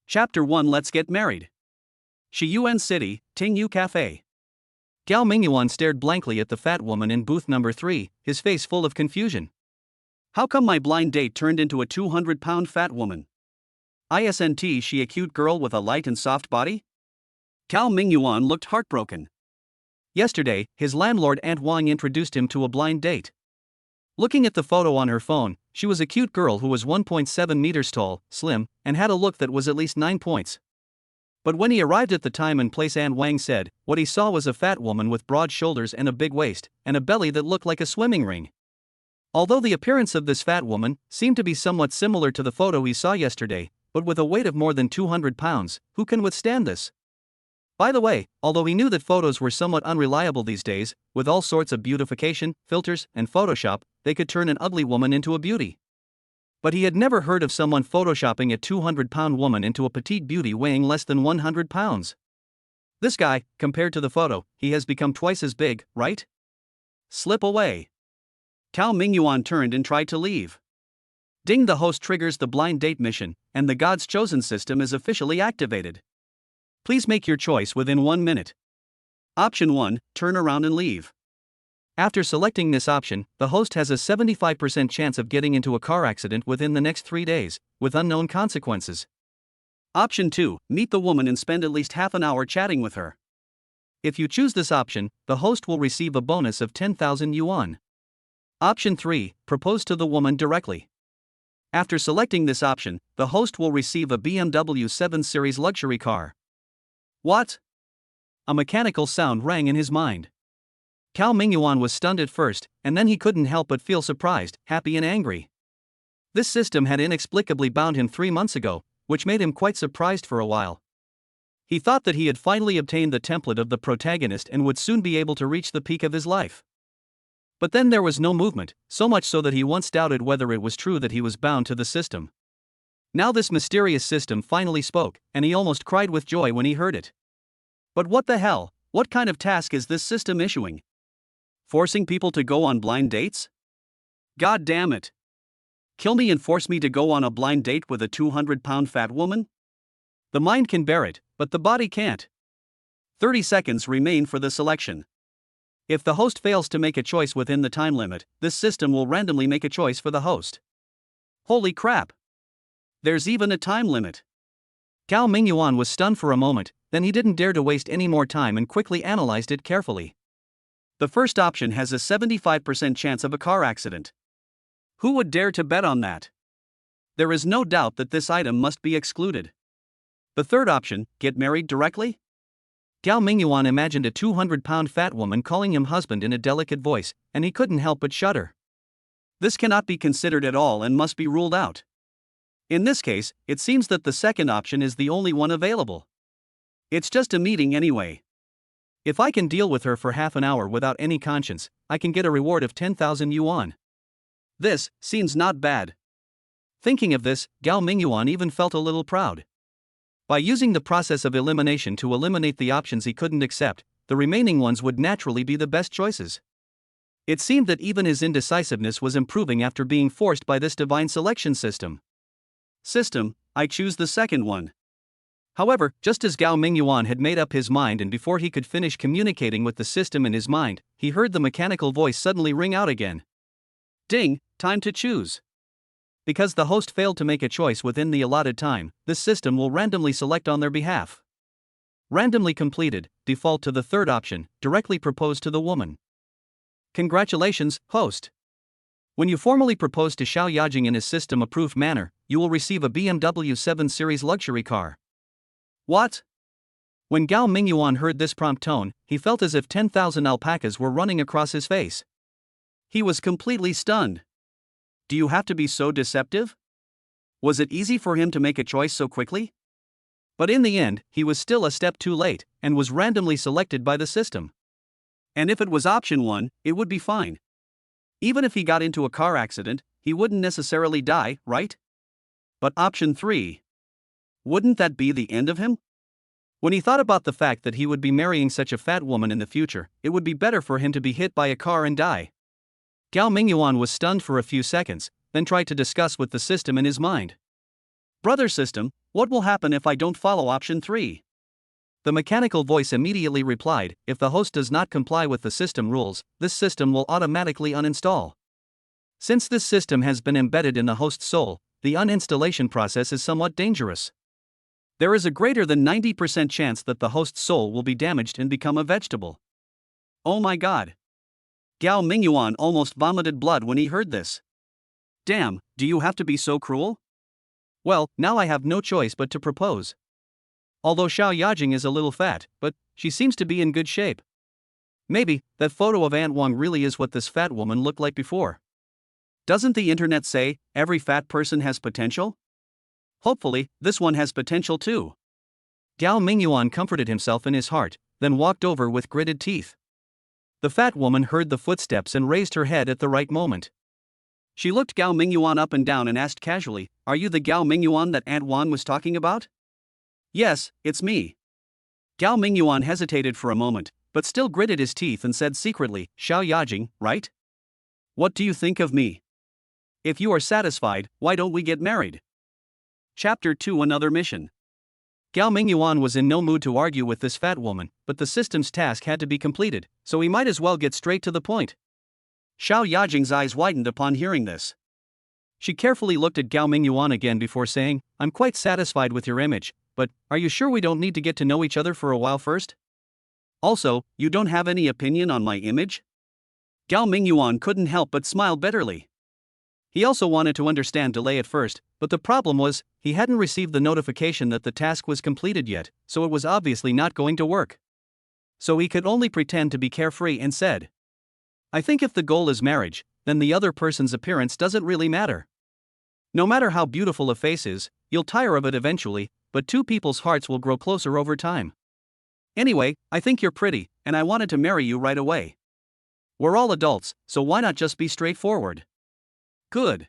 Chapter 1 Let's Get Married. Shiyuan City, Tingyu Cafe. Gao Mingyuan stared blankly at the fat woman in booth number 3, his face full of confusion. How come my blind date turned into a 200-pound fat woman? Isn't she a cute girl with a light and soft body? Gao Mingyuan looked heartbroken. Yesterday, his landlord Aunt Wang introduced him to a blind date. Looking at the photo on her phone, she was a cute girl who was 1.7 meters tall, slim, and had a look that was at least 9 points. But when he arrived at the time and place, Aunt Wang said, what he saw was a fat woman with broad shoulders and a big waist, and a belly that looked like a swimming ring. Although the appearance of this fat woman seemed to be somewhat similar to the photo he saw yesterday, but with a weight of more than 200 pounds, who can withstand this? By the way, although he knew that photos were somewhat unreliable these days, with all sorts of beautification, filters, and Photoshop, they could turn an ugly woman into a beauty. But he had never heard of someone photoshopping a 200-pound woman into a petite beauty weighing less than 100 pounds. This guy, compared to the photo, he has become twice as big, right? Slip away. Gao Mingyuan turned and tried to leave. Ding, the host triggers the blind date mission, and the God's Chosen system is officially activated. Please make your choice within 1 minute. Option 1, turn around and leave. After selecting this option, the host has a 75% chance of getting into a car accident within the next 3 days, with unknown consequences. Option 2, meet the woman and spend at least half an hour chatting with her. If you choose this option, the host will receive a bonus of 10,000 yuan. Option 3, propose to the woman directly. After selecting this option, the host will receive a BMW 7 Series luxury car. What? A mechanical sound rang in his mind. Gao Mingyuan was stunned at first, and then he couldn't help but feel surprised, happy and angry. This system had inexplicably bound him 3 months ago, which made him quite surprised for a while. He thought that he had finally obtained the template of the protagonist and would soon be able to reach the peak of his life. But then there was no movement, so much so that he once doubted whether it was true that he was bound to the system. Now this mysterious system finally spoke, and he almost cried with joy when he heard it. But what the hell, what kind of task is this system issuing? Forcing people to go on blind dates? God damn it. Kill me and force me to go on a blind date with a 200-pound fat woman? The mind can bear it, but the body can't. 30 seconds remain for the selection. If the host fails to make a choice within the time limit, this system will randomly make a choice for the host. Holy crap! There's even a time limit. Gao Mingyuan was stunned for a moment, then he didn't dare to waste any more time and quickly analyzed it carefully. The first option has a 75% chance of a car accident. Who would dare to bet on that? There is no doubt that this item must be excluded. The third option, get married directly? Gao Mingyuan imagined a 200-pound fat woman calling him husband in a delicate voice, and he couldn't help but shudder. This cannot be considered at all and must be ruled out. In this case, it seems that the second option is the only one available. It's just a meeting anyway. If I can deal with her for half an hour without any conscience, I can get a reward of 10,000 yuan. This seems not bad. Thinking of this, Gao Mingyuan even felt a little proud. By using the process of elimination to eliminate the options he couldn't accept, the remaining ones would naturally be the best choices. It seemed that even his indecisiveness was improving after being forced by this divine selection system. System, I choose the second one. However, just as Gao Mingyuan had made up his mind and before he could finish communicating with the system in his mind, he heard the mechanical voice suddenly ring out again. Ding, time to choose. Because the host failed to make a choice within the allotted time, this system will randomly select on their behalf. Randomly completed, default to the third option, directly propose to the woman. Congratulations, host. When you formally propose to Xiao Yajing in a system-approved manner, you will receive a BMW 7 Series luxury car. What? When Gao Mingyuan heard this prompt tone, he felt as if 10,000 alpacas were running across his face. He was completely stunned. Do you have to be so deceptive? Was it easy for him to make a choice so quickly? But in the end, he was still a step too late, and was randomly selected by the system. And if it was option 1, it would be fine. Even if he got into a car accident, he wouldn't necessarily die, right? But option 3. Wouldn't that be the end of him? When he thought about the fact that he would be marrying such a fat woman in the future, it would be better for him to be hit by a car and die. Gao Mingyuan was stunned for a few seconds, then tried to discuss with the system in his mind. Brother system, What will happen if I don't follow option 3? The mechanical voice immediately replied, if the host does not comply with the system rules, this system will automatically uninstall. Since this system has been embedded in the host's soul, the uninstallation process is somewhat dangerous. There is a greater than 90% chance that the host's soul will be damaged and become a vegetable. Oh my god. Gao Mingyuan almost vomited blood when he heard this. Damn, do you have to be so cruel? Well, now I have no choice but to propose. Although Xiao Yajing is a little fat, but she seems to be in good shape. Maybe that photo of Aunt Wang really is what this fat woman looked like before. Doesn't the internet say every fat person has potential? Hopefully, this one has potential too. Gao Mingyuan comforted himself in his heart, then walked over with gritted teeth. The fat woman heard the footsteps and raised her head at the right moment. She looked Gao Mingyuan up and down and asked casually, "Are you the Gao Mingyuan that Aunt Wan was talking about?" "Yes, it's me." Gao Mingyuan hesitated for a moment, but still gritted his teeth and said secretly, "Xiao Yajing, right? What do you think of me? If you are satisfied, why don't we get married?" Chapter 2 Another Mission. Gao Mingyuan was in no mood to argue with this fat woman, but the system's task had to be completed, so he might as well get straight to the point. Xiao Yajing's eyes widened upon hearing this. She carefully looked at Gao Mingyuan again before saying, "I'm quite satisfied with your image, but are you sure we don't need to get to know each other for a while first? Also, you don't have any opinion on my image?" Gao Mingyuan couldn't help but smile bitterly. He also wanted to understand delay at first, but the problem was, he hadn't received the notification that the task was completed yet, so it was obviously not going to work. So he could only pretend to be carefree and said, "I think if the goal is marriage, then the other person's appearance doesn't really matter. No matter how beautiful a face is, you'll tire of it eventually, but two people's hearts will grow closer over time. Anyway, I think you're pretty, and I wanted to marry you right away. We're all adults, so why not just be straightforward?" "Good."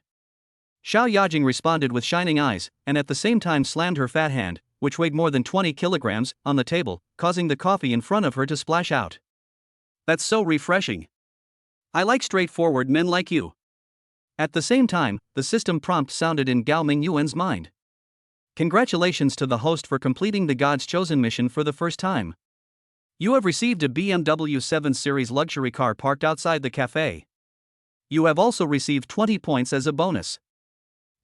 Xiao Yajing responded with shining eyes, and at the same time slammed her fat hand, which weighed more than 20 kilograms, on the table, causing the coffee in front of her to splash out. "That's so refreshing. I like straightforward men like you." At the same time, the system prompt sounded in Gao Mingyuan's mind. "Congratulations to the host for completing the God's Chosen mission for the first time. You have received a BMW 7 Series luxury car parked outside the cafe. You have also received 20 points as a bonus.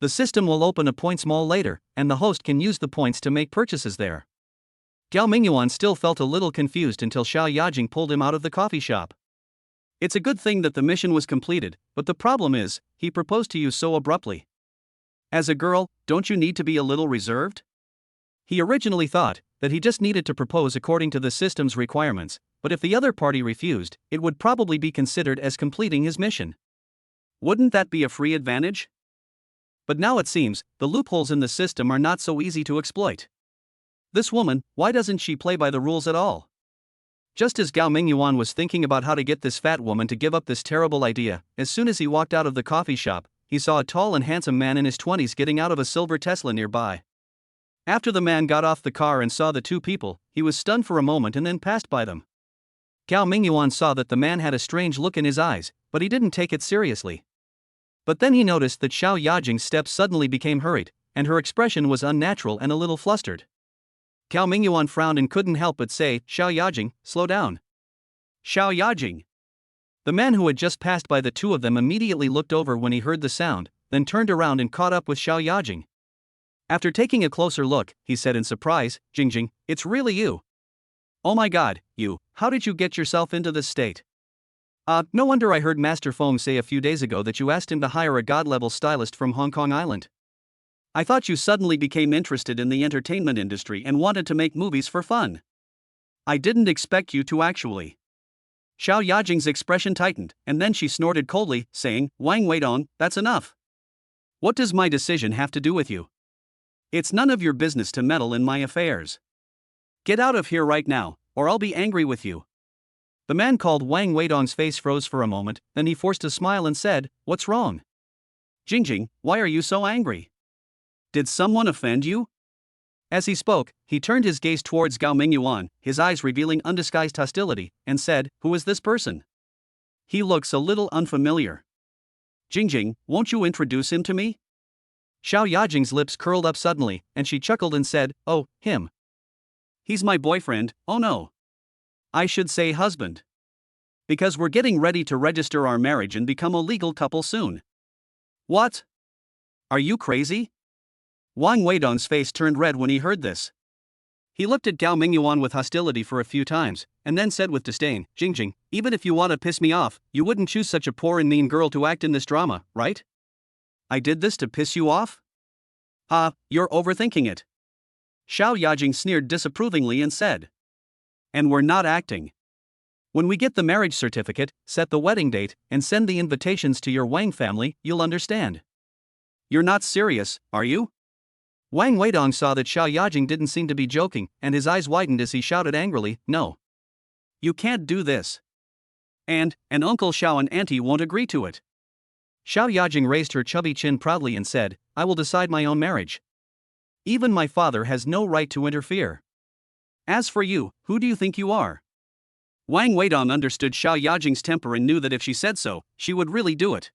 The system will open a points mall later, and the host can use the points to make purchases there." Gao Mingyuan still felt a little confused until Xiao Yajing pulled him out of the coffee shop. "It's a good thing that the mission was completed, but the problem is, he proposed to you so abruptly. As a girl, don't you need to be a little reserved?" He originally thought that he just needed to propose according to the system's requirements, but if the other party refused, it would probably be considered as completing his mission. Wouldn't that be a free advantage? But now it seems, the loopholes in the system are not so easy to exploit. This woman, why doesn't she play by the rules at all? Just as Gao Mingyuan was thinking about how to get this fat woman to give up this terrible idea, as soon as he walked out of the coffee shop, he saw a tall and handsome man in his 20s getting out of a silver Tesla nearby. After the man got off the car and saw the two people, he was stunned for a moment and then passed by them. Gao Mingyuan saw that the man had a strange look in his eyes, but he didn't take it seriously. But then he noticed that Xiao Yajing's steps suddenly became hurried, and her expression was unnatural and a little flustered. Gao Mingyuan frowned and couldn't help but say, "Xiao Yajing, slow down." "Xiao Yajing." The man who had just passed by the two of them immediately looked over when he heard the sound, then turned around and caught up with Xiao Yajing. After taking a closer look, he said in surprise, "Jingjing, it's really you. Oh my god, you, how did you get yourself into this state? No wonder I heard Master Feng say a few days ago that you asked him to hire a god-level stylist from Hong Kong Island. I thought you suddenly became interested in the entertainment industry and wanted to make movies for fun. I didn't expect you to actually." Xiao Yajing's expression tightened, and then she snorted coldly, saying, "Wang Weidong, that's enough. What does my decision have to do with you? It's none of your business to meddle in my affairs. Get out of here right now, or I'll be angry with you." The man called Wang Weidong's face froze for a moment, then he forced a smile and said, "What's wrong? Jingjing, why are you so angry? Did someone offend you?" As he spoke, he turned his gaze towards Gao Mingyuan, his eyes revealing undisguised hostility, and said, "Who is this person? He looks a little unfamiliar. Jingjing, won't you introduce him to me?" Xiao Yajing's lips curled up suddenly, and she chuckled and said, "Oh, him. He's my boyfriend, oh no. I should say husband. Because we're getting ready to register our marriage and become a legal couple soon." "What? Are you crazy?" Wang Weidong's face turned red when he heard this. He looked at Gao Mingyuan with hostility for a few times, and then said with disdain, "Jingjing, even if you want to piss me off, you wouldn't choose such a poor and mean girl to act in this drama, right? I did this to piss you off? You're overthinking it." Xiao Yajing sneered disapprovingly and said, "And we're not acting. When we get the marriage certificate, set the wedding date, and send the invitations to your Wang family, you'll understand." "You're not serious, are you?" Wang Weidong saw that Xiao Yajing didn't seem to be joking, and his eyes widened as he shouted angrily, "No. You can't do this. And Uncle Xiao and Auntie won't agree to it." Xiao Yajing raised her chubby chin proudly and said, "I will decide my own marriage. Even my father has no right to interfere. As for you, who do you think you are?" Wang Weidong understood Xiao Yajing's temper and knew that if she said so, she would really do it.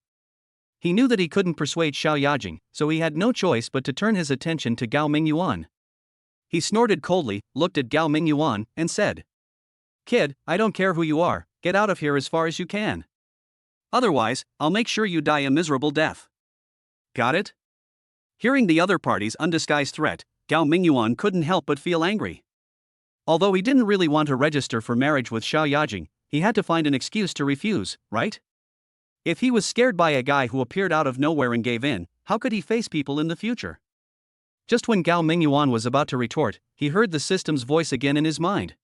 He knew that he couldn't persuade Xiao Yajing, so he had no choice but to turn his attention to Gao Mingyuan. He snorted coldly, looked at Gao Mingyuan, and said, "Kid, I don't care who you are, get out of here as far as you can. Otherwise, I'll make sure you die a miserable death. Got it?" Hearing the other party's undisguised threat, Gao Mingyuan couldn't help but feel angry. Although he didn't really want to register for marriage with Xiao Yajing, he had to find an excuse to refuse, right? If he was scared by a guy who appeared out of nowhere and gave in, how could he face people in the future? Just when Gao Mingyuan was about to retort, he heard the system's voice again in his mind.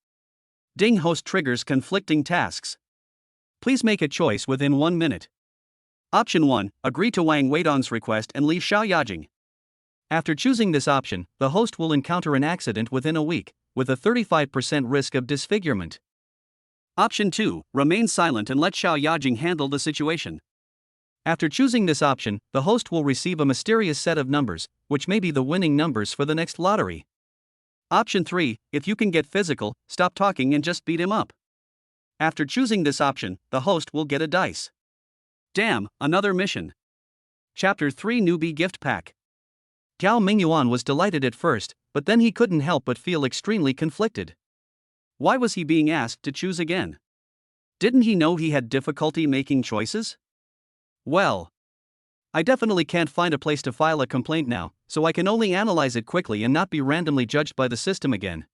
"Ding, host triggers conflicting tasks. Please make a choice within 1 minute. Option 1, agree to Wang Weidong's request and leave Xiao Yajing. After choosing this option, the host will encounter an accident within a week, with a 35% risk of disfigurement. Option 2, remain silent and let Xiao Yajing handle the situation. After choosing this option, the host will receive a mysterious set of numbers, which may be the winning numbers for the next lottery. Option 3, if you can get physical, stop talking and just beat him up. After choosing this option, the host will get a dice. Damn, another mission. Chapter 3 Newbie Gift Pack. Gao Mingyuan was delighted at first, but then he couldn't help but feel extremely conflicted. Why was he being asked to choose again? Didn't he know he had difficulty making choices? Well, I definitely can't find a place to file a complaint now, so I can only analyze it quickly and not be randomly judged by the system again.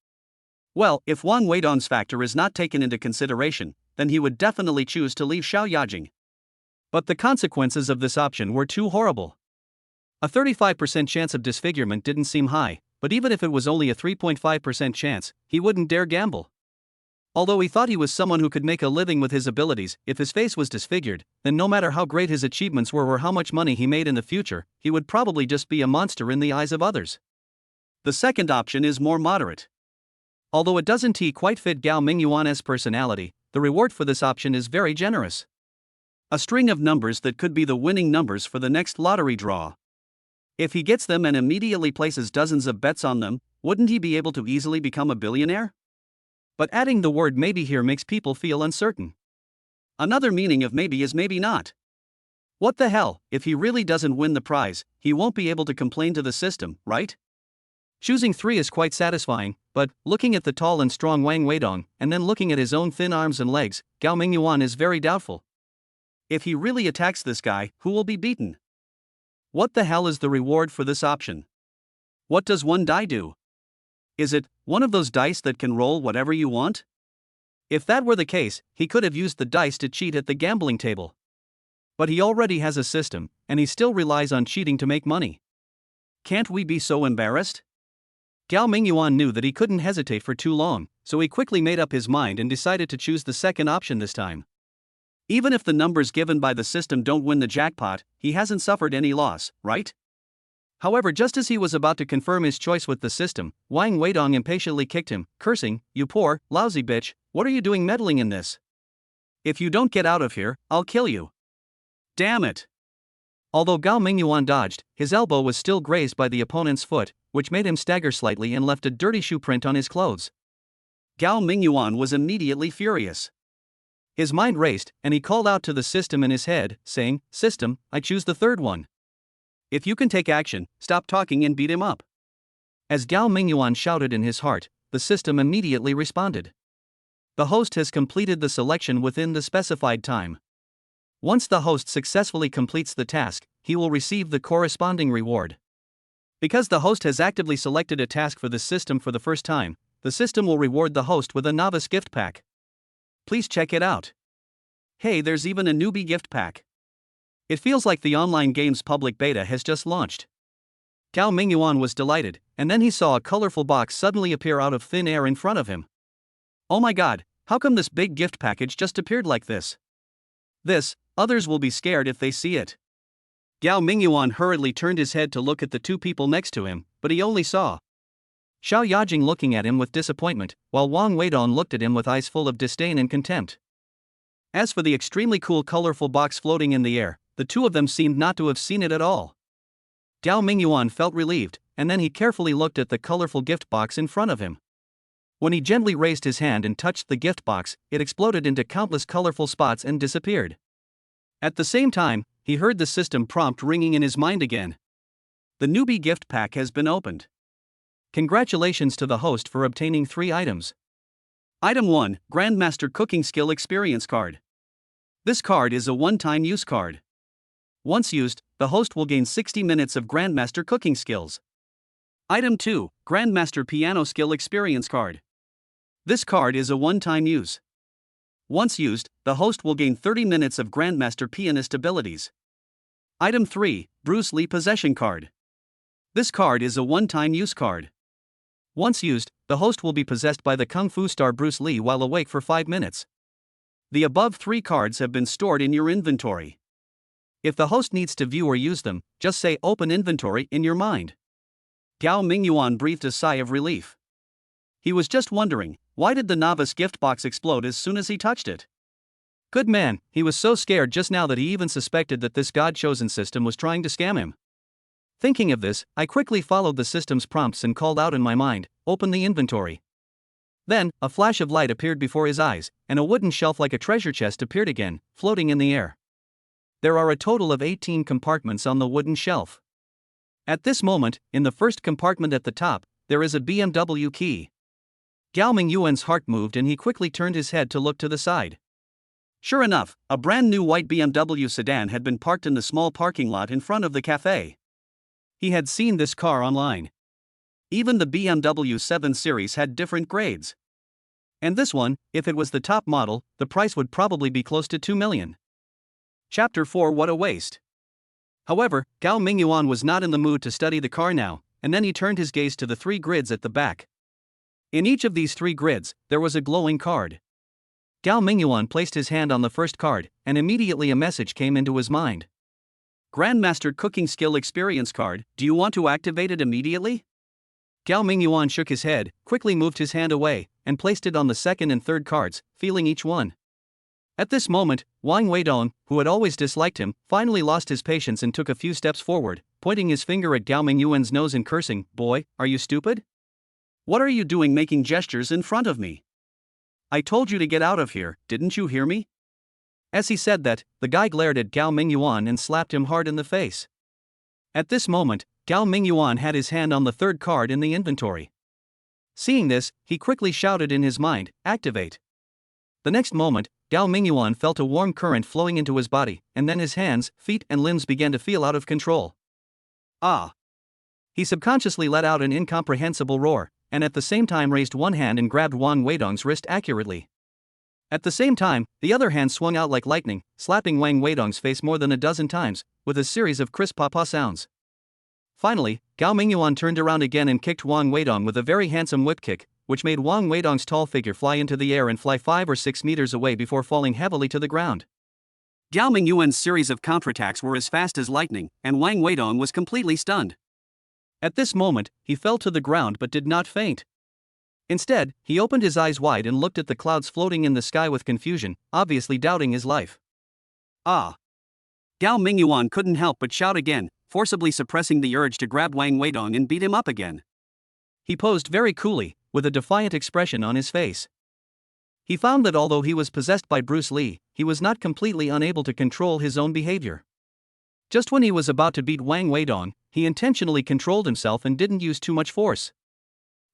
Well, if Wang Weidong's factor is not taken into consideration, then he would definitely choose to leave Xiao Yajing. But the consequences of this option were too horrible. A 35% chance of disfigurement didn't seem high, but even if it was only a 3.5% chance, he wouldn't dare gamble. Although he thought he was someone who could make a living with his abilities, if his face was disfigured, then no matter how great his achievements were or how much money he made in the future, he would probably just be a monster in the eyes of others. The second option is more moderate. Although it doesn't quite fit Gao Mingyuan's personality, the reward for this option is very generous. A string of numbers that could be the winning numbers for the next lottery draw. If he gets them and immediately places dozens of bets on them, wouldn't he be able to easily become a billionaire? But adding the word maybe here makes people feel uncertain. Another meaning of maybe is maybe not. What the hell, if he really doesn't win the prize, he won't be able to complain to the system, right? Choosing 3 is quite satisfying, but, looking at the tall and strong Wang Weidong, and then looking at his own thin arms and legs, Gao Mingyuan is very doubtful. If he really attacks this guy, who will be beaten? What the hell is the reward for this option? What does one die do? Is it one of those dice that can roll whatever you want? If that were the case, he could have used the dice to cheat at the gambling table. But he already has a system, and he still relies on cheating to make money. Can't we be so embarrassed? Gao Mingyuan knew that he couldn't hesitate for too long, so he quickly made up his mind and decided to choose the second option this time. Even if the numbers given by the system don't win the jackpot, he hasn't suffered any loss, right? However, just as he was about to confirm his choice with the system, Wang Weidong impatiently kicked him, cursing, "You poor, lousy bitch, what are you doing meddling in this? If you don't get out of here, I'll kill you." Damn it! Although Gao Mingyuan dodged, his elbow was still grazed by the opponent's foot, which made him stagger slightly and left a dirty shoe print on his clothes. Gao Mingyuan was immediately furious. His mind raced, and he called out to the system in his head, saying, "System, I choose the third one." If you can take action, stop talking and beat him up. As Gao Mingyuan shouted in his heart, the system immediately responded. The host has completed the selection within the specified time. Once the host successfully completes the task, he will receive the corresponding reward. Because the host has actively selected a task for the system for the first time, the system will reward the host with a novice gift pack. Please check it out. Hey, there's even a newbie gift pack. It feels like the online game's public beta has just launched. Gao Mingyuan was delighted, and then he saw a colorful box suddenly appear out of thin air in front of him. Oh my god, how come this big gift package just appeared like this? Others will be scared if they see it. Gao Mingyuan hurriedly turned his head to look at the two people next to him, but he only saw Xiao Yajing looking at him with disappointment, while Wang Weidong looked at him with eyes full of disdain and contempt. As for the extremely cool colorful box floating in the air, the two of them seemed not to have seen it at all. Gao Mingyuan felt relieved, and then he carefully looked at the colorful gift box in front of him. When he gently raised his hand and touched the gift box, it exploded into countless colorful spots and disappeared. At the same time, he heard the system prompt ringing in his mind again. The newbie gift pack has been opened. Congratulations to the host for obtaining 3 items. Item 1, Grandmaster Cooking Skill Experience Card. This card is a one-time use card. Once used, the host will gain 60 minutes of Grandmaster cooking skills. Item 2, Grandmaster Piano Skill Experience Card. This card is a one-time use. Once used, the host will gain 30 minutes of Grandmaster pianist abilities. Item 3, Bruce Lee Possession Card. This card is a one-time use card. Once used, the host will be possessed by the Kung Fu star Bruce Lee while awake for 5 minutes. The above 3 cards have been stored in your inventory. If the host needs to view or use them, just say Open Inventory in your mind. Gao Mingyuan breathed a sigh of relief. He was just wondering, why did the novice gift box explode as soon as he touched it? Good man, he was so scared just now that he even suspected that this God-chosen system was trying to scam him. Thinking of this, I quickly followed the system's prompts and called out in my mind, Open the inventory. Then, a flash of light appeared before his eyes, and a wooden shelf like a treasure chest appeared again, floating in the air. There are a total of 18 compartments on the wooden shelf. At this moment, in the first compartment at the top, there is a BMW key. Gao Mingyuan's heart moved and he quickly turned his head to look to the side. Sure enough, a brand new white BMW sedan had been parked in the small parking lot in front of the cafe. He had seen this car online. Even the BMW 7 Series had different grades. And this one, if it was the top model, the price would probably be close to 2 million. Chapter 4, What a Waste. However, Gao Mingyuan was not in the mood to study the car now, and then he turned his gaze to the 3 grids at the back. In each of these 3 grids, there was a glowing card. Gao Mingyuan placed his hand on the first card, and immediately a message came into his mind. Grandmaster Cooking Skill Experience Card, do you want to activate it immediately? Gao Mingyuan shook his head, quickly moved his hand away, and placed it on the second and third cards, feeling each one. At this moment, Wang Weidong, who had always disliked him, finally lost his patience and took a few steps forward, pointing his finger at Gao Mingyuan's nose and cursing, Boy, are you stupid? What are you doing making gestures in front of me? I told you to get out of here, didn't you hear me? As he said that, the guy glared at Gao Mingyuan and slapped him hard in the face. At this moment, Gao Mingyuan had his hand on the third card in the inventory. Seeing this, he quickly shouted in his mind, Activate. The next moment, Gao Mingyuan felt a warm current flowing into his body, and then his hands, feet and limbs began to feel out of control. Ah! He subconsciously let out an incomprehensible roar, and at the same time raised one hand and grabbed Wang Weidong's wrist accurately. At the same time, the other hand swung out like lightning, slapping Wang Weidong's face more than a dozen times, with a series of crisp papa sounds. Finally, Gao Mingyuan turned around again and kicked Wang Weidong with a very handsome whip kick, which made Wang Weidong's tall figure fly into the air and fly 5 or 6 meters away before falling heavily to the ground. Gao Mingyuan's series of counterattacks were as fast as lightning, and Wang Weidong was completely stunned. At this moment, he fell to the ground but did not faint. Instead, he opened his eyes wide and looked at the clouds floating in the sky with confusion, obviously doubting his life. Ah! Gao Mingyuan couldn't help but shout again, forcibly suppressing the urge to grab Wang Weidong and beat him up again. He posed very coolly, with a defiant expression on his face. He found that although he was possessed by Bruce Lee, he was not completely unable to control his own behavior. Just when he was about to beat Wang Weidong, he intentionally controlled himself and didn't use too much force.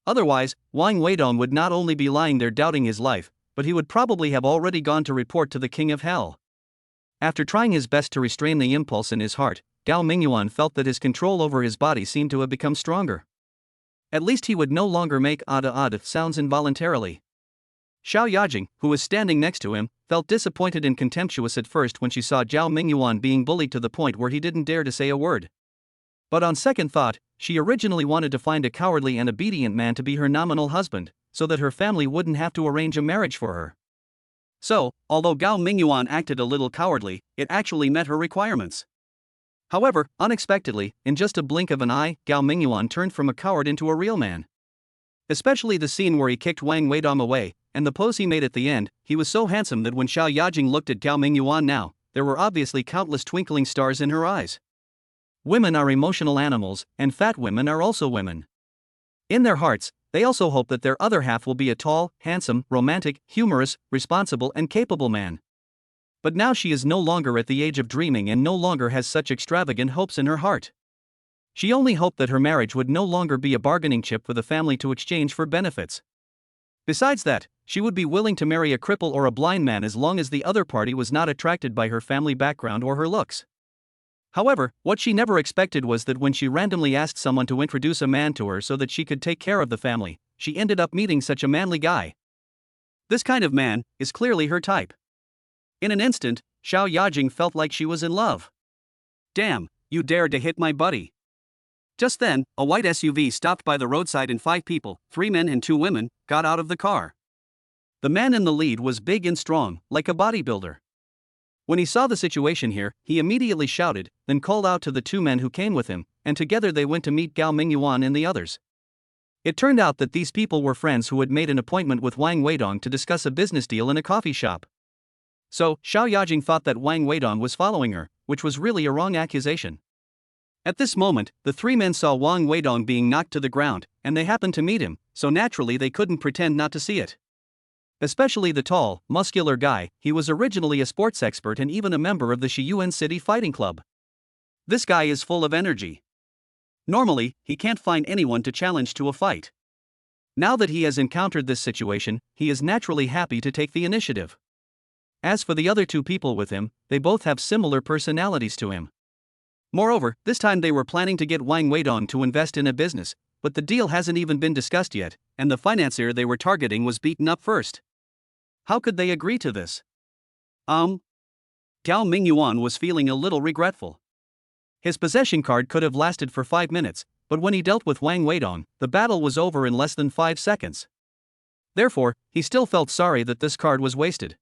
Otherwise, Wang Weidong would not only be lying there doubting his life, but he would probably have already gone to report to the King of Hell. After trying his best to restrain the impulse in his heart, Gao Mingyuan felt that his control over his body seemed to have become stronger. At least he would no longer make odd sounds involuntarily. Xiao Yajing, who was standing next to him, felt disappointed and contemptuous at first when she saw Zhao Mingyuan being bullied to the point where he didn't dare to say a word. But on second thought, she originally wanted to find a cowardly and obedient man to be her nominal husband, so that her family wouldn't have to arrange a marriage for her. So, although Gao Mingyuan acted a little cowardly, it actually met her requirements. However, unexpectedly, in just a blink of an eye, Gao Mingyuan turned from a coward into a real man. Especially the scene where he kicked Wang Weidong away, and the pose he made at the end. He was so handsome that when Xiao Yajing looked at Gao Mingyuan now, there were obviously countless twinkling stars in her eyes. Women are emotional animals, and fat women are also women. In their hearts, they also hope that their other half will be a tall, handsome, romantic, humorous, responsible and capable man. But now she is no longer at the age of dreaming and no longer has such extravagant hopes in her heart. She only hoped that her marriage would no longer be a bargaining chip for the family to exchange for benefits. Besides that, she would be willing to marry a cripple or a blind man as long as the other party was not attracted by her family background or her looks. However, what she never expected was that when she randomly asked someone to introduce a man to her so that she could take care of the family, she ended up meeting such a manly guy. This kind of man is clearly her type. In an instant, Xiao Yajing felt like she was in love. Damn, you dared to hit my buddy. Just then, a white SUV stopped by the roadside and 5 people, 3 men and 2 women, got out of the car. The man in the lead was big and strong, like a bodybuilder. When he saw the situation here, he immediately shouted, then called out to the 2 men who came with him, and together they went to meet Gao Mingyuan and the others. It turned out that these people were friends who had made an appointment with Wang Weidong to discuss a business deal in a coffee shop. So, Xiao Yajing thought that Wang Weidong was following her, which was really a wrong accusation. At this moment, the 3 men saw Wang Weidong being knocked to the ground, and they happened to meet him, so naturally they couldn't pretend not to see it. Especially the tall, muscular guy. He was originally a sports expert and even a member of the Shiyuan City Fighting Club. This guy is full of energy. Normally, he can't find anyone to challenge to a fight. Now that he has encountered this situation, he is naturally happy to take the initiative. As for the other 2 people with him, they both have similar personalities to him. Moreover, this time they were planning to get Wang Weidong to invest in a business, but the deal hasn't even been discussed yet, and the financier they were targeting was beaten up first. How could they agree to this? Gao Mingyuan was feeling a little regretful. His possession card could have lasted for 5 minutes, but when he dealt with Wang Weidong, the battle was over in less than 5 seconds. Therefore, he still felt sorry that this card was wasted.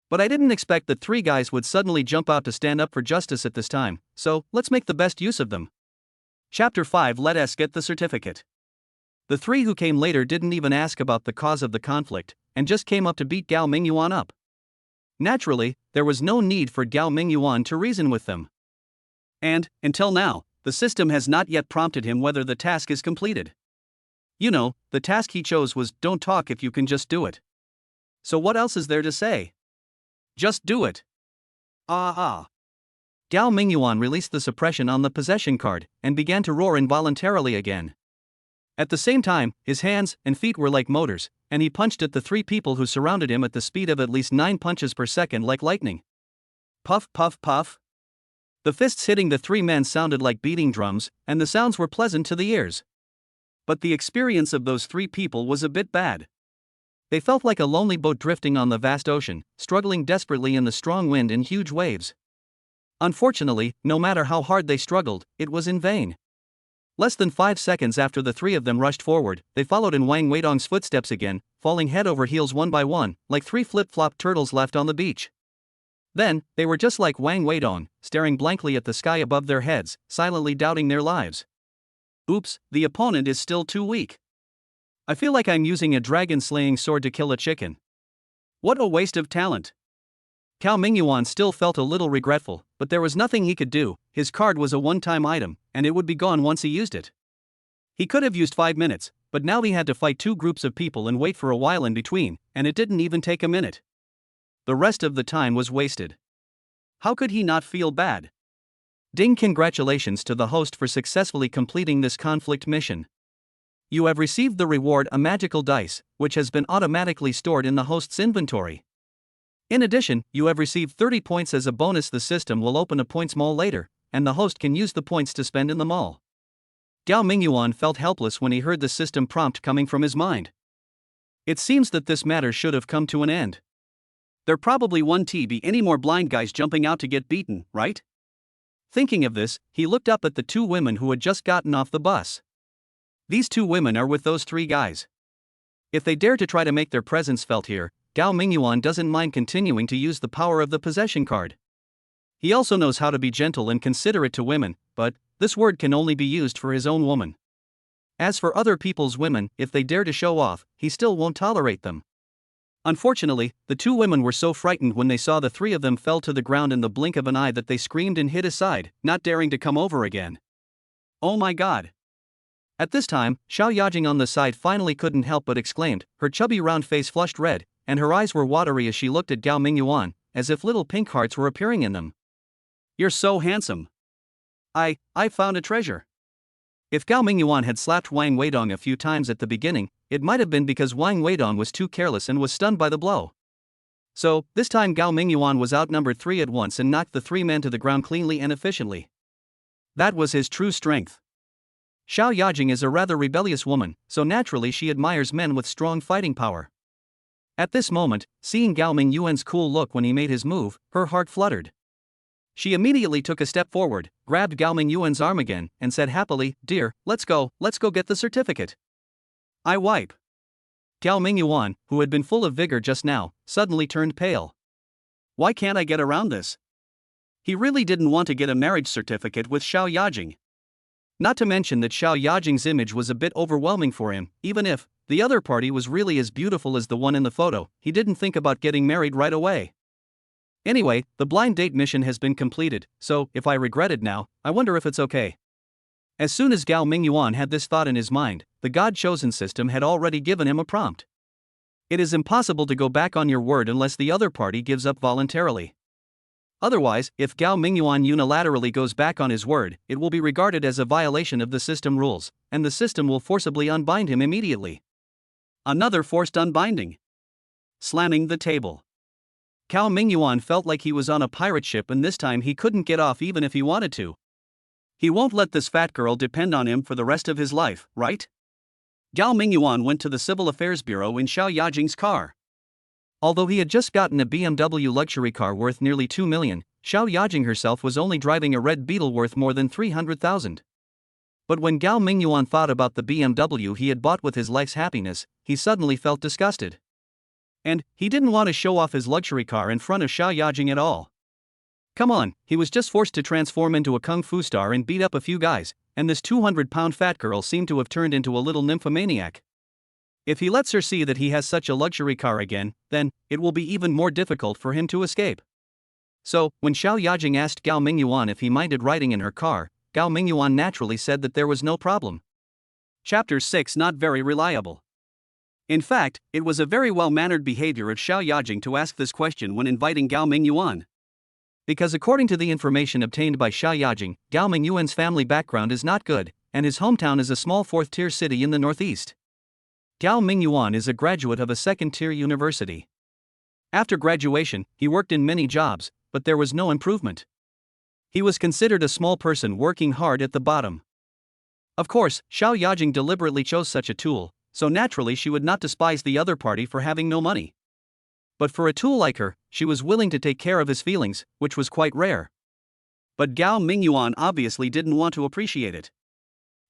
But I didn't expect that 3 guys would suddenly jump out to stand up for justice at this time, so let's make the best use of them. Chapter 5. Let us get the certificate. The 3 who came later didn't even ask about the cause of the conflict, and just came up to beat Gao Mingyuan up. Naturally, there was no need for Gao Mingyuan to reason with them. And, until now, the system has not yet prompted him whether the task is completed. You know, the task he chose was, don't talk if you can just do it. So what else is there to say? Just do it. Gao Mingyuan released the suppression on the possession card, and began to roar involuntarily again. At the same time, his hands and feet were like motors, and he punched at the 3 people who surrounded him at the speed of at least 9 punches per second like lightning. Puff, puff, puff. The fists hitting the 3 men sounded like beating drums, and the sounds were pleasant to the ears. But the experience of those 3 people was a bit bad. They felt like a lonely boat drifting on the vast ocean, struggling desperately in the strong wind and huge waves. Unfortunately, no matter how hard they struggled, it was in vain. Less than 5 seconds after the 3 of them rushed forward, they followed in Wang Weidong's footsteps again, falling head over heels one by one, like 3 flip-flop turtles left on the beach. Then, they were just like Wang Weidong, staring blankly at the sky above their heads, silently doubting their lives. Oops, the opponent is still too weak. I feel like I'm using a dragon-slaying sword to kill a chicken. What a waste of talent. Gao Mingyuan still felt a little regretful, but there was nothing he could do. His card was a one-time item, and it would be gone once he used it. He could have used 5 minutes, but now he had to fight 2 groups of people and wait for a while in between, and it didn't even take a minute. The rest of the time was wasted. How could he not feel bad? Ding! Congratulations to the host for successfully completing this conflict mission. You have received the reward, a magical dice, which has been automatically stored in the host's inventory. In addition, you have received 30 points as a bonus. The system will open a points mall later, and the host can use the points to spend in the mall. Gao Mingyuan felt helpless when he heard the system prompt coming from his mind. It seems that this matter should have come to an end. There probably won't be any more blind guys jumping out to get beaten, right? Thinking of this, he looked up at the two women who had just gotten off the bus. These two women are with those three guys. If they dare to try to make their presence felt here, Gao Mingyuan doesn't mind continuing to use the power of the possession card. He also knows how to be gentle and considerate to women, but this word can only be used for his own woman. As for other people's women, if they dare to show off, he still won't tolerate them. Unfortunately, the two women were so frightened when they saw the three of them fell to the ground in the blink of an eye that they screamed and hid aside, not daring to come over again. Oh my god! At this time, Xiao Yajing on the side finally couldn't help but exclaimed, her chubby round face flushed red, and her eyes were watery as she looked at Gao Mingyuan, as if little pink hearts were appearing in them. You're so handsome. I found a treasure. If Gao Mingyuan had slapped Wang Weidong a few times at the beginning, it might have been because Wang Weidong was too careless and was stunned by the blow. So, this time Gao Mingyuan was outnumbered 3 at once and knocked the three men to the ground cleanly and efficiently. That was his true strength. Xiao Yajing is a rather rebellious woman, so naturally she admires men with strong fighting power. At this moment, seeing Gao Mingyuan's cool look when he made his move, her heart fluttered. She immediately took a step forward, grabbed Gao Mingyuan's arm again, and said happily, "Dear, let's go get the certificate." I wipe. Gao Mingyuan, who had been full of vigor just now, suddenly turned pale. Why can't I get around this? He really didn't want to get a marriage certificate with Xiao Yajing. Not to mention that Xiao Yajing's image was a bit overwhelming for him. Even if the other party was really as beautiful as the one in the photo, he didn't think about getting married right away. Anyway, the blind date mission has been completed, so if I regret it now, I wonder if it's okay. As soon as Gao Mingyuan had this thought in his mind, the God-chosen system had already given him a prompt. It is impossible to go back on your word unless the other party gives up voluntarily. Otherwise, if Gao Mingyuan unilaterally goes back on his word, it will be regarded as a violation of the system rules, and the system will forcibly unbind him immediately. Another forced unbinding. Slamming the table. Gao Mingyuan felt like he was on a pirate ship, and this time he couldn't get off even if he wanted to. He won't let this fat girl depend on him for the rest of his life, right? Gao Mingyuan went to the Civil Affairs Bureau in Xiao Yajing's car. Although he had just gotten a BMW luxury car worth nearly 2 million, Xiao Yajing herself was only driving a red Beetle worth more than 300,000. But when Gao Mingyuan thought about the BMW he had bought with his life's happiness, he suddenly felt disgusted. And he didn't want to show off his luxury car in front of Xiao Yajing at all. Come on, he was just forced to transform into a kung fu star and beat up a few guys, and this 200-pound fat girl seemed to have turned into a little nymphomaniac. If he lets her see that he has such a luxury car again, then it will be even more difficult for him to escape. So, when Xiao Yajing asked Gao Mingyuan if he minded riding in her car, Gao Mingyuan naturally said that there was no problem. Chapter 6. Not very reliable. In fact, it was a very well-mannered behavior of Xiao Yajing to ask this question when inviting Gao Mingyuan. Because according to the information obtained by Xiao Yajing, Gao Mingyuan's family background is not good, and his hometown is a small fourth-tier city in the northeast. Gao Mingyuan is a graduate of a second-tier university. After graduation, he worked in many jobs, but there was no improvement. He was considered a small person working hard at the bottom. Of course, Xiao Yajing deliberately chose such a tool, so naturally she would not despise the other party for having no money. But for a tool like her, she was willing to take care of his feelings, which was quite rare. But Gao Mingyuan obviously didn't want to appreciate it.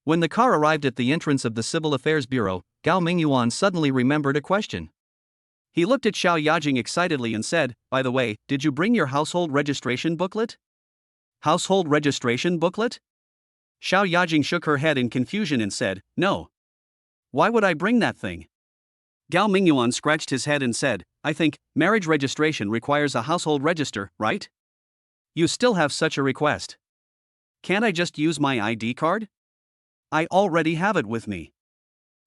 When the car arrived at the entrance of the Civil Affairs Bureau, Gao Mingyuan suddenly remembered a question. He looked at Xiao Yajing excitedly and said, "By the way, did you bring your household registration booklet?" Household registration booklet? Xiao Yajing shook her head in confusion and said, "No. Why would I bring that thing?" Gao Mingyuan scratched his head and said, "I think marriage registration requires a household register, right? You still have such a request. Can't I just use my ID card? I already have it with me."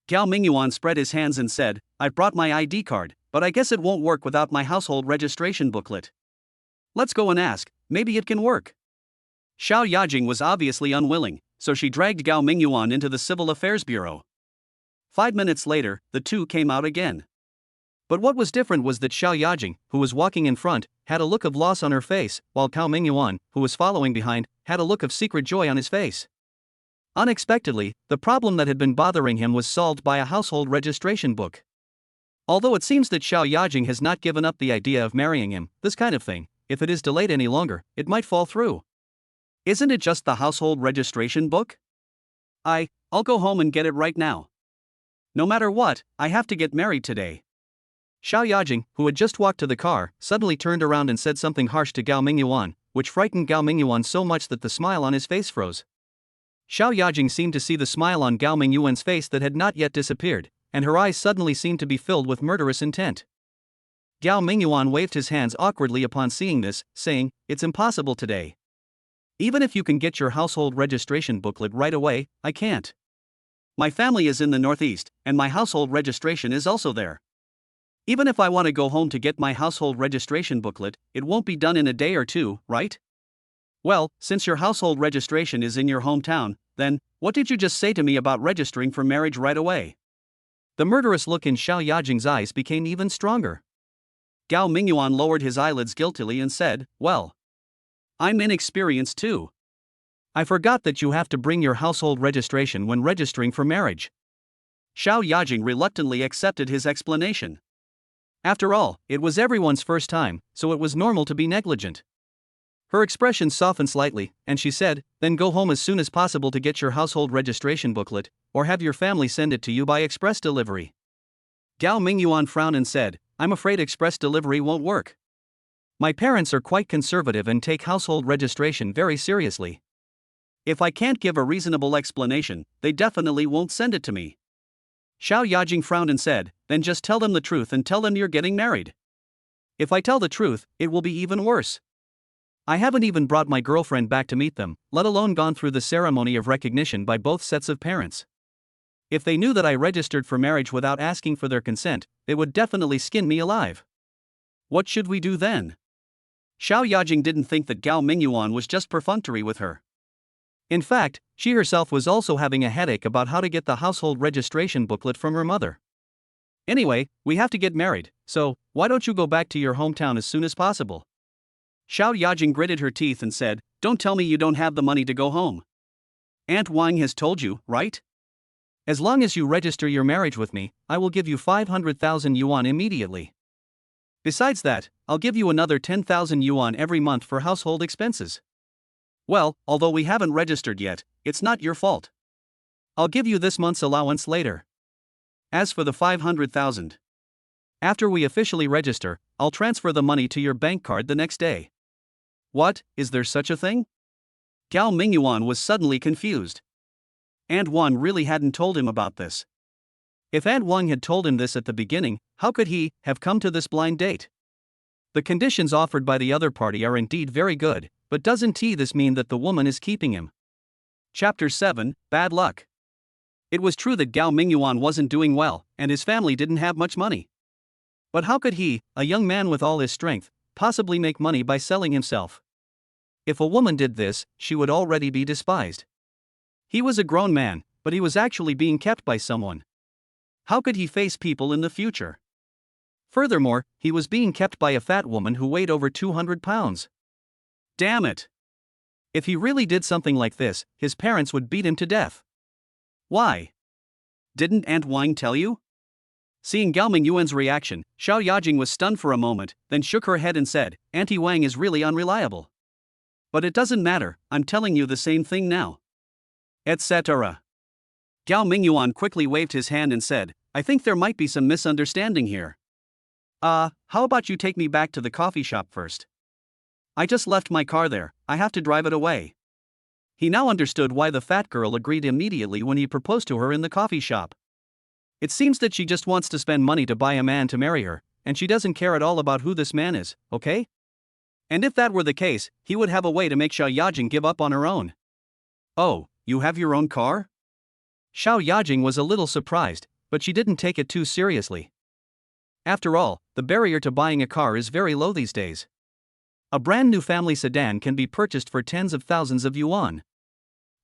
Gao Mingyuan spread his hands and said, "I've brought my ID card, but I guess it won't work without my household registration booklet. Let's go and ask, maybe it can work." Xiao Yajing was obviously unwilling, so she dragged Gao Mingyuan into the Civil Affairs Bureau. 5 minutes later, the two came out again. But what was different was that Xiao Yajing, who was walking in front, had a look of loss on her face, while Gao Mingyuan, who was following behind, had a look of secret joy on his face. Unexpectedly, the problem that had been bothering him was solved by a household registration book. Although it seems that Xiao Yajing has not given up the idea of marrying him, this kind of thing, if it is delayed any longer, it might fall through. Isn't it just the household registration book? I'll go home and get it right now. No matter what, I have to get married today. Xiao Yajing, who had just walked to the car, suddenly turned around and said something harsh to Gao Mingyuan, which frightened Gao Mingyuan so much that the smile on his face froze. Xiao Yajing seemed to see the smile on Gao Mingyuan's face that had not yet disappeared, and her eyes suddenly seemed to be filled with murderous intent. Gao Mingyuan waved his hands awkwardly upon seeing this, saying, "It's impossible today. Even if you can get your household registration booklet right away, I can't. My family is in the Northeast, and my household registration is also there. Even if I want to go home to get my household registration booklet, it won't be done in a day or two, right? Well, since your household registration is in your hometown, then, what did you just say to me about registering for marriage right away?" The murderous look in Xiao Yajing's eyes became even stronger. Gao Mingyuan lowered his eyelids guiltily and said, "Well, I'm inexperienced too. I forgot that you have to bring your household registration when registering for marriage." Xiao Yajing reluctantly accepted his explanation. After all, it was everyone's first time, so it was normal to be negligent. Her expression softened slightly, and she said, "Then go home as soon as possible to get your household registration booklet, or have your family send it to you by express delivery." Gao Mingyuan frowned and said, "I'm afraid express delivery won't work. My parents are quite conservative and take household registration very seriously. If I can't give a reasonable explanation, they definitely won't send it to me." Xiao Yajing frowned and said, "Then just tell them the truth and tell them you're getting married." "If I tell the truth, it will be even worse. I haven't even brought my girlfriend back to meet them, let alone gone through the ceremony of recognition by both sets of parents. If they knew that I registered for marriage without asking for their consent, they would definitely skin me alive. What should we do then?" Xiao Yajing didn't think that Gao Mingyuan was just perfunctory with her. In fact, she herself was also having a headache about how to get the household registration booklet from her mother. "Anyway, we have to get married, so why don't you go back to your hometown as soon as possible?" Xiao Yajing gritted her teeth and said, "Don't tell me you don't have the money to go home. Aunt Wang has told you, right? As long as you register your marriage with me, I will give you 500,000 yuan immediately. Besides that, I'll give you another 10,000 yuan every month for household expenses. Well, although we haven't registered yet, it's not your fault. I'll give you this month's allowance later. As for the 500,000, after we officially register, I'll transfer the money to your bank card the next day." "What, is there such a thing?" Gao Mingyuan was suddenly confused. Aunt Wang really hadn't told him about this. If Aunt Wang had told him this at the beginning, how could he have come to this blind date? The conditions offered by the other party are indeed very good, but doesn't this mean that the woman is keeping him? Chapter 7, Bad Luck. It was true that Gao Mingyuan wasn't doing well, and his family didn't have much money. But how could he, a young man with all his strength, possibly make money by selling himself? If a woman did this, she would already be despised. He was a grown man, but he was actually being kept by someone. How could he face people in the future? Furthermore, he was being kept by a fat woman who weighed over 200 pounds. Damn it! If he really did something like this, his parents would beat him to death. Why? Didn't Aunt Wang tell you? Seeing Gao Mingyuan's reaction, Xiao Yajing was stunned for a moment, then shook her head and said, "Auntie Wang is really unreliable. But it doesn't matter, I'm telling you the same thing now." Etc. Gao Mingyuan quickly waved his hand and said, "I think there might be some misunderstanding here. How about you take me back to the coffee shop first? I just left my car there, I have to drive it away." He now understood why the fat girl agreed immediately when he proposed to her in the coffee shop. It seems that she just wants to spend money to buy a man to marry her, and she doesn't care at all about who this man is, okay? And if that were the case, he would have a way to make Xiao Yajing give up on her own. "Oh, you have your own car?" Xiao Yajing was a little surprised, but she didn't take it too seriously. After all, the barrier to buying a car is very low these days. A brand new family sedan can be purchased for tens of thousands of yuan.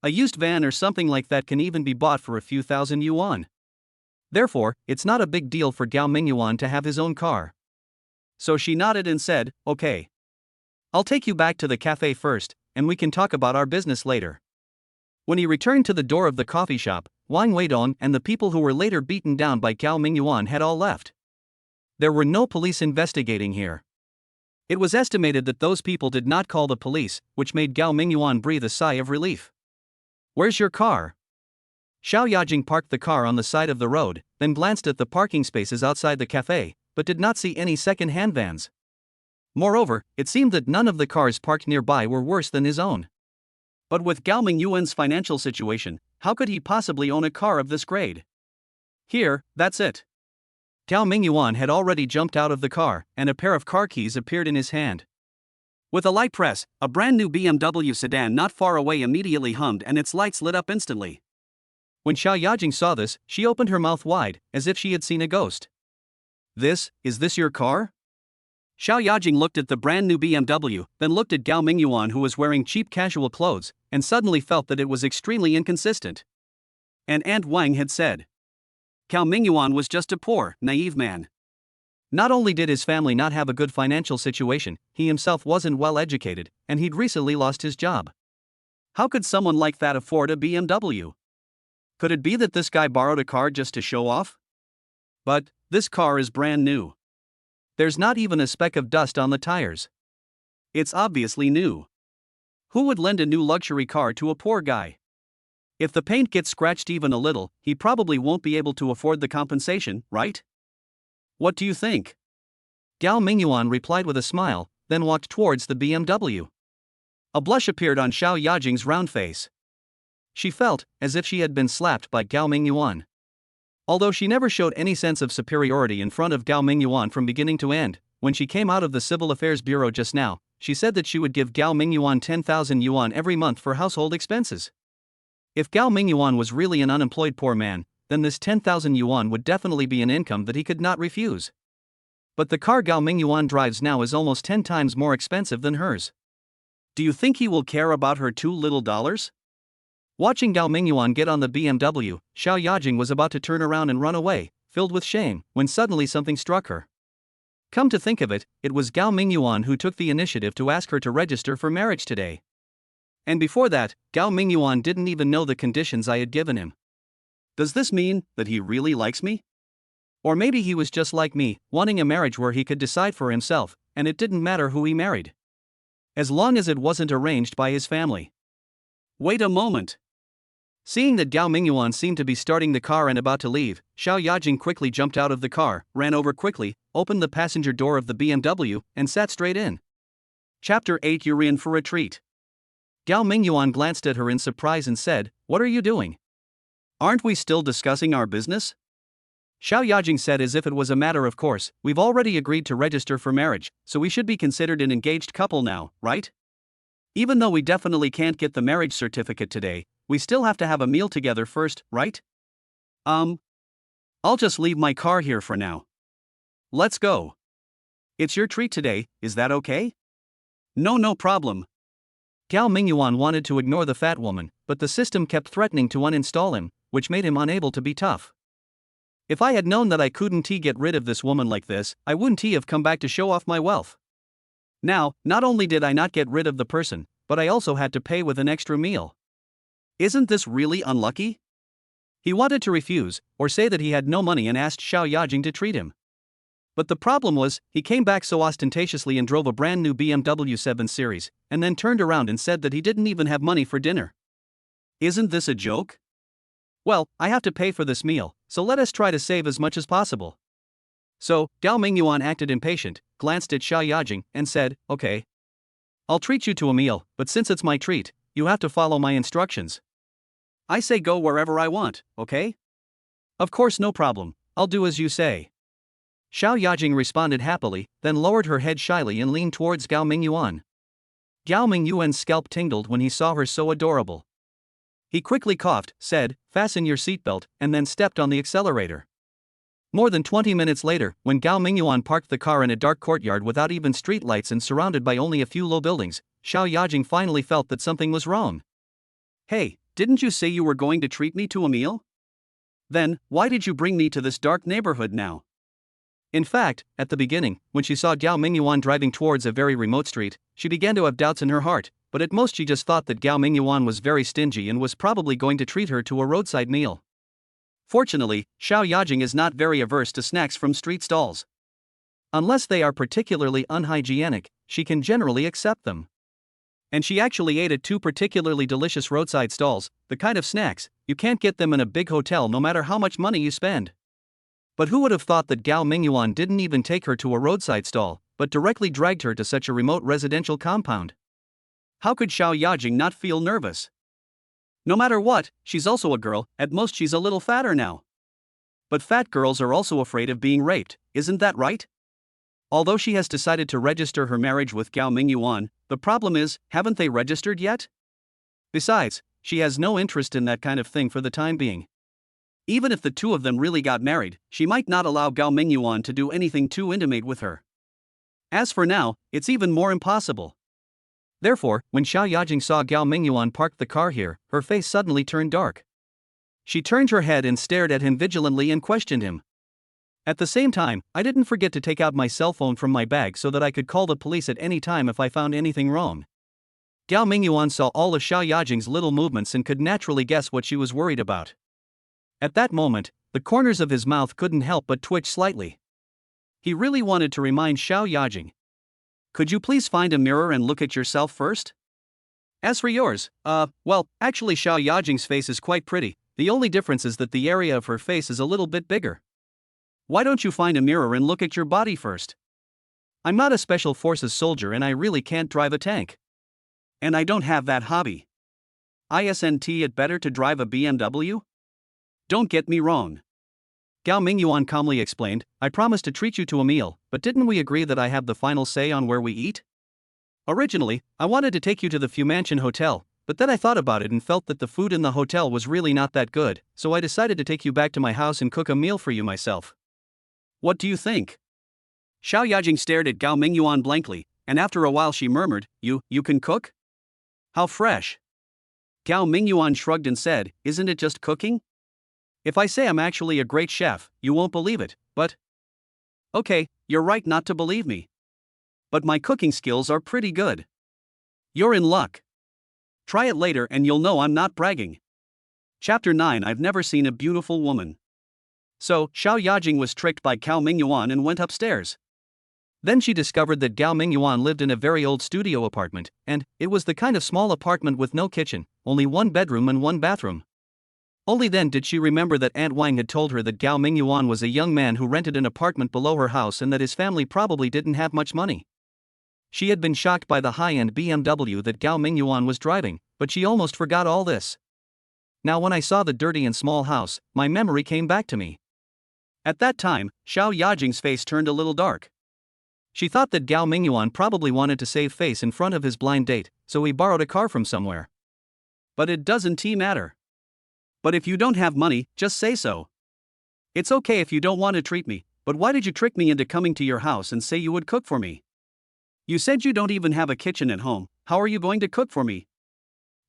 A used van or something like that can even be bought for a few thousand yuan. Therefore, it's not a big deal for Gao Mingyuan to have his own car. So she nodded and said, okay. I'll take you back to the cafe first, and we can talk about our business later. When he returned to the door of the coffee shop, Wang Weidong and the people who were later beaten down by Gao Mingyuan had all left. There were no police investigating here. It was estimated that those people did not call the police, which made Gao Mingyuan breathe a sigh of relief. Where's your car? Xiao Yajing parked the car on the side of the road, then glanced at the parking spaces outside the cafe, but did not see any second-hand vans. Moreover, it seemed that none of the cars parked nearby were worse than his own. But with Gao Mingyuan's financial situation, how could he possibly own a car of this grade? Here, that's it. Gao Mingyuan had already jumped out of the car, and a pair of car keys appeared in his hand. With a light press, a brand new BMW sedan not far away immediately hummed and its lights lit up instantly. When Xiao Yajing saw this, she opened her mouth wide, as if she had seen a ghost. Is this your car? Xiao Yajing looked at the brand new BMW, then looked at Gao Mingyuan, who was wearing cheap casual clothes, and suddenly felt that it was extremely inconsistent. And Aunt Wang had said. Gao Mingyuan was just a poor, naive man. Not only did his family not have a good financial situation, he himself wasn't well educated, and he'd recently lost his job. How could someone like that afford a BMW? Could it be that this guy borrowed a car just to show off? But this car is brand new. There's not even a speck of dust on the tires. It's obviously new. Who would lend a new luxury car to a poor guy? If the paint gets scratched even a little, he probably won't be able to afford the compensation, right? What do you think? Gao Mingyuan replied with a smile, then walked towards the BMW. A blush appeared on Xiao Yajing's round face. She felt as if she had been slapped by Gao Mingyuan. Although she never showed any sense of superiority in front of Gao Mingyuan from beginning to end, when she came out of the Civil Affairs Bureau just now, she said that she would give Gao Mingyuan 10,000 yuan every month for household expenses. If Gao Mingyuan was really an unemployed poor man, then this 10,000 yuan would definitely be an income that he could not refuse. But the car Gao Mingyuan drives now is almost 10 times more expensive than hers. Do you think he will care about her $2 little? Watching Gao Mingyuan get on the BMW, Xiao Yajing was about to turn around and run away, filled with shame, when suddenly something struck her. Come to think of it, it was Gao Mingyuan who took the initiative to ask her to register for marriage today. And before that, Gao Mingyuan didn't even know the conditions I had given him. Does this mean that he really likes me? Or maybe he was just like me, wanting a marriage where he could decide for himself, and it didn't matter who he married. As long as it wasn't arranged by his family. Wait a moment. Seeing that Gao Mingyuan seemed to be starting the car and about to leave, Xiao Yajing quickly jumped out of the car, ran over quickly, opened the passenger door of the BMW, and sat straight in. Chapter 8. You're in for a treat. Gao Mingyuan glanced at her in surprise and said, "What are you doing? Aren't we still discussing our business?" Xiao Yajing said as if it was a matter of course, "We've already agreed to register for marriage, so we should be considered an engaged couple now, right? Even though we definitely can't get the marriage certificate today, we still have to have a meal together first, right? I'll just leave my car here for now. Let's go. It's your treat today, is that okay?" No problem." Gao Mingyuan wanted to ignore the fat woman, but the system kept threatening to uninstall him, which made him unable to be tough. If I had known that I couldn't get rid of this woman like this, I wouldn't have come back to show off my wealth. Now, not only did I not get rid of the person, but I also had to pay with an extra meal. Isn't this really unlucky? He wanted to refuse, or say that he had no money and asked Xiao Yajing to treat him. But the problem was, he came back so ostentatiously and drove a brand new BMW 7 Series, and then turned around and said that he didn't even have money for dinner. Isn't this a joke? Well, I have to pay for this meal, so let us try to save as much as possible. So, Gao Mingyuan acted impatient, glanced at Xiao Yajing, and said, "Okay. I'll treat you to a meal, but since it's my treat, you have to follow my instructions. I say go wherever I want, okay?" "Of course, no problem, I'll do as you say." Xiao Yajing responded happily, then lowered her head shyly and leaned towards Gao Mingyuan. Gao Mingyuan's scalp tingled when he saw her so adorable. He quickly coughed, said, "Fasten your seatbelt," and then stepped on the accelerator. More than 20 minutes later, when Gao Mingyuan parked the car in a dark courtyard without even streetlights and surrounded by only a few low buildings, Xiao Yajing finally felt that something was wrong. Hey, didn't you say you were going to treat me to a meal? Then, why did you bring me to this dark neighborhood now? In fact, at the beginning, when she saw Gao Mingyuan driving towards a very remote street, she began to have doubts in her heart, but at most she just thought that Gao Mingyuan was very stingy and was probably going to treat her to a roadside meal. Fortunately, Xiao Yajing is not very averse to snacks from street stalls. Unless they are particularly unhygienic, she can generally accept them. And she actually ate at 2 particularly delicious roadside stalls, the kind of snacks you can't get them in a big hotel no matter how much money you spend. But who would have thought that Gao Mingyuan didn't even take her to a roadside stall, but directly dragged her to such a remote residential compound? How could Xiao Yajing not feel nervous? No matter what, she's also a girl, at most she's a little fatter now. But fat girls are also afraid of being raped, isn't that right? Although she has decided to register her marriage with Gao Mingyuan, the problem is, haven't they registered yet? Besides, she has no interest in that kind of thing for the time being. Even if the two of them really got married, she might not allow Gao Mingyuan to do anything too intimate with her. As for now, it's even more impossible. Therefore, when Xiao Yajing saw Gao Mingyuan park the car here, her face suddenly turned dark. She turned her head and stared at him vigilantly and questioned him. At the same time, I didn't forget to take out my cell phone from my bag so that I could call the police at any time if I found anything wrong. Gao Mingyuan saw all of Xiao Yajing's little movements and could naturally guess what she was worried about. At that moment, the corners of his mouth couldn't help but twitch slightly. He really wanted to remind Xiao Yajing. Could you please find a mirror and look at yourself first? As for yours, well, actually Xiao Yajing's face is quite pretty, the only difference is that the area of her face is a little bit bigger. Why don't you find a mirror and look at your body first? I'm not a special forces soldier and I really can't drive a tank. And I don't have that hobby. Isn't it better to drive a BMW? Don't get me wrong. Gao Mingyuan calmly explained, I promised to treat you to a meal, but didn't we agree that I have the final say on where we eat? Originally, I wanted to take you to the Fu Mansion Hotel, but then I thought about it and felt that the food in the hotel was really not that good, so I decided to take you back to my house and cook a meal for you myself. What do you think? Xiao Yajing stared at Gao Mingyuan blankly, and after a while she murmured, You can cook? How fresh. Gao Mingyuan shrugged and said, Isn't it just cooking? If I say I'm actually a great chef, you won't believe it, but... Okay, you're right not to believe me. But my cooking skills are pretty good. You're in luck. Try it later and you'll know I'm not bragging. Chapter 9 I've never seen a beautiful woman. So, Xiao Yajing was tricked by Gao Mingyuan and went upstairs. Then she discovered that Gao Mingyuan lived in a very old studio apartment, and it was the kind of small apartment with no kitchen, only 1 bedroom and 1 bathroom. Only then did she remember that Aunt Wang had told her that Gao Mingyuan was a young man who rented an apartment below her house and that his family probably didn't have much money. She had been shocked by the high-end BMW that Gao Mingyuan was driving, but she almost forgot all this. Now when I saw the dirty and small house, my memory came back to me. At that time, Xiao Yajing's face turned a little dark. She thought that Gao Mingyuan probably wanted to save face in front of his blind date, so he borrowed a car from somewhere. But it doesn't matter. But if you don't have money, just say so. It's okay if you don't want to treat me, but why did you trick me into coming to your house and say you would cook for me? You said you don't even have a kitchen at home, how are you going to cook for me?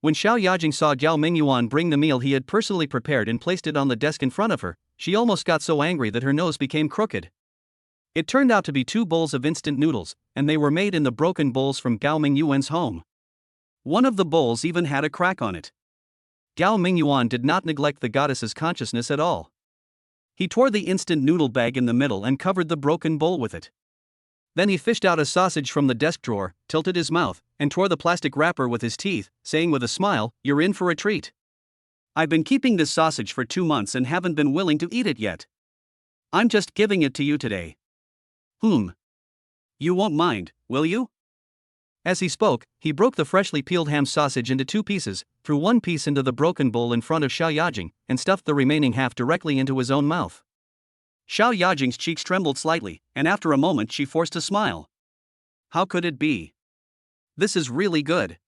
When Xiao Yajing saw Gao Mingyuan bring the meal he had personally prepared and placed it on the desk in front of her, she almost got so angry that her nose became crooked. It turned out to be 2 bowls of instant noodles, and they were made in the broken bowls from Gao Mingyuan's home. One of the bowls even had a crack on it. Gao Mingyuan did not neglect the goddess's consciousness at all. He tore the instant noodle bag in the middle and covered the broken bowl with it. Then he fished out a sausage from the desk drawer, tilted his mouth, and tore the plastic wrapper with his teeth, saying with a smile, You're in for a treat. I've been keeping this sausage for 2 months and haven't been willing to eat it yet. I'm just giving it to you today. You won't mind, will you? As he spoke, he broke the freshly peeled ham sausage into 2 pieces, threw 1 piece into the broken bowl in front of Xiao Yajing, and stuffed the remaining half directly into his own mouth. Xiao Yajing's cheeks trembled slightly, and after a moment she forced a smile. How could it be? This is really good.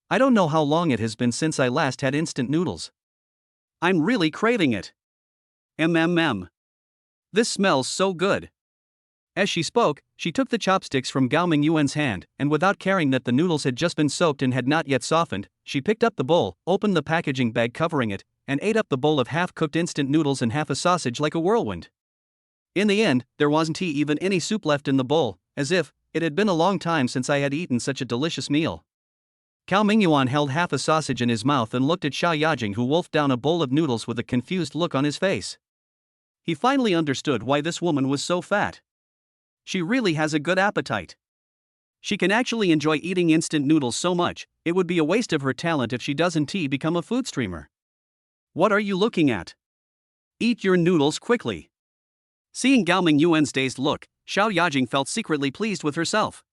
I don't know how long it has been since I last had instant noodles. I'm really craving it. This smells so good. As she spoke, she took the chopsticks from Gao Mingyuan's hand, and without caring that the noodles had just been soaked and had not yet softened, she picked up the bowl, opened the packaging bag covering it, and ate up the bowl of half-cooked instant noodles and half a sausage like a whirlwind. In the end, there wasn't even any soup left in the bowl, as if it had been a long time since I had eaten such a delicious meal. Gao Mingyuan held half a sausage in his mouth and looked at Xiao Yajing, who wolfed down a bowl of noodles with a confused look on his face. He finally understood why this woman was so fat. She really has a good appetite. She can actually enjoy eating instant noodles so much, it would be a waste of her talent if she doesn't become a food streamer. What are you looking at? Eat your noodles quickly. Seeing Gao Mingyuan's dazed look, Xiao Yajing felt secretly pleased with herself.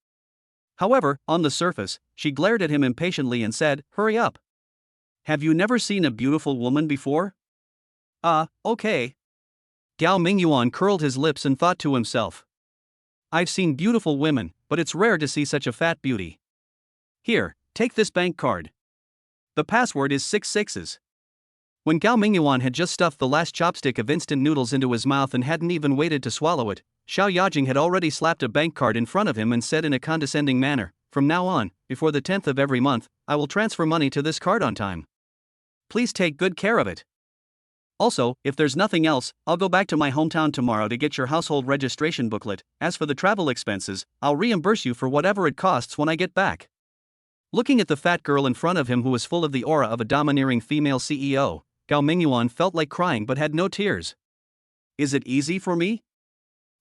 However, on the surface, she glared at him impatiently and said, "Hurry up. Have you never seen a beautiful woman before?" Okay. Gao Mingyuan curled his lips and thought to himself. I've seen beautiful women, but it's rare to see such a fat beauty. Here, take this bank card. The password is 66s. When Gao Mingyuan had just stuffed the last chopstick of instant noodles into his mouth and hadn't even waited to swallow it, Xiao Yajing had already slapped a bank card in front of him and said in a condescending manner, "From now on, before the 10th of every month, I will transfer money to this card on time. Please take good care of it. Also, if there's nothing else, I'll go back to my hometown tomorrow to get your household registration booklet. As for the travel expenses, I'll reimburse you for whatever it costs when I get back." Looking at the fat girl in front of him who was full of the aura of a domineering female CEO, Gao Mingyuan felt like crying but had no tears. Is it easy for me?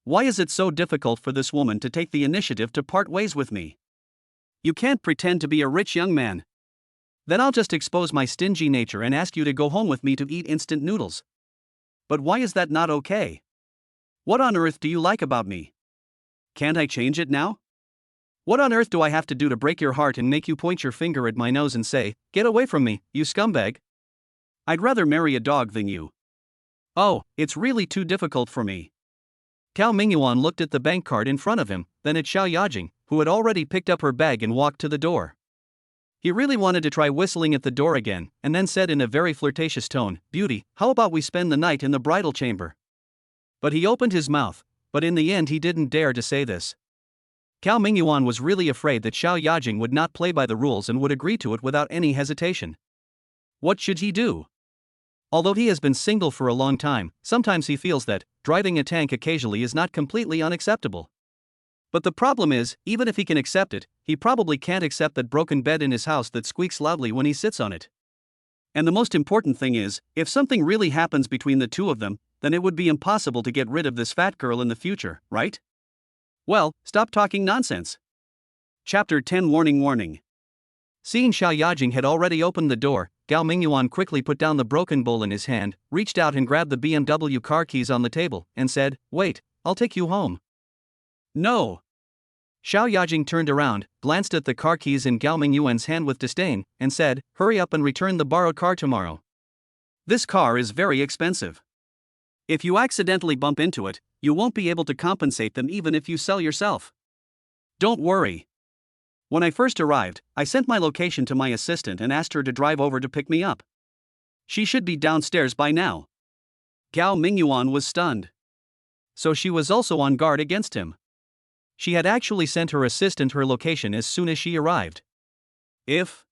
Why is it so difficult for this woman to take the initiative to part ways with me? You can't pretend to be a rich young man. Then I'll just expose my stingy nature and ask you to go home with me to eat instant noodles. But why is that not okay? What on earth do you like about me? Can't I change it now? What on earth do I have to do to break your heart and make you point your finger at my nose and say, "Get away from me, you scumbag"? I'd rather marry a dog than you. Oh, it's really too difficult for me. Gao Mingyuan looked at the bank card in front of him, then at Xiao Yajing, who had already picked up her bag and walked to the door. He really wanted to try whistling at the door again, and then said in a very flirtatious tone, "Beauty, how about we spend the night in the bridal chamber?" But he opened his mouth, but in the end he didn't dare to say this. Gao Mingyuan was really afraid that Xiao Yajing would not play by the rules and would agree to it without any hesitation. What should he do? Although he has been single for a long time, sometimes he feels that driving a tank occasionally is not completely unacceptable. But the problem is, even if he can accept it, he probably can't accept that broken bed in his house that squeaks loudly when he sits on it. And the most important thing is, if something really happens between the two of them, then it would be impossible to get rid of this fat girl in the future, right? Well, stop talking nonsense. Chapter 10 Warning Warning. Seeing Xiao Yajing had already opened the door, Gao Mingyuan quickly put down the broken bowl in his hand, reached out and grabbed the BMW car keys on the table, and said, "Wait, I'll take you home." No. Xiao Yajing turned around, glanced at the car keys in Gao Mingyuan's hand with disdain, and said, "Hurry up and return the borrowed car tomorrow. This car is very expensive. If you accidentally bump into it, you won't be able to compensate them even if you sell yourself. Don't worry. When I first arrived, I sent my location to my assistant and asked her to drive over to pick me up. She should be downstairs by now." Gao Mingyuan was stunned. So she was also on guard against him. She had actually sent her assistant her location as soon as she arrived. If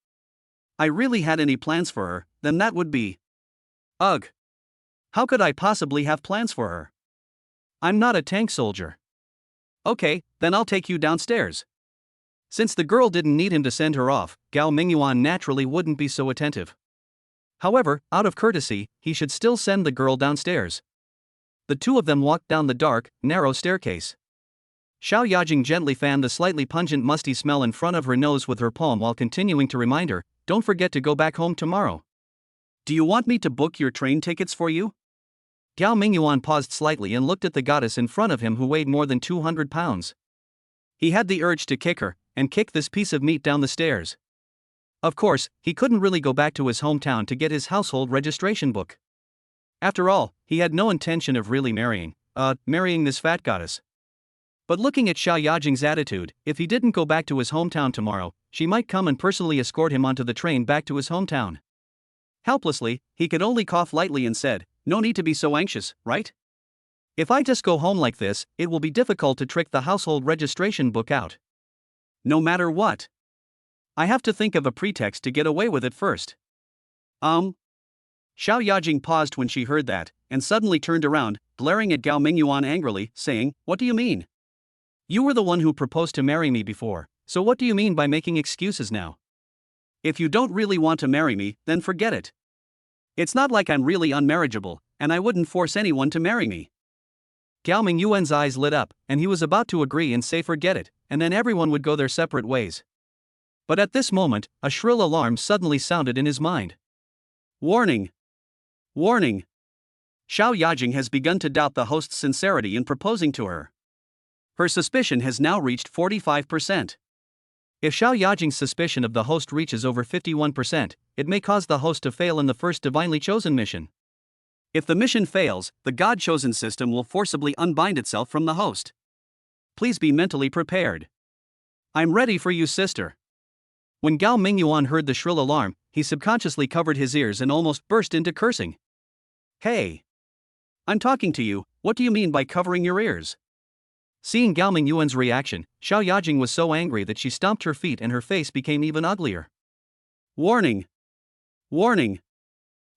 I really had any plans for her, then that would be. Ugh. How could I possibly have plans for her? I'm not a tank soldier. Okay, then I'll take you downstairs. Since the girl didn't need him to send her off, Gao Mingyuan naturally wouldn't be so attentive. However, out of courtesy, he should still send the girl downstairs. The two of them walked down the dark, narrow staircase. Xiao Yajing gently fanned the slightly pungent musty smell in front of her nose with her palm while continuing to remind her, "Don't forget to go back home tomorrow. Do you want me to book your train tickets for you?" Gao Mingyuan paused slightly and looked at the goddess in front of him who weighed more than 200 pounds. He had the urge to kick her, and kick this piece of meat down the stairs. Of course, he couldn't really go back to his hometown to get his household registration book. After all, he had no intention of really marrying this fat goddess. But looking at Xiao Yajing's attitude, if he didn't go back to his hometown tomorrow, she might come and personally escort him onto the train back to his hometown. Helplessly, he could only cough lightly and said, "No need to be so anxious, right? If I just go home like this, it will be difficult to trick the household registration book out. No matter what. I have to think of a pretext to get away with it first. Xiao Yajing paused when she heard that, and suddenly turned around, glaring at Gao Mingyuan angrily, saying, "What do you mean? You were the one who proposed to marry me before, so what do you mean by making excuses now? If you don't really want to marry me, then forget it. It's not like I'm really unmarriageable, and I wouldn't force anyone to marry me." Gao Mingyuan's eyes lit up, and he was about to agree and say forget it, and then everyone would go their separate ways. But at this moment, a shrill alarm suddenly sounded in his mind. Warning! Warning! Xiao Yajing has begun to doubt the host's sincerity in proposing to her. Her suspicion has now reached 45%. If Xiao Yajing's suspicion of the host reaches over 51%, it may cause the host to fail in the first divinely chosen mission. If the mission fails, the God-chosen system will forcibly unbind itself from the host. Please be mentally prepared. I'm ready for you, sister. When Gao Mingyuan heard the shrill alarm, he subconsciously covered his ears and almost burst into cursing. Hey! I'm talking to you, what do you mean by covering your ears? Seeing Gao Mingyuan's reaction, Xiao Yajing was so angry that she stomped her feet and her face became even uglier. Warning! Warning!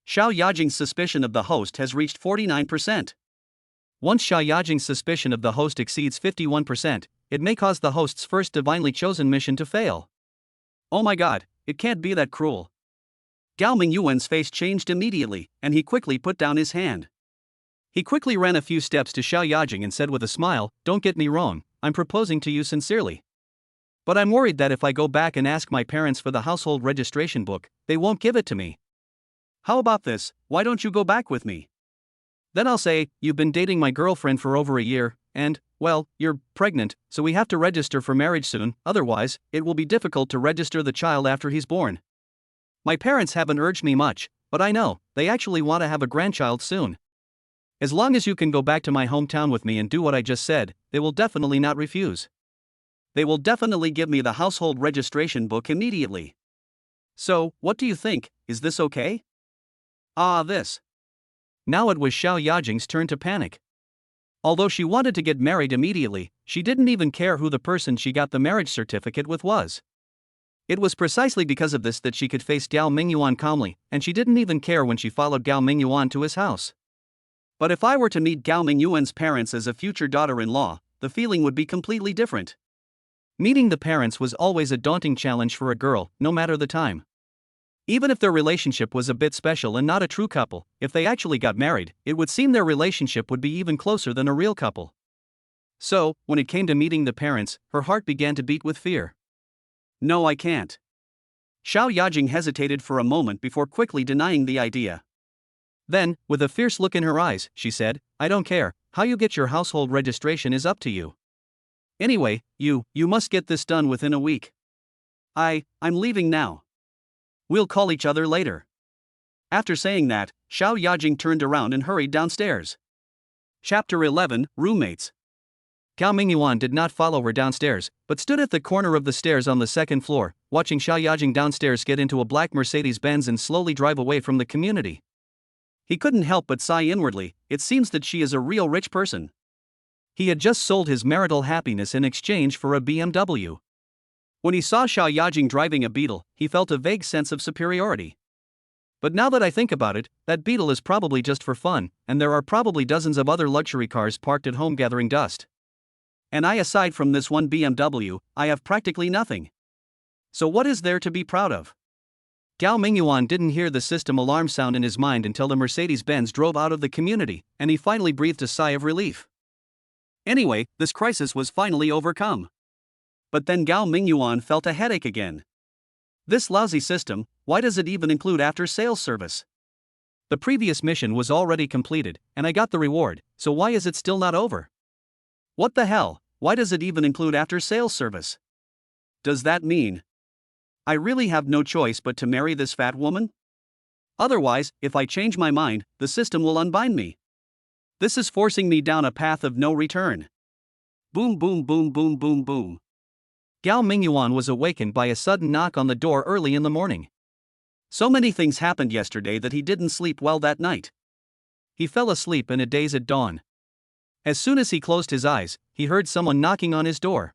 Xiao Yajing's suspicion of the host has reached 49%. Once Xiao Yajing's suspicion of the host exceeds 51%, it may cause the host's first divinely chosen mission to fail. Oh my god, it can't be that cruel. Gao Mingyuan's face changed immediately, and he quickly put down his hand. He quickly ran a few steps to Xiao Yajing and said with a smile, "Don't get me wrong, I'm proposing to you sincerely. But I'm worried that if I go back and ask my parents for the household registration book, they won't give it to me. How about this, why don't you go back with me? Then I'll say, you've been dating my girlfriend for over a year, and, well, you're pregnant, so we have to register for marriage soon, otherwise, it will be difficult to register the child after he's born. My parents haven't urged me much, but I know, they actually want to have a grandchild soon. As long as you can go back to my hometown with me and do what I just said, they will definitely not refuse. They will definitely give me the household registration book immediately. So, what do you think, is this okay?" This. Now it was Xiao Yajing's turn to panic. Although she wanted to get married immediately, she didn't even care who the person she got the marriage certificate with was. It was precisely because of this that she could face Gao Mingyuan calmly, and she didn't even care when she followed Gao Mingyuan to his house. But if I were to meet Gao Mingyuan's parents as a future daughter-in-law, the feeling would be completely different. Meeting the parents was always a daunting challenge for a girl, no matter the time. Even if their relationship was a bit special and not a true couple, if they actually got married, it would seem their relationship would be even closer than a real couple. So, when it came to meeting the parents, her heart began to beat with fear. No, I can't. Xiao Yajing hesitated for a moment before quickly denying the idea. Then, with a fierce look in her eyes, she said, "I don't care, how you get your household registration is up to you. Anyway, you must get this done within a week. I'm leaving now. We'll call each other later." After saying that, Xiao Yajing turned around and hurried downstairs. Chapter 11, Roommates. Gao Mingyuan did not follow her downstairs, but stood at the corner of the stairs on the second floor, watching Xiao Yajing downstairs get into a black Mercedes-Benz and slowly drive away from the community. He couldn't help but sigh inwardly, it seems that she is a real rich person. He had just sold his marital happiness in exchange for a BMW. When he saw Xiao Yajing driving a Beetle, he felt a vague sense of superiority. But now that I think about it, that Beetle is probably just for fun, and there are probably dozens of other luxury cars parked at home gathering dust. And aside from this one BMW, I have practically nothing. So what is there to be proud of? Gao Mingyuan didn't hear the system alarm sound in his mind until the Mercedes-Benz drove out of the community, and he finally breathed a sigh of relief. Anyway, this crisis was finally overcome. But then Gao Mingyuan felt a headache again. This lousy system, why does it even include after-sales service? The previous mission was already completed, and I got the reward, so why is it still not over? What the hell, why does it even include after-sales service? Does that mean I really have no choice but to marry this fat woman? Otherwise, if I change my mind, the system will unbind me. This is forcing me down a path of no return. Boom boom boom boom boom boom. Gao Mingyuan was awakened by a sudden knock on the door early in the morning. So many things happened yesterday that he didn't sleep well that night. He fell asleep in a daze at dawn. As soon as he closed his eyes, he heard someone knocking on his door.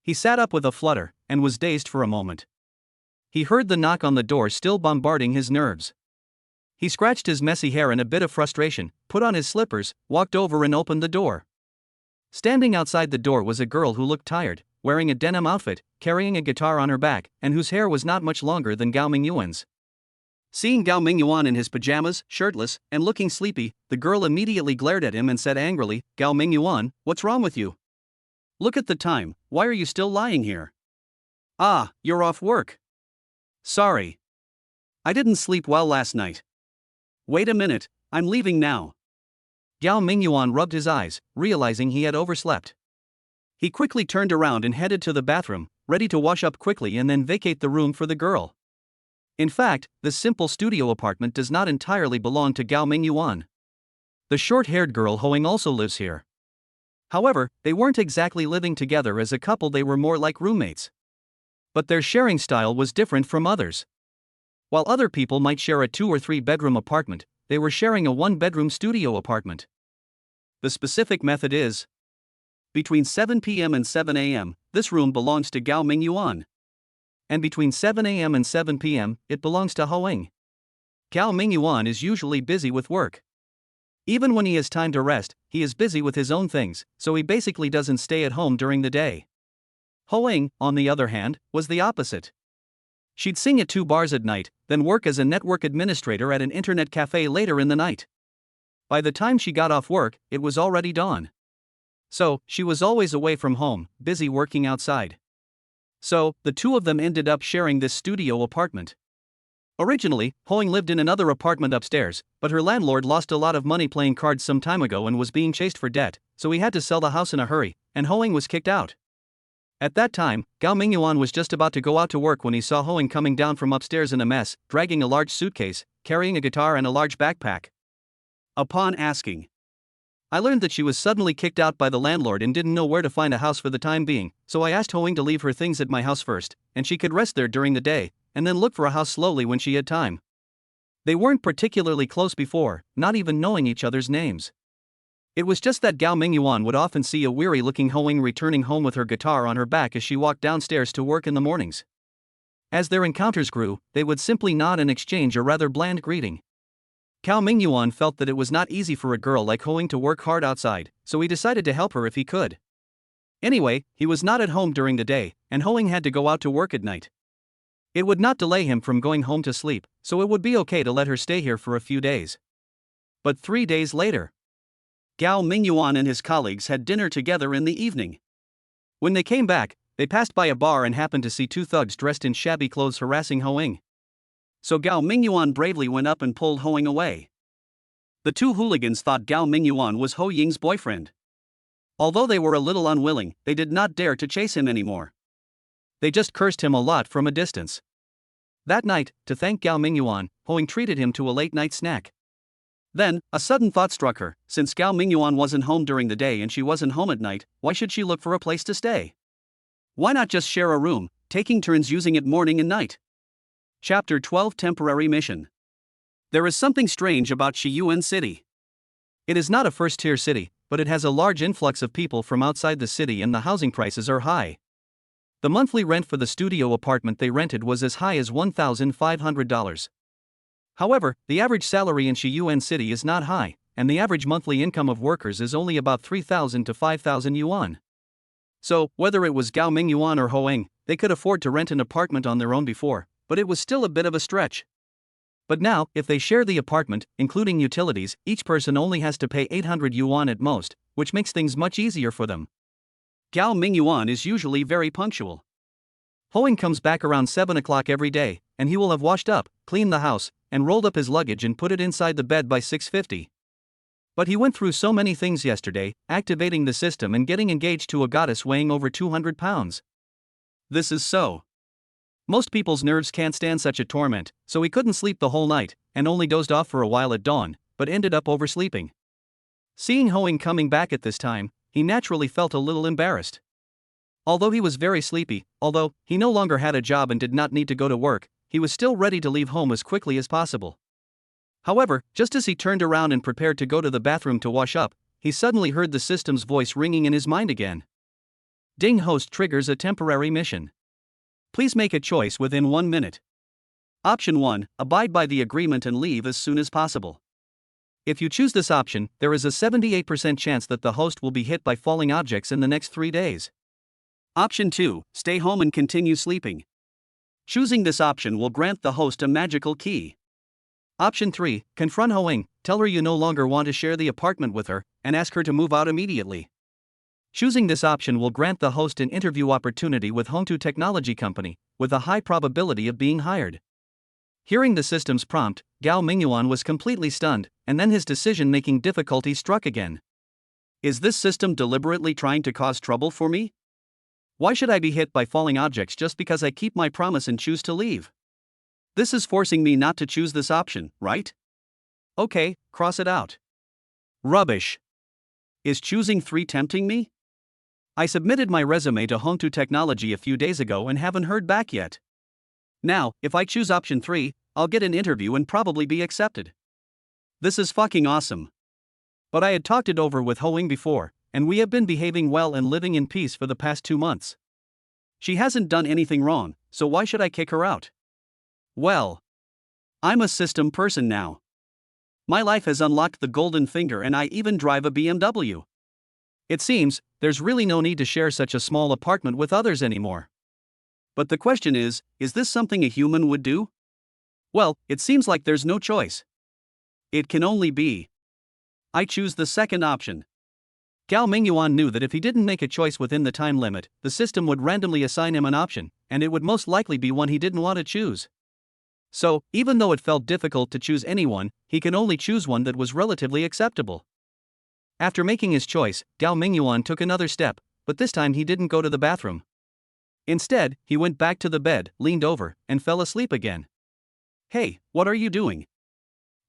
He sat up with a flutter, and was dazed for a moment. He heard the knock on the door still bombarding his nerves. He scratched his messy hair in a bit of frustration, put on his slippers, walked over and opened the door. Standing outside the door was a girl who looked tired, wearing a denim outfit, carrying a guitar on her back, and whose hair was not much longer than Gao Mingyuan's. Seeing Gao Mingyuan in his pajamas, shirtless, and looking sleepy, the girl immediately glared at him and said angrily, "Gao Mingyuan, what's wrong with you? Look at the time, why are you still lying here? Ah, you're off work. Sorry. I didn't sleep well last night. Wait a minute, I'm leaving now." Gao Mingyuan rubbed his eyes, realizing he had overslept. He quickly turned around and headed to the bathroom, ready to wash up quickly and then vacate the room for the girl. In fact, this simple studio apartment does not entirely belong to Gao Mingyuan. The short-haired girl Hoing also lives here. However, they weren't exactly living together as a couple, they were more like roommates. But their sharing style was different from others. While other people might share a 2 or 3 bedroom apartment, they were sharing a 1-bedroom studio apartment. The specific method is: between 7 p.m. and 7 a.m., this room belongs to Gao Mingyuan. And between 7 a.m. and 7 p.m., it belongs to Hoing. Gao Mingyuan is usually busy with work. Even when he has time to rest, he is busy with his own things, so he basically doesn't stay at home during the day. Hoing, on the other hand, was the opposite. She'd sing at 2 bars at night, then work as a network administrator at an internet cafe later in the night. By the time she got off work, it was already dawn. So, she was always away from home, busy working outside. So, the two of them ended up sharing this studio apartment. Originally, Hoing lived in another apartment upstairs, but her landlord lost a lot of money playing cards some time ago and was being chased for debt, so he had to sell the house in a hurry, and Hoing was kicked out. At that time, Gao Mingyuan was just about to go out to work when he saw Hoing coming down from upstairs in a mess, dragging a large suitcase, carrying a guitar and a large backpack. Upon asking, "I learned that she was suddenly kicked out by the landlord and didn't know where to find a house for the time being, so I asked Hoing to leave her things at my house first, and she could rest there during the day, and then look for a house slowly when she had time." They weren't particularly close before, not even knowing each other's names. It was just that Gao Mingyuan would often see a weary-looking Hoing returning home with her guitar on her back as she walked downstairs to work in the mornings. As their encounters grew, they would simply nod and exchange a rather bland greeting. Gao Mingyuan felt that it was not easy for a girl like Hoing to work hard outside, so he decided to help her if he could. Anyway, he was not at home during the day, and Hoing had to go out to work at night. It would not delay him from going home to sleep, so it would be okay to let her stay here for a few days. But 3 days later, Gao Mingyuan and his colleagues had dinner together in the evening. When they came back, they passed by a bar and happened to see 2 thugs dressed in shabby clothes harassing Hoing. So Gao Mingyuan bravely went up and pulled Hoing away. The 2 hooligans thought Gao Mingyuan was Ho Ying's boyfriend. Although they were a little unwilling, they did not dare to chase him anymore. They just cursed him a lot from a distance. That night, to thank Gao Mingyuan, Hoing treated him to a late-night snack. Then, a sudden thought struck her: since Gao Mingyuan wasn't home during the day and she wasn't home at night, why should she look for a place to stay? Why not just share a room, taking turns using it morning and night? Chapter 12: Temporary Mission. There is something strange about Shiyuan City. It is not a first-tier city, but it has a large influx of people from outside the city and the housing prices are high. The monthly rent for the studio apartment they rented was as high as $1,500. However, the average salary in Shiyuan City is not high, and the average monthly income of workers is only about 3,000 to 5,000 yuan. So, whether it was Gao Mingyuan or Hoing, they could afford to rent an apartment on their own before, but it was still a bit of a stretch. But now, if they share the apartment, including utilities, each person only has to pay 800 yuan at most, which makes things much easier for them. Gao Mingyuan is usually very punctual. Hoing comes back around 7 o'clock every day, and he will have washed up, cleaned the house, and rolled up his luggage and put it inside the bed by 6:50. But he went through so many things yesterday, activating the system and getting engaged to a goddess weighing over 200 pounds. This is so. Most people's nerves can't stand such a torment, so he couldn't sleep the whole night, and only dozed off for a while at dawn, but ended up oversleeping. Seeing Hoing coming back at this time, he naturally felt a little embarrassed. Although he was very sleepy, although he no longer had a job and did not need to go to work, he was still ready to leave home as quickly as possible. However, just as he turned around and prepared to go to the bathroom to wash up, he suddenly heard the system's voice ringing in his mind again. Ding, host triggers a temporary mission. Please make a choice within 1 minute. Option 1, abide by the agreement and leave as soon as possible. If you choose this option, there is a 78% chance that the host will be hit by falling objects in the next 3 days. Option 2, stay home and continue sleeping. Choosing this option will grant the host a magical key. Option 3, confront Hoing, tell her you no longer want to share the apartment with her, and ask her to move out immediately. Choosing this option will grant the host an interview opportunity with Home2 Technology Company, with a high probability of being hired. Hearing the system's prompt, Gao Mingyuan was completely stunned, and then his decision-making difficulty struck again. Is this system deliberately trying to cause trouble for me? Why should I be hit by falling objects just because I keep my promise and choose to leave? This is forcing me not to choose this option, right? Okay, cross it out. Rubbish. Is choosing 3 tempting me? I submitted my resume to Home2 Technology a few days ago and haven't heard back yet. Now, if I choose option 3, I'll get an interview and probably be accepted. This is fucking awesome. But I had talked it over with Hoing before, and we have been behaving well and living in peace for the past 2 months. She hasn't done anything wrong, so why should I kick her out? Well, I'm a system person now. My life has unlocked the golden finger and I even drive a BMW. It seems, there's really no need to share such a small apartment with others anymore. But the question is this something a human would do? Well, it seems like there's no choice. It can only be. I choose the second option. Gao Mingyuan knew that if he didn't make a choice within the time limit, the system would randomly assign him an option, and it would most likely be one he didn't want to choose. So, even though it felt difficult to choose anyone, he can only choose one that was relatively acceptable. After making his choice, Gao Mingyuan took another step, but this time he didn't go to the bathroom. Instead, he went back to the bed, leaned over, and fell asleep again. Hey, what are you doing?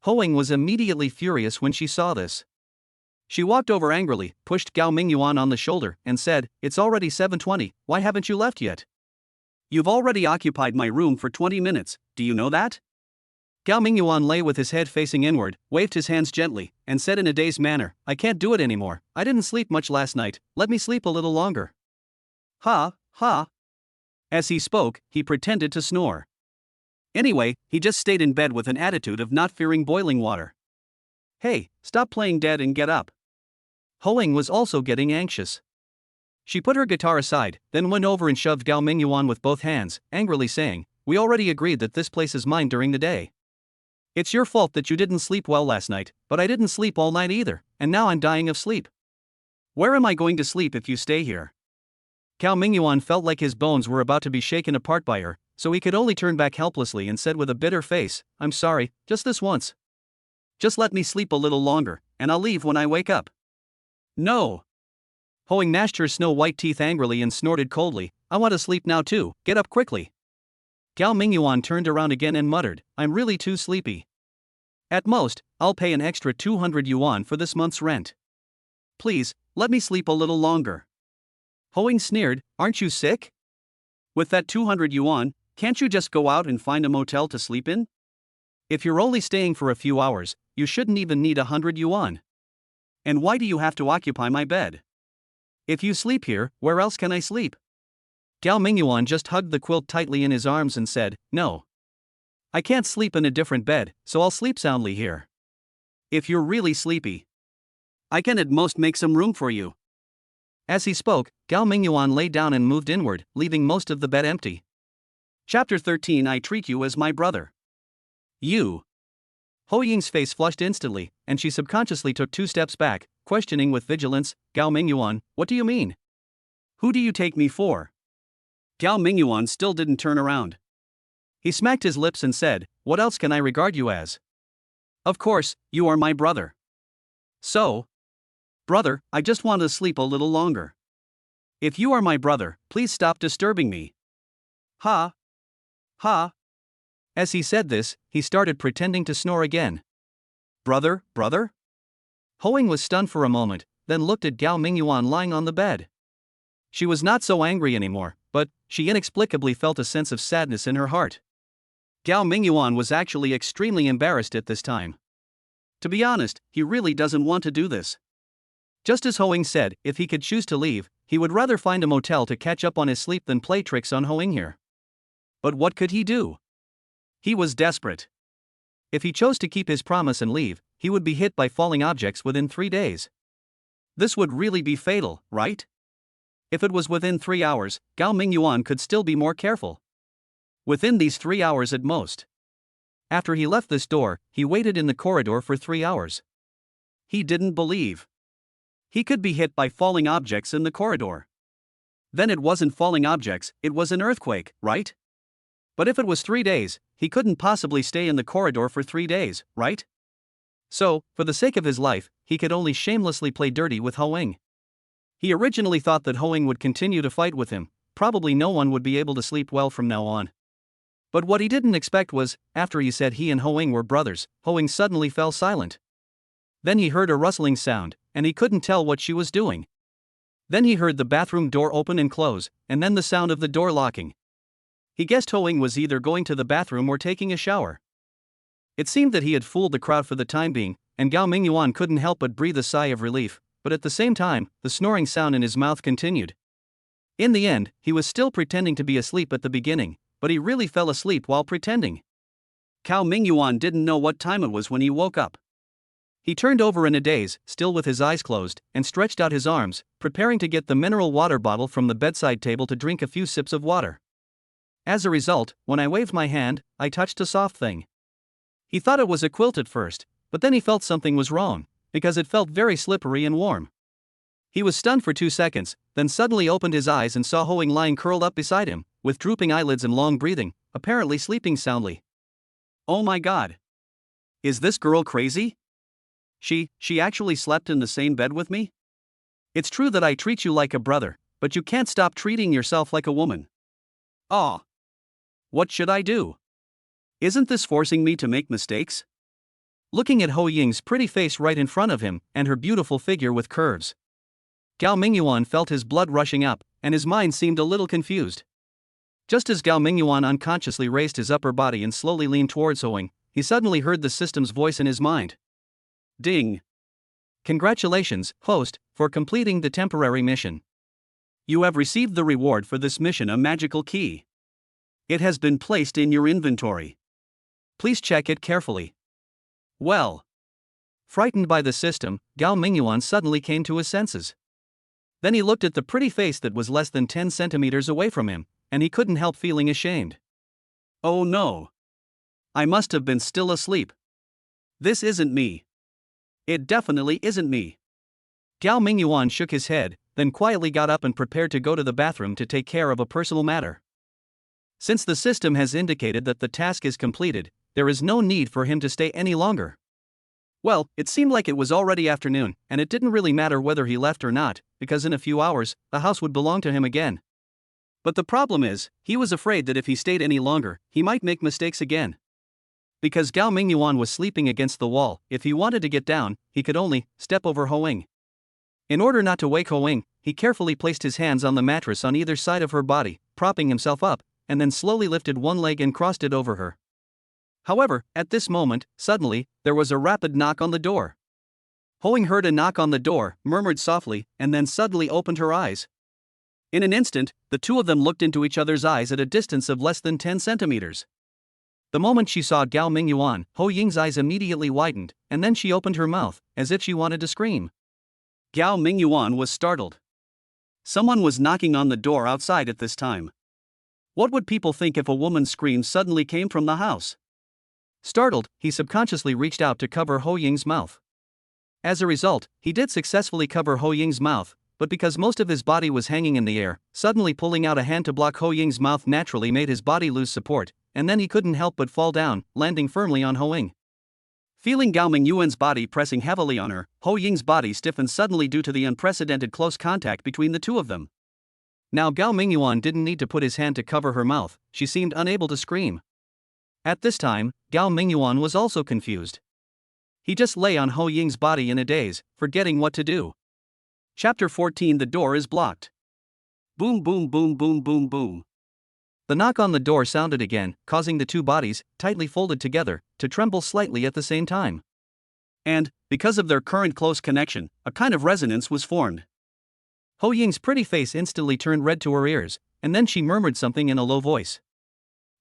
Hoing was immediately furious when she saw this. She walked over angrily, pushed Gao Mingyuan on the shoulder, and said, "It's already 7:20, why haven't you left yet? You've already occupied my room for 20 minutes, do you know that?" Gao Mingyuan lay with his head facing inward, waved his hands gently, and said in a dazed manner, "I can't do it anymore, I didn't sleep much last night, let me sleep a little longer." Ha, ha. As he spoke, he pretended to snore. Anyway, he just stayed in bed with an attitude of not fearing boiling water. Hey, stop playing dead and get up. Hoing was also getting anxious. She put her guitar aside, then went over and shoved Gao Mingyuan with both hands, angrily saying, "We already agreed that this place is mine during the day. It's your fault that you didn't sleep well last night, but I didn't sleep all night either, and now I'm dying of sleep. Where am I going to sleep if you stay here?" Gao Mingyuan felt like his bones were about to be shaken apart by her, so he could only turn back helplessly and said with a bitter face, "I'm sorry, just this once. Just let me sleep a little longer, and I'll leave when I wake up." No. Hoing gnashed her snow-white teeth angrily and snorted coldly, "I want to sleep now too, get up quickly." Gao Mingyuan turned around again and muttered, "I'm really too sleepy. At most, I'll pay an extra 200 yuan for this month's rent. Please, let me sleep a little longer." Hoing sneered, "Aren't you sick? With that 200 yuan, can't you just go out and find a motel to sleep in? If you're only staying for a few hours, you shouldn't even need 100 yuan. And why do you have to occupy my bed? If you sleep here, where else can I sleep?" Gao Mingyuan just hugged the quilt tightly in his arms and said, "No. I can't sleep in a different bed, so I'll sleep soundly here. If you're really sleepy, I can at most make some room for you." As he spoke, Gao Mingyuan lay down and moved inward, leaving most of the bed empty. Chapter 13. I treat you as my brother. You. Ho Ying's face flushed instantly, and she subconsciously took 2 steps back, questioning with vigilance, "Gao Mingyuan, what do you mean? Who do you take me for?" Gao Mingyuan still didn't turn around. He smacked his lips and said, "What else can I regard you as? Of course, you are my brother. So? Brother, I just want to sleep a little longer. If you are my brother, please stop disturbing me." Ha! Ha! As he said this, he started pretending to snore again. "Brother, brother?" Hoing was stunned for a moment, then looked at Gao Mingyuan lying on the bed. She was not so angry anymore, but she inexplicably felt a sense of sadness in her heart. Gao Mingyuan was actually extremely embarrassed at this time. To be honest, he really doesn't want to do this. Just as Ho Ying said, if he could choose to leave, he would rather find a motel to catch up on his sleep than play tricks on Ho Ying here. But what could he do? He was desperate. If he chose to keep his promise and leave, he would be hit by falling objects within 3 days. This would really be fatal, right? If it was within 3 hours, Gao Mingyuan could still be more careful. Within these 3 hours at most. After he left this door, he waited in the corridor for 3 hours. He didn't believe he could be hit by falling objects in the corridor. Then it wasn't falling objects, it was an earthquake, right? But if it was 3 days, he couldn't possibly stay in the corridor for 3 days, right? So, for the sake of his life, he could only shamelessly play dirty with Ho Ying. He originally thought that Ho Ying would continue to fight with him, probably no one would be able to sleep well from now on. But what he didn't expect was, after he said he and Ho Ying were brothers, Ho Ying suddenly fell silent. Then he heard a rustling sound, and he couldn't tell what she was doing. Then he heard the bathroom door open and close, and then the sound of the door locking. He guessed Ho Ying was either going to the bathroom or taking a shower. It seemed that he had fooled the crowd for the time being, and Gao Mingyuan couldn't help but breathe a sigh of relief, but at the same time, the snoring sound in his mouth continued. In the end, he was still pretending to be asleep at the beginning, but he really fell asleep while pretending. Gao Mingyuan didn't know what time it was when he woke up. He turned over in a daze, still with his eyes closed, and stretched out his arms, preparing to get the mineral water bottle from the bedside table to drink a few sips of water. As a result, when I waved my hand, I touched a soft thing. He thought it was a quilt at first, but then he felt something was wrong, because it felt very slippery and warm. He was stunned for 2 seconds, then suddenly opened his eyes and saw Ho Ying lying curled up beside him, with drooping eyelids and long breathing, apparently sleeping soundly. Oh my god! Is this girl crazy? She actually slept in the same bed with me? It's true that I treat you like a brother, but you can't stop treating yourself like a woman. Aw. What should I do? Isn't this forcing me to make mistakes? Looking at Ho Ying's pretty face right in front of him, and her beautiful figure with curves, Gao Mingyuan felt his blood rushing up, and his mind seemed a little confused. Just as Gao Mingyuan unconsciously raised his upper body and slowly leaned towards Ho Ying, he suddenly heard the system's voice in his mind. Ding! Congratulations, host, for completing the temporary mission. You have received the reward for this mission, a magical key. It has been placed in your inventory. Please check it carefully. Well. Frightened by the system, Gao Mingyuan suddenly came to his senses. Then he looked at the pretty face that was less than 10 centimeters away from him, and he couldn't help feeling ashamed. Oh no! I must have been still asleep. This isn't me. It definitely isn't me. Gao Mingyuan shook his head, then quietly got up and prepared to go to the bathroom to take care of a personal matter. Since the system has indicated that the task is completed, there is no need for him to stay any longer. Well, it seemed like it was already afternoon, and it didn't really matter whether he left or not, because in a few hours, the house would belong to him again. But the problem is, he was afraid that if he stayed any longer, he might make mistakes again. Because Gao Mingyuan was sleeping against the wall, if he wanted to get down, he could only step over Ho Ying. In order not to wake Ho Ying, he carefully placed his hands on the mattress on either side of her body, propping himself up, and then slowly lifted one leg and crossed it over her. However, at this moment, suddenly, there was a rapid knock on the door. Ho Ying heard a knock on the door, murmured softly, and then suddenly opened her eyes. In an instant, the two of them looked into each other's eyes at a distance of less than 10 centimeters. The moment she saw Gao Mingyuan, Ho Ying's eyes immediately widened, and then she opened her mouth, as if she wanted to scream. Gao Mingyuan was startled. Someone was knocking on the door outside at this time. What would people think if a woman's scream suddenly came from the house? Startled, he subconsciously reached out to cover Ho Ying's mouth. As a result, he did successfully cover Ho Ying's mouth, but because most of his body was hanging in the air, suddenly pulling out a hand to block Ho Ying's mouth naturally made his body lose support, and then he couldn't help but fall down, landing firmly on Ho Ying. Feeling Gao Mingyuan's body pressing heavily on her, Ho Ying's body stiffened suddenly due to the unprecedented close contact between the two of them. Now Gao Mingyuan didn't need to put his hand to cover her mouth, she seemed unable to scream. At this time, Gao Mingyuan was also confused. He just lay on Ho Ying's body in a daze, forgetting what to do. Chapter 14. The door is blocked. Boom boom boom boom boom boom. The knock on the door sounded again, causing the two bodies, tightly folded together, to tremble slightly at the same time. And, because of their current close connection, a kind of resonance was formed. Ho Ying's pretty face instantly turned red to her ears, and then she murmured something in a low voice.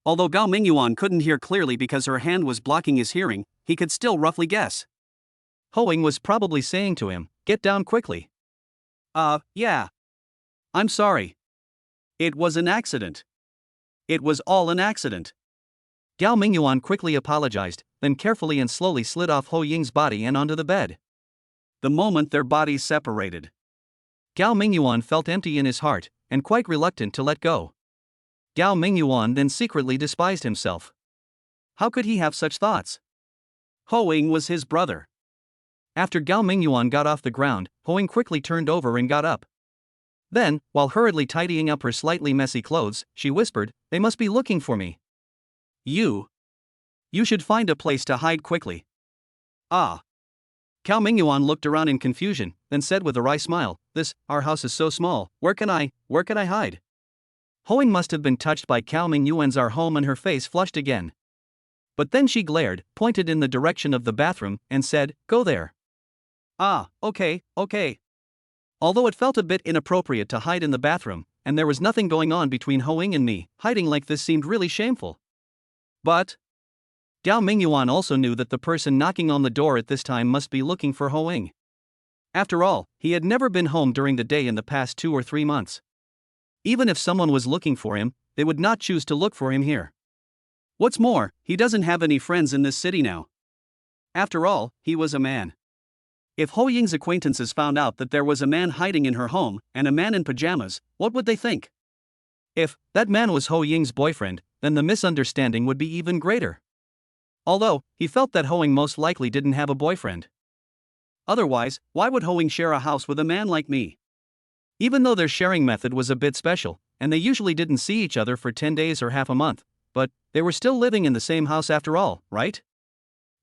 Although Gao Mingyuan couldn't hear clearly because her hand was blocking his hearing, he could still roughly guess. Ho Ying was probably saying to him, "Get down quickly." Yeah. I'm sorry. It was an accident. It was all an accident. Gao Mingyuan quickly apologized, then carefully and slowly slid off Ho Ying's body and onto the bed. The moment their bodies separated, Gao Mingyuan felt empty in his heart, and quite reluctant to let go. Gao Mingyuan then secretly despised himself. How could he have such thoughts? Ho Ying was his brother. After Gao Mingyuan got off the ground, Ho Ying quickly turned over and got up. Then, while hurriedly tidying up her slightly messy clothes, she whispered, "They must be looking for me. You should find a place to hide quickly." Ah. Gao Mingyuan looked around in confusion, then said with a wry smile, Our house is so small, where can I hide?" Ho Ying must have been touched by Gao Mingyuan's "our home" and her face flushed again. But then she glared, pointed in the direction of the bathroom, and said, "Go there." Okay. Although it felt a bit inappropriate to hide in the bathroom, and there was nothing going on between Ho Ying and me, hiding like this seemed really shameful. But Gao Mingyuan also knew that the person knocking on the door at this time must be looking for Ho Ying. After all, he had never been home during the day in the past 2 or 3 months. Even if someone was looking for him, they would not choose to look for him here. What's more, he doesn't have any friends in this city now. After all, he was a man. If Ho Ying's acquaintances found out that there was a man hiding in her home, and a man in pajamas, what would they think? If that man was Ho Ying's boyfriend, then the misunderstanding would be even greater. Although, he felt that Ho Ying most likely didn't have a boyfriend. Otherwise, why would Ho Ying share a house with a man like me? Even though their sharing method was a bit special, and they usually didn't see each other for 10 days or half a month, but they were still living in the same house after all, right?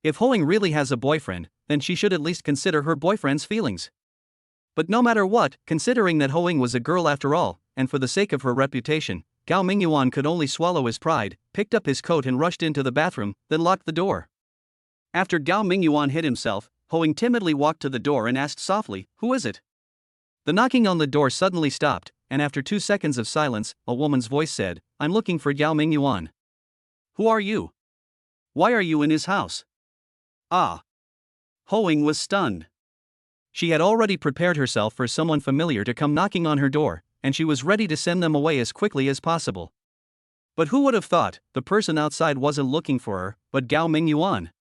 If Ho Ying really has a boyfriend, then she should at least consider her boyfriend's feelings. But no matter what, considering that Ho Ying was a girl after all, and for the sake of her reputation, Gao Mingyuan could only swallow his pride, picked up his coat and rushed into the bathroom, then locked the door. After Gao Mingyuan hid himself, Ho Ying timidly walked to the door and asked softly, "Who is it?" The knocking on the door suddenly stopped, and after 2 seconds of silence, a woman's voice said, "I'm looking for Gao Mingyuan." "Who are you? Why are you in his house?" Ho Ying was stunned. She had already prepared herself for someone familiar to come knocking on her door, and she was ready to send them away as quickly as possible. But who would have thought the person outside wasn't looking for her, but Gao Mingyuan?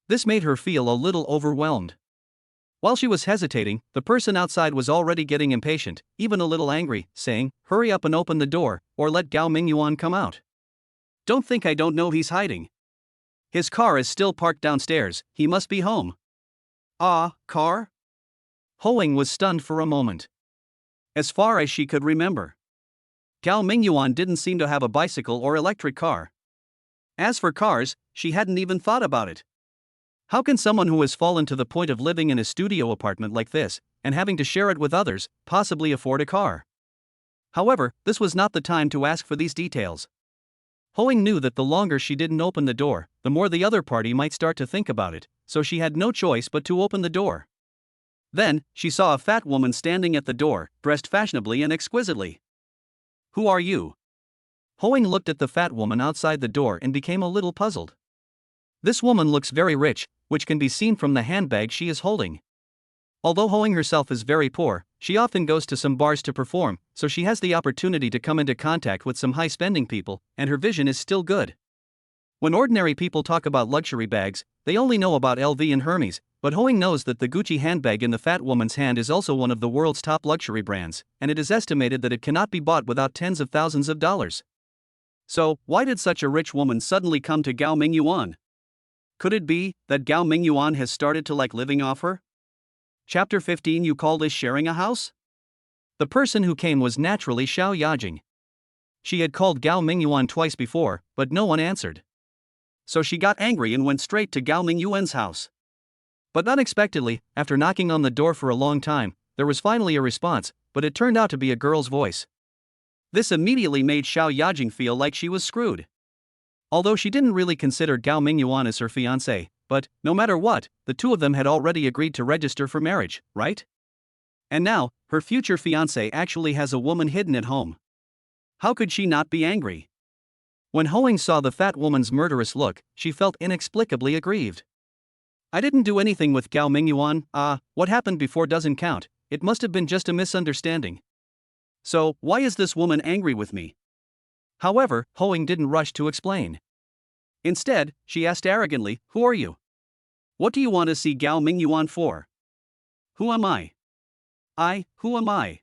This made her feel a little overwhelmed. While she was hesitating, the person outside was already getting impatient, even a little angry, saying, "Hurry up and open the door, or let Gao Mingyuan come out. Don't think I don't know he's hiding. His car is still parked downstairs, he must be home." Car? Ho Ying was stunned for a moment. As far as she could remember, Gao Mingyuan didn't seem to have a bicycle or electric car. As for cars, she hadn't even thought about it. How can someone who has fallen to the point of living in a studio apartment like this, and having to share it with others, possibly afford a car? However, this was not the time to ask for these details. Ho Ying knew that the longer she didn't open the door, the more the other party might start to think about it, so she had no choice but to open the door. Then, she saw a fat woman standing at the door, dressed fashionably and exquisitely. "Who are you?" Ho Ying looked at the fat woman outside the door and became a little puzzled. This woman looks very rich, which can be seen from the handbag she is holding. Although Ho Ying herself is very poor, she often goes to some bars to perform, so she has the opportunity to come into contact with some high-spending people, and her vision is still good. When ordinary people talk about luxury bags, they only know about LV and Hermes, but Ho Ying knows that the Gucci handbag in the fat woman's hand is also one of the world's top luxury brands, and it is estimated that it cannot be bought without tens of thousands of dollars. So, why did such a rich woman suddenly come to Gao Mingyuan? Could it be that Gao Mingyuan has started to like living off her? Chapter 15. You call this sharing a house? The person who came was naturally Xiao Yajing. She had called Gao Mingyuan twice before, but no one answered. So she got angry and went straight to Gao Mingyuan's house. But unexpectedly, after knocking on the door for a long time, there was finally a response, but it turned out to be a girl's voice. This immediately made Xiao Yajing feel like she was screwed. Although she didn't really consider Gao Mingyuan as her fiancé, but, no matter what, the two of them had already agreed to register for marriage, right? And now, her future fiancé actually has a woman hidden at home. How could she not be angry? When Hoing saw the fat woman's murderous look, she felt inexplicably aggrieved. I didn't do anything with Gao Mingyuan. What happened before doesn't count. It must have been just a misunderstanding. So, why is this woman angry with me? However, Hoing didn't rush to explain. Instead, she asked arrogantly, who are you? What do you want to see Gao Mingyuan for? Who am I? Who am I?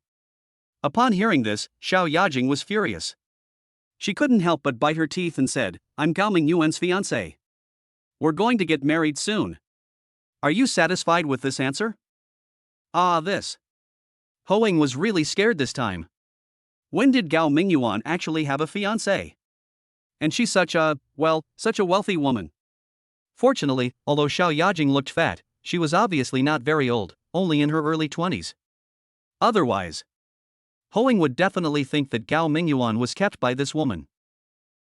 Upon hearing this, Xiao Yajing was furious. She couldn't help but bite her teeth and said, I'm Gao Mingyuan's fiancé. We're going to get married soon. Are you satisfied with this answer? This. Hoing was really scared this time. When did Gao Mingyuan actually have a fiancé? And she's such a wealthy woman. Fortunately, although Xiao Yajing looked fat, she was obviously not very old, only in her early 20s. Otherwise, Hoing would definitely think that Gao Mingyuan was kept by this woman.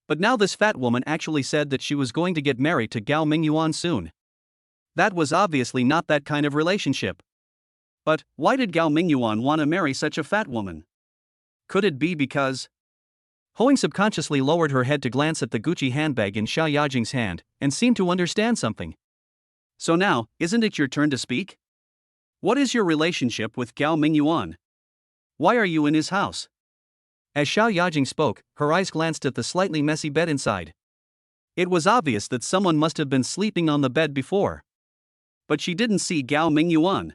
But now this fat woman actually said that she was going to get married to Gao Mingyuan soon. That was obviously not that kind of relationship. But why did Gao Mingyuan want to marry such a fat woman? Could it be because... Hoing subconsciously lowered her head to glance at the Gucci handbag in Xiao Yajing's hand, and seemed to understand something. So now, isn't it your turn to speak? What is your relationship with Gao Mingyuan? Why are you in his house? As Xiao Yajing spoke, her eyes glanced at the slightly messy bed inside. It was obvious that someone must have been sleeping on the bed before. But she didn't see Gao Mingyuan.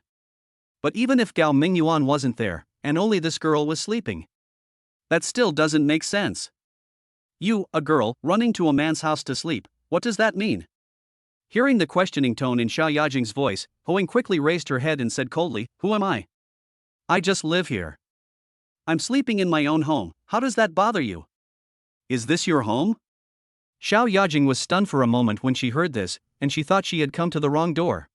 But even if Gao Mingyuan wasn't there, and only this girl was sleeping, that still doesn't make sense. You, a girl, running to a man's house to sleep, what does that mean? Hearing the questioning tone in Xiao Yajing's voice, Hoing quickly raised her head and said coldly, who am I? I just live here. I'm sleeping in my own home, how does that bother you? Is this your home? Xiao Yajing was stunned for a moment when she heard this, and she thought she had come to the wrong door.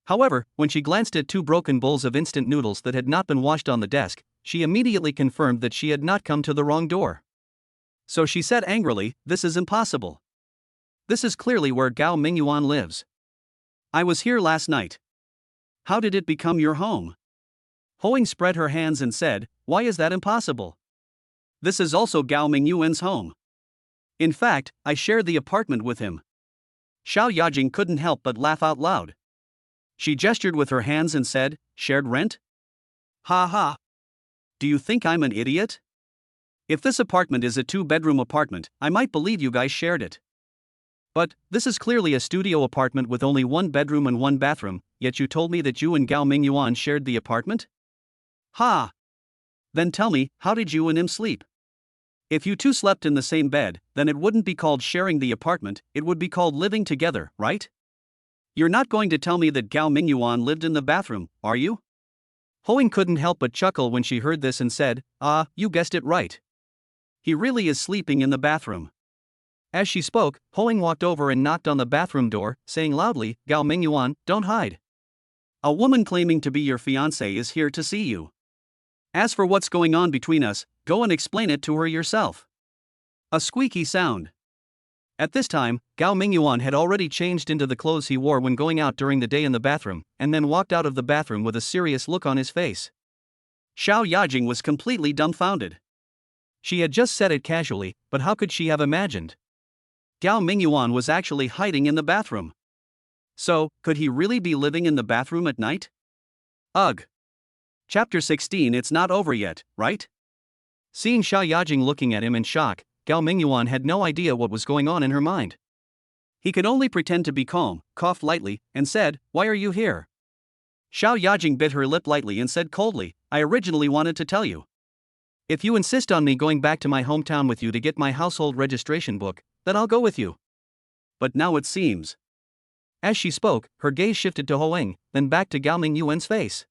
However, when she glanced at two broken bowls of instant noodles that had not been washed on the desk, she immediately confirmed that she had not come to the wrong door. So she said angrily, this is impossible. This is clearly where Gao Mingyuan lives. I was here last night. How did it become your home? Hoing spread her hands and said, why is that impossible? This is also Gao Mingyuan's home. In fact, I shared the apartment with him. Xiao Yajing couldn't help but laugh out loud. She gestured with her hands and said, shared rent? Ha ha. Do you think I'm an idiot? If this apartment is a 2-bedroom apartment, I might believe you guys shared it. But, this is clearly a studio apartment with only 1 bedroom and 1 bathroom, yet you told me that you and Gao Mingyuan shared the apartment? Ha! Then tell me, how did you and him sleep? If you two slept in the same bed, then it wouldn't be called sharing the apartment, it would be called living together, right? You're not going to tell me that Gao Mingyuan lived in the bathroom, are you? Hoing couldn't help but chuckle when she heard this and said, you guessed it right. He really is sleeping in the bathroom. As she spoke, Hoing walked over and knocked on the bathroom door, saying loudly, Gao Mingyuan, don't hide. A woman claiming to be your fiancé is here to see you. As for what's going on between us, go and explain it to her yourself. A squeaky sound. At this time, Gao Mingyuan had already changed into the clothes he wore when going out during the day in the bathroom, and then walked out of the bathroom with a serious look on his face. Xiao Yajing was completely dumbfounded. She had just said it casually, but how could she have imagined? Gao Mingyuan was actually hiding in the bathroom. So, could he really be living in the bathroom at night? Ugh. Chapter 16. It's not over yet, right? Seeing Xiao Yajing looking at him in shock, Gao Mingyuan had no idea what was going on in her mind. He could only pretend to be calm, coughed lightly, and said, why are you here? Xiao Yajing bit her lip lightly and said coldly, I originally wanted to tell you. If you insist on me going back to my hometown with you to get my household registration book, then I'll go with you. But now it seems. As she spoke, her gaze shifted to Hoing, then back to Gao Mingyuan's face.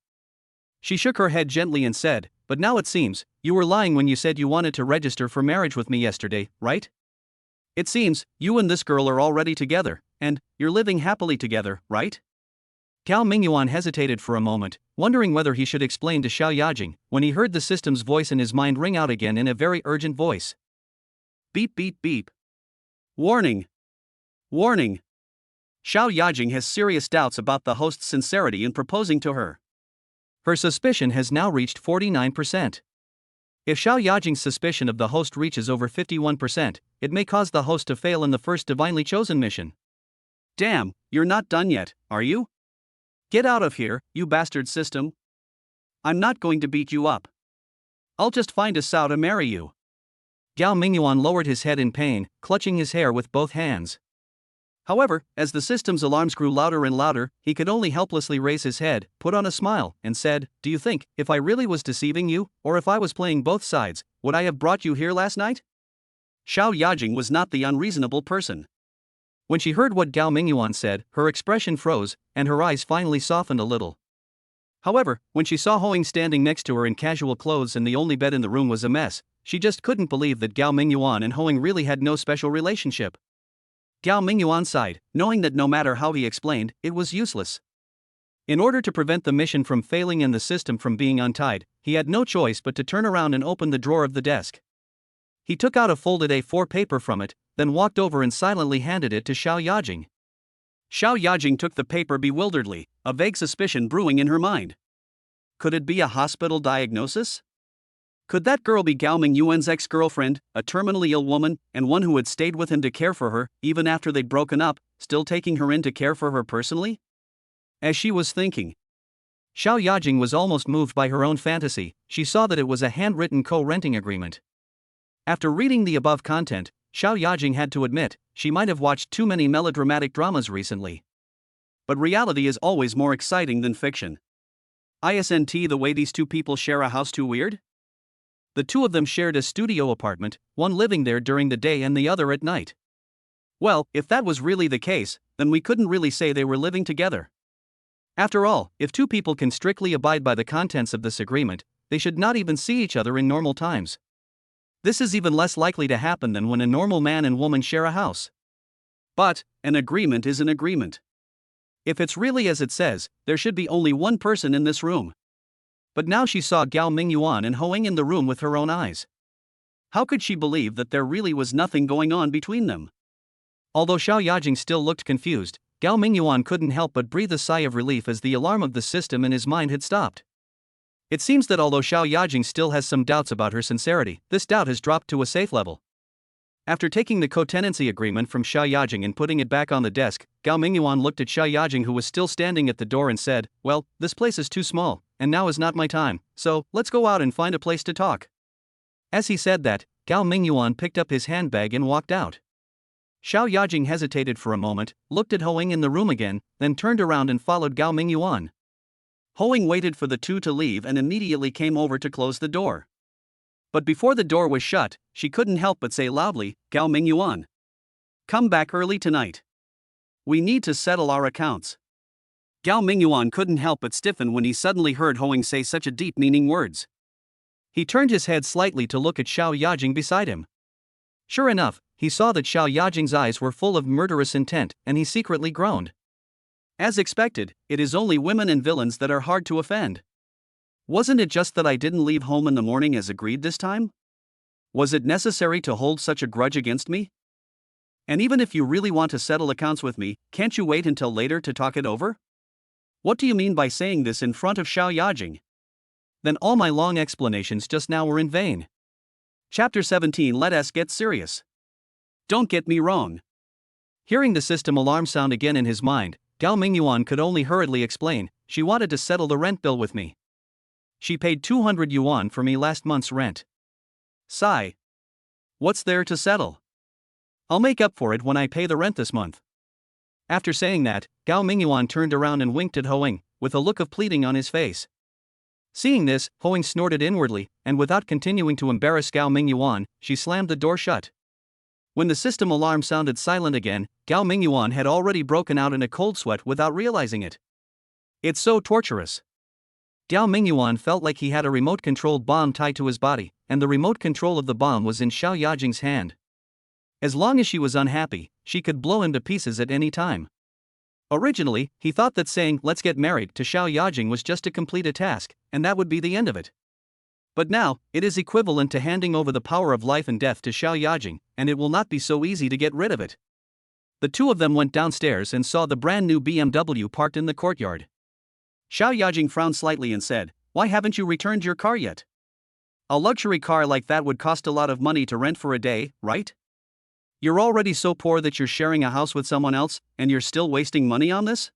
She shook her head gently and said, but now it seems, you were lying when you said you wanted to register for marriage with me yesterday, right? It seems, you and this girl are already together, and you're living happily together, right? Gao Mingyuan hesitated for a moment, wondering whether he should explain to Xiao Yajing, when he heard the system's voice in his mind ring out again in a very urgent voice. Beep beep beep. Warning! Warning! Xiao Yajing has serious doubts about the host's sincerity in proposing to her. Her suspicion has now reached 49%. If Xiao Yajing's suspicion of the host reaches over 51%, it may cause the host to fail in the first divinely chosen mission. Damn, you're not done yet, are you? Get out of here, you bastard system. I'm not going to beat you up. I'll just find a sow to marry you. Gao Mingyuan lowered his head in pain, clutching his hair with both hands. However, as the system's alarms grew louder and louder, he could only helplessly raise his head, put on a smile, and said, "Do you think, if I really was deceiving you, or if I was playing both sides, would I have brought you here last night?" Xiao Yajing was not the unreasonable person. When she heard what Gao Mingyuan said, her expression froze, and her eyes finally softened a little. However, when she saw Hoing standing next to her in casual clothes and the only bed in the room was a mess, she just couldn't believe that Gao Mingyuan and Hoing really had no special relationship. Gao Mingyuan sighed, knowing that no matter how he explained, it was useless. In order to prevent the mission from failing and the system from being untied, he had no choice but to turn around and open the drawer of the desk. He took out a folded A4 paper from it, then walked over and silently handed it to Xiao Yajing. Xiao Yajing took the paper bewilderedly, a vague suspicion brewing in her mind. Could it be a hospital diagnosis? Could that girl be Gao Mingyuan's ex-girlfriend, a terminally ill woman, and one who had stayed with him to care for her, even after they'd broken up, still taking her in to care for her personally? As she was thinking, Xiao Yajing was almost moved by her own fantasy. She saw that it was a handwritten co-renting agreement. After reading the above content, Xiao Yajing had to admit, she might have watched too many melodramatic dramas recently. But reality is always more exciting than fiction. Isn't the way these two people share a house too weird? The two of them shared a studio apartment, one living there during the day and the other at night. Well, if that was really the case, then we couldn't really say they were living together. After all, if two people can strictly abide by the contents of this agreement, they should not even see each other in normal times. This is even less likely to happen than when a normal man and woman share a house. But, an agreement is an agreement. If it's really as it says, there should be only one person in this room. But now she saw Gao Mingyuan and Hoing in the room with her own eyes. How could she believe that there really was nothing going on between them? Although Xiao Yajing still looked confused, Gao Mingyuan couldn't help but breathe a sigh of relief as the alarm of the system in his mind had stopped. It seems that although Xiao Yajing still has some doubts about her sincerity, this doubt has dropped to a safe level. After taking the co-tenancy agreement from Xiao Yajing and putting it back on the desk, Gao Mingyuan looked at Xiao Yajing, who was still standing at the door, and said, "Well, this place is too small, and now is not my time, so let's go out and find a place to talk." As he said that, Gao Mingyuan picked up his handbag and walked out. Xiao Yajing hesitated for a moment, looked at Hoing in the room again, then turned around and followed Gao Mingyuan. Hoing waited for the two to leave and immediately came over to close the door. But before the door was shut, she couldn't help but say loudly, "Gao Mingyuan, come back early tonight. We need to settle our accounts." Gao Mingyuan couldn't help but stiffen when he suddenly heard Hoing say such a deep meaning words. He turned his head slightly to look at Xiao Yajing beside him. Sure enough, he saw that Xiao Yajing's eyes were full of murderous intent, and he secretly groaned. As expected, it is only women and villains that are hard to offend. Wasn't it just that I didn't leave home in the morning as agreed this time? Was it necessary to hold such a grudge against me? And even if you really want to settle accounts with me, can't you wait until later to talk it over? What do you mean by saying this in front of Xiao Yajing? Then all my long explanations just now were in vain. Chapter 17. Let us get serious. Don't get me wrong. Hearing the system alarm sound again in his mind, Gao Mingyuan could only hurriedly explain, "She wanted to settle the rent bill with me. She paid 200 yuan for me last month's rent. Sigh. What's there to settle? I'll make up for it when I pay the rent this month." After saying that, Gao Mingyuan turned around and winked at Hoing, with a look of pleading on his face. Seeing this, Hoing snorted inwardly, and without continuing to embarrass Gao Mingyuan, she slammed the door shut. When the system alarm sounded silent again, Gao Mingyuan had already broken out in a cold sweat without realizing it. It's so torturous. Gao Mingyuan felt like he had a remote-controlled bomb tied to his body, and the remote control of the bomb was in Xiao Yajing's hand. As long as she was unhappy, she could blow him to pieces at any time. Originally, he thought that saying "let's get married" to Xiao Yajing was just to complete a task, and that would be the end of it. But now, it is equivalent to handing over the power of life and death to Xiao Yajing, and it will not be so easy to get rid of it. The two of them went downstairs and saw the brand new BMW parked in the courtyard. Xiao Yajing frowned slightly and said, "Why haven't you returned your car yet? A luxury car like that would cost a lot of money to rent for a day, right? You're already so poor that you're sharing a house with someone else, and you're still wasting money on this?"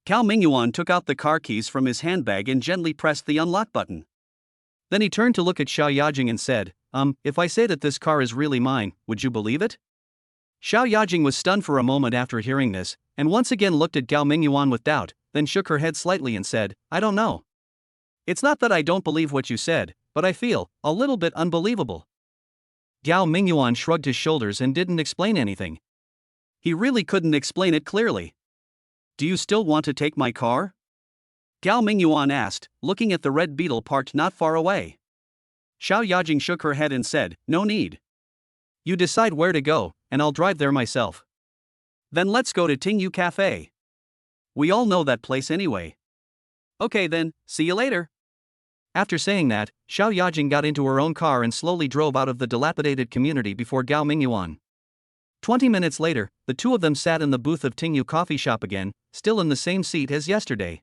Gao Mingyuan took out the car keys from his handbag and gently pressed the unlock button. Then he turned to look at Xiao Yajing and said, "If I say that this car is really mine, would you believe it?" Xiao Yajing was stunned for a moment after hearing this, and once again looked at Gao Mingyuan with doubt, then shook her head slightly and said, "I don't know. It's not that I don't believe what you said, but I feel a little bit unbelievable." Gao Mingyuan shrugged his shoulders and didn't explain anything. He really couldn't explain it clearly. "Do you still want to take my car?" Gao Mingyuan asked, looking at the red Beetle parked not far away. Xiao Yajing shook her head and said, "No need. You decide where to go, and I'll drive there myself. Then let's go to Tingyu Cafe. We all know that place anyway." "Okay then, see you later." After saying that, Xiao Yajing got into her own car and slowly drove out of the dilapidated community before Gao Mingyuan. 20 minutes later, the two of them sat in the booth of Tingyu coffee shop again, still in the same seat as yesterday.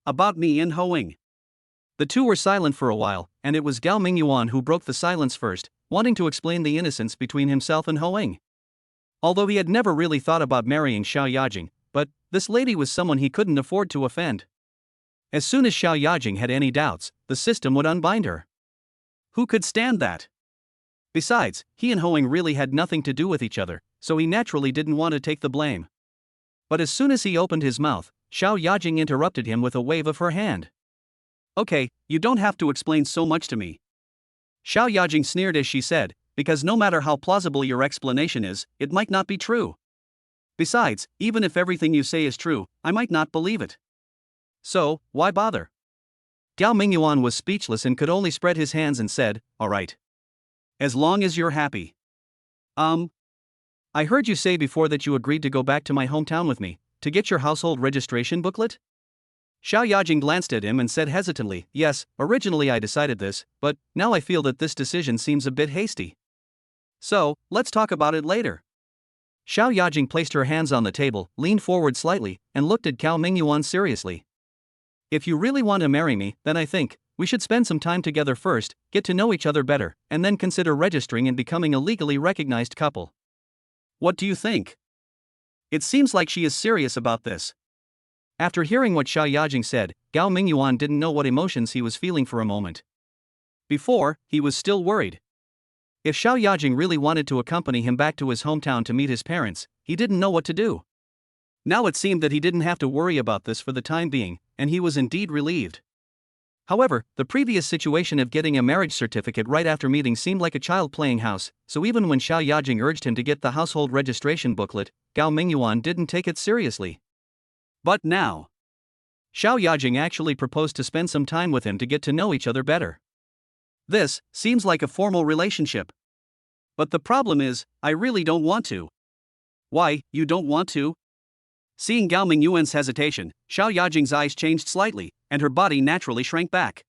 "About me and Hoing." The two were silent for a while, and it was Gao Mingyuan who broke the silence first, wanting to explain the innocence between himself and Hoing. Although he had never really thought about marrying Xiao Yajing, but this lady was someone he couldn't afford to offend. As soon as Xiao Yajing had any doubts, the system would unbind her. Who could stand that? Besides, he and Hoing really had nothing to do with each other, so he naturally didn't want to take the blame. But as soon as he opened his mouth, Xiao Yajing interrupted him with a wave of her hand. "Okay, you don't have to explain so much to me." Xiao Yajing sneered as she said, "Because no matter how plausible your explanation is, it might not be true. Besides, even if everything you say is true, I might not believe it. So, why bother?" Gao Mingyuan was speechless and could only spread his hands and said, "All right. As long as you're happy." I heard you say before that you agreed to go back to my hometown with me, to get your household registration booklet?" Xiao Yajing glanced at him and said hesitantly, "Yes, originally I decided this, but now I feel that this decision seems a bit hasty. So, let's talk about it later." Xiao Yajing placed her hands on the table, leaned forward slightly, and looked at Gao Mingyuan seriously. "If you really want to marry me, then I think we should spend some time together first, get to know each other better, and then consider registering and becoming a legally recognized couple. What do you think?" It seems like she is serious about this. After hearing what Xiao Yajing said, Gao Mingyuan didn't know what emotions he was feeling for a moment. Before, he was still worried. If Xiao Yajing really wanted to accompany him back to his hometown to meet his parents, he didn't know what to do. Now it seemed that he didn't have to worry about this for the time being, and he was indeed relieved. However, the previous situation of getting a marriage certificate right after meeting seemed like a child playing house, so even when Xiao Yajing urged him to get the household registration booklet, Gao Mingyuan didn't take it seriously. But now, Xiao Yajing actually proposed to spend some time with him to get to know each other better. This seems like a formal relationship. But the problem is, I really don't want to. Why, you don't want to? Seeing Gao Mingyuan's hesitation, Xiao Yajing's eyes changed slightly, and her body naturally shrank back.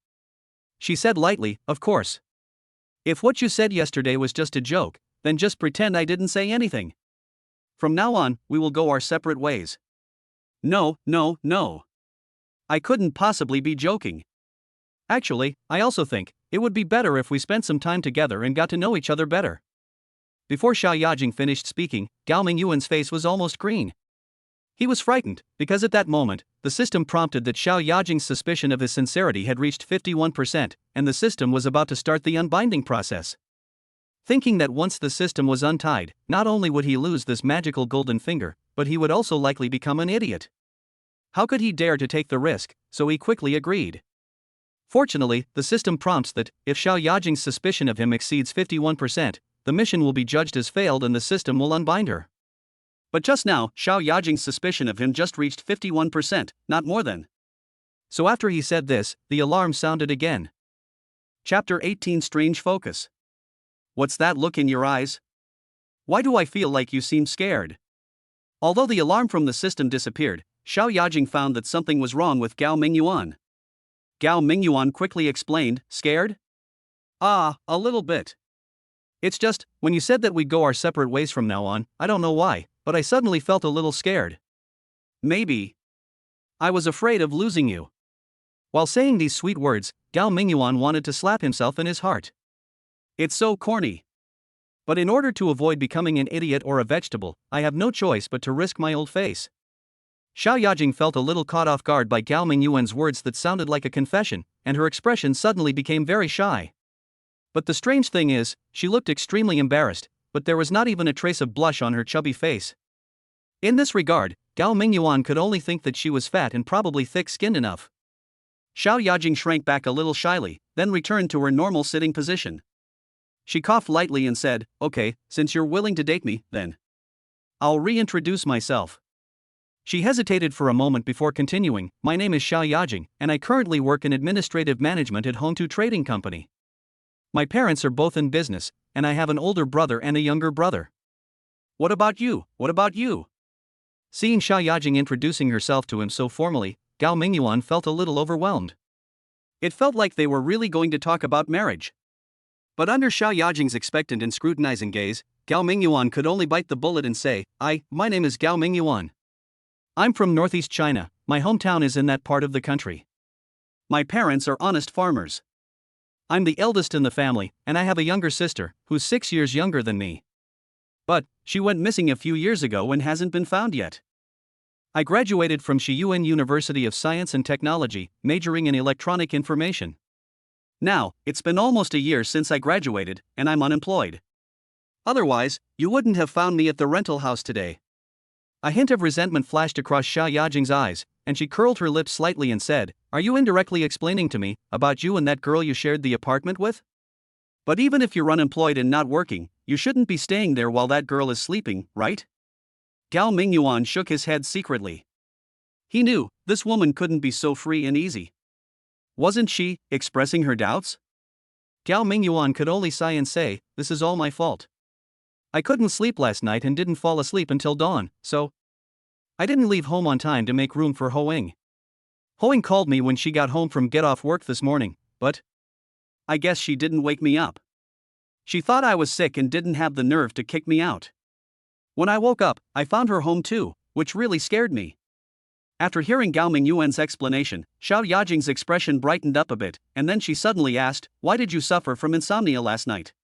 She said lightly, "Of course. If what you said yesterday was just a joke, then just pretend I didn't say anything. From now on, we will go our separate ways." No. I couldn't possibly be joking. Actually, I also think it would be better if we spent some time together and got to know each other better. Before Xiao Yajing finished speaking, Gao Mingyuan's face was almost green. He was frightened, because at that moment, the system prompted that Xiao Yajing's suspicion of his sincerity had reached 51%, and the system was about to start the unbinding process. Thinking that once the system was untied, not only would he lose this magical golden finger, but he would also likely become an idiot. How could he dare to take the risk, so he quickly agreed. Fortunately, the system prompts that, if Xiao Yajing's suspicion of him exceeds 51%, the mission will be judged as failed and the system will unbind her. But just now, Xiao Yajing's suspicion of him just reached 51%, not more than. So after he said this, the alarm sounded again. Chapter 18 Strange Focus. What's that look in your eyes? Why do I feel like you seem scared? Although the alarm from the system disappeared, Xiao Yajing found that something was wrong with Gao Mingyuan. Gao Mingyuan quickly explained, "Scared? A little bit. It's just, when you said that we'd go our separate ways from now on, I don't know why, but I suddenly felt a little scared. Maybe I was afraid of losing you. While saying these sweet words, Gao Mingyuan wanted to slap himself in his heart. It's so corny. But in order to avoid becoming an idiot or a vegetable, I have no choice but to risk my old face. Xiao Yajing felt a little caught off guard by Gao Mingyuan's words that sounded like a confession, and her expression suddenly became very shy. But the strange thing is, she looked extremely embarrassed, but there was not even a trace of blush on her chubby face. In this regard, Gao Mingyuan could only think that she was fat and probably thick-skinned enough. Xiao Yajing shrank back a little shyly, then returned to her normal sitting position. She coughed lightly and said, "Okay, since you're willing to date me, then I'll reintroduce myself." She hesitated for a moment before continuing, "My name is Xiao Yajing, and I currently work in administrative management at Hongtu Trading Company. My parents are both in business, and I have an older brother and a younger brother. What about you? What about you?" Seeing Xiao Yajing introducing herself to him so formally, Gao Mingyuan felt a little overwhelmed. It felt like they were really going to talk about marriage. But under Xiao Yajing's expectant and scrutinizing gaze, Gao Mingyuan could only bite the bullet and say, My name is Gao Mingyuan. I'm from northeast China, my hometown is in that part of the country. My parents are honest farmers. I'm the eldest in the family, and I have a younger sister, who's 6 years younger than me. But she went missing a few years ago and hasn't been found yet. I graduated from Shiyuan University of Science and Technology, majoring in electronic information. Now, it's been almost a year since I graduated, and I'm unemployed. Otherwise, you wouldn't have found me at the rental house today. A hint of resentment flashed across Xiao Yajing's eyes, and she curled her lips slightly and said, "Are you indirectly explaining to me about you and that girl you shared the apartment with? But even if you're unemployed and not working, you shouldn't be staying there while that girl is sleeping, right?" Gao Mingyuan shook his head secretly. He knew this woman couldn't be so free and easy. Wasn't she expressing her doubts? Gao Mingyuan could only sigh and say, "This is all my fault. I couldn't sleep last night and didn't fall asleep until dawn, so I didn't leave home on time to make room for Hoing. Hoing called me when she got home from get off work this morning, but I guess she didn't wake me up. She thought I was sick and didn't have the nerve to kick me out. When I woke up, I found her home too, which really scared me." After hearing Gao Mingyuan's explanation, Xiao Yajing's expression brightened up a bit, and then she suddenly asked, "Why did you suffer from insomnia last night?"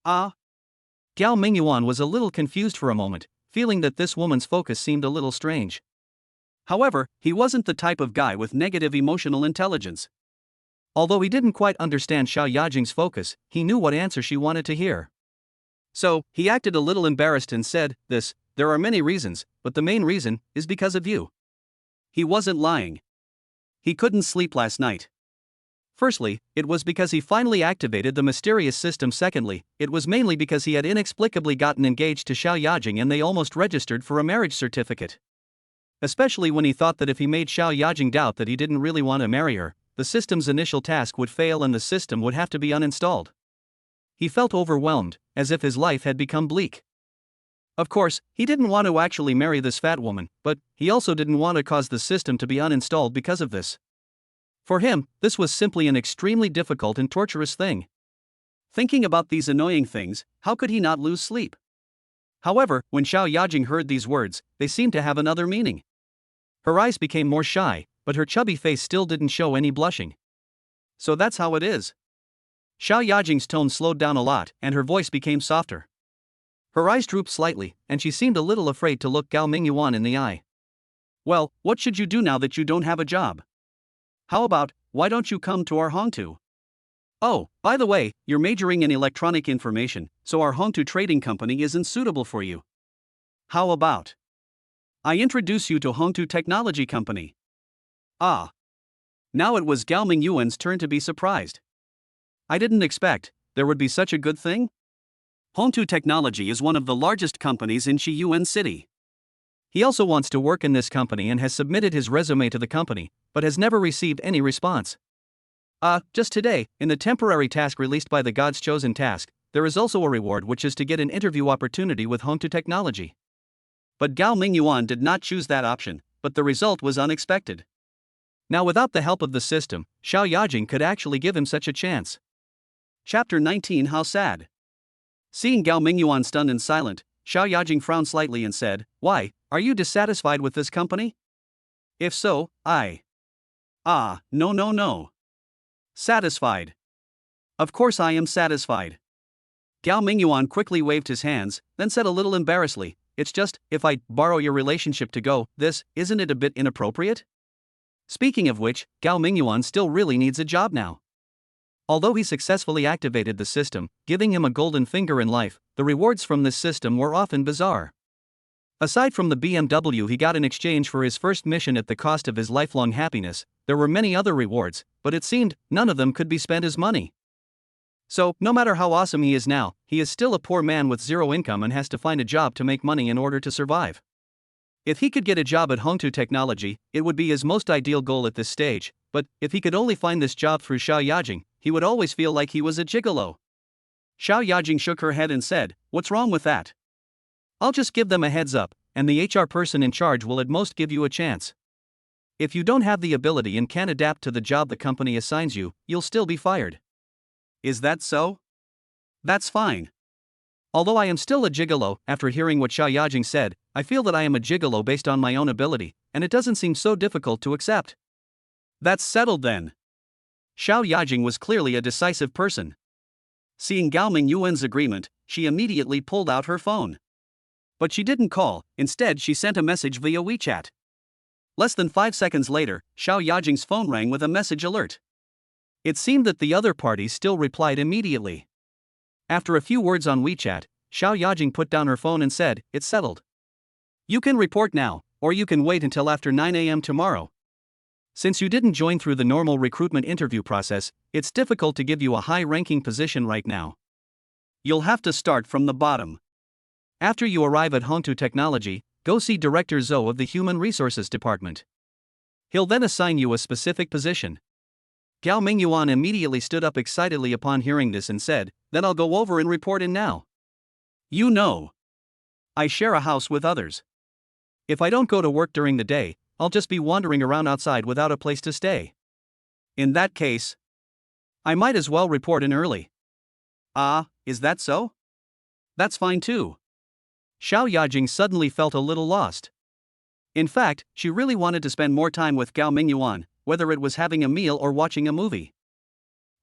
Gao Mingyuan was a little confused for a moment, feeling that this woman's focus seemed a little strange. However, he wasn't the type of guy with negative emotional intelligence. Although he didn't quite understand Xiao Yajing's focus, he knew what answer she wanted to hear. So, he acted a little embarrassed and said, There are many reasons, but the main reason is because of you." He wasn't lying. He couldn't sleep last night. Firstly, it was because he finally activated the mysterious system. Secondly, it was mainly because he had inexplicably gotten engaged to Xiao Yajing and they almost registered for a marriage certificate. Especially when he thought that if he made Xiao Yajing doubt that he didn't really want to marry her, the system's initial task would fail and the system would have to be uninstalled. He felt overwhelmed, as if his life had become bleak. Of course, he didn't want to actually marry this fat woman, but he also didn't want to cause the system to be uninstalled because of this. For him, this was simply an extremely difficult and torturous thing. Thinking about these annoying things, how could he not lose sleep? However, when Xiao Yajing heard these words, they seemed to have another meaning. Her eyes became more shy, but her chubby face still didn't show any blushing. "So that's how it is." Xiao Yajing's tone slowed down a lot, and her voice became softer. Her eyes drooped slightly, and she seemed a little afraid to look Gao Mingyuan in the eye. "Well, what should you do now that you don't have a job? How about, why don't you come to our Hongtu? Oh, by the way, you're majoring in electronic information, so our Hongtu Trading Company isn't suitable for you. How about I introduce you to Hongtu Technology Company?" Now it was Gao Mingyuan's turn to be surprised. "I didn't expect there would be such a good thing." Hongtu Technology is one of the largest companies in Shiyuan City. He also wants to work in this company and has submitted his resume to the company, but has never received any response. Just today, in the temporary task released by the God's Chosen Task, there is also a reward which is to get an interview opportunity with Hongtu Technology. But Gao Mingyuan did not choose that option, but the result was unexpected. Now without the help of the system, Xiao Yajing could actually give him such a chance. Chapter 19 How sad. Seeing Gao Mingyuan stunned and silent, Xiao Yajing frowned slightly and said, "Why, are you dissatisfied with this company? If so, no. Satisfied. Of course I am satisfied." Gao Mingyuan quickly waved his hands, then said a little embarrassedly, "It's just, if I borrow your relationship to go, isn't it a bit inappropriate?" Speaking of which, Gao Mingyuan still really needs a job now. Although he successfully activated the system, giving him a golden finger in life, the rewards from this system were often bizarre. Aside from the BMW he got in exchange for his first mission at the cost of his lifelong happiness, there were many other rewards, but it seemed none of them could be spent as money. So, no matter how awesome he is now, he is still a poor man with zero income and has to find a job to make money in order to survive. If he could get a job at Hongtu Technology, it would be his most ideal goal at this stage, but if he could only find this job through Xiao Yajing, he would always feel like he was a gigolo. Xiao Yajing shook her head and said, "What's wrong with that? I'll just give them a heads up, and the HR person in charge will at most give you a chance. If you don't have the ability and can't adapt to the job the company assigns you, you'll still be fired." "Is that so? That's fine. Although I am still a gigolo, after hearing what Xiao Yajing said, I feel that I am a gigolo based on my own ability, and it doesn't seem so difficult to accept." "That's settled then." Xiao Yajing was clearly a decisive person. Seeing Gao Mingyuan's agreement, she immediately pulled out her phone. But she didn't call, instead she sent a message via WeChat. Less than 5 seconds later, Xiao Yajing's phone rang with a message alert. It seemed that the other party still replied immediately. After a few words on WeChat, Xiao Yajing put down her phone and said, "It's settled. You can report now, or you can wait until after 9 a.m. tomorrow. Since you didn't join through the normal recruitment interview process, it's difficult to give you a high-ranking position right now. You'll have to start from the bottom. After you arrive at Hongtu Technology, go see Director Zhou of the Human Resources Department. He'll then assign you a specific position." Gao Mingyuan immediately stood up excitedly upon hearing this and said, "Then I'll go over and report in now. You know, I share a house with others. If I don't go to work during the day, I'll just be wandering around outside without a place to stay. In that case, I might as well report in early." "Ah, is that so? That's fine too." Xiao Yajing suddenly felt a little lost. In fact, she really wanted to spend more time with Gao Mingyuan, whether it was having a meal or watching a movie.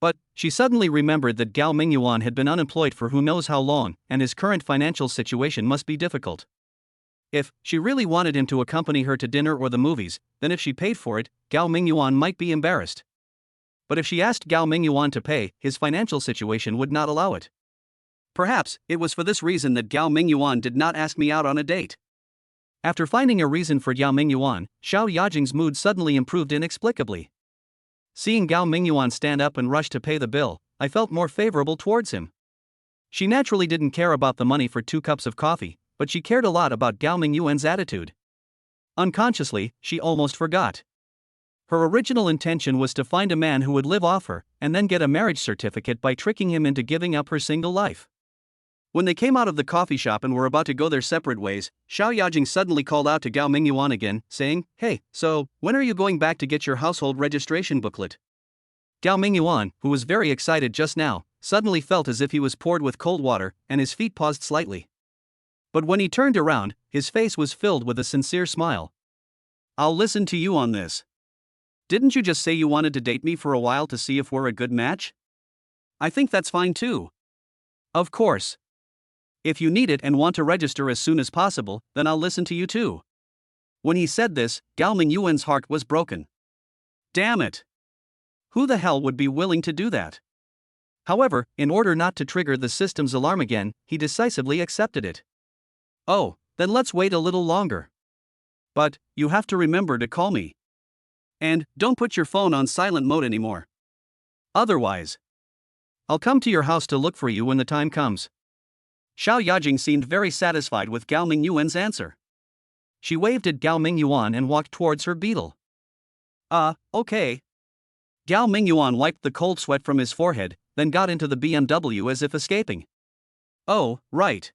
But she suddenly remembered that Gao Mingyuan had been unemployed for who knows how long, and his current financial situation must be difficult. If she really wanted him to accompany her to dinner or the movies, then if she paid for it, Gao Mingyuan might be embarrassed. But if she asked Gao Mingyuan to pay, his financial situation would not allow it. Perhaps it was for this reason that Gao Mingyuan did not ask me out on a date. After finding a reason for Gao Mingyuan, Xiao Yajing's mood suddenly improved inexplicably. Seeing Gao Mingyuan stand up and rush to pay the bill, I felt more favorable towards him. She naturally didn't care about the money for 2 cups of coffee, but she cared a lot about Gao Mingyuan's attitude. Unconsciously, she almost forgot. Her original intention was to find a man who would live off her, and then get a marriage certificate by tricking him into giving up her single life. When they came out of the coffee shop and were about to go their separate ways, Xiao Yajing suddenly called out to Gao Mingyuan again, saying, "Hey, so, when are you going back to get your household registration booklet?" Gao Mingyuan, who was very excited just now, suddenly felt as if he was poured with cold water, and his feet paused slightly. But when he turned around, his face was filled with a sincere smile. "I'll listen to you on this. Didn't you just say you wanted to date me for a while to see if we're a good match? I think that's fine too. Of course. If you need it and want to register as soon as possible, then I'll listen to you too." When he said this, Gao Mingyuan's heart was broken. Damn it! Who the hell would be willing to do that? However, in order not to trigger the system's alarm again, he decisively accepted it. "Oh, then let's wait a little longer. But, you have to remember to call me. And, don't put your phone on silent mode anymore. Otherwise, I'll come to your house to look for you when the time comes." Xiao Yajing seemed very satisfied with Gao Mingyuan's answer. She waved at Gao Mingyuan and walked towards her beetle. Okay. Gao Mingyuan wiped the cold sweat from his forehead, then got into the BMW as if escaping. Oh, right.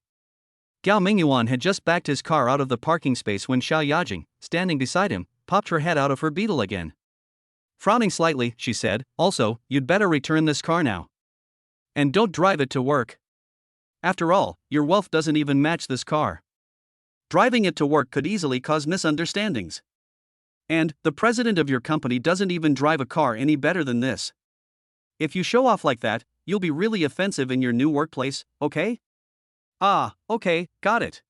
Gao Mingyuan had just backed his car out of the parking space when Xiao Yajing, standing beside him, popped her head out of her beetle again. Frowning slightly, she said, "Also, you'd better return this car now. And don't drive it to work." After all, your wealth doesn't even match this car. Driving it to work could easily cause misunderstandings. And, the president of your company doesn't even drive a car any better than this. If you show off like that, you'll be really offensive in your new workplace, okay? Ah, okay, got it.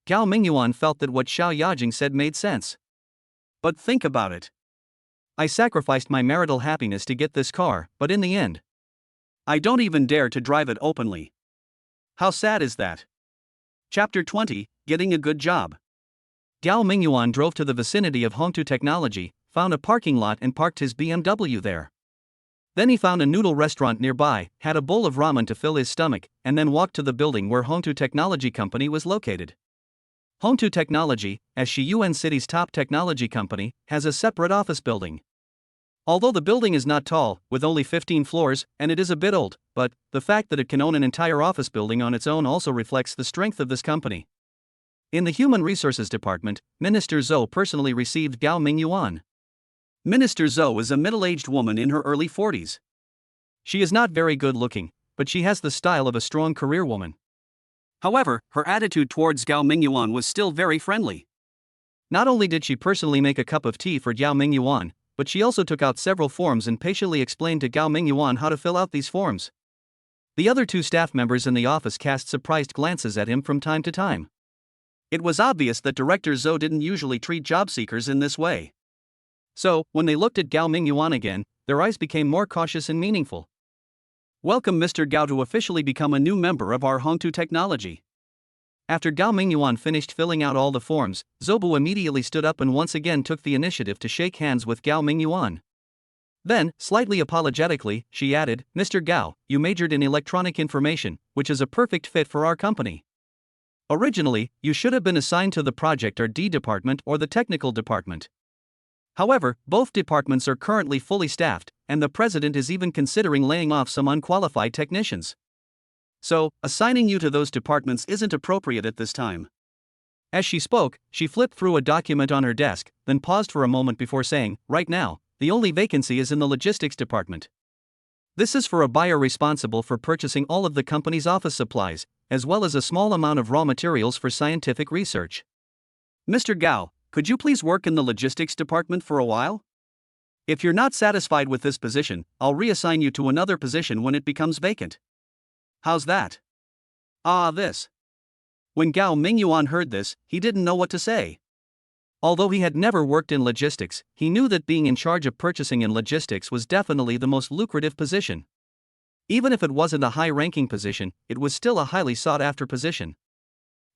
Gao Mingyuan felt that what Xiao Yajing said made sense. But think about it. I sacrificed my marital happiness to get this car, but in the end, I don't even dare to drive it openly. How sad is that? Chapter 20, Getting a Good Job. Gao Mingyuan drove to the vicinity of Hongtu Technology, found a parking lot and parked his BMW there. Then he found a noodle restaurant nearby, had a bowl of ramen to fill his stomach, and then walked to the building where Hongtu Technology Company was located. Hongtu Technology, as Shiyuan City's top technology company, has a separate office building. Although the building is not tall, with only 15 floors, and it is a bit old, but the fact that it can own an entire office building on its own also reflects the strength of this company. In the Human Resources Department, Minister Zhou personally received Gao Mingyuan. Minister Zhou is a middle-aged woman in her early 40s. She is not very good-looking, but she has the style of a strong career woman. However, her attitude towards Gao Mingyuan was still very friendly. Not only did she personally make a cup of tea for Gao Mingyuan, but she also took out several forms and patiently explained to Gao Mingyuan how to fill out these forms. The other two staff members in the office cast surprised glances at him from time to time. It was obvious that Director Zhou didn't usually treat job seekers in this way. So, when they looked at Gao Mingyuan again, their eyes became more cautious and meaningful. Welcome Mr. Gao to officially become a new member of our Hongtu Technology. After Gao Mingyuan finished filling out all the forms, Zoubu immediately stood up and once again took the initiative to shake hands with Gao Mingyuan. Then, slightly apologetically, she added, Mr. Gao, you majored in electronic information, which is a perfect fit for our company. Originally, you should have been assigned to the project R&D department or the technical department. However, both departments are currently fully staffed, and the president is even considering laying off some unqualified technicians. So, assigning you to those departments isn't appropriate at this time. As she spoke, she flipped through a document on her desk, then paused for a moment before saying, right now, the only vacancy is in the logistics department. This is for a buyer responsible for purchasing all of the company's office supplies, as well as a small amount of raw materials for scientific research. Mr. Gao, could you please work in the logistics department for a while? If you're not satisfied with this position, I'll reassign you to another position when it becomes vacant. How's that? This. When Gao Mingyuan heard this, he didn't know what to say. Although he had never worked in logistics, he knew that being in charge of purchasing in logistics was definitely the most lucrative position. Even if it wasn't a high-ranking position, it was still a highly sought-after position.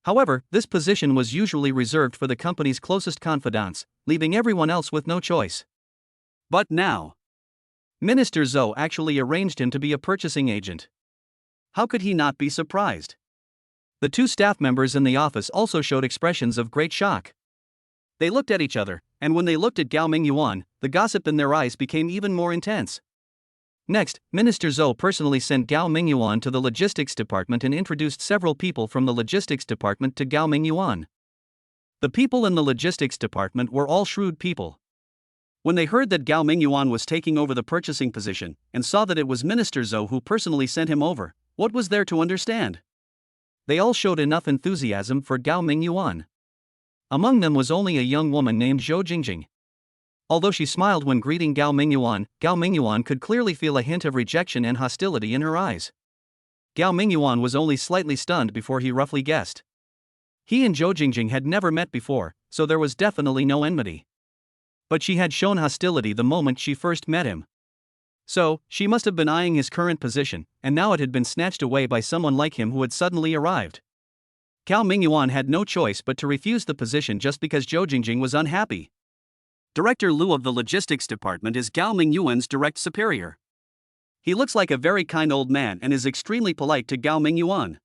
However, this position was usually reserved for the company's closest confidants, leaving everyone else with no choice. But now, Minister Zhou actually arranged him to be a purchasing agent. How could he not be surprised? The two staff members in the office also showed expressions of great shock. They looked at each other, and when they looked at Gao Mingyuan, the gossip in their eyes became even more intense. Next, Minister Zhou personally sent Gao Mingyuan to the logistics department and introduced several people from the logistics department to Gao Mingyuan. The people in the logistics department were all shrewd people. When they heard that Gao Mingyuan was taking over the purchasing position, and saw that it was Minister Zhou who personally sent him over, what was there to understand? They all showed enough enthusiasm for Gao Mingyuan. Among them was only a young woman named Zhou Jingjing. Although she smiled when greeting Gao Mingyuan could clearly feel a hint of rejection and hostility in her eyes. Gao Mingyuan was only slightly stunned before he roughly guessed. He and Zhou Jingjing had never met before, so there was definitely no enmity. But she had shown hostility the moment she first met him. So, she must have been eyeing his current position, and now it had been snatched away by someone like him who had suddenly arrived. Gao Mingyuan had no choice but to refuse the position just because Zhou Jingjing was unhappy. Director Lu of the logistics department is Gao Mingyuan's direct superior. He looks like a very kind old man and is extremely polite to Gao Mingyuan.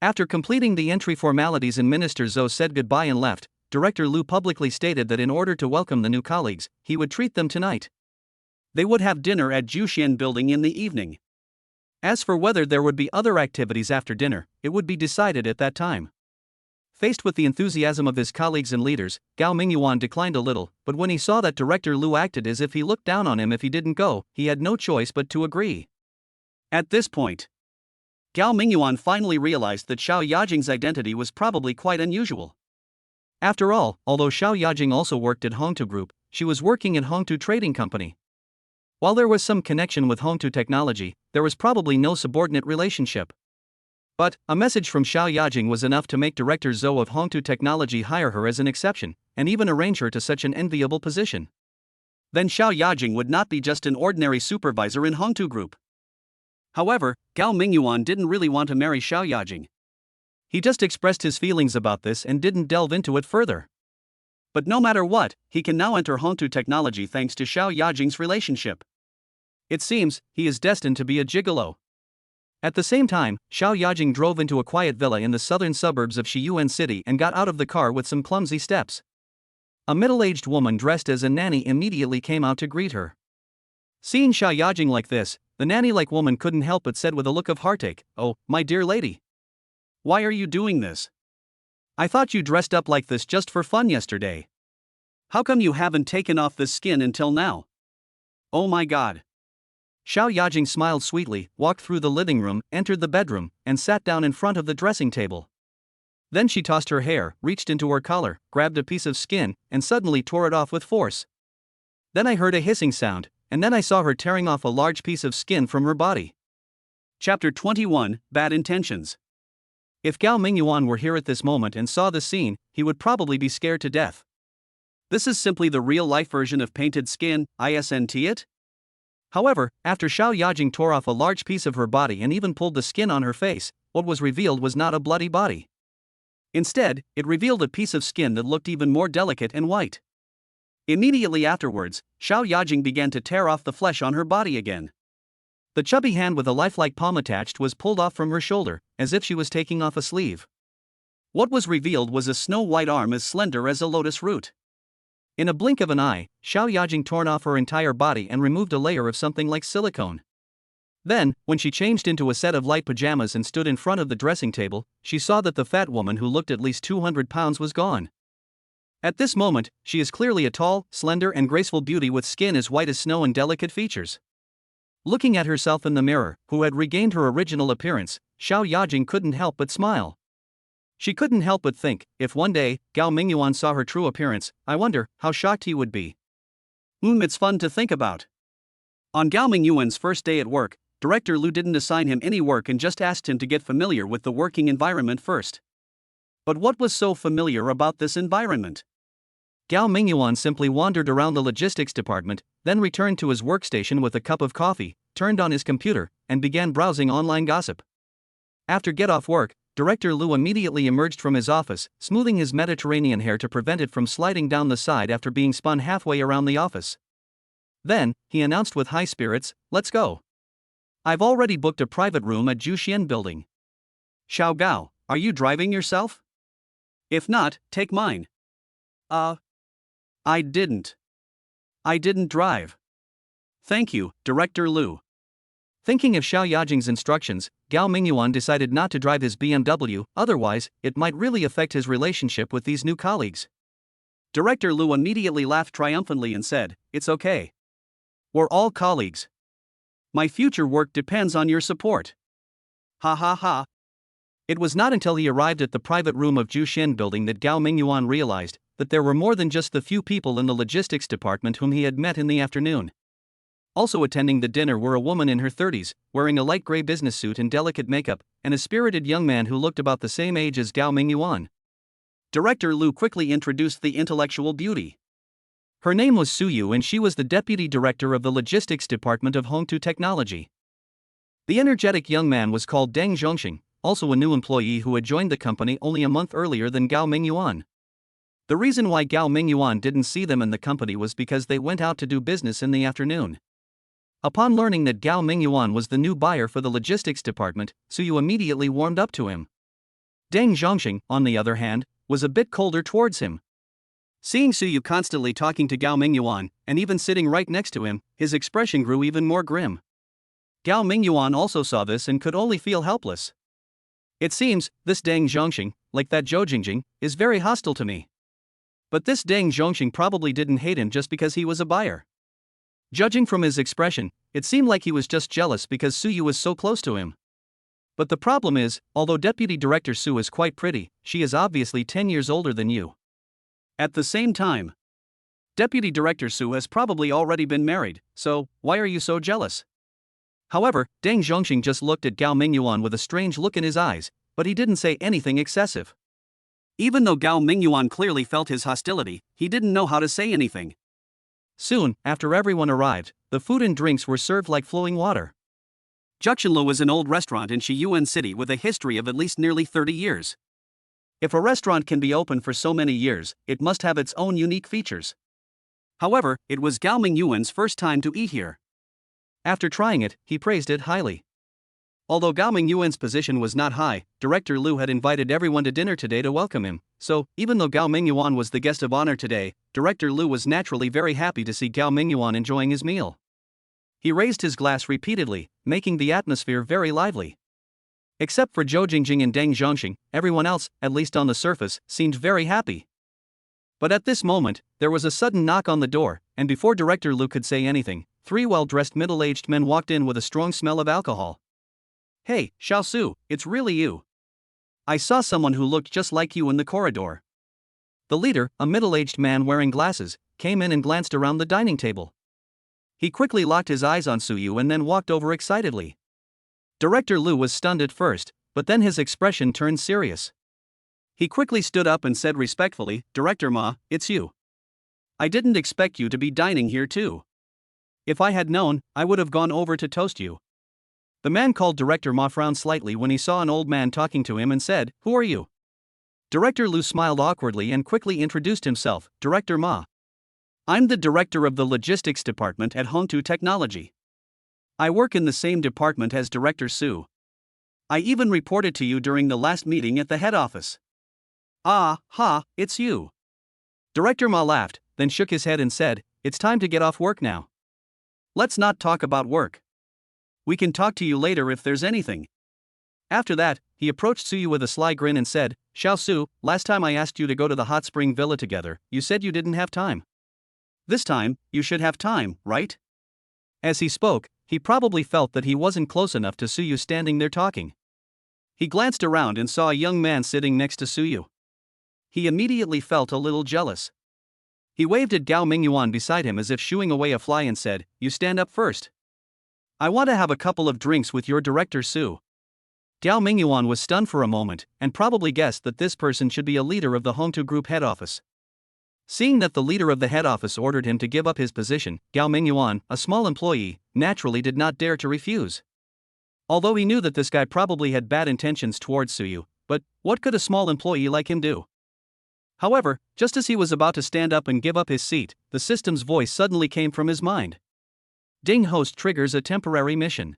After completing the entry formalities and Minister Zhou said goodbye and left, Director Lu publicly stated that in order to welcome the new colleagues, he would treat them tonight. They would have dinner at Juxian building in the evening. As for whether there would be other activities after dinner, it would be decided at that time. Faced with the enthusiasm of his colleagues and leaders, Gao Mingyuan declined a little, but when he saw that Director Lu acted as if he looked down on him if he didn't go, he had no choice but to agree. At this point, Gao Mingyuan finally realized that Xiao Yajing's identity was probably quite unusual. After all, although Xiao Yajing also worked at Hongtu Group, she was working at Hongtu Trading Company. While there was some connection with Hongtu Technology, there was probably no subordinate relationship. But a message from Xiao Yajing was enough to make Director Zhou of Hongtu Technology hire her as an exception, and even arrange her to such an enviable position. Then Xiao Yajing would not be just an ordinary supervisor in Hongtu Group. However, Gao Mingyuan didn't really want to marry Xiao Yajing. He just expressed his feelings about this and didn't delve into it further. But no matter what, he can now enter Hongtu Technology thanks to Xiao Yajing's relationship. It seems he is destined to be a gigolo. At the same time, Xiao Yajing drove into a quiet villa in the southern suburbs of Shiyuan City and got out of the car with some clumsy steps. A middle-aged woman dressed as a nanny immediately came out to greet her. Seeing Xiao Yajing like this, the nanny-like woman couldn't help but said with a look of heartache, "Oh, my dear lady. Why are you doing this? I thought you dressed up like this just for fun yesterday. How come you haven't taken off this skin until now? Oh my god." Xiao Yajing smiled sweetly, walked through the living room, entered the bedroom, and sat down in front of the dressing table. Then she tossed her hair, reached into her collar, grabbed a piece of skin, and suddenly tore it off with force. Then I heard a hissing sound, and then I saw her tearing off a large piece of skin from her body. Chapter 21, Bad Intentions. If Gao Mingyuan were here at this moment and saw the scene, he would probably be scared to death. This is simply the real-life version of painted skin, isn't it? However, after Xiao Yajing tore off a large piece of her body and even pulled the skin on her face, what was revealed was not a bloody body. Instead, it revealed a piece of skin that looked even more delicate and white. Immediately afterwards, Xiao Yajing began to tear off the flesh on her body again. The chubby hand with a lifelike palm attached was pulled off from her shoulder, as if she was taking off a sleeve. What was revealed was a snow-white arm as slender as a lotus root. In a blink of an eye, Xiao Yajing torn off her entire body and removed a layer of something like silicone. Then, when she changed into a set of light pajamas and stood in front of the dressing table, she saw that the fat woman who looked at least 200 pounds was gone. At this moment, she is clearly a tall, slender and graceful beauty with skin as white as snow and delicate features. Looking at herself in the mirror, who had regained her original appearance, Xiao Yajing couldn't help but smile. She couldn't help but think, if one day, Gao Mingyuan saw her true appearance, I wonder how shocked he would be. It's fun to think about. On Gao Mingyuan's first day at work, Director Lu didn't assign him any work and just asked him to get familiar with the working environment first. But what was so familiar about this environment? Gao Mingyuan simply wandered around the logistics department, then returned to his workstation with a cup of coffee, turned on his computer, and began browsing online gossip. After get off work, Director Lu immediately emerged from his office, smoothing his Mediterranean hair to prevent it from sliding down the side after being spun halfway around the office. Then, he announced with high spirits, "Let's go. I've already booked a private room at Juxian Building. Xiao Gao, are you driving yourself? If not, take mine." I didn't drive. Thank you, Director Lu." Thinking of Xiao Yajing's instructions, Gao Mingyuan decided not to drive his BMW, otherwise, it might really affect his relationship with these new colleagues. Director Lu immediately laughed triumphantly and said, "It's okay. We're all colleagues. My future work depends on your support." Ha ha ha. It was not until he arrived at the private room of Juxian Building that Gao Mingyuan realized that there were more than just the few people in the logistics department whom he had met in the afternoon. Also attending the dinner were a woman in her 30s, wearing a light gray business suit and delicate makeup, and a spirited young man who looked about the same age as Gao Mingyuan. Director Lu quickly introduced the intellectual beauty. Her name was Suyu and she was the deputy director of the logistics department of Hongtu Technology. The energetic young man was called Deng Zhongxing, also a new employee who had joined the company only a month earlier than Gao Mingyuan. The reason why Gao Mingyuan didn't see them in the company was because they went out to do business in the afternoon. Upon learning that Gao Mingyuan was the new buyer for the logistics department, Suyu immediately warmed up to him. Deng Zhongxing, on the other hand, was a bit colder towards him. Seeing Suyu constantly talking to Gao Mingyuan, and even sitting right next to him, his expression grew even more grim. Gao Mingyuan also saw this and could only feel helpless. It seems, this Deng Zhongxing, like that Zhou Jingjing, is very hostile to me. But this Deng Zhongxing probably didn't hate him just because he was a buyer. Judging from his expression, it seemed like he was just jealous because Suyu was so close to him. But the problem is, although Deputy Director Sue is quite pretty, she is obviously 10 years older than you. At the same time, Deputy Director Sue has probably already been married, so why are you so jealous? However, Deng Zhongxing just looked at Gao Mingyuan with a strange look in his eyes, but he didn't say anything excessive. Even though Gao Mingyuan clearly felt his hostility, he didn't know how to say anything. Soon, after everyone arrived, the food and drinks were served like flowing water. Juxinlu is an old restaurant in Shiyuan City with a history of at least nearly 30 years. If a restaurant can be open for so many years, it must have its own unique features. However, it was Gao Mingyuan's first time to eat here. After trying it, he praised it highly. Although Gao Mingyuan's position was not high, Director Lu had invited everyone to dinner today to welcome him, so, even though Gao Mingyuan was the guest of honor today, Director Lu was naturally very happy to see Gao Mingyuan enjoying his meal. He raised his glass repeatedly, making the atmosphere very lively. Except for Zhou Jingjing and Deng Zhongxing, everyone else, at least on the surface, seemed very happy. But at this moment, there was a sudden knock on the door, and before Director Lu could say anything, 3 well-dressed middle-aged men walked in with a strong smell of alcohol. "Hey, Xiao Su, it's really you. I saw someone who looked just like you in the corridor." The leader, a middle-aged man wearing glasses, came in and glanced around the dining table. He quickly locked his eyes on Su Yu and then walked over excitedly. Director Lu was stunned at first, but then his expression turned serious. He quickly stood up and said respectfully, "Director Ma, it's you. I didn't expect you to be dining here too. If I had known, I would have gone over to toast you." The man called Director Ma frowned slightly when he saw an old man talking to him and said, "Who are you?" Director Lu smiled awkwardly and quickly introduced himself, "Director Ma. I'm the director of the logistics department at Hongtu Technology. I work in the same department as Director Su. I even reported to you during the last meeting at the head office." "Ah, ha, it's you." Director Ma laughed, then shook his head and said, "It's time to get off work now. Let's not talk about work. We can talk to you later if there's anything." After that, he approached Su Yu with a sly grin and said, "Xiao Su, last time I asked you to go to the hot spring villa together, you said you didn't have time. This time, you should have time, right?" As he spoke, he probably felt that he wasn't close enough to Su Yu standing there talking. He glanced around and saw a young man sitting next to Su Yu. He immediately felt a little jealous. He waved at Gao Mingyuan beside him as if shooing away a fly and said, "You stand up first. I want to have a couple of drinks with your Director Su." Gao Mingyuan was stunned for a moment, and probably guessed that this person should be a leader of the Hongtu Group head office. Seeing that the leader of the head office ordered him to give up his position, Gao Mingyuan, a small employee, naturally did not dare to refuse. Although he knew that this guy probably had bad intentions towards Su Yu, but what could a small employee like him do? However, just as he was about to stand up and give up his seat, the system's voice suddenly came from his mind. "Ding host triggers a temporary mission.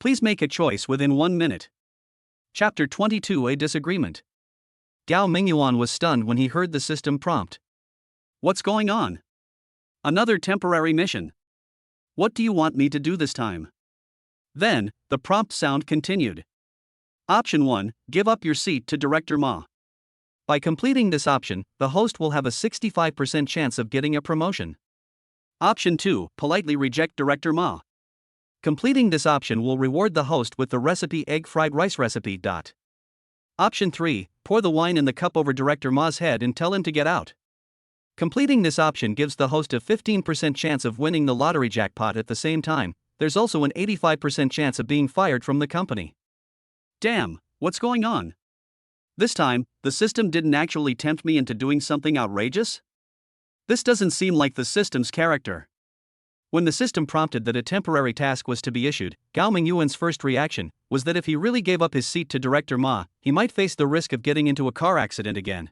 Please make a choice within 1 minute." Chapter 22: A Disagreement. Gao Mingyuan was stunned when he heard the system prompt. "What's going on? Another temporary mission? What do you want me to do this time?" Then, the prompt sound continued. Option 1, give up your seat to Director Ma. By completing this option, the host will have a 65% chance of getting a promotion. Option 2, politely reject Director Ma. Completing this option will reward the host with the recipe egg fried rice recipe. Option 3, pour the wine in the cup over Director Ma's head and tell him to get out. Completing this option gives the host a 15% chance of winning the lottery jackpot. At the same time, there's also an 85% chance of being fired from the company. Damn, what's going on? This time, the system didn't actually tempt me into doing something outrageous? This doesn't seem like the system's character. When the system prompted that a temporary task was to be issued, Gao Mingyuan's first reaction was that if he really gave up his seat to Director Ma, he might face the risk of getting into a car accident again.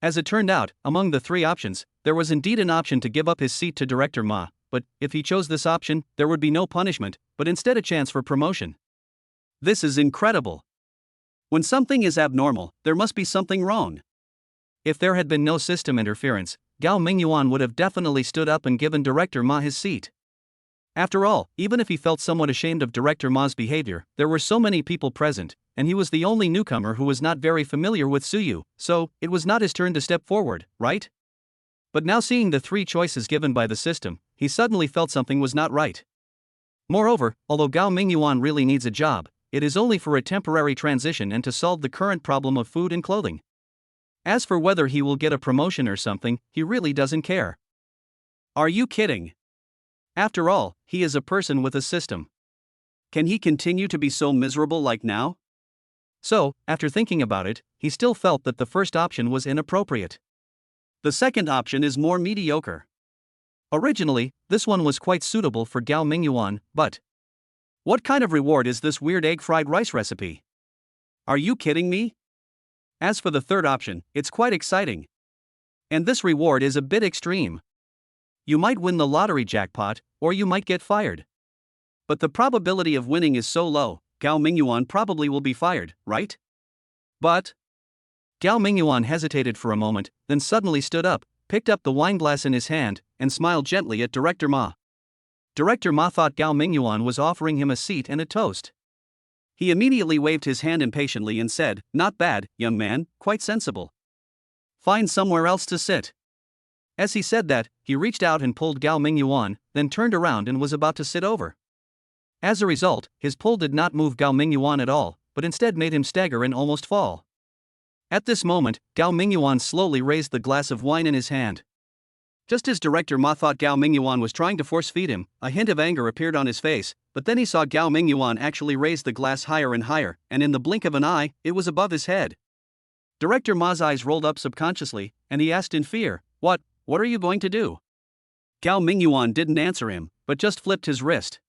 As it turned out, among the 3 options, there was indeed an option to give up his seat to Director Ma, but if he chose this option, there would be no punishment, but instead a chance for promotion. This is incredible. When something is abnormal, there must be something wrong. If there had been no system interference, Gao Mingyuan would have definitely stood up and given Director Ma his seat. After all, even if he felt somewhat ashamed of Director Ma's behavior, there were so many people present, and he was the only newcomer who was not very familiar with Su Yu, so it was not his turn to step forward, right? But now seeing the 3 choices given by the system, he suddenly felt something was not right. Moreover, although Gao Mingyuan really needs a job, it is only for a temporary transition and to solve the current problem of food and clothing. As for whether he will get a promotion or something, he really doesn't care. Are you kidding? After all, he is a person with a system. Can he continue to be so miserable like now? So, after thinking about it, he still felt that the first option was inappropriate. The second option is more mediocre. Originally, this one was quite suitable for Gao Mingyuan, but what kind of reward is this weird egg fried rice recipe? Are you kidding me? As for the third option, it's quite exciting. And this reward is a bit extreme. You might win the lottery jackpot, or you might get fired. But the probability of winning is so low, Gao Mingyuan probably will be fired, right? But Gao Mingyuan hesitated for a moment, then suddenly stood up, picked up the wine glass in his hand, and smiled gently at Director Ma. Director Ma thought Gao Mingyuan was offering him a seat and a toast. He immediately waved his hand impatiently and said, "Not bad, young man, quite sensible. Find somewhere else to sit." As he said that, he reached out and pulled Gao Mingyuan, then turned around and was about to sit over. As a result, his pull did not move Gao Mingyuan at all, but instead made him stagger and almost fall. At this moment, Gao Mingyuan slowly raised the glass of wine in his hand. Just as Director Ma thought Gao Mingyuan was trying to force-feed him, a hint of anger appeared on his face, but then he saw Gao Mingyuan actually raise the glass higher and higher, and in the blink of an eye, it was above his head. Director Ma's eyes rolled up subconsciously, and he asked in fear, What are you going to do?" Gao Mingyuan didn't answer him, but just flipped his wrist.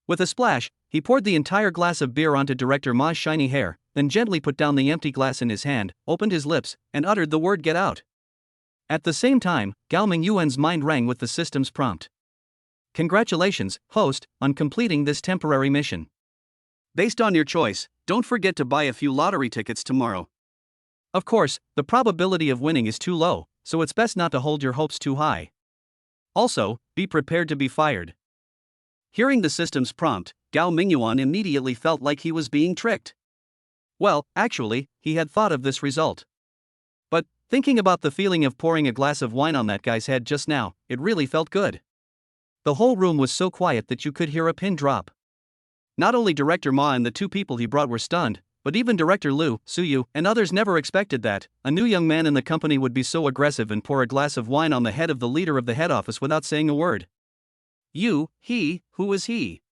With a splash, he poured the entire glass of beer onto Director Ma's shiny hair, then gently put down the empty glass in his hand, opened his lips, and uttered the word "get out." At the same time, Gao Mingyuan's mind rang with the system's prompt. "Congratulations, host, on completing this temporary mission. Based on your choice, don't forget to buy a few lottery tickets tomorrow. Of course, the probability of winning is too low, so it's best not to hold your hopes too high. Also, be prepared to be fired." Hearing the system's prompt, Gao Mingyuan immediately felt like he was being tricked. Well, actually, he had thought of this result. But, thinking about the feeling of pouring a glass of wine on that guy's head just now, it really felt good. The whole room was so quiet that you could hear a pin drop. Not only Director Ma and the two people he brought were stunned, but even Director Liu, Suyu, and others never expected that a new young man in the company would be so aggressive and pour a glass of wine on the head of the leader of the head office without saying a word. Who is he?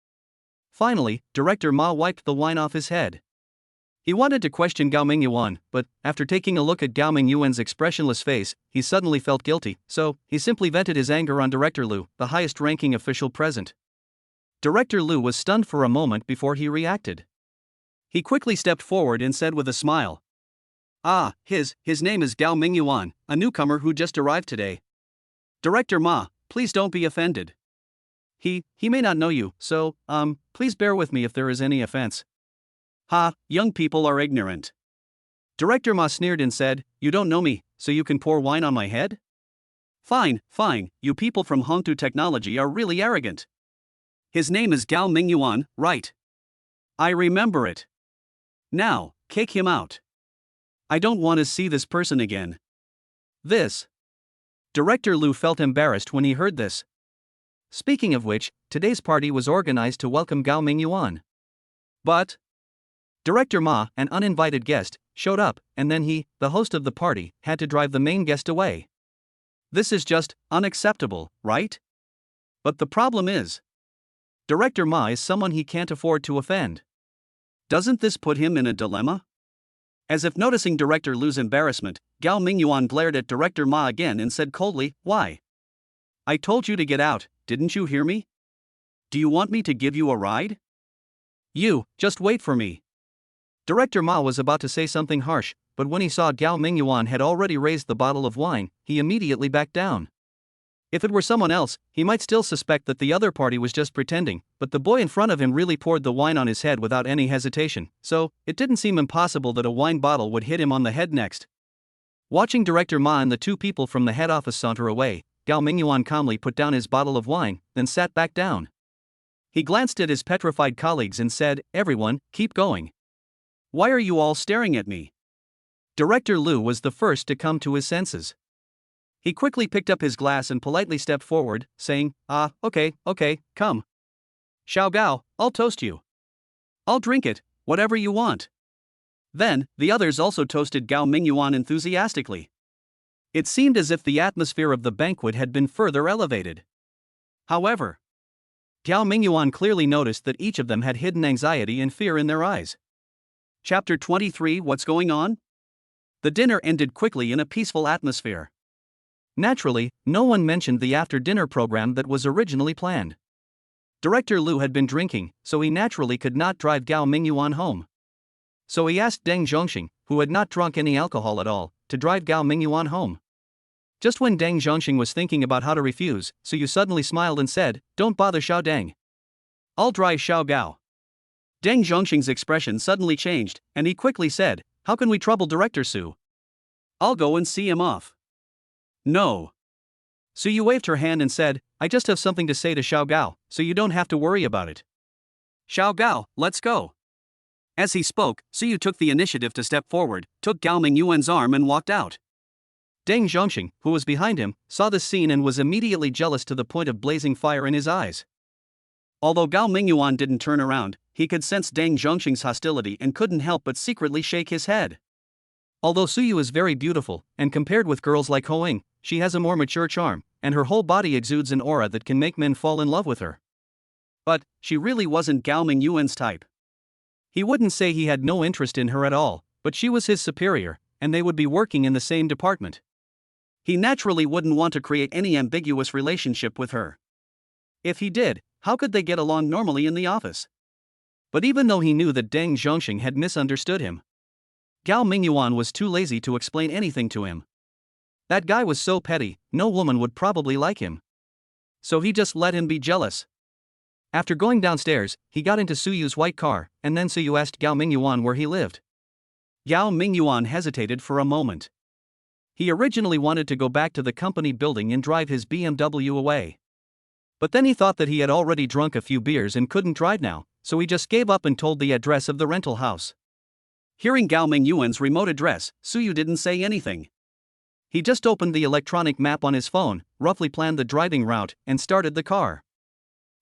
Finally, Director Ma wiped the wine off his head. He wanted to question Gao Mingyuan, but, after taking a look at Gao Mingyuan's expressionless face, he suddenly felt guilty, so he simply vented his anger on Director Liu, the highest-ranking official present. Director Liu was stunned for a moment before he reacted. He quickly stepped forward and said with a smile, His name is Gao Mingyuan, a newcomer who just arrived today. Director Ma, please don't be offended. He may not know you, so, please bear with me if there is any offense." Young people are ignorant. Director Ma sneered and said, "You don't know me, so you can pour wine on my head? Fine, you people from Hongtu Technology are really arrogant. His name is Gao Mingyuan, right? I remember it. Now, kick him out. I don't want to see this person again." Director Liu felt embarrassed when he heard this. Speaking of which, today's party was organized to welcome Gao Mingyuan. But Director Ma, an uninvited guest, showed up, and then he, the host of the party, had to drive the main guest away. This is just unacceptable, right? But the problem is, Director Ma is someone he can't afford to offend. Doesn't this put him in a dilemma? As if noticing Director Liu's embarrassment, Gao Mingyuan glared at Director Ma again and said coldly, "Why? I told you to get out, didn't you hear me? Do you want me to give you a ride? You, just wait for me." Director Ma was about to say something harsh, but when he saw Gao Mingyuan had already raised the bottle of wine, he immediately backed down. If it were someone else, he might still suspect that the other party was just pretending, but the boy in front of him really poured the wine on his head without any hesitation, so it didn't seem impossible that a wine bottle would hit him on the head next. Watching Director Ma and the two people from the head office saunter away, Gao Mingyuan calmly put down his bottle of wine, then sat back down. He glanced at his petrified colleagues and said, "Everyone, keep going. Why are you all staring at me?" Director Liu was the first to come to his senses. He quickly picked up his glass and politely stepped forward, saying, Okay, come. Xiao Gao, I'll toast you. I'll drink it, whatever you want. Then, the others also toasted Gao Mingyuan enthusiastically. It seemed as if the atmosphere of the banquet had been further elevated. However, Gao Mingyuan clearly noticed that each of them had hidden anxiety and fear in their eyes. Chapter 23 What's going on? The dinner ended quickly in a peaceful atmosphere. Naturally, no one mentioned the after-dinner program that was originally planned. Director Liu had been drinking, so he naturally could not drive Gao Mingyuan home. So he asked Deng Zhongxing, who had not drunk any alcohol at all, to drive Gao Mingyuan home. Just when Deng Zhongxing was thinking about how to refuse, Su Yu suddenly smiled and said, "Don't bother Xiao Deng. I'll drive Xiao Gao." Deng Zhongxing's expression suddenly changed, and he quickly said, "How can we trouble Director Su? I'll go and see him off." "No." Su Yu waved her hand and said, "I just have something to say to Xiao Gao, so you don't have to worry about it. Xiao Gao, let's go." As he spoke, Su Yu took the initiative to step forward, took Gao Mingyuan's arm and walked out. Deng Zhongxing, who was behind him, saw the scene and was immediately jealous to the point of blazing fire in his eyes. Although Gao Mingyuan didn't turn around, he could sense Deng Zhongxing's hostility and couldn't help but secretly shake his head. Although Su Yu is very beautiful, and compared with girls like Ho Ying, she has a more mature charm, and her whole body exudes an aura that can make men fall in love with her. But, she really wasn't Gao Mingyuan's type. He wouldn't say he had no interest in her at all, but she was his superior, and they would be working in the same department. He naturally wouldn't want to create any ambiguous relationship with her. If he did, how could they get along normally in the office? But even though he knew that Deng Zhongxing had misunderstood him, Gao Mingyuan was too lazy to explain anything to him. That guy was so petty, no woman would probably like him. So he just let him be jealous. After going downstairs, he got into Su Yu's white car, and then Su Yu asked Gao Mingyuan where he lived. Gao Mingyuan hesitated for a moment. He originally wanted to go back to the company building and drive his BMW away. But then he thought that he had already drunk a few beers and couldn't drive now, so he just gave up and told the address of the rental house. Hearing Gao Mingyuan's remote address, Su Yu didn't say anything. He just opened the electronic map on his phone, roughly planned the driving route, and started the car.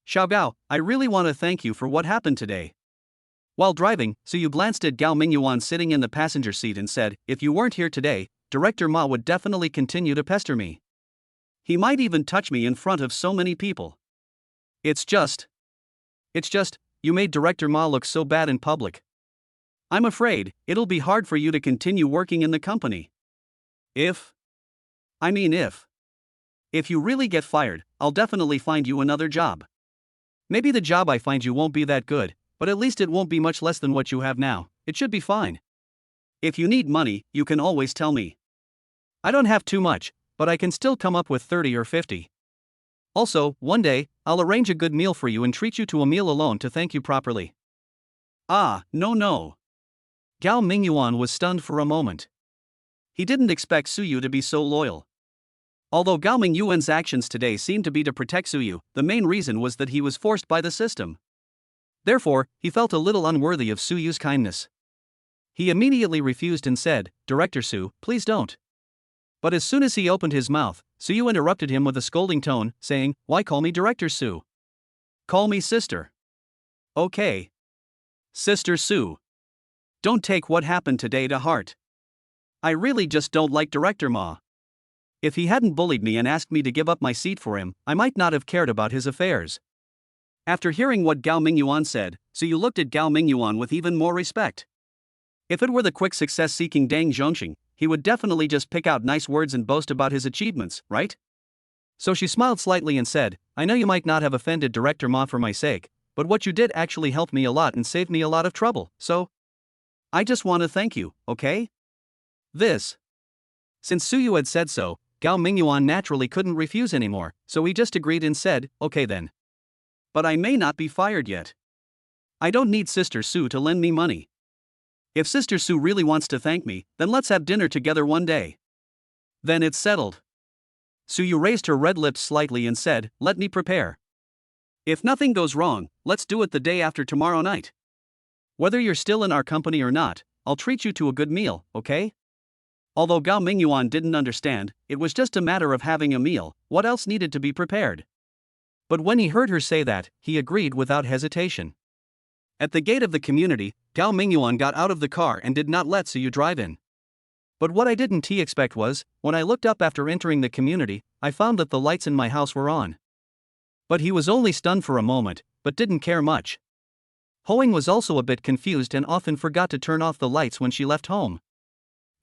"Xiao Gao, I really want to thank you for what happened today." While driving, Su Yu glanced at Gao Mingyuan sitting in the passenger seat and said, "If you weren't here today, Director Ma would definitely continue to pester me. He might even touch me in front of so many people. It's just, you made Director Ma look so bad in public. I'm afraid it'll be hard for you to continue working in the company. If you really get fired, I'll definitely find you another job. Maybe the job I find you won't be that good, but at least it won't be much less than what you have now. It should be fine. If you need money, you can always tell me. I don't have too much, but I can still come up with 30 or 50. Also, one day, I'll arrange a good meal for you and treat you to a meal alone to thank you properly." "Ah, no." Gao Mingyuan was stunned for a moment. He didn't expect Su Yu to be so loyal. Although Gao Mingyuan's actions today seemed to be to protect Su Yu, the main reason was that he was forced by the system. Therefore, he felt a little unworthy of Su Yu's kindness. He immediately refused and said, "Director Su, please don't." But as soon as he opened his mouth, Su Yu interrupted him with a scolding tone, saying, "Why call me Director Su? Call me sister." "Okay. Sister Su. Don't take what happened today to heart. I really just don't like Director Ma. If he hadn't bullied me and asked me to give up my seat for him, I might not have cared about his affairs." After hearing what Gao Mingyuan said, Su Yu looked at Gao Mingyuan with even more respect. If it were the quick success-seeking Deng Zhongxing, he would definitely just pick out nice words and boast about his achievements, right? So she smiled slightly and said, "I know you might not have offended Director Ma for my sake, but what you did actually helped me a lot and saved me a lot of trouble, so I just want to thank you, okay?" Since Su Yu had said so, Gao Mingyuan naturally couldn't refuse anymore, so he just agreed and said, "Okay then. But I may not be fired yet. I don't need Sister Su to lend me money. If Sister Su really wants to thank me, then let's have dinner together one day. Then it's settled." Su Yu raised her red lips slightly and said, "Let me prepare. If nothing goes wrong, let's do it the day after tomorrow night. Whether you're still in our company or not, I'll treat you to a good meal, okay?" Although Gao Mingyuan didn't understand, it was just a matter of having a meal, what else needed to be prepared? But when he heard her say that, he agreed without hesitation. At the gate of the community, Gao Mingyuan got out of the car and did not let Suyu drive in. But what I didn't expect was, when I looked up after entering the community, I found that the lights in my house were on. But he was only stunned for a moment, but didn't care much. Hoing was also a bit confused and often forgot to turn off the lights when she left home.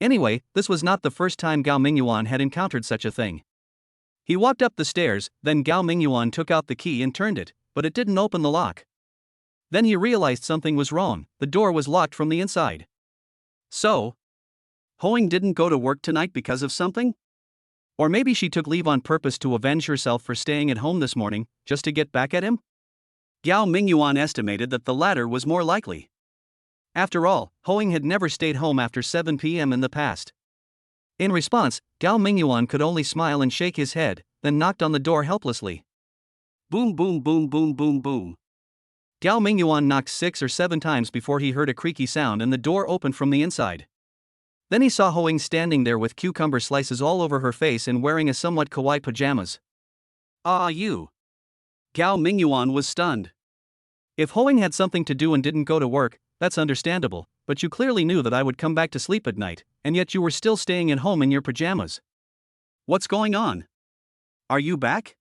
Anyway, this was not the first time Gao Mingyuan had encountered such a thing. He walked up the stairs, then Gao Mingyuan took out the key and turned it, but it didn't open the lock. Then he realized something was wrong, the door was locked from the inside. So, Hoing didn't go to work tonight because of something? Or maybe she took leave on purpose to avenge herself for staying at home this morning, just to get back at him? Gao Mingyuan estimated that the latter was more likely. After all, Hoing had never stayed home after 7 p.m. in the past. In response, Gao Mingyuan could only smile and shake his head, then knocked on the door helplessly. Boom boom boom boom boom boom. Gao Mingyuan knocked 6 or 7 times before he heard a creaky sound and the door opened from the inside. Then he saw Hoing standing there with cucumber slices all over her face and wearing a somewhat kawaii pajamas. Ah, you. Gao Mingyuan was stunned. If Hoing had something to do and didn't go to work, that's understandable, but you clearly knew that I would come back to sleep at night, and yet you were still staying at home in your pajamas. What's going on? Are you back?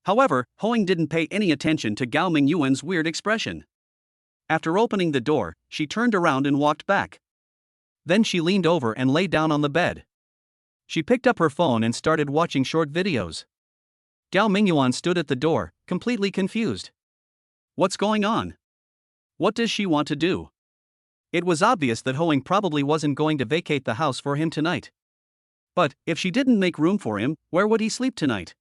However, Hoing didn't pay any attention to Gao Mingyuan's weird expression. After opening the door, she turned around and walked back. Then she leaned over and lay down on the bed. She picked up her phone and started watching short videos. Gao Mingyuan stood at the door, completely confused. What's going on? What does she want to do? It was obvious that Hoing probably wasn't going to vacate the house for him tonight. But, if she didn't make room for him, where would he sleep tonight?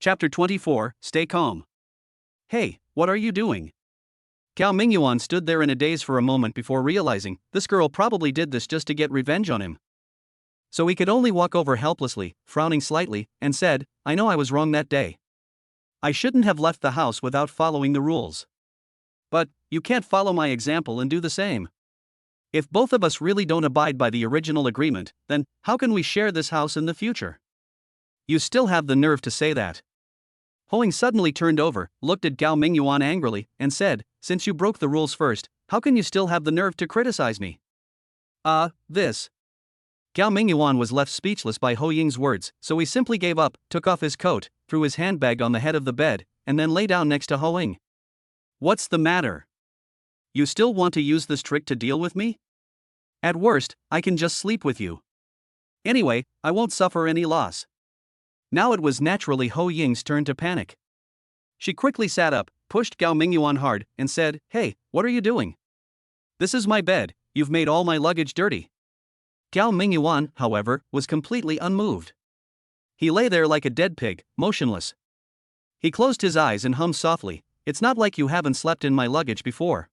Chapter 24, Stay Calm. Hey, what are you doing? Gao Mingyuan stood there in a daze for a moment before realizing this girl probably did this just to get revenge on him. So he could only walk over helplessly, frowning slightly, and said, I know I was wrong that day. I shouldn't have left the house without following the rules. But, you can't follow my example and do the same. If both of us really don't abide by the original agreement, then how can we share this house in the future? You still have the nerve to say that. Hoing suddenly turned over, looked at Gao Mingyuan angrily, and said, since you broke the rules first, how can you still have the nerve to criticize me? This. Gao Mingyuan was left speechless by Ho Ying's words, so he simply gave up, took off his coat, threw his handbag on the head of the bed, and then lay down next to Ho Ying. What's the matter? You still want to use this trick to deal with me? At worst, I can just sleep with you. Anyway, I won't suffer any loss. Now it was naturally Ho Ying's turn to panic. She quickly sat up, pushed Gao Mingyuan hard, and said, Hey, what are you doing? This is my bed, you've made all my luggage dirty. Gao Mingyuan, however, was completely unmoved. He lay there like a dead pig, motionless. He closed his eyes and hummed softly, It's not like you haven't slept in my luggage before.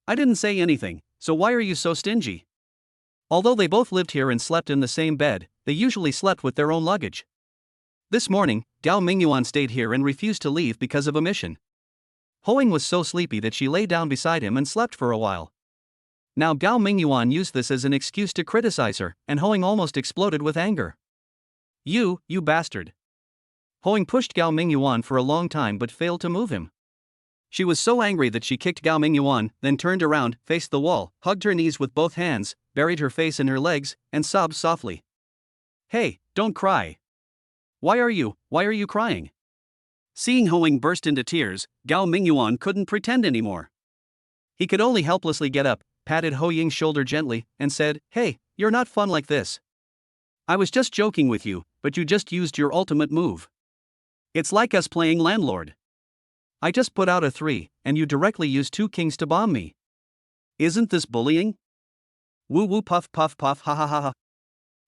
I didn't say anything, so why are you so stingy? Although they both lived here and slept in the same bed, they usually slept with their own luggage. This morning, Gao Mingyuan stayed here and refused to leave because of a mission. Hoing was so sleepy that she lay down beside him and slept for a while. Now Gao Mingyuan used this as an excuse to criticize her, and Hoing almost exploded with anger. You bastard. Hoing pushed Gao Mingyuan for a long time but failed to move him. She was so angry that she kicked Gao Mingyuan, then turned around, faced the wall, hugged her knees with both hands, buried her face in her legs, and sobbed softly. Hey, don't cry. Why are you crying? Seeing Hoing burst into tears, Gao Mingyuan couldn't pretend anymore. He could only helplessly get up, patted Ho Ying's shoulder gently, and said, Hey, you're not fun like this. I was just joking with you, but you just used your ultimate move. It's like us playing landlord. I just put out a 3, and you directly used 2 kings to bomb me. Isn't this bullying? Woo woo puff puff puff ha ha ha ha.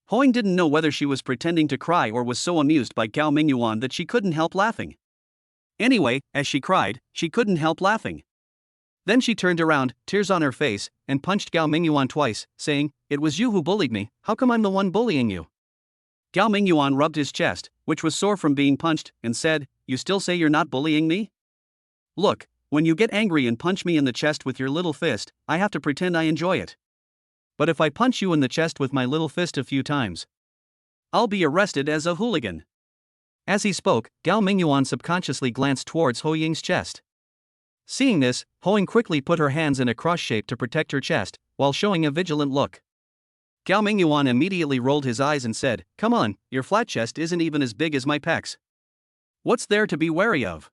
Hoing didn't know whether she was pretending to cry or was so amused by Gao Mingyuan that she couldn't help laughing. Anyway, as she cried, she couldn't help laughing. Then she turned around, tears on her face, and punched Gao Mingyuan twice, saying, It was you who bullied me, how come I'm the one bullying you? Gao Mingyuan rubbed his chest, which was sore from being punched, and said, You still say you're not bullying me? Look, when you get angry and punch me in the chest with your little fist, I have to pretend I enjoy it. But if I punch you in the chest with my little fist a few times, I'll be arrested as a hooligan. As he spoke, Gao Mingyuan subconsciously glanced towards Ho Ying's chest. Seeing this, Hoing quickly put her hands in a cross shape to protect her chest, while showing a vigilant look. Gao Mingyuan immediately rolled his eyes and said, "Come on, your flat chest isn't even as big as my pecs. What's there to be wary of?"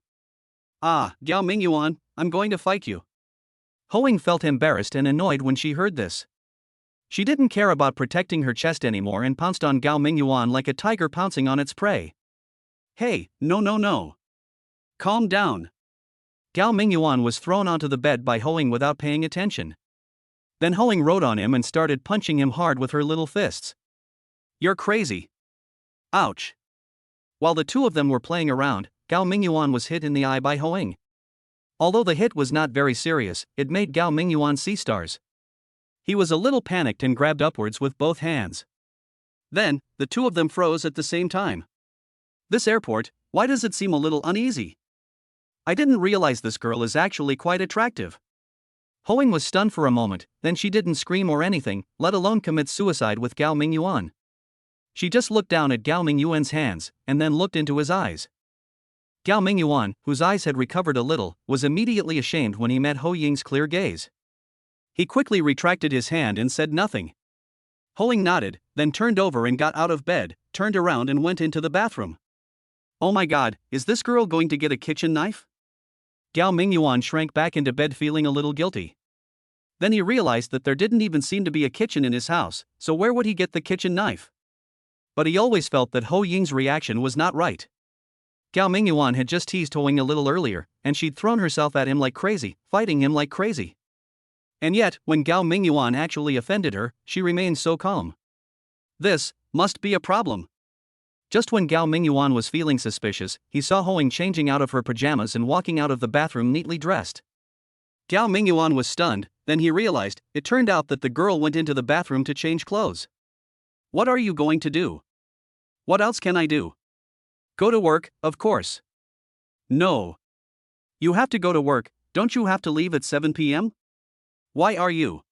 "Ah, Gao Mingyuan, I'm going to fight you." Hoing felt embarrassed and annoyed when she heard this. She didn't care about protecting her chest anymore and pounced on Gao Mingyuan like a tiger pouncing on its prey. "Hey, no. Calm down." Gao Mingyuan was thrown onto the bed by Hoing without paying attention. Then Hoing rode on him and started punching him hard with her little fists. "You're crazy." Ouch. While the two of them were playing around, Gao Mingyuan was hit in the eye by Hoing. Although the hit was not very serious, it made Gao Mingyuan see stars. He was a little panicked and grabbed upwards with both hands. Then, the two of them froze at the same time. "This airport, why does it seem a little uneasy? I didn't realize this girl is actually quite attractive." Hoing was stunned for a moment, then she didn't scream or anything, let alone commit suicide with Gao Mingyuan. She just looked down at Gao Mingyuan's hands, and then looked into his eyes. Gao Mingyuan, whose eyes had recovered a little, was immediately ashamed when he met Ho Ying's clear gaze. He quickly retracted his hand and said nothing. Hoing nodded, then turned over and got out of bed, turned around and went into the bathroom. "Oh my god, is this girl going to get a kitchen knife?" Gao Mingyuan shrank back into bed feeling a little guilty. Then he realized that there didn't even seem to be a kitchen in his house, so where would he get the kitchen knife? But he always felt that Ho Ying's reaction was not right. Gao Mingyuan had just teased Hoing a little earlier, and she'd thrown herself at him like crazy, fighting him like crazy. And yet, when Gao Mingyuan actually offended her, she remained so calm. This must be a problem. Just when Gao Mingyuan was feeling suspicious, he saw Hoing changing out of her pajamas and walking out of the bathroom neatly dressed. Gao Mingyuan was stunned, then he realized, it turned out that the girl went into the bathroom to change clothes. "What are you going to do?" "What else can I do?" "Go to work, of course." "No. You have to go to work, don't you have to leave at 7 p.m.? Why are you?"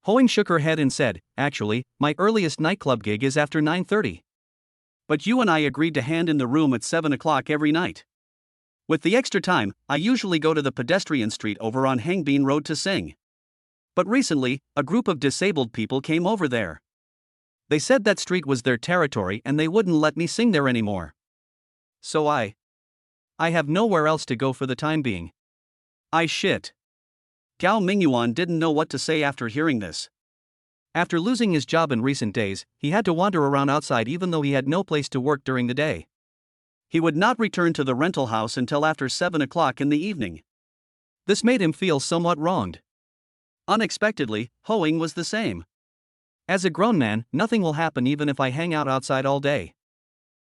Hoing shook her head and said, "Actually, my earliest nightclub gig is after 9:30. But you and I agreed to hand in the room at 7 o'clock every night. With the extra time, I usually go to the pedestrian street over on Hangbin Road to sing. But recently, a group of disabled people came over there. They said that street was their territory and they wouldn't let me sing there anymore. So I have nowhere else to go for the time being." Shit. Gao Mingyuan didn't know what to say after hearing this. After losing his job in recent days, he had to wander around outside even though he had no place to work during the day. He would not return to the rental house until after 7 o'clock in the evening. This made him feel somewhat wronged. Unexpectedly, Hoing was the same. "As a grown man, nothing will happen even if I hang out outside all day."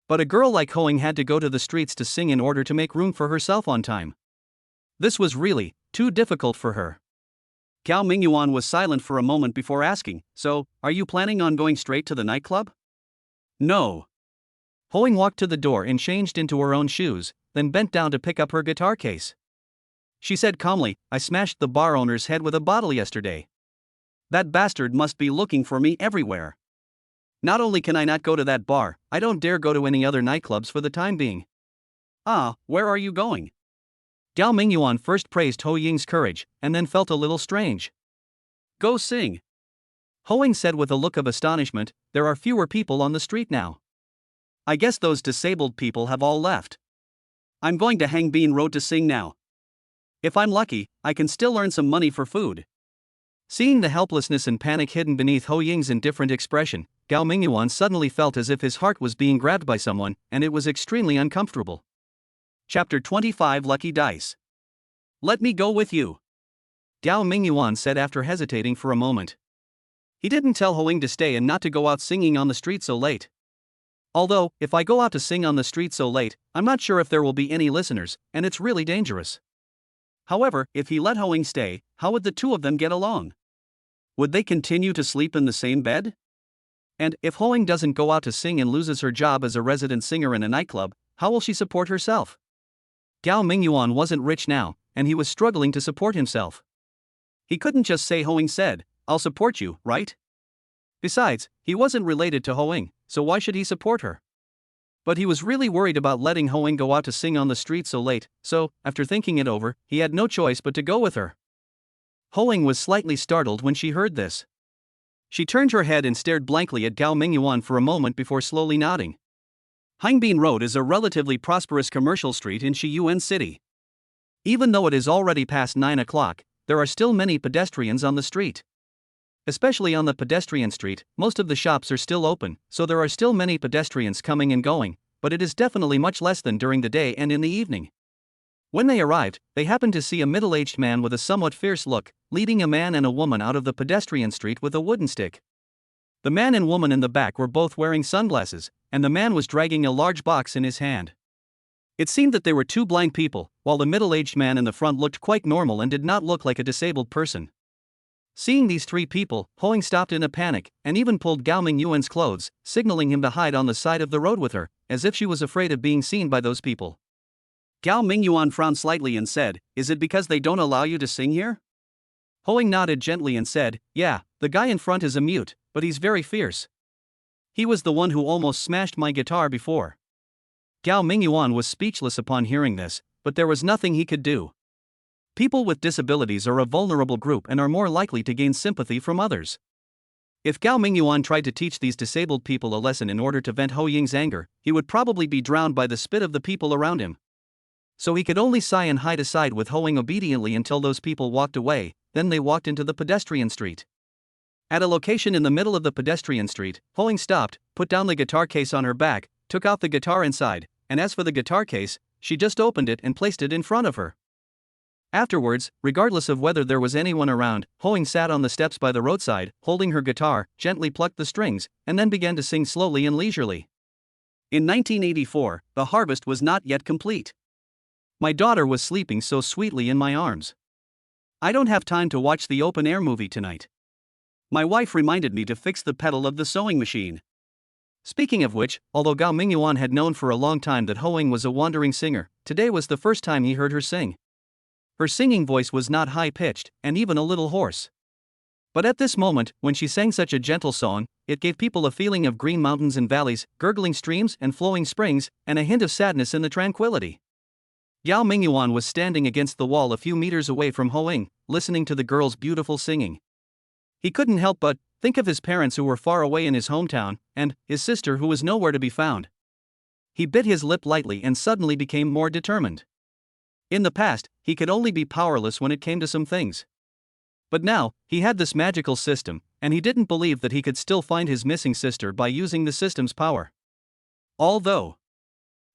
But a girl like Hoing had to go to the streets to sing in order to make room for herself on time. This was really too difficult for her. Gao Mingyuan was silent for a moment before asking, "So, are you planning on going straight to the nightclub?" "No." Hoing walked to the door and changed into her own shoes, then bent down to pick up her guitar case. She said calmly, "I smashed the bar owner's head with a bottle yesterday. That bastard must be looking for me everywhere. Not only can I not go to that bar, I don't dare go to any other nightclubs for the time being." "Ah, where are you going?" Gao Mingyuan first praised Ho Ying's courage, and then felt a little strange. "Go sing." Hoing said with a look of astonishment, "There are fewer people on the street now. I guess those disabled people have all left. I'm going to Hangbin Road to sing now. If I'm lucky, I can still earn some money for food." Seeing the helplessness and panic hidden beneath Ho Ying's indifferent expression, Gao Mingyuan suddenly felt as if his heart was being grabbed by someone, and it was extremely uncomfortable. Chapter 25 Lucky Dice. "Let me go with you," Gao Mingyuan said after hesitating for a moment. He didn't tell Hoing to stay and not to go out singing on the street so late. Although, if I go out to sing on the street so late, I'm not sure if there will be any listeners, and it's really dangerous. However, if he let Hoing stay, how would the two of them get along? Would they continue to sleep in the same bed? And if Hoing doesn't go out to sing and loses her job as a resident singer in a nightclub, how will she support herself? Gao Mingyuan wasn't rich now, and he was struggling to support himself. He couldn't just say Hoing said, "I'll support you," right? Besides, he wasn't related to Hoing, so why should he support her? But he was really worried about letting Hoing go out to sing on the street so late, so, after thinking it over, he had no choice but to go with her. Hoing was slightly startled when she heard this. She turned her head and stared blankly at Gao Mingyuan for a moment before slowly nodding. Hangbin Road is a relatively prosperous commercial street in Shiyuan City. Even though it is already past 9 o'clock, there are still many pedestrians on the street. Especially on the pedestrian street, most of the shops are still open, so there are still many pedestrians coming and going, but it is definitely much less than during the day and in the evening. When they arrived, they happened to see a middle-aged man with a somewhat fierce look, leading a man and a woman out of the pedestrian street with a wooden stick. The man and woman in the back were both wearing sunglasses, and the man was dragging a large box in his hand. It seemed that they were two blind people, while the middle-aged man in the front looked quite normal and did not look like a disabled person. Seeing these three people, Hoing stopped in a panic, and even pulled Gao Mingyuan's clothes, signaling him to hide on the side of the road with her, as if she was afraid of being seen by those people. Gao Mingyuan frowned slightly and said, "Is it because they don't allow you to sing here?" Hoing nodded gently and said, "Yeah, the guy in front is a mute, but he's very fierce. He was the one who almost smashed my guitar before." Gao Mingyuan was speechless upon hearing this, but there was nothing he could do. People with disabilities are a vulnerable group and are more likely to gain sympathy from others. If Gao Mingyuan tried to teach these disabled people a lesson in order to vent Ho Ying's anger, he would probably be drowned by the spit of the people around him. So he could only sigh and hide aside with Hoing obediently until those people walked away, then they walked into the pedestrian street. At a location in the middle of the pedestrian street, Hoing stopped, put down the guitar case on her back, took out the guitar inside, and as for the guitar case, she just opened it and placed it in front of her. Afterwards, regardless of whether there was anyone around, Hoing sat on the steps by the roadside, holding her guitar, gently plucked the strings, and then began to sing slowly and leisurely. In 1984, the harvest was not yet complete. My daughter was sleeping so sweetly in my arms. I don't have time to watch the open-air movie tonight. My wife reminded me to fix the pedal of the sewing machine. Speaking of which, although Gao Mingyuan had known for a long time that Hoing was a wandering singer, today was the first time he heard her sing. Her singing voice was not high-pitched, and even a little hoarse. But at this moment, when she sang such a gentle song, it gave people a feeling of green mountains and valleys, gurgling streams and flowing springs, and a hint of sadness in the tranquility. Gao Mingyuan was standing against the wall a few meters away from Hoing, listening to the girl's beautiful singing. He couldn't help but think of his parents who were far away in his hometown, and his sister who was nowhere to be found. He bit his lip lightly and suddenly became more determined. In the past, he could only be powerless when it came to some things. But now, he had this magical system, and he didn't believe that he could still find his missing sister by using the system's power. Although,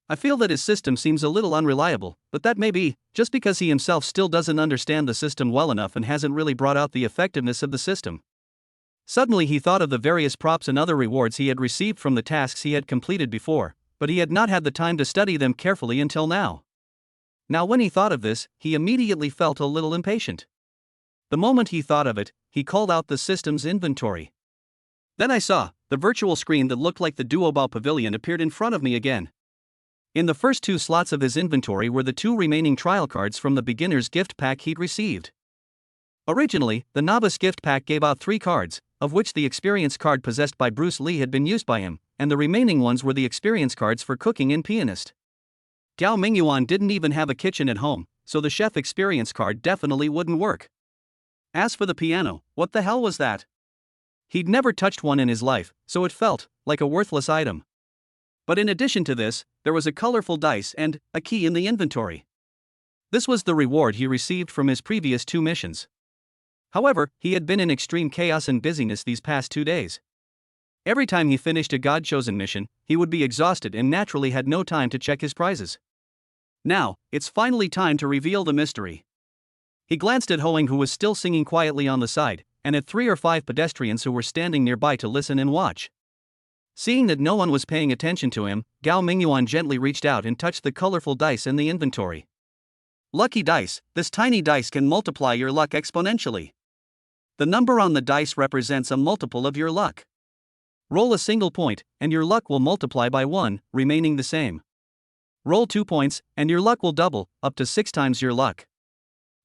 I feel that his system seems a little unreliable, but that may be just because he himself still doesn't understand the system well enough and hasn't really brought out the effectiveness of the system. Suddenly he thought of the various props and other rewards he had received from the tasks he had completed before, but he had not had the time to study them carefully until now. Now when he thought of this, he immediately felt a little impatient. The moment he thought of it, he called out the system's inventory. Then I saw the virtual screen that looked like the Duobao Pavilion appeared in front of me again. In the first two slots of his inventory were the two remaining trial cards from the beginner's gift pack he'd received. Originally, the novice gift pack gave out 3 cards, of which the experience card possessed by Bruce Lee had been used by him, and the remaining ones were the experience cards for cooking and pianist. Gao Mingyuan didn't even have a kitchen at home, so the chef experience card definitely wouldn't work. As for the piano, what the hell was that? He'd never touched one in his life, so it felt like a worthless item. But in addition to this, there was a colorful dice and a key in the inventory. This was the reward he received from his previous 2 missions. However, he had been in extreme chaos and busyness these past 2 days. Every time he finished a God-chosen mission, he would be exhausted and naturally had no time to check his prizes. Now, it's finally time to reveal the mystery. He glanced at Hoing, who was still singing quietly on the side, and at 3 or 5 pedestrians who were standing nearby to listen and watch. Seeing that no one was paying attention to him, Gao Mingyuan gently reached out and touched the colorful dice in the inventory. Lucky dice, this tiny dice can multiply your luck exponentially. The number on the dice represents a multiple of your luck. Roll a single point, and your luck will multiply by 1, remaining the same. Roll 2 points, and your luck will double, up to 6 times your luck.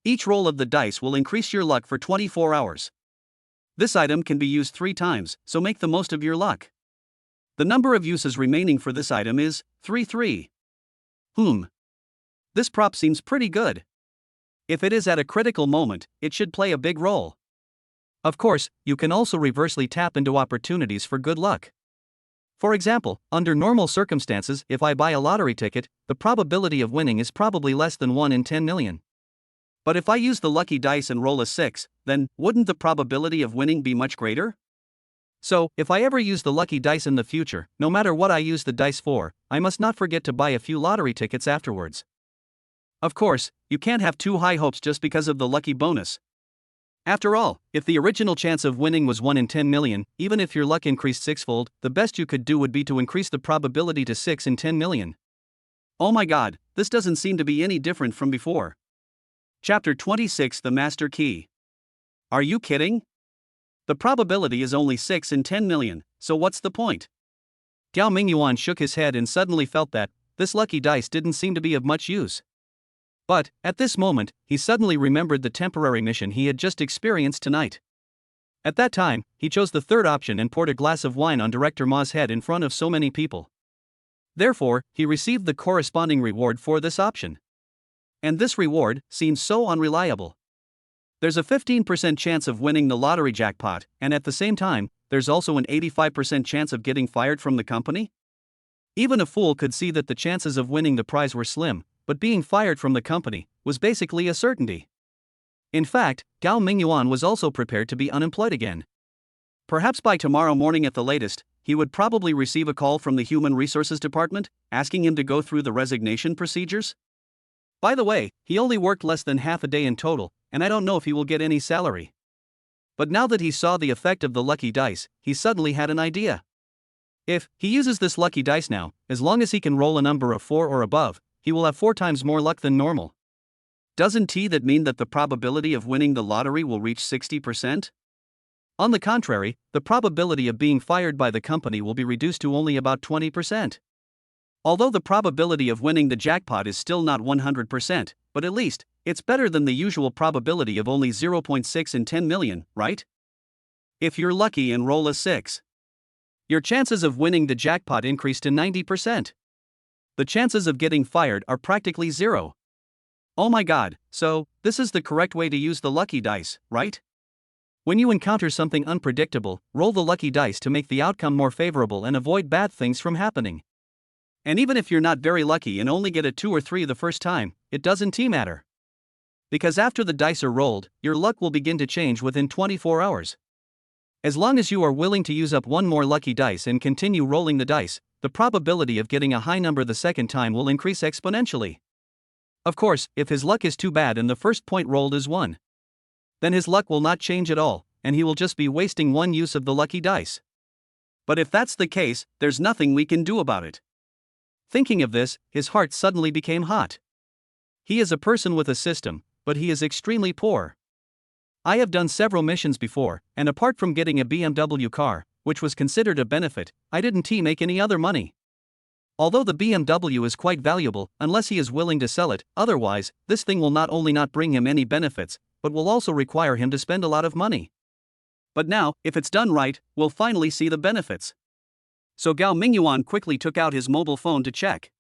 Each roll of the dice will increase your luck for 24 hours. This item can be used 3 times, so make the most of your luck. The number of uses remaining for this item is 3. This prop seems pretty good. If it is at a critical moment, it should play a big role. Of course, you can also reversely tap into opportunities for good luck. For example, under normal circumstances, if I buy a lottery ticket, the probability of winning is probably less than 1 in 10 million. But if I use the lucky dice and roll a 6, then wouldn't the probability of winning be much greater? So, if I ever use the lucky dice in the future, no matter what I use the dice for, I must not forget to buy a few lottery tickets afterwards. Of course, you can't have too high hopes just because of the lucky bonus. After all, if the original chance of winning was 1 in 10 million, even if your luck increased sixfold, the best you could do would be to increase the probability to 6 in 10 million. Oh my god, this doesn't seem to be any different from before. Chapter 26: The Master Key. Are you kidding? The probability is only 6 in 10 million, so what's the point? Gao Mingyuan shook his head and suddenly felt that this lucky dice didn't seem to be of much use. But, at this moment, he suddenly remembered the temporary mission he had just experienced tonight. At that time, he chose the third option and poured a glass of wine on Director Ma's head in front of so many people. Therefore, he received the corresponding reward for this option. And this reward seems so unreliable. There's a 15% chance of winning the lottery jackpot, and at the same time, there's also an 85% chance of getting fired from the company? Even a fool could see that the chances of winning the prize were slim, but being fired from the company was basically a certainty. In fact, Gao Mingyuan was also prepared to be unemployed again. Perhaps by tomorrow morning at the latest, he would probably receive a call from the Human Resources Department, asking him to go through the resignation procedures. By the way, he only worked less than half a day in total, and I don't know if he will get any salary. But now that he saw the effect of the lucky dice, he suddenly had an idea. If he uses this lucky dice now, as long as he can roll a number of 4 or above, he will have 4 times more luck than normal. Doesn't that mean that the probability of winning the lottery will reach 60%? On the contrary, the probability of being fired by the company will be reduced to only about 20%. Although the probability of winning the jackpot is still not 100%, but at least, it's better than the usual probability of only 0.6 in 10 million, right? If you're lucky and roll a 6, your chances of winning the jackpot increase to 90%. The chances of getting fired are practically zero. Oh my god, so, this is the correct way to use the lucky dice, right? When you encounter something unpredictable, roll the lucky dice to make the outcome more favorable and avoid bad things from happening. And even if you're not very lucky and only get a 2 or 3 the first time, it doesn't matter. Because after the dice are rolled, your luck will begin to change within 24 hours. As long as you are willing to use up one more lucky dice and continue rolling the dice, the probability of getting a high number the second time will increase exponentially. Of course, if his luck is too bad and the first point rolled is 1, then his luck will not change at all, and he will just be wasting one use of the lucky dice. But if that's the case, there's nothing we can do about it. Thinking of this, his heart suddenly became hot. He is a person with a system, but he is extremely poor. I have done several missions before, and apart from getting a BMW car, which was considered a benefit, I didn't make any other money. Although the BMW is quite valuable, unless he is willing to sell it, otherwise, this thing will not only not bring him any benefits, but will also require him to spend a lot of money. But now, if it's done right, we'll finally see the benefits. So Gao Mingyuan quickly took out his mobile phone to check.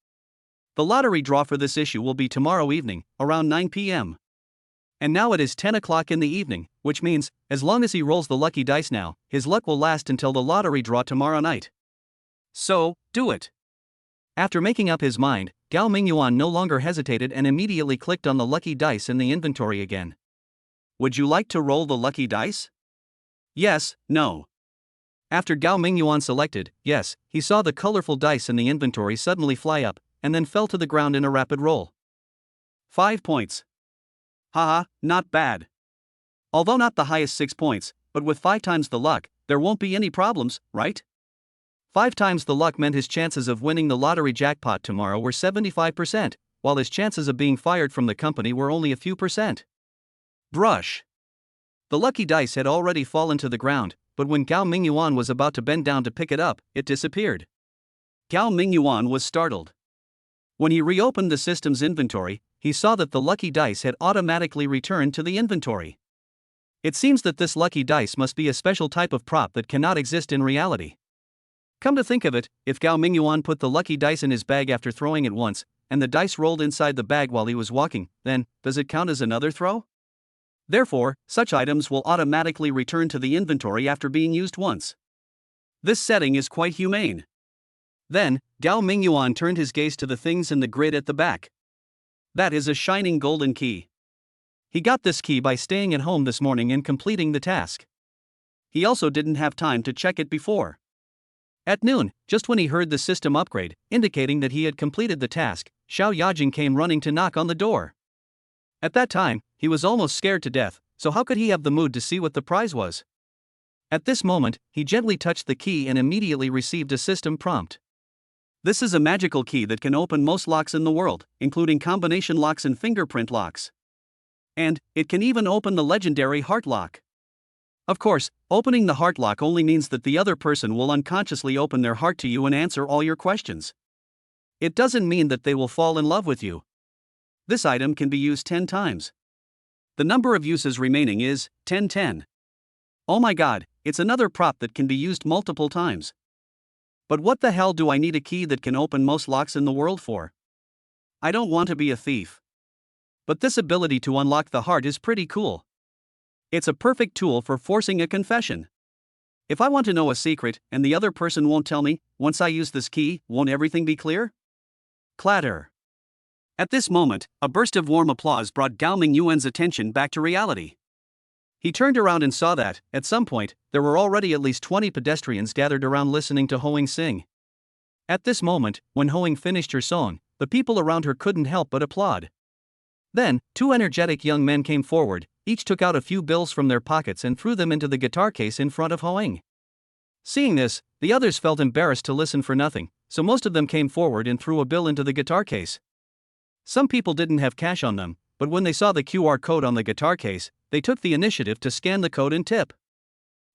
The lottery draw for this issue will be tomorrow evening, around 9 p.m. And now it is 10 o'clock in the evening, which means, as long as he rolls the lucky dice now, his luck will last until the lottery draw tomorrow night. So, do it. After making up his mind, Gao Mingyuan no longer hesitated and immediately clicked on the lucky dice in the inventory again. Would you like to roll the lucky dice? Yes, no. After Gao Mingyuan selected yes, he saw the colorful dice in the inventory suddenly fly up, and then fell to the ground in a rapid roll. 5 points. Haha, not bad. Although not the highest 6 points, but with 5 times the luck, there won't be any problems, right? 5 times the luck meant his chances of winning the lottery jackpot tomorrow were 75%, while his chances of being fired from the company were only a few percent. Brush. The lucky dice had already fallen to the ground, but when Gao Mingyuan was about to bend down to pick it up, it disappeared. Gao Mingyuan was startled. When he reopened the system's inventory, he saw that the lucky dice had automatically returned to the inventory. It seems that this lucky dice must be a special type of prop that cannot exist in reality. Come to think of it, if Gao Mingyuan put the lucky dice in his bag after throwing it once, and the dice rolled inside the bag while he was walking, then, does it count as another throw? Therefore, such items will automatically return to the inventory after being used once. This setting is quite humane. Then, Gao Mingyuan turned his gaze to the things in the grid at the back. That is a shining golden key. He got this key by staying at home this morning and completing the task. He also didn't have time to check it before. At noon, just when he heard the system upgrade, indicating that he had completed the task, Xiao Yajing came running to knock on the door. At that time, he was almost scared to death, so how could he have the mood to see what the prize was? At this moment, he gently touched the key and immediately received a system prompt. This is a magical key that can open most locks in the world, including combination locks and fingerprint locks. And, it can even open the legendary heart lock. Of course, opening the heart lock only means that the other person will unconsciously open their heart to you and answer all your questions. It doesn't mean that they will fall in love with you. This item can be used 10 times. The number of uses remaining is 10. Oh my god, it's another prop that can be used multiple times. But what the hell do I need a key that can open most locks in the world for? I don't want to be a thief. But this ability to unlock the heart is pretty cool. It's a perfect tool for forcing a confession. If I want to know a secret and the other person won't tell me, once I use this key, won't everything be clear? Clatter. At this moment, a burst of warm applause brought Gao Mingyuan's attention back to reality. He turned around and saw that, at some point, there were already at least 20 pedestrians gathered around listening to Hoing sing. At this moment, when Hoing finished her song, the people around her couldn't help but applaud. Then, two energetic young men came forward, each took out a few bills from their pockets and threw them into the guitar case in front of Hoing. Seeing this, the others felt embarrassed to listen for nothing, so most of them came forward and threw a bill into the guitar case. Some people didn't have cash on them, but when they saw the QR code on the guitar case, they took the initiative to scan the code and tip.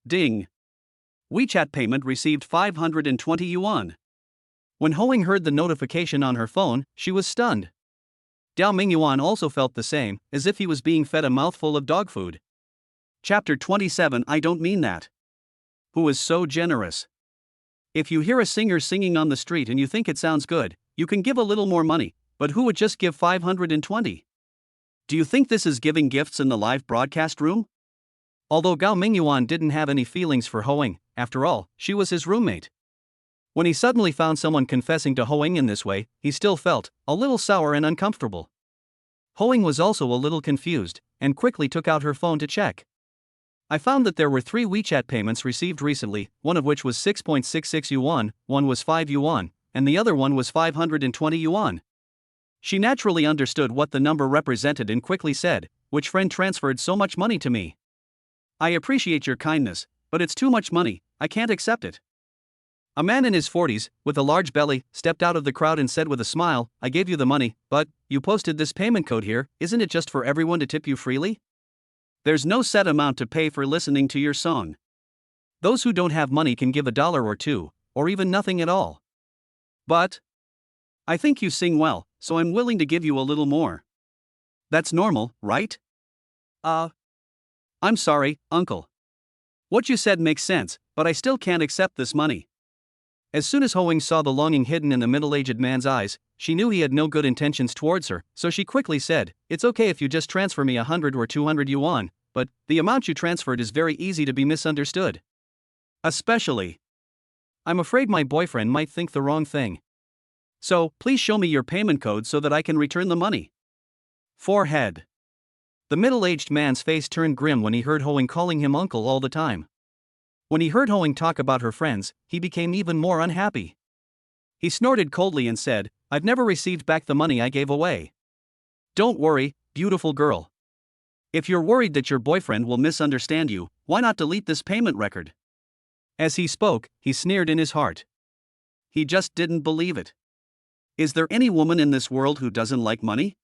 Ding! WeChat payment received 520 yuan. When Hoing heard the notification on her phone, she was stunned. Gao Mingyuan also felt the same, as if he was being fed a mouthful of dog food. Chapter 27 I don't mean that. Who is so generous? If you hear a singer singing on the street and you think it sounds good, you can give a little more money, but who would just give 520? Do you think this is giving gifts in the live broadcast room? Although Gao Mingyuan didn't have any feelings for Hoing, after all, she was his roommate. When he suddenly found someone confessing to Hoing in this way, he still felt a little sour and uncomfortable. Hoing was also a little confused, and quickly took out her phone to check. I found that there were 3 WeChat payments received recently, one of which was 6.66 yuan, one was 5 yuan, and the other one was 520 yuan. She naturally understood what the number represented and quickly said, "Which friend transferred so much money to me? I appreciate your kindness, but it's too much money, I can't accept it." A man in his 40s, with a large belly, stepped out of the crowd and said with a smile, "I gave you the money, but you posted this payment code here, isn't it just for everyone to tip you freely? There's no set amount to pay for listening to your song. Those who don't have money can give $1 or 2, or even nothing at all. But I think you sing well, so I'm willing to give you a little more. That's normal, right? I'm sorry, uncle. What you said makes sense, but I still can't accept this money." As soon as Hoing saw the longing hidden in the middle-aged man's eyes, she knew he had no good intentions towards her, so she quickly said, "It's okay if you just transfer me 100 or 200 yuan, but the amount you transferred is very easy to be misunderstood. Especially, I'm afraid my boyfriend might think the wrong thing. So, please show me your payment code so that I can return the money." Forehead. The middle-aged man's face turned grim when he heard Hoing calling him uncle all the time. When he heard Hoing talk about her friends, he became even more unhappy. He snorted coldly and said, "I've never received back the money I gave away." "Don't worry, beautiful girl. If you're worried that your boyfriend will misunderstand you, why not delete this payment record?" As he spoke, he sneered in his heart. He just didn't believe it. Is there any woman in this world who doesn't like money?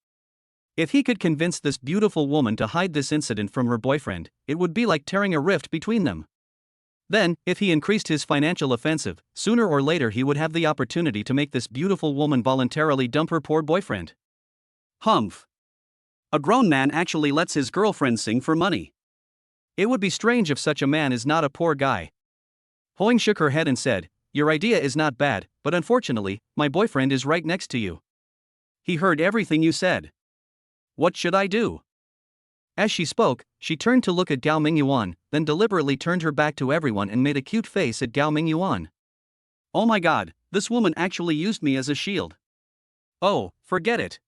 If he could convince this beautiful woman to hide this incident from her boyfriend, it would be like tearing a rift between them. Then, if he increased his financial offensive, sooner or later he would have the opportunity to make this beautiful woman voluntarily dump her poor boyfriend. Humph. A grown man actually lets his girlfriend sing for money. It would be strange if such a man is not a poor guy. Hoing shook her head and said, your idea is not bad, but unfortunately, my boyfriend is right next to you. He heard everything you said. What should I do? As she spoke, she turned to look at Gao Mingyuan, then deliberately turned her back to everyone and made a cute face at Gao Mingyuan. Oh my god, this woman actually used me as a shield. Oh, forget it.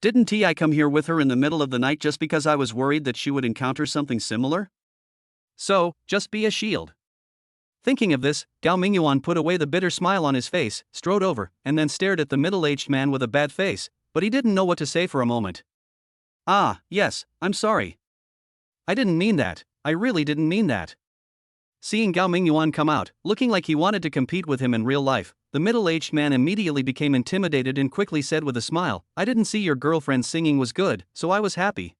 Didn't I come here with her in the middle of the night just because I was worried that she would encounter something similar? So, just be a shield. Thinking of this, Gao Mingyuan put away the bitter smile on his face, strode over, and then stared at the middle-aged man with a bad face, but he didn't know what to say for a moment. Ah, yes, I'm sorry. I didn't mean that, I really didn't mean that. Seeing Gao Mingyuan come out, looking like he wanted to compete with him in real life, the middle-aged man immediately became intimidated and quickly said with a smile, I didn't see your girlfriend singing was good, so I was happy.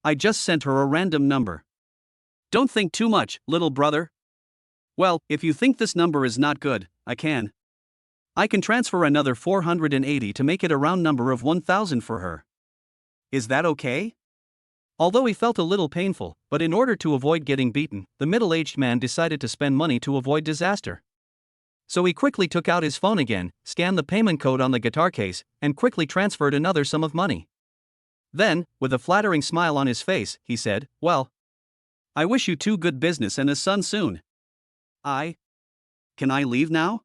I just sent her a random number. Don't think too much, little brother. Well, if you think this number is not good, I can transfer another 480 to make it a round number of 1,000 for her. Is that okay? Although he felt a little painful, but in order to avoid getting beaten, the middle-aged man decided to spend money to avoid disaster. So he quickly took out his phone again, scanned the payment code on the guitar case, and quickly transferred another sum of money. Then, with a flattering smile on his face, he said, well, I wish you two good business and a son soon. Can I leave now?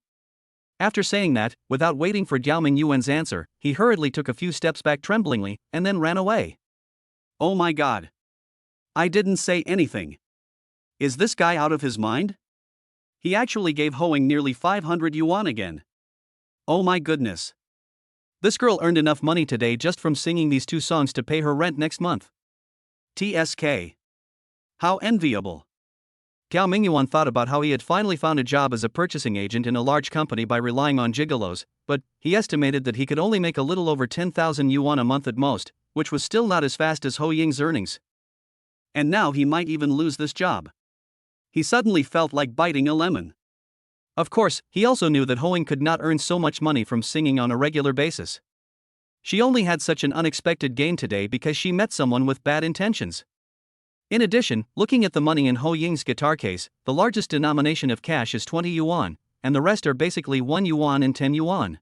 After saying that, without waiting for Gao Mingyuan's answer, he hurriedly took a few steps back tremblingly, and then ran away. Oh my god. I didn't say anything. Is this guy out of his mind? He actually gave Hoing nearly 500 yuan again. Oh my goodness. This girl earned enough money today just from singing these two songs to pay her rent next month. TSK. How enviable. Gao Mingyuan thought about how he had finally found a job as a purchasing agent in a large company by relying on gigolos, but he estimated that he could only make a little over 10,000 yuan a month at most, which was still not as fast as Ho Ying's earnings. And now he might even lose this job. He suddenly felt like biting a lemon. Of course, he also knew that Ho Ying could not earn so much money from singing on a regular basis. She only had such an unexpected gain today because she met someone with bad intentions. In addition, looking at the money in Ho Ying's guitar case, the largest denomination of cash is 20 yuan, and the rest are basically 1 yuan and 10 yuan.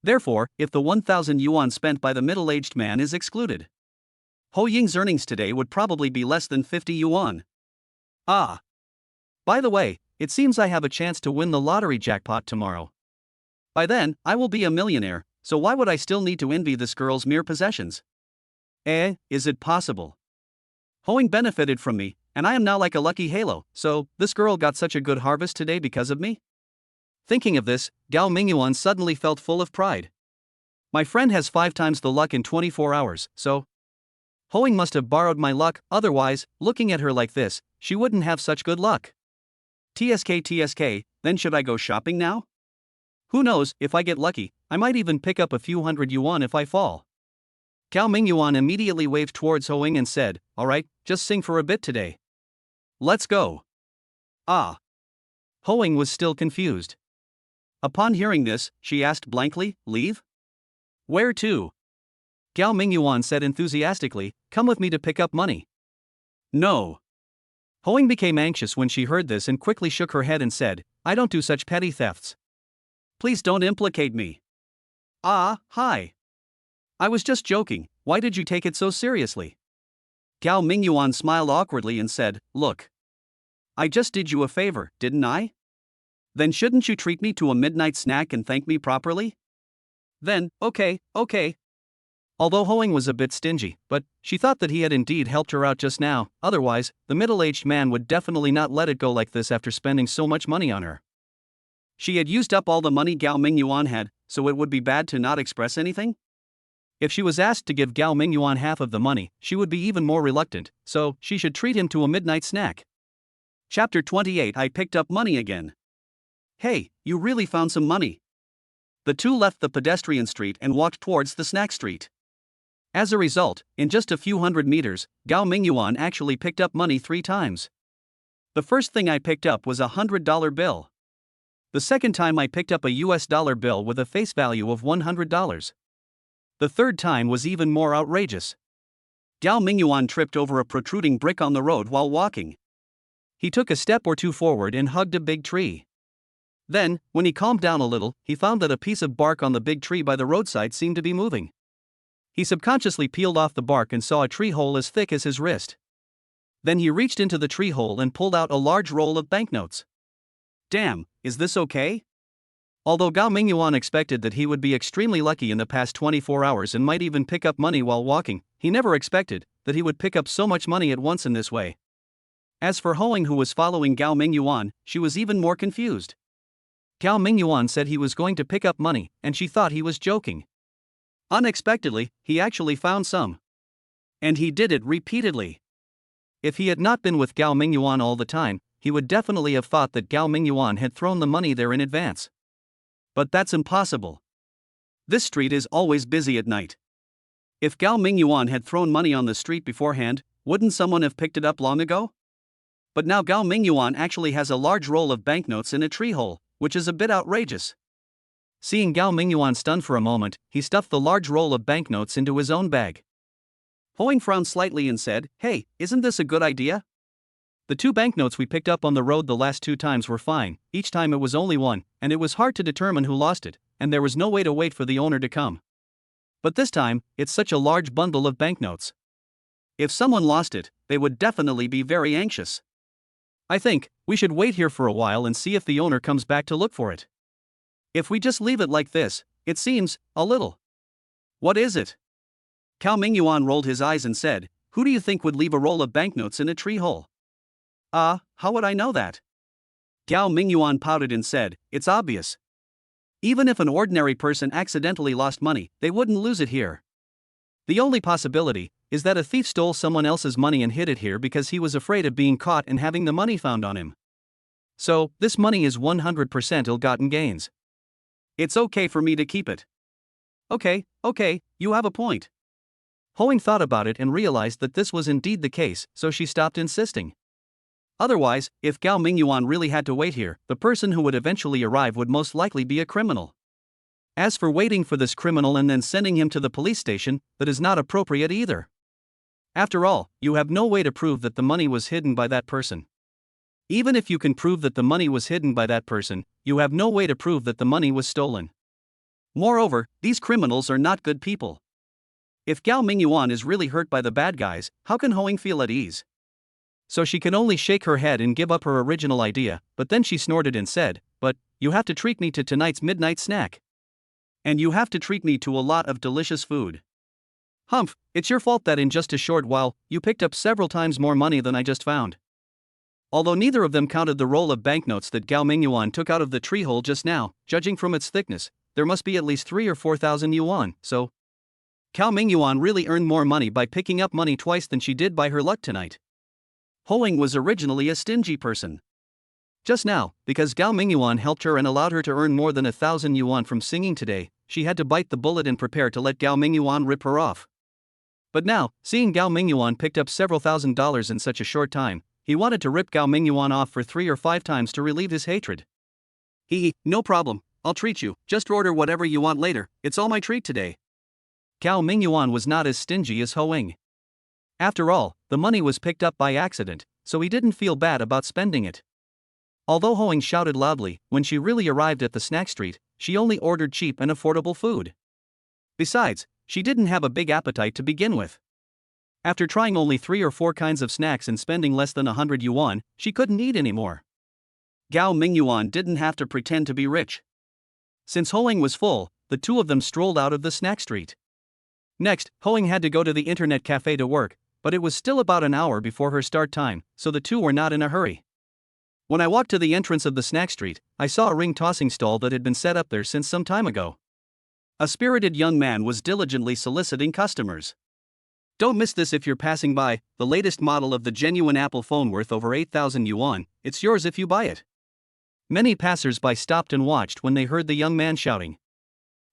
Therefore, if the 1,000 yuan spent by the middle-aged man is excluded, Ho Ying's earnings today would probably be less than 50 yuan. Ah. By the way, it seems I have a chance to win the lottery jackpot tomorrow. By then, I will be a millionaire, so why would I still need to envy this girl's mere possessions? Is it possible? Ho Ying benefited from me, and I am now like a lucky halo, so this girl got such a good harvest today because of me? Thinking of this, Gao Mingyuan suddenly felt full of pride. My friend has 5 times the luck in 24 hours, so Ho Ying must have borrowed my luck, otherwise, looking at her like this, she wouldn't have such good luck. TSK, then should I go shopping now? Who knows, if I get lucky, I might even pick up a few hundred yuan if I fall. Gao Mingyuan immediately waved towards Ho Ying and said, alright, just sing for a bit today. Let's go. Ah. Ho Ying was still confused. Upon hearing this, she asked blankly, leave? Where to? Gao Mingyuan said enthusiastically, come with me to pick up money. No. Ho Ying became anxious when she heard this and quickly shook her head and said, I don't do such petty thefts. Please don't implicate me. Hi. I was just joking, why did you take it so seriously? Gao Mingyuan smiled awkwardly and said, look. I just did you a favor, didn't I? Then shouldn't you treat me to a midnight snack and thank me properly? Then, okay. Although Ho Ying was a bit stingy, but she thought that he had indeed helped her out just now, otherwise, the middle-aged man would definitely not let it go like this after spending so much money on her. She had used up all the money Gao Mingyuan had, so it would be bad to not express anything? If she was asked to give Gao Mingyuan half of the money, she would be even more reluctant, so she should treat him to a midnight snack. Chapter 28 I picked up money again. Hey, you really found some money. The two left the pedestrian street and walked towards the snack street. As a result, in just a few hundred meters, Gao Mingyuan actually picked up money 3 times. The first thing I picked up was a $100 bill. The second time I picked up a US dollar bill with a face value of $100. The third time was even more outrageous. Gao Mingyuan tripped over a protruding brick on the road while walking. He took a step or two forward and hugged a big tree. Then, when he calmed down a little, he found that a piece of bark on the big tree by the roadside seemed to be moving. He subconsciously peeled off the bark and saw a tree hole as thick as his wrist. Then he reached into the tree hole and pulled out a large roll of banknotes. Damn, is this okay? Although Gao Mingyuan expected that he would be extremely lucky in the past 24 hours and might even pick up money while walking, he never expected that he would pick up so much money at once in this way. As for Hoing, who was following Gao Mingyuan, she was even more confused. Gao Mingyuan said he was going to pick up money, and she thought he was joking. Unexpectedly, he actually found some. And he did it repeatedly. If he had not been with Gao Mingyuan all the time, he would definitely have thought that Gao Mingyuan had thrown the money there in advance. But that's impossible. This street is always busy at night. If Gao Mingyuan had thrown money on the street beforehand, wouldn't someone have picked it up long ago? But now Gao Mingyuan actually has a large roll of banknotes in a tree hole, which is a bit outrageous. Seeing Gao Mingyuan stunned for a moment, he stuffed the large roll of banknotes into his own bag. Hoing frowned slightly and said, "Hey, isn't this a good idea? The 2 banknotes we picked up on the road the last 2 times were fine, each time it was only one, and it was hard to determine who lost it, and there was no way to wait for the owner to come. But this time, it's such a large bundle of banknotes. If someone lost it, they would definitely be very anxious. I think we should wait here for a while and see if the owner comes back to look for it. If we just leave it like this, it seems a little." "What is it?" Gao Mingyuan rolled his eyes and said, "Who do you think would leave a roll of banknotes in a tree hole?" How would I know that?" Gao Mingyuan pouted and said, "It's obvious. Even if an ordinary person accidentally lost money, they wouldn't lose it here. The only possibility is that a thief stole someone else's money and hid it here because he was afraid of being caught and having the money found on him. So, this money is 100% ill-gotten gains. It's okay for me to keep it." Okay, you have a point." Hoing thought about it and realized that this was indeed the case, so she stopped insisting. Otherwise, if Gao Mingyuan really had to wait here, the person who would eventually arrive would most likely be a criminal. As for waiting for this criminal and then sending him to the police station, that is not appropriate either. After all, you have no way to prove that the money was hidden by that person. Even if you can prove that the money was hidden by that person, you have no way to prove that the money was stolen. Moreover, these criminals are not good people. If Gao Mingyuan is really hurt by the bad guys, how can Hoing feel at ease? So she can only shake her head and give up her original idea, but then she snorted and said, "But you have to treat me to tonight's midnight snack. And you have to treat me to a lot of delicious food. Humph, it's your fault that in just a short while, you picked up several times more money than I just found." Although neither of them counted the roll of banknotes that Gao Mingyuan took out of the tree hole just now, judging from its thickness, there must be at least 3,000 or 4,000 yuan, so Gao Mingyuan really earned more money by picking up money twice than she did by her luck tonight. Hoing was originally a stingy person. Just now, because Gao Mingyuan helped her and allowed her to earn more than 1,000 yuan from singing today, she had to bite the bullet and prepare to let Gao Mingyuan rip her off. But now, seeing Gao Mingyuan picked up several $1,000s in such a short time, he wanted to rip Gao Mingyuan off for 3 or 5 times to relieve his hatred. No problem, I'll treat you, just order whatever you want later, it's all my treat today." Gao Mingyuan was not as stingy as Hoing. After all, the money was picked up by accident, so he didn't feel bad about spending it. Although Hoing shouted loudly, when she really arrived at the snack street, she only ordered cheap and affordable food. Besides, she didn't have a big appetite to begin with. After trying only 3 or 4 kinds of snacks and spending less than 100 yuan, she couldn't eat anymore. Gao Mingyuan didn't have to pretend to be rich. Since Hoing was full, the two of them strolled out of the snack street. Next, Hoing had to go to the internet cafe to work, but it was still about an hour before her start time, so the two were not in a hurry. When I walked to the entrance of the snack street, I saw a ring-tossing stall that had been set up there since some time ago. A spirited young man was diligently soliciting customers. "Don't miss this if you're passing by, the latest model of the genuine Apple phone worth over 8,000 yuan, it's yours if you buy it." Many passers-by stopped and watched when they heard the young man shouting.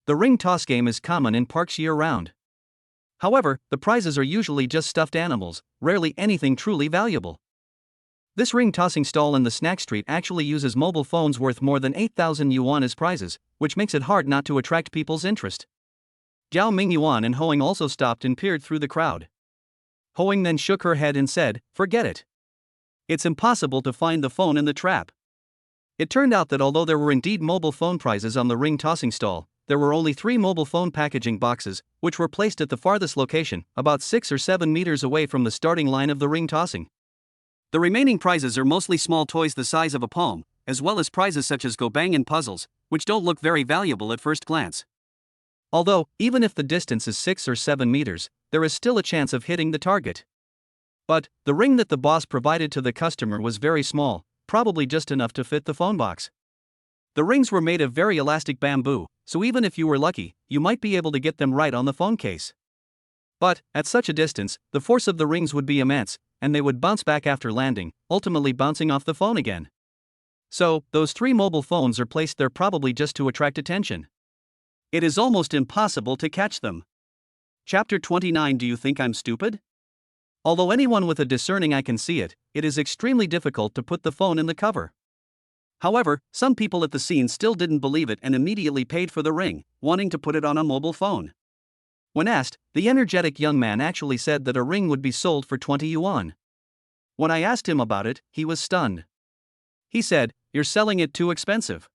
The ring toss game is common in parks year-round. However, the prizes are usually just stuffed animals, rarely anything truly valuable. This ring-tossing stall in the snack street actually uses mobile phones worth more than 8,000 yuan as prizes, which makes it hard not to attract people's interest. Gao Mingyuan and Hoing also stopped and peered through the crowd. Hoing then shook her head and said, "Forget it. It's impossible to find the phone in the trap. It turned out that although there were indeed mobile phone prizes on the ring tossing stall, there were only 3 mobile phone packaging boxes, which were placed at the farthest location, about 6 or 7 meters away from the starting line of the ring tossing. The remaining prizes are mostly small toys the size of a palm, as well as prizes such as go bang and puzzles, which don't look very valuable at first glance. Although, even if the distance is 6 or 7 meters, there is still a chance of hitting the target. But, the ring that the boss provided to the customer was very small, probably just enough to fit the phone box. The rings were made of very elastic bamboo, so even if you were lucky, you might be able to get them right on the phone case. But, at such a distance, the force of the rings would be immense, and they would bounce back after landing, ultimately bouncing off the phone again. So, those 3 mobile phones are placed there probably just to attract attention. It is almost impossible to catch them. Chapter 29. Do you think I'm stupid? Although anyone with a discerning eye can see it, it is extremely difficult to put the phone in the cover. However, some people at the scene still didn't believe it and immediately paid for the ring, wanting to put it on a mobile phone. When asked, the energetic young man actually said that a ring would be sold for 20 yuan. When I asked him about it, he was stunned. He said, "You're selling it too expensive.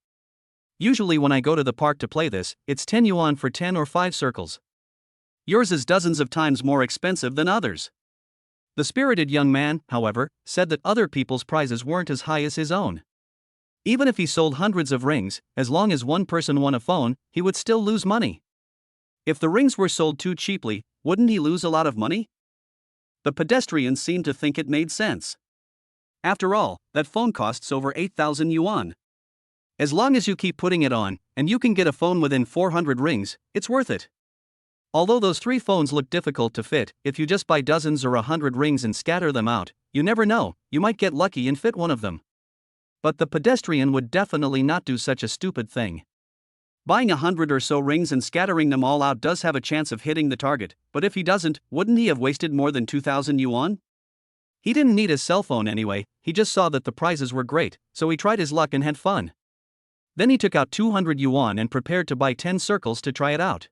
Usually when I go to the park to play this, it's 10 yuan for 10 or 5 circles. Yours is dozens of times more expensive than others." The spirited young man, however, said that other people's prizes weren't as high as his own. Even if he sold hundreds of rings, as long as one person won a phone, he would still lose money. If the rings were sold too cheaply, wouldn't he lose a lot of money? The pedestrians seemed to think it made sense. After all, that phone costs over 8,000 yuan. As long as you keep putting it on, and you can get a phone within 400 rings, it's worth it. Although those 3 phones look difficult to fit, if you just buy dozens or 100 rings and scatter them out, you never know, you might get lucky and fit one of them. But the pedestrian would definitely not do such a stupid thing. Buying 100 or so rings and scattering them all out does have a chance of hitting the target, but if he doesn't, wouldn't he have wasted more than 2,000 yuan? He didn't need his cell phone anyway, he just saw that the prizes were great, so he tried his luck and had fun. Then he took out 200 yuan and prepared to buy 10 circles to try it out.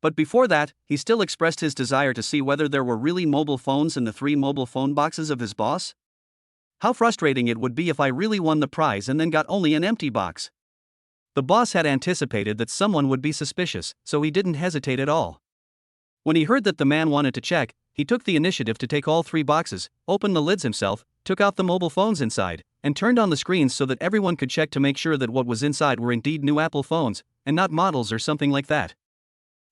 But before that, he still expressed his desire to see whether there were really mobile phones in the 3 mobile phone boxes of his boss. How frustrating it would be if I really won the prize and then got only an empty box. The boss had anticipated that someone would be suspicious, so he didn't hesitate at all. When he heard that the man wanted to check, he took the initiative to take all 3 boxes, opened the lids himself, took out the mobile phones inside, and turned on the screens so that everyone could check to make sure that what was inside were indeed new Apple phones, and not models or something like that.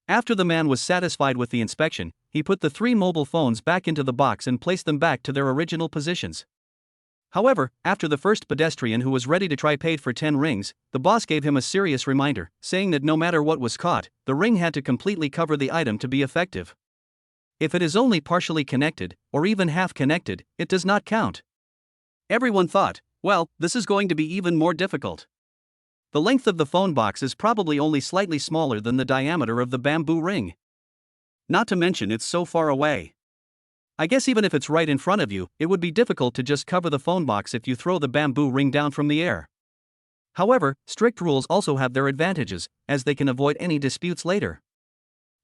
After the man was satisfied with the inspection, he put the 3 mobile phones back into the box and placed them back to their original positions. However, after the first pedestrian who was ready to try paid for 10 rings, the boss gave him a serious reminder, saying that no matter what was caught, the ring had to completely cover the item to be effective. If it is only partially connected, or even half connected, it does not count. Everyone thought, well, this is going to be even more difficult. The length of the phone box is probably only slightly smaller than the diameter of the bamboo ring. Not to mention it's so far away. I guess even if it's right in front of you, it would be difficult to just cover the phone box if you throw the bamboo ring down from the air. However, strict rules also have their advantages, as they can avoid any disputes later.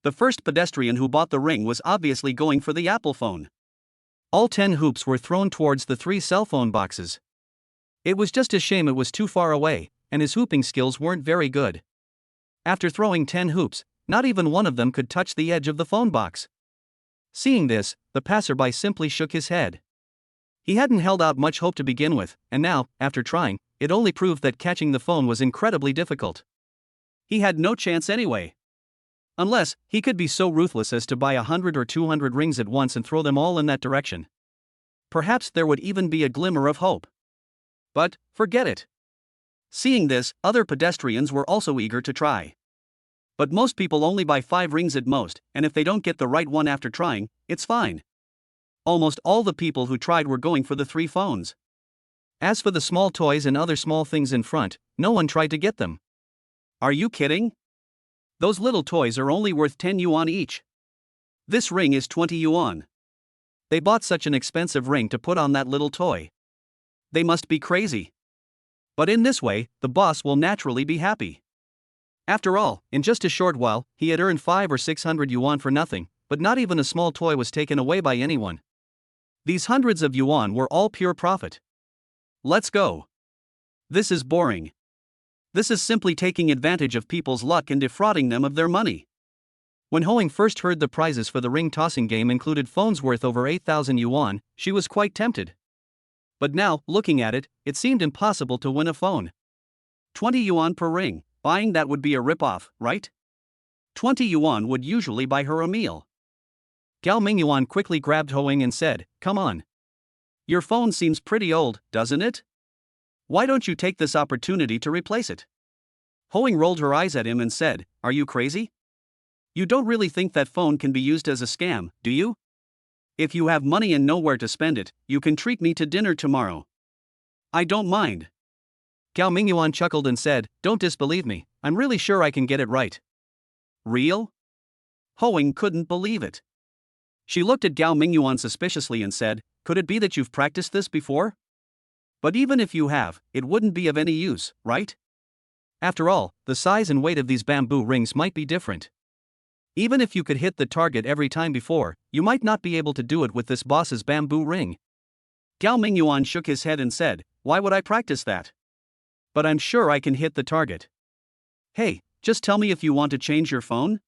The first pedestrian who bought the ring was obviously going for the Apple phone. All 10 hoops were thrown towards the 3 cell phone boxes. It was just a shame it was too far away, and his hooping skills weren't very good. After throwing 10 hoops, not even one of them could touch the edge of the phone box. Seeing this, the passerby simply shook his head. He hadn't held out much hope to begin with, and now, after trying, it only proved that catching the phone was incredibly difficult. He had no chance anyway. Unless, he could be so ruthless as to buy 100 or 200 rings at once and throw them all in that direction. Perhaps there would even be a glimmer of hope. But, forget it. Seeing this, other pedestrians were also eager to try. But most people only buy 5 rings at most, and if they don't get the right one after trying, it's fine. Almost all the people who tried were going for the 3 phones. As for the small toys and other small things in front, no one tried to get them. Are you kidding? Those little toys are only worth 10 yuan each. This ring is 20 yuan. They bought such an expensive ring to put on that little toy. They must be crazy. But in this way, the boss will naturally be happy. After all, in just a short while, he had earned 500 or 600 yuan for nothing, but not even a small toy was taken away by anyone. These hundreds of yuan were all pure profit. Let's go. This is boring. This is simply taking advantage of people's luck and defrauding them of their money. When Hoing first heard the prizes for the ring tossing game included phones worth over 8,000 yuan, she was quite tempted. But now, looking at it, it seemed impossible to win a phone. 20 yuan per ring, buying that would be a rip-off, right? 20 yuan would usually buy her a meal. Gao Mingyuan quickly grabbed Hoing and said, "Come on. Your phone seems pretty old, doesn't it? Why don't you take this opportunity to replace it?" Hoing rolled her eyes at him and said, "Are you crazy? You don't really think that phone can be used as a scam, do you? If you have money and know where to spend it, you can treat me to dinner tomorrow. I don't mind." Gao Mingyuan chuckled and said, "Don't disbelieve me, I'm really sure I can get it right." "Real?" Hoing couldn't believe it. She looked at Gao Mingyuan suspiciously and said, "Could it be that you've practiced this before? But even if you have, it wouldn't be of any use, right? After all, the size and weight of these bamboo rings might be different. Even if you could hit the target every time before, you might not be able to do it with this boss's bamboo ring." Gao Mingyuan shook his head and said, "Why would I practice that? But I'm sure I can hit the target. Hey, just tell me if you want to change your phone?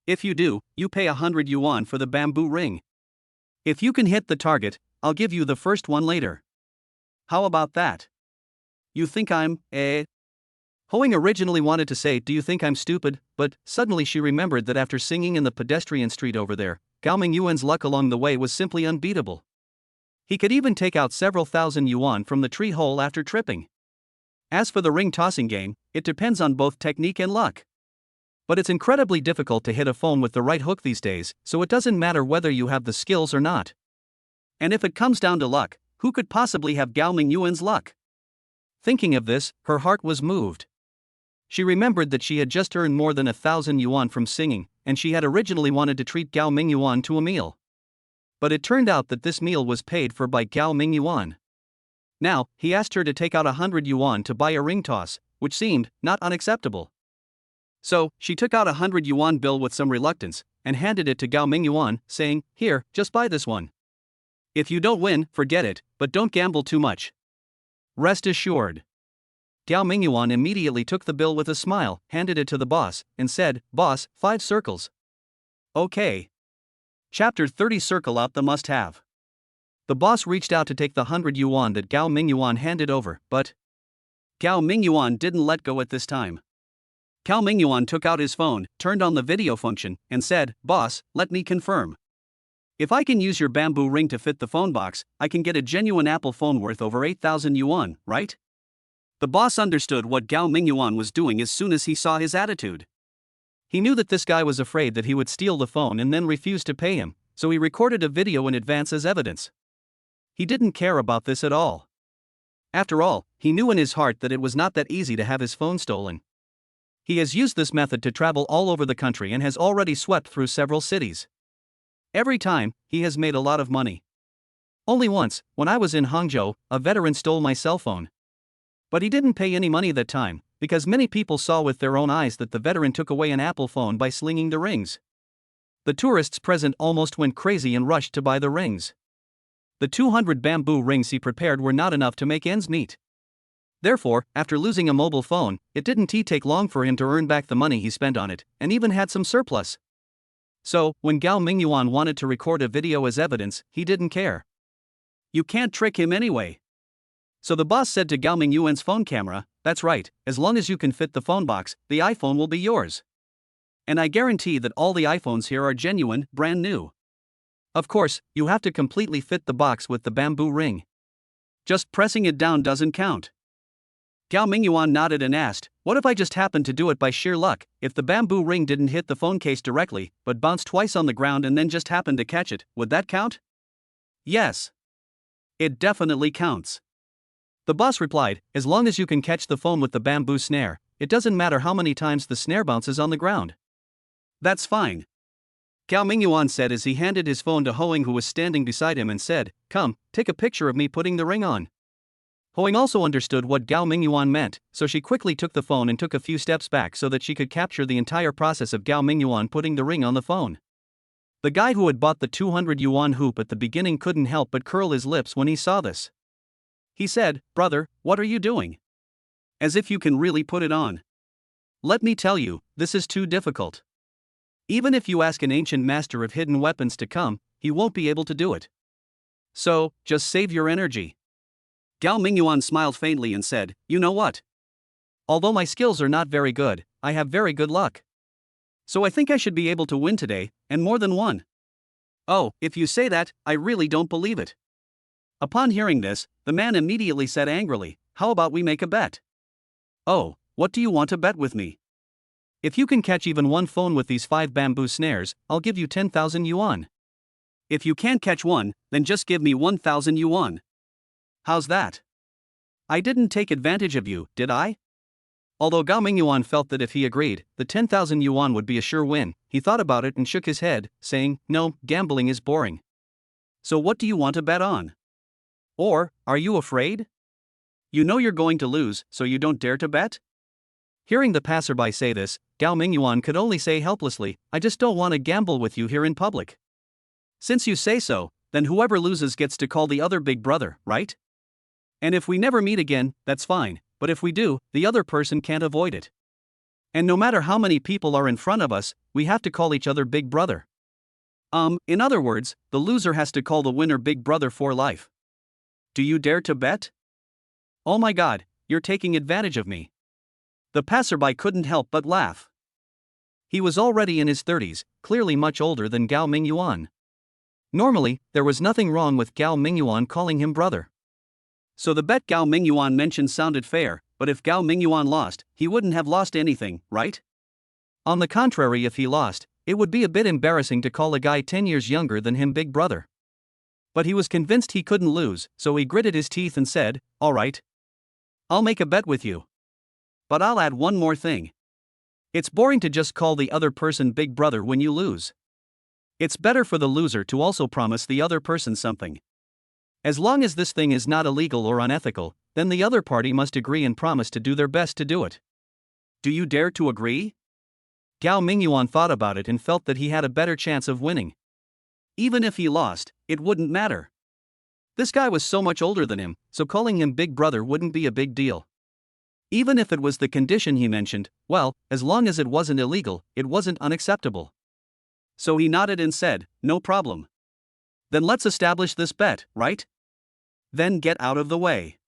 If you do, you pay 100 yuan for the bamboo ring. If you can hit the target, I'll give you the first one later. How about that? You think I'm, Hoing originally wanted to say, "Do you think I'm stupid?" but suddenly she remembered that after singing in the pedestrian street over there, Gao Mingyuan's luck along the way was simply unbeatable. He could even take out several thousand yuan from the tree hole after tripping. As for the ring tossing game, it depends on both technique and luck. But it's incredibly difficult to hit a phone with the right hook these days, so it doesn't matter whether you have the skills or not. And if it comes down to luck, who could possibly have Gao Mingyuan's luck? Thinking of this, her heart was moved. She remembered that she had just earned more than 1,000 yuan from singing, and she had originally wanted to treat Gao Mingyuan to a meal. But it turned out that this meal was paid for by Gao Mingyuan. Now, he asked her to take out 100 yuan to buy a ring toss, which seemed not unacceptable. So, she took out a 100 yuan bill with some reluctance, and handed it to Gao Mingyuan, saying, "Here, just buy this one. If you don't win, forget it, but don't gamble too much. Rest assured." Gao Mingyuan immediately took the bill with a smile, handed it to the boss, and said, "Boss, 5 circles." "Okay." Chapter 30 Circle out the must-have. The boss reached out to take the 100 yuan that Gao Mingyuan handed over, but Gao Mingyuan didn't let go at this time. Gao Mingyuan took out his phone, turned on the video function, and said, "Boss, let me confirm. If I can use your bamboo ring to fit the phone box, I can get a genuine Apple phone worth over 8,000 yuan, right?" The boss understood what Gao Mingyuan was doing as soon as he saw his attitude. He knew that this guy was afraid that he would steal the phone and then refuse to pay him, so he recorded a video in advance as evidence. He didn't care about this at all. After all, he knew in his heart that it was not that easy to have his phone stolen. He has used this method to travel all over the country and has already swept through several cities. Every time, he has made a lot of money. Only once, when I was in Hangzhou, a veteran stole my cell phone. But he didn't pay any money that time, because many people saw with their own eyes that the veteran took away an Apple phone by slinging the rings. The tourists present almost went crazy and rushed to buy the rings. The 200 bamboo rings he prepared were not enough to make ends meet. Therefore, after losing a mobile phone, it didn't take long for him to earn back the money he spent on it, and even had some surplus. So, when Gao Mingyuan wanted to record a video as evidence, he didn't care. You can't trick him anyway. So the boss said to Gao Mingyuan's phone camera, "That's right, as long as you can fit the phone box, the iPhone will be yours. And I guarantee that all the iPhones here are genuine, brand new. Of course, you have to completely fit the box with the bamboo ring. Just pressing it down doesn't count." Gao Mingyuan nodded and asked, "What if I just happened to do it by sheer luck, if the bamboo ring didn't hit the phone case directly, but bounced twice on the ground and then just happened to catch it, would that count?" "Yes. It definitely counts." The boss replied, "As long as you can catch the phone with the bamboo snare, it doesn't matter how many times the snare bounces on the ground." "That's fine." Gao Mingyuan said as he handed his phone to Hoing, who was standing beside him, and said, "Come, take a picture of me putting the ring on." Hoing also understood what Gao Mingyuan meant, so she quickly took the phone and took a few steps back so that she could capture the entire process of Gao Mingyuan putting the ring on the phone. The guy who had bought the 200 yuan hoop at the beginning couldn't help but curl his lips when he saw this. He said, "Brother, what are you doing? As if you can really put it on. Let me tell you, this is too difficult. Even if you ask an ancient master of hidden weapons to come, he won't be able to do it. So, just save your energy. Gao Mingyuan smiled faintly and said, you know what? Although my skills are not very good, I have very good luck. So I think I should be able to win today, and more than one. Oh, if you say that, I really don't believe it. Upon hearing this, the man immediately said angrily, how about we make a bet? Oh, what do you want to bet with me? If you can catch even one phone with these 5 bamboo snares, I'll give you 10,000 yuan. If you can't catch one, then just give me 1,000 yuan. How's that? I didn't take advantage of you, did I? Although Gao Mingyuan felt that if he agreed, the 10,000 yuan would be a sure win, he thought about it and shook his head, saying, no, gambling is boring. So what do you want to bet on? Or, are you afraid? You know you're going to lose, so you don't dare to bet? Hearing the passerby say this, Gao Mingyuan could only say helplessly, I just don't want to gamble with you here in public. Since you say so, then whoever loses gets to call the other big brother, right? And if we never meet again, that's fine, but if we do, the other person can't avoid it. And no matter how many people are in front of us, we have to call each other big brother. In other words, the loser has to call the winner big brother for life. Do you dare to bet? Oh my god, you're taking advantage of me. The passerby couldn't help but laugh. He was already in his 30s, clearly much older than Gao Mingyuan. Normally, there was nothing wrong with Gao Mingyuan calling him brother. So the bet Gao Mingyuan mentioned sounded fair, but if Gao Mingyuan lost, he wouldn't have lost anything, right? On the contrary, if he lost, it would be a bit embarrassing to call a guy 10 years younger than him big brother. But he was convinced he couldn't lose, so he gritted his teeth and said, all right. I'll make a bet with you. But I'll add one more thing. It's boring to just call the other person big brother when you lose. It's better for the loser to also promise the other person something. As long as this thing is not illegal or unethical, then the other party must agree and promise to do their best to do it. Do you dare to agree? Gao Mingyuan thought about it and felt that he had a better chance of winning. Even if he lost, it wouldn't matter. This guy was so much older than him, so calling him big brother wouldn't be a big deal. Even if it was the condition he mentioned, well, as long as it wasn't illegal, it wasn't unacceptable. So he nodded and said, no problem. Then let's establish this bet, right? Then get out of the way.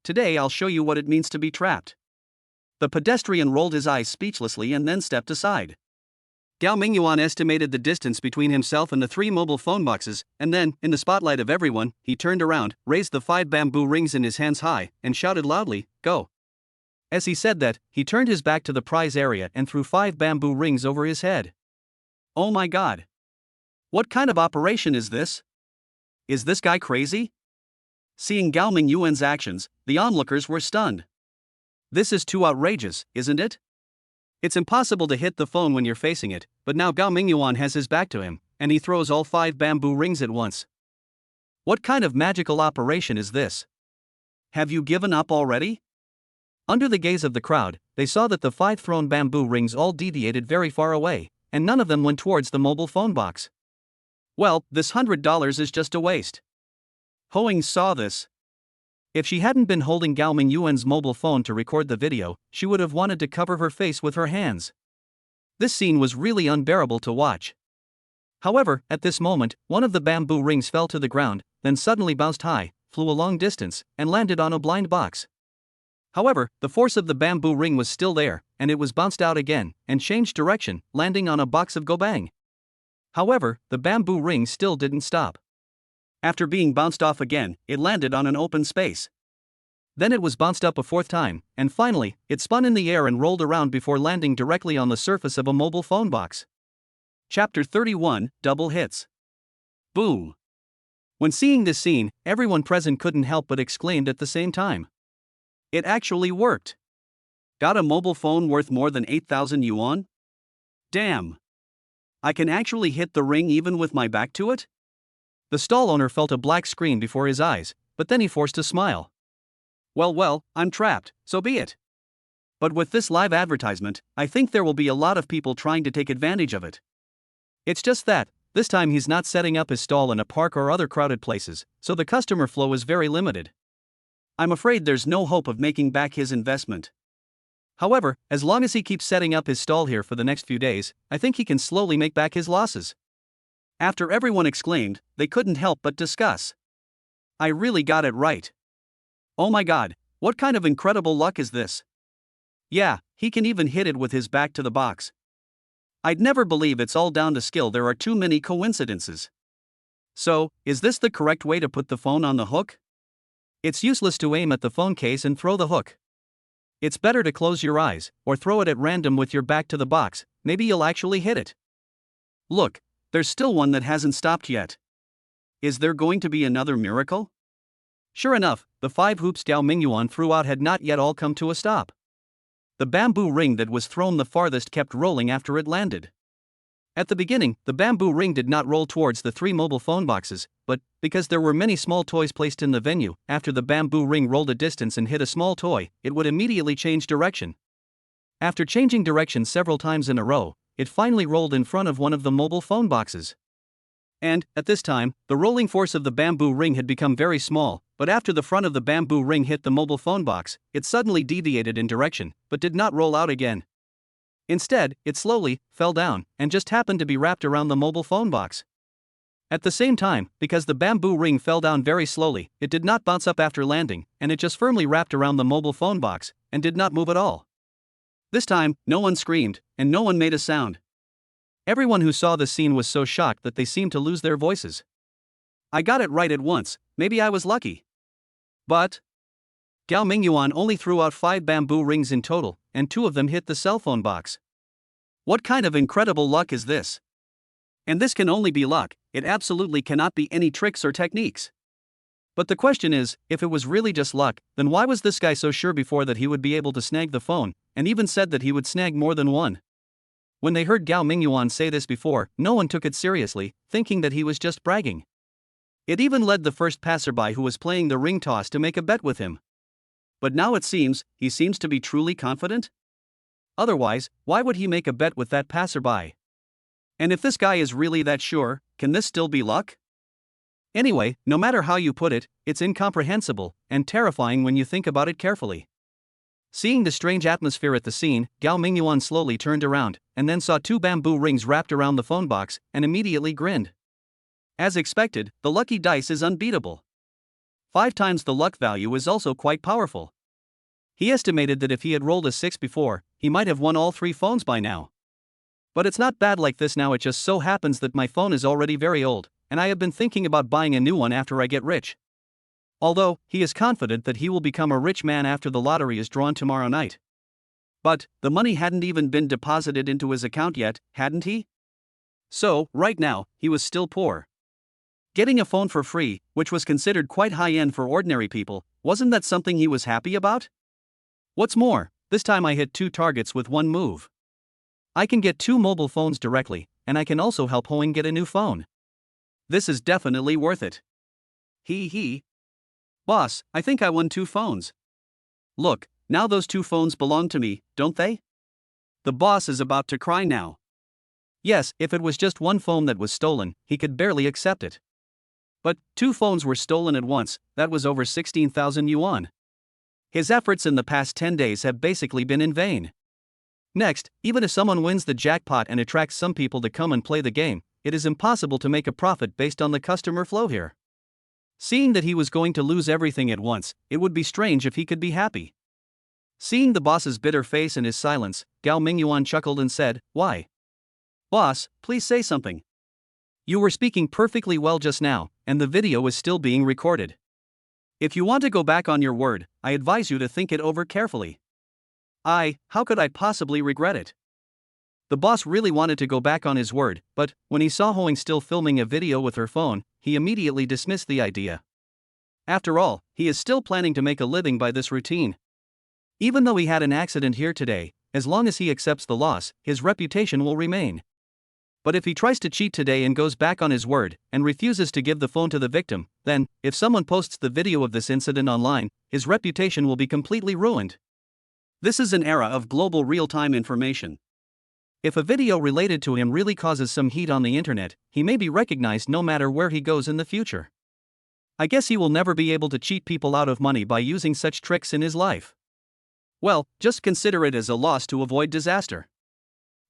Today I'll show you what it means to be trapped. The pedestrian rolled his eyes speechlessly and then stepped aside. Gao Mingyuan estimated the distance between himself and the 3 mobile phone boxes, and then, in the spotlight of everyone, he turned around, raised the 5 bamboo rings in his hands high, and shouted loudly, go. As he said that, he turned his back to the prize area and threw 5 bamboo rings over his head. Oh my god. What kind of operation is this? Is this guy crazy? Seeing Gao Mingyuan's actions, the onlookers were stunned. This is too outrageous, isn't it? It's impossible to hit the phone when you're facing it, but now Gao Mingyuan has his back to him, and he throws all 5 bamboo rings at once. What kind of magical operation is this? Have you given up already? Under the gaze of the crowd, they saw that the 5 thrown bamboo rings all deviated very far away, and none of them went towards the mobile phone box. Well, this $100 is just a waste. Hoing saw this. If she hadn't been holding Gao Mingyuan's mobile phone to record the video, she would have wanted to cover her face with her hands. This scene was really unbearable to watch. However, at this moment, one of the bamboo rings fell to the ground, then suddenly bounced high, flew a long distance, and landed on a blind box. However, the force of the bamboo ring was still there, and it was bounced out again, and changed direction, landing on a box of gobang. However, the bamboo ring still didn't stop. After being bounced off again, it landed on an open space. Then it was bounced up a 4th time, and finally, it spun in the air and rolled around before landing directly on the surface of a mobile phone box. Chapter 31, Double Hits. Boom. When seeing this scene, everyone present couldn't help but exclaimed at the same time. It actually worked. Got a mobile phone worth more than 8,000 yuan? Damn. I can actually hit the ring even with my back to it? The stall owner felt a black screen before his eyes, but then he forced a smile. Well, I'm trapped, so be it. But with this live advertisement, I think there will be a lot of people trying to take advantage of it. It's just that, this time he's not setting up his stall in a park or other crowded places, so the customer flow is very limited. I'm afraid there's no hope of making back his investment. However, as long as he keeps setting up his stall here for the next few days, I think he can slowly make back his losses." After everyone exclaimed, they couldn't help but discuss. "I really got it right. Oh my god, what kind of incredible luck is this? Yeah, he can even hit it with his back to the box. I'd never believe it's all down to skill. There are too many coincidences." So, is this the correct way to put the phone on the hook? It's useless to aim at the phone case and throw the hook. It's better to close your eyes, or throw it at random with your back to the box. Maybe you'll actually hit it. Look, there's still one that hasn't stopped yet. Is there going to be another miracle? Sure enough, the 5 hoops Gao Mingyuan threw out had not yet all come to a stop. The bamboo ring that was thrown the farthest kept rolling after it landed. At the beginning, the bamboo ring did not roll towards the 3 mobile phone boxes, but, because there were many small toys placed in the venue, after the bamboo ring rolled a distance and hit a small toy, it would immediately change direction. After changing direction several times in a row, it finally rolled in front of one of the mobile phone boxes. And, at this time, the rolling force of the bamboo ring had become very small, but after the front of the bamboo ring hit the mobile phone box, it suddenly deviated in direction, but did not roll out again. Instead, it slowly fell down and just happened to be wrapped around the mobile phone box. At the same time, because the bamboo ring fell down very slowly, it did not bounce up after landing, and it just firmly wrapped around the mobile phone box and did not move at all. This time, no one screamed, and no one made a sound. Everyone who saw the scene was so shocked that they seemed to lose their voices. I got it right at once, maybe I was lucky. But Gao Mingyuan only threw out 5 bamboo rings in total, and 2 of them hit the cell phone box. What kind of incredible luck is this? And this can only be luck, it absolutely cannot be any tricks or techniques. But the question is, if it was really just luck, then why was this guy so sure before that he would be able to snag the phone, and even said that he would snag more than one? When they heard Gao Mingyuan say this before, no one took it seriously, thinking that he was just bragging. It even led the first passerby who was playing the ring toss to make a bet with him. But now it seems, he seems to be truly confident? Otherwise, why would he make a bet with that passerby? And if this guy is really that sure, can this still be luck? Anyway, no matter how you put it, it's incomprehensible and terrifying when you think about it carefully. Seeing the strange atmosphere at the scene, Gao Mingyuan slowly turned around, and then saw 2 bamboo rings wrapped around the phone box, and immediately grinned. As expected, the lucky dice is unbeatable. 5 times the luck value is also quite powerful. He estimated that if he had rolled a 6 before, he might have won all 3 phones by now. But it's not bad like this now. It just so happens that my phone is already very old, and I have been thinking about buying a new one after I get rich. Although, he is confident that he will become a rich man after the lottery is drawn tomorrow night. But, the money hadn't even been deposited into his account yet, hadn't he? So, right now, he was still poor. Getting a phone for free, which was considered quite high-end for ordinary people, wasn't that something he was happy about? What's more, this time I hit 2 targets with one move. I can get 2 mobile phones directly, and I can also help Hoing get a new phone. This is definitely worth it. Hee. Boss, I think I won 2 phones. Look, now those 2 phones belong to me, don't they? The boss is about to cry now. Yes, if it was just one phone that was stolen, he could barely accept it. But 2 phones were stolen at once, that was over 16,000 yuan. His efforts in the past 10 days have basically been in vain. Next, even if someone wins the jackpot and attracts some people to come and play the game, it is impossible to make a profit based on the customer flow here. Seeing that he was going to lose everything at once, it would be strange if he could be happy. Seeing the boss's bitter face and his silence, Gao Mingyuan chuckled and said, "Why? Boss, please say something. You were speaking perfectly well just now, and the video is still being recorded. If you want to go back on your word, I advise you to think it over carefully." How could I possibly regret it? The boss really wanted to go back on his word, but, when he saw Hoing still filming a video with her phone, he immediately dismissed the idea. After all, he is still planning to make a living by this routine. Even though he had an accident here today, as long as he accepts the loss, his reputation will remain. But if he tries to cheat today and goes back on his word, and refuses to give the phone to the victim, then, if someone posts the video of this incident online, his reputation will be completely ruined. This is an era of global real-time information. If a video related to him really causes some heat on the internet, he may be recognized no matter where he goes in the future. I guess he will never be able to cheat people out of money by using such tricks in his life. Well, just consider it as a loss to avoid disaster.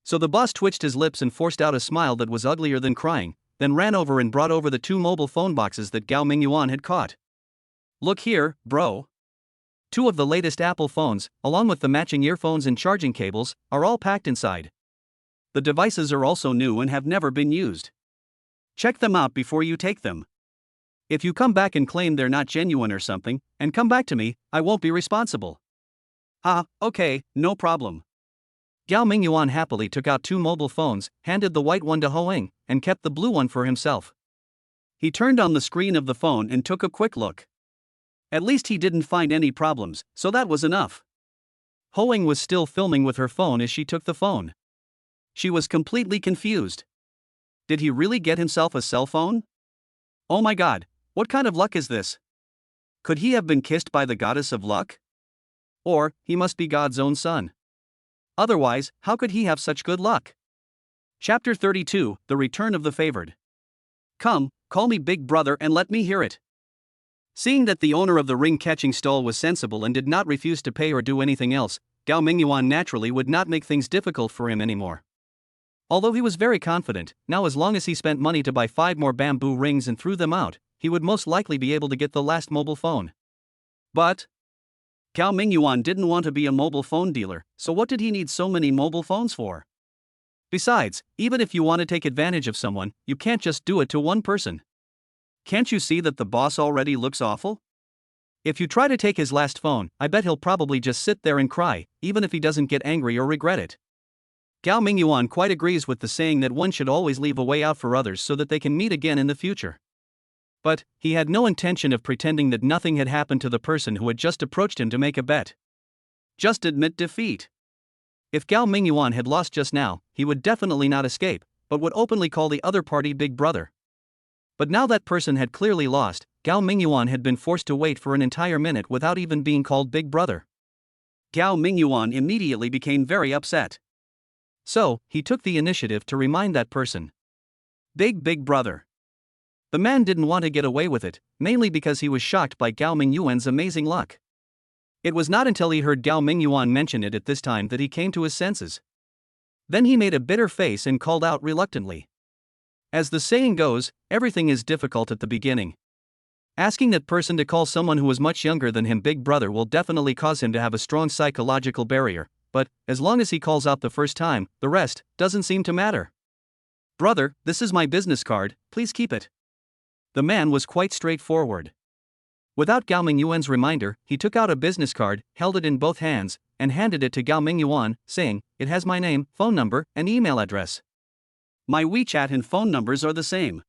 So the boss twitched his lips and forced out a smile that was uglier than crying, then ran over and brought over the 2 mobile phone boxes that Gao Mingyuan had caught. Look here, bro. 2 of the latest Apple phones, along with the matching earphones and charging cables, are all packed inside. The devices are also new and have never been used. Check them out before you take them. If you come back and claim they're not genuine or something, and come back to me, I won't be responsible. Ah, okay, no problem. Gao Mingyuan happily took out 2 mobile phones, handed the white one to Hoeng, and kept the blue one for himself. He turned on the screen of the phone and took a quick look. At least he didn't find any problems, so that was enough. Hoeng was still filming with her phone as she took the phone. She was completely confused. Did he really get himself a cell phone? Oh my god, what kind of luck is this? Could he have been kissed by the goddess of luck? Or, he must be God's own son. Otherwise, how could he have such good luck? Chapter 32, The Return of the Favored. Come, call me Big Brother and let me hear it. Seeing that the owner of the ring-catching stall was sensible and did not refuse to pay or do anything else, Gao Mingyuan naturally would not make things difficult for him anymore. Although he was very confident, now as long as he spent money to buy 5 more bamboo rings and threw them out, he would most likely be able to get the last mobile phone. But Gao Mingyuan didn't want to be a mobile phone dealer, so what did he need so many mobile phones for? Besides, even if you want to take advantage of someone, you can't just do it to one person. Can't you see that the boss already looks awful? If you try to take his last phone, I bet he'll probably just sit there and cry, even if he doesn't get angry or regret it. Gao Mingyuan quite agrees with the saying that one should always leave a way out for others so that they can meet again in the future. But he had no intention of pretending that nothing had happened to the person who had just approached him to make a bet. Just admit defeat. If Gao Mingyuan had lost just now, he would definitely not escape, but would openly call the other party Big Brother. But now that person had clearly lost, Gao Mingyuan had been forced to wait for an entire minute without even being called Big Brother. Gao Mingyuan immediately became very upset. So, he took the initiative to remind that person. Big Brother. The man didn't want to get away with it, mainly because he was shocked by Gao Mingyuan's amazing luck. It was not until he heard Gao Mingyuan mention it at this time that he came to his senses. Then he made a bitter face and called out reluctantly. As the saying goes, everything is difficult at the beginning. Asking that person to call someone who is much younger than him Big Brother will definitely cause him to have a strong psychological barrier, but as long as he calls out the first time, the rest doesn't seem to matter. Brother, this is my business card, please keep it. The man was quite straightforward. Without Gao Mingyuan's reminder, he took out a business card, held it in both hands, and handed it to Gao Mingyuan, saying, "It has my name, phone number, and email address. My WeChat and phone numbers are the same.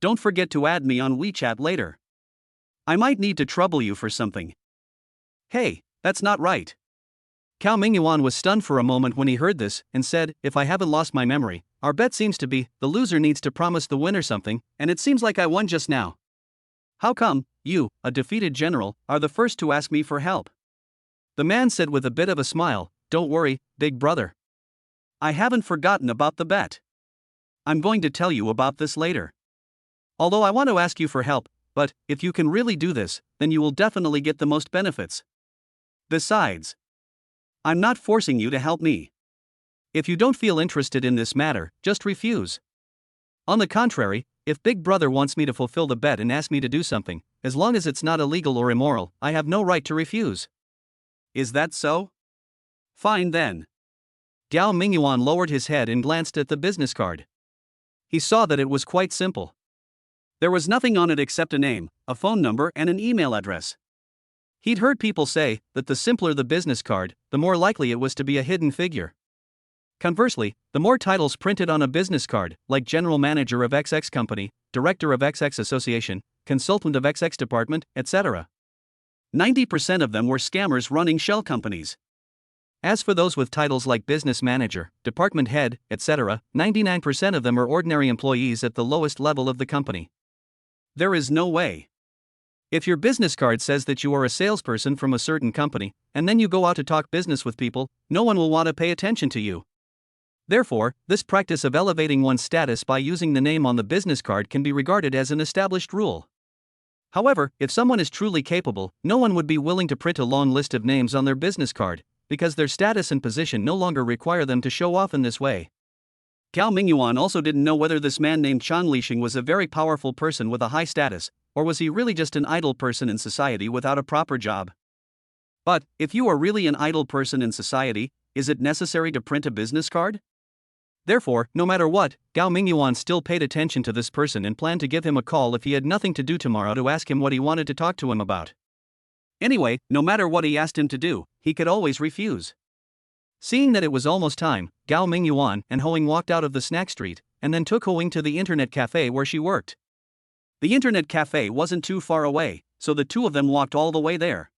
Don't forget to add me on WeChat later. I might need to trouble you for something." Hey, that's not right. Gao Mingyuan was stunned for a moment when he heard this, and said, "If I haven't lost my memory, our bet seems to be, the loser needs to promise the winner something, and it seems like I won just now. How come, you, a defeated general, are the first to ask me for help?" The man said with a bit of a smile, "Don't worry, Big Brother. I haven't forgotten about the bet. I'm going to tell you about this later. Although I want to ask you for help, but if you can really do this, then you will definitely get the most benefits. Besides, I'm not forcing you to help me. If you don't feel interested in this matter, just refuse. On the contrary, if Big Brother wants me to fulfill the bet and ask me to do something, as long as it's not illegal or immoral, I have no right to refuse." Is that so? Fine then. Gao Mingyuan lowered his head and glanced at the business card. He saw that it was quite simple. There was nothing on it except a name, a phone number, and an email address. He'd heard people say that the simpler the business card, the more likely it was to be a hidden figure. Conversely, the more titles printed on a business card, like General Manager of XX Company, Director of XX Association, Consultant of XX Department, etc., 90% of them were scammers running shell companies. As for those with titles like Business Manager, Department Head, etc., 99% of them are ordinary employees at the lowest level of the company. There is no way. If your business card says that you are a salesperson from a certain company, and then you go out to talk business with people, no one will want to pay attention to you. Therefore, this practice of elevating one's status by using the name on the business card can be regarded as an established rule. However, if someone is truly capable, no one would be willing to print a long list of names on their business card, because their status and position no longer require them to show off in this way. Gao Mingyuan also didn't know whether this man named Chan Lixing was a very powerful person with a high status, or was he really just an idle person in society without a proper job. But, if you are really an idle person in society, is it necessary to print a business card? Therefore, no matter what, Gao Mingyuan still paid attention to this person and planned to give him a call if he had nothing to do tomorrow to ask him what he wanted to talk to him about. Anyway, no matter what he asked him to do, he could always refuse. Seeing that it was almost time, Gao Mingyuan and Hoing walked out of the snack street, and then took Hoing to the internet cafe where she worked. The internet cafe wasn't too far away, so the two of them walked all the way there.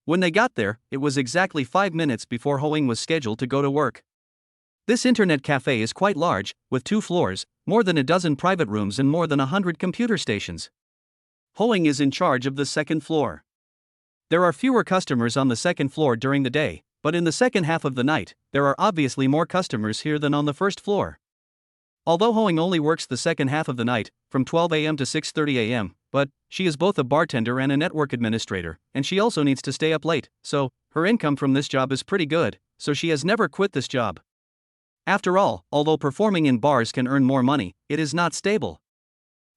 When they got there, it was exactly 5 minutes before Hoing was scheduled to go to work. This internet cafe is quite large, with 2 floors, more than a dozen private rooms and more than 100 computer stations. Hoing is in charge of the second floor. There are fewer customers on the second floor during the day, but in the second half of the night, there are obviously more customers here than on the first floor. Although Hoing only works the second half of the night, from 12 a.m. to 6:30 a.m., but she is both a bartender and a network administrator, and she also needs to stay up late, so her income from this job is pretty good, so she has never quit this job. After all, although performing in bars can earn more money, it is not stable.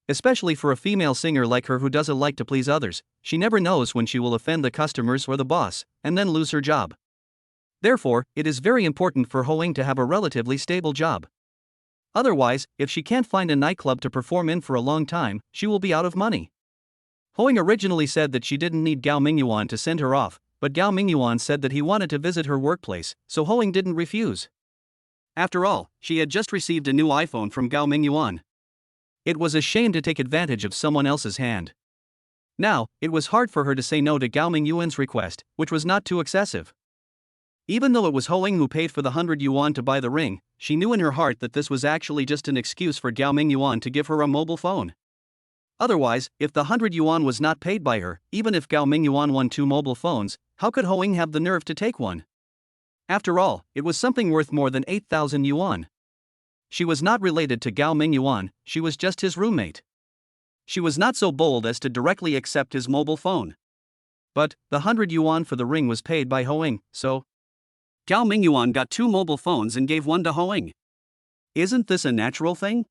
Especially for a female singer like her who doesn't like to please others, she never knows when she will offend the customers or the boss, and then lose her job. Therefore, it is very important for Hoing to have a relatively stable job. Otherwise, if she can't find a nightclub to perform in for a long time, she will be out of money. Hoing originally said that she didn't need Gao Mingyuan to send her off, but Gao Mingyuan said that he wanted to visit her workplace, so Hoing didn't refuse. After all, she had just received a new iPhone from Gao Mingyuan. It was a shame to take advantage of someone else's hand. Now, it was hard for her to say no to Gao Mingyuan's request, which was not too excessive. Even though it was Hoing who paid for the 100 yuan to buy the ring, she knew in her heart that this was actually just an excuse for Gao Mingyuan to give her a mobile phone. Otherwise, if the 100 yuan was not paid by her, even if Gao Mingyuan won 2 mobile phones, how could Hoing have the nerve to take one? After all, it was something worth more than 8,000 yuan. She was not related to Gao Mingyuan, she was just his roommate. She was not so bold as to directly accept his mobile phone. But, the 100 yuan for the ring was paid by Hoing, so Gao Mingyuan got 2 mobile phones and gave one to Hoing. Isn't this a natural thing?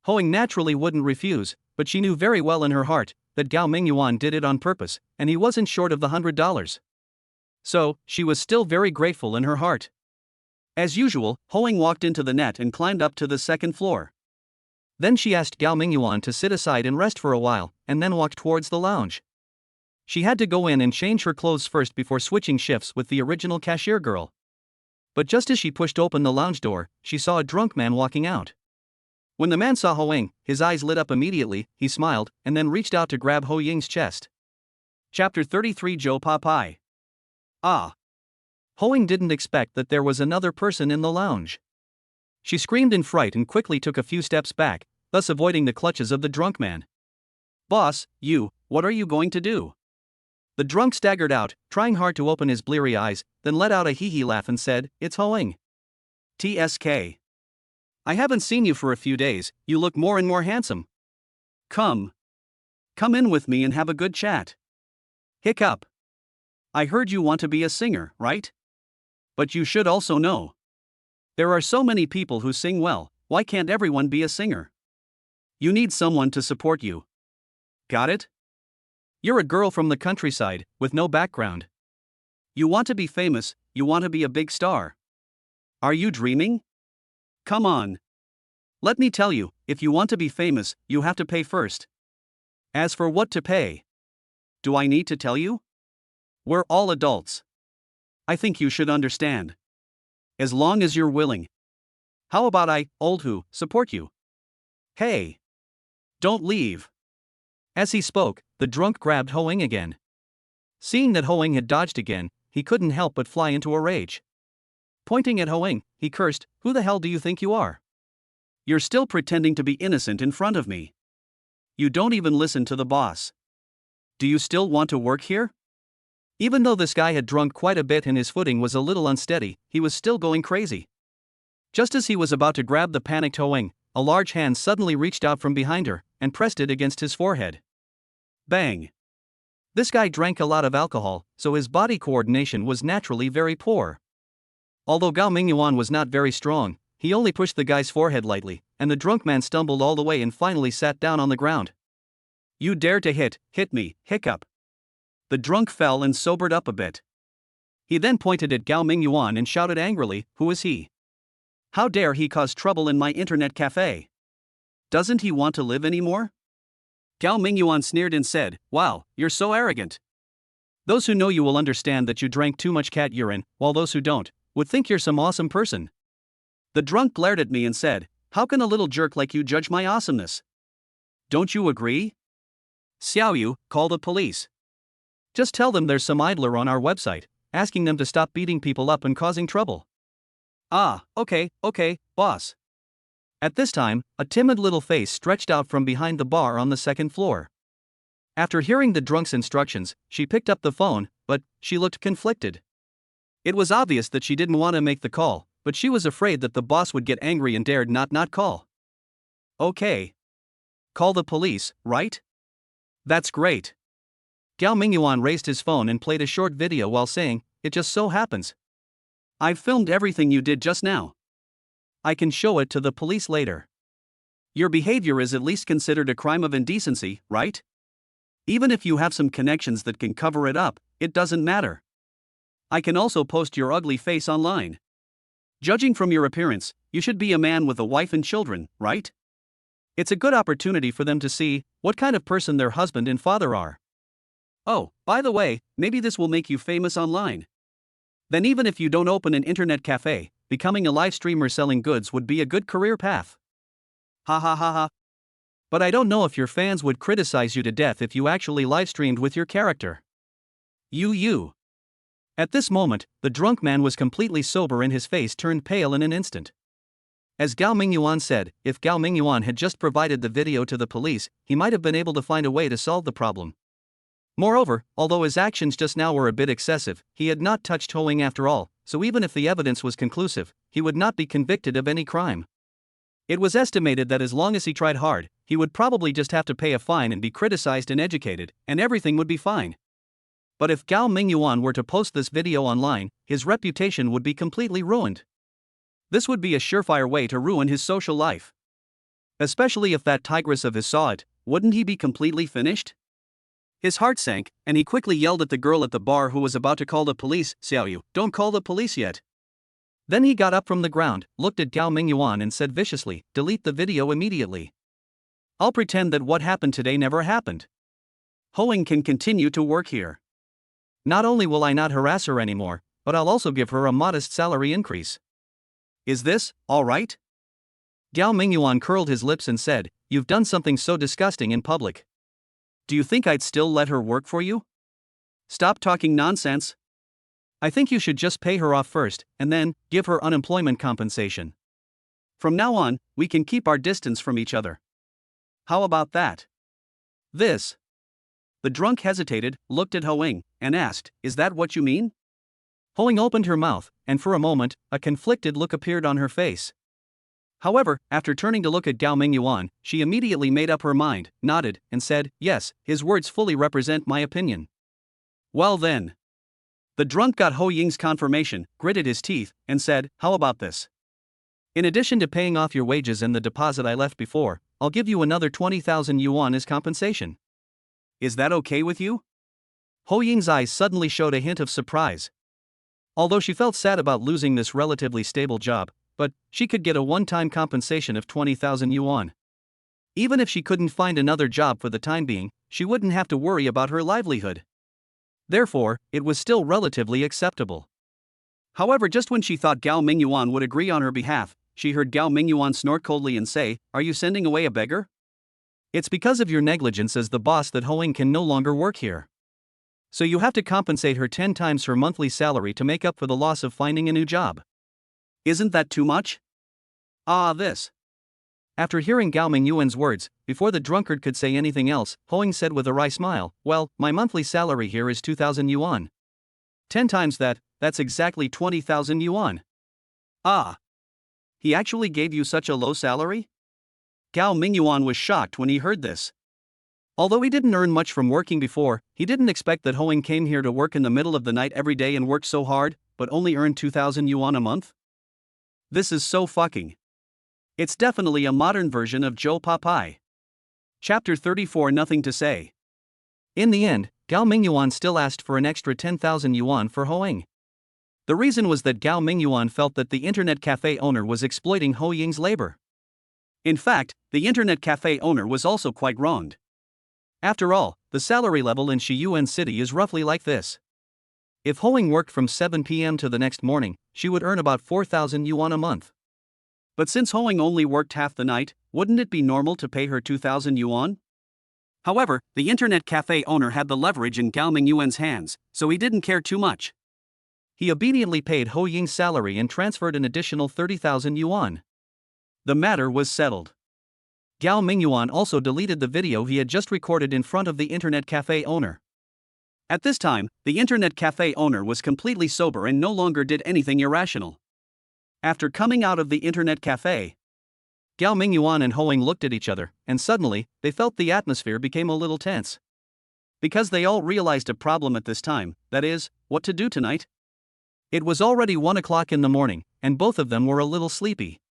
Hoing naturally wouldn't refuse, but she knew very well in her heart that Gao Mingyuan did it on purpose, and he wasn't short of the $100. So, she was still very grateful in her heart. As usual, Hoing walked into the net and climbed up to the second floor. Then she asked Gao Mingyuan to sit aside and rest for a while, and then walked towards the lounge. She had to go in and change her clothes first before switching shifts with the original cashier girl. But just as she pushed open the lounge door, she saw a drunk man walking out. When the man saw Hoing, his eyes lit up immediately, he smiled, and then reached out to grab Ho Ying's chest. Chapter 33 Zhou Pa Pai. Ah! Hoing didn't expect that there was another person in the lounge. She screamed in fright and quickly took a few steps back, thus avoiding the clutches of the drunk man. Boss, what are you going to do? The drunk staggered out, trying hard to open his bleary eyes, then let out a hee-hee laugh and said, "It's Hoing. TSK. I haven't seen you for a few days, you look more and more handsome. Come in with me and have a good chat." Hiccup. I heard you want to be a singer, right? But you should also know. There are so many people who sing well, why can't everyone be a singer? You need someone to support you. Got it? You're a girl from the countryside, with no background. You want to be famous, you want to be a big star. Are you dreaming? Come on. Let me tell you, if you want to be famous, you have to pay first. As for what to pay, do I need to tell you? We're all adults. I think you should understand. As long as you're willing. How about I, old who, support you? Hey! Don't leave. As he spoke, the drunk grabbed Hoing again. Seeing that Hoing had dodged again, he couldn't help but fly into a rage. Pointing at Hoing, he cursed, "Who the hell do you think you are? You're still pretending to be innocent in front of me. You don't even listen to the boss. Do you still want to work here?" Even though this guy had drunk quite a bit and his footing was a little unsteady, he was still going crazy. Just as he was about to grab the panicked Hoing, a large hand suddenly reached out from behind her and pressed it against his forehead. Bang! This guy drank a lot of alcohol, so his body coordination was naturally very poor. Although Gao Mingyuan was not very strong, he only pushed the guy's forehead lightly, and the drunk man stumbled all the way and finally sat down on the ground. You dare to hit me, hiccup. The drunk fell and sobered up a bit. He then pointed at Gao Mingyuan and shouted angrily, who is he? How dare he cause trouble in my internet cafe? Doesn't he want to live anymore? Gao Mingyuan sneered and said, wow, you're so arrogant. Those who know you will understand that you drank too much cat urine, while those who don't, would think you're some awesome person. The drunk glared at me and said, how can a little jerk like you judge my awesomeness? Don't you agree? Xiaoyu, call the police. Just tell them there's some idler on our website, asking them to stop beating people up and causing trouble. Ah, okay, boss. At this time, a timid little face stretched out from behind the bar on the second floor. After hearing the drunk's instructions, she picked up the phone, but she looked conflicted. It was obvious that she didn't want to make the call, but she was afraid that the boss would get angry and dared not call. Okay. Call the police, right? That's great. Gao Mingyuan raised his phone and played a short video while saying, it just so happens. I've filmed everything you did just now. I can show it to the police later. Your behavior is at least considered a crime of indecency, right? Even if you have some connections that can cover it up, it doesn't matter. I can also post your ugly face online. Judging from your appearance, you should be a man with a wife and children, right? It's a good opportunity for them to see what kind of person their husband and father are. Oh, by the way, maybe this will make you famous online. Then even if you don't open an internet cafe, becoming a live streamer selling goods would be a good career path. Ha ha ha ha. But I don't know if your fans would criticize you to death if you actually live streamed with your character. You. At this moment, the drunk man was completely sober and his face turned pale in an instant. As Gao Mingyuan said, if Gao Mingyuan had just provided the video to the police, he might have been able to find a way to solve the problem. Moreover, although his actions just now were a bit excessive, he had not touched Hoing after all, so even if the evidence was conclusive, he would not be convicted of any crime. It was estimated that as long as he tried hard, he would probably just have to pay a fine and be criticized and educated, and everything would be fine. But if Gao Mingyuan were to post this video online, his reputation would be completely ruined. This would be a surefire way to ruin his social life. Especially if that tigress of his saw it, wouldn't he be completely finished? His heart sank, and he quickly yelled at the girl at the bar who was about to call the police, Xiaoyu, don't call the police yet. Then he got up from the ground, looked at Gao Mingyuan and said viciously, delete the video immediately. I'll pretend that what happened today never happened. Hoing can continue to work here. Not only will I not harass her anymore, but I'll also give her a modest salary increase. Is this all right? Gao Mingyuan curled his lips and said, you've done something so disgusting in public. Do you think I'd still let her work for you? Stop talking nonsense. I think you should just pay her off first, and then give her unemployment compensation. From now on, we can keep our distance from each other. How about that? This. The drunk hesitated, looked at Hoing, and asked, is that what you mean? Hoing opened her mouth, and for a moment, a conflicted look appeared on her face. However, after turning to look at Gao Mingyuan, she immediately made up her mind, nodded, and said, yes, his words fully represent my opinion. Well then. The drunk got Ho Ying's confirmation, gritted his teeth, and said, how about this? In addition to paying off your wages and the deposit I left before, I'll give you another 20,000 yuan as compensation. Is that okay with you? Ho Ying's eyes suddenly showed a hint of surprise. Although she felt sad about losing this relatively stable job, but she could get a one-time compensation of 20,000 yuan. Even if she couldn't find another job for the time being, she wouldn't have to worry about her livelihood. Therefore, it was still relatively acceptable. However, just when she thought Gao Mingyuan would agree on her behalf, she heard Gao Mingyuan snort coldly and say, are you sending away a beggar? It's because of your negligence as the boss that Hoing can no longer work here. So you have to compensate her 10 times her monthly salary to make up for the loss of finding a new job. Isn't that too much? This. After hearing Gao Mingyuan's words, before the drunkard could say anything else, Hoing said with a wry smile, well, my monthly salary here is 2,000 yuan. 10 times that, that's exactly 20,000 yuan. He actually gave you such a low salary? Gao Mingyuan was shocked when he heard this. Although he didn't earn much from working before, he didn't expect that Hoing came here to work in the middle of the night every day and worked so hard, but only earned 2,000 yuan a month? This is so fucking. It's definitely a modern version of Joe Popeye. Chapter 34. Nothing to say. In the end, Gao Mingyuan still asked for an extra 10,000 yuan for Hoing. The reason was that Gao Mingyuan felt that the internet cafe owner was exploiting Ho Ying's labor. In fact, the internet cafe owner was also quite wronged. After all, the salary level in Shiyuan City is roughly like this. If Hoing worked from 7 p.m. to the next morning, she would earn about 4,000 yuan a month. But since Hoing only worked half the night, wouldn't it be normal to pay her 2,000 yuan? However, the internet cafe owner had the leverage in Gao Mingyuan's hands, so he didn't care too much. He obediently paid Ho Ying's salary and transferred an additional 30,000 yuan. The matter was settled. Gao Mingyuan also deleted the video he had just recorded in front of the internet cafe owner. At this time, the internet cafe owner was completely sober and no longer did anything irrational. After coming out of the internet cafe, Gao Mingyuan and Hoing looked at each other, and suddenly, they felt the atmosphere became a little tense. Because they all realized a problem at this time, that is, what to do tonight. It was already 1 o'clock in the morning, and both of them were a little sleepy.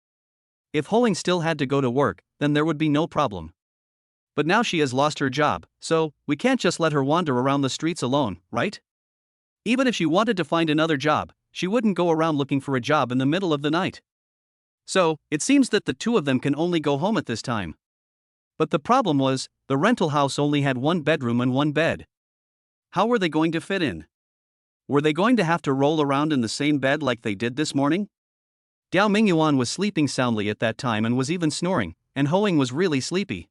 If Hoing still had to go to work, then there would be no problem. But now she has lost her job, so we can't just let her wander around the streets alone, right? Even if she wanted to find another job, she wouldn't go around looking for a job in the middle of the night. So, it seems that the two of them can only go home at this time. But the problem was, the rental house only had 1 bedroom and 1 bed. How were they going to fit in? Were they going to have to roll around in the same bed like they did this morning? Gao Mingyuan was sleeping soundly at that time and was even snoring, and Hoing was really sleepy.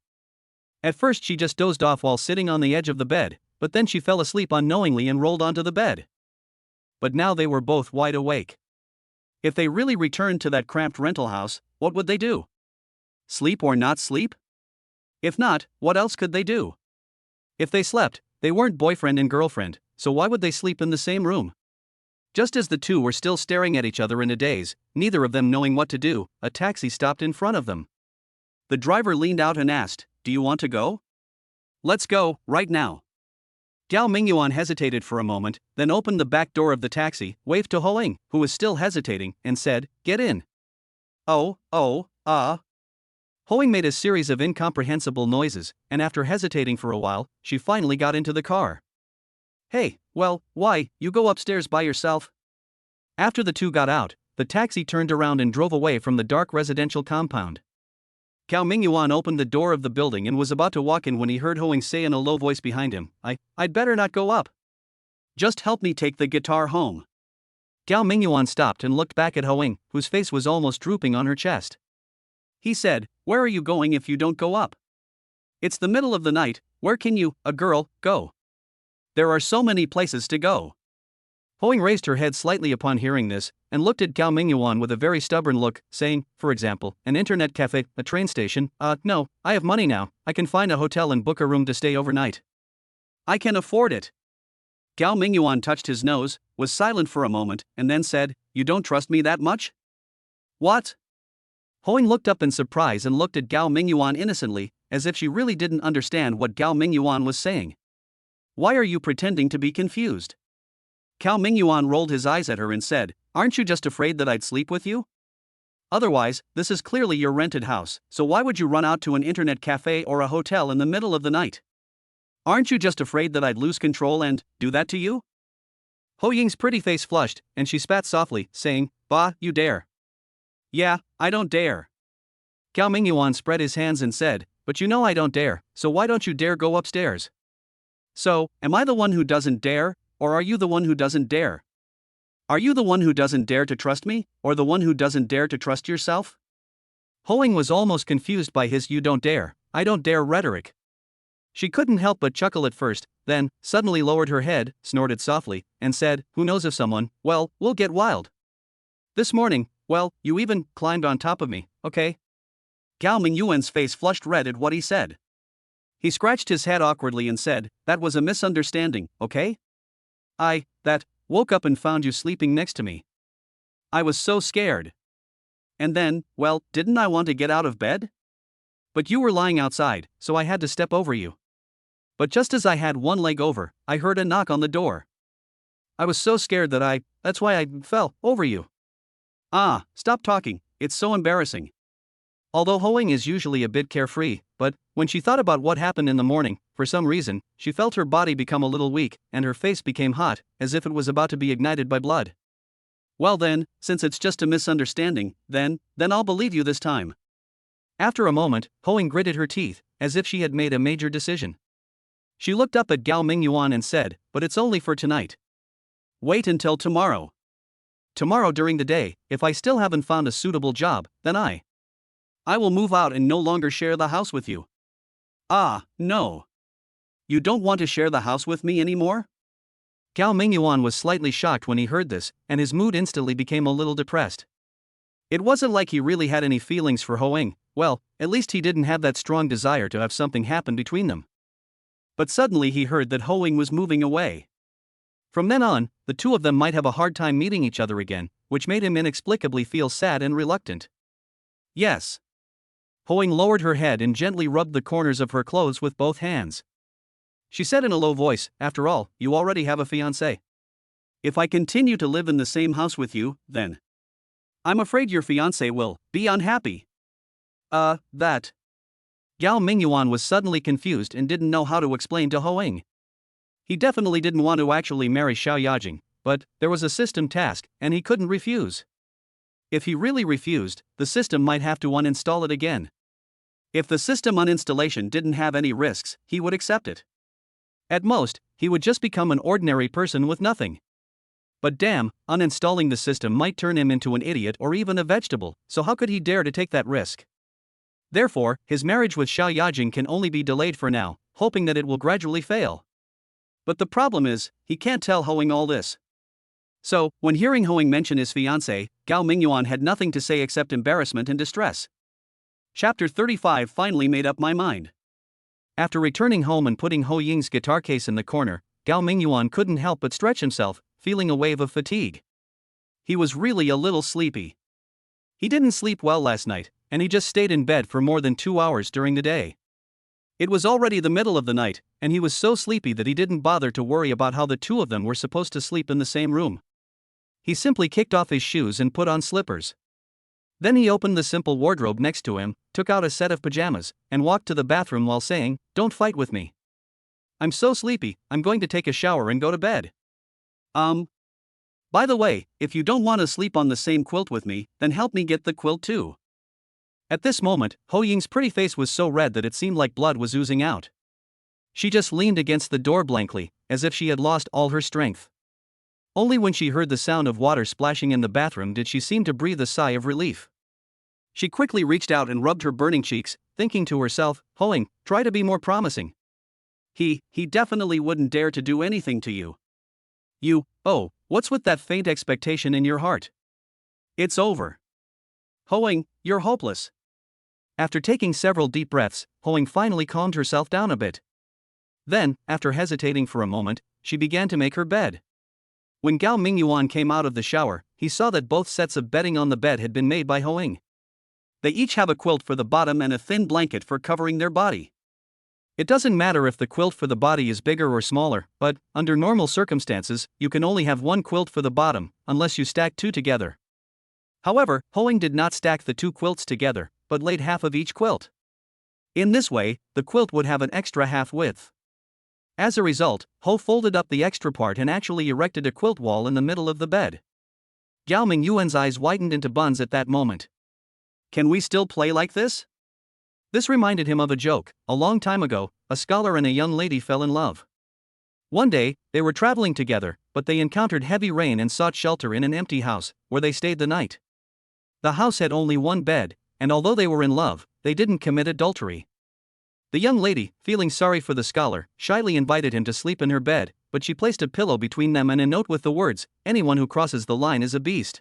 At first she just dozed off while sitting on the edge of the bed, but then she fell asleep unknowingly and rolled onto the bed. But now they were both wide awake. If they really returned to that cramped rental house, what would they do? Sleep or not sleep? If not, what else could they do? If they slept, they weren't boyfriend and girlfriend, so why would they sleep in the same room? Just as the two were still staring at each other in a daze, neither of them knowing what to do, a taxi stopped in front of them. The driver leaned out and asked, "Do you want to go?" "Let's go, right now." Gao Mingyuan hesitated for a moment, then opened the back door of the taxi, waved to Hoing, who was still hesitating, and said, "Get in." Hoing made a series of incomprehensible noises, and after hesitating for a while, she finally got into the car. "Hey, well, why, you go upstairs by yourself?" After the two got out, the taxi turned around and drove away from the dark residential compound. Gao Mingyuan opened the door of the building and was about to walk in when he heard Hoing say in a low voice behind him, I'd better not go up. Just help me take the guitar home." Gao Mingyuan stopped and looked back at Hoing, whose face was almost drooping on her chest. He said, "Where are you going if you don't go up? It's the middle of the night, where can you, a girl, go? There are so many places to go." Hoing raised her head slightly upon hearing this, and looked at Gao Mingyuan with a very stubborn look, saying, "For example, an internet cafe, a train station, no, I have money now, I can find a hotel and book a room to stay overnight. I can afford it." Gao Mingyuan touched his nose, was silent for a moment, and then said, "You don't trust me that much?" "What?" Hoing looked up in surprise and looked at Gao Mingyuan innocently, as if she really didn't understand what Gao Mingyuan was saying. "Why are you pretending to be confused?" Gao Mingyuan rolled his eyes at her and said, "Aren't you just afraid that I'd sleep with you? Otherwise, this is clearly your rented house, so why would you run out to an internet cafe or a hotel in the middle of the night? Aren't you just afraid that I'd lose control and do that to you?" Ho Ying's pretty face flushed, and she spat softly, saying, "Bah, you dare." "Yeah, I don't dare." Gao Mingyuan spread his hands and said, "But you know I don't dare, so why don't you dare go upstairs?" "So, am I the one who doesn't dare, or are you the one who doesn't dare? Are you the one who doesn't dare to trust me, or the one who doesn't dare to trust yourself?" Hoing was almost confused by his "you don't dare, I don't dare" rhetoric. She couldn't help but chuckle at first, then, suddenly lowered her head, snorted softly, and said, "Who knows if someone, well, we'll get wild. This morning, well, you even climbed on top of me, okay?" Gao Mingyuan's face flushed red at what he said. He scratched his head awkwardly and said, "That was a misunderstanding, okay? That, woke up and found you sleeping next to me. I was so scared. And then, well, didn't I want to get out of bed? But you were lying outside, so I had to step over you. But just as I had one leg over, I heard a knock on the door. I was so scared that's why I fell over you. Ah, stop talking, it's so embarrassing. Although Hoing is usually a bit carefree, but when she thought about what happened in the morning, for some reason, she felt her body become a little weak, and her face became hot, as if it was about to be ignited by blood. Well then, since it's just a misunderstanding, then I'll believe you this time. After a moment, Hoing gritted her teeth, as if she had made a major decision. She looked up at Gao Mingyuan and said, but it's only for tonight. Wait until tomorrow. Tomorrow during the day, if I still haven't found a suitable job, then I will move out and no longer share the house with you. Ah, no. You don't want to share the house with me anymore? Gao Mingyuan was slightly shocked when he heard this, and his mood instantly became a little depressed. It wasn't like he really had any feelings for Hoing, well, at least he didn't have that strong desire to have something happen between them. But suddenly he heard that Hoing was moving away. From then on, the two of them might have a hard time meeting each other again, which made him inexplicably feel sad and reluctant. Yes. Hoing lowered her head and gently rubbed the corners of her clothes with both hands. She said in a low voice, after all, you already have a fiancé. If I continue to live in the same house with you, then I'm afraid your fiancé will be unhappy. That. Gao Mingyuan was suddenly confused and didn't know how to explain to Hoing. He definitely didn't want to actually marry Xiao Yajing, but there was a system task, and he couldn't refuse. If he really refused, the system might have to uninstall it again. If the system uninstallation didn't have any risks, he would accept it. At most, he would just become an ordinary person with nothing. But damn, uninstalling the system might turn him into an idiot or even a vegetable, so how could he dare to take that risk? Therefore, his marriage with Xiao Yajing can only be delayed for now, hoping that it will gradually fail. But the problem is, he can't tell Hoing all this. So, when hearing Hoing mention his fiancé, Gao Mingyuan had nothing to say except embarrassment and distress. Chapter 35 finally made up my mind. After returning home and putting Ho Ying's guitar case in the corner, Gao Mingyuan couldn't help but stretch himself, feeling a wave of fatigue. He was really a little sleepy. He didn't sleep well last night, and he just stayed in bed for more than 2 hours during the day. It was already the middle of the night, and he was so sleepy that he didn't bother to worry about how the two of them were supposed to sleep in the same room. He simply kicked off his shoes and put on slippers. Then he opened the simple wardrobe next to him, took out a set of pajamas, and walked to the bathroom while saying, "Don't fight with me. I'm so sleepy, I'm going to take a shower and go to bed. By the way, if you don't want to sleep on the same quilt with me, then help me get the quilt too." At this moment, Ho Ying's pretty face was so red that it seemed like blood was oozing out. She just leaned against the door blankly, as if she had lost all her strength. Only when she heard the sound of water splashing in the bathroom did she seem to breathe a sigh of relief. She quickly reached out and rubbed her burning cheeks, thinking to herself, Hoing, try to be more promising. He definitely wouldn't dare to do anything to you. What's with that faint expectation in your heart? It's over. Hoing, you're hopeless. After taking several deep breaths, Hoing finally calmed herself down a bit. Then, after hesitating for a moment, she began to make her bed. When Gao Mingyuan came out of the shower, he saw that both sets of bedding on the bed had been made by Hoing. They each have a quilt for the bottom and a thin blanket for covering their body. It doesn't matter if the quilt for the body is bigger or smaller, but, under normal circumstances, you can only have one quilt for the bottom, unless you stack two together. However, Hoing did not stack the two quilts together, but laid half of each quilt. In this way, the quilt would have an extra half width. As a result, Ho folded up the extra part and actually erected a quilt wall in the middle of the bed. Gao Mingyuan's eyes widened into buns at that moment. Can we still play like this? This reminded him of a joke. A long time ago, a scholar and a young lady fell in love. One day, they were traveling together, but they encountered heavy rain and sought shelter in an empty house, where they stayed the night. The house had only one bed, and although they were in love, they didn't commit adultery. The young lady, feeling sorry for the scholar, shyly invited him to sleep in her bed, but she placed a pillow between them and a note with the words, "Anyone who crosses the line is a beast."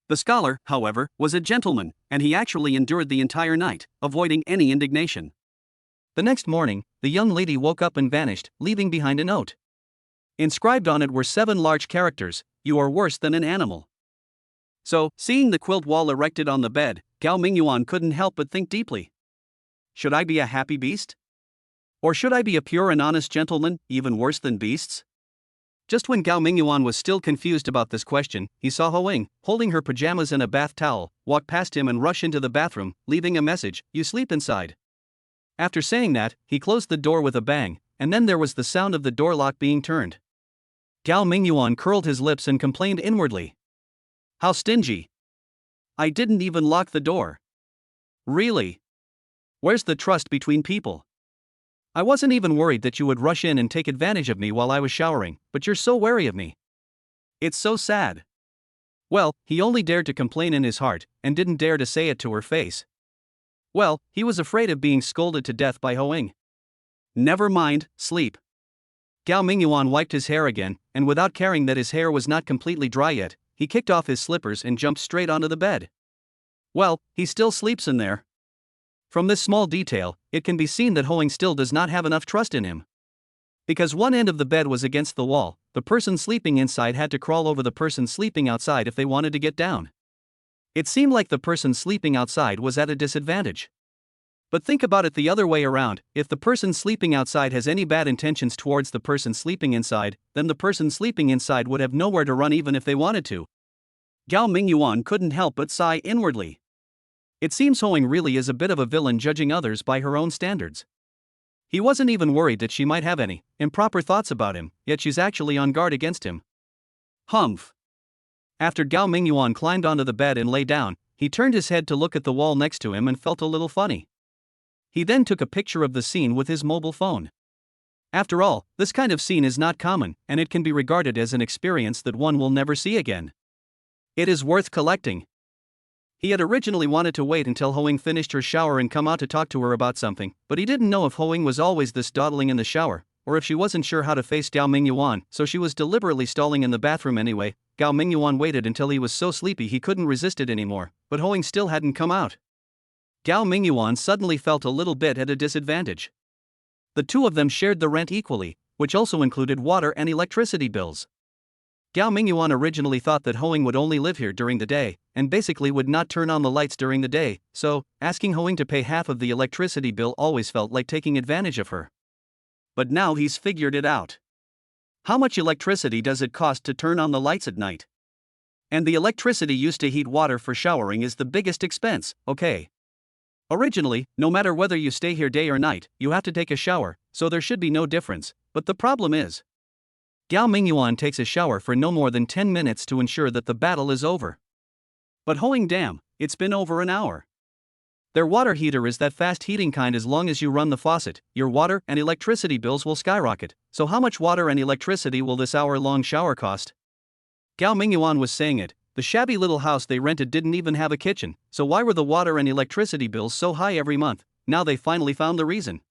The scholar, however, was a gentleman, and he actually endured the entire night, avoiding any indignation. The next morning, the young lady woke up and vanished, leaving behind a note. Inscribed on it were 7 large characters, "You are worse than an animal." So, seeing the quilt wall erected on the bed, Gao Mingyuan couldn't help but think deeply. Should I be a happy beast? Or should I be a pure and honest gentleman, even worse than beasts? Just when Gao Mingyuan was still confused about this question, he saw Hoing, holding her pajamas and a bath towel, walk past him and rush into the bathroom, leaving a message, "You sleep inside." After saying that, he closed the door with a bang, and then there was the sound of the door lock being turned. Gao Mingyuan curled his lips and complained inwardly. How stingy. I didn't even lock the door. Really? Where's the trust between people? I wasn't even worried that you would rush in and take advantage of me while I was showering, but you're so wary of me. It's so sad. Well, he only dared to complain in his heart, and didn't dare to say it to her face. Well, he was afraid of being scolded to death by Hoing. Never mind, sleep. Gao Mingyuan wiped his hair again, and without caring that his hair was not completely dry yet, he kicked off his slippers and jumped straight onto the bed. Well, he still sleeps in there. From this small detail, it can be seen that Hoing still does not have enough trust in him. Because one end of the bed was against the wall, the person sleeping inside had to crawl over the person sleeping outside if they wanted to get down. It seemed like the person sleeping outside was at a disadvantage. But think about it the other way around: if the person sleeping outside has any bad intentions towards the person sleeping inside, then the person sleeping inside would have nowhere to run even if they wanted to. Gao Mingyuan couldn't help but sigh inwardly. It seems Hoing really is a bit of a villain, judging others by her own standards. He wasn't even worried that she might have any improper thoughts about him, yet she's actually on guard against him. Humph. After Gao Mingyuan climbed onto the bed and lay down, he turned his head to look at the wall next to him and felt a little funny. He then took a picture of the scene with his mobile phone. After all, this kind of scene is not common, and it can be regarded as an experience that one will never see again. It is worth collecting. He had originally wanted to wait until Hoing finished her shower and come out to talk to her about something, but he didn't know if Hoing was always this dawdling in the shower, or if she wasn't sure how to face Gao Mingyuan, so she was deliberately stalling in the bathroom anyway. Gao Mingyuan waited until he was so sleepy he couldn't resist it anymore, but Hoing still hadn't come out. Gao Mingyuan suddenly felt a little bit at a disadvantage. The two of them shared the rent equally, which also included water and electricity bills. Gao Mingyuan originally thought that Hoing would only live here during the day, and basically would not turn on the lights during the day, so asking Hoing to pay half of the electricity bill always felt like taking advantage of her. But now he's figured it out. How much electricity does it cost to turn on the lights at night? And the electricity used to heat water for showering is the biggest expense, okay? Originally, no matter whether you stay here day or night, you have to take a shower, so there should be no difference, but the problem is, Gao Mingyuan takes a shower for no more than 10 minutes to ensure that the battle is over. But Hoing, damn, it's been over an hour. Their water heater is that fast heating kind. As long as you run the faucet, your water and electricity bills will skyrocket. So how much water and electricity will this hour-long shower cost? Gao Mingyuan was saying it. The shabby little house they rented didn't even have a kitchen, so why were the water and electricity bills so high every month? Now they finally found the reason.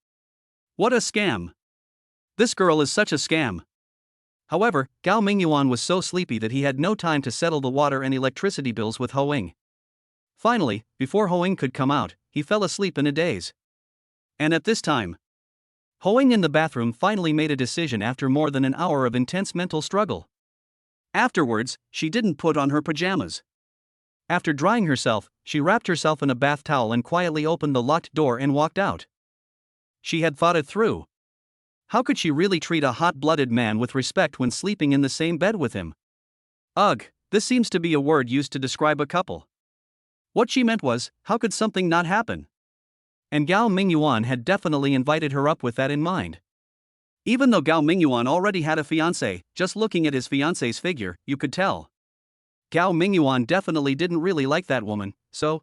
What a scam. This girl is such a scam. However, Gao Mingyuan was so sleepy that he had no time to settle the water and electricity bills with Hoing. Finally, before Hoing could come out, he fell asleep in a daze. And at this time, Hoing in the bathroom finally made a decision after more than an hour of intense mental struggle. Afterwards, she didn't put on her pajamas. After drying herself, she wrapped herself in a bath towel and quietly opened the locked door and walked out. She had thought it through. How could she really treat a hot-blooded man with respect when sleeping in the same bed with him? Ugh, this seems to be a word used to describe a couple. What she meant was, how could something not happen? And Gao Mingyuan had definitely invited her up with that in mind. Even though Gao Mingyuan already had a fiancé, just looking at his fiancé's figure, you could tell. Gao Mingyuan definitely didn't really like that woman, so...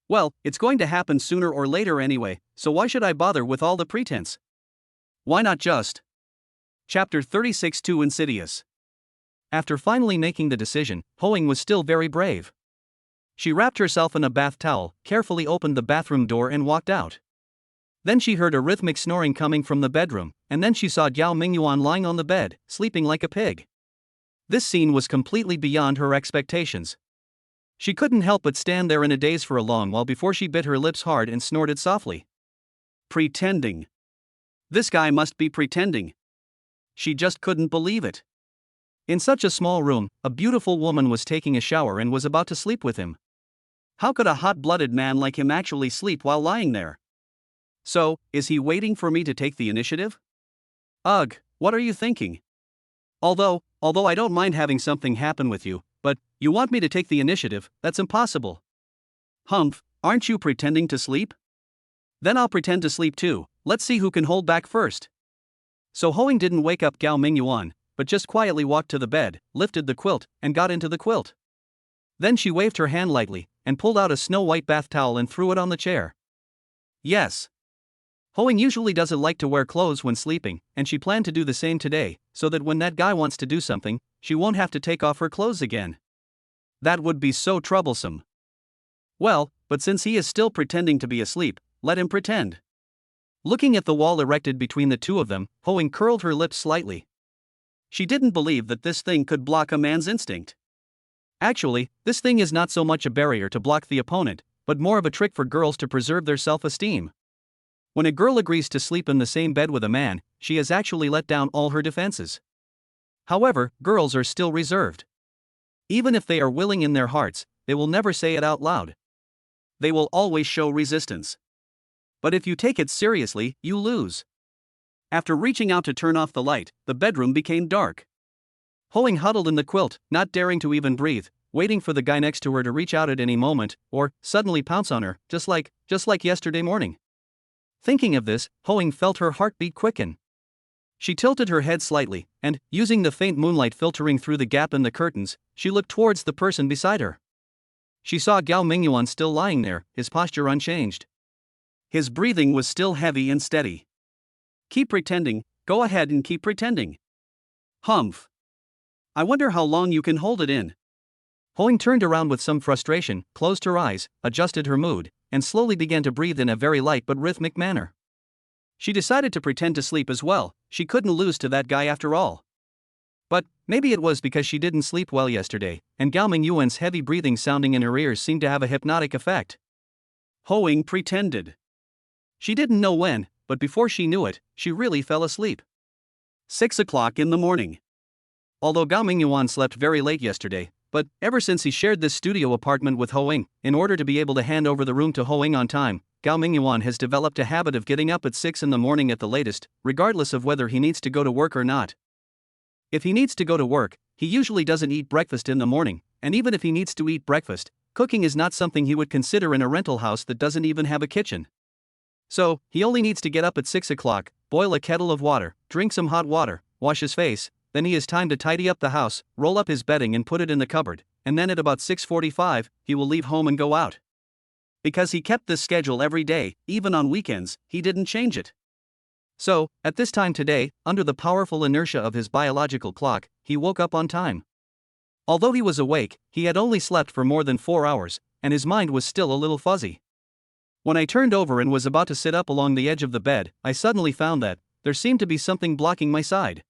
Well, it's going to happen sooner or later anyway, so why should I bother with all the pretense? Why not just? Chapter 36 Too Insidious. After finally making the decision, Hoing was still very brave. She wrapped herself in a bath towel, carefully opened the bathroom door and walked out. Then she heard a rhythmic snoring coming from the bedroom, and then she saw Gao Mingyuan lying on the bed, sleeping like a pig. This scene was completely beyond her expectations. She couldn't help but stand there in a daze for a long while before she bit her lips hard and snorted softly. Pretending. This guy must be pretending. She just couldn't believe it. In such a small room, a beautiful woman was taking a shower and was about to sleep with him. How could a hot-blooded man like him actually sleep while lying there? So, is he waiting for me to take the initiative? Ugh, what are you thinking? Although I don't mind having something happen with you, but you want me to take the initiative, that's impossible. Humph, aren't you pretending to sleep? Then I'll pretend to sleep too, let's see who can hold back first. So Hoing didn't wake up Gao Mingyuan, but just quietly walked to the bed, lifted the quilt, and got into the quilt. Then she waved her hand lightly, and pulled out a snow-white bath towel and threw it on the chair. Yes. Hoing usually doesn't like to wear clothes when sleeping, and she planned to do the same today, so that when that guy wants to do something, she won't have to take off her clothes again. That would be so troublesome. Well, but since he is still pretending to be asleep, let him pretend. Looking at the wall erected between the two of them, Hoing curled her lips slightly. She didn't believe that this thing could block a man's instinct. Actually, this thing is not so much a barrier to block the opponent, but more of a trick for girls to preserve their self-esteem. When a girl agrees to sleep in the same bed with a man, she has actually let down all her defenses. However, girls are still reserved. Even if they are willing in their hearts, they will never say it out loud. They will always show resistance. But if you take it seriously, you lose. After reaching out to turn off the light, the bedroom became dark. Hoing huddled in the quilt, not daring to even breathe, waiting for the guy next to her to reach out at any moment, or suddenly pounce on her, just like yesterday morning. Thinking of this, Hoing felt her heartbeat quicken. She tilted her head slightly, and, using the faint moonlight filtering through the gap in the curtains, she looked towards the person beside her. She saw Gao Mingyuan still lying there, his posture unchanged. His breathing was still heavy and steady. Keep pretending, go ahead and keep pretending. Humph. I wonder how long you can hold it in. Hoing turned around with some frustration, closed her eyes, adjusted her mood, and slowly began to breathe in a very light but rhythmic manner. She decided to pretend to sleep as well, she couldn't lose to that guy after all. But maybe it was because she didn't sleep well yesterday, and Gao Mingyuan's heavy breathing sounding in her ears seemed to have a hypnotic effect. Hoing pretended. She didn't know when, but before she knew it, she really fell asleep. 6 o'clock in the morning. Although Gao Mingyuan slept very late yesterday, but ever since he shared this studio apartment with Hoing, in order to be able to hand over the room to Hoing on time, Gao Mingyuan has developed a habit of getting up at 6 in the morning at the latest, regardless of whether he needs to go to work or not. If he needs to go to work, he usually doesn't eat breakfast in the morning, and even if he needs to eat breakfast, cooking is not something he would consider in a rental house that doesn't even have a kitchen. So, he only needs to get up at 6 o'clock, boil a kettle of water, drink some hot water, wash his face, then he has time to tidy up the house, roll up his bedding and put it in the cupboard, and then at about 6:45, he will leave home and go out. Because he kept this schedule every day, even on weekends, he didn't change it. So, at this time today, under the powerful inertia of his biological clock, he woke up on time. Although he was awake, he had only slept for more than 4 hours, and his mind was still a little fuzzy. When I turned over and was about to sit up along the edge of the bed, I suddenly found that there seemed to be something blocking my side.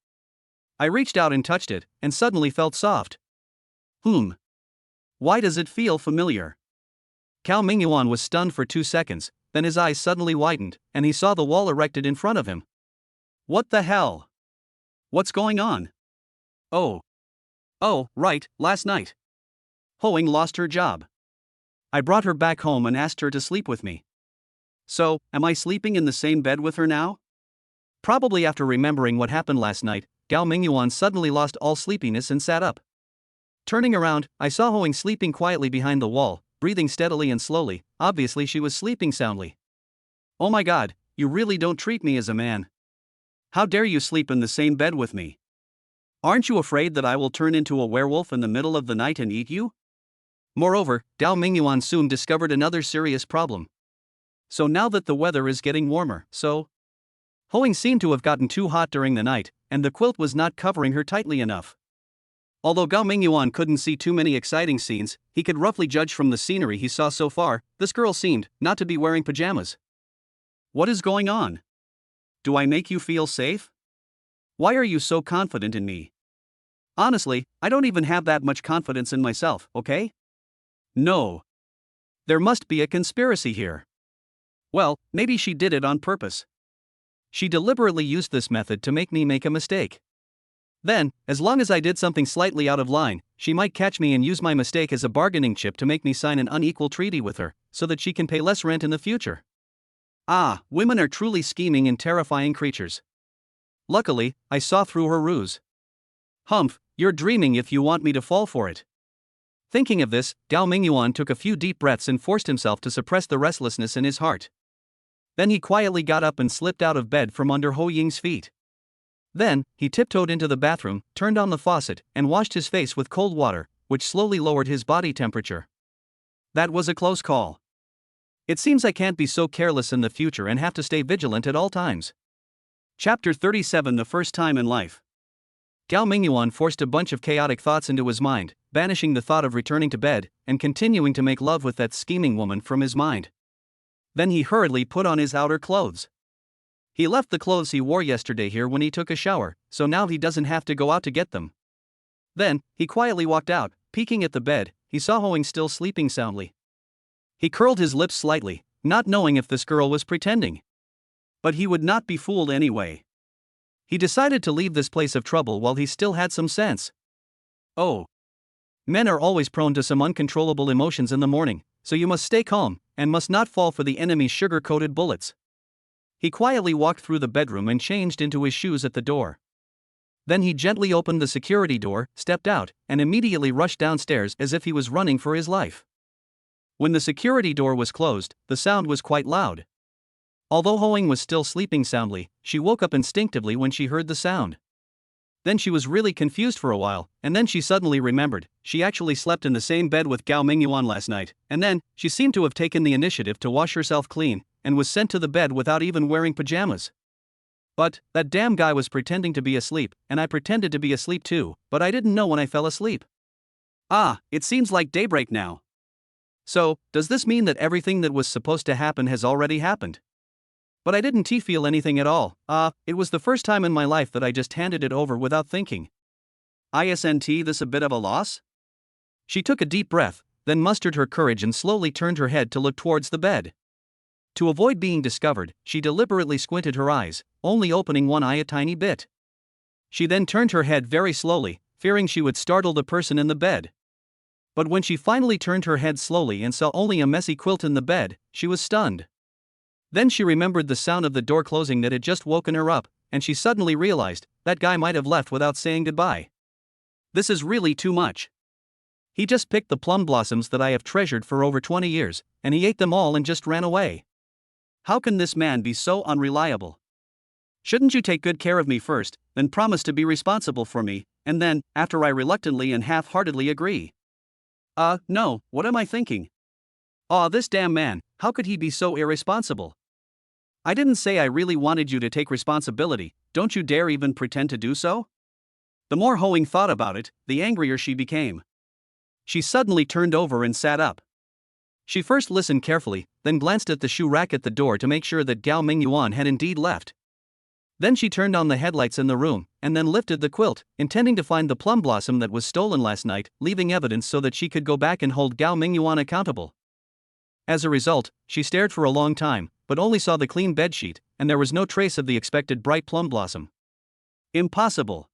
I reached out and touched it, and suddenly felt soft. Why does it feel familiar? Gao Mingyuan was stunned for 2 seconds, then his eyes suddenly widened, and he saw the wall erected in front of him. What the hell? What's going on? Oh, right, last night. Hoing lost her job. I brought her back home and asked her to sleep with me. So, am I sleeping in the same bed with her now? Probably after remembering what happened last night, Gao Mingyuan suddenly lost all sleepiness and sat up. Turning around, I saw Hoing sleeping quietly behind the wall, breathing steadily and slowly. Obviously she was sleeping soundly. Oh my god, you really don't treat me as a man. How dare you sleep in the same bed with me? Aren't you afraid that I will turn into a werewolf in the middle of the night and eat you? Moreover, Gao Mingyuan soon discovered another serious problem. So now that the weather is getting warmer, Hoing seemed to have gotten too hot during the night, and the quilt was not covering her tightly enough. Although Gao Mingyuan couldn't see too many exciting scenes, he could roughly judge from the scenery he saw so far, this girl seemed not to be wearing pajamas. What is going on? Do I make you feel safe? Why are you so confident in me? Honestly, I don't even have that much confidence in myself, okay? No. There must be a conspiracy here. Well, maybe she did it on purpose. She deliberately used this method to make me make a mistake. Then, as long as I did something slightly out of line, she might catch me and use my mistake as a bargaining chip to make me sign an unequal treaty with her, so that she can pay less rent in the future. Ah, women are truly scheming and terrifying creatures. Luckily, I saw through her ruse. Humph, you're dreaming if you want me to fall for it. Thinking of this, Gao Mingyuan took a few deep breaths and forced himself to suppress the restlessness in his heart. Then he quietly got up and slipped out of bed from under Ho Ying's feet. Then, he tiptoed into the bathroom, turned on the faucet, and washed his face with cold water, which slowly lowered his body temperature. That was a close call. It seems I can't be so careless in the future and have to stay vigilant at all times. Chapter 37 The First Time in Life. Gao Mingyuan forced a bunch of chaotic thoughts into his mind, banishing the thought of returning to bed, and continuing to make love with that scheming woman from his mind. Then he hurriedly put on his outer clothes. He left the clothes he wore yesterday here when he took a shower, so now he doesn't have to go out to get them. Then, he quietly walked out. Peeking at the bed, he saw Ho Ying still sleeping soundly. He curled his lips slightly, not knowing if this girl was pretending. But he would not be fooled anyway. He decided to leave this place of trouble while he still had some sense. Oh. Men are always prone to some uncontrollable emotions in the morning, so you must stay calm, and must not fall for the enemy's sugar-coated bullets. He quietly walked through the bedroom and changed into his shoes at the door. Then he gently opened the security door, stepped out, and immediately rushed downstairs as if he was running for his life. When the security door was closed, the sound was quite loud. Although Ho Ying was still sleeping soundly, she woke up instinctively when she heard the sound. Then she was really confused for a while, and then she suddenly remembered, she actually slept in the same bed with Gao Mingyuan last night, and then, she seemed to have taken the initiative to wash herself clean, and was sent to the bed without even wearing pajamas. But, that damn guy was pretending to be asleep, and I pretended to be asleep too, but I didn't know when I fell asleep. Ah, it seems like daybreak now. So, does this mean that everything that was supposed to happen has already happened? But I didn't feel anything at all. It was the first time in my life that I just handed it over without thinking. Isn't this a bit of a loss? She took a deep breath, then mustered her courage and slowly turned her head to look towards the bed. To avoid being discovered, she deliberately squinted her eyes, only opening one eye a tiny bit. She then turned her head very slowly, fearing she would startle the person in the bed. But when she finally turned her head slowly and saw only a messy quilt in the bed, she was stunned. Then she remembered the sound of the door closing that had just woken her up, and she suddenly realized, that guy might have left without saying goodbye. This is really too much. He just picked the plum blossoms that I have treasured for over 20 years, and he ate them all and just ran away. How can this man be so unreliable? Shouldn't you take good care of me first, then promise to be responsible for me, and then, after I reluctantly and half-heartedly agree? No, what am I thinking? This damn man, how could he be so irresponsible? I didn't say I really wanted you to take responsibility, don't you dare even pretend to do so? The more Ho Ying thought about it, the angrier she became. She suddenly turned over and sat up. She first listened carefully, then glanced at the shoe rack at the door to make sure that Gao Mingyuan had indeed left. Then she turned on the headlights in the room, and then lifted the quilt, intending to find the plum blossom that was stolen last night, leaving evidence so that she could go back and hold Gao Mingyuan accountable. As a result, she stared for a long time, but only saw the clean bedsheet, and there was no trace of the expected bright plum blossom. Impossible.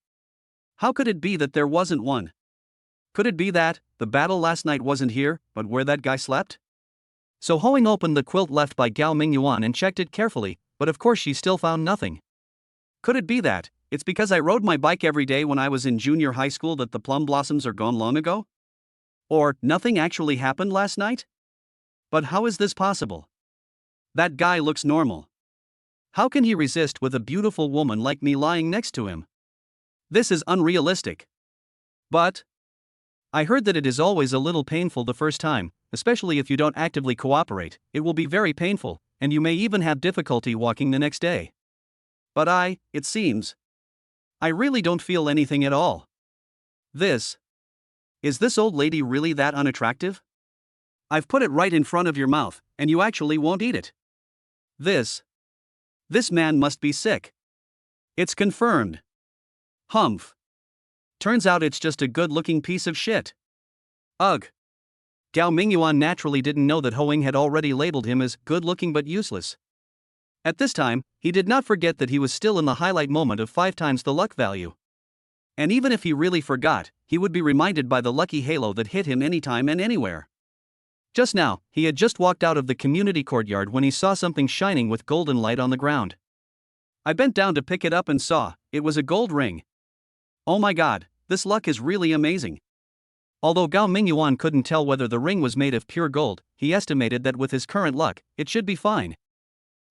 How could it be that there wasn't one? Could it be that, the battle last night wasn't here, but where that guy slept? So Ho Ying opened the quilt left by Gao Mingyuan and checked it carefully, but of course she still found nothing. Could it be that, it's because I rode my bike every day when I was in junior high school that the plum blossoms are gone long ago? Or, nothing actually happened last night? But how is this possible? That guy looks normal. How can he resist with a beautiful woman like me lying next to him? This is unrealistic. But I heard that it is always a little painful the first time, especially if you don't actively cooperate. It will be very painful, and you may even have difficulty walking the next day. But it seems, I really don't feel anything at all. Is this old lady really that unattractive? I've put it right in front of your mouth, and you actually won't eat it. This man must be sick. It's confirmed. Humph. Turns out it's just a good-looking piece of shit. Ugh. Gao Mingyuan naturally didn't know that Ho Ying had already labeled him as good-looking but useless. At this time, he did not forget that he was still in the highlight moment of 5 times the luck value. And even if he really forgot, he would be reminded by the lucky halo that hit him anytime and anywhere. Just now, he had just walked out of the community courtyard when he saw something shining with golden light on the ground. I bent down to pick it up and saw, it was a gold ring. Oh my god, this luck is really amazing. Although Gao Mingyuan couldn't tell whether the ring was made of pure gold, he estimated that with his current luck, it should be fine.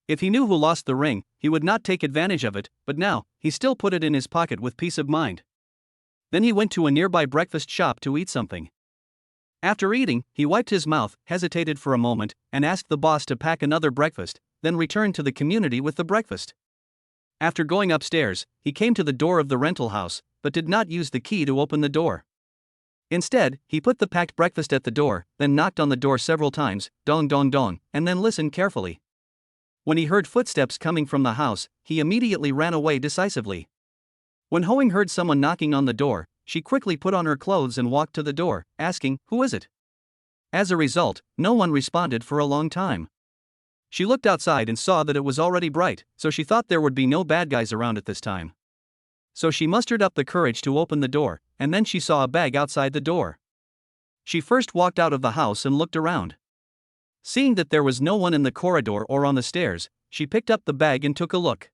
If he knew who lost the ring, he would not take advantage of it, but now, he still put it in his pocket with peace of mind. Then he went to a nearby breakfast shop to eat something. After eating, he wiped his mouth, hesitated for a moment, and asked the boss to pack another breakfast, then returned to the community with the breakfast. After going upstairs, he came to the door of the rental house, but did not use the key to open the door. Instead, he put the packed breakfast at the door, then knocked on the door several times, dong dong dong, and then listened carefully. When he heard footsteps coming from the house, he immediately ran away decisively. When Hoing heard someone knocking on the door, she quickly put on her clothes and walked to the door, asking, "Who is it?" As a result, no one responded for a long time. She looked outside and saw that it was already bright, so she thought there would be no bad guys around at this time. So she mustered up the courage to open the door, and then she saw a bag outside the door. She first walked out of the house and looked around. Seeing that there was no one in the corridor or on the stairs, she picked up the bag and took a look.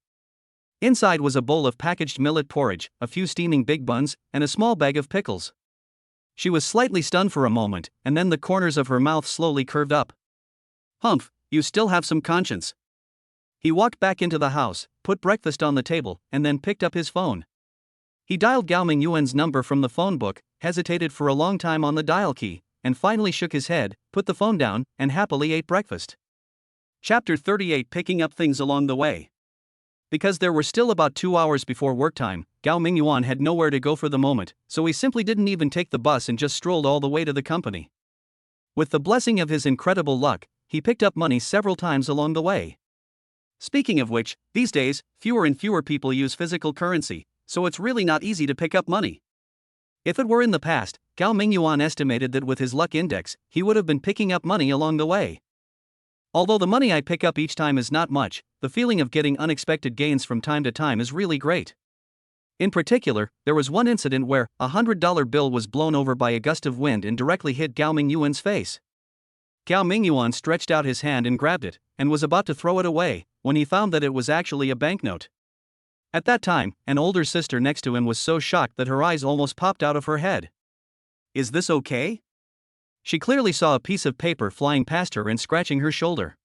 Inside was a bowl of packaged millet porridge, a few steaming big buns, and a small bag of pickles. She was slightly stunned for a moment, and then the corners of her mouth slowly curved up. "Humph, you still have some conscience." He walked back into the house, put breakfast on the table, and then picked up his phone. He dialed Gao Mingyuan's number from the phone book, hesitated for a long time on the dial key, and finally shook his head, put the phone down, and happily ate breakfast. Chapter 38: Picking up things along the way. Because there were still about 2 hours before work time, Gao Mingyuan had nowhere to go for the moment, so he simply didn't even take the bus and just strolled all the way to the company. With the blessing of his incredible luck, he picked up money several times along the way. Speaking of which, these days, fewer and fewer people use physical currency, so it's really not easy to pick up money. If it were in the past, Gao Mingyuan estimated that with his luck index, he would have been picking up money along the way. Although the money I pick up each time is not much, the feeling of getting unexpected gains from time to time is really great. In particular, there was one incident where a $100 bill was blown over by a gust of wind and directly hit Gao Mingyuan's face. Gao Mingyuan stretched out his hand and grabbed it, and was about to throw it away, when he found that it was actually a banknote. At that time, an older sister next to him was so shocked that her eyes almost popped out of her head. "Is this okay?" She clearly saw a piece of paper flying past her and scratching her shoulder.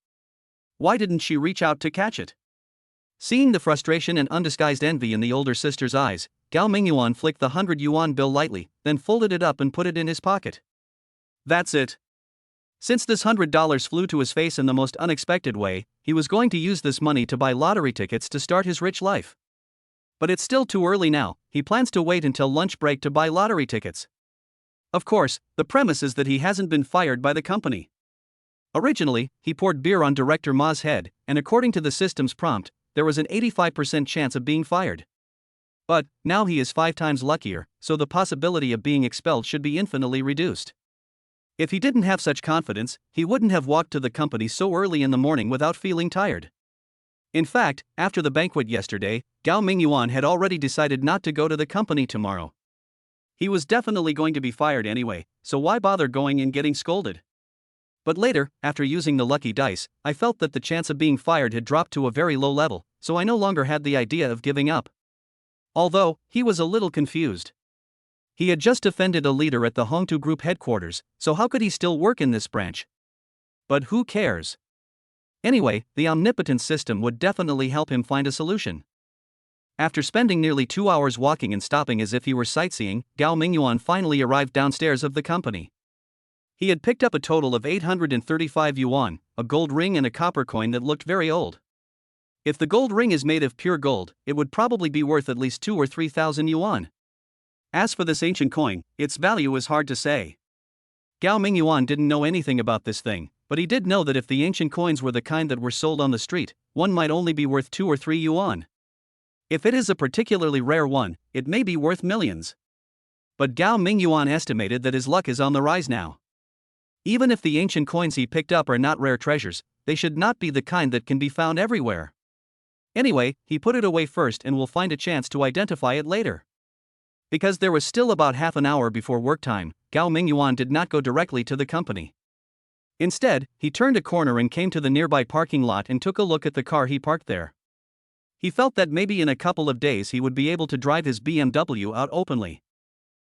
Why didn't she reach out to catch it? Seeing the frustration and undisguised envy in the older sister's eyes, Gao Mingyuan flicked the 100 yuan bill lightly, then folded it up and put it in his pocket. That's it. Since this $100 flew to his face in the most unexpected way, he was going to use this money to buy lottery tickets to start his rich life. But it's still too early now, he plans to wait until lunch break to buy lottery tickets. Of course, the premise is that he hasn't been fired by the company. Originally, he poured beer on Director Ma's head, and according to the system's prompt, there was an 85% chance of being fired. But, now he is 5 times luckier, so the possibility of being expelled should be infinitely reduced. If he didn't have such confidence, he wouldn't have walked to the company so early in the morning without feeling tired. In fact, after the banquet yesterday, Gao Mingyuan had already decided not to go to the company tomorrow. He was definitely going to be fired anyway, so why bother going and getting scolded? But later, after using the lucky dice, I felt that the chance of being fired had dropped to a very low level, so I no longer had the idea of giving up. Although, he was a little confused. He had just offended a leader at the Hongtu Group headquarters, so how could he still work in this branch? But who cares? Anyway, the omnipotent system would definitely help him find a solution. After spending nearly 2 hours walking and stopping as if he were sightseeing, Gao Mingyuan finally arrived downstairs of the company. He had picked up a total of 835 yuan, a gold ring and a copper coin that looked very old. If the gold ring is made of pure gold, it would probably be worth at least 2,000 or 3,000 yuan. As for this ancient coin, its value is hard to say. Gao Mingyuan didn't know anything about this thing, but he did know that if the ancient coins were the kind that were sold on the street, one might only be worth 2 or 3 yuan. If it is a particularly rare one, it may be worth millions. But Gao Mingyuan estimated that his luck is on the rise now. Even if the ancient coins he picked up are not rare treasures, they should not be the kind that can be found everywhere. Anyway, he put it away first and will find a chance to identify it later. Because there was still about half an hour before work time, Gao Mingyuan did not go directly to the company. Instead, he turned a corner and came to the nearby parking lot and took a look at the car he parked there. He felt that maybe in a couple of days he would be able to drive his BMW out openly.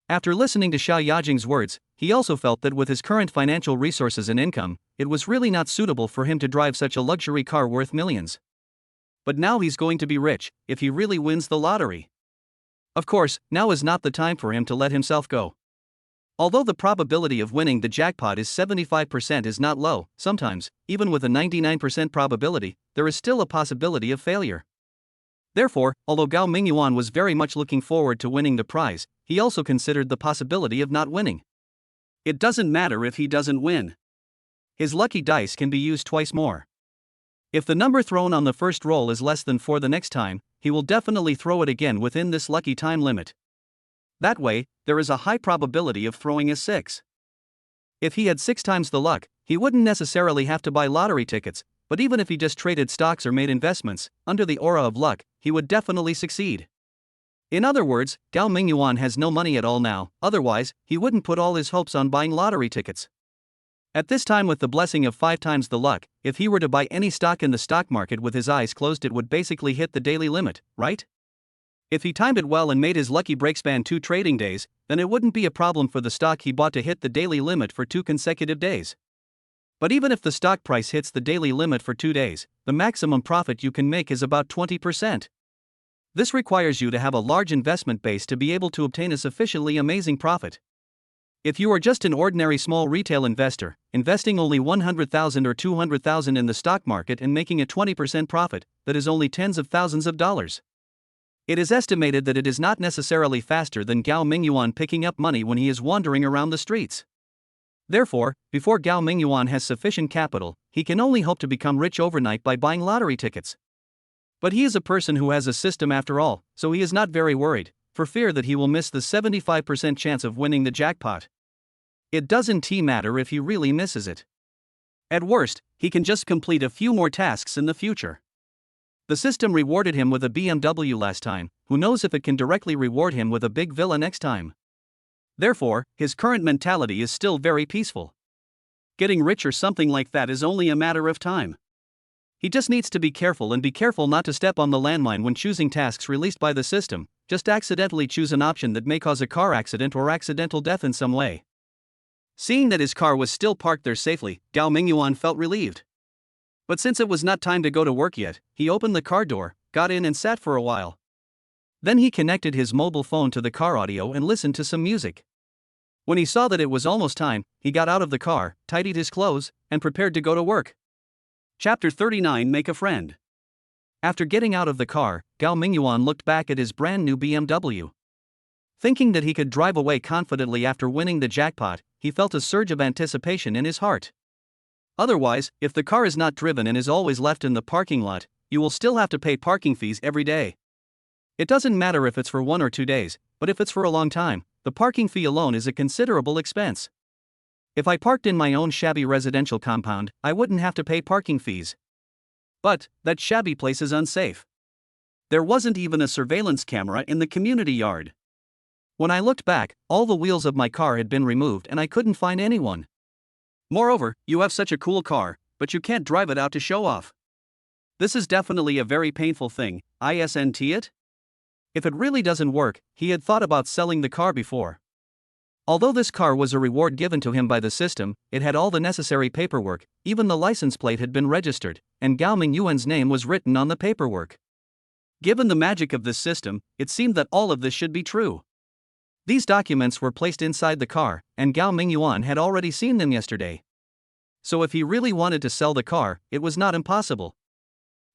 After listening to Xia Yajing's words, he also felt that with his current financial resources and income, it was really not suitable for him to drive such a luxury car worth millions. But now he's going to be rich, if he really wins the lottery. Of course, now is not the time for him to let himself go. Although the probability of winning the jackpot is 75% is not low, sometimes, even with a 99% probability, there is still a possibility of failure. Therefore, although Gao Mingyuan was very much looking forward to winning the prize, he also considered the possibility of not winning. It doesn't matter if he doesn't win. His lucky dice can be used twice more. If the number thrown on the first roll is less than 4 the next time, he will definitely throw it again within this lucky time limit. That way, there is a high probability of throwing a 6. If he had 6 times the luck, he wouldn't necessarily have to buy lottery tickets, but even if he just traded stocks or made investments, under the aura of luck, he would definitely succeed. In other words, Gao Mingyuan has no money at all now, otherwise, he wouldn't put all his hopes on buying lottery tickets. At this time, with the blessing of 5 times the luck, if he were to buy any stock in the stock market with his eyes closed, it would basically hit the daily limit, right? If he timed it well and made his lucky break span 2 trading days, then it wouldn't be a problem for the stock he bought to hit the daily limit for 2 consecutive days. But even if the stock price hits the daily limit for 2 days, the maximum profit you can make is about 20%. This requires you to have a large investment base to be able to obtain a sufficiently amazing profit. If you are just an ordinary small retail investor, investing only 100,000 or 200,000 in the stock market and making a 20% profit, that is only tens of thousands of dollars. It is estimated that it is not necessarily faster than Gao Mingyuan picking up money when he is wandering around the streets. Therefore, before Gao Mingyuan has sufficient capital, he can only hope to become rich overnight by buying lottery tickets. But he is a person who has a system after all, so he is not very worried, for fear that he will miss the 75% chance of winning the jackpot. It doesn't matter if he really misses it. At worst, he can just complete a few more tasks in the future. The system rewarded him with a BMW last time, who knows if it can directly reward him with a big villa next time. Therefore, his current mentality is still very peaceful. Getting rich or something like that is only a matter of time. He just needs to be careful not to step on the landmine when choosing tasks released by the system, just accidentally choose an option that may cause a car accident or accidental death in some way. Seeing that his car was still parked there safely, Gao Mingyuan felt relieved. But since it was not time to go to work yet, he opened the car door, got in and sat for a while. Then he connected his mobile phone to the car audio and listened to some music. When he saw that it was almost time, he got out of the car, tidied his clothes, and prepared to go to work. Chapter 39: Make a Friend. After getting out of the car, Gao Mingyuan looked back at his brand new BMW. Thinking that he could drive away confidently after winning the jackpot, he felt a surge of anticipation in his heart. Otherwise, if the car is not driven and is always left in the parking lot, you will still have to pay parking fees every day. It doesn't matter if it's for 1 or 2 days, but if it's for a long time, the parking fee alone is a considerable expense. If I parked in my own shabby residential compound, I wouldn't have to pay parking fees. But that shabby place is unsafe. There wasn't even a surveillance camera in the community yard. When I looked back, all the wheels of my car had been removed and I couldn't find anyone. Moreover, you have such a cool car, but you can't drive it out to show off. This is definitely a very painful thing, isn't it? If it really doesn't work, he had thought about selling the car before. Although this car was a reward given to him by the system, it had all the necessary paperwork, even the license plate had been registered, and Gao Mingyuan's name was written on the paperwork. Given the magic of this system, it seemed that all of this should be true. These documents were placed inside the car, and Gao Mingyuan had already seen them yesterday. So if he really wanted to sell the car, it was not impossible.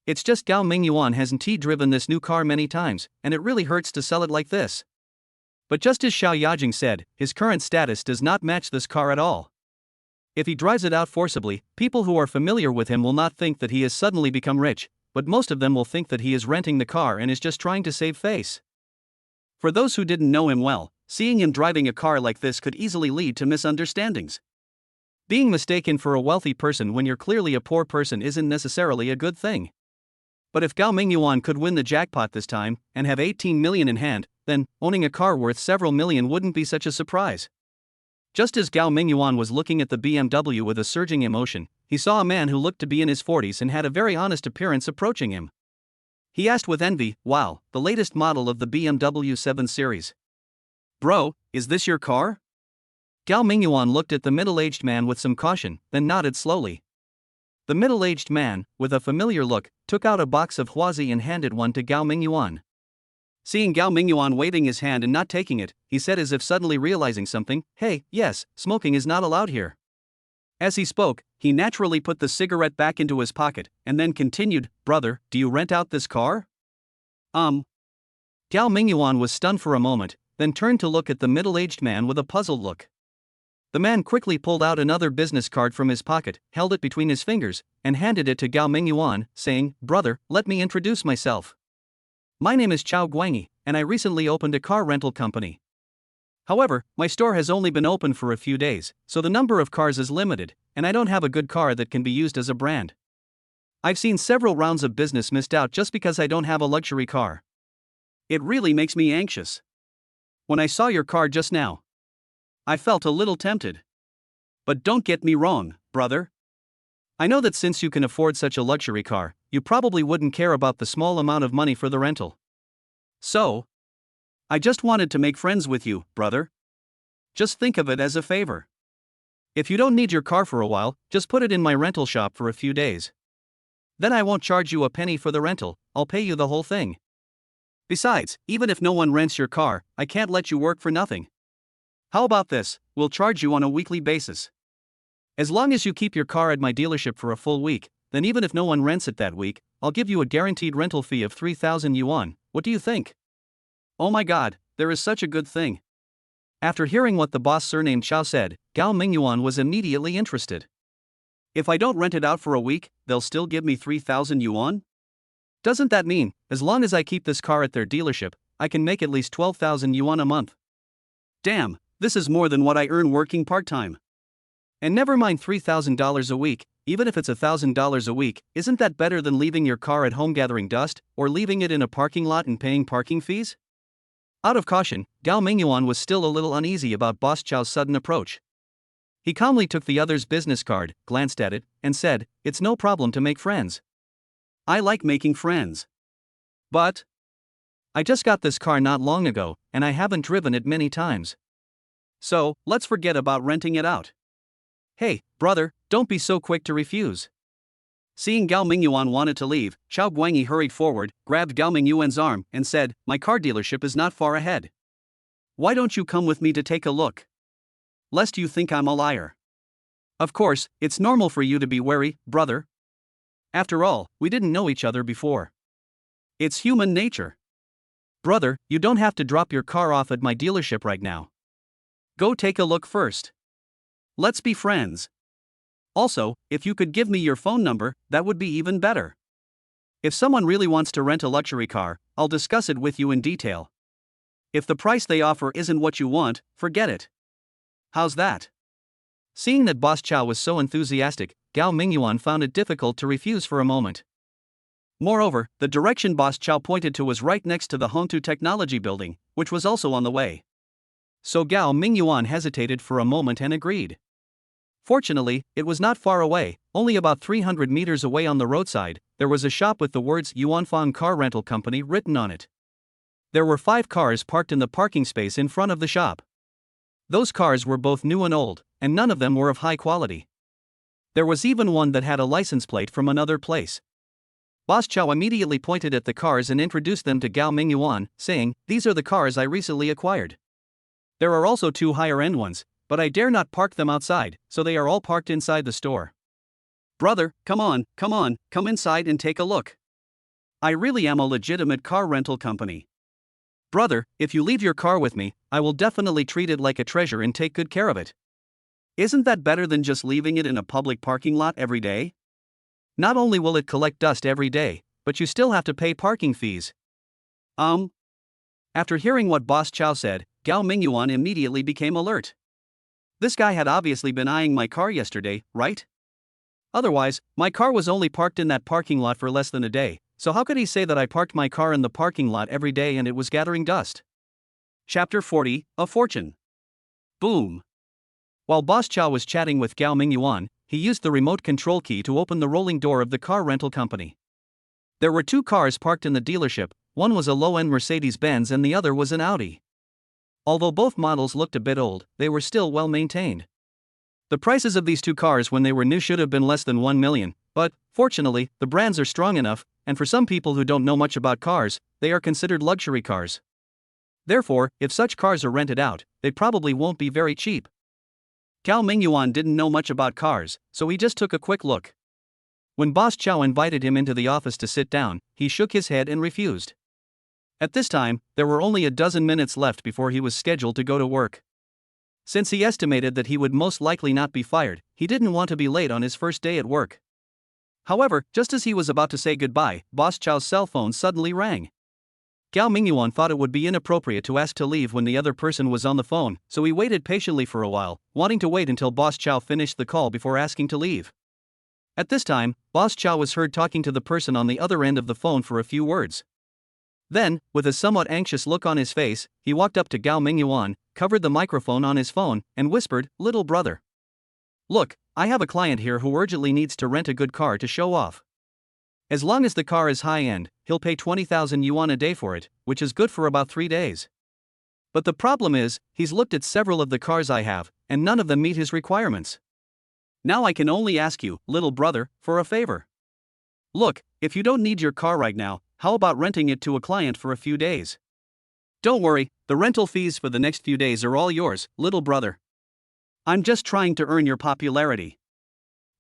It's just Gao Mingyuan hasn't driven this new car many times, and it really hurts to sell it like this. But just as Xia Yajing said, his current status does not match this car at all. If he drives it out forcibly, people who are familiar with him will not think that he has suddenly become rich, but most of them will think that he is renting the car and is just trying to save face. For those who didn't know him well, seeing him driving a car like this could easily lead to misunderstandings. Being mistaken for a wealthy person when you're clearly a poor person isn't necessarily a good thing. But if Gao Mingyuan could win the jackpot this time, and have 18 million in hand, then owning a car worth several million wouldn't be such a surprise. Just as Gao Mingyuan was looking at the BMW with a surging emotion, he saw a man who looked to be in his 40s and had a very honest appearance approaching him. He asked with envy, "Wow, the latest model of the BMW 7 Series. Bro, is this your car?" Gao Mingyuan looked at the middle-aged man with some caution, then nodded slowly. The middle-aged man, with a familiar look, took out a box of Huazi and handed one to Gao Mingyuan. Seeing Gao Mingyuan waving his hand and not taking it, he said as if suddenly realizing something, "Hey, yes, smoking is not allowed here." As he spoke, he naturally put the cigarette back into his pocket, and then continued, "Brother, do you rent out this car?" Gao Mingyuan was stunned for a moment, then turned to look at the middle-aged man with a puzzled look. The man quickly pulled out another business card from his pocket, held it between his fingers, and handed it to Gao Mingyuan, saying, "Brother, let me introduce myself. My name is Chao Guanyi, and I recently opened a car rental company. However, my store has only been open for a few days, so the number of cars is limited, and I don't have a good car that can be used as a brand. I've seen several rounds of business missed out just because I don't have a luxury car. It really makes me anxious. When I saw your car just now, I felt a little tempted. But don't get me wrong, brother. I know that since you can afford such a luxury car, you probably wouldn't care about the small amount of money for the rental. So, I just wanted to make friends with you, brother. Just think of it as a favor. If you don't need your car for a while, just put it in my rental shop for a few days. Then I won't charge you a penny for the rental, I'll pay you the whole thing. Besides, even if no one rents your car, I can't let you work for nothing. How about this, we'll charge you on a weekly basis. As long as you keep your car at my dealership for a full week, then even if no one rents it that week, I'll give you a guaranteed rental fee of 3,000 yuan, what do you think?" Oh my god, there is such a good thing. After hearing what the boss surnamed Chao said, Gao Mingyuan was immediately interested. If I don't rent it out for a week, they'll still give me 3,000 yuan? Doesn't that mean, as long as I keep this car at their dealership, I can make at least 12,000 yuan a month? Damn, this is more than what I earn working part-time. And never mind $3,000 a week, even if it's $1,000 a week, isn't that better than leaving your car at home gathering dust, or leaving it in a parking lot and paying parking fees? Out of caution, Gao Mingyuan was still a little uneasy about Boss Chow's sudden approach. He calmly took the other's business card, glanced at it, and said, "It's no problem to make friends. I like making friends. But I just got this car not long ago, and I haven't driven it many times. So, let's forget about renting it out. Hey, brother, don't be so quick to refuse." Seeing Gao Mingyuan wanted to leave, Chao Guanyi hurried forward, grabbed Gao Mingyuan's arm, and said, "My car dealership is not far ahead. Why don't you come with me to take a look? Lest you think I'm a liar. Of course, it's normal for you to be wary, brother. After all, we didn't know each other before. It's human nature. Brother, you don't have to drop your car off at my dealership right now. Go take a look first. Let's be friends. Also, if you could give me your phone number, that would be even better. If someone really wants to rent a luxury car, I'll discuss it with you in detail. If the price they offer isn't what you want, forget it. How's that?" Seeing that Boss Chow was so enthusiastic, Gao Mingyuan found it difficult to refuse for a moment. Moreover, the direction Boss Chow pointed to was right next to the Hongtu Technology Building, which was also on the way. So Gao Mingyuan hesitated for a moment and agreed. Fortunately, it was not far away, only about 300 meters away on the roadside, there was a shop with the words Yuanfang Car Rental Company written on it. There were 5 cars parked in the parking space in front of the shop. Those cars were both new and old, and none of them were of high quality. There was even one that had a license plate from another place. Boss Chow immediately pointed at the cars and introduced them to Gao Mingyuan, saying, "These are the cars I recently acquired. There are also 2 higher-end ones, but I dare not park them outside, so they are all parked inside the store. Brother, come on, come inside and take a look. I really am a legitimate car rental company. Brother, if you leave your car with me, I will definitely treat it like a treasure and take good care of it. Isn't that better than just leaving it in a public parking lot every day? Not only will it collect dust every day, but you still have to pay parking fees." After hearing what Boss Chow said, Gao Mingyuan immediately became alert. This guy had obviously been eyeing my car yesterday, right? Otherwise, my car was only parked in that parking lot for less than a day, so how could he say that I parked my car in the parking lot every day and it was gathering dust? Chapter 40, A Fortune. Boom. While Boss Chow was chatting with Gao Mingyuan, he used the remote control key to open the rolling door of the car rental company. There were two cars parked in the dealership, one was a low-end Mercedes-Benz and the other was an Audi. Although both models looked a bit old, they were still well maintained. The prices of these two cars when they were new should have been less than 1 million, but, fortunately, the brands are strong enough, and for some people who don't know much about cars, they are considered luxury cars. Therefore, if such cars are rented out, they probably won't be very cheap. Gao Mingyuan didn't know much about cars, so he just took a quick look. When Boss Chow invited him into the office to sit down, he shook his head and refused. At this time, there were only a dozen minutes left before he was scheduled to go to work. Since he estimated that he would most likely not be fired, he didn't want to be late on his first day at work. However, just as he was about to say goodbye, Boss Chow's cell phone suddenly rang. Gao Mingyuan thought it would be inappropriate to ask to leave when the other person was on the phone, so he waited patiently for a while, wanting to wait until Boss Chow finished the call before asking to leave. At this time, Boss Chow was heard talking to the person on the other end of the phone for a few words. Then, with a somewhat anxious look on his face, he walked up to Gao Mingyuan, covered the microphone on his phone, and whispered, "Little brother. Look, I have a client here who urgently needs to rent a good car to show off. As long as the car is high-end, he'll pay 20,000 yuan a day for it, which is good for about 3 days. But the problem is, he's looked at several of the cars I have, and none of them meet his requirements. Now I can only ask you, little brother, for a favor. Look, if you don't need your car right now, how about renting it to a client for a few days? Don't worry, the rental fees for the next few days are all yours, little brother. I'm just trying to earn your popularity.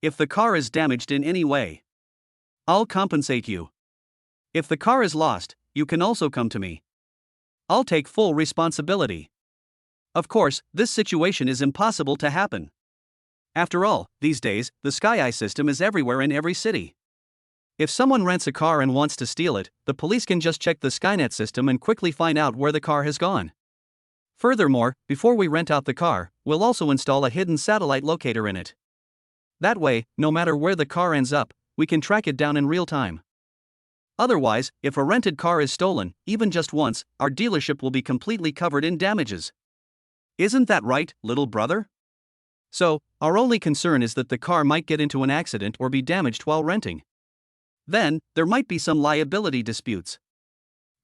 If the car is damaged in any way, I'll compensate you. If the car is lost, you can also come to me. I'll take full responsibility. Of course, this situation is impossible to happen. After all, these days, the SkyEye system is everywhere in every city. If someone rents a car and wants to steal it, the police can just check the Skynet system and quickly find out where the car has gone. Furthermore, before we rent out the car, we'll also install a hidden satellite locator in it. That way, no matter where the car ends up, we can track it down in real time. Otherwise, if a rented car is stolen, even just once, our dealership will be completely covered in damages. Isn't that right, little brother? So, our only concern is that the car might get into an accident or be damaged while renting. Then, there might be some liability disputes.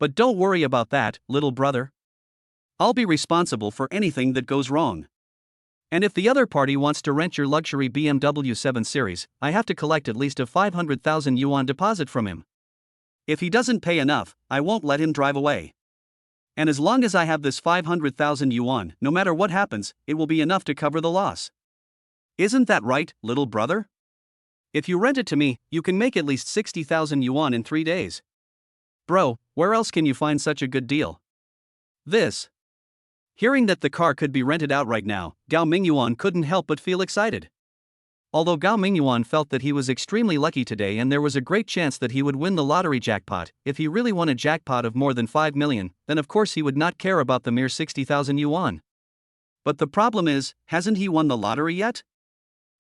But don't worry about that, little brother. I'll be responsible for anything that goes wrong. And if the other party wants to rent your luxury BMW 7 Series, I have to collect at least a 500,000 yuan deposit from him. If he doesn't pay enough, I won't let him drive away. And as long as I have this 500,000 yuan, no matter what happens, it will be enough to cover the loss. Isn't that right, little brother? If you rent it to me, you can make at least 60,000 yuan in 3 days. Bro, where else can you find such a good deal? This. Hearing that the car could be rented out right now, Gao Mingyuan couldn't help but feel excited. Although Gao Mingyuan felt that he was extremely lucky today and there was a great chance that he would win the lottery jackpot, if he really won a jackpot of more than 5 million, then of course he would not care about the mere 60,000 yuan. But the problem is, hasn't he won the lottery yet?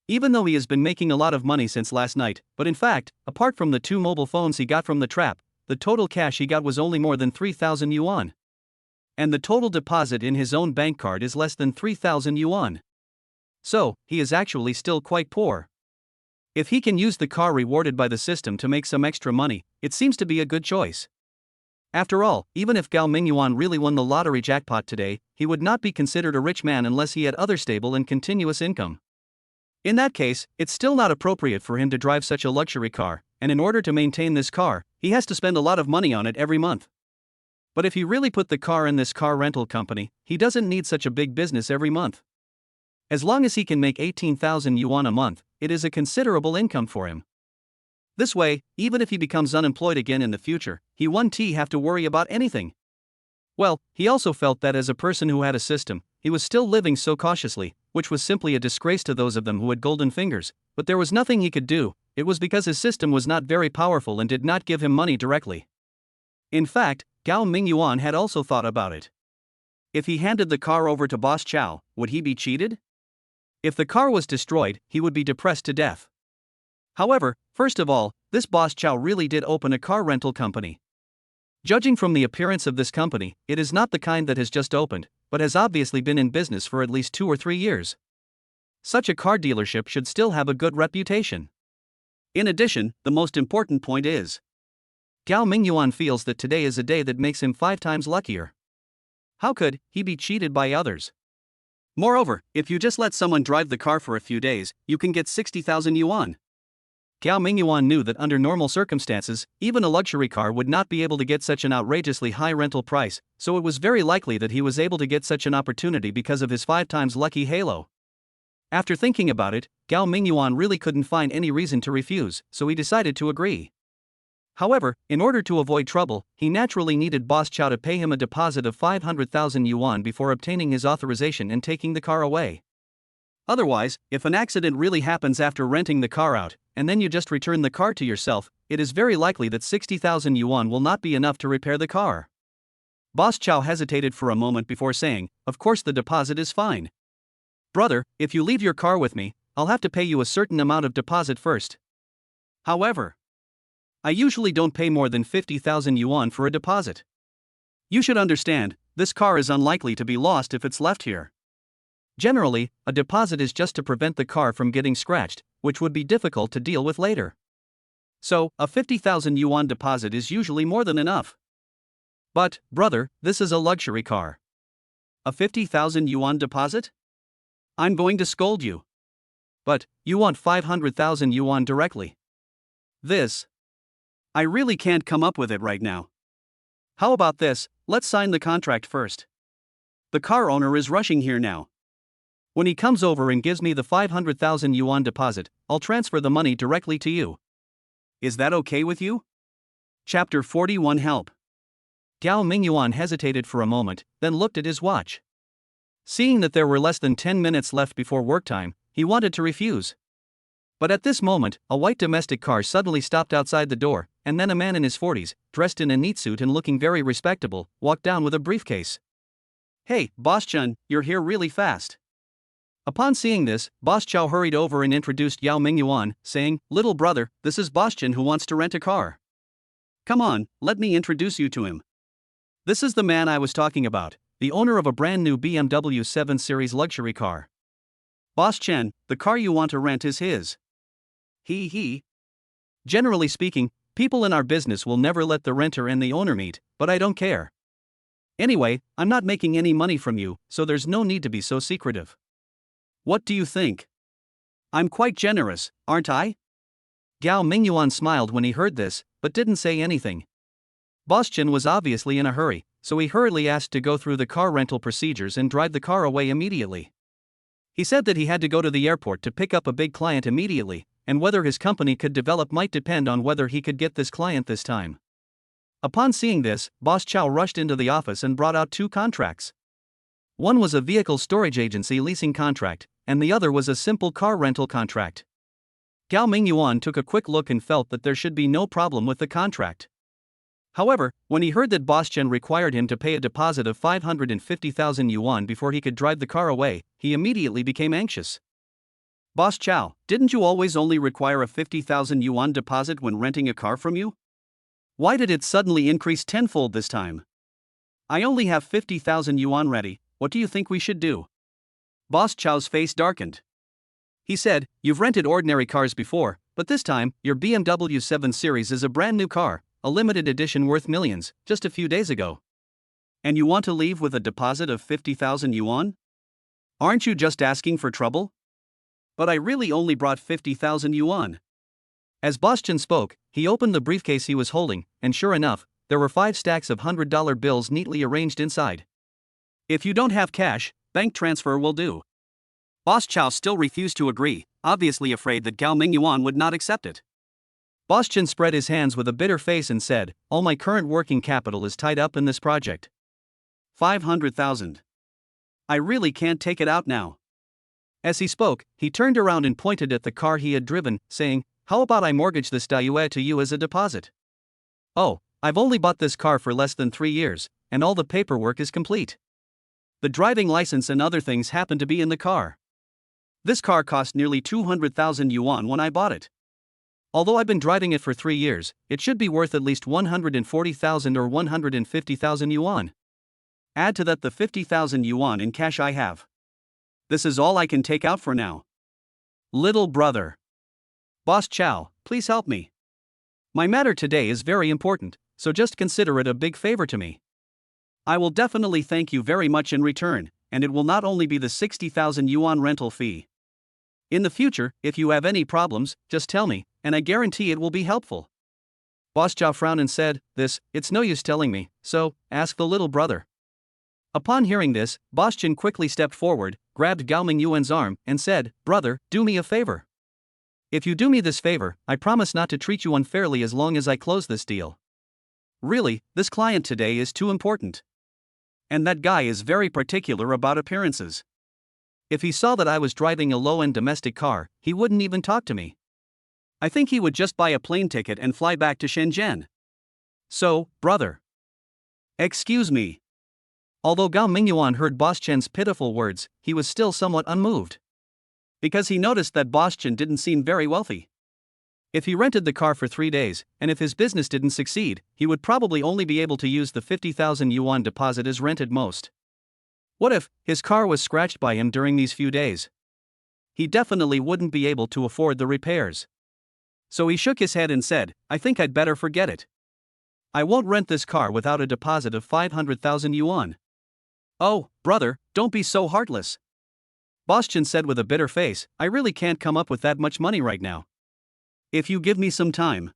Even though he has been making a lot of money since last night, but in fact, apart from the 2 mobile phones he got from the trap, the total cash he got was only more than 3,000 yuan. And the total deposit in his own bank card is less than 3,000 yuan. So, he is actually still quite poor. If he can use the car rewarded by the system to make some extra money, it seems to be a good choice. After all, even if Gao Mingyuan really won the lottery jackpot today, he would not be considered a rich man unless he had other stable and continuous income. In that case, it's still not appropriate for him to drive such a luxury car, and in order to maintain this car, he has to spend a lot of money on it every month. But if he really put the car in this car rental company, he doesn't need such a big business every month. As long as he can make 18,000 yuan a month, it is a considerable income for him. This way, even if he becomes unemployed again in the future, he won't have to worry about anything. Well, he also felt that as a person who had a system, he was still living so cautiously, which was simply a disgrace to those of them who had golden fingers, but there was nothing he could do. It was because his system was not very powerful and did not give him money directly. In fact, Gao Mingyuan had also thought about it. If he handed the car over to Boss Chow, would he be cheated? If the car was destroyed, he would be depressed to death. However, first of all, this Boss Chow really did open a car rental company. Judging from the appearance of this company, it is not the kind that has just opened, but has obviously been in business for at least 2 or 3 years. Such a car dealership should still have a good reputation. In addition, the most important point is, Gao Mingyuan feels that today is a day that makes him 5 times luckier. How could he be cheated by others? Moreover, if you just let someone drive the car for a few days, you can get 60,000 yuan. Gao Mingyuan knew that under normal circumstances, even a luxury car would not be able to get such an outrageously high rental price, so it was very likely that he was able to get such an opportunity because of his 5 times lucky halo. After thinking about it, Gao Mingyuan really couldn't find any reason to refuse, so he decided to agree. However, in order to avoid trouble, he naturally needed Boss Chow to pay him a deposit of 500,000 yuan before obtaining his authorization and taking the car away. Otherwise, if an accident really happens after renting the car out, and then you just return the car to yourself, it is very likely that 60,000 yuan will not be enough to repair the car. Boss Chow hesitated for a moment before saying, "Of course the deposit is fine. Brother, if you leave your car with me, I'll have to pay you a certain amount of deposit first. However, I usually don't pay more than 50,000 yuan for a deposit. You should understand, this car is unlikely to be lost if it's left here. Generally, a deposit is just to prevent the car from getting scratched, which would be difficult to deal with later. So, a 50,000 yuan deposit is usually more than enough. But, brother, this is a luxury car. A 50,000 yuan deposit? I'm going to scold you. But, you want 500,000 yuan directly. I really can't come up with it right now. How about this, let's sign the contract first. The car owner is rushing here now. When he comes over and gives me the 500,000 yuan deposit, I'll transfer the money directly to you. Is that okay with you?" Chapter 41 Help. Gao Mingyuan hesitated for a moment, then looked at his watch. Seeing that there were less than 10 minutes left before work time, he wanted to refuse. But at this moment, a white domestic car suddenly stopped outside the door, and then a man in his 40s, dressed in a neat suit and looking very respectable, walked down with a briefcase. "Hey, Boss Chun, you're here really fast." Upon seeing this, Boss Chow hurried over and introduced Yao Mingyuan, saying, "Little brother, this is Boss Chun who wants to rent a car. Come on, let me introduce you to him. This is the man I was talking about, the owner of a brand new BMW 7 Series luxury car. Boss Chen, the car you want to rent is his." Generally speaking, people in our business will never let the renter and the owner meet, but I don't care. Anyway, I'm not making any money from you, so there's no need to be so secretive. What do you think? I'm quite generous, aren't I?" Gao Mingyuan smiled when he heard this, but didn't say anything. Boss Chen was obviously in a hurry, so he hurriedly asked to go through the car rental procedures and drive the car away immediately. He said that he had to go to the airport to pick up a big client immediately, and whether his company could develop might depend on whether he could get this client this time. Upon seeing this, Boss Chow rushed into the office and brought out 2 contracts. One was a vehicle storage agency leasing contract, and the other was a simple car rental contract. Gao Mingyuan took a quick look and felt that there should be no problem with the contract. However, when he heard that Boss Chen required him to pay a deposit of 550,000 yuan before he could drive the car away, he immediately became anxious. "Boss Chow, didn't you always only require a 50,000 yuan deposit when renting a car from you? Why did it suddenly increase tenfold this time? I only have 50,000 yuan ready, what do you think we should do?" Boss Chow's face darkened. He said, "You've rented ordinary cars before, but this time, your BMW 7 Series is a brand new car, a limited edition worth millions, just a few days ago. And you want to leave with a deposit of 50,000 yuan? Aren't you just asking for trouble? But I really only brought 50,000 yuan." As Boss Chen spoke, he opened the briefcase he was holding, and sure enough, there were 5 stacks of $100 bills neatly arranged inside. "If you don't have cash, bank transfer will do." Boss Chow still refused to agree, obviously afraid that Gao Mingyuan would not accept it. Boss Chen spread his hands with a bitter face and said, "All my current working capital is tied up in this project. 500,000. I really can't take it out now." As he spoke, he turned around and pointed at the car he had driven, saying, "How about I mortgage this Daewoo to you as a deposit? Oh, I've only bought this car for less than 3 years, and all the paperwork is complete. The driving license and other things happen to be in the car. This car cost nearly 200,000 yuan when I bought it. Although I've been driving it for 3 years, it should be worth at least 140,000 or 150,000 yuan. Add to that the 50,000 yuan in cash I have. This is all I can take out for now. Little brother. Boss Chow, please help me. My matter today is very important, so just consider it a big favor to me. I will definitely thank you very much in return, and it will not only be the 60,000 yuan rental fee. In the future, if you have any problems, just tell me, and I guarantee it will be helpful. Boss Chow frowned and said, it's no use telling me, so, ask the little brother. Upon hearing this, Boss Chen quickly stepped forward, grabbed Gao Mingyuan's arm, and said, Brother, do me a favor. If you do me this favor, I promise not to treat you unfairly as long as I close this deal. Really, this client today is too important. And that guy is very particular about appearances. If he saw that I was driving a low-end domestic car, he wouldn't even talk to me. I think he would just buy a plane ticket and fly back to Shenzhen. So, brother. Excuse me. Although Gao Mingyuan heard Boss Chen's pitiful words, he was still somewhat unmoved. Because he noticed that Boss Chen didn't seem very wealthy. If he rented the car for 3 days, and if his business didn't succeed, he would probably only be able to use the 50,000 yuan deposit as rented most. What if his car was scratched by him during these few days? He definitely wouldn't be able to afford the repairs. So he shook his head and said, I think I'd better forget it. I won't rent this car without a deposit of 500,000 yuan. Oh, brother, don't be so heartless. Boss Chen said with a bitter face, I really can't come up with that much money right now. If you give me some time,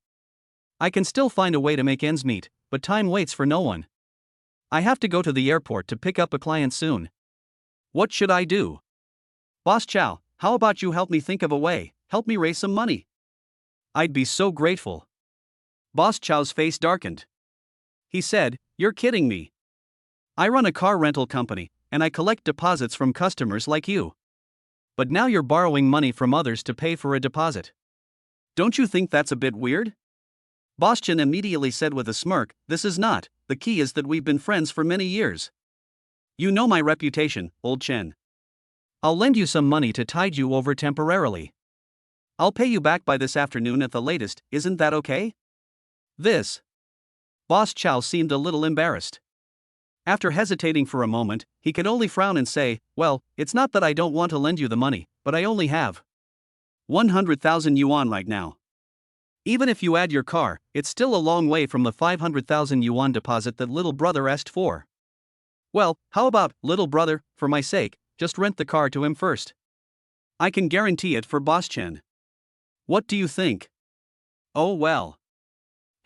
I can still find a way to make ends meet, but time waits for no one. I have to go to the airport to pick up a client soon. What should I do? Boss Chow, how about you help me think of a way, help me raise some money? I'd be so grateful. Boss Chow's face darkened. He said, You're kidding me. I run a car rental company, and I collect deposits from customers like you. But now you're borrowing money from others to pay for a deposit. Don't you think that's a bit weird? Boss Chen immediately said with a smirk, This is not, the key is that we've been friends for many years. You know my reputation, old Chen. I'll lend you some money to tide you over temporarily. I'll pay you back by this afternoon at the latest, isn't that okay? This. Boss Chow seemed a little embarrassed. After hesitating for a moment, he could only frown and say, Well, it's not that I don't want to lend you the money, but I only have 100,000 yuan right now. Even if you add your car, it's still a long way from the 500,000 yuan deposit that little brother asked for. Well, how about, little brother, for my sake, just rent the car to him first. I can guarantee it for Boss Chen. What do you think? Oh well.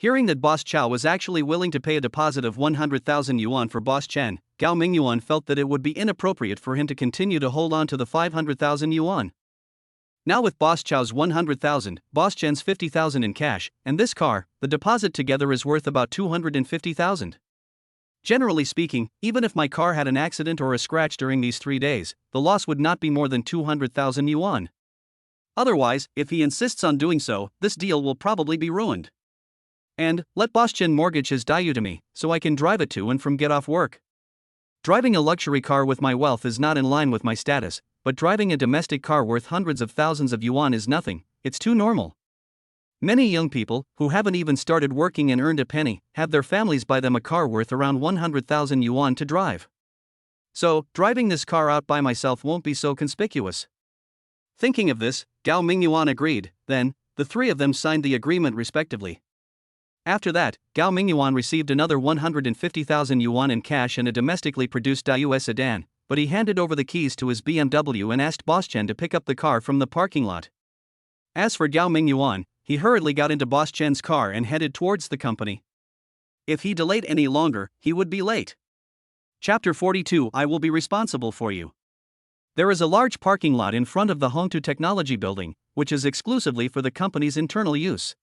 Hearing that Boss Chow was actually willing to pay a deposit of 100,000 yuan for Boss Chen, Gao Mingyuan felt that it would be inappropriate for him to continue to hold on to the 500,000 yuan. Now with Boss Chow's 100,000, Boss Chen's 50,000 in cash, and this car, the deposit together is worth about 250,000. Generally speaking, even if my car had an accident or a scratch during these 3 days, the loss would not be more than 200,000 yuan. Otherwise, if he insists on doing so, this deal will probably be ruined. And, let Boss Chen mortgage his Dayu to me, so I can drive it to and from get off work. Driving a luxury car with my wealth is not in line with my status, but driving a domestic car worth hundreds of thousands of yuan is nothing, it's too normal. Many young people, who haven't even started working and earned a penny, have their families buy them a car worth around 100,000 yuan to drive. So, driving this car out by myself won't be so conspicuous. Thinking of this, Gao Mingyuan agreed, then, the three of them signed the agreement respectively. After that, Gao Mingyuan received another 150,000 yuan in cash and a domestically produced Daewoo sedan, but he handed over the keys to his BMW and asked Boss Chen to pick up the car from the parking lot. As for Gao Mingyuan, he hurriedly got into Boss Chen's car and headed towards the company. If he delayed any longer, he would be late. Chapter 42 I will be responsible for you. There is a large parking lot in front of the Hongtu Technology Building, which is exclusively for the company's internal use.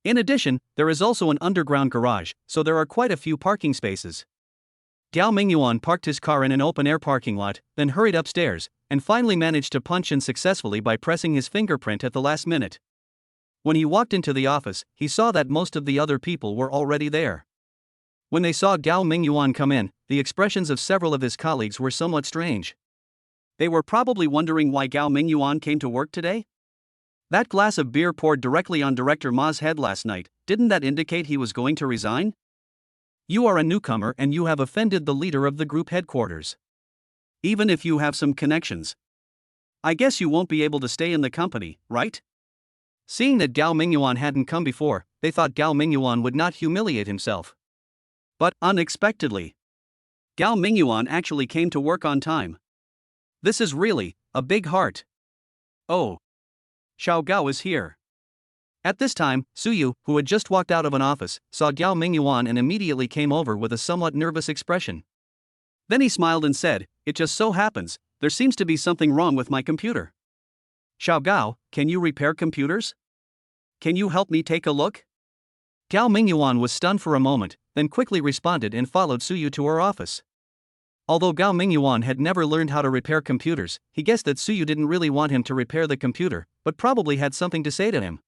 In addition, there is also an underground garage, so there are quite a few parking spaces. Gao Mingyuan parked his car in an open-air parking lot, then hurried upstairs, and finally managed to punch in successfully by pressing his fingerprint at the last minute. When he walked into the office, he saw that most of the other people were already there. When they saw Gao Mingyuan come in, the expressions of several of his colleagues were somewhat strange. They were probably wondering why Gao Mingyuan came to work today? That glass of beer poured directly on Director Ma's head last night, didn't that indicate he was going to resign? You are a newcomer and you have offended the leader of the group headquarters. Even if you have some connections. I guess you won't be able to stay in the company, right? Seeing that Gao Mingyuan hadn't come before, they thought Gao Mingyuan would not humiliate himself. But, unexpectedly, Gao Mingyuan actually came to work on time. This is really a big heart. Oh. Xiao Gao is here. At this time, Suyu, who had just walked out of an office, saw Gao Mingyuan and immediately came over with a somewhat nervous expression. Then he smiled and said, "It just so happens, there seems to be something wrong with my computer. Xiao Gao, can you repair computers? Can you help me take a look?" Gao Mingyuan was stunned for a moment, then quickly responded and followed Suyu to her office. Although Gao Mingyuan had never learned how to repair computers, he guessed that Suyu didn't really want him to repair the computer, but probably had something to say to him.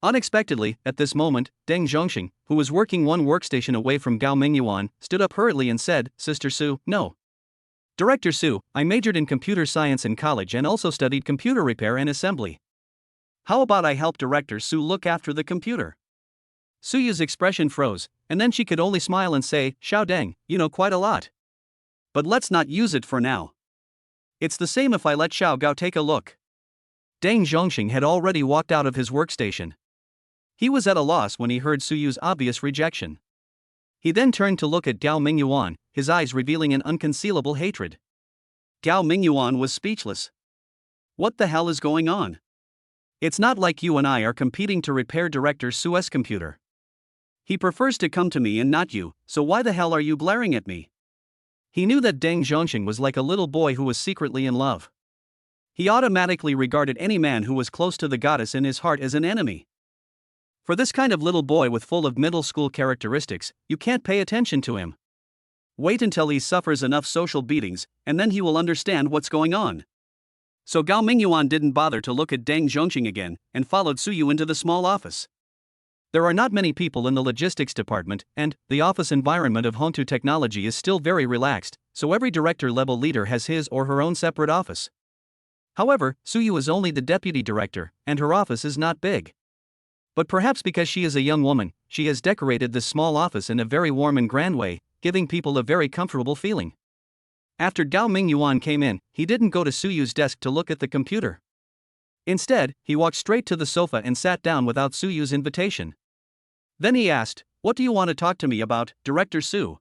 Unexpectedly, at this moment, Deng Zhongxing, who was working one workstation away from Gao Mingyuan, stood up hurriedly and said, "Sister Su, no. Director Su, I majored in computer science in college and also studied computer repair and assembly. How about I help Director Su look after the computer?" Suyu's expression froze, and then she could only smile and say, "Xiao Deng, you know quite a lot. But let's not use it for now. It's the same if I let Xiao Gao take a look." Deng Zhongxing had already walked out of his workstation. He was at a loss when he heard Suyu's obvious rejection. He then turned to look at Gao Mingyuan, his eyes revealing an unconcealable hatred. Gao Mingyuan was speechless. What the hell is going on? It's not like you and I are competing to repair Director Su's computer. He prefers to come to me and not you, so why the hell are you glaring at me? He knew that Deng Zhongxing was like a little boy who was secretly in love. He automatically regarded any man who was close to the goddess in his heart as an enemy. For this kind of little boy with full of middle school characteristics, you can't pay attention to him. Wait until he suffers enough social beatings, and then he will understand what's going on. So Gao Mingyuan didn't bother to look at Deng Zhongxing again, and followed Suyu into the small office. There are not many people in the logistics department, and the office environment of Hongtu Technology is still very relaxed, so every director-level leader has his or her own separate office. However, Suyu is only the deputy director, and her office is not big. But perhaps because she is a young woman, she has decorated this small office in a very warm and grand way, giving people a very comfortable feeling. After Gao Mingyuan came in, he didn't go to Suyu's desk to look at the computer. Instead, he walked straight to the sofa and sat down without Suyu's invitation. Then he asked, "What do you want to talk to me about, Director Su?"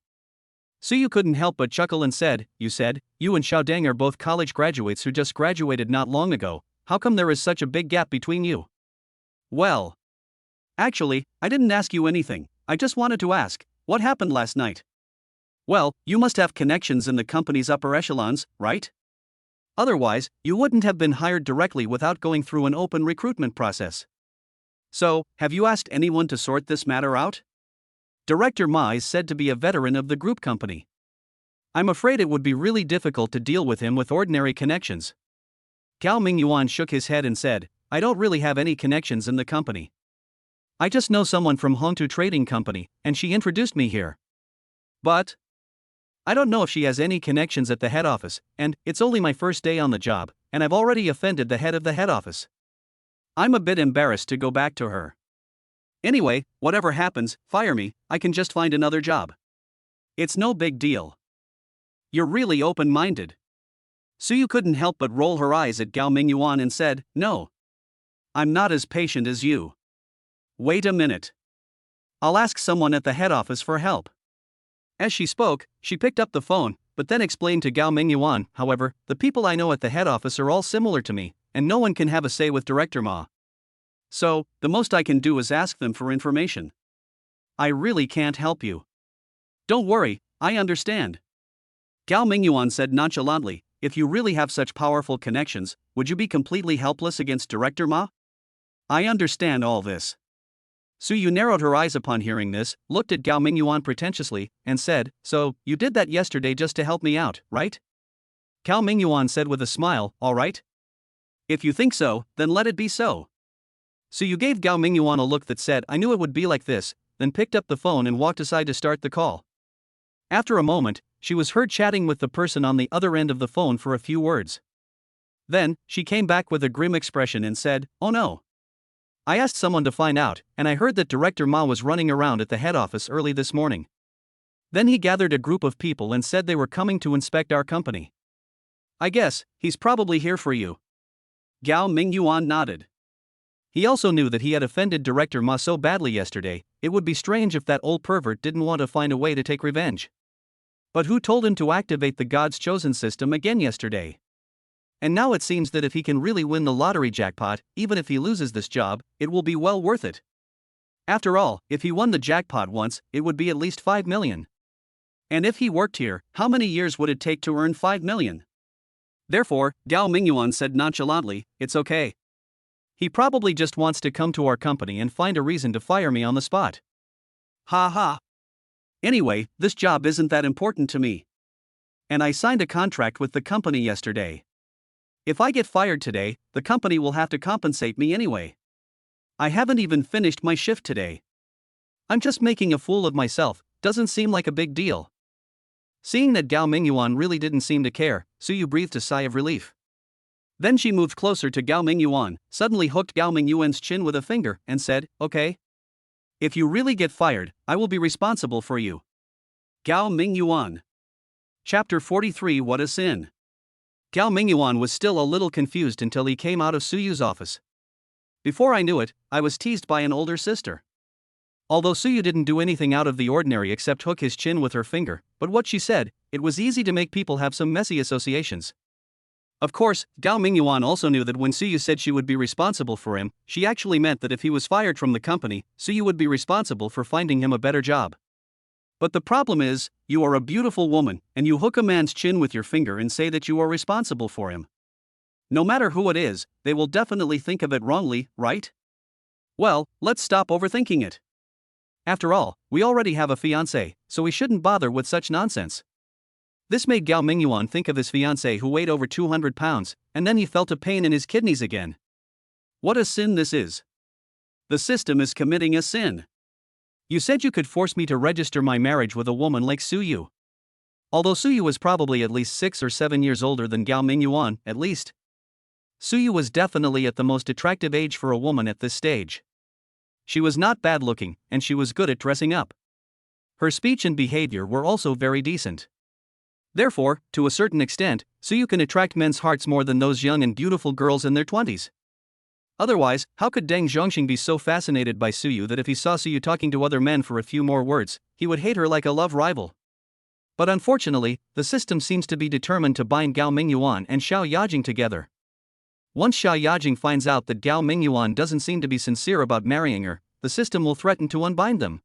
Suyu couldn't help but chuckle and said, "You said, you and Xiao Deng are both college graduates who just graduated not long ago. How come there is such a big gap between you?" "Well, actually, I didn't ask you anything. I just wanted to ask, what happened last night?" "Well, you must have connections in the company's upper echelons, right? Otherwise, you wouldn't have been hired directly without going through an open recruitment process. So, have you asked anyone to sort this matter out? Director Ma is said to be a veteran of the group company. I'm afraid it would be really difficult to deal with him with ordinary connections." Gao Mingyuan shook his head and said, "I don't really have any connections in the company. I just know someone from Hongtu Trading Company, and she introduced me here. But I don't know if she has any connections at the head office, and it's only my first day on the job, and I've already offended the head of the head office. I'm a bit embarrassed to go back to her. Anyway, whatever happens, fire me, I can just find another job. It's no big deal." "You're really open-minded." Suyu couldn't help but roll her eyes at Gao Mingyuan and said, "No. I'm not as patient as you. Wait a minute. I'll ask someone at the head office for help." As she spoke, she picked up the phone, but then explained to Gao Mingyuan, "However, the people I know at the head office are all similar to me, and no one can have a say with Director Ma. So, the most I can do is ask them for information. I really can't help you." "Don't worry, I understand." Gao Mingyuan said nonchalantly, "If you really have such powerful connections, would you be completely helpless against Director Ma?" "I understand all this." Suyu narrowed her eyes upon hearing this, looked at Gao Mingyuan pretentiously, and said, "So, you did that yesterday just to help me out, right?" Gao Mingyuan said with a smile, "All right. If you think so, then let it be so." Suyu gave Gao Mingyuan a look that said, "I knew it would be like this," then picked up the phone and walked aside to start the call. After a moment, she was heard chatting with the person on the other end of the phone for a few words. Then, she came back with a grim expression and said, "Oh no. I asked someone to find out, and I heard that Director Ma was running around at the head office early this morning. Then he gathered a group of people and said they were coming to inspect our company. I guess he's probably here for you. Gao Mingyuan nodded. He also knew that he had offended Director Ma so badly yesterday, it would be strange if that old pervert didn't want to find a way to take revenge. But who told him to activate the God's chosen system again yesterday? And now it seems that if he can really win the lottery jackpot, even if he loses this job, it will be well worth it. After all, if he won the jackpot once, it would be at least 5 million. And if he worked here, how many years would it take to earn 5 million? Therefore, Gao Mingyuan said nonchalantly, "It's okay. He probably just wants to come to our company and find a reason to fire me on the spot. Ha ha. Anyway, this job isn't that important to me. And I signed a contract with the company yesterday. If I get fired today, the company will have to compensate me anyway. I haven't even finished my shift today. I'm just making a fool of myself, doesn't seem like a big deal." Seeing that Gao Mingyuan really didn't seem to care, Suyu breathed a sigh of relief. Then she moved closer to Gao Mingyuan, suddenly hooked Gao Mingyuan's chin with a finger, and said, "Okay. If you really get fired, I will be responsible for you." Gao Mingyuan. Chapter 43 What a Sin. Gao Mingyuan was still a little confused until he came out of Suyu's office. "Before I knew it, I was teased by an older sister." Although Suyu didn't do anything out of the ordinary except hook his chin with her finger, but what she said, it was easy to make people have some messy associations. Of course, Gao Mingyuan also knew that when Suyu said she would be responsible for him, she actually meant that if he was fired from the company, Suyu would be responsible for finding him a better job. But the problem is, you are a beautiful woman, and you hook a man's chin with your finger and say that you are responsible for him. No matter who it is, they will definitely think of it wrongly, right? Well, let's stop overthinking it. After all, we already have a fiancé, so we shouldn't bother with such nonsense. This made Gao Mingyuan think of his fiancée who weighed over 200 pounds, and then he felt a pain in his kidneys again. What a sin this is. The system is committing a sin. You said you could force me to register my marriage with a woman like Suyu. Although Suyu was probably at least 6 or 7 years older than Gao Mingyuan, at least. Suyu was definitely at the most attractive age for a woman at this stage. She was not bad looking, and she was good at dressing up. Her speech and behavior were also very decent. Therefore, to a certain extent, Suyu can attract men's hearts more than those young and beautiful girls in their 20s. Otherwise, how could Deng Zhongxing be so fascinated by Suyu that if he saw Suyu talking to other men for a few more words, he would hate her like a love rival? But unfortunately, the system seems to be determined to bind Gao Mingyuan and Xiao Yajing together. Once Xiao Yajing finds out that Gao Mingyuan doesn't seem to be sincere about marrying her, the system will threaten to unbind them.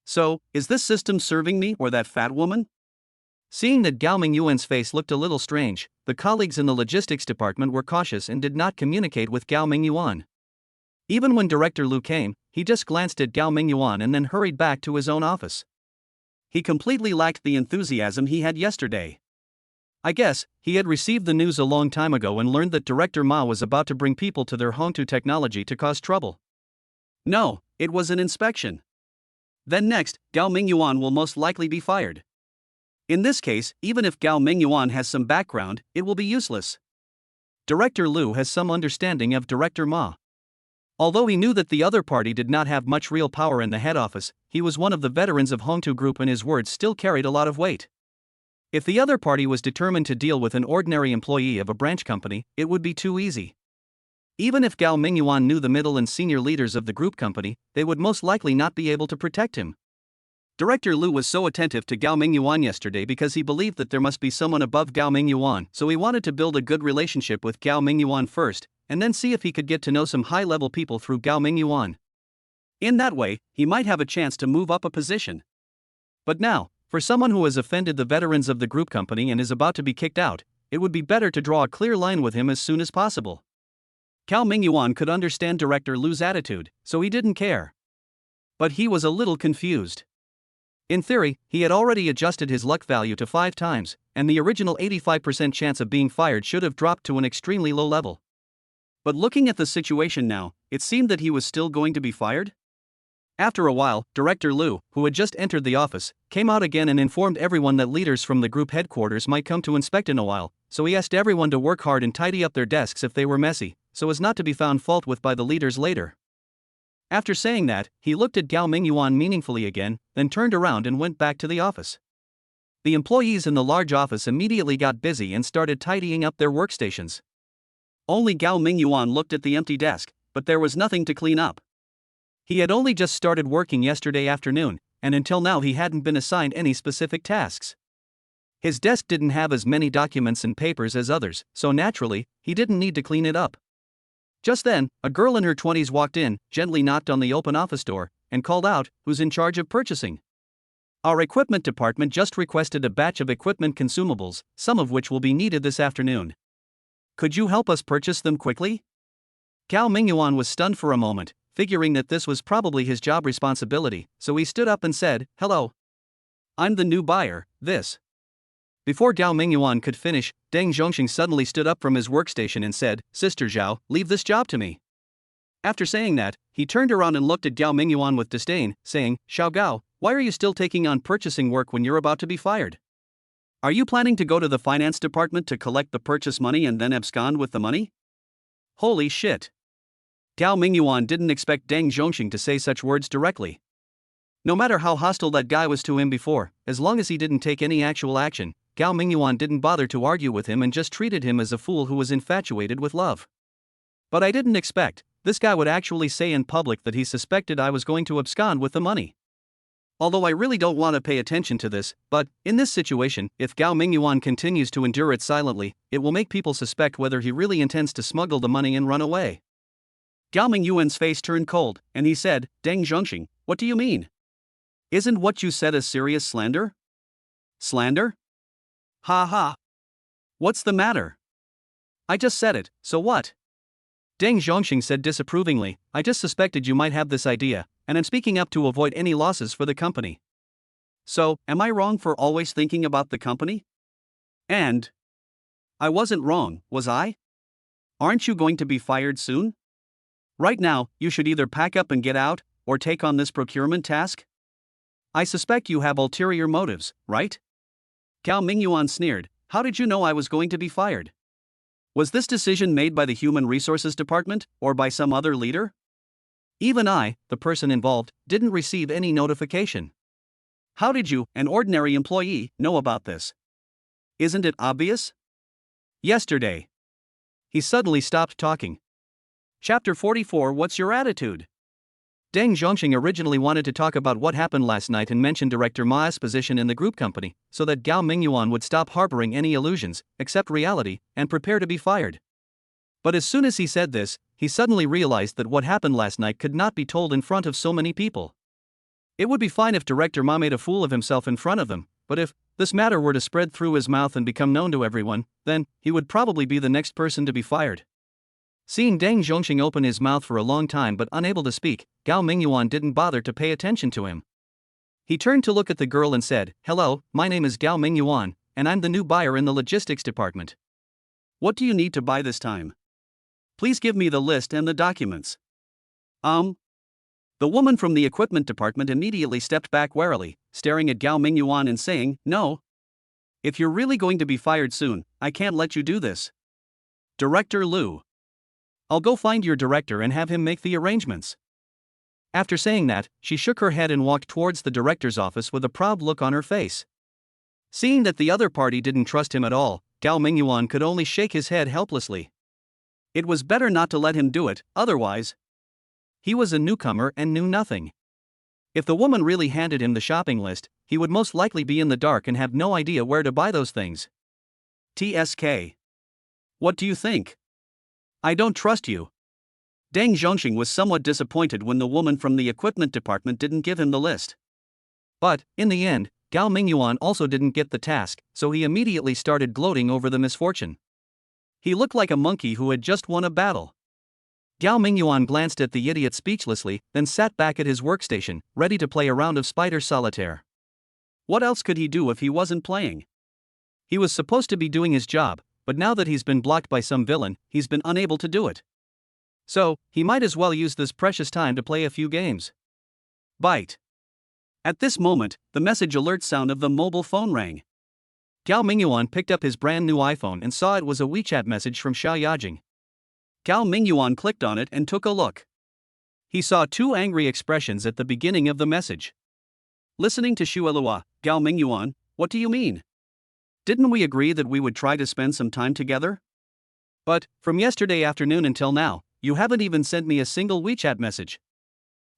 So, is this system serving me or that fat woman? Seeing that Gao Mingyuan's face looked a little strange, the colleagues in the logistics department were cautious and did not communicate with Gao Mingyuan. Even when Director Lu came, he just glanced at Gao Mingyuan and then hurried back to his own office. He completely lacked the enthusiasm he had yesterday. I guess, he had received the news a long time ago and learned that Director Ma was about to bring people to their home to technology to cause trouble. No, it was an inspection. Then next, Gao Mingyuan will most likely be fired. In this case, even if Gao Mingyuan has some background, it will be useless. Director Lu has some understanding of Director Ma. Although he knew that the other party did not have much real power in the head office, he was one of the veterans of Hongtu Group and his words still carried a lot of weight. If the other party was determined to deal with an ordinary employee of a branch company, it would be too easy. Even if Gao Mingyuan knew the middle and senior leaders of the group company, they would most likely not be able to protect him. Director Lu was so attentive to Gao Mingyuan yesterday because he believed that there must be someone above Gao Mingyuan, so he wanted to build a good relationship with Gao Mingyuan first, and then see if he could get to know some high-level people through Gao Mingyuan. In that way, he might have a chance to move up a position. But now, for someone who has offended the veterans of the group company and is about to be kicked out, it would be better to draw a clear line with him as soon as possible. Gao Mingyuan could understand Director Lu's attitude, so he didn't care. But he was a little confused. In theory, he had already adjusted his luck value to 5 times, and the original 85% chance of being fired should have dropped to an extremely low level. But looking at the situation now, it seemed that he was still going to be fired? After a while, Director Lu, who had just entered the office, came out again and informed everyone that leaders from the group headquarters might come to inspect in a while, so he asked everyone to work hard and tidy up their desks if they were messy, so as not to be found fault with by the leaders later. After saying that, he looked at Gao Mingyuan meaningfully again, then turned around and went back to the office. The employees in the large office immediately got busy and started tidying up their workstations. Only Gao Mingyuan looked at the empty desk, but there was nothing to clean up. He had only just started working yesterday afternoon, and until now he hadn't been assigned any specific tasks. His desk didn't have as many documents and papers as others, so naturally, he didn't need to clean it up. Just then, a girl in her 20s walked in, gently knocked on the open office door, and called out, "Who's in charge of purchasing? Our equipment department just requested a batch of equipment consumables, some of which will be needed this afternoon. Could you help us purchase them quickly?" Gao Mingyuan was stunned for a moment, figuring that this was probably his job responsibility, so he stood up and said, "Hello. I'm the new buyer, this." Before Gao Mingyuan could finish, Deng Zhongxing suddenly stood up from his workstation and said, "Sister Zhao, leave this job to me." After saying that, he turned around and looked at Gao Mingyuan with disdain, saying, "Xiao Gao, why are you still taking on purchasing work when you're about to be fired? Are you planning to go to the finance department to collect the purchase money and then abscond with the money?" Holy shit. Gao Mingyuan didn't expect Deng Zhongxing to say such words directly. No matter how hostile that guy was to him before, as long as he didn't take any actual action, Gao Mingyuan didn't bother to argue with him and just treated him as a fool who was infatuated with love. But I didn't expect this guy would actually say in public that he suspected I was going to abscond with the money. Although I really don't want to pay attention to this, but, in this situation, if Gao Mingyuan continues to endure it silently, it will make people suspect whether he really intends to smuggle the money and run away. Gao Mingyuan's face turned cold, and he said, "Deng Zhongxing, what do you mean? Isn't what you said a serious slander?" "Slander? Ha ha. What's the matter? I just said it, so what?" Deng Zhongxing said disapprovingly, "I just suspected you might have this idea, and I'm speaking up to avoid any losses for the company. So, am I wrong for always thinking about the company? And I wasn't wrong, was I? Aren't you going to be fired soon? Right now, you should either pack up and get out, or take on this procurement task. I suspect you have ulterior motives, right?" Gao Mingyuan sneered, "How did you know I was going to be fired? Was this decision made by the Human Resources Department, or by some other leader? Even I, the person involved, didn't receive any notification. How did you, an ordinary employee, know about this? Isn't it obvious? Yesterday." He suddenly stopped talking. Chapter 44. What's your attitude? Deng Zhongxing originally wanted to talk about what happened last night and mention Director Ma's position in the group company, so that Gao Mingyuan would stop harboring any illusions, accept reality, and prepare to be fired. But as soon as he said this, he suddenly realized that what happened last night could not be told in front of so many people. It would be fine if Director Ma made a fool of himself in front of them, but if this matter were to spread through his mouth and become known to everyone, then he would probably be the next person to be fired. Seeing Deng Zhongxing open his mouth for a long time but unable to speak, Gao Mingyuan didn't bother to pay attention to him. He turned to look at the girl and said, "Hello, my name is Gao Mingyuan, and I'm the new buyer in the logistics department. What do you need to buy this time? Please give me the list and the documents." The woman from the equipment department immediately stepped back warily, staring at Gao Mingyuan and saying, "No. If you're really going to be fired soon, I can't let you do this. Director Liu. I'll go find your director and have him make the arrangements." After saying that, she shook her head and walked towards the director's office with a proud look on her face. Seeing that the other party didn't trust him at all, Gao Mingyuan could only shake his head helplessly. It was better not to let him do it, otherwise. He was a newcomer and knew nothing. If the woman really handed him the shopping list, he would most likely be in the dark and have no idea where to buy those things. TSK. What do you think? I don't trust you. Deng Zhongxing was somewhat disappointed when the woman from the equipment department didn't give him the list. But, in the end, Gao Mingyuan also didn't get the task, so he immediately started gloating over the misfortune. He looked like a monkey who had just won a battle. Gao Mingyuan glanced at the idiot speechlessly, then sat back at his workstation, ready to play a round of spider solitaire. What else could he do if he wasn't playing? He was supposed to be doing his job, but now that he's been blocked by some villain, he's been unable to do it. So, he might as well use this precious time to play a few games. Bite. At this moment, the message alert sound of the mobile phone rang. Gao Mingyuan picked up his brand new iPhone and saw it was a WeChat message from Xiao Yajing. Gao Mingyuan clicked on it and took a look. He saw two angry expressions at the beginning of the message. Listening to Shuelua, "Gao Mingyuan, what do you mean? Didn't we agree that we would try to spend some time together? But, from yesterday afternoon until now, you haven't even sent me a single WeChat message.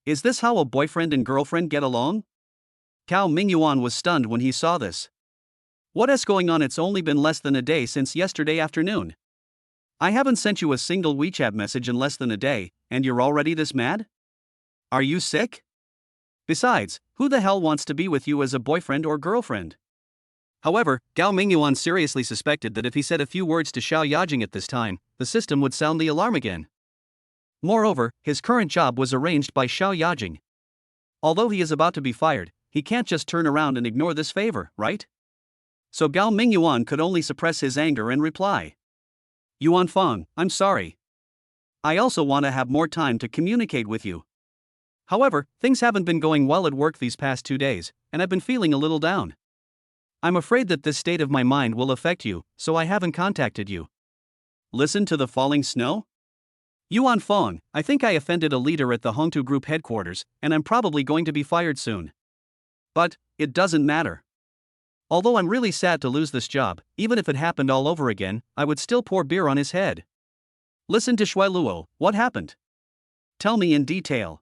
Is this how a boyfriend and girlfriend get along? Gao Mingyuan was stunned when he saw this. What is going on? It's only been less than a day since yesterday afternoon. I haven't sent you a single WeChat message in less than a day, and you're already this mad? Are you sick? Besides, who the hell wants to be with you as a boyfriend or girlfriend? However, Gao Mingyuan seriously suspected that if he said a few words to Xiao Yajing at this time, the system would sound the alarm again. Moreover, his current job was arranged by Xiao Yajing. Although he is about to be fired, he can't just turn around and ignore this favor, right? So Gao Mingyuan could only suppress his anger and reply. Yuan Feng, I'm sorry. I also want to have more time to communicate with you. However, things haven't been going well at work these past 2 days, and I've been feeling a little down. I'm afraid that this state of my mind will affect you, so I haven't contacted you. Listen to the falling snow? Yuan Feng, I think I offended a leader at the Hongtu Group headquarters, and I'm probably going to be fired soon. But, it doesn't matter. Although I'm really sad to lose this job, even if it happened all over again, I would still pour beer on his head. Listen to Shui Luo, what happened? Tell me in detail.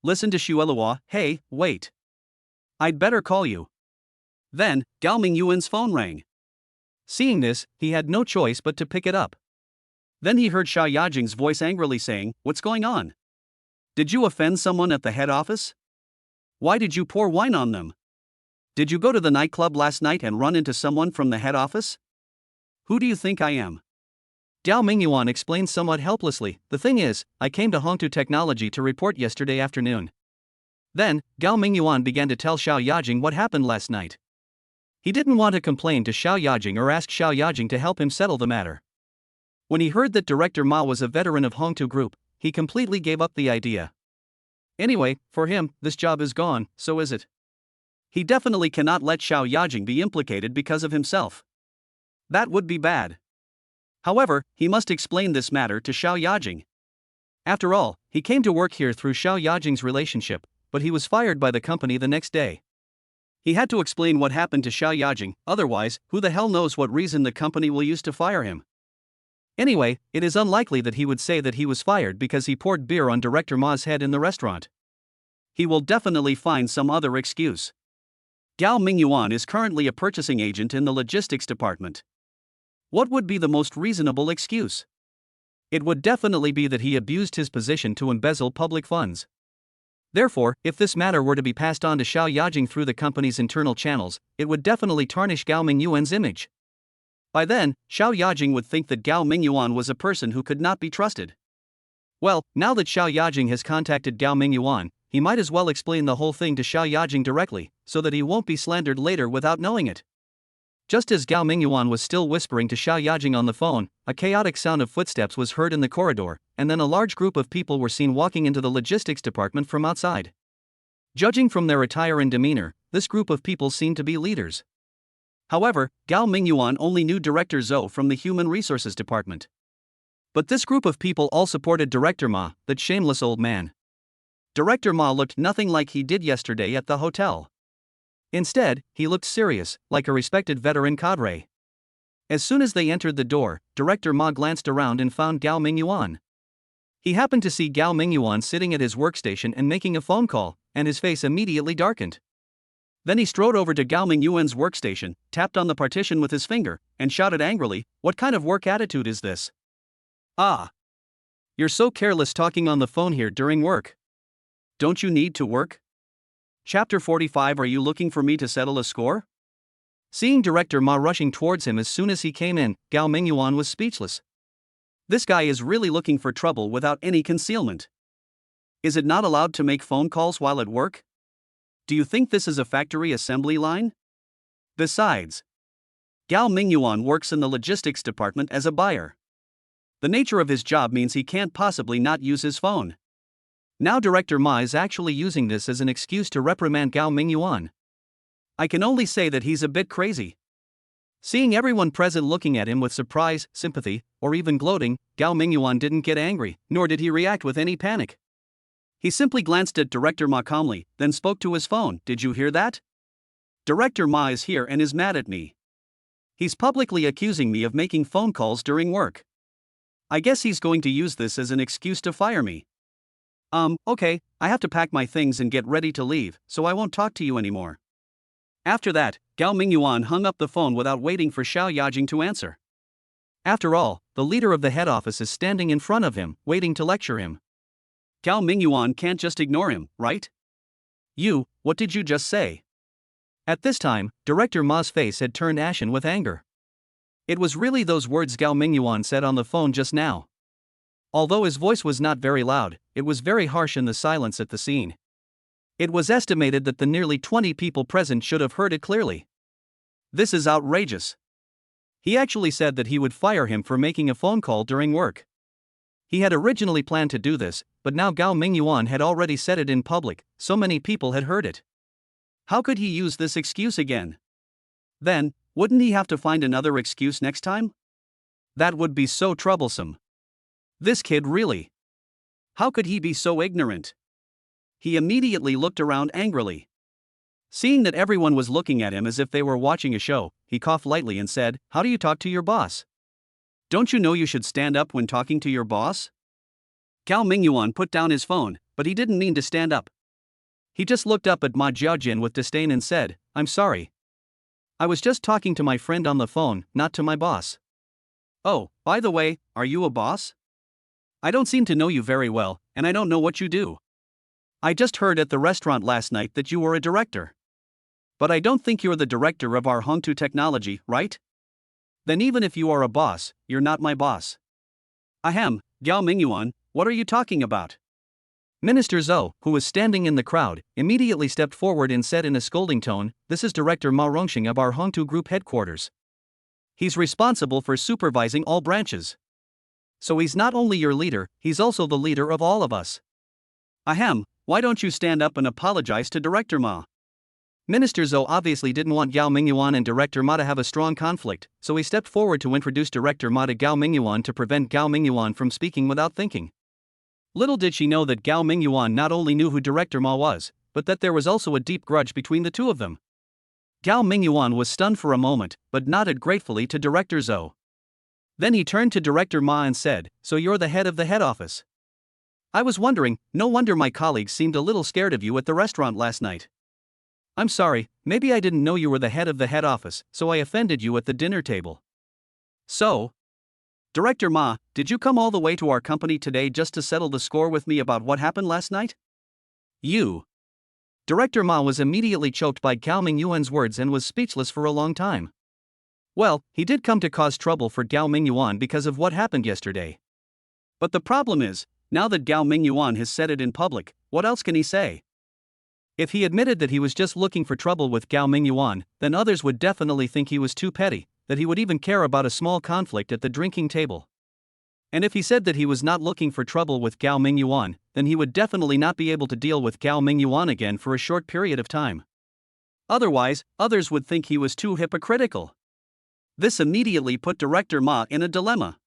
Listen to Shui Luo, hey, wait. I'd better call you. Then, Gao Mingyuan's phone rang. Seeing this, he had no choice but to pick it up. Then he heard Xiao Yajing's voice angrily saying, "What's going on? Did you offend someone at the head office? Why did you pour wine on them? Did you go to the nightclub last night and run into someone from the head office? Who do you think I am?" Gao Mingyuan explained somewhat helplessly, "The thing is, I came to Hongtu Technology to report yesterday afternoon." Then, Gao Mingyuan began to tell Xiao Yajing what happened last night. He didn't want to complain to Xiao Yajing or ask Xiao Yajing to help him settle the matter. When he heard that Director Ma was a veteran of Hongtu Group, he completely gave up the idea. Anyway, for him, this job is gone, so is it. He definitely cannot let Xiao Yajing be implicated because of himself. That would be bad. However, he must explain this matter to Xiao Yajing. After all, he came to work here through Xiao Yajing's relationship, but he was fired by the company the next day. He had to explain what happened to Xiao Yajing, otherwise, who the hell knows what reason the company will use to fire him. Anyway, it is unlikely that he would say that he was fired because he poured beer on Director Ma's head in the restaurant. He will definitely find some other excuse. Gao Mingyuan is currently a purchasing agent in the logistics department. What would be the most reasonable excuse? It would definitely be that he abused his position to embezzle public funds. Therefore, if this matter were to be passed on to Xiao Yajing through the company's internal channels, it would definitely tarnish Gao Mingyuan's image. By then, Xiao Yajing would think that Gao Mingyuan was a person who could not be trusted. Well, now that Xiao Yajing has contacted Gao Mingyuan, he might as well explain the whole thing to Xiao Yajing directly, so that he won't be slandered later without knowing it. Just as Gao Mingyuan was still whispering to Xiao Yajing on the phone, a chaotic sound of footsteps was heard in the corridor, and then a large group of people were seen walking into the logistics department from outside. Judging from their attire and demeanor, this group of people seemed to be leaders. However, Gao Mingyuan only knew Director Zhou from the Human Resources Department. But this group of people all supported Director Ma, that shameless old man. Director Ma looked nothing like he did yesterday at the hotel. Instead, he looked serious, like a respected veteran cadre. As soon as they entered the door, Director Ma glanced around and found Gao Mingyuan. He happened to see Gao Mingyuan sitting at his workstation and making a phone call, and his face immediately darkened. Then he strode over to Gao Mingyuan's workstation, tapped on the partition with his finger, and shouted angrily, "What kind of work attitude is this? Ah! You're so careless talking on the phone here during work. Don't you need to work?" Chapter 45. Are you looking for me to settle a score? Seeing Director Ma rushing towards him as soon as he came in, Gao Mingyuan was speechless. This guy is really looking for trouble without any concealment. Is it not allowed to make phone calls while at work? Do you think this is a factory assembly line? Besides, Gao Mingyuan works in the logistics department as a buyer. The nature of his job means he can't possibly not use his phone. Now Director Ma is actually using this as an excuse to reprimand Gao Mingyuan. I can only say that he's a bit crazy. Seeing everyone present looking at him with surprise, sympathy, or even gloating, Gao Mingyuan didn't get angry, nor did he react with any panic. He simply glanced at Director Ma calmly, then spoke to his phone. "Did you hear that? Director Ma is here and is mad at me. He's publicly accusing me of making phone calls during work. I guess he's going to use this as an excuse to fire me. Okay, I have to pack my things and get ready to leave, so I won't talk to you anymore. After that, Gao Mingyuan hung up the phone without waiting for Xiao Yajing to answer. After all, the leader of the head office is standing in front of him, waiting to lecture him. Gao Mingyuan can't just ignore him, right? You, what did you just say? At this time, Director Ma's face had turned ashen with anger. It was really those words Gao Mingyuan said on the phone just now. Although his voice was not very loud, it was very harsh in the silence at the scene. It was estimated that the nearly 20 people present should have heard it clearly. This is outrageous. He actually said that he would fire him for making a phone call during work. He had originally planned to do this, but now Gao Mingyuan had already said it in public, so many people had heard it. How could he use this excuse again? Then, wouldn't he have to find another excuse next time? That would be so troublesome. This kid really. How could he be so ignorant? He immediately looked around angrily. Seeing that everyone was looking at him as if they were watching a show, he coughed lightly and said, "How do you talk to your boss? Don't you know you should stand up when talking to your boss?" Gao Mingyuan put down his phone, but he didn't mean to stand up. He just looked up at Ma Jiaojin with disdain and said, "I'm sorry. I was just talking to my friend on the phone, not to my boss." "Oh, by the way, are you a boss? I don't seem to know you very well, and I don't know what you do. I just heard at the restaurant last night that you were a director. But I don't think you're the director of our Hongtu technology, right? Then even if you are a boss, you're not my boss." "Ahem, Gao Mingyuan, what are you talking about?" Minister Zhou, who was standing in the crowd, immediately stepped forward and said in a scolding tone, "This is Director Ma Rongxing of our Hongtu Group headquarters. He's responsible for supervising all branches. So he's not only your leader, he's also the leader of all of us. Ahem, why don't you stand up and apologize to Director Ma?" Minister Zhou obviously didn't want Gao Mingyuan and Director Ma to have a strong conflict, so he stepped forward to introduce Director Ma to Gao Mingyuan to prevent Gao Mingyuan from speaking without thinking. Little did she know that Gao Mingyuan not only knew who Director Ma was, but that there was also a deep grudge between the two of them. Gao Mingyuan was stunned for a moment, but nodded gratefully to Director Zhou. Then he turned to Director Ma and said, "So you're the head of the head office. I was wondering, no wonder my colleagues seemed a little scared of you at the restaurant last night. I'm sorry, maybe I didn't know you were the head of the head office, so I offended you at the dinner table." "So? Director Ma, did you come all the way to our company today just to settle the score with me about what happened last night?" "You." Director Ma was immediately choked by Gao Mingyuan's words and was speechless for a long time. Well, he did come to cause trouble for Gao Mingyuan because of what happened yesterday. But the problem is, now that Gao Mingyuan has said it in public, what else can he say? If he admitted that he was just looking for trouble with Gao Mingyuan, then others would definitely think he was too petty, that he would even care about a small conflict at the drinking table. And if he said that he was not looking for trouble with Gao Mingyuan, then he would definitely not be able to deal with Gao Mingyuan again for a short period of time. Otherwise, others would think he was too hypocritical. This immediately put Director Ma in a dilemma.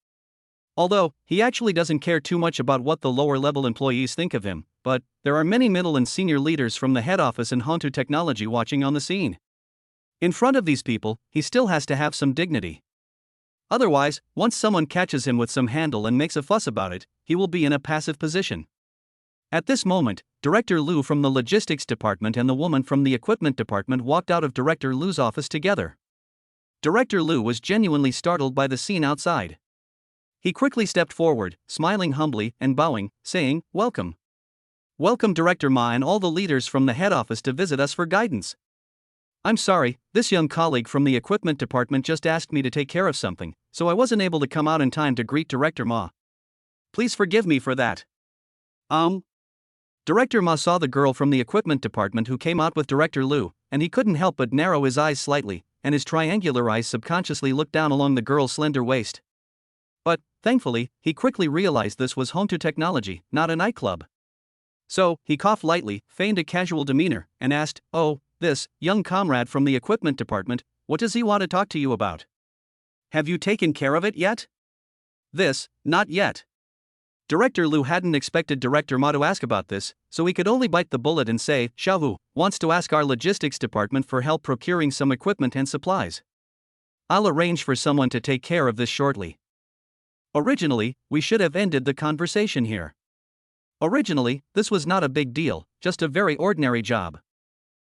Although, he actually doesn't care too much about what the lower-level employees think of him, but there are many middle and senior leaders from the head office and Hongtu Technology watching on the scene. In front of these people, he still has to have some dignity. Otherwise, once someone catches him with some handle and makes a fuss about it, he will be in a passive position. At this moment, Director Liu from the logistics department and the woman from the equipment department walked out of Director Liu's office together. Director Liu was genuinely startled by the scene outside. He quickly stepped forward, smiling humbly and bowing, saying, "Welcome. Welcome Director Ma and all the leaders from the head office to visit us for guidance. I'm sorry, this young colleague from the equipment department just asked me to take care of something, so I wasn't able to come out in time to greet Director Ma. Please forgive me for that." Director Ma saw the girl from the equipment department who came out with Director Liu, and he couldn't help but narrow his eyes slightly, and his triangular eyes subconsciously looked down along the girl's slender waist. But, thankfully, he quickly realized this was Hongtu Technology, not a nightclub. So, he coughed lightly, feigned a casual demeanor, and asked, "Oh, this young comrade from the equipment department, what does he want to talk to you about? Have you taken care of it yet?" "This, not yet." Director Liu hadn't expected Director Ma to ask about this, so he could only bite the bullet and say, "Xiaohu wants to ask our logistics department for help procuring some equipment and supplies. I'll arrange for someone to take care of this shortly." Originally, we should have ended the conversation here. Originally, this was not a big deal, just a very ordinary job.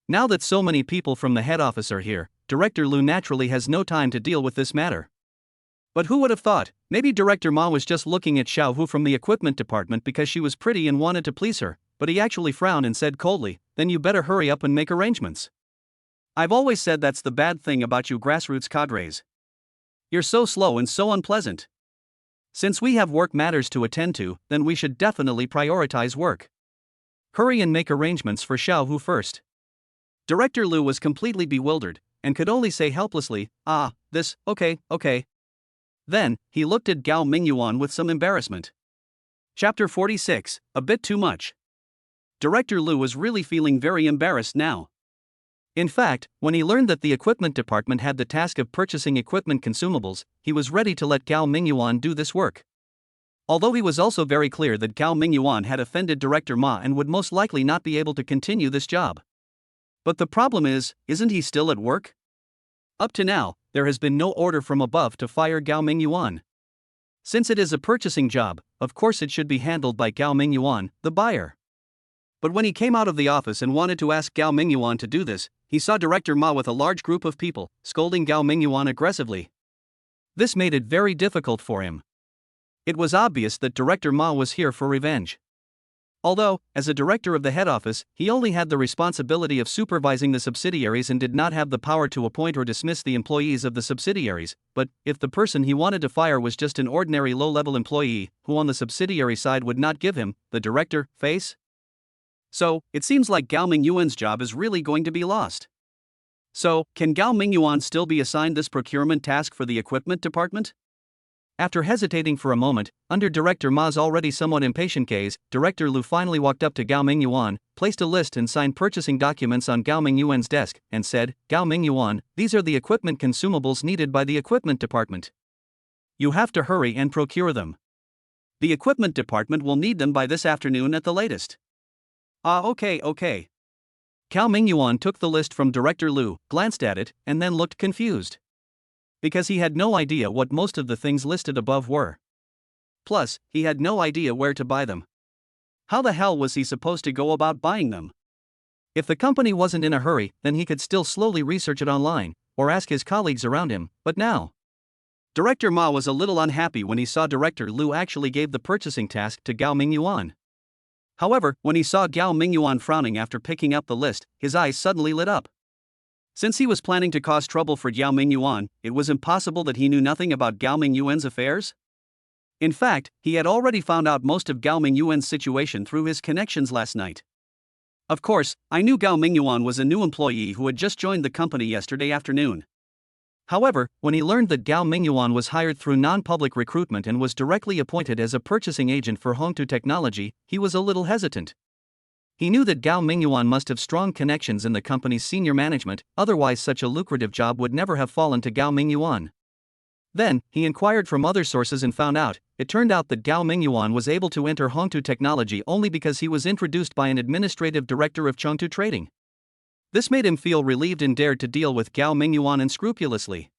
Now that so many people from the head office are here, Director Lu naturally has no time to deal with this matter. But who would have thought, maybe Director Ma was just looking at Xiao Hu from the equipment department because she was pretty and wanted to please her, but he actually frowned and said coldly, "Then you better hurry up and make arrangements. I've always said that's the bad thing about you grassroots cadres. You're so slow and so unpleasant. Since we have work matters to attend to, then we should definitely prioritize work. Hurry and make arrangements for Xiao Hu first." Director Lu was completely bewildered, and could only say helplessly, okay. Then, he looked at Gao Mingyuan with some embarrassment. Chapter 46, a bit too much. Director Lu was really feeling very embarrassed now. In fact, when he learned that the equipment department had the task of purchasing equipment consumables, he was ready to let Gao Mingyuan do this work. Although he was also very clear that Gao Mingyuan had offended Director Ma and would most likely not be able to continue this job. But the problem is, isn't he still at work? Up to now, there has been no order from above to fire Gao Mingyuan. Since it is a purchasing job, of course it should be handled by Gao Mingyuan, the buyer. But when he came out of the office and wanted to ask Gao Mingyuan to do this, he saw Director Ma with a large group of people, scolding Gao Mingyuan aggressively. This made it very difficult for him. It was obvious that Director Ma was here for revenge. Although, as a director of the head office, he only had the responsibility of supervising the subsidiaries and did not have the power to appoint or dismiss the employees of the subsidiaries, but if the person he wanted to fire was just an ordinary low-level employee, who on the subsidiary side would not give him, the director, face? So, it seems like Gao Mingyuan's job is really going to be lost. So, can Gao Mingyuan still be assigned this procurement task for the equipment department? After hesitating for a moment, under Director Ma's already somewhat impatient gaze, Director Lu finally walked up to Gao Mingyuan, placed a list and signed purchasing documents on Gao Mingyuan's desk, and said, "Gao Mingyuan, these are the equipment consumables needed by the equipment department. You have to hurry and procure them. The equipment department will need them by this afternoon at the latest." Okay. Gao Mingyuan took the list from Director Lu, glanced at it, and then looked confused. Because he had no idea what most of the things listed above were. Plus, he had no idea where to buy them. How the hell was he supposed to go about buying them? If the company wasn't in a hurry, then he could still slowly research it online, or ask his colleagues around him, but now. Director Ma was a little unhappy when he saw Director Lu actually gave the purchasing task to Gao Mingyuan. However, when he saw Gao Mingyuan frowning after picking up the list, his eyes suddenly lit up. Since he was planning to cause trouble for Gao Mingyuan, it was impossible that he knew nothing about Gao Mingyuan's affairs. In fact, he had already found out most of Gao Mingyuan's situation through his connections last night. Of course, I knew Gao Mingyuan was a new employee who had just joined the company yesterday afternoon. However, when he learned that Gao Mingyuan was hired through non-public recruitment and was directly appointed as a purchasing agent for Hongtu Technology, he was a little hesitant. He knew that Gao Mingyuan must have strong connections in the company's senior management, otherwise such a lucrative job would never have fallen to Gao Mingyuan. Then, he inquired from other sources and found out, it turned out that Gao Mingyuan was able to enter Hongtu Technology only because he was introduced by an administrative director of Chengtu Trading. This made him feel relieved and dared to deal with Gao Mingyuan unscrupulously.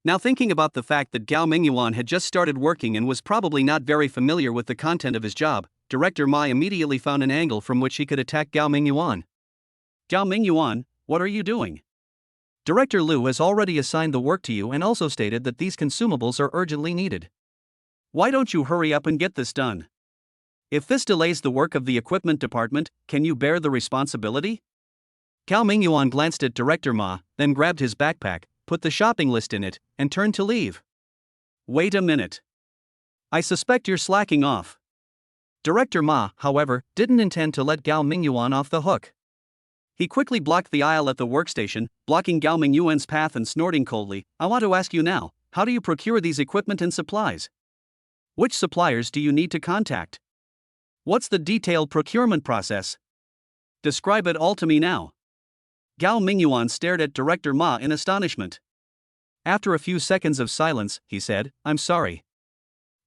Now thinking about the fact that Gao Mingyuan had just started working and was probably not very familiar with the content of his job, Director Ma immediately found an angle from which he could attack Gao Mingyuan. "Gao Mingyuan, what are you doing? Director Lu has already assigned the work to you and also stated that these consumables are urgently needed. Why don't you hurry up and get this done? If this delays the work of the equipment department, can you bear the responsibility?" Gao Mingyuan glanced at Director Ma, then grabbed his backpack, put the shopping list in it, and turned to leave. "Wait a minute. I suspect you're slacking off." Director Ma, however, didn't intend to let Gao Mingyuan off the hook. He quickly blocked the aisle at the workstation, blocking Gao Mingyuan's path and snorting coldly, "I want to ask you now, how do you procure these equipment and supplies? Which suppliers do you need to contact? What's the detailed procurement process? Describe it all to me now." Gao Mingyuan stared at Director Ma in astonishment. After a few seconds of silence, he said, "I'm sorry.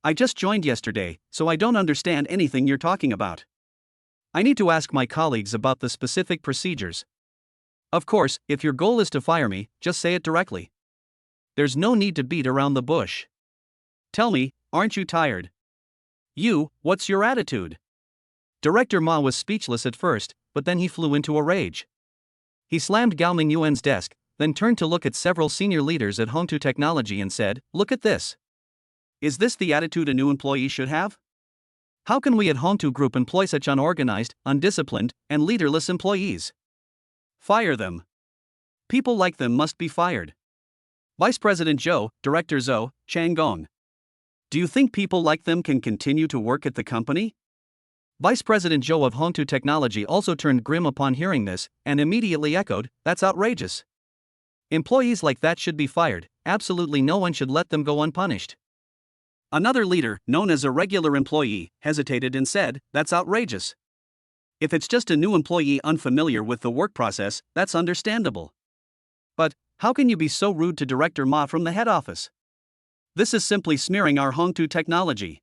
I just joined yesterday, so I don't understand anything you're talking about. I need to ask my colleagues about the specific procedures. Of course, if your goal is to fire me, just say it directly. There's no need to beat around the bush. Tell me, aren't you tired? You, what's your attitude? Director Ma was speechless at first, but then he flew into a rage. He slammed Gao Mingyuan's desk, then turned to look at several senior leaders at Hongtu Technology and said, "Look at this. Is this the attitude a new employee should have? How can we at Hongtu Group employ such unorganized, undisciplined, and leaderless employees? Fire them. People like them must be fired." Vice President Zhou, Director Zhou, Changgong. Do you think people like them can continue to work at the company? Vice President Zhou of Hongtu Technology also turned grim upon hearing this, and immediately echoed, "That's outrageous. Employees like that should be fired, absolutely no one should let them go unpunished." Another leader, known as a regular employee, hesitated and said, "That's outrageous. If it's just a new employee unfamiliar with the work process, that's understandable. But, how can you be so rude to Director Ma from the head office? This is simply smearing our Hongtu Technology."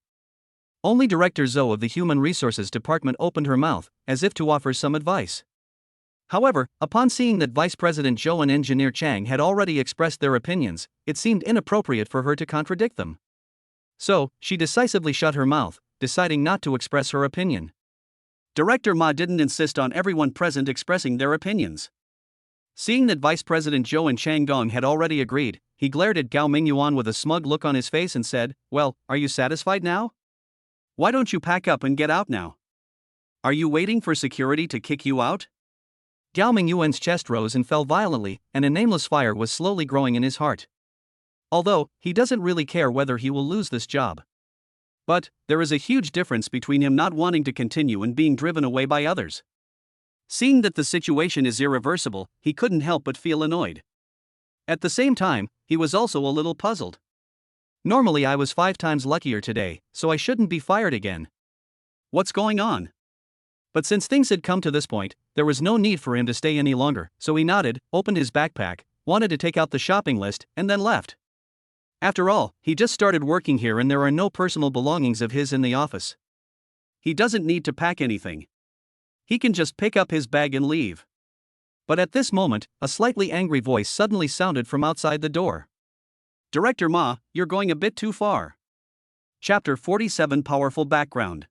Only Director Zhou of the Human Resources Department opened her mouth, as if to offer some advice. However, upon seeing that Vice President Zhou and Engineer Chang had already expressed their opinions, it seemed inappropriate for her to contradict them. So, she decisively shut her mouth, deciding not to express her opinion. Director Ma didn't insist on everyone present expressing their opinions. Seeing that Vice President Zhou and Chang Gong had already agreed, he glared at Gao Mingyuan with a smug look on his face and said, "Well, are you satisfied now? Why don't you pack up and get out now? Are you waiting for security to kick you out?" Gao Mingyuan's chest rose and fell violently, and a nameless fire was slowly growing in his heart. Although, he doesn't really care whether he will lose this job. But, there is a huge difference between him not wanting to continue and being driven away by others. Seeing that the situation is irreversible, he couldn't help but feel annoyed. At the same time, he was also a little puzzled. Normally I was 5 times luckier today, so I shouldn't be fired again. What's going on? But since things had come to this point, there was no need for him to stay any longer, so he nodded, opened his backpack, wanted to take out the shopping list, and then left. After all, he just started working here and there are no personal belongings of his in the office. He doesn't need to pack anything. He can just pick up his bag and leave. But at this moment, a slightly angry voice suddenly sounded from outside the door. "Director Ma, you're going a bit too far." Chapter 47 Powerful Background.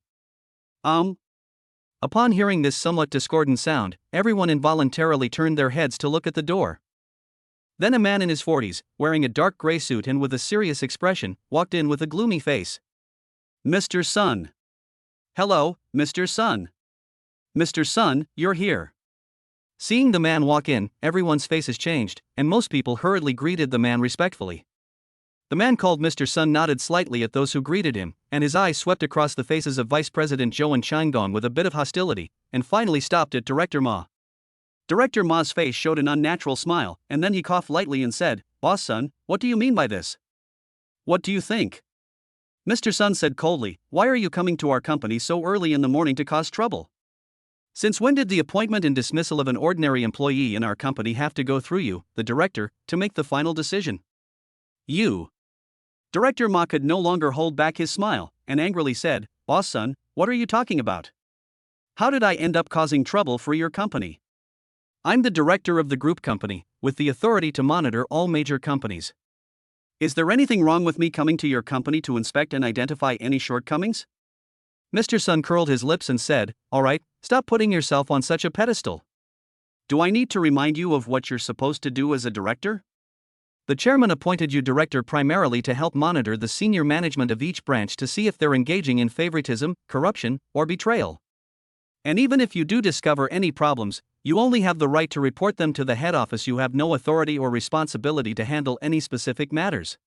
Upon hearing this somewhat discordant sound, everyone involuntarily turned their heads to look at the door. Then a man in his 40s, wearing a dark gray suit and with a serious expression, walked in with a gloomy face. "Mr. Sun." "Hello, Mr. Sun." "Mr. Sun, you're here." Seeing the man walk in, everyone's faces changed, and most people hurriedly greeted the man respectfully. The man called Mr. Sun nodded slightly at those who greeted him, and his eyes swept across the faces of Vice President Zhou and Changgong with a bit of hostility, and finally stopped at Director Ma. Director Ma's face showed an unnatural smile, and then he coughed lightly and said, "Boss Sun, what do you mean by this? What do you think?" Mr. Sun said coldly, "Why are you coming to our company so early in the morning to cause trouble? Since when did the appointment and dismissal of an ordinary employee in our company have to go through you, the director, to make the final decision?" "You." Director Ma could no longer hold back his smile, and angrily said, "Boss Sun, what are you talking about? How did I end up causing trouble for your company? I'm the director of the group company, with the authority to monitor all major companies. Is there anything wrong with me coming to your company to inspect and identify any shortcomings?" Mr. Sun curled his lips and said, "All right, stop putting yourself on such a pedestal. Do I need to remind you of what you're supposed to do as a director? The chairman appointed you director primarily to help monitor the senior management of each branch to see if they're engaging in favoritism, corruption, or betrayal. And even if you do discover any problems, you only have the right to report them to the head office. You have no authority or responsibility to handle any specific matters.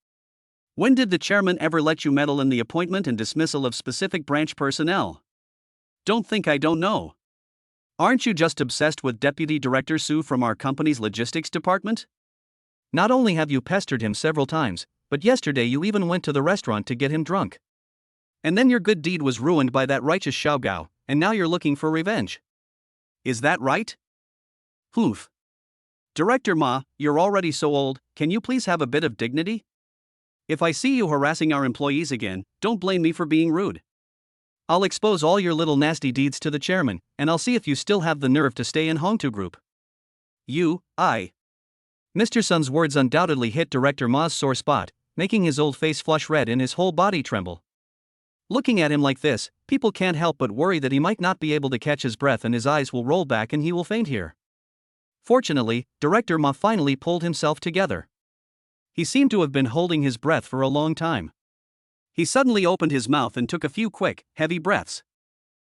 When did the chairman ever let you meddle in the appointment and dismissal of specific branch personnel? Don't think I don't know. Aren't you just obsessed with Deputy Director Su from our company's logistics department? Not only have you pestered him several times, but yesterday you even went to the restaurant to get him drunk. And then your good deed was ruined by that righteous Xiao Gao, and now you're looking for revenge. Is that right? Oof. Director Ma, you're already so old, can you please have a bit of dignity? If I see you harassing our employees again, don't blame me for being rude. I'll expose all your little nasty deeds to the chairman, and I'll see if you still have the nerve to stay in Hongtu Group. Mr. Sun's words undoubtedly hit Director Ma's sore spot. making his old face flush red and his whole body tremble. Looking at him like this, people can't help but worry that he might not be able to catch his breath and his eyes will roll back and he will faint here. Fortunately, Director Ma finally pulled himself together. He seemed to have been holding his breath for a long time. He suddenly opened his mouth and took a few quick, heavy breaths.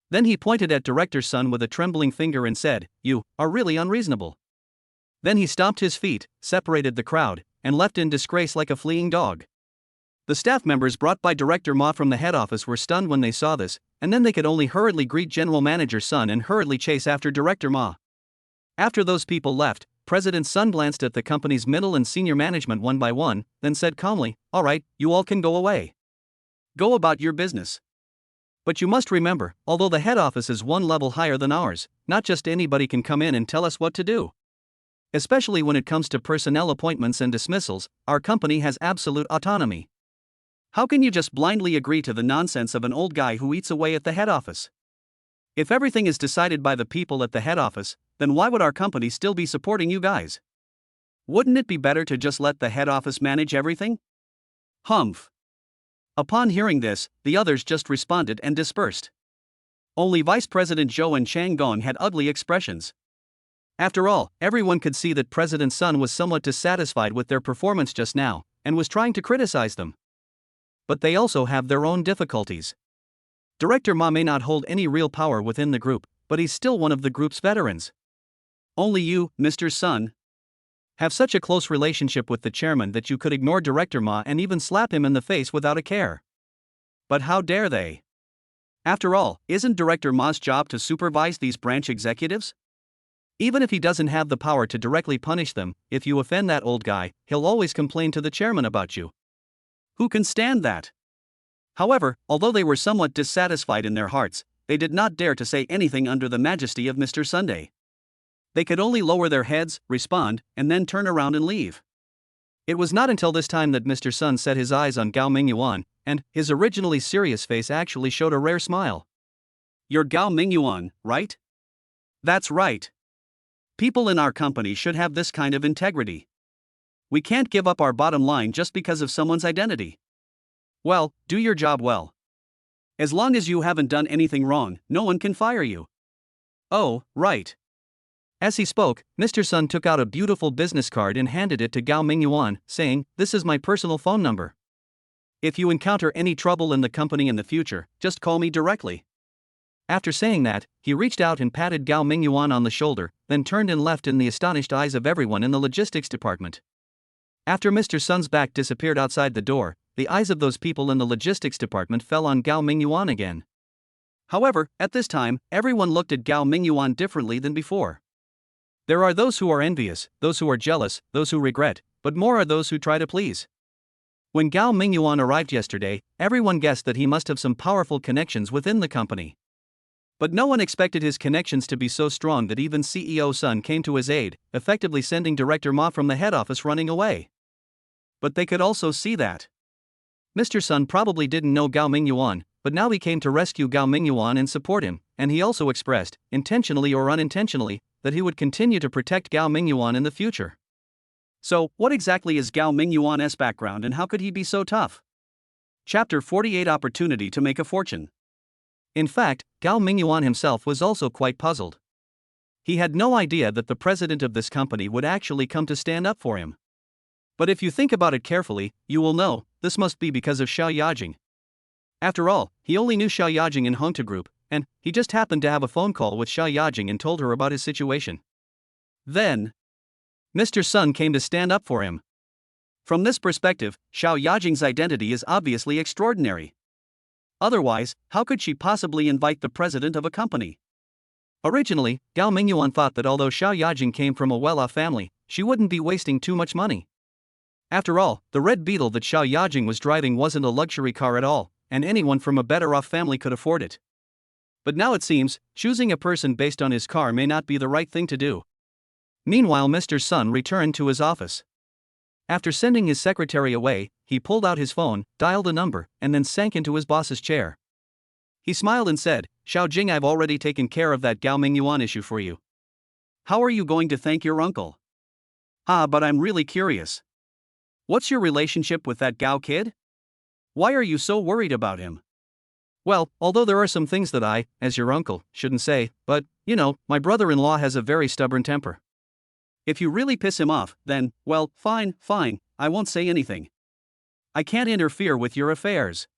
Then he pointed at Director Sun with a trembling finger and said, "You are really unreasonable." Then he stomped his feet, separated the crowd, and left in disgrace like a fleeing dog. The staff members brought by Director Ma from the head office were stunned when they saw this, and then they could only hurriedly greet General Manager Sun and hurriedly chase after Director Ma. After those people left, President Sun glanced at the company's middle and senior management one by one, then said calmly, "All right, you all can go away. Go about your business. But you must remember, although the head office is one level higher than ours, not just anybody can come in and tell us what to do. Especially when it comes to personnel appointments and dismissals, our company has absolute autonomy. How can you just blindly agree to the nonsense of an old guy who eats away at the head office? If everything is decided by the people at the head office, then why would our company still be supporting you guys? Wouldn't it be better to just let the head office manage everything?" Humph. Upon hearing this, the others just responded and dispersed. Only Vice President Zhou and Chang Gong had ugly expressions. After all, everyone could see that President Sun was somewhat dissatisfied with their performance just now, and was trying to criticize them. But they also have their own difficulties. Director Ma may not hold any real power within the group, but he's still one of the group's veterans. Only you, Mr. Sun, have such a close relationship with the chairman that you could ignore Director Ma and even slap him in the face without a care. But how dare they? After all, isn't Director Ma's job to supervise these branch executives? Even if he doesn't have the power to directly punish them, if you offend that old guy, he'll always complain to the chairman about you. Who can stand that? However, although they were somewhat dissatisfied in their hearts, they did not dare to say anything under the majesty of Mr. Sunday. They could only lower their heads, respond, and then turn around and leave. It was not until this time that Mr. Sun set his eyes on Gao Mingyuan, and his originally serious face actually showed a rare smile. "You're Gao Mingyuan, right?" "That's right. People in our company should have this kind of integrity. We can't give up our bottom line just because of someone's identity. Well, do your job well. As long as you haven't done anything wrong, no one can fire you." "Oh, right." As he spoke, Mr. Sun took out a beautiful business card and handed it to Gao Mingyuan, saying, "This is my personal phone number. If you encounter any trouble in the company in the future, just call me directly." After saying that, he reached out and patted Gao Mingyuan on the shoulder, then turned and left in the astonished eyes of everyone in the logistics department. After Mr. Sun's back disappeared outside the door, the eyes of those people in the logistics department fell on Gao Mingyuan again. However, at this time, everyone looked at Gao Mingyuan differently than before. There are those who are envious, those who are jealous, those who regret, but more are those who try to please. When Gao Mingyuan arrived yesterday, everyone guessed that he must have some powerful connections within the company. But no one expected his connections to be so strong that even CEO Sun came to his aid, effectively sending Director Ma from the head office running away. But they could also see that Mr. Sun probably didn't know Gao Mingyuan, but now he came to rescue Gao Mingyuan and support him, and he also expressed, intentionally or unintentionally, that he would continue to protect Gao Mingyuan in the future. So, what exactly is Gao Mingyuan's background and how could he be so tough? Chapter 48: Opportunity to Make a Fortune. In fact, Gao Mingyuan himself was also quite puzzled. He had no idea that the president of this company would actually come to stand up for him. But if you think about it carefully, you will know, this must be because of Xiao Yajing. After all, he only knew Xiao Yajing in Hongta Group, and he just happened to have a phone call with Xiao Yajing and told her about his situation. Then, Mr. Sun came to stand up for him. From this perspective, Xiao Yajing's identity is obviously extraordinary. Otherwise, how could she possibly invite the president of a company? Originally, Gao Mingyuan thought that although Xiao Yajing came from a well-off family, she wouldn't be wasting too much money. After all, the red Beetle that Xiao Yajing was driving wasn't a luxury car at all, and anyone from a better-off family could afford it. But now it seems, choosing a person based on his car may not be the right thing to do. Meanwhile, Mr. Sun returned to his office. After sending his secretary away, he pulled out his phone, dialed a number, and then sank into his boss's chair. He smiled and said, "Xiao Jing, I've already taken care of that Gao Mingyuan issue for you. How are you going to thank your uncle?" "Ah, but I'm really curious. What's your relationship with that Gao kid? Why are you so worried about him? Well, although there are some things that I, as your uncle, shouldn't say, but, my brother-in-law has a very stubborn temper. If you really piss him off, then, well, fine, I won't say anything. I can't interfere with your affairs.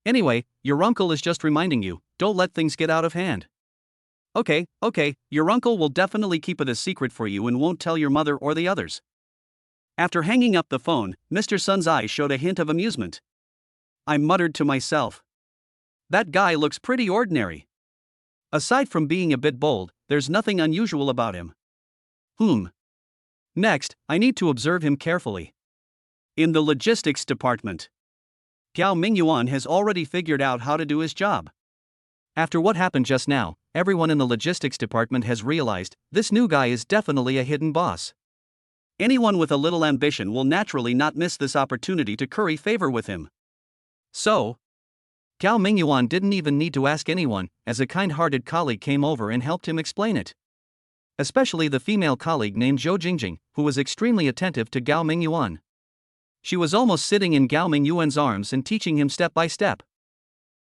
Anyway, your uncle is just reminding you, don't let things get out of hand. Okay, your uncle will definitely keep it a secret for you and won't tell your mother or the others. After hanging up the phone, Mr. Sun's eyes showed a hint of amusement. I muttered to myself. That guy looks pretty ordinary. Aside from being a bit bold, there's nothing unusual about him. Next, I need to observe him carefully. In the logistics department, Gao Mingyuan has already figured out how to do his job. After what happened just now, everyone in the logistics department has realized this new guy is definitely a hidden boss. Anyone with a little ambition will naturally not miss this opportunity to curry favor with him. So, Gao Mingyuan didn't even need to ask anyone, as a kind-hearted colleague came over and helped him explain it. Especially the female colleague named Zhou Jingjing, who was extremely attentive to Gao Mingyuan. She was almost sitting in Gao Mingyuan's arms and teaching him step by step.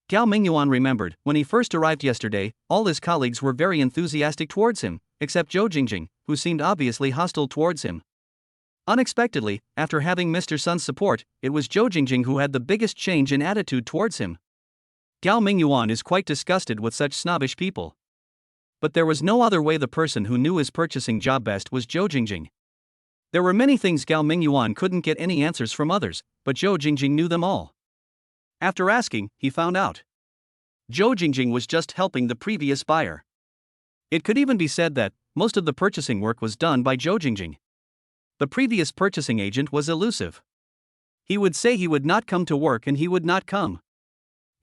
Gao Mingyuan remembered, when he first arrived yesterday, all his colleagues were very enthusiastic towards him, except Zhou Jingjing, who seemed obviously hostile towards him. Unexpectedly, after having Mr. Sun's support, it was Zhou Jingjing who had the biggest change in attitude towards him. Gao Mingyuan is quite disgusted with such snobbish people. But there was no other way. The person who knew his purchasing job best was Zhou Jingjing. There were many things Gao Mingyuan couldn't get any answers from others, but Zhou Jingjing knew them all. After asking, he found out. Zhou Jingjing was just helping the previous buyer. It could even be said that most of the purchasing work was done by Zhou Jingjing. The previous purchasing agent was elusive. He would say he would not come to work and he would not come.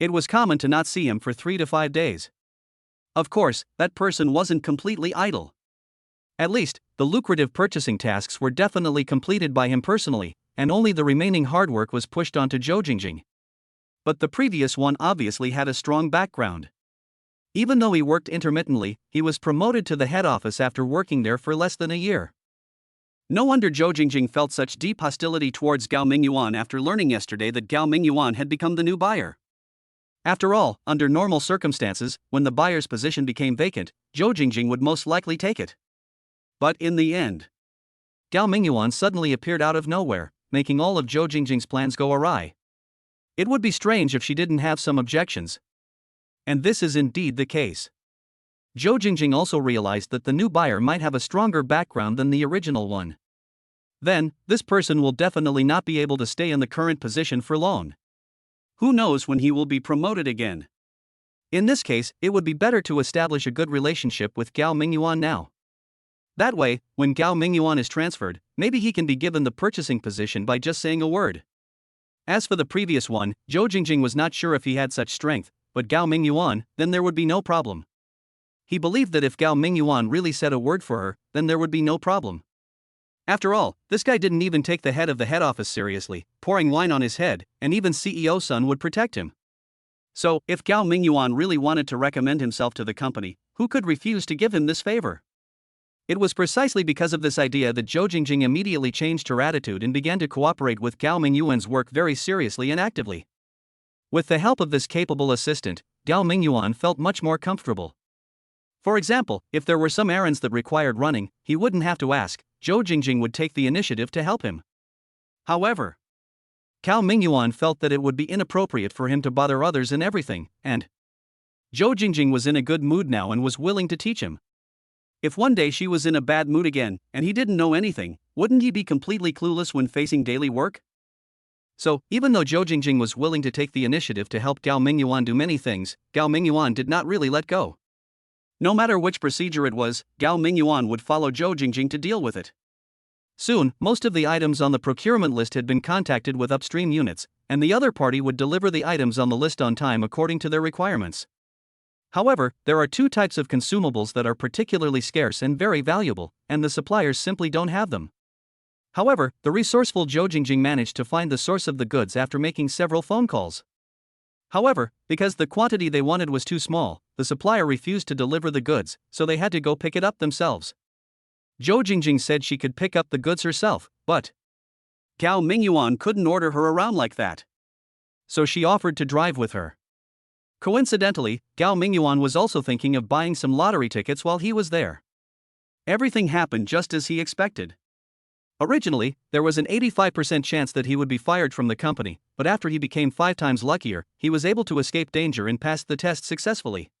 It was common to not see him for 3 to 5 days. Of course, that person wasn't completely idle. At least, the lucrative purchasing tasks were definitely completed by him personally, and only the remaining hard work was pushed onto Zhou Jingjing. But the previous one obviously had a strong background. Even though he worked intermittently, he was promoted to the head office after working there for less than a year. No wonder Zhou Jingjing felt such deep hostility towards Gao Mingyuan after learning yesterday that Gao Mingyuan had become the new buyer. After all, under normal circumstances, when the buyer's position became vacant, Zhou Jingjing would most likely take it. But in the end, Gao Mingyuan suddenly appeared out of nowhere, making all of Zhou Jingjing's plans go awry. It would be strange if she didn't have some objections. And this is indeed the case. Zhou Jingjing also realized that the new buyer might have a stronger background than the original one. Then, this person will definitely not be able to stay in the current position for long. Who knows when he will be promoted again? In this case, it would be better to establish a good relationship with Gao Mingyuan now. That way, when Gao Mingyuan is transferred, maybe he can be given the purchasing position by just saying a word. As for the previous one, Zhou Jingjing was not sure if he had such strength, but Gao Mingyuan, then there would be no problem. He believed that if Gao Mingyuan really said a word for her, then there would be no problem. After all, this guy didn't even take the head of the head office seriously, pouring wine on his head, and even CEO Sun would protect him. So, if Gao Mingyuan really wanted to recommend himself to the company, who could refuse to give him this favor? It was precisely because of this idea that Zhou Jingjing immediately changed her attitude and began to cooperate with Gao Mingyuan's work very seriously and actively. With the help of this capable assistant, Gao Mingyuan felt much more comfortable. For example, if there were some errands that required running, he wouldn't have to ask. Zhou Jingjing would take the initiative to help him. However, Gao Mingyuan felt that it would be inappropriate for him to bother others in everything, and Zhou Jingjing was in a good mood now and was willing to teach him. If one day she was in a bad mood again, and he didn't know anything, wouldn't he be completely clueless when facing daily work? So, even though Zhou Jingjing was willing to take the initiative to help Gao Mingyuan do many things, Gao Mingyuan did not really let go. No matter which procedure it was, Gao Mingyuan would follow Zhou Jingjing to deal with it. Soon, most of the items on the procurement list had been contacted with upstream units, and the other party would deliver the items on the list on time according to their requirements. However, there are 2 types of consumables that are particularly scarce and very valuable, and the suppliers simply don't have them. However, the resourceful Zhou Jingjing managed to find the source of the goods after making several phone calls. However, because the quantity they wanted was too small, the supplier refused to deliver the goods, so they had to go pick it up themselves. Zhou Jingjing said she could pick up the goods herself, but Gao Mingyuan couldn't order her around like that. So she offered to drive with her. Coincidentally, Gao Mingyuan was also thinking of buying some lottery tickets while he was there. Everything happened just as he expected. Originally, there was an 85% chance that he would be fired from the company, but after he became 5 times luckier, he was able to escape danger and passed the test successfully.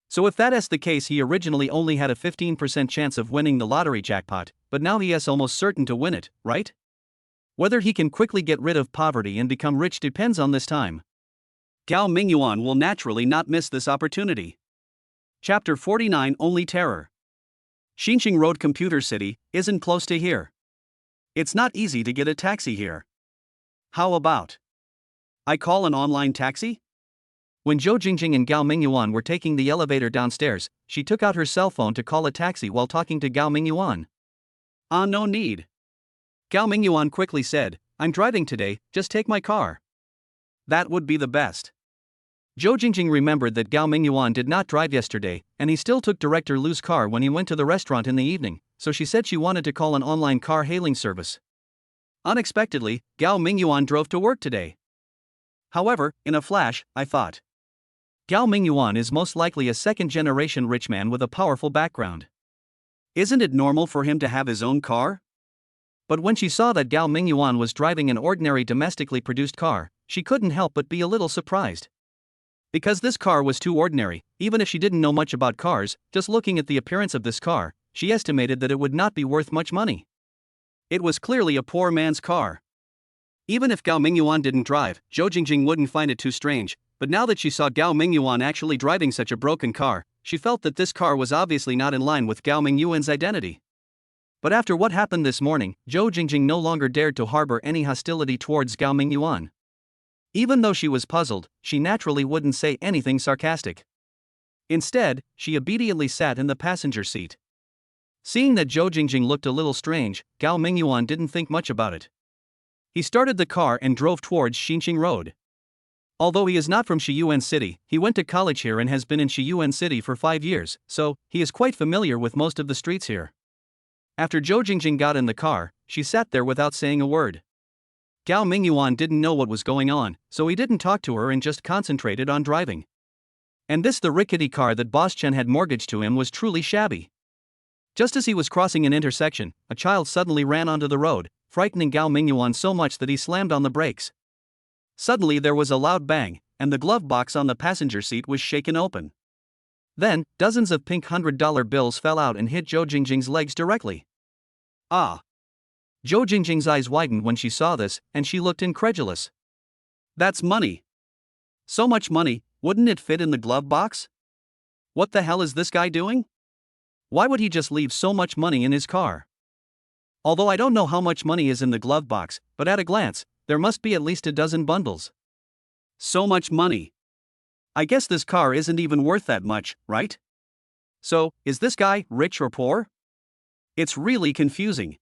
So if that is the case, he originally only had a 15% chance of winning the lottery jackpot, but now he is almost certain to win it, right? Whether he can quickly get rid of poverty and become rich depends on this time. Gao Mingyuan will naturally not miss this opportunity. Chapter 49 Only Terror. Xinqing Road Computer City isn't close to here. It's not easy to get a taxi here. How about I call an online taxi? When Zhou Jingjing and Gao Mingyuan were taking the elevator downstairs, she took out her cell phone to call a taxi while talking to Gao Mingyuan. No need. Gao Mingyuan quickly said, I'm driving today, just take my car. That would be the best. Zhou Jingjing remembered that Gao Mingyuan did not drive yesterday, and he still took Director Lu's car when he went to the restaurant in the evening, so she said she wanted to call an online car hailing service. Unexpectedly, Gao Mingyuan drove to work today. However, in a flash, I thought, Gao Mingyuan is most likely a second-generation rich man with a powerful background. Isn't it normal for him to have his own car? But when she saw that Gao Mingyuan was driving an ordinary domestically produced car, she couldn't help but be a little surprised. Because this car was too ordinary, even if she didn't know much about cars, just looking at the appearance of this car, she estimated that it would not be worth much money. It was clearly a poor man's car. Even if Gao Mingyuan didn't drive, Zhou Jingjing wouldn't find it too strange, but now that she saw Gao Mingyuan actually driving such a broken car, she felt that this car was obviously not in line with Gao Mingyuan's identity. But after what happened this morning, Zhou Jingjing no longer dared to harbor any hostility towards Gao Mingyuan. Even though she was puzzled, she naturally wouldn't say anything sarcastic. Instead, she obediently sat in the passenger seat. Seeing that Zhou Jingjing looked a little strange, Gao Mingyuan didn't think much about it. He started the car and drove towards Xinqing Road. Although he is not from Shiyuan City, he went to college here and has been in Shiyuan City for 5 years, so he is quite familiar with most of the streets here. After Zhou Jingjing got in the car, she sat there without saying a word. Gao Mingyuan didn't know what was going on, so he didn't talk to her and just concentrated on driving. And the rickety car that Boss Chen had mortgaged to him was truly shabby. Just as he was crossing an intersection, a child suddenly ran onto the road, frightening Gao Mingyuan so much that he slammed on the brakes. Suddenly there was a loud bang, and the glove box on the passenger seat was shaken open. Then, dozens of pink $100 bills fell out and hit Zhou Jingjing's legs directly. Ah! Zhou Jingjing's eyes widened when she saw this, and she looked incredulous. That's money. So much money, wouldn't it fit in the glove box? What the hell is this guy doing? Why would he just leave so much money in his car? Although I don't know how much money is in the glove box, but at a glance, there must be at least a dozen bundles. So much money. I guess this car isn't even worth that much, right? So, is this guy rich or poor? It's really confusing.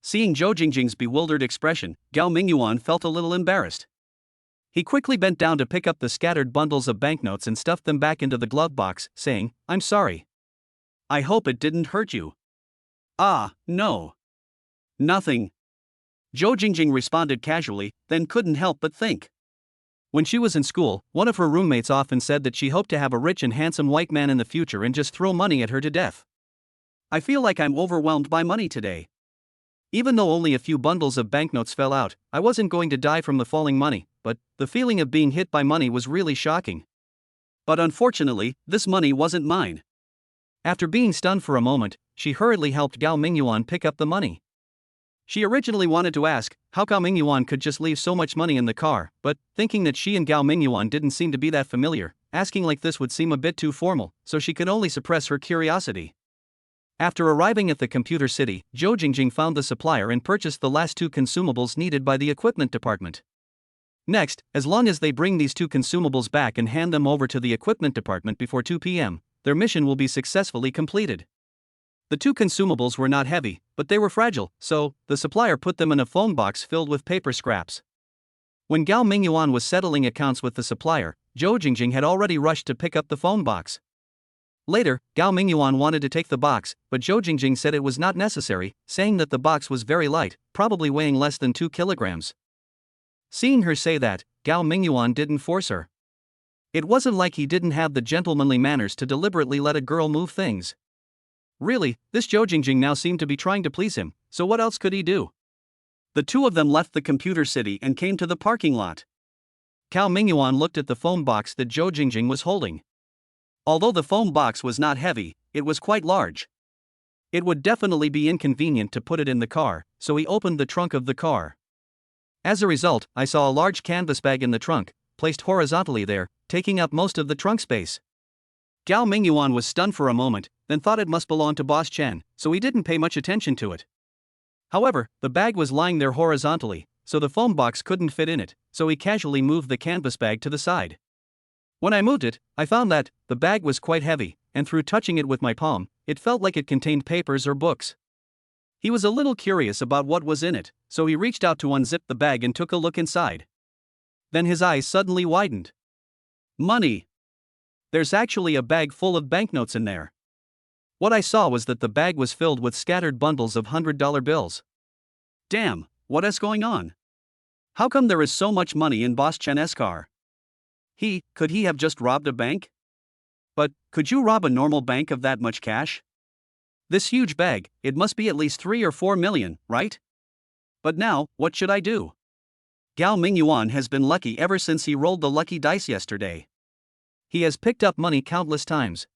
Seeing Zhou Jingjing's bewildered expression, Gao Mingyuan felt a little embarrassed. He quickly bent down to pick up the scattered bundles of banknotes and stuffed them back into the glove box, saying, I'm sorry. I hope it didn't hurt you. No. Nothing. Zhou Jingjing responded casually, then couldn't help but think. When she was in school, one of her roommates often said that she hoped to have a rich and handsome white man in the future and just throw money at her to death. I feel like I'm overwhelmed by money today. Even though only a few bundles of banknotes fell out, I wasn't going to die from the falling money, but the feeling of being hit by money was really shocking. But unfortunately, this money wasn't mine. After being stunned for a moment, she hurriedly helped Gao Mingyuan pick up the money. She originally wanted to ask how Gao Mingyuan could just leave so much money in the car, but, thinking that she and Gao Mingyuan didn't seem to be that familiar, asking like this would seem a bit too formal, so she could only suppress her curiosity. After arriving at the computer city, Zhou Jingjing found the supplier and purchased the last 2 consumables needed by the equipment department. Next, as long as they bring these 2 consumables back and hand them over to the equipment department before 2 p.m., their mission will be successfully completed. The 2 consumables were not heavy, but they were fragile, so the supplier put them in a phone box filled with paper scraps. When Gao Mingyuan was settling accounts with the supplier, Zhou Jingjing had already rushed to pick up the phone box. Later, Gao Mingyuan wanted to take the box, but Zhou Jingjing said it was not necessary, saying that the box was very light, probably weighing less than 2 kilograms. Seeing her say that, Gao Mingyuan didn't force her. It wasn't like he didn't have the gentlemanly manners to deliberately let a girl move things. Really, this Zhou Jingjing now seemed to be trying to please him, so what else could he do? The two of them left the computer city and came to the parking lot. Gao Mingyuan looked at the phone box that Zhou Jingjing was holding. Although the phone box was not heavy, it was quite large. It would definitely be inconvenient to put it in the car, so he opened the trunk of the car. As a result, I saw a large canvas bag in the trunk, placed horizontally there, taking up most of the trunk space. Gao Mingyuan was stunned for a moment, then thought it must belong to Boss Chen, so he didn't pay much attention to it. However, the bag was lying there horizontally, so the phone box couldn't fit in it, so he casually moved the canvas bag to the side. When I moved it, I found that the bag was quite heavy, and through touching it with my palm, it felt like it contained papers or books. He was a little curious about what was in it, so he reached out to unzip the bag and took a look inside. Then his eyes suddenly widened. Money! There's actually a bag full of banknotes in there. What I saw was that the bag was filled with scattered bundles of $100 bills. Damn, what is going on? How come there is so much money in Boss Chen's car? Could he have just robbed a bank? But, could you rob a normal bank of that much cash? This huge bag, it must be at least 3 or 4 million, right? But now, what should I do? Gao Mingyuan has been lucky ever since he rolled the lucky dice yesterday. He has picked up money countless times.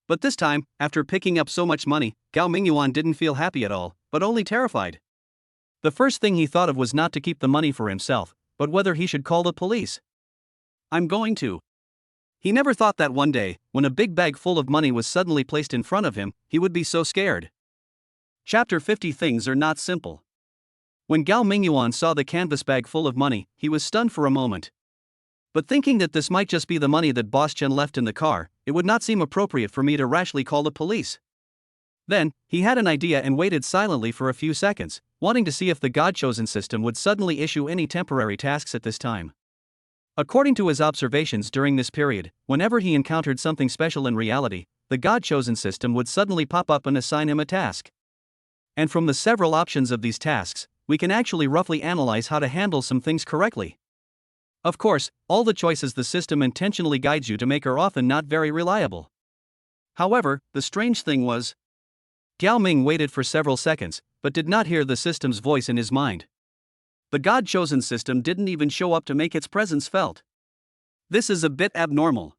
But this time, after picking up so much money, Gao Mingyuan didn't feel happy at all, but only terrified. The first thing he thought of was not to keep the money for himself, but whether he should call the police. I'm going to. He never thought that one day, when a big bag full of money was suddenly placed in front of him, he would be so scared. Chapter 50. Things are not simple. When Gao Mingyuan saw the canvas bag full of money, he was stunned for a moment. But thinking that this might just be the money that Boss Chen left in the car, it would not seem appropriate for me to rashly call the police. Then, he had an idea and waited silently for a few seconds, wanting to see if the God-chosen system would suddenly issue any temporary tasks at this time. According to his observations during this period, whenever he encountered something special in reality, the God-chosen system would suddenly pop up and assign him a task. And from the several options of these tasks, we can actually roughly analyze how to handle some things correctly. Of course, all the choices the system intentionally guides you to make are often not very reliable. However, the strange thing was, Gao Ming waited for several seconds, but did not hear the system's voice in his mind. The God-chosen system didn't even show up to make its presence felt. This is a bit abnormal.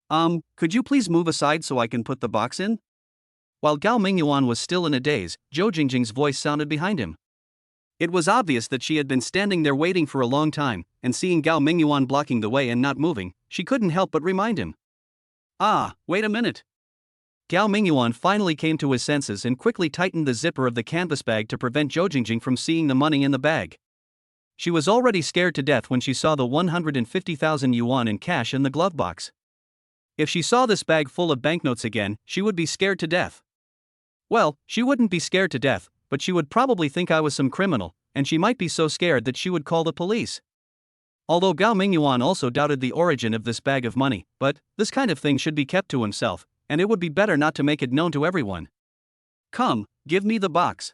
Could you please move aside so I can put the box in? While Gao Mingyuan was still in a daze, Zhou Jingjing's voice sounded behind him. It was obvious that she had been standing there waiting for a long time, and seeing Gao Mingyuan blocking the way and not moving, she couldn't help but remind him. Wait a minute. Gao Mingyuan finally came to his senses and quickly tightened the zipper of the canvas bag to prevent Zhou Jingjing from seeing the money in the bag. She was already scared to death when she saw the 150,000 yuan in cash in the glove box. If she saw this bag full of banknotes again, she would be scared to death. Well, she wouldn't be scared to death, but she would probably think I was some criminal, and she might be so scared that she would call the police. Although Gao Mingyuan also doubted the origin of this bag of money, but this kind of thing should be kept to himself, and it would be better not to make it known to everyone. Come, give me the box.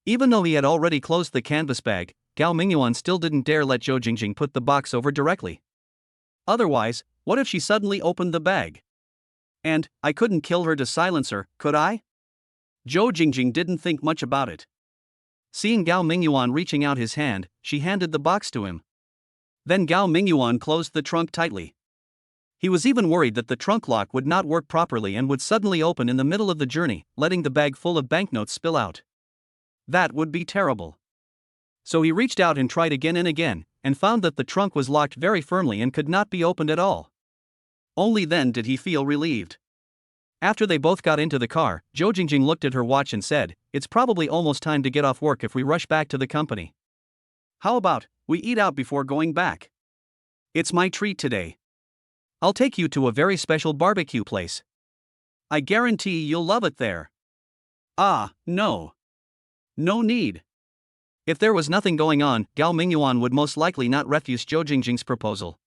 Even though he had already closed the canvas bag, Gao Mingyuan still didn't dare let Zhou Jingjing put the box over directly. Otherwise, what if she suddenly opened the bag? And, I couldn't kill her to silence her, could I? Zhou Jingjing didn't think much about it. Seeing Gao Mingyuan reaching out his hand, she handed the box to him. Then Gao Mingyuan closed the trunk tightly. He was even worried that the trunk lock would not work properly and would suddenly open in the middle of the journey, letting the bag full of banknotes spill out. That would be terrible. So he reached out and tried again and again, and found that the trunk was locked very firmly and could not be opened at all. Only then did he feel relieved. After they both got into the car, Zhou Jingjing looked at her watch and said, "It's probably almost time to get off work if we rush back to the company. How about we eat out before going back? It's my treat today. I'll take you to a very special barbecue place. I guarantee you'll love it there." No. No need. If there was nothing going on, Gao Mingyuan would most likely not refuse Zhou Jingjing's proposal.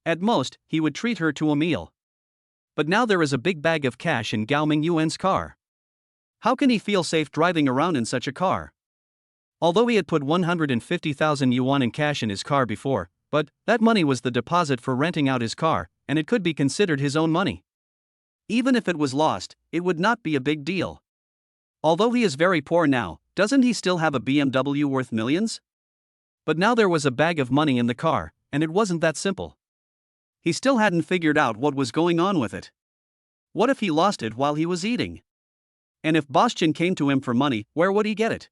At most, he would treat her to a meal. But now there is a big bag of cash in Gao Mingyuan's car. How can he feel safe driving around in such a car? Although he had put 150,000 yuan in cash in his car before, but that money was the deposit for renting out his car, and it could be considered his own money. Even if it was lost, it would not be a big deal. Although he is very poor now, doesn't he still have a BMW worth millions? But now there was a bag of money in the car, and it wasn't that simple. He still hadn't figured out what was going on with it. What if he lost it while he was eating? And if Bastian came to him for money, where would he get it?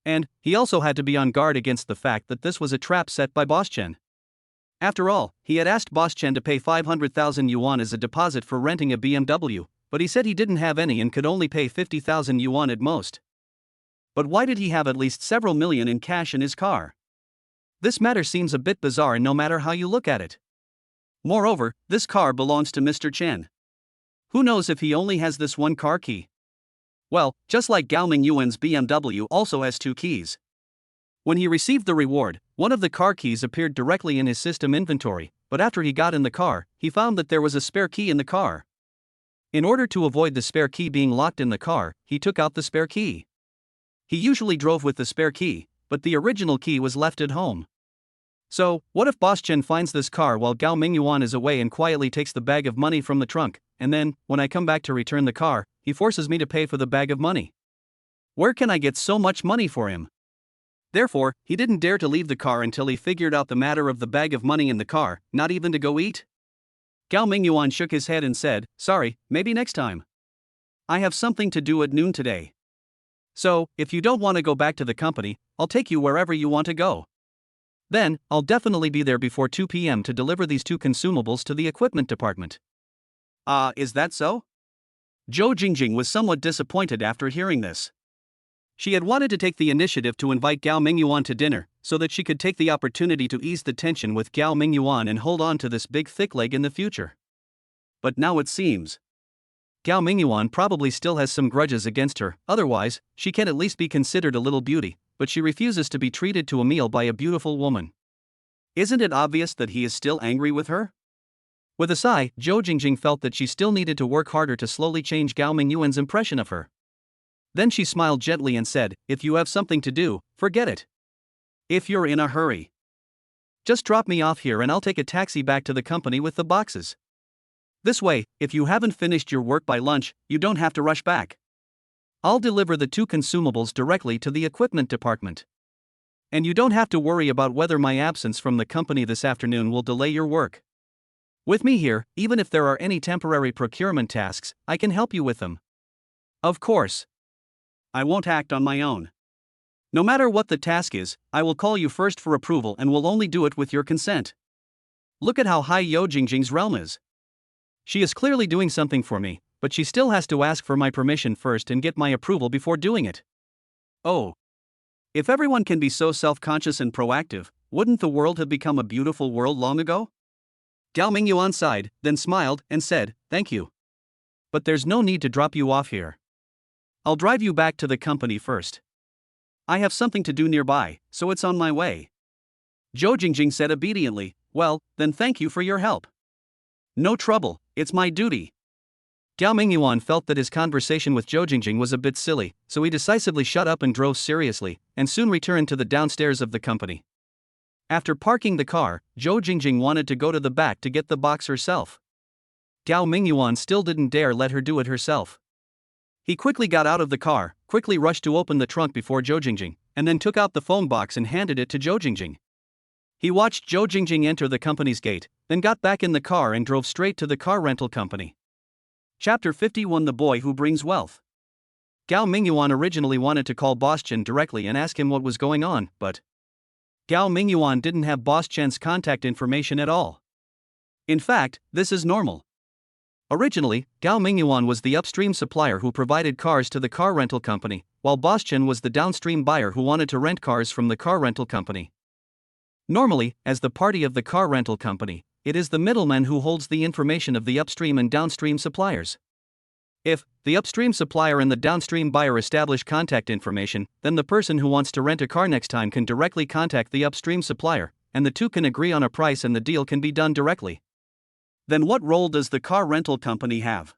And he also had to be on guard against the fact that this was a trap set by Bastian. After all, he had asked Bastian to pay 500,000 yuan as a deposit for renting a BMW, but he said he didn't have any and could only pay 50,000 yuan at most. But why did he have at least several million in cash in his car? This matter seems a bit bizarre no matter how you look at it. Moreover, this car belongs to Mr. Chen. Who knows if he only has this one car key? Well, just like Gao Mingyuan's BMW also has 2 keys. When he received the reward, one of the car keys appeared directly in his system inventory, but after he got in the car, he found that there was a spare key in the car. In order to avoid the spare key being locked in the car, he took out the spare key. He usually drove with the spare key, but the original key was left at home. So, what if Bastian finds this car while Gao Mingyuan is away and quietly takes the bag of money from the trunk, and then, when I come back to return the car, he forces me to pay for the bag of money? Where can I get so much money for him? Therefore, he didn't dare to leave the car until he figured out the matter of the bag of money in the car, not even to go eat. Gao Mingyuan shook his head and said, "Sorry, maybe next time. I have something to do at noon today. So, if you don't want to go back to the company, I'll take you wherever you want to go. Then, I'll definitely be there before 2 p.m. to deliver these 2 consumables to the equipment department." Is that so? Zhou Jingjing was somewhat disappointed after hearing this. She had wanted to take the initiative to invite Gao Mingyuan to dinner, so that she could take the opportunity to ease the tension with Gao Mingyuan and hold on to this big thick leg in the future. But now it seems Gao Mingyuan probably still has some grudges against her, otherwise, she can at least be considered a little beauty, but she refuses to be treated to a meal by a beautiful woman. Isn't it obvious that he is still angry with her? With a sigh, Zhou Jingjing felt that she still needed to work harder to slowly change Gao Mingyuan's impression of her. Then she smiled gently and said, "If you have something to do, forget it. If you're in a hurry, just drop me off here and I'll take a taxi back to the company with the boxes. This way, if you haven't finished your work by lunch, you don't have to rush back. I'll deliver the 2 consumables directly to the equipment department. And you don't have to worry about whether my absence from the company this afternoon will delay your work. With me here, even if there are any temporary procurement tasks, I can help you with them. Of course. I won't act on my own. No matter what the task is, I will call you first for approval and will only do it with your consent. Look at how high Zhou Jingjing's realm is. She is clearly doing something for me, but she still has to ask for my permission first and get my approval before doing it. Oh. If everyone can be so self-conscious and proactive, wouldn't the world have become a beautiful world long ago?" Gao Mingyuan sighed, then smiled and said, "Thank you. But there's no need to drop you off here. I'll drive you back to the company first. I have something to do nearby, so it's on my way." Zhou Jingjing said obediently, "Well, then thank you for your help." "No trouble, it's my duty." Gao Mingyuan felt that his conversation with Zhou Jingjing was a bit silly, so he decisively shut up and drove seriously, and soon returned to the downstairs of the company. After parking the car, Zhou Jingjing wanted to go to the back to get the box herself. Gao Mingyuan still didn't dare let her do it herself. He quickly got out of the car, quickly rushed to open the trunk before Zhou Jingjing, and then took out the phone box and handed it to Zhou Jingjing. He watched Zhou Jingjing enter the company's gate, then got back in the car and drove straight to the car rental company. Chapter 51: The Boy Who Brings Wealth. Gao Mingyuan originally wanted to call Bastian directly and ask him what was going on, but Gao Mingyuan didn't have Bastian's contact information at all. In fact, this is normal. Originally, Gao Mingyuan was the upstream supplier who provided cars to the car rental company, while Bastian was the downstream buyer who wanted to rent cars from the car rental company. Normally, as the party of the car rental company, it is the middleman who holds the information of the upstream and downstream suppliers. If the upstream supplier and the downstream buyer establish contact information, then the person who wants to rent a car next time can directly contact the upstream supplier, and the two can agree on a price and the deal can be done directly. Then what role does the car rental company have?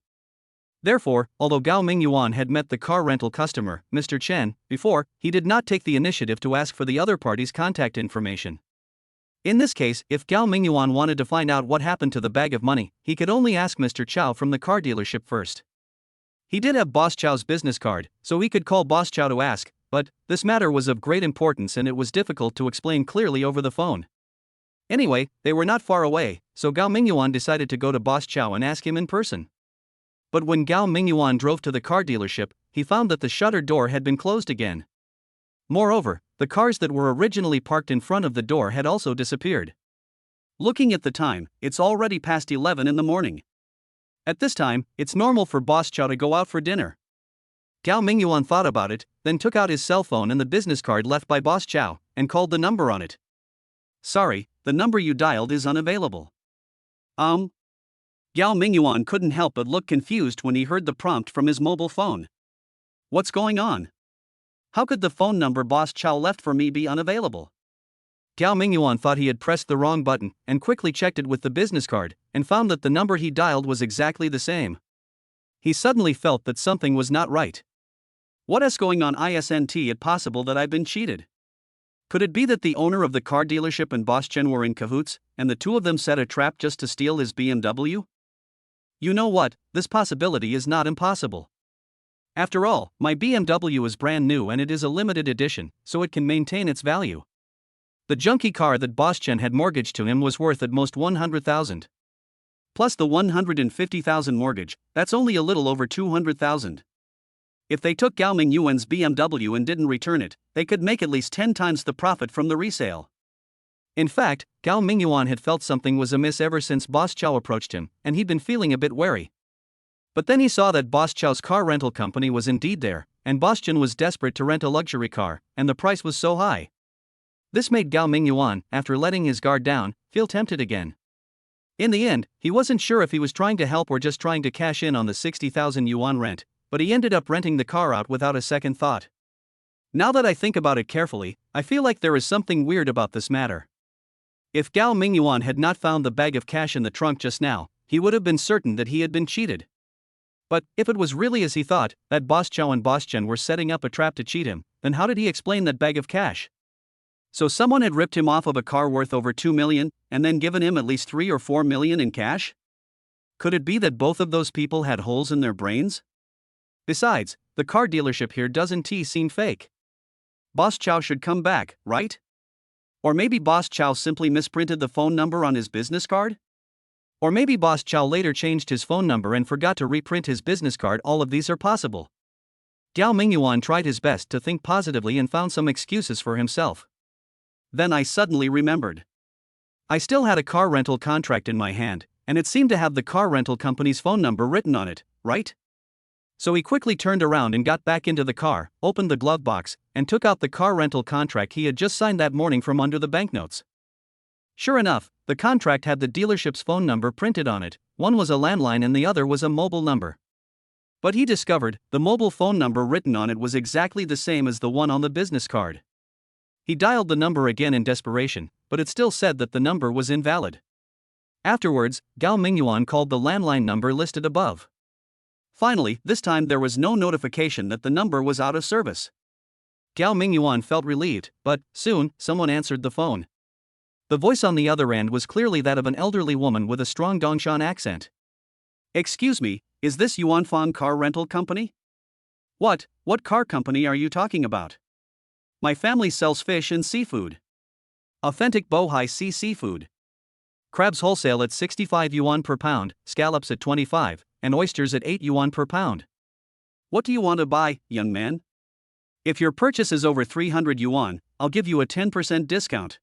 Therefore, although Gao Mingyuan had met the car rental customer, Mr. Chen, before, he did not take the initiative to ask for the other party's contact information. In this case, if Gao Mingyuan wanted to find out what happened to the bag of money, he could only ask Mr. Chow from the car dealership first. He did have Boss Chow's business card, so he could call Boss Chow to ask, but this matter was of great importance and it was difficult to explain clearly over the phone. Anyway, they were not far away, so Gao Mingyuan decided to go to Boss Chow and ask him in person. But when Gao Mingyuan drove to the car dealership, he found that the shutter door had been closed again. Moreover, the cars that were originally parked in front of the door had also disappeared. Looking at the time, it's already past 11 in the morning. At this time, it's normal for Boss Chow to go out for dinner. Gao Mingyuan thought about it, then took out his cell phone and the business card left by Boss Chow, and called the number on it. Sorry, the number you dialed is unavailable. Gao Mingyuan couldn't help but look confused when he heard the prompt from his mobile phone. What's going on? How could the phone number Boss Chow left for me be unavailable? Gao Mingyuan thought he had pressed the wrong button and quickly checked it with the business card and found that the number he dialed was exactly the same. He suddenly felt that something was not right. What is going on? Isn't it possible that I've been cheated? Could it be that the owner of the car dealership and Boss Chen were in cahoots, and the two of them set a trap just to steal his BMW? You know what, this possibility is not impossible. After all, my BMW is brand new and it is a limited edition, so it can maintain its value. The junky car that Boss Chen had mortgaged to him was worth at most 100,000. Plus the 150,000 mortgage, that's only a little over 200,000. If they took Gao Mingyuan's BMW and didn't return it, they could make at least 10 times the profit from the resale. In fact, Gao Mingyuan had felt something was amiss ever since Boss Chow approached him, and he'd been feeling a bit wary. But then he saw that Boss Chow's car rental company was indeed there, and Boss Chen was desperate to rent a luxury car, and the price was so high. This made Gao Mingyuan, after letting his guard down, feel tempted again. In the end, he wasn't sure if he was trying to help or just trying to cash in on the 60,000 yuan rent, but he ended up renting the car out without a second thought. Now that I think about it carefully, I feel like there is something weird about this matter. If Gao Mingyuan had not found the bag of cash in the trunk just now, he would have been certain that he had been cheated. But if it was really as he thought, that Boss Chow and Boss Chen were setting up a trap to cheat him, then how did he explain that bag of cash? So someone had ripped him off of a car worth over 2 million, and then given him at least 3 or 4 million in cash? Could it be that both of those people had holes in their brains? Besides, the car dealership here doesn't seem fake. Boss Chow should come back, right? Or maybe Boss Chow simply misprinted the phone number on his business card? Or maybe Boss Chow later changed his phone number and forgot to reprint his business card. All of these are possible. Gao Mingyuan tried his best to think positively and found some excuses for himself. Then I suddenly remembered. I still had a car rental contract in my hand, and it seemed to have the car rental company's phone number written on it, right? So he quickly turned around and got back into the car, opened the glove box, and took out the car rental contract he had just signed that morning from under the banknotes. Sure enough, the contract had the dealership's phone number printed on it. One was a landline and the other was a mobile number. But he discovered the mobile phone number written on it was exactly the same as the one on the business card. He dialed the number again in desperation, but it still said that the number was invalid. Afterwards, Gao Mingyuan called the landline number listed above. Finally, this time there was no notification that the number was out of service. Gao Mingyuan felt relieved, but soon, someone answered the phone. The voice on the other end was clearly that of an elderly woman with a strong Dongshan accent. Excuse me, is this Yuanfang car rental company? What car company are you talking about? My family sells fish and seafood. Authentic Bohai Sea seafood. Crabs wholesale at 65 yuan per pound, scallops at 25, and oysters at 8 yuan per pound. What do you want to buy, young man? If your purchase is over 300 yuan, I'll give you a 10% discount.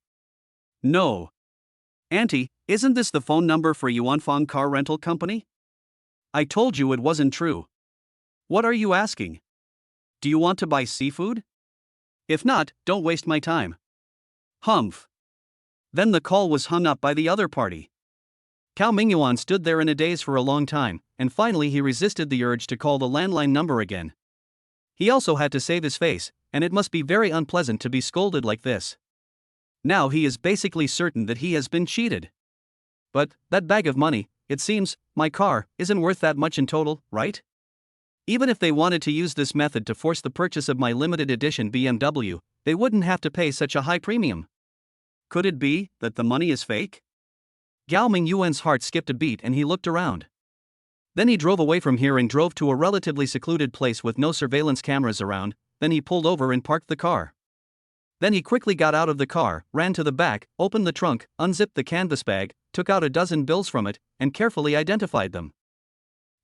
No. Auntie, isn't this the phone number for Yuanfang car rental company? I told you it wasn't true. What are you asking? Do you want to buy seafood? If not, don't waste my time. Humph. Then the call was hung up by the other party. Gao Mingyuan stood there in a daze for a long time, and finally he resisted the urge to call the landline number again. He also had to save his face, and it must be very unpleasant to be scolded like this. Now he is basically certain that he has been cheated. But that bag of money, it seems, my car isn't worth that much in total, right? Even if they wanted to use this method to force the purchase of my limited edition BMW, they wouldn't have to pay such a high premium. Could it be that the money is fake? Gao Mingyuan's heart skipped a beat and he looked around. Then he drove away from here and drove to a relatively secluded place with no surveillance cameras around. Then he pulled over and parked the car. Then he quickly got out of the car, ran to the back, opened the trunk, unzipped the canvas bag, took out a dozen bills from it, and carefully identified them.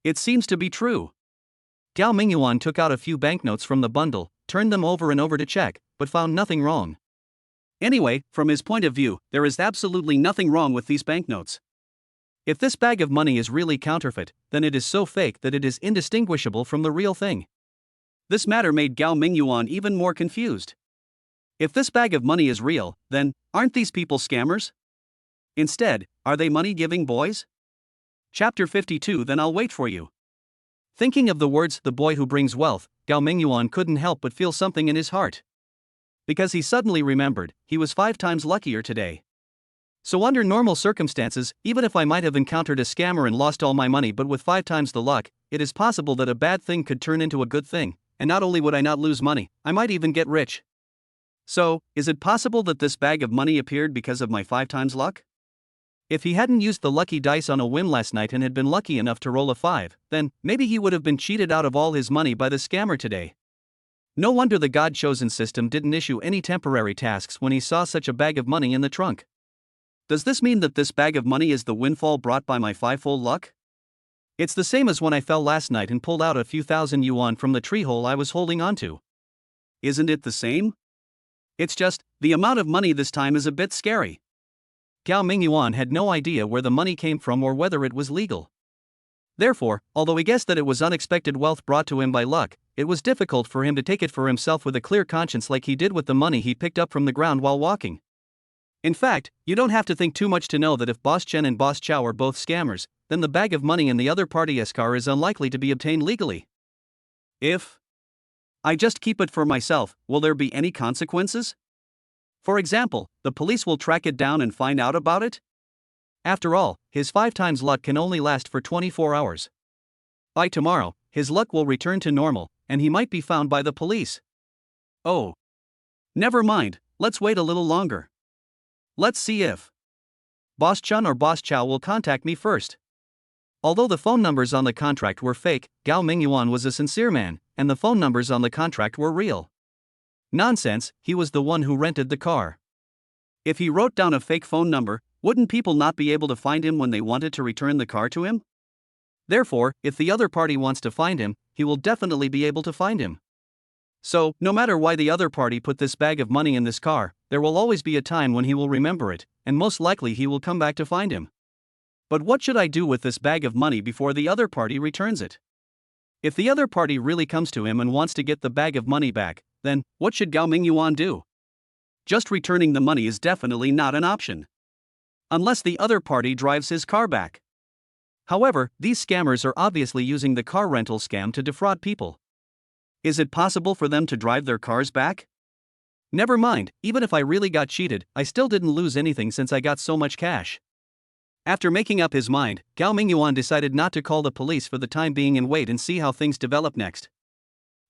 It seems to be true. Gao Mingyuan took out a few banknotes from the bundle, turned them over and over to check, but found nothing wrong. Anyway, from his point of view, there is absolutely nothing wrong with these banknotes. If this bag of money is really counterfeit, then it is so fake that it is indistinguishable from the real thing. This matter made Gao Mingyuan even more confused. If this bag of money is real, then aren't these people scammers? Instead, are they money-giving boys? Chapter 52. Then I'll wait for you. Thinking of the words, the boy who brings wealth, Gao Mingyuan couldn't help but feel something in his heart. Because he suddenly remembered, he was 5 times luckier today. So under normal circumstances, even if I might have encountered a scammer and lost all my money, but with 5 times the luck, it is possible that a bad thing could turn into a good thing, and not only would I not lose money, I might even get rich. So, is it possible that this bag of money appeared because of my 5 times luck? If he hadn't used the lucky dice on a whim last night and had been lucky enough to roll a 5, then maybe he would have been cheated out of all his money by the scammer today. No wonder the God-chosen system didn't issue any temporary tasks when he saw such a bag of money in the trunk. Does this mean that this bag of money is the windfall brought by my 5-fold luck? It's the same as when I fell last night and pulled out a few thousand yuan from the tree hole I was holding onto. Isn't it the same? It's just, the amount of money this time is a bit scary. Gao Mingyuan had no idea where the money came from or whether it was legal. Therefore, although he guessed that it was unexpected wealth brought to him by luck, it was difficult for him to take it for himself with a clear conscience like he did with the money he picked up from the ground while walking. In fact, you don't have to think too much to know that if Boss Chen and Boss Chow are both scammers, then the bag of money in the other party's car is unlikely to be obtained legally. If I just keep it for myself, will there be any consequences? For example, the police will track it down and find out about it? After all, his 5 times luck can only last for 24 hours. By tomorrow, his luck will return to normal, and he might be found by the police. Oh. Never mind, let's wait a little longer. Let's see if Boss Chun or Boss Chow will contact me first. Although the phone numbers on the contract were fake, Gao Mingyuan was a sincere man, and the phone numbers on the contract were real. Nonsense, he was the one who rented the car. If he wrote down a fake phone number, wouldn't people not be able to find him when they wanted to return the car to him? Therefore, if the other party wants to find him, he will definitely be able to find him. So, no matter why the other party put this bag of money in this car, there will always be a time when he will remember it, and most likely he will come back to find him. But what should I do with this bag of money before the other party returns it? If the other party really comes to him and wants to get the bag of money back, then what should Gao Mingyuan do? Just returning the money is definitely not an option. Unless the other party drives his car back. However, these scammers are obviously using the car rental scam to defraud people. Is it possible for them to drive their cars back? Never mind, even if I really got cheated, I still didn't lose anything since I got so much cash. After making up his mind, Gao Mingyuan decided not to call the police for the time being and wait and see how things develop next.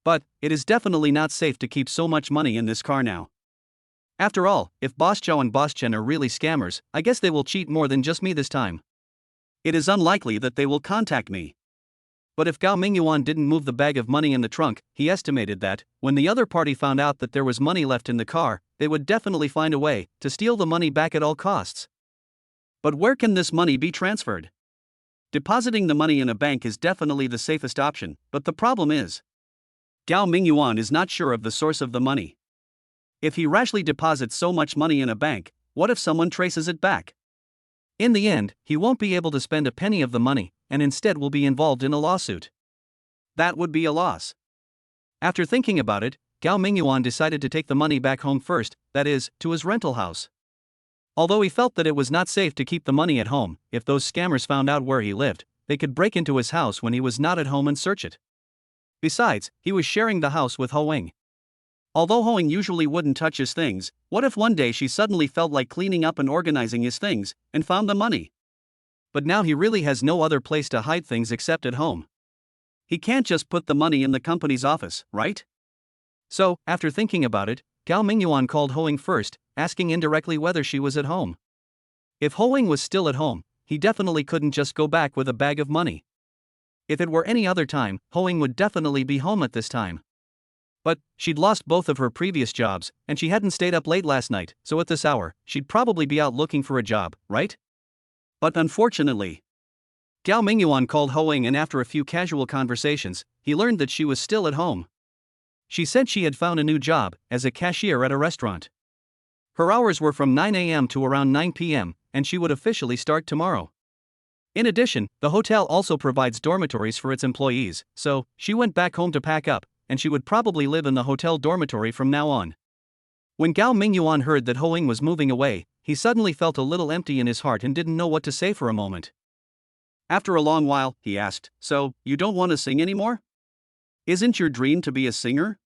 But it is definitely not safe to keep so much money in this car now. After all, if Boss Chow and Boss Chen are really scammers, I guess they will cheat more than just me this time. It is unlikely that they will contact me. But if Gao Mingyuan didn't move the bag of money in the trunk, he estimated that, when the other party found out that there was money left in the car, they would definitely find a way to steal the money back at all costs. But where can this money be transferred? Depositing the money in a bank is definitely the safest option, but the problem is, Gao Mingyuan is not sure of the source of the money. If he rashly deposits so much money in a bank, what if someone traces it back? In the end, he won't be able to spend a penny of the money, and instead will be involved in a lawsuit. That would be a loss. After thinking about it, Gao Mingyuan decided to take the money back home first, that is, to his rental house. Although he felt that it was not safe to keep the money at home, if those scammers found out where he lived, they could break into his house when he was not at home and search it. Besides, he was sharing the house with Hoing. Although Hoing usually wouldn't touch his things, what if one day she suddenly felt like cleaning up and organizing his things, and found the money? But now he really has no other place to hide things except at home. He can't just put the money in the company's office, right? So, after thinking about it, Gao Mingyuan called Hoing first, asking indirectly whether she was at home. If Hoing was still at home, he definitely couldn't just go back with a bag of money. If it were any other time, Hoing would definitely be home at this time. But she'd lost both of her previous jobs, and she hadn't stayed up late last night, so at this hour, she'd probably be out looking for a job, right? But unfortunately, Gao Mingyuan called Hoing, and after a few casual conversations, he learned that she was still at home. She said she had found a new job as a cashier at a restaurant. Her hours were from 9 a.m. to around 9 p.m., and she would officially start tomorrow. In addition, the hotel also provides dormitories for its employees, so she went back home to pack up, and she would probably live in the hotel dormitory from now on. When Gao Mingyuan heard that Hoing was moving away, he suddenly felt a little empty in his heart and didn't know what to say for a moment. After a long while, he asked, "So, you don't want to sing anymore? Isn't your dream to be a singer?"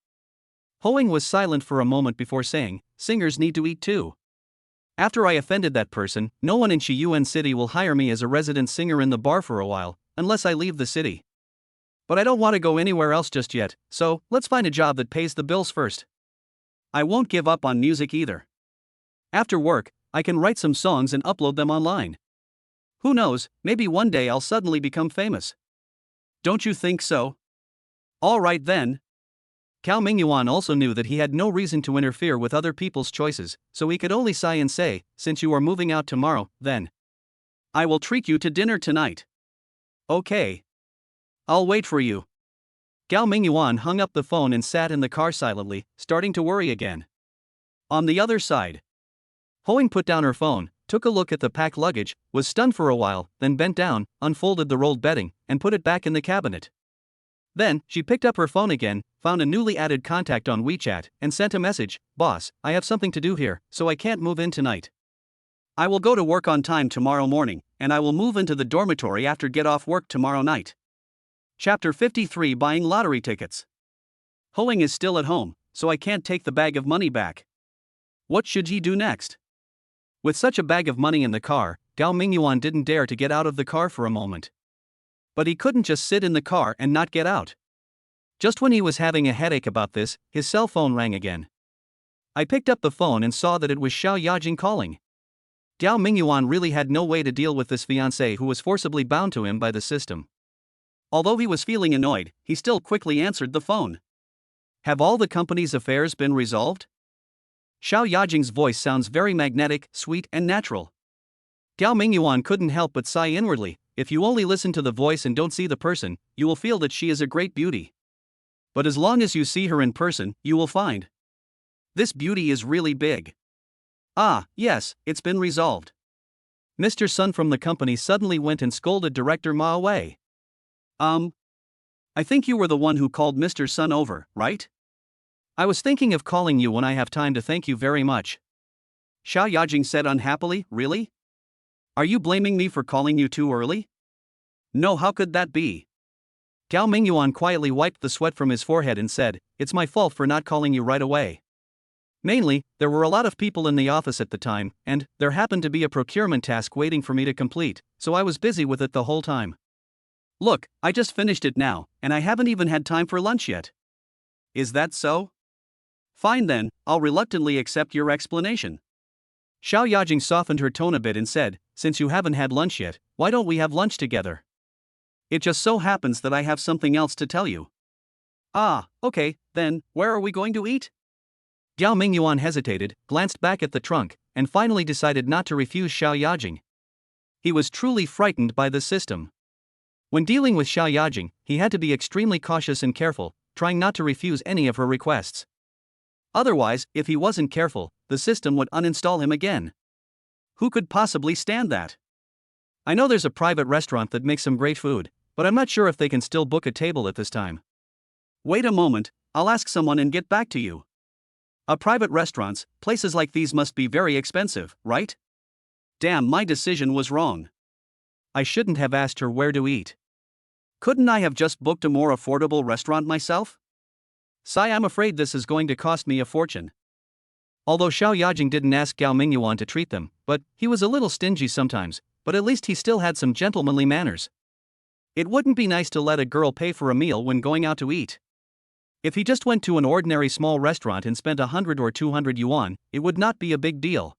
Hoing was silent for a moment before saying, "Singers need to eat too. After I offended that person, no one in Shiyuan City will hire me as a resident singer in the bar for a while, unless I leave the city. But I don't want to go anywhere else just yet, so let's find a job that pays the bills first. I won't give up on music either. After work, I can write some songs and upload them online. Who knows, maybe one day I'll suddenly become famous. Don't you think so?" All right then. Gao Mingyuan also knew that he had no reason to interfere with other people's choices, so he could only sigh and say, "Since you are moving out tomorrow, then I will treat you to dinner tonight." "Okay. I'll wait for you." Gao Mingyuan hung up the phone and sat in the car silently, starting to worry again. On the other side, Hoing put down her phone, took a look at the packed luggage, was stunned for a while, then bent down, unfolded the rolled bedding, and put it back in the cabinet. Then, she picked up her phone again, found a newly added contact on WeChat, and sent a message, "Boss, I have something to do here, so I can't move in tonight. I will go to work on time tomorrow morning, and I will move into the dormitory after get off work tomorrow night." Chapter 53: Buying Lottery Tickets. Hoing is still at home, so I can't take the bag of money back. What should he do next? With such a bag of money in the car, Gao Mingyuan didn't dare to get out of the car for a moment. But he couldn't just sit in the car and not get out. Just when he was having a headache about this, his cell phone rang again. I picked up the phone and saw that it was Xiao Yajing calling. Gao Mingyuan really had no way to deal with this fiancé who was forcibly bound to him by the system. Although he was feeling annoyed, he still quickly answered the phone. "Have all the company's affairs been resolved?" Xiao Yajing's voice sounds very magnetic, sweet, and natural. Gao Mingyuan couldn't help but sigh inwardly. If you only listen to the voice and don't see the person, you will feel that she is a great beauty. But as long as you see her in person, you will find this beauty is really big. Ah, yes, it's been resolved. Mr. Sun from the company suddenly went and scolded Director Ma away. I think you were the one who called Mr. Sun over, right? I was thinking of calling you when I have time to thank you very much. Xiao Yajing said unhappily. Really? Are you blaming me for calling you too early? No, how could that be? Gao Mingyuan quietly wiped the sweat from his forehead and said, "It's my fault for not calling you right away. Mainly, there were a lot of people in the office at the time, and there happened to be a procurement task waiting for me to complete, so I was busy with it the whole time. Look, I just finished it now, and I haven't even had time for lunch yet." Is that so? Fine then, I'll reluctantly accept your explanation. Xiao Yajing softened her tone a bit and said, "Since you haven't had lunch yet, why don't we have lunch together? It just so happens that I have something else to tell you." Ah, okay, then, where are we going to eat? Gao Mingyuan hesitated, glanced back at the trunk, and finally decided not to refuse Xiao Yajing. He was truly frightened by the system. When dealing with Xiao Yajing, he had to be extremely cautious and careful, trying not to refuse any of her requests. Otherwise, if he wasn't careful, the system would uninstall him again. Who could possibly stand that? I know there's a private restaurant that makes some great food, but I'm not sure if they can still book a table at this time. Wait a moment, I'll ask someone and get back to you. Private restaurants, places like these must be very expensive, right? Damn, my decision was wrong. I shouldn't have asked her where to eat. Couldn't I have just booked a more affordable restaurant myself? Sigh, I'm afraid this is going to cost me a fortune. Although Xiao Yajing didn't ask Gao Mingyuan to treat them, but he was a little stingy sometimes, but at least he still had some gentlemanly manners. It wouldn't be nice to let a girl pay for a meal when going out to eat. If he just went to an ordinary small restaurant and spent 100 or 200 yuan, it would not be a big deal.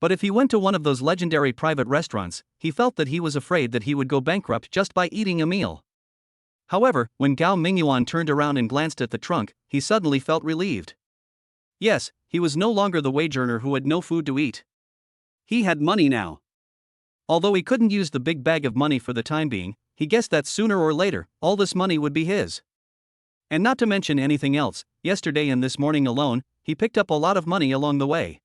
But if he went to one of those legendary private restaurants, he felt that he was afraid that he would go bankrupt just by eating a meal. However, when Gao Mingyuan turned around and glanced at the trunk, he suddenly felt relieved. Yes, he was no longer the wage earner who had no food to eat. He had money now. Although he couldn't use the big bag of money for the time being, he guessed that sooner or later, all this money would be his. And not to mention anything else, yesterday and this morning alone, he picked up a lot of money along the way.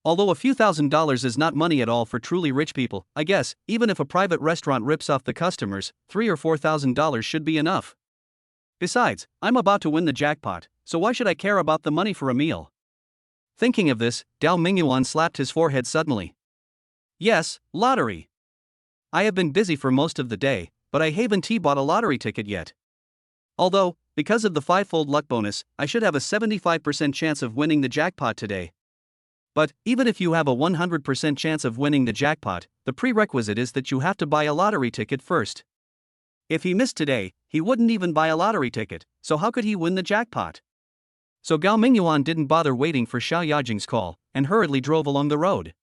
Although a few $1,000s is not money at all for truly rich people, I guess, even if a private restaurant rips off the customers, $3,000 or $4,000 should be enough. Besides, I'm about to win the jackpot, so why should I care about the money for a meal? Thinking of this, Gao Mingyuan slapped his forehead suddenly. Yes, lottery. I have been busy for most of the day, but I haven't bought a lottery ticket yet. Although, because of the 5-fold luck bonus, I should have a 75% chance of winning the jackpot today. But, even if you have a 100% chance of winning the jackpot, the prerequisite is that you have to buy a lottery ticket first. If he missed today, he wouldn't even buy a lottery ticket, so how could he win the jackpot? So Gao Mingyuan didn't bother waiting for Xiao Yajing's call, and hurriedly drove along the road.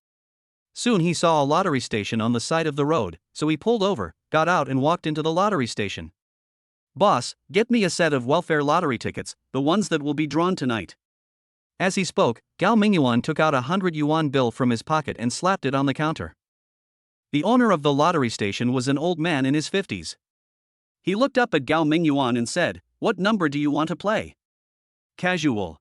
Soon he saw a lottery station on the side of the road, so he pulled over, got out and walked into the lottery station. Boss, get me a set of welfare lottery tickets, the ones that will be drawn tonight. As he spoke, Gao Mingyuan took out a 100 yuan bill from his pocket and slapped it on the counter. The owner of the lottery station was an old man in his 50s. He looked up at Gao Mingyuan and said, "What number do you want to play?" Casual.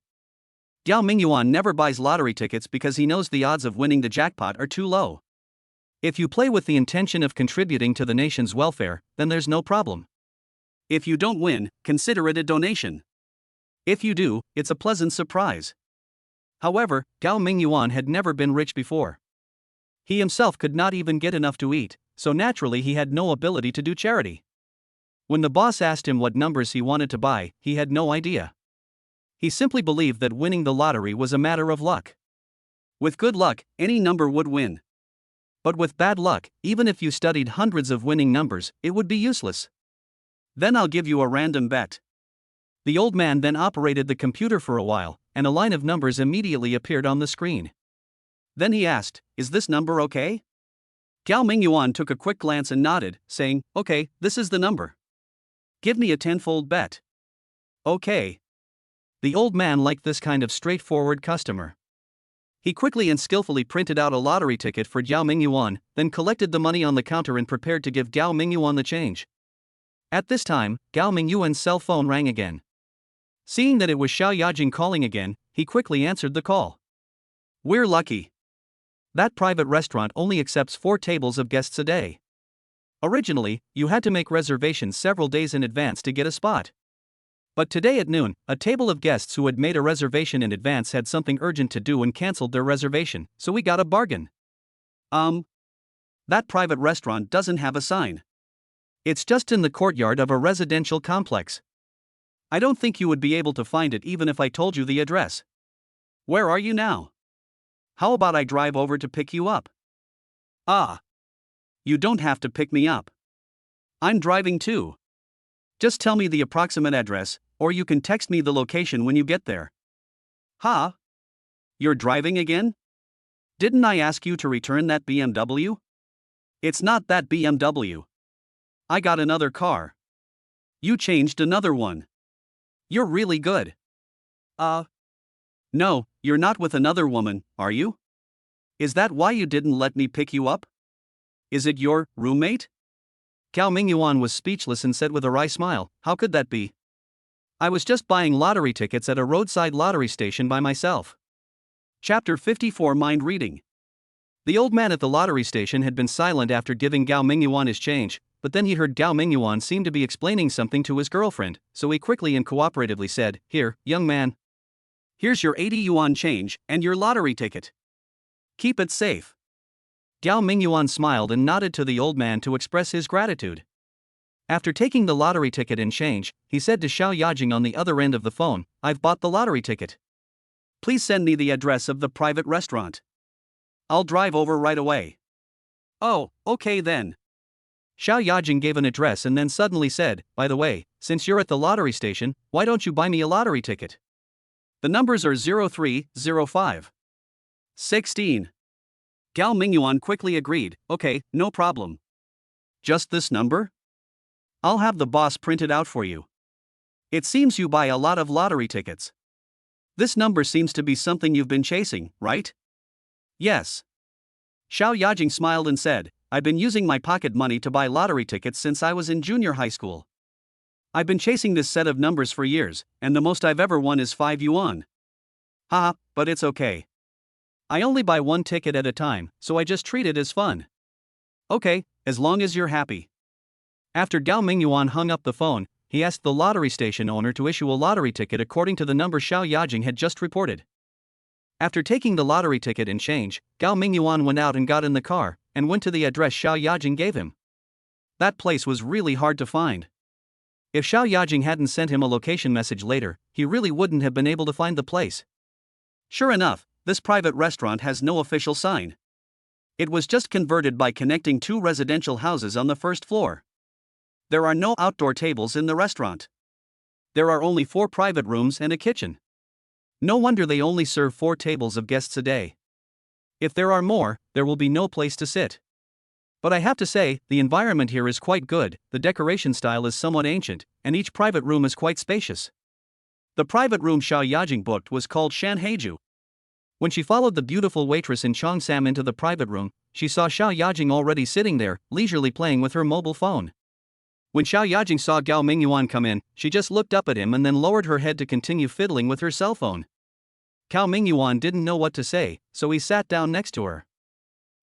Gao Mingyuan never buys lottery tickets because he knows the odds of winning the jackpot are too low. If you play with the intention of contributing to the nation's welfare, then there's no problem. If you don't win, consider it a donation. If you do, it's a pleasant surprise. However, Gao Mingyuan had never been rich before. He himself could not even get enough to eat, so naturally he had no ability to do charity. When the boss asked him what numbers he wanted to buy, he had no idea. He simply believed that winning the lottery was a matter of luck. With good luck, any number would win. But with bad luck, even if you studied hundreds of winning numbers, it would be useless. Then I'll give you a random bet. The old man then operated the computer for a while, and a line of numbers immediately appeared on the screen. Then he asked, "Is this number okay?" Gao Mingyuan took a quick glance and nodded, saying, "Okay, this is the number. Give me a 10-fold bet." Okay. The old man liked this kind of straightforward customer. He quickly and skillfully printed out a lottery ticket for Gao Mingyuan, then collected the money on the counter and prepared to give Gao Mingyuan the change. At this time, Gao Mingyuan's cell phone rang again. Seeing that it was Xiao Yajing calling again, he quickly answered the call. "We're lucky. That private restaurant only accepts 4 tables of guests a day. Originally, you had to make reservations several days in advance to get a spot. But today at noon, a table of guests who had made a reservation in advance had something urgent to do and cancelled their reservation, so we got a bargain." That private restaurant doesn't have a sign. It's just in the courtyard of a residential complex. I don't think you would be able to find it even if I told you the address. Where are you now? How about I drive over to pick you up? You don't have to pick me up. I'm driving too. Just tell me the approximate address, or you can text me the location when you get there. You're driving again? Didn't I ask you to return that BMW? It's not that BMW. I got another car. You changed another one. You're really good. No, you're not with another woman, are you? Is that why you didn't let me pick you up? Is it your roommate? Gao Mingyuan was speechless and said with a wry smile, "How could that be? I was just buying lottery tickets at a roadside lottery station by myself." Chapter 54 Mind Reading. The old man at the lottery station had been silent after giving Gao Mingyuan his change, but then he heard Gao Mingyuan seem to be explaining something to his girlfriend, so he quickly and cooperatively said, "Here, young man. Here's your 80 yuan change and your lottery ticket. Keep it safe." Gao Mingyuan smiled and nodded to the old man to express his gratitude. After taking the lottery ticket and change, he said to Xiao Yajing on the other end of the phone, "I've bought the lottery ticket. Please send me the address of the private restaurant. I'll drive over right away." Oh, okay then. Xiao Yajing gave an address and then suddenly said, by the way, since you're at the lottery station, why don't you buy me a lottery ticket? The numbers are 0305. 16. Gao Mingyuan quickly agreed, okay, no problem. Just this number? I'll have the boss print it out for you. It seems you buy a lot of lottery tickets. This number seems to be something you've been chasing, right? Yes. Xiao Yajing smiled and said, I've been using my pocket money to buy lottery tickets since I was in junior high school. I've been chasing this set of numbers for years, and the most I've ever won is 5 yuan. Haha, but it's okay. I only buy one ticket at a time, so I just treat it as fun. Okay, as long as you're happy. After Gao Mingyuan hung up the phone, he asked the lottery station owner to issue a lottery ticket according to the number Xiao Yajing had just reported. After taking the lottery ticket and change, Gao Mingyuan went out and got in the car, and went to the address Xiao Yajing gave him. That place was really hard to find. If Xiao Yajing hadn't sent him a location message later, he really wouldn't have been able to find the place. Sure enough, this private restaurant has no official sign. It was just converted by connecting two residential houses on the first floor. There are no outdoor tables in the restaurant. There are only 4 private rooms and a kitchen. No wonder they only serve 4 tables of guests a day. If there are more, there will be no place to sit. But I have to say, the environment here is quite good, the decoration style is somewhat ancient, and each private room is quite spacious. The private room Xiao Yajing booked was called Shanheiju. When she followed the beautiful waitress in Cheongsam into the private room, she saw Xiao Yajing already sitting there, leisurely playing with her mobile phone. When Xiao Yajing saw Gao Mingyuan come in, she just looked up at him and then lowered her head to continue fiddling with her cell phone. Gao Mingyuan didn't know what to say, so he sat down next to her.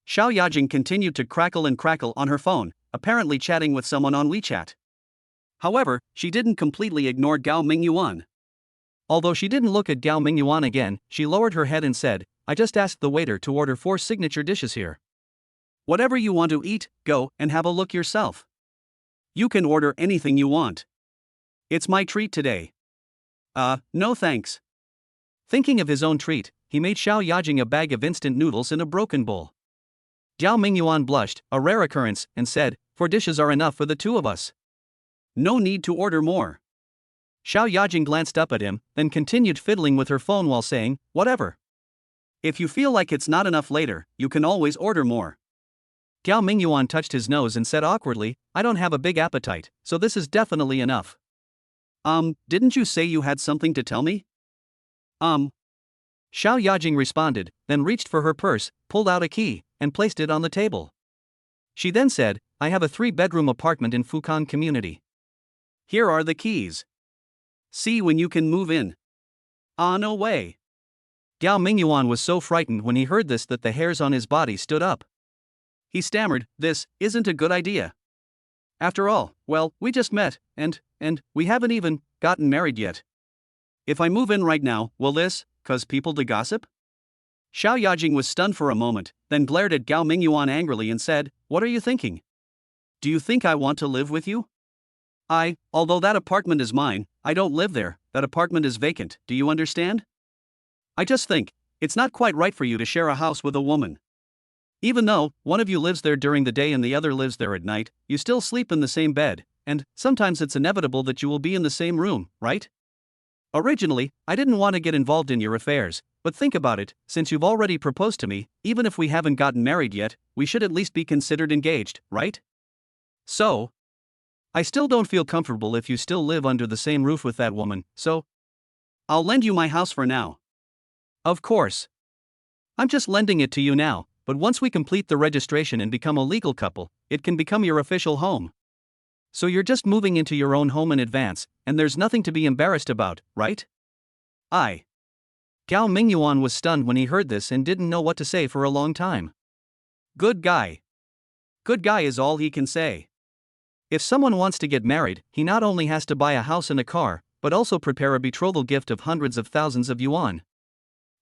Xiao Yajing continued to crackle and crackle on her phone, apparently chatting with someone on WeChat. However, she didn't completely ignore Gao Mingyuan. Although she didn't look at Gao Mingyuan again, she lowered her head and said, I just asked the waiter to order 4 signature dishes here. Whatever you want to eat, go and have a look yourself. You can order anything you want. It's my treat today. No thanks. Thinking of his own treat, he made Xiao Yajing a bag of instant noodles in a broken bowl. Gao Mingyuan blushed, a rare occurrence, and said, 4 dishes are enough for the 2 of us. No need to order more. Xiao Yajing glanced up at him, then continued fiddling with her phone while saying, whatever. If you feel like it's not enough later, you can always order more. Gao Mingyuan touched his nose and said awkwardly, I don't have a big appetite, so this is definitely enough. Didn't you say you had something to tell me? Xiao Yajing responded, then reached for her purse, pulled out a key, and placed it on the table. She then said, I have a 3-bedroom apartment in Fukan community. Here are the keys. See when you can move in. No way. Gao Mingyuan was so frightened when he heard this that the hairs on his body stood up. He stammered, this isn't a good idea. After all, well, we just met, and we haven't even gotten married yet. If I move in right now, will this cause people to gossip? Xiao Yajing was stunned for a moment, then glared at Gao Mingyuan angrily and said, what are you thinking? Do you think I want to live with you? Although that apartment is mine, I don't live there, that apartment is vacant, do you understand? I just think, it's not quite right for you to share a house with a woman. Even though one of you lives there during the day and the other lives there at night, you still sleep in the same bed, and sometimes it's inevitable that you will be in the same room, right? Originally, I didn't want to get involved in your affairs, but think about it, since you've already proposed to me, even if we haven't gotten married yet, we should at least be considered engaged, right? So, I still don't feel comfortable if you still live under the same roof with that woman, so I'll lend you my house for now. Of course. I'm just lending it to you now, but once we complete the registration and become a legal couple, it can become your official home. So you're just moving into your own home in advance, and there's nothing to be embarrassed about, right? Gao Mingyuan was stunned when he heard this and didn't know what to say for a long time. Good guy. Good guy is all he can say. If someone wants to get married, he not only has to buy a house and a car, but also prepare a betrothal gift of hundreds of thousands of yuan.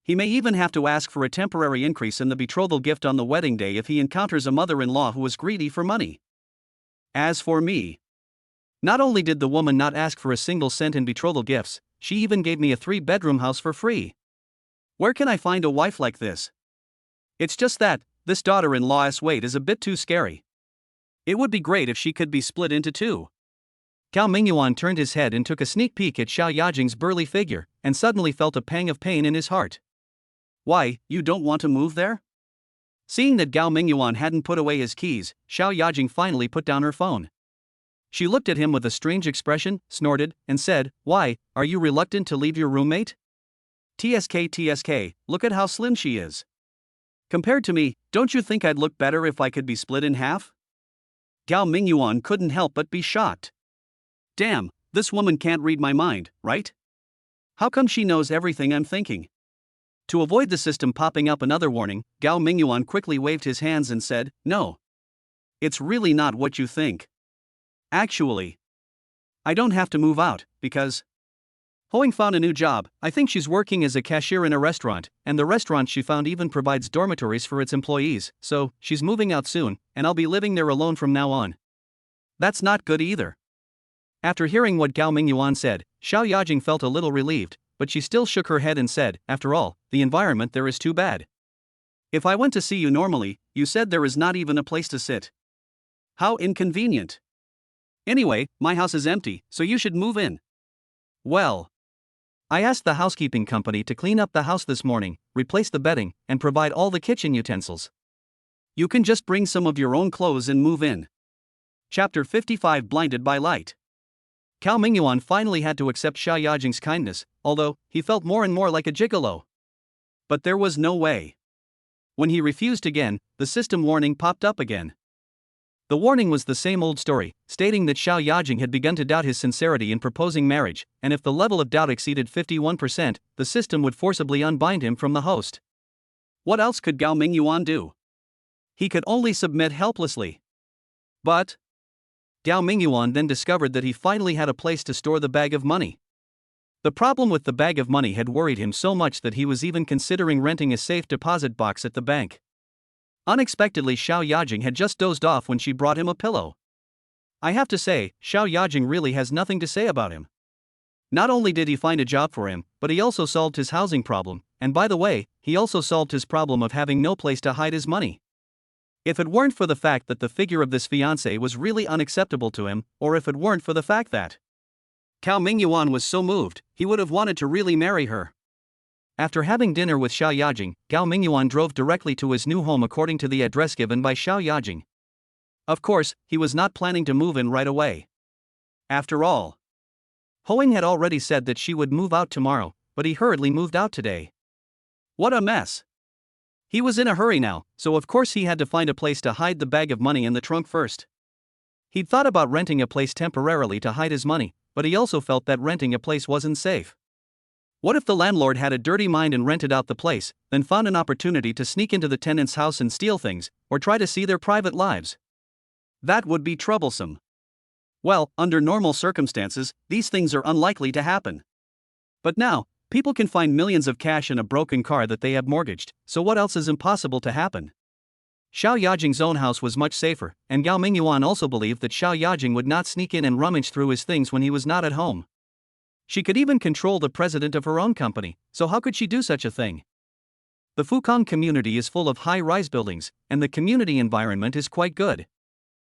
He may even have to ask for a temporary increase in the betrothal gift on the wedding day if he encounters a mother-in-law who is greedy for money. As for me, not only did the woman not ask for a single cent in betrothal gifts, she even gave me a 3-bedroom house for free. Where can I find a wife like this? It's just that, this daughter-in-law's weight is a bit too scary. It would be great if she could be split into two. Gao Mingyuan turned his head and took a sneak peek at Xiao Yajing's burly figure, and suddenly felt a pang of pain in his heart. Why, you don't want to move there? Seeing that Gao Mingyuan hadn't put away his keys, Xiao Yajing finally put down her phone. She looked at him with a strange expression, snorted, and said, "Why, are you reluctant to leave your roommate? TSK, look at how slim she is. Compared to me, don't you think I'd look better if I could be split in half?" Gao Mingyuan couldn't help but be shocked. Damn, this woman can't read my mind, right? How come she knows everything I'm thinking? To avoid the system popping up another warning, Gao Mingyuan quickly waved his hands and said, "No. It's really not what you think. Actually, I don't have to move out, because Hoing found a new job. I think she's working as a cashier in a restaurant, and the restaurant she found even provides dormitories for its employees, so she's moving out soon, and I'll be living there alone from now on." That's not good either. After hearing what Gao Mingyuan said, Xiao Yajing felt a little relieved, but she still shook her head and said, "After all, the environment there is too bad. If I went to see you normally, you said there is not even a place to sit. How inconvenient. Anyway, my house is empty, so you should move in." Well, I asked the housekeeping company to clean up the house this morning, replace the bedding, and provide all the kitchen utensils. You can just bring some of your own clothes and move in. Chapter 55 Blinded by Light. Gao Mingyuan finally had to accept Xiao Yajing's kindness, although he felt more and more like a gigolo. But there was no way. When he refused again, the system warning popped up again. The warning was the same old story, stating that Xiao Yajing had begun to doubt his sincerity in proposing marriage, and if the level of doubt exceeded 51%, the system would forcibly unbind him from the host. What else could Gao Mingyuan do? He could only submit helplessly. But Gao Mingyuan then discovered that he finally had a place to store the bag of money. The problem with the bag of money had worried him so much that he was even considering renting a safe deposit box at the bank. Unexpectedly, Xiao Yajing had just dozed off when she brought him a pillow. I have to say, Xiao Yajing really has nothing to say about him. Not only did he find a job for him, but he also solved his housing problem, and by the way, he also solved his problem of having no place to hide his money. If it weren't for the fact that the figure of this fiancée was really unacceptable to him, or if it weren't for the fact that Gao Mingyuan was so moved, he would have wanted to really marry her. After having dinner with Xiao Yajing, Gao Mingyuan drove directly to his new home according to the address given by Xiao Yajing. Of course, he was not planning to move in right away. After all, Hoing had already said that she would move out tomorrow, but he hurriedly moved out today. What a mess! He was in a hurry now, so of course he had to find a place to hide the bag of money in the trunk first. He'd thought about renting a place temporarily to hide his money, but he also felt that renting a place wasn't safe. What if the landlord had a dirty mind and rented out the place, then found an opportunity to sneak into the tenant's house and steal things, or try to see their private lives? That would be troublesome. Well, under normal circumstances, these things are unlikely to happen. But now, people can find millions of cash in a broken car that they have mortgaged, so what else is impossible to happen? Xiao Yajing's own house was much safer, and Gao Mingyuan also believed that Xiao Yajing would not sneak in and rummage through his things when he was not at home. She could even control the president of her own company, so how could she do such a thing? The Fukang community is full of high-rise buildings, and the community environment is quite good.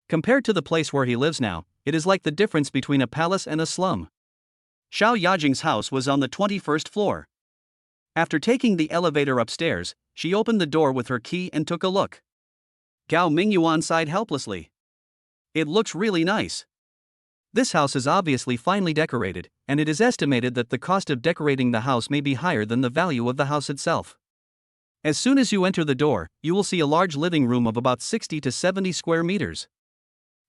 Compared to the place where he lives now, it is like the difference between a palace and a slum. Xiao Yajing's house was on the 21st floor. After taking the elevator upstairs, she opened the door with her key and took a look. Gao Mingyuan sighed helplessly. It looks really nice. This house is obviously finely decorated, and it is estimated that the cost of decorating the house may be higher than the value of the house itself. As soon as you enter the door, you will see a large living room of about 60 to 70 square meters.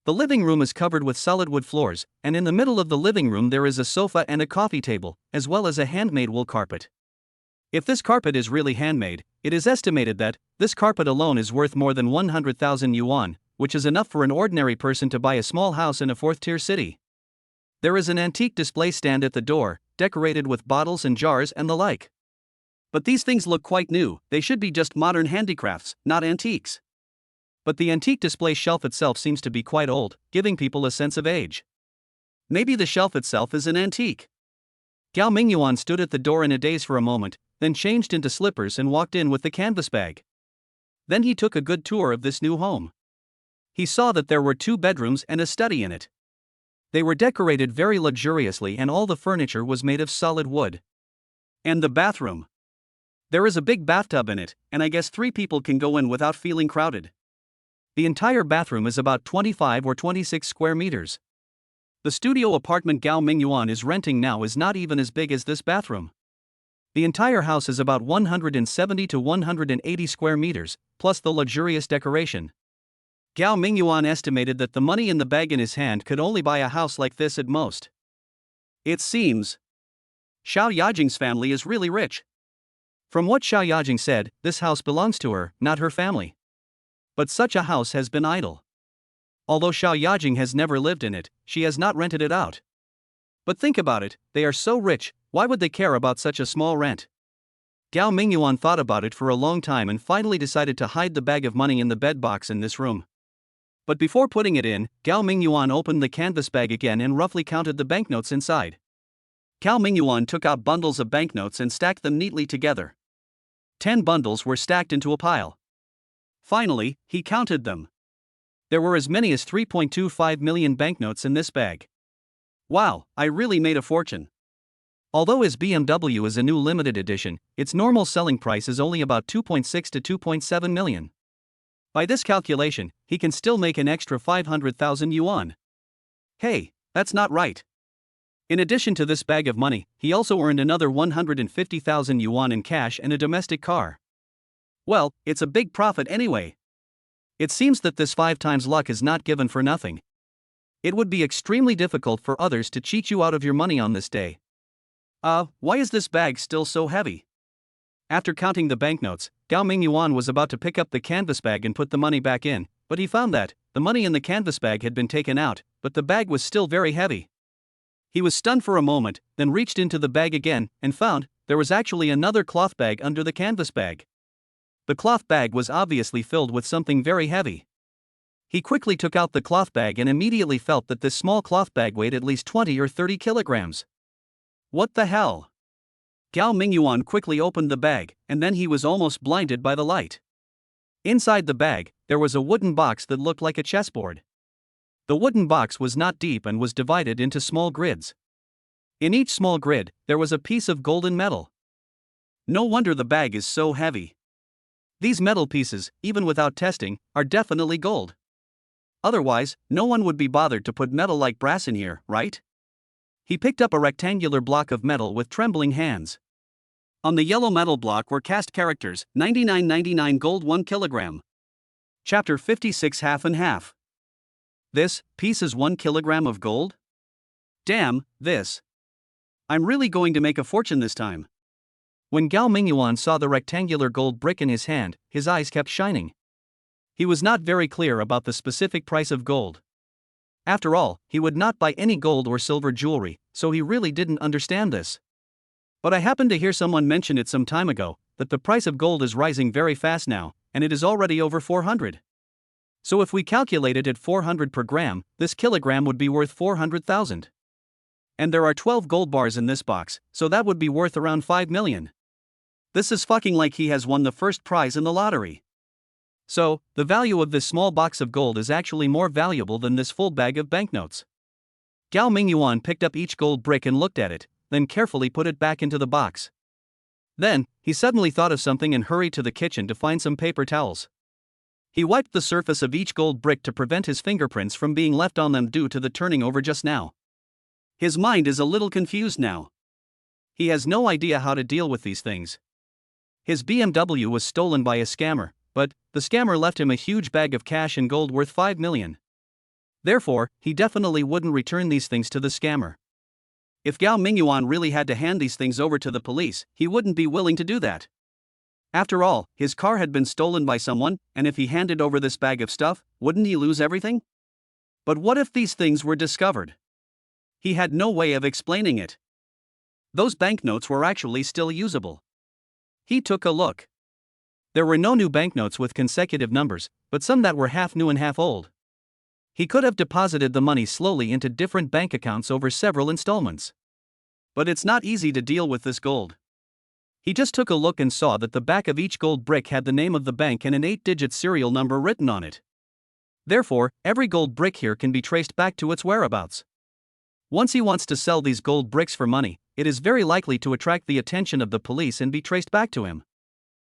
The living room is covered with solid wood floors, and in the middle of the living room there is a sofa and a coffee table, as well as a handmade wool carpet. If this carpet is really handmade, it is estimated that this carpet alone is worth more than 100,000 yuan, which is enough for an ordinary person to buy a small house in a fourth-tier city. There is an antique display stand at the door, decorated with bottles and jars and the like. But these things look quite new, they should be just modern handicrafts, not antiques. But the antique display shelf itself seems to be quite old, giving people a sense of age. Maybe the shelf itself is an antique. Gao Mingyuan stood at the door in a daze for a moment, then changed into slippers and walked in with the canvas bag. Then he took a good tour of this new home. He saw that there were 2 bedrooms and a study in it. They were decorated very luxuriously and all the furniture was made of solid wood. And the bathroom. There is a big bathtub in it, and I guess 3 people can go in without feeling crowded. The entire bathroom is about 25 or 26 square meters. The studio apartment Gao Mingyuan is renting now is not even as big as this bathroom. The entire house is about 170 to 180 square meters, plus the luxurious decoration. Gao Mingyuan estimated that the money in the bag in his hand could only buy a house like this at most. It seems Xiao Yajing's family is really rich. From what Xiao Yajing said, this house belongs to her, not her family. But such a house has been idle. Although Xiao Yajing has never lived in it, she has not rented it out. But think about it, they are so rich, why would they care about such a small rent? Gao Mingyuan thought about it for a long time and finally decided to hide the bag of money in the bed box in this room. But before putting it in, Gao Mingyuan opened the canvas bag again and roughly counted the banknotes inside. Gao Mingyuan took out bundles of banknotes and stacked them neatly together. 10 bundles were stacked into a pile. Finally, he counted them. There were as many as 3.25 million banknotes in this bag. Wow, I really made a fortune. Although his BMW is a new limited edition, its normal selling price is only about 2.6 to 2.7 million. By this calculation, he can still make an extra 500,000 yuan. Hey, that's not right. In addition to this bag of money, he also earned another 150,000 yuan in cash and a domestic car. Well, it's a big profit anyway. It seems that this 5 times luck is not given for nothing. It would be extremely difficult for others to cheat you out of your money on this day. Why is this bag still so heavy? After counting the banknotes, Gao Mingyuan was about to pick up the canvas bag and put the money back in, but he found that the money in the canvas bag had been taken out, but the bag was still very heavy. He was stunned for a moment, then reached into the bag again and found there was actually another cloth bag under the canvas bag. The cloth bag was obviously filled with something very heavy. He quickly took out the cloth bag and immediately felt that this small cloth bag weighed at least 20 or 30 kilograms. What the hell? Gao Mingyuan quickly opened the bag, and then he was almost blinded by the light. Inside the bag, there was a wooden box that looked like a chessboard. The wooden box was not deep and was divided into small grids. In each small grid, there was a piece of golden metal. No wonder the bag is so heavy. These metal pieces, even without testing, are definitely gold. Otherwise, no one would be bothered to put metal like brass in here, right? He picked up a rectangular block of metal with trembling hands. On the yellow metal block were cast characters, 99.99 gold 1 kilogram. Chapter 56 half and half. This piece is 1 kilogram of gold? Damn, this. I'm really going to make a fortune this time. When Gao Mingyuan saw the rectangular gold brick in his hand, his eyes kept shining. He was not very clear about the specific price of gold. After all, he would not buy any gold or silver jewelry, so he really didn't understand this. But I happened to hear someone mention it some time ago, that the price of gold is rising very fast now, and it is already over 400. So if we calculate it at 400 per gram, this kilogram would be worth 400,000. And there are 12 gold bars in this box, so that would be worth around 5 million. This is fucking like he has won the first prize in the lottery. So, the value of this small box of gold is actually more valuable than this full bag of banknotes. Gao Mingyuan picked up each gold brick and looked at it, then carefully put it back into the box. Then, he suddenly thought of something and hurried to the kitchen to find some paper towels. He wiped the surface of each gold brick to prevent his fingerprints from being left on them due to the turning over just now. His mind is a little confused now. He has no idea how to deal with these things. His BMW was stolen by a scammer, but the scammer left him a huge bag of cash and gold worth 5 million. Therefore, he definitely wouldn't return these things to the scammer. If Gao Mingyuan really had to hand these things over to the police, he wouldn't be willing to do that. After all, his car had been stolen by someone, and if he handed over this bag of stuff, wouldn't he lose everything? But what if these things were discovered? He had no way of explaining it. Those banknotes were actually still usable. He took a look. There were no new banknotes with consecutive numbers, but some that were half new and half old. He could have deposited the money slowly into different bank accounts over several installments. But it's not easy to deal with this gold. He just took a look and saw that the back of each gold brick had the name of the bank and an 8-digit serial number written on it. Therefore, every gold brick here can be traced back to its whereabouts. Once he wants to sell these gold bricks for money, it is very likely to attract the attention of the police and be traced back to him.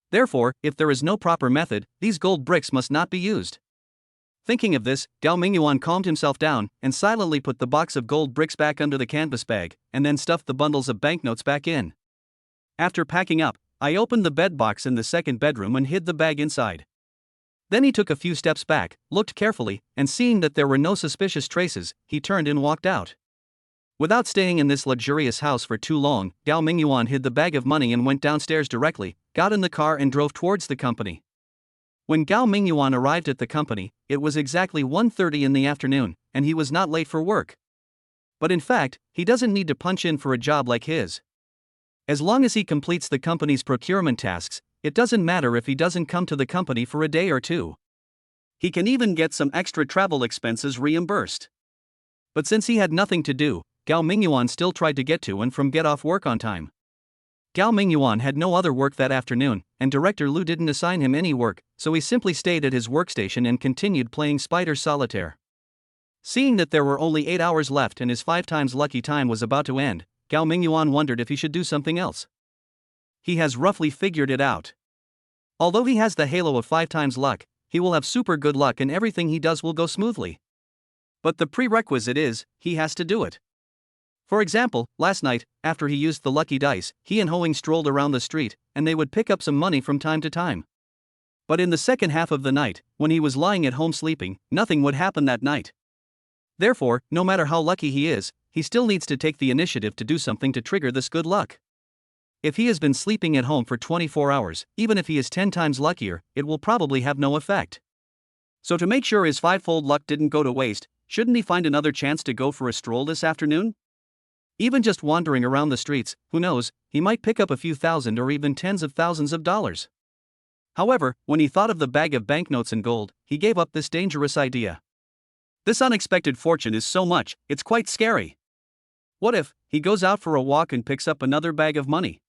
Therefore, if there is no proper method, these gold bricks must not be used. Thinking of this, Gao Mingyuan calmed himself down and silently put the box of gold bricks back under the canvas bag, and then stuffed the bundles of banknotes back in. After packing up, I opened the bed box in the second bedroom and hid the bag inside. Then he took a few steps back, looked carefully, and seeing that there were no suspicious traces, he turned and walked out. Without staying in this luxurious house for too long, Gao Mingyuan hid the bag of money and went downstairs directly, got in the car and drove towards the company. When Gao Mingyuan arrived at the company, it was exactly 1:30 in the afternoon, and he was not late for work. But in fact, he doesn't need to punch in for a job like his. As long as he completes the company's procurement tasks, it doesn't matter if he doesn't come to the company for a day or two. He can even get some extra travel expenses reimbursed. But since he had nothing to do, Gao Mingyuan still tried to get off work on time. Gao Mingyuan had no other work that afternoon, and Director Liu didn't assign him any work, so he simply stayed at his workstation and continued playing Spider Solitaire. Seeing that there were only 8 hours left and his 5 times lucky time was about to end, Gao Mingyuan wondered if he should do something else. He has roughly figured it out. Although he has the halo of 5 times luck, he will have super good luck and everything he does will go smoothly. But the prerequisite is, he has to do it. For example, last night, after he used the lucky dice, he and Hoing strolled around the street, and they would pick up some money from time to time. But in the second half of the night, when he was lying at home sleeping, nothing would happen that night. Therefore, no matter how lucky he is, he still needs to take the initiative to do something to trigger this good luck. If he has been sleeping at home for 24 hours, even if he is 10 times luckier, it will probably have no effect. So to make sure his 5-fold luck didn't go to waste, shouldn't he find another chance to go for a stroll this afternoon? Even just wandering around the streets, who knows, he might pick up a few thousand or even tens of thousands of dollars. However, when he thought of the bag of banknotes and gold, he gave up this dangerous idea. This unexpected fortune is so much, it's quite scary. What if he goes out for a walk and picks up another bag of money?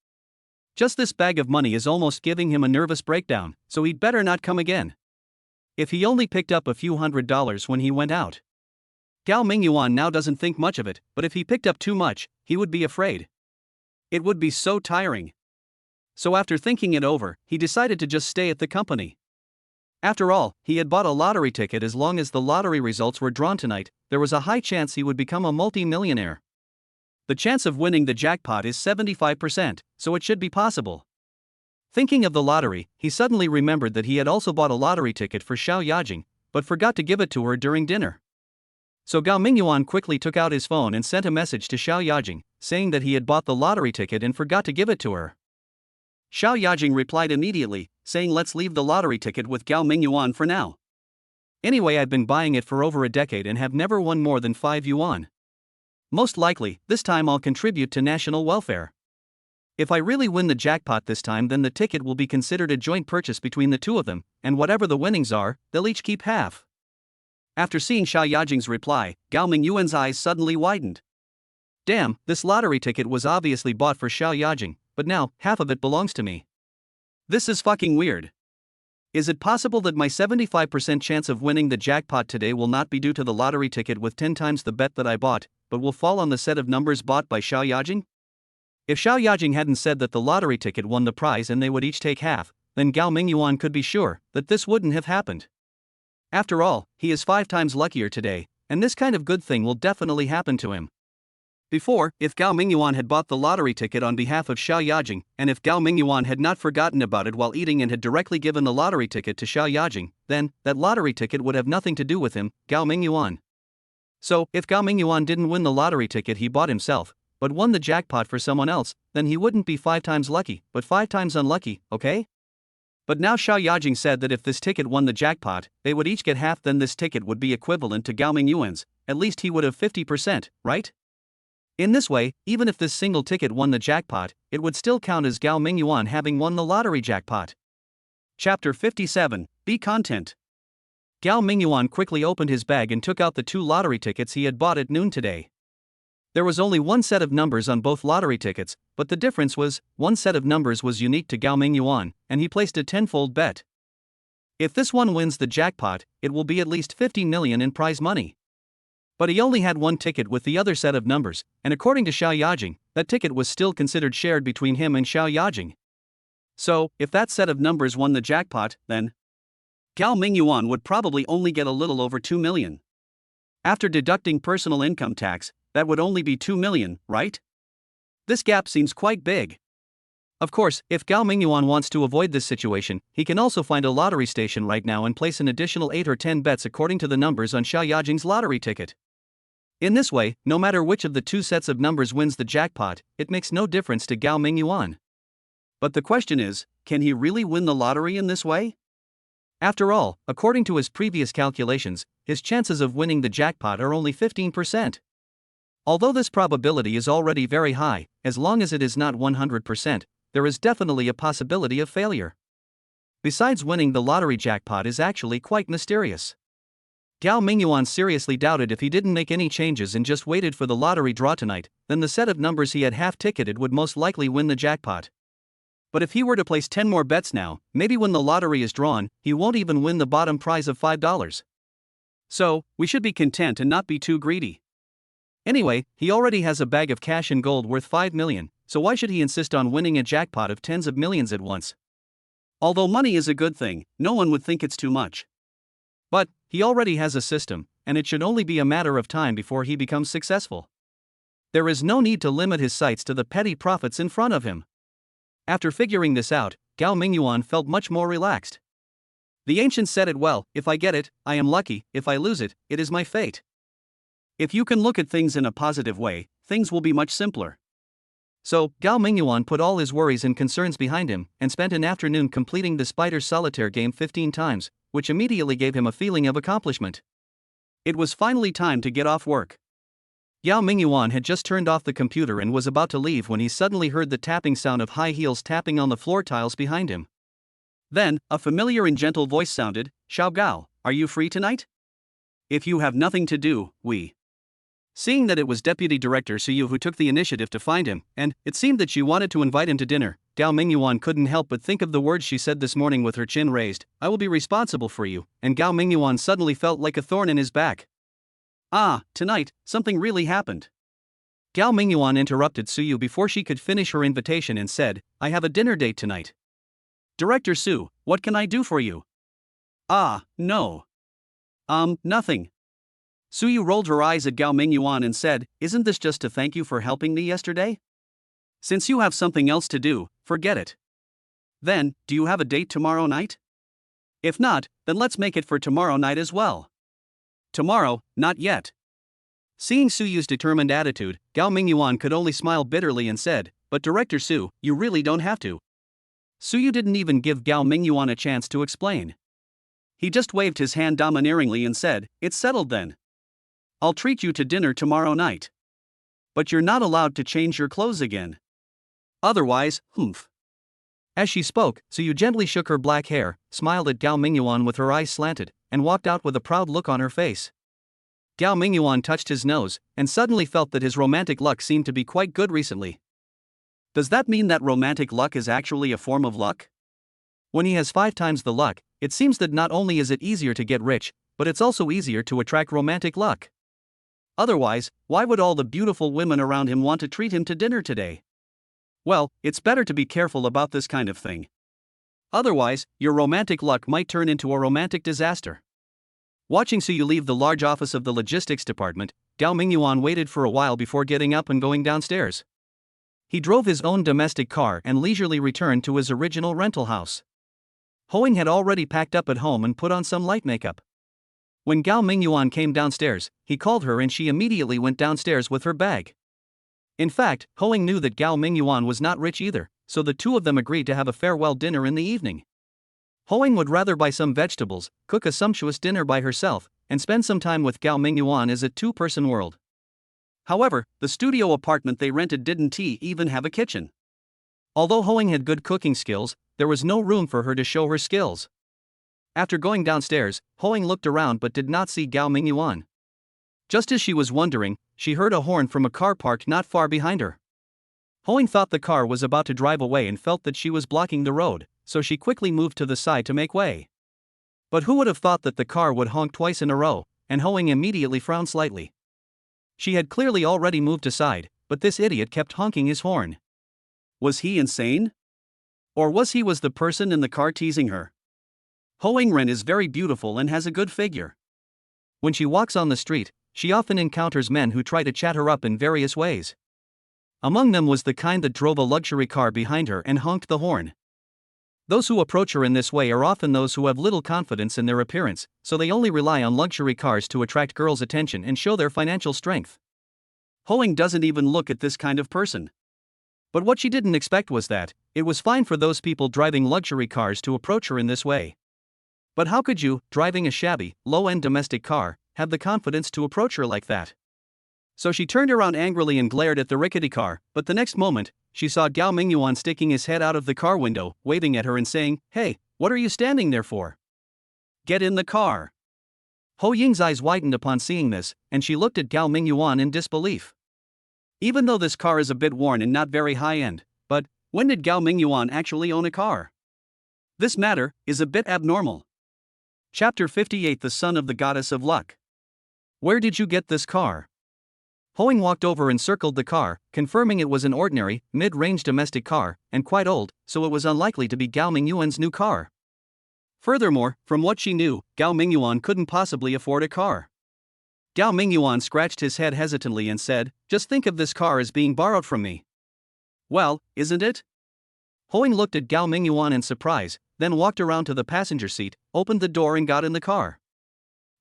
Just this bag of money is almost giving him a nervous breakdown, so he'd better not come again. If he only picked up a few $100s when he went out. Gao Mingyuan now doesn't think much of it, but if he picked up too much, he would be afraid. It would be so tiring. So after thinking it over, he decided to just stay at the company. After all, he had bought a lottery ticket. As long as the lottery results were drawn tonight, there was a high chance he would become a multi-millionaire. The chance of winning the jackpot is 75%, so it should be possible. Thinking of the lottery, he suddenly remembered that he had also bought a lottery ticket for Xiao Yajing, but forgot to give it to her during dinner. So Gao Mingyuan quickly took out his phone and sent a message to Xiao Yajing, saying that he had bought the lottery ticket and forgot to give it to her. Xiao Yajing replied immediately, saying let's leave the lottery ticket with Gao Mingyuan for now. Anyway, I've been buying it for over a decade and have never won more than 5 yuan. Most likely, this time I'll contribute to national welfare. If I really win the jackpot this time, then the ticket will be considered a joint purchase between the two of them, and whatever the winnings are, they'll each keep half. After seeing Xiao Yajing's reply, Gao Mingyuan's eyes suddenly widened. Damn, this lottery ticket was obviously bought for Xiao Yajing, but now, half of it belongs to me. This is fucking weird. Is it possible that my 75% chance of winning the jackpot today will not be due to the lottery ticket with 10 times the bet that I bought, but will fall on the set of numbers bought by Xiao Yajing? If Xiao Yajing hadn't said that the lottery ticket won the prize and they would each take half, then Gao Mingyuan could be sure that this wouldn't have happened. After all, he is 5 times luckier today, and this kind of good thing will definitely happen to him. Before, if Gao Mingyuan had bought the lottery ticket on behalf of Xiao Yajing, and if Gao Mingyuan had not forgotten about it while eating and had directly given the lottery ticket to Xiao Yajing, then, that lottery ticket would have nothing to do with him, Gao Mingyuan. So, if Gao Mingyuan didn't win the lottery ticket he bought himself, but won the jackpot for someone else, then he wouldn't be 5 times lucky, but 5 times unlucky, okay? But now Xiao Yajing said that if this ticket won the jackpot, they would each get half, then this ticket would be equivalent to Gao Mingyuan's, at least he would have 50%, right? In this way, even if this single ticket won the jackpot, it would still count as Gao Mingyuan having won the lottery jackpot. Chapter 57, Be Content. Gao Mingyuan quickly opened his bag and took out the 2 lottery tickets he had bought at noon today. There was only one set of numbers on both lottery tickets, but the difference was, one set of numbers was unique to Gao Mingyuan, and he placed a tenfold bet. If this one wins the jackpot, it will be at least 50 million in prize money. But he only had one ticket with the other set of numbers, and according to Xiao Yajing, that ticket was still considered shared between him and Xiao Yajing. So, if that set of numbers won the jackpot, then Gao Mingyuan would probably only get a little over 2 million. After deducting personal income tax, that would only be 2 million, right? This gap seems quite big. Of course, if Gao Mingyuan wants to avoid this situation, he can also find a lottery station right now and place an additional 8 or 10 bets according to the numbers on Xiao Yajing's lottery ticket. In this way, no matter which of the two sets of numbers wins the jackpot, it makes no difference to Gao Mingyuan. But the question is, can he really win the lottery in this way? After all, according to his previous calculations, his chances of winning the jackpot are only 15%. Although this probability is already very high, as long as it is not 100%, there is definitely a possibility of failure. Besides, winning the lottery jackpot is actually quite mysterious. Gao Mingyuan seriously doubted if he didn't make any changes and just waited for the lottery draw tonight, then the set of numbers he had half-ticketed would most likely win the jackpot. But if he were to place 10 more bets now, maybe when the lottery is drawn, he won't even win the bottom prize of $5. So, we should be content and not be too greedy. Anyway, he already has a bag of cash and gold worth 5 million, so why should he insist on winning a jackpot of tens of millions at once? Although money is a good thing, no one would think it's too much. But, he already has a system, and it should only be a matter of time before he becomes successful. There is no need to limit his sights to the petty profits in front of him. After figuring this out, Gao Mingyuan felt much more relaxed. The ancients said it well, if I get it, I am lucky, if I lose it, it is my fate. If you can look at things in a positive way, things will be much simpler. So, Gao Mingyuan put all his worries and concerns behind him, and spent an afternoon completing the Spider Solitaire game 15 times, which immediately gave him a feeling of accomplishment. It was finally time to get off work. Gao Mingyuan had just turned off the computer and was about to leave when he suddenly heard the tapping sound of high heels tapping on the floor tiles behind him. Then, a familiar and gentle voice sounded, "Xiao Gao, are you free tonight? If you have nothing to do, we." Seeing that it was Deputy Director Suyu who took the initiative to find him, and it seemed that she wanted to invite him to dinner, Gao Mingyuan couldn't help but think of the words she said this morning with her chin raised, "I will be responsible for you," and Gao Mingyuan suddenly felt like a thorn in his back. Ah, tonight, something really happened. Gao Mingyuan interrupted Suyu before she could finish her invitation and said, "I have a dinner date tonight. Director Su, what can I do for you?" "Ah, no. Nothing." Suyu rolled her eyes at Gao Mingyuan and said, "Isn't this just to thank you for helping me yesterday? Since you have something else to do, forget it. Then, do you have a date tomorrow night? If not, then let's make it for tomorrow night as well." "Tomorrow, not yet." Seeing Suyu's determined attitude, Gao Mingyuan could only smile bitterly and said, "But Director Su, you really don't have to." Suyu didn't even give Gao Mingyuan a chance to explain. He just waved his hand domineeringly and said, "It's settled then. I'll treat you to dinner tomorrow night. But you're not allowed to change your clothes again. Otherwise, humph." As she spoke, Suyu gently shook her black hair, smiled at Gao Mingyuan with her eyes slanted, and walked out with a proud look on her face. Gao Mingyuan touched his nose, and suddenly felt that his romantic luck seemed to be quite good recently. Does that mean that romantic luck is actually a form of luck? When he has 5 times the luck, it seems that not only is it easier to get rich, but it's also easier to attract romantic luck. Otherwise, why would all the beautiful women around him want to treat him to dinner today? Well, it's better to be careful about this kind of thing. Otherwise, your romantic luck might turn into a romantic disaster. Watching Suyu leave the large office of the logistics department, Gao Mingyuan waited for a while before getting up and going downstairs. He drove his own domestic car and leisurely returned to his original rental house. Hoing had already packed up at home and put on some light makeup. When Gao Mingyuan came downstairs, he called her and she immediately went downstairs with her bag. In fact, Hoing knew that Gao Mingyuan was not rich either, so the two of them agreed to have a farewell dinner in the evening. Hoing would rather buy some vegetables, cook a sumptuous dinner by herself, and spend some time with Gao Mingyuan as a two-person world. However, the studio apartment they rented didn't even have a kitchen. Although Hoing had good cooking skills, there was no room for her to show her skills. After going downstairs, Hoing looked around but did not see Gao Mingyuan. Just as she was wondering, she heard a horn from a car parked not far behind her. Hoing thought the car was about to drive away and felt that she was blocking the road, so she quickly moved to the side to make way. But who would have thought that the car would honk twice in a row, and Hoing immediately frowned slightly. She had clearly already moved aside, but this idiot kept honking his horn. Was he insane? Or was the person in the car teasing her? Hoing Ren is very beautiful and has a good figure. When she walks on the street, she often encounters men who try to chat her up in various ways. Among them was the kind that drove a luxury car behind her and honked the horn. Those who approach her in this way are often those who have little confidence in their appearance, so they only rely on luxury cars to attract girls' attention and show their financial strength. Hoing doesn't even look at this kind of person. But what she didn't expect was that it was fine for those people driving luxury cars to approach her in this way. But how could you, driving a shabby, low-end domestic car, have the confidence to approach her like that? So she turned around angrily and glared at the rickety car, but the next moment, she saw Gao Mingyuan sticking his head out of the car window, waving at her and saying, "Hey, what are you standing there for? Get in the car." Ho Ying's eyes widened upon seeing this, and she looked at Gao Mingyuan in disbelief. Even though this car is a bit worn and not very high-end, but when did Gao Mingyuan actually own a car? This matter is a bit abnormal. Chapter 58 The Son of the Goddess of Luck. Where did you get this car? Hoing walked over and circled the car, confirming it was an ordinary, mid-range domestic car, and quite old, so it was unlikely to be Gao Mingyuan's new car. Furthermore, from what she knew, Gao Mingyuan couldn't possibly afford a car. Gao Mingyuan scratched his head hesitantly and said, "Just think of this car as being borrowed from me." "Well, isn't it?" Hoing looked at Gao Mingyuan in surprise, then walked around to the passenger seat, opened the door and got in the car.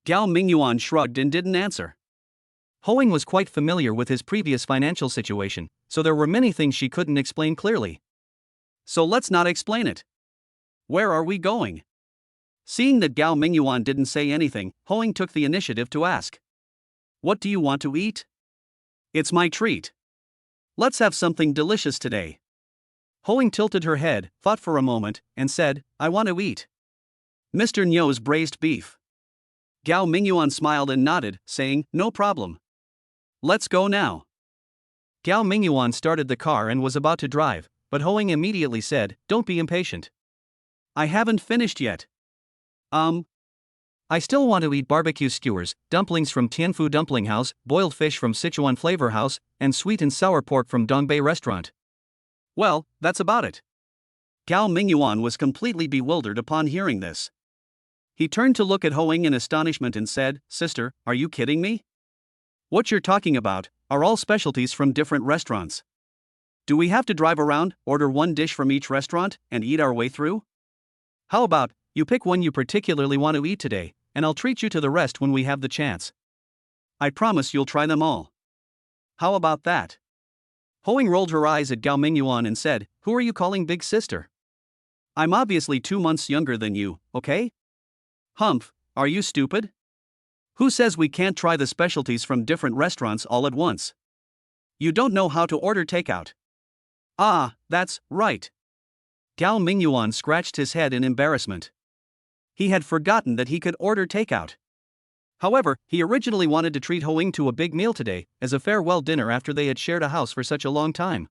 Gao Mingyuan shrugged and didn't answer. Hoing was quite familiar with his previous financial situation, so there were many things she couldn't explain clearly. "So let's not explain it. Where are we going?" Seeing that Gao Mingyuan didn't say anything, Hoing took the initiative to ask. "What do you want to eat?" "It's my treat. Let's have something delicious today." Hoing tilted her head, thought for a moment, and said, "I want to eat Mr. Nyo's braised beef." Gao Mingyuan smiled and nodded, saying, "No problem. Let's go now." Gao Mingyuan started the car and was about to drive, but Hoing immediately said, "Don't be impatient. I haven't finished yet. I still want to eat barbecue skewers, dumplings from Tianfu Dumpling House, boiled fish from Sichuan Flavor House, and sweet and sour pork from Dongbei Restaurant." "Well, that's about it." Gao Mingyuan was completely bewildered upon hearing this. He turned to look at Hoing in astonishment and said, "Sister, are you kidding me? What you're talking about are all specialties from different restaurants. Do we have to drive around, order one dish from each restaurant, and eat our way through? How about you pick one you particularly want to eat today, and I'll treat you to the rest when we have the chance. I promise you'll try them all. How about that?" Hoing rolled her eyes at Gao Mingyuan and said, "Who are you calling big sister? I'm obviously 2 months younger than you, okay? Humph, are you stupid? Who says we can't try the specialties from different restaurants all at once? You don't know how to order takeout." "Ah, that's right." Gao Mingyuan scratched his head in embarrassment. He had forgotten that he could order takeout. However, he originally wanted to treat Hoing to a big meal today, as a farewell dinner after they had shared a house for such a long time.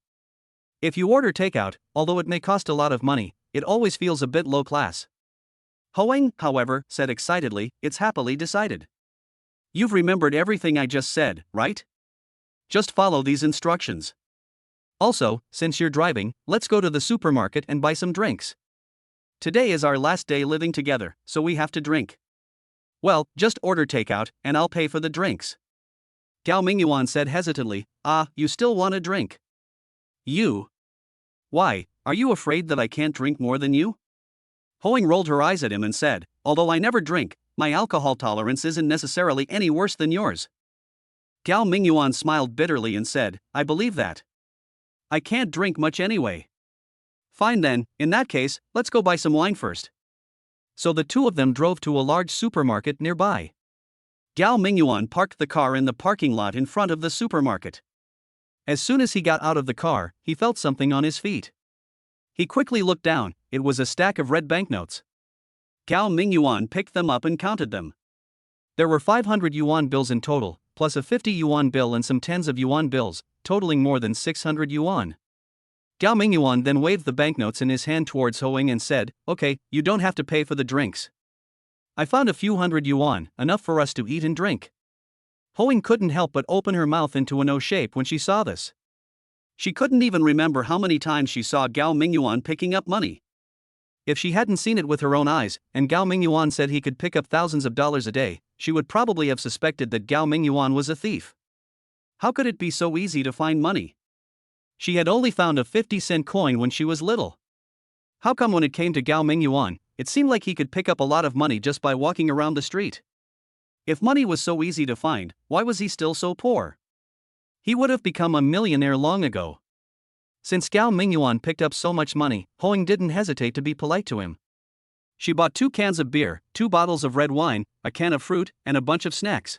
If you order takeout, although it may cost a lot of money, it always feels a bit low class. Hoing, however, said excitedly, "It's happily decided. You've remembered everything I just said, right? Just follow these instructions. Also, since you're driving, let's go to the supermarket and buy some drinks. Today is our last day living together, so we have to drink." "Well, just order takeout, and I'll pay for the drinks." Gao Mingyuan said hesitantly, "Ah, you still want a drink? You? Why, are you afraid that I can't drink more than you?" Hoing rolled her eyes at him and said, "Although I never drink, my alcohol tolerance isn't necessarily any worse than yours." Gao Mingyuan smiled bitterly and said, "I believe that. I can't drink much anyway." "Fine then, in that case, let's go buy some wine first." So the two of them drove to a large supermarket nearby. Gao Mingyuan parked the car in the parking lot in front of the supermarket. As soon as he got out of the car, he felt something on his feet. He quickly looked down, it was a stack of red banknotes. Gao Mingyuan picked them up and counted them. There were 500 yuan bills in total, plus a 50 yuan bill and some tens of yuan bills, totaling more than 600 yuan. Gao Mingyuan then waved the banknotes in his hand towards Hoing and said, "Okay, you don't have to pay for the drinks. I found a few hundred yuan, enough for us to eat and drink." Hoing couldn't help but open her mouth into an O shape when she saw this. She couldn't even remember how many times she saw Gao Mingyuan picking up money. If she hadn't seen it with her own eyes, and Gao Mingyuan said he could pick up thousands of dollars a day, she would probably have suspected that Gao Mingyuan was a thief. How could it be so easy to find money? She had only found a 50-cent coin when she was little. How come when it came to Gao Mingyuan, it seemed like he could pick up a lot of money just by walking around the street? If money was so easy to find, why was he still so poor? He would have become a millionaire long ago. Since Gao Mingyuan picked up so much money, Hoing didn't hesitate to be polite to him. She bought 2 cans of beer, 2 bottles of red wine, a can of fruit, and a bunch of snacks.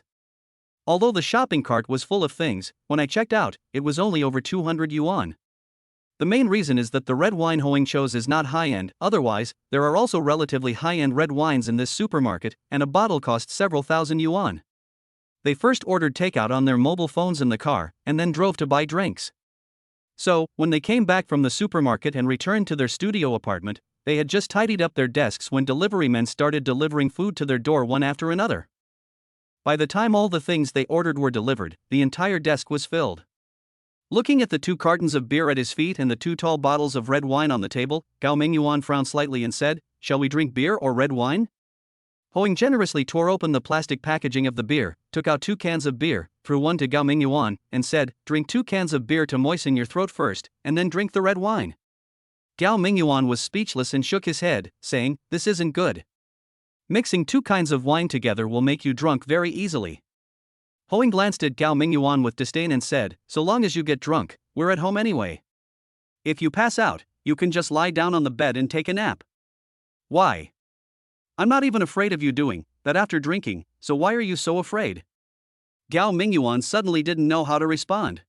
Although the shopping cart was full of things, when I checked out, it was only over 200 yuan. The main reason is that the red wine Hoing chose is not high-end, otherwise, there are also relatively high-end red wines in this supermarket, and a bottle costs several thousand yuan. They first ordered takeout on their mobile phones in the car, and then drove to buy drinks. So, when they came back from the supermarket and returned to their studio apartment, they had just tidied up their desks when delivery men started delivering food to their door one after another. By the time all the things they ordered were delivered, the entire desk was filled. Looking at the 2 cartons of beer at his feet and the 2 tall bottles of red wine on the table, Gao Mingyuan frowned slightly and said, "Shall we drink beer or red wine?" Hoing generously tore open the plastic packaging of the beer, took out 2 cans of beer, threw one to Gao Mingyuan, and said, "Drink 2 cans of beer to moisten your throat first, and then drink the red wine." Gao Mingyuan was speechless and shook his head, saying, "This isn't good. Mixing 2 kinds of wine together will make you drunk very easily." Hoing glanced at Gao Mingyuan with disdain and said, "So long as you get drunk, we're at home anyway. If you pass out, you can just lie down on the bed and take a nap." "Why? I'm not even afraid of you doing that after drinking, so why are you so afraid?" Gao Mingyuan suddenly didn't know how to respond.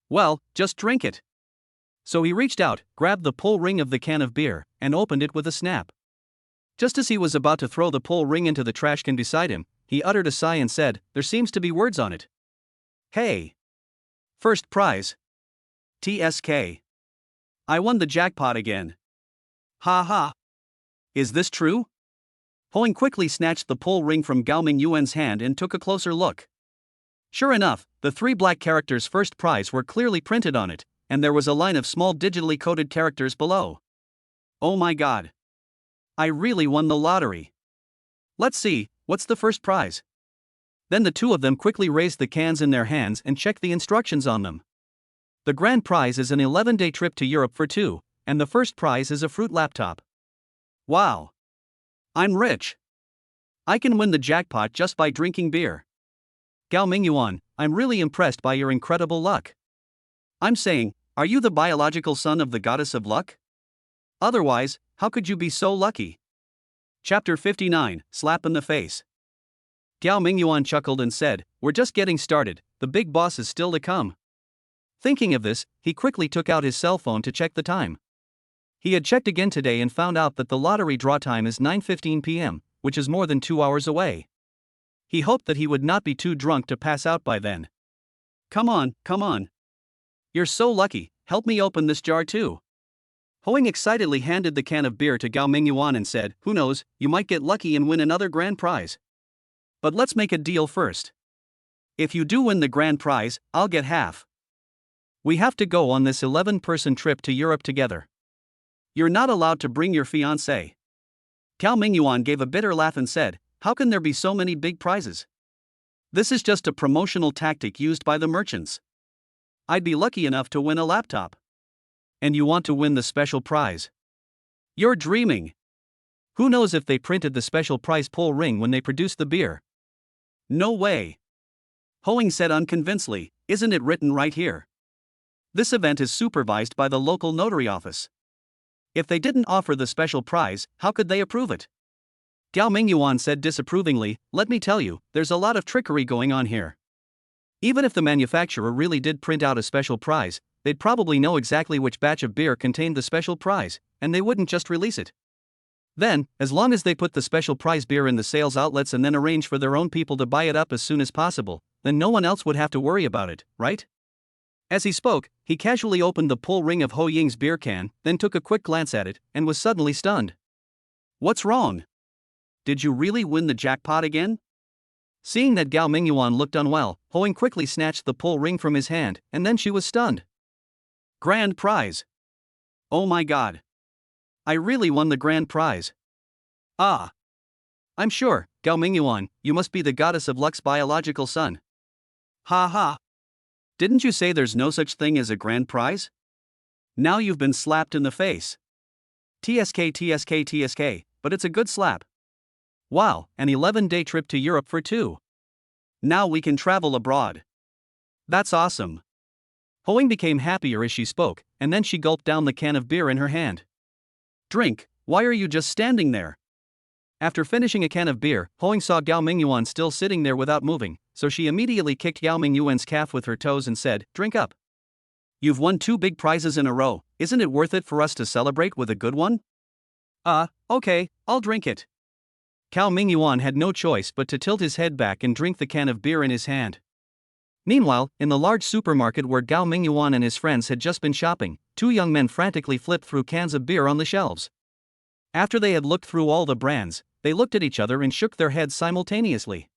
"Well, just drink it." So he reached out, grabbed the pull ring of the can of beer, and opened it with a snap. Just as he was about to throw the pull ring into the trash can beside him, he uttered a sigh and said, "There seems to be words on it. Hey! First prize. TSK. I won the jackpot again. Ha ha. Is this true?" Hoing quickly snatched the pull ring from Gao Mingyuan's hand and took a closer look. Sure enough, the 3 black characters "first prize" were clearly printed on it, and there was a line of small digitally coded characters below. Oh my god. I really won the lottery. Let's see, what's the first prize? Then the 2 of them quickly raised the cans in their hands and checked the instructions on them. The grand prize is an 11-day trip to Europe for 2, and the first prize is a fruit laptop. Wow. I'm rich. I can win the jackpot just by drinking beer. Gao Mingyuan, I'm really impressed by your incredible luck. I'm saying, are you the biological son of the goddess of luck? Otherwise, how could you be so lucky? Chapter 59, Slap in the Face. Gao Mingyuan chuckled and said, "We're just getting started, the big boss is still to come." Thinking of this, he quickly took out his cell phone to check the time. He had checked again today and found out that the lottery draw time is 9:15 p.m., which is more than 2 hours away. He hoped that he would not be too drunk to pass out by then. Come on, come on. You're so lucky, help me open this jar too." Hoing excitedly handed the can of beer to Gao Mingyuan and said, "Who knows, you might get lucky and win another grand prize. But let's make a deal first. If you do win the grand prize, I'll get half. We have to go on this 11-person trip to Europe together. You're not allowed to bring your fiancé." Gao Mingyuan gave a bitter laugh and said, "How can there be so many big prizes? This is just a promotional tactic used by the merchants. I'd be lucky enough to win a laptop. And you want to win the special prize? You're dreaming. Who knows if they printed the special prize pull ring when they produced the beer?" "No way." Hoing said unconvincedly, "Isn't it written right here? This event is supervised by the local notary office. If they didn't offer the special prize, how could they approve it?" Gao Mingyuan said disapprovingly, "Let me tell you, there's a lot of trickery going on here. Even if the manufacturer really did print out a special prize, they'd probably know exactly which batch of beer contained the special prize, and they wouldn't just release it. Then, as long as they put the special prize beer in the sales outlets and then arrange for their own people to buy it up as soon as possible, then no one else would have to worry about it, right? As he spoke, he casually opened the pull ring of Ho Ying's beer can, then took a quick glance at it, and was suddenly stunned. What's wrong? Did you really win the jackpot again? Seeing that Gao Mingyuan looked unwell, Ho Ying quickly snatched the pull ring from his hand, and then she was stunned. Grand prize! Oh my god! I really won the grand prize! Ah! I'm sure, Gao Mingyuan, you must be the goddess of luck's biological son. Ha ha! Didn't you say there's no such thing as a grand prize? Now you've been slapped in the face. TSK TSK TSK, but it's a good slap. Wow, an 11-day trip to Europe for two. Now we can travel abroad. That's awesome. Ho Ying became happier as she spoke, and then she gulped down the can of beer in her hand. Drink, why are you just standing there? After finishing a can of beer, Ho Ying saw Gao Mingyuan still sitting there without moving, so she immediately kicked Gao Mingyuan's calf with her toes and said, "Drink up. You've won 2 big prizes in a row, isn't it worth it for us to celebrate with a good one?" Okay, I'll drink it. Gao Mingyuan had no choice but to tilt his head back and drink the can of beer in his hand. Meanwhile, in the large supermarket where Gao Mingyuan and his friends had just been shopping, 2 young men frantically flipped through cans of beer on the shelves. After they had looked through all the brands, they looked at each other and shook their heads simultaneously.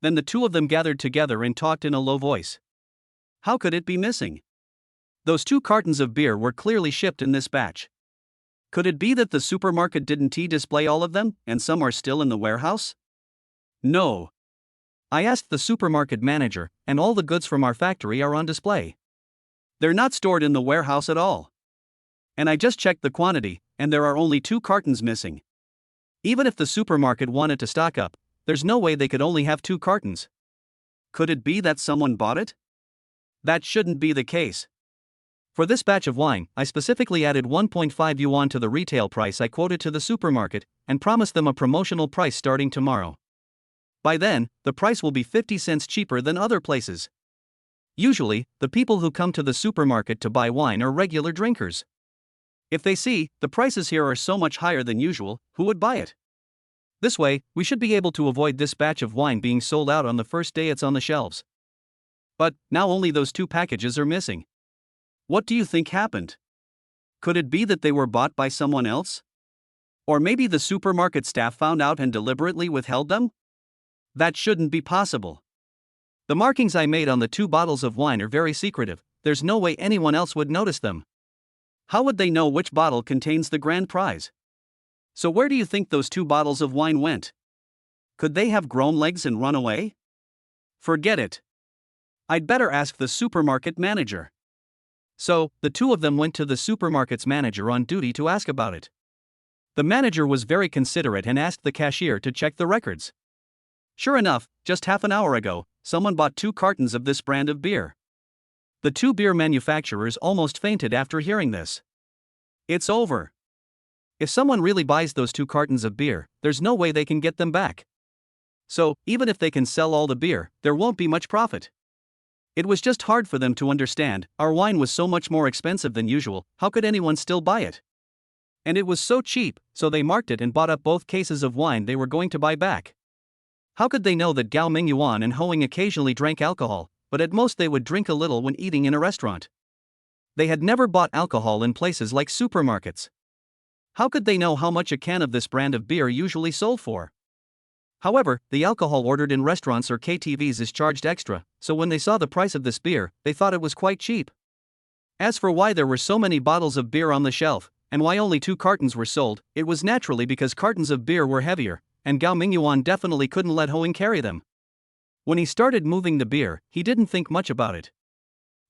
Then the 2 of them gathered together and talked in a low voice. How could it be missing? Those 2 cartons of beer were clearly shipped in this batch. Could it be that the supermarket didn't display all of them, and some are still in the warehouse? No. I asked the supermarket manager, and all the goods from our factory are on display. They're not stored in the warehouse at all. And I just checked the quantity, and there are only 2 cartons missing. Even if the supermarket wanted to stock up, there's no way they could only have 2 cartons. Could it be that someone bought it? That shouldn't be the case. For this batch of wine, I specifically added 1.5 yuan to the retail price I quoted to the supermarket, and promised them a promotional price starting tomorrow. By then, the price will be 50 cents cheaper than other places. Usually, the people who come to the supermarket to buy wine are regular drinkers. If they see the prices here are so much higher than usual, who would buy it? This way, we should be able to avoid this batch of wine being sold out on the first day it's on the shelves. But now only those 2 packages are missing. What do you think happened? Could it be that they were bought by someone else? Or maybe the supermarket staff found out and deliberately withheld them? That shouldn't be possible. The markings I made on the 2 bottles of wine are very secretive, there's no way anyone else would notice them. How would they know which bottle contains the grand prize? So where do you think those 2 bottles of wine went? Could they have grown legs and run away? Forget it. I'd better ask the supermarket manager. So, the 2 of them went to the supermarket's manager on duty to ask about it. The manager was very considerate and asked the cashier to check the records. Sure enough, just half an hour ago, someone bought 2 cartons of this brand of beer. The 2 beer manufacturers almost fainted after hearing this. It's over. If someone really buys those 2 cartons of beer, there's no way they can get them back. So, even if they can sell all the beer, there won't be much profit. It was just hard for them to understand, our wine was so much more expensive than usual, how could anyone still buy it? And it was so cheap, so they marked it and bought up both cases of wine they were going to buy back. How could they know that Gao Mingyuan and Ho Ying occasionally drank alcohol, but at most they would drink a little when eating in a restaurant? They had never bought alcohol in places like supermarkets. How could they know how much a can of this brand of beer usually sold for? However, the alcohol ordered in restaurants or KTVs is charged extra, so when they saw the price of this beer, they thought it was quite cheap. As for why there were so many bottles of beer on the shelf, and why only 2 cartons were sold, it was naturally because cartons of beer were heavier, and Gao Mingyuan definitely couldn't let Ho Ying carry them. When he started moving the beer, he didn't think much about it.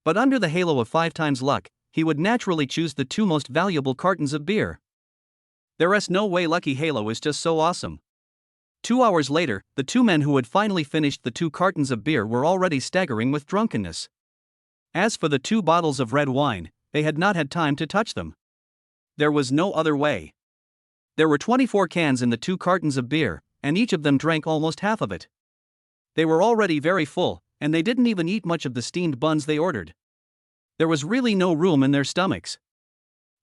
But under the halo of 5 times luck, he would naturally choose the 2 most valuable cartons of beer. There's no way lucky halo is just so awesome. 2 hours later, the 2 men who had finally finished the 2 cartons of beer were already staggering with drunkenness. As for the 2 bottles of red wine, they had not had time to touch them. There was no other way. There were 24 cans in the 2 cartons of beer, and each of them drank almost half of it. They were already very full, and they didn't even eat much of the steamed buns they ordered. There was really no room in their stomachs.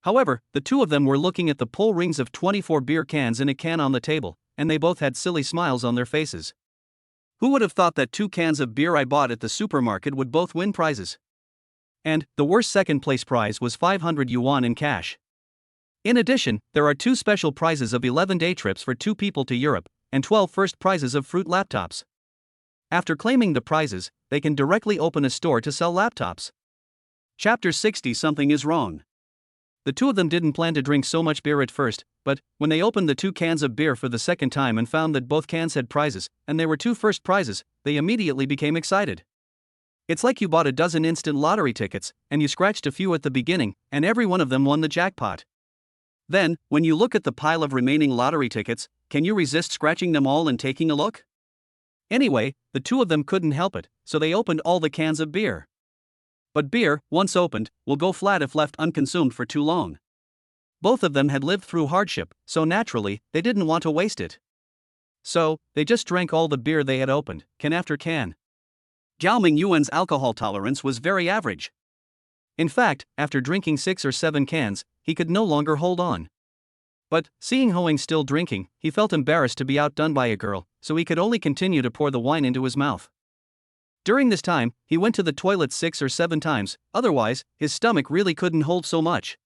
However, the 2 of them were looking at the pull rings of 24 beer cans in a can on the table, and they both had silly smiles on their faces. Who would have thought that 2 cans of beer I bought at the supermarket would both win prizes? And the worst second place prize was 500 yuan in cash. In addition, there are 2 special prizes of 11-day trips for 2 people to Europe, and 12 first prizes of fruit laptops. After claiming the prizes, they can directly open a store to sell laptops. Chapter 60. Something is wrong. The 2 of them didn't plan to drink so much beer at first, but when they opened the 2 cans of beer for the second time and found that both cans had prizes, and there were 2 first prizes, they immediately became excited. It's like you bought a dozen instant lottery tickets, and you scratched a few at the beginning, and every one of them won the jackpot. Then, when you look at the pile of remaining lottery tickets, can you resist scratching them all and taking a look? Anyway, the 2 of them couldn't help it, so they opened all the cans of beer. But beer, once opened, will go flat if left unconsumed for too long. Both of them had lived through hardship, so naturally, they didn't want to waste it. So, they just drank all the beer they had opened, can after can. Gao Mingyuan's alcohol tolerance was very average. In fact, after drinking 6 or 7 cans, he could no longer hold on. But, seeing Hoang still drinking, he felt embarrassed to be outdone by a girl, so he could only continue to pour the wine into his mouth. During this time, he went to the toilet 6 or 7 times, otherwise, his stomach really couldn't hold so much.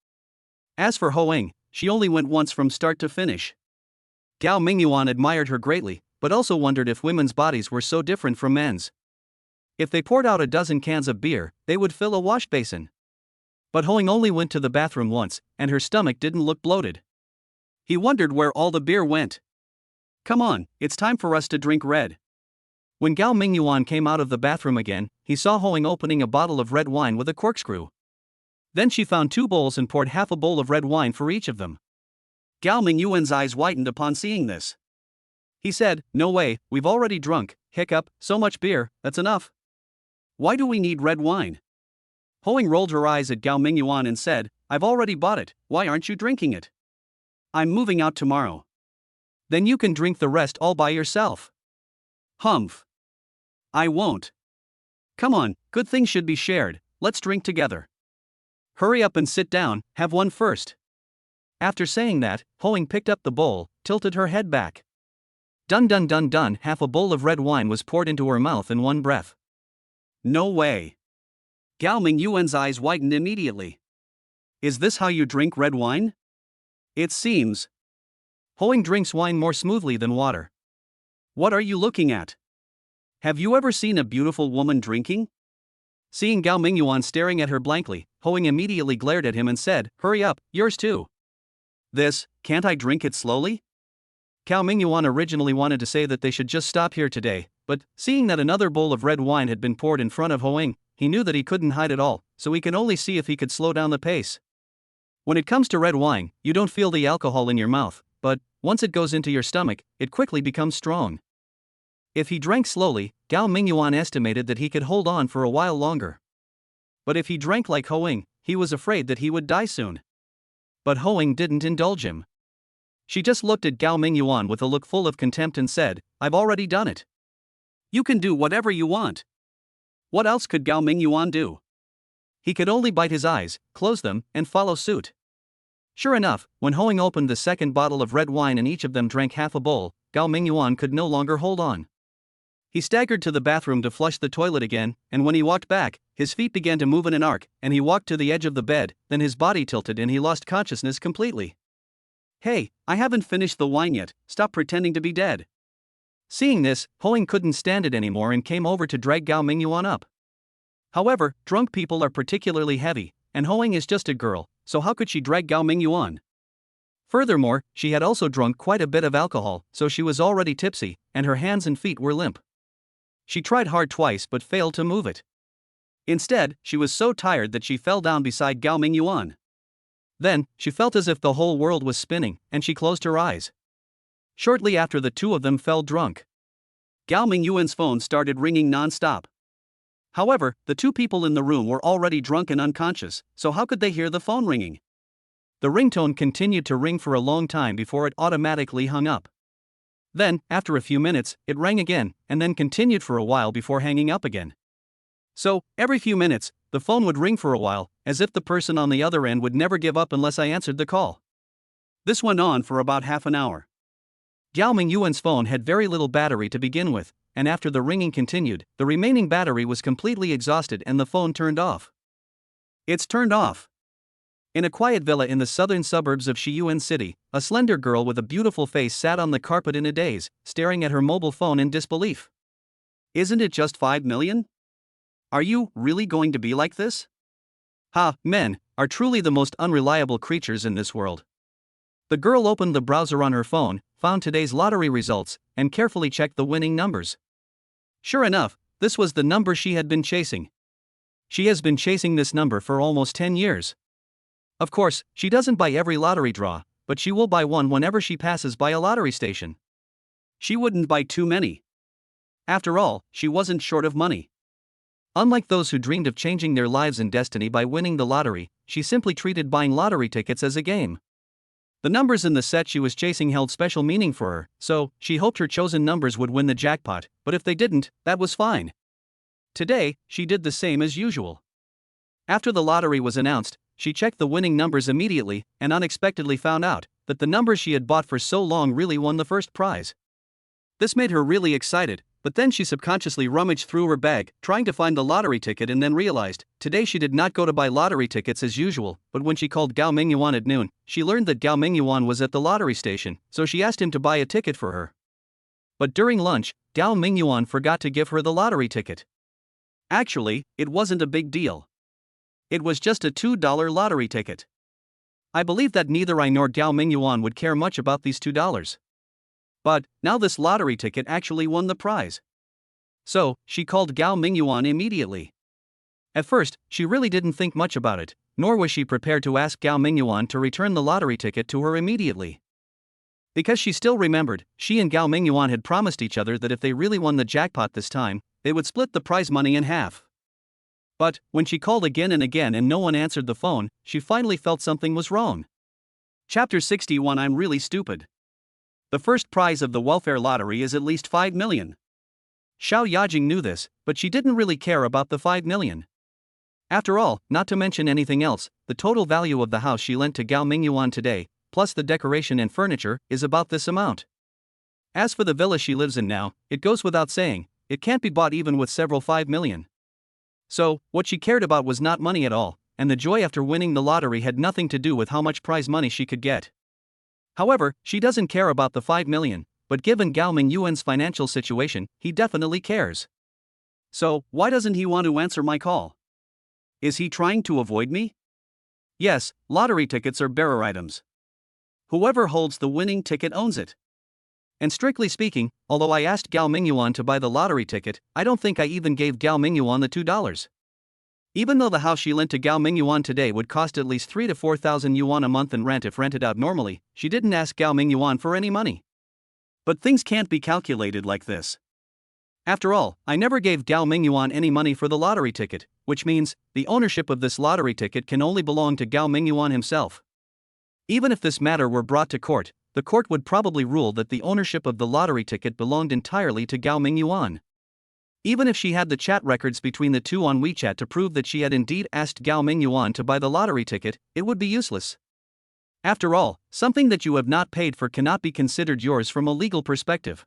As for Hoang, she only went once from start to finish. Gao Mingyuan admired her greatly, but also wondered if women's bodies were so different from men's. If they poured out a dozen cans of beer, they would fill a wash basin. But Hoang only went to the bathroom once, and her stomach didn't look bloated. He wondered where all the beer went. Come on, it's time for us to drink red. When Gao Mingyuan came out of the bathroom again, he saw Hoang opening a bottle of red wine with a corkscrew. Then she found 2 bowls and poured half a bowl of red wine for each of them. Gao Mingyuan's eyes widened upon seeing this. He said, "No way, we've already drunk, hiccup, so much beer, that's enough. Why do we need red wine?" Hoang rolled her eyes at Gao Mingyuan and said, "I've already bought it, why aren't you drinking it? I'm moving out tomorrow. Then you can drink the rest all by yourself." "Humph. I won't. Come on, good things should be shared, let's drink together. Hurry up and sit down, have one first." After saying that, Hoang picked up the bowl, tilted her head back. Dun dun dun dun, half a bowl of red wine was poured into her mouth in one breath. No way. Gao Mingyuan's eyes widened immediately. Is this how you drink red wine? It seems. Hoang drinks wine more smoothly than water. What are you looking at? Have you ever seen a beautiful woman drinking? Seeing Gao Mingyuan staring at her blankly, Hoang immediately glared at him and said, "Hurry up, yours too." Can't I drink it slowly? Gao Mingyuan originally wanted to say that they should just stop here today, but, seeing that another bowl of red wine had been poured in front of Hoang, he knew that he couldn't hide it all, so he could only see if he could slow down the pace. When it comes to red wine, you don't feel the alcohol in your mouth, but, once it goes into your stomach, it quickly becomes strong. If he drank slowly, Gao Mingyuan estimated that he could hold on for a while longer. But if he drank like Hoang, he was afraid that he would die soon. But Hoang didn't indulge him. She just looked at Gao Mingyuan with a look full of contempt and said, "I've already done it. You can do whatever you want." What else could Gao Mingyuan do? He could only bite his eyes, close them, and follow suit. Sure enough, when Hoang opened the second bottle of red wine and each of them drank half a bowl, Gao Mingyuan could no longer hold on. He staggered to the bathroom to flush the toilet again, and when he walked back, his feet began to move in an arc, and he walked to the edge of the bed, then his body tilted and he lost consciousness completely. "Hey, I haven't finished the wine yet, stop pretending to be dead." Seeing this, Hoang couldn't stand it anymore and came over to drag Gao Mingyuan up. However, drunk people are particularly heavy, and Hoang is just a girl, so how could she drag Gao Mingyuan? Furthermore, she had also drunk quite a bit of alcohol, so she was already tipsy, and her hands and feet were limp. She tried hard twice but failed to move it. Instead, she was so tired that she fell down beside Gao Mingyuan. Then, she felt as if the whole world was spinning, and she closed her eyes. Shortly after, the 2 of them fell drunk. Gao Mingyuan's phone started ringing non-stop. However, the 2 people in the room were already drunk and unconscious, so how could they hear the phone ringing? The ringtone continued to ring for a long time before it automatically hung up. Then, after a few minutes, it rang again, and then continued for a while before hanging up again. So, every few minutes, the phone would ring for a while, as if the person on the other end would never give up unless I answered the call. This went on for about half an hour. Gao Mingyuan's phone had very little battery to begin with, and after the ringing continued, the remaining battery was completely exhausted and the phone turned off. It's turned off. In a quiet villa in the southern suburbs of Shiyuan City, a slender girl with a beautiful face sat on the carpet in a daze, staring at her mobile phone in disbelief. Isn't it just 5 million? Are you really going to be like this? Men are truly the most unreliable creatures in this world. The girl opened the browser on her phone, found today's lottery results, and carefully checked the winning numbers. Sure enough, this was the number she had been chasing. She has been chasing this number for almost 10 years. Of course, she doesn't buy every lottery draw, but she will buy one whenever she passes by a lottery station. She wouldn't buy too many. After all, she wasn't short of money. Unlike those who dreamed of changing their lives and destiny by winning the lottery, she simply treated buying lottery tickets as a game. The numbers in the set she was chasing held special meaning for her, so she hoped her chosen numbers would win the jackpot, but if they didn't, that was fine. Today, she did the same as usual. After the lottery was announced, she checked the winning numbers immediately and unexpectedly found out that the numbers she had bought for so long really won the first prize. This made her really excited, but then she subconsciously rummaged through her bag, trying to find the lottery ticket, and then realized, today she did not go to buy lottery tickets as usual, but when she called Gao Mingyuan at noon, she learned that Gao Mingyuan was at the lottery station, so she asked him to buy a ticket for her. But during lunch, Gao Mingyuan forgot to give her the lottery ticket. Actually, it wasn't a big deal. It was just a $2 lottery ticket. I believe that neither I nor Gao Mingyuan would care much about these $2. But now this lottery ticket actually won the prize. So, she called Gao Mingyuan immediately. At first, she really didn't think much about it, nor was she prepared to ask Gao Mingyuan to return the lottery ticket to her immediately. Because she still remembered, she and Gao Mingyuan had promised each other that if they really won the jackpot this time, they would split the prize money in half. But, when she called again and again and no one answered the phone, she finally felt something was wrong. Chapter 61. I'm really stupid. The first prize of the welfare lottery is at least 5 million. Xiao Yajing knew this, but she didn't really care about the 5 million. After all, not to mention anything else, the total value of the house she lent to Gao Mingyuan today, plus the decoration and furniture, is about this amount. As for the villa she lives in now, it goes without saying, it can't be bought even with several 5 million. So, what she cared about was not money at all, and the joy after winning the lottery had nothing to do with how much prize money she could get. However, she doesn't care about the 5 million, but given Gao Mingyuan's financial situation, he definitely cares. So, why doesn't he want to answer my call? Is he trying to avoid me? Yes, lottery tickets are bearer items. Whoever holds the winning ticket owns it. And strictly speaking, although I asked Gao Mingyuan to buy the lottery ticket, I don't think I even gave Gao Mingyuan the $2. Even though the house she lent to Gao Mingyuan today would cost at least 3,000 to 4,000 yuan a month in rent if rented out normally, she didn't ask Gao Mingyuan for any money. But things can't be calculated like this. After all, I never gave Gao Mingyuan any money for the lottery ticket, which means the ownership of this lottery ticket can only belong to Gao Mingyuan himself. Even if this matter were brought to court, the court would probably rule that the ownership of the lottery ticket belonged entirely to Gao Mingyuan. Even if she had the chat records between the two on WeChat to prove that she had indeed asked Gao Mingyuan to buy the lottery ticket, it would be useless. After all, something that you have not paid for cannot be considered yours from a legal perspective.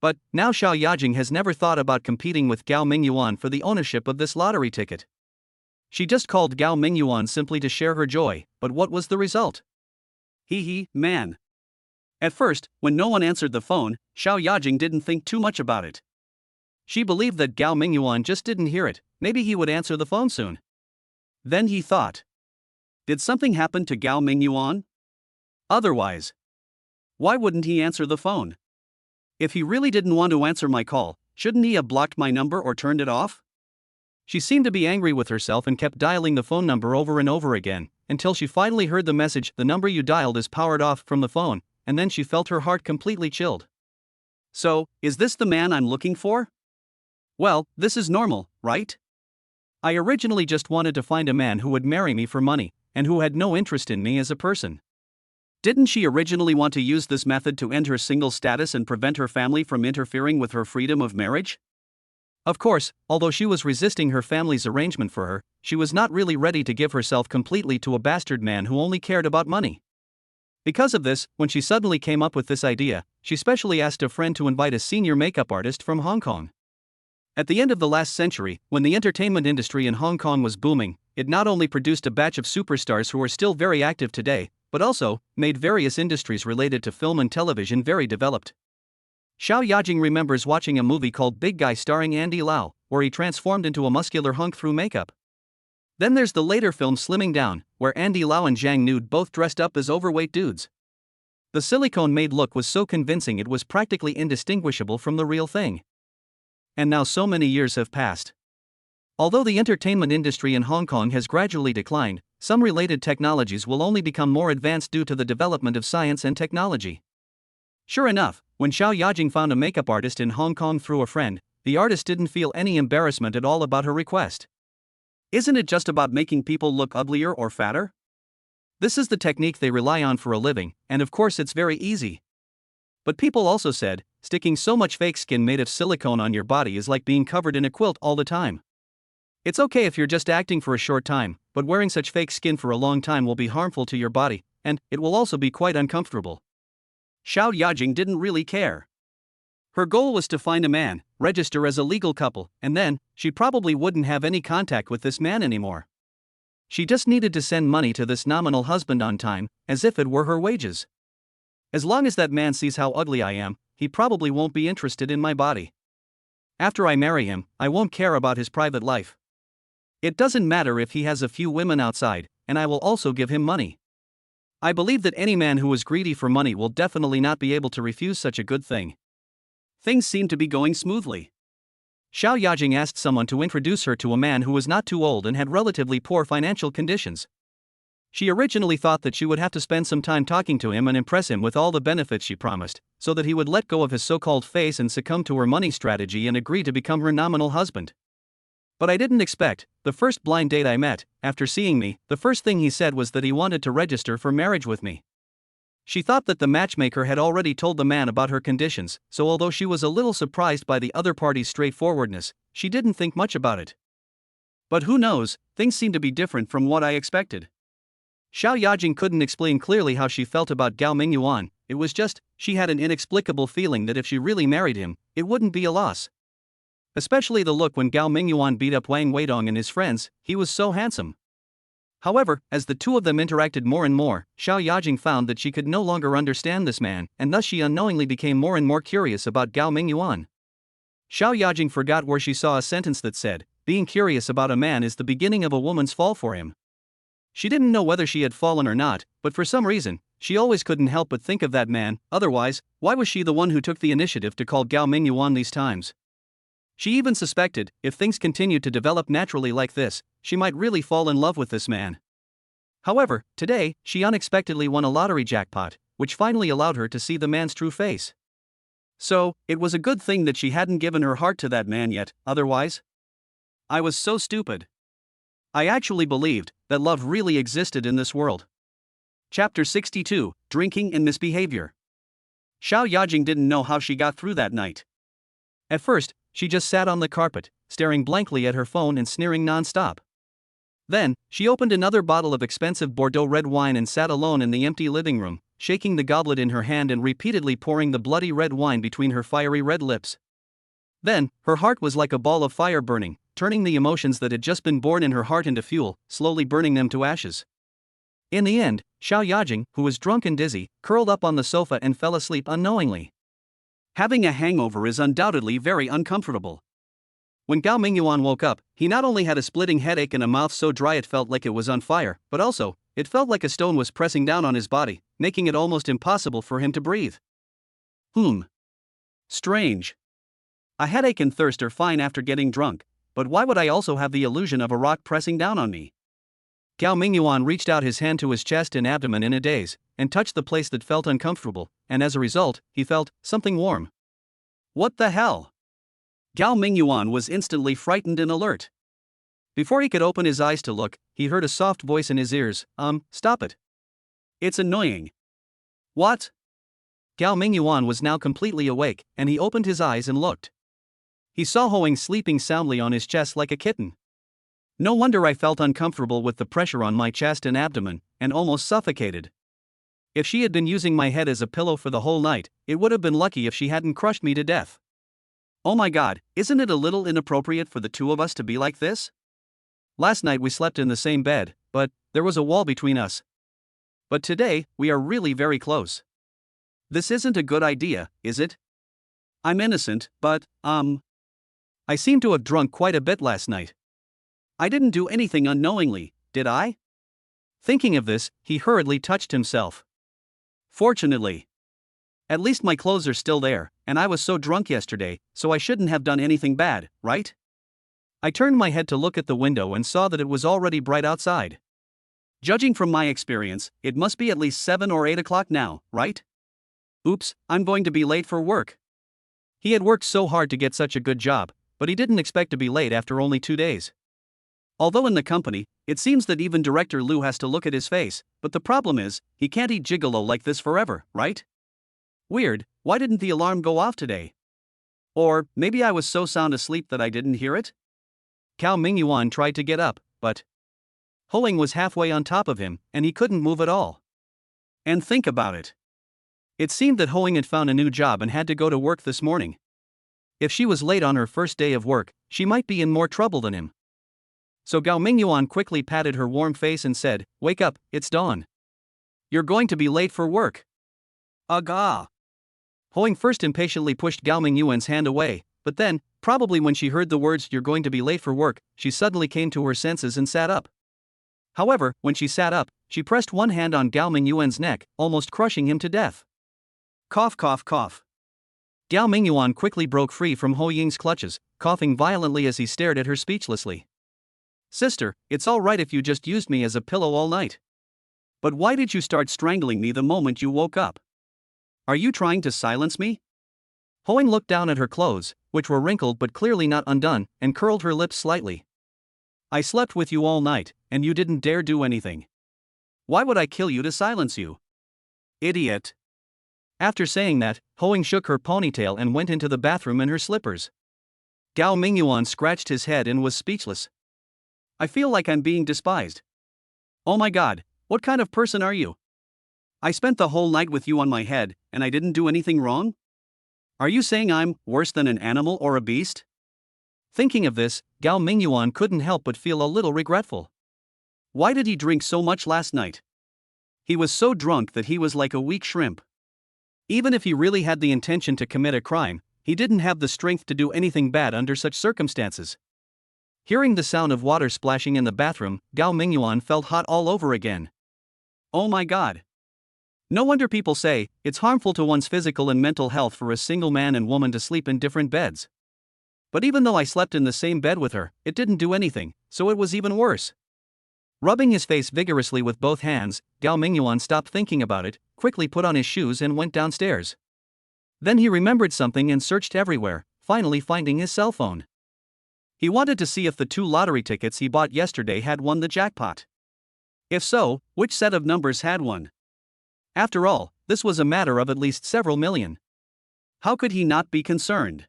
But now Xiao Yajing has never thought about competing with Gao Mingyuan for the ownership of this lottery ticket. She just called Gao Mingyuan simply to share her joy, but what was the result? Man. At first, when no one answered the phone, Xiao Yajing didn't think too much about it. She believed that Gao Mingyuan just didn't hear it, maybe he would answer the phone soon. Then he thought. Did something happen to Gao Mingyuan? Otherwise, why wouldn't he answer the phone? If he really didn't want to answer my call, shouldn't he have blocked my number or turned it off? She seemed to be angry with herself and kept dialing the phone number over and over again, until she finally heard the message, "The number you dialed is powered off," from the phone, and then she felt her heart completely chilled. So, is this the man I'm looking for? Well, this is normal, right? I originally just wanted to find a man who would marry me for money, and who had no interest in me as a person. Didn't she originally want to use this method to end her single status and prevent her family from interfering with her freedom of marriage? Of course, although she was resisting her family's arrangement for her, she was not really ready to give herself completely to a bastard man who only cared about money. Because of this, when she suddenly came up with this idea, she specially asked a friend to invite a senior makeup artist from Hong Kong. At the end of the last century, when the entertainment industry in Hong Kong was booming, it not only produced a batch of superstars who are still very active today, but also made various industries related to film and television very developed. Xiao Yajing remembers watching a movie called Big Guy starring Andy Lau, where he transformed into a muscular hunk through makeup. Then there's the later film Slimming Down, where Andy Lau and Zhang Nude both dressed up as overweight dudes. The silicone-made look was so convincing it was practically indistinguishable from the real thing. And now so many years have passed. Although the entertainment industry in Hong Kong has gradually declined, some related technologies will only become more advanced due to the development of science and technology. Sure enough, when Xiao Yajing found a makeup artist in Hong Kong through a friend, the artist didn't feel any embarrassment at all about her request. Isn't it just about making people look uglier or fatter? This is the technique they rely on for a living, and of course it's very easy. But people also said, sticking so much fake skin made of silicone on your body is like being covered in a quilt all the time. It's okay if you're just acting for a short time, but wearing such fake skin for a long time will be harmful to your body, and it will also be quite uncomfortable. Xiao Yajing didn't really care. Her goal was to find a man, register as a legal couple, and then, she probably wouldn't have any contact with this man anymore. She just needed to send money to this nominal husband on time, as if it were her wages. As long as that man sees how ugly I am, he probably won't be interested in my body. After I marry him, I won't care about his private life. It doesn't matter if he has a few women outside, and I will also give him money. I believe that any man who is greedy for money will definitely not be able to refuse such a good thing. Things seem to be going smoothly. Xiao Yajing asked someone to introduce her to a man who was not too old and had relatively poor financial conditions. She originally thought that she would have to spend some time talking to him and impress him with all the benefits she promised, so that he would let go of his so-called face and succumb to her money strategy and agree to become her nominal husband. But I didn't expect, the first blind date I met, after seeing me, the first thing he said was that he wanted to register for marriage with me. She thought that the matchmaker had already told the man about her conditions, so although she was a little surprised by the other party's straightforwardness, she didn't think much about it. But who knows, things seem to be different from what I expected. Xiao Yajing couldn't explain clearly how she felt about Gao Mingyuan, it was just, she had an inexplicable feeling that if she really married him, it wouldn't be a loss. Especially the look when Gao Mingyuan beat up Wang Weidong and his friends, he was so handsome. However, as the two of them interacted more and more, Xiao Yajing found that she could no longer understand this man, and thus she unknowingly became more and more curious about Gao Mingyuan. Xiao Yajing forgot where she saw a sentence that said, being curious about a man is the beginning of a woman's fall for him. She didn't know whether she had fallen or not, but for some reason, she always couldn't help but think of that man, otherwise, why was she the one who took the initiative to call Gao Mingyuan these times? She even suspected, if things continued to develop naturally like this, she might really fall in love with this man. However, today, she unexpectedly won a lottery jackpot, which finally allowed her to see the man's true face. So, it was a good thing that she hadn't given her heart to that man yet, otherwise? I was so stupid. I actually believed that love really existed in this world. Chapter 62, Drinking and Misbehavior. Xiao Yajing didn't know how she got through that night. At first, she just sat on the carpet, staring blankly at her phone and sneering non-stop. Then, she opened another bottle of expensive Bordeaux red wine and sat alone in the empty living room, shaking the goblet in her hand and repeatedly pouring the bloody red wine between her fiery red lips. Then, her heart was like a ball of fire burning, turning the emotions that had just been born in her heart into fuel, slowly burning them to ashes. In the end, Xiao Yajing, who was drunk and dizzy, curled up on the sofa and fell asleep unknowingly. Having a hangover is undoubtedly very uncomfortable. When Gao Mingyuan woke up, he not only had a splitting headache and a mouth so dry it felt like it was on fire, but also, it felt like a stone was pressing down on his body, making it almost impossible for him to breathe. Strange. A headache and thirst are fine after getting drunk, but why would I also have the illusion of a rock pressing down on me? Gao Mingyuan reached out his hand to his chest and abdomen in a daze, and touched the place that felt uncomfortable, and as a result, he felt something warm. What the hell? Gao Mingyuan was instantly frightened and alert. Before he could open his eyes to look, he heard a soft voice in his ears, stop it. It's annoying. What? Gao Mingyuan was now completely awake, and he opened his eyes and looked. He saw Hoang sleeping soundly on his chest like a kitten. No wonder I felt uncomfortable with the pressure on my chest and abdomen, and almost suffocated. If she had been using my head as a pillow for the whole night, it would have been lucky if she hadn't crushed me to death. Oh my god, isn't it a little inappropriate for the two of us to be like this? Last night we slept in the same bed, but there was a wall between us. But today, we are really very close. This isn't a good idea, is it? I'm innocent, but, I seem to have drunk quite a bit last night. I didn't do anything unknowingly, did I? Thinking of this, he hurriedly touched himself. Fortunately. At least my clothes are still there, and I was so drunk yesterday, so I shouldn't have done anything bad, right? I turned my head to look at the window and saw that it was already bright outside. Judging from my experience, it must be at least 7 or 8 o'clock now, right? Oops, I'm going to be late for work. He had worked so hard to get such a good job, but he didn't expect to be late after only 2 days. Although in the company, it seems that even Director Lou has to look at his face, but the problem is, he can't eat gigolo like this forever, right? Weird, why didn't the alarm go off today? Or, maybe I was so sound asleep that I didn't hear it? Cao Mingyuan tried to get up, but Hoing was halfway on top of him, and he couldn't move at all. And think about it. It seemed that Hoing had found a new job and had to go to work this morning. If she was late on her first day of work, she might be in more trouble than him. So Gao Mingyuan quickly patted her warm face and said, "Wake up, it's dawn. You're going to be late for work." Aga! Hoing first impatiently pushed Gao Mingyuan's hand away, but then, probably when she heard the words "you're going to be late for work," she suddenly came to her senses and sat up. However, when she sat up, she pressed one hand on Gao Mingyuan's neck, almost crushing him to death. Cough cough cough. Gao Mingyuan quickly broke free from Ho Ying's clutches, coughing violently as he stared at her speechlessly. "Sister, it's all right if you just used me as a pillow all night. But why did you start strangling me the moment you woke up? Are you trying to silence me?" Hoing looked down at her clothes, which were wrinkled but clearly not undone, and curled her lips slightly. "I slept with you all night, and you didn't dare do anything. Why would I kill you to silence you? Idiot." After saying that, Hoing shook her ponytail and went into the bathroom in her slippers. Gao Mingyuan scratched his head and was speechless. "I feel like I'm being despised. Oh my god, what kind of person are you? I spent the whole night with you on my head, and I didn't do anything wrong? Are you saying I'm worse than an animal or a beast?" Thinking of this, Gao Mingyuan couldn't help but feel a little regretful. Why did he drink so much last night? He was so drunk that he was like a weak shrimp. Even if he really had the intention to commit a crime, he didn't have the strength to do anything bad under such circumstances. Hearing the sound of water splashing in the bathroom, Gao Mingyuan felt hot all over again. Oh my god. No wonder people say, it's harmful to one's physical and mental health for a single man and woman to sleep in different beds. But even though I slept in the same bed with her, it didn't do anything, so it was even worse. Rubbing his face vigorously with both hands, Gao Mingyuan stopped thinking about it, quickly put on his shoes and went downstairs. Then he remembered something and searched everywhere, finally finding his cell phone. He wanted to see if the 2 lottery tickets he bought yesterday had won the jackpot. If so, which set of numbers had won? After all, this was a matter of at least several million. How could he not be concerned?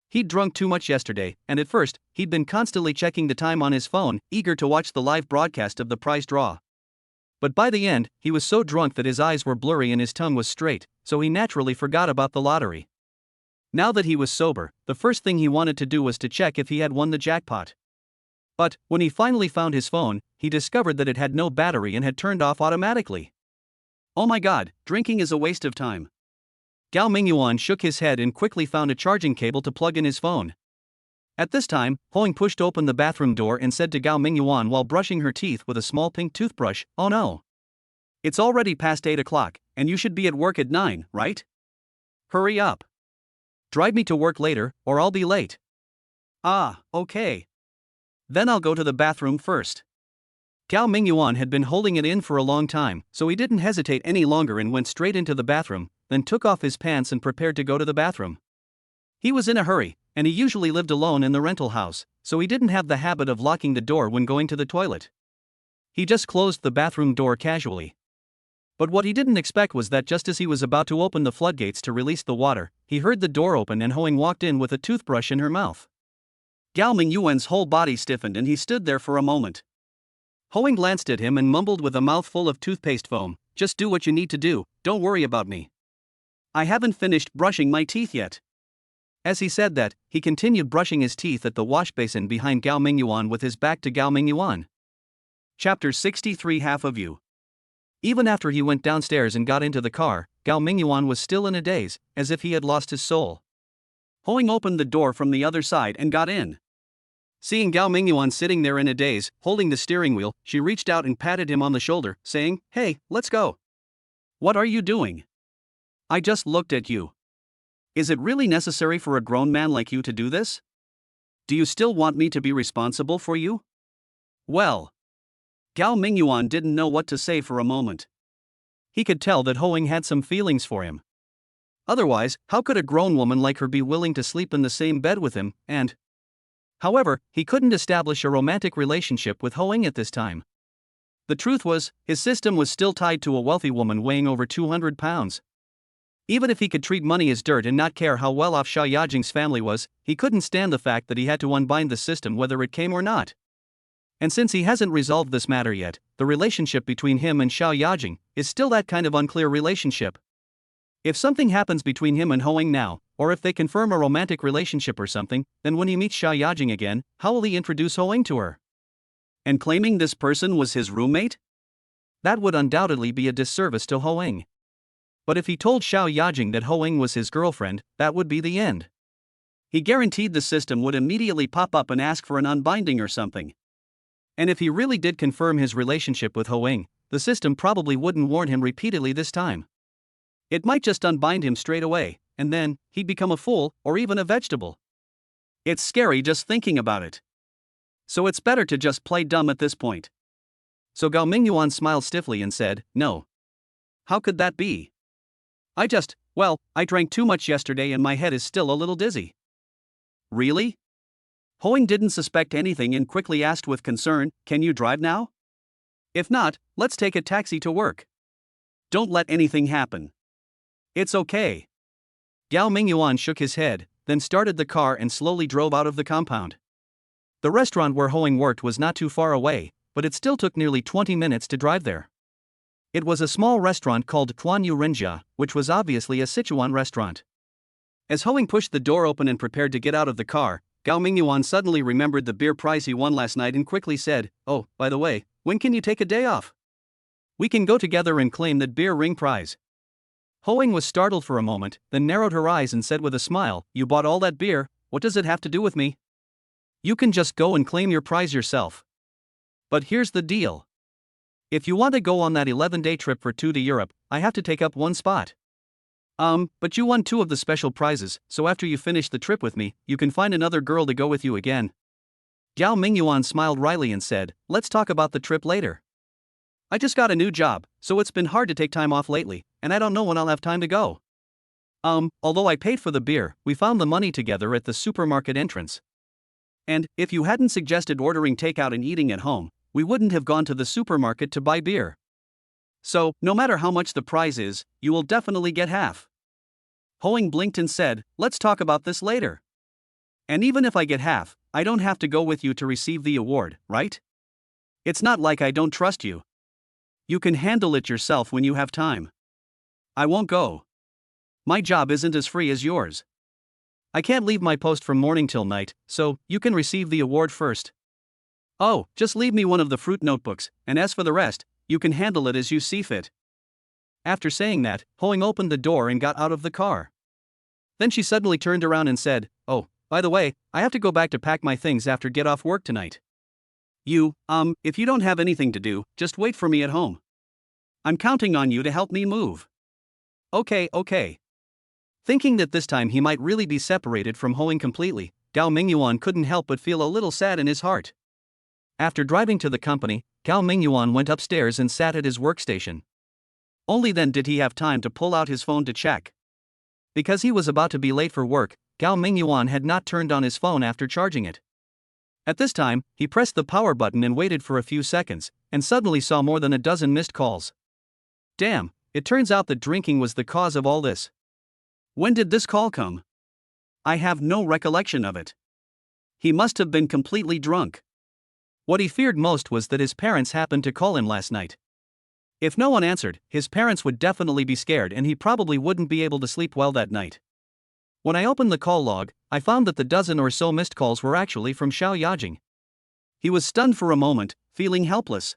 He'd drunk too much yesterday, and at first, he'd been constantly checking the time on his phone, eager to watch the live broadcast of the prize draw. But by the end, he was so drunk that his eyes were blurry and his tongue was straight, so he naturally forgot about the lottery. Now that he was sober, the first thing he wanted to do was to check if he had won the jackpot. But, when he finally found his phone, he discovered that it had no battery and had turned off automatically. Oh my god, drinking is a waste of time. Gao Mingyuan shook his head and quickly found a charging cable to plug in his phone. At this time, Hoing pushed open the bathroom door and said to Gao Mingyuan while brushing her teeth with a small pink toothbrush, "Oh no. It's already past 8 o'clock, and you should be at work at 9, right? Hurry up. Drive me to work later, or I'll be late." "Ah, okay. Then I'll go to the bathroom first." Gao Mingyuan had been holding it in for a long time, so he didn't hesitate any longer and went straight into the bathroom, then took off his pants and prepared to go to the bathroom. He was in a hurry, and he usually lived alone in the rental house, so he didn't have the habit of locking the door when going to the toilet. He just closed the bathroom door casually. But what he didn't expect was that just as he was about to open the floodgates to release the water, he heard the door open and Hoing walked in with a toothbrush in her mouth. Gao Mingyuan's whole body stiffened and he stood there for a moment. Hoing glanced at him and mumbled with a mouthful of toothpaste foam, just do what you need to do, don't worry about me. I haven't finished brushing my teeth yet. As he said that, he continued brushing his teeth at the wash basin behind Gao Mingyuan with his back to Gao Mingyuan. Chapter 63. Half of you. Even after he went downstairs and got into the car, Gao Mingyuan was still in a daze, as if he had lost his soul. Hoing opened the door from the other side and got in. Seeing Gao Mingyuan sitting there in a daze, holding the steering wheel, she reached out and patted him on the shoulder, saying, "Hey, let's go." "What are you doing?" "I just looked at you. Is it really necessary for a grown man like you to do this? Do you still want me to be responsible for you?" Well. Gao Mingyuan didn't know what to say for a moment. He could tell that Hoing had some feelings for him. Otherwise, how could a grown woman like her be willing to sleep in the same bed with him, and... However, he couldn't establish a romantic relationship with Hoing at this time. The truth was, his system was still tied to a wealthy woman weighing over 200 pounds. Even if he could treat money as dirt and not care how well off Xiao Yajing's family was, he couldn't stand the fact that he had to unbind the system whether it came or not. And since he hasn't resolved this matter yet, the relationship between him and Xiao Yajing is still that kind of unclear relationship. If something happens between him and Hoing now, or if they confirm a romantic relationship or something, then when he meets Xiao Yajing again, how will he introduce Hoing to her? And claiming this person was his roommate? That would undoubtedly be a disservice to Hoing. But if he told Xiao Yajing that Hoing was his girlfriend, that would be the end. He guaranteed the system would immediately pop up and ask for an unbinding or something. And if he really did confirm his relationship with Hoing, the system probably wouldn't warn him repeatedly this time. It might just unbind him straight away, and then, he'd become a fool, or even a vegetable. It's scary just thinking about it. So it's better to just play dumb at this point. So Gao Mingyuan smiled stiffly and said, "No. How could that be? I drank too much yesterday and my head is still a little dizzy." "Really?" Hoing didn't suspect anything and quickly asked with concern, "Can you drive now? If not, let's take a taxi to work. Don't let anything happen." "It's okay." Gao Mingyuan shook his head, then started the car and slowly drove out of the compound. The restaurant where Hoing worked was not too far away, but it still took nearly 20 minutes to drive there. It was a small restaurant called Tuan Yu Rinjia, which was obviously a Sichuan restaurant. As Hoing pushed the door open and prepared to get out of the car, Gao Mingyuan suddenly remembered the beer prize he won last night and quickly said, "Oh, by the way, when can you take a day off? We can go together and claim that beer ring prize." Hoing was startled for a moment, then narrowed her eyes and said with a smile, "You bought all that beer, what does it have to do with me? You can just go and claim your prize yourself. But here's the deal. If you want to go on that 11-day trip for 2 to Europe, I have to take up one spot. But you won 2 of the special prizes, so after you finish the trip with me, you can find another girl to go with you again." Gao Mingyuan smiled wryly and said, "Let's talk about the trip later. I just got a new job, so it's been hard to take time off lately, and I don't know when I'll have time to go. Although I paid for the beer, we found the money together at the supermarket entrance. And, if you hadn't suggested ordering takeout and eating at home, we wouldn't have gone to the supermarket to buy beer. So, no matter how much the prize is, you will definitely get half." Hoing blinked and said, "Let's talk about this later. And even if I get half, I don't have to go with you to receive the award, right? It's not like I don't trust you. You can handle it yourself when you have time. I won't go. My job isn't as free as yours. I can't leave my post from morning till night, so you can receive the award first. Oh, just leave me one of the fruit notebooks, and as for the rest, you can handle it as you see fit." After saying that, Hoing opened the door and got out of the car. Then she suddenly turned around and said, "Oh, by the way, I have to go back to pack my things after get off work tonight. If you don't have anything to do, just wait for me at home. I'm counting on you to help me move." Okay. Thinking that this time he might really be separated from Hoing completely, Gao Mingyuan couldn't help but feel a little sad in his heart. After driving to the company, Gao Mingyuan went upstairs and sat at his workstation. Only then did he have time to pull out his phone to check. Because he was about to be late for work, Gao Mingyuan had not turned on his phone after charging it. At this time, he pressed the power button and waited for a few seconds, and suddenly saw more than a dozen missed calls. Damn, it turns out that drinking was the cause of all this. When did this call come? I have no recollection of it. He must have been completely drunk. What he feared most was that his parents happened to call him last night. If no one answered, his parents would definitely be scared and he probably wouldn't be able to sleep well that night. When I opened the call log, I found that the dozen or so missed calls were actually from Xiao Yajing. He was stunned for a moment, feeling helpless.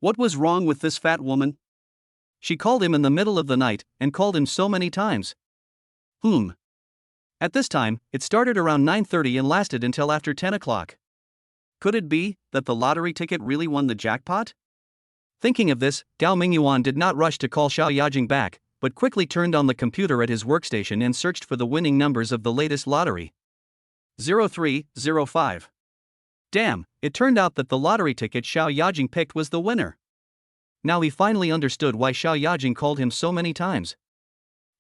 What was wrong with this fat woman? She called him in the middle of the night and called him so many times. At this time, it started around 9:30 and lasted until after 10 o'clock. Could it be that the lottery ticket really won the jackpot? Thinking of this, Gao Mingyuan did not rush to call Xiao Yajing back, but quickly turned on the computer at his workstation and searched for the winning numbers of the latest lottery. 0305. Damn, it turned out that the lottery ticket Xiao Yajing picked was the winner. Now he finally understood why Xiao Yajing called him so many times.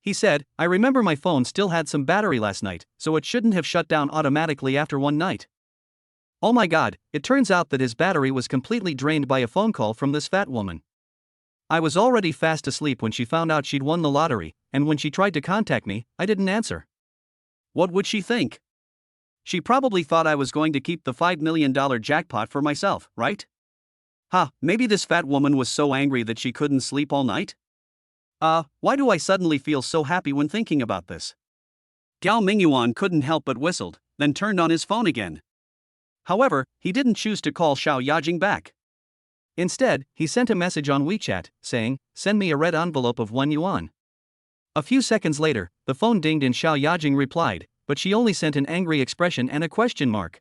He said, I remember my phone still had some battery last night, so it shouldn't have shut down automatically after one night. Oh my god, it turns out that his battery was completely drained by a phone call from this fat woman. I was already fast asleep when she found out she'd won the lottery, and when she tried to contact me, I didn't answer. What would she think? She probably thought I was going to keep the $5 million jackpot for myself, right? Maybe this fat woman was so angry that she couldn't sleep all night? Why do I suddenly feel so happy when thinking about this? Gao Mingyuan couldn't help but whistled, then turned on his phone again. However, he didn't choose to call Xiao Yajing back. Instead, he sent a message on WeChat, saying, send me a red envelope of 1 yuan. A few seconds later, the phone dinged and Xiao Yajing replied, but she only sent an angry expression and a question mark.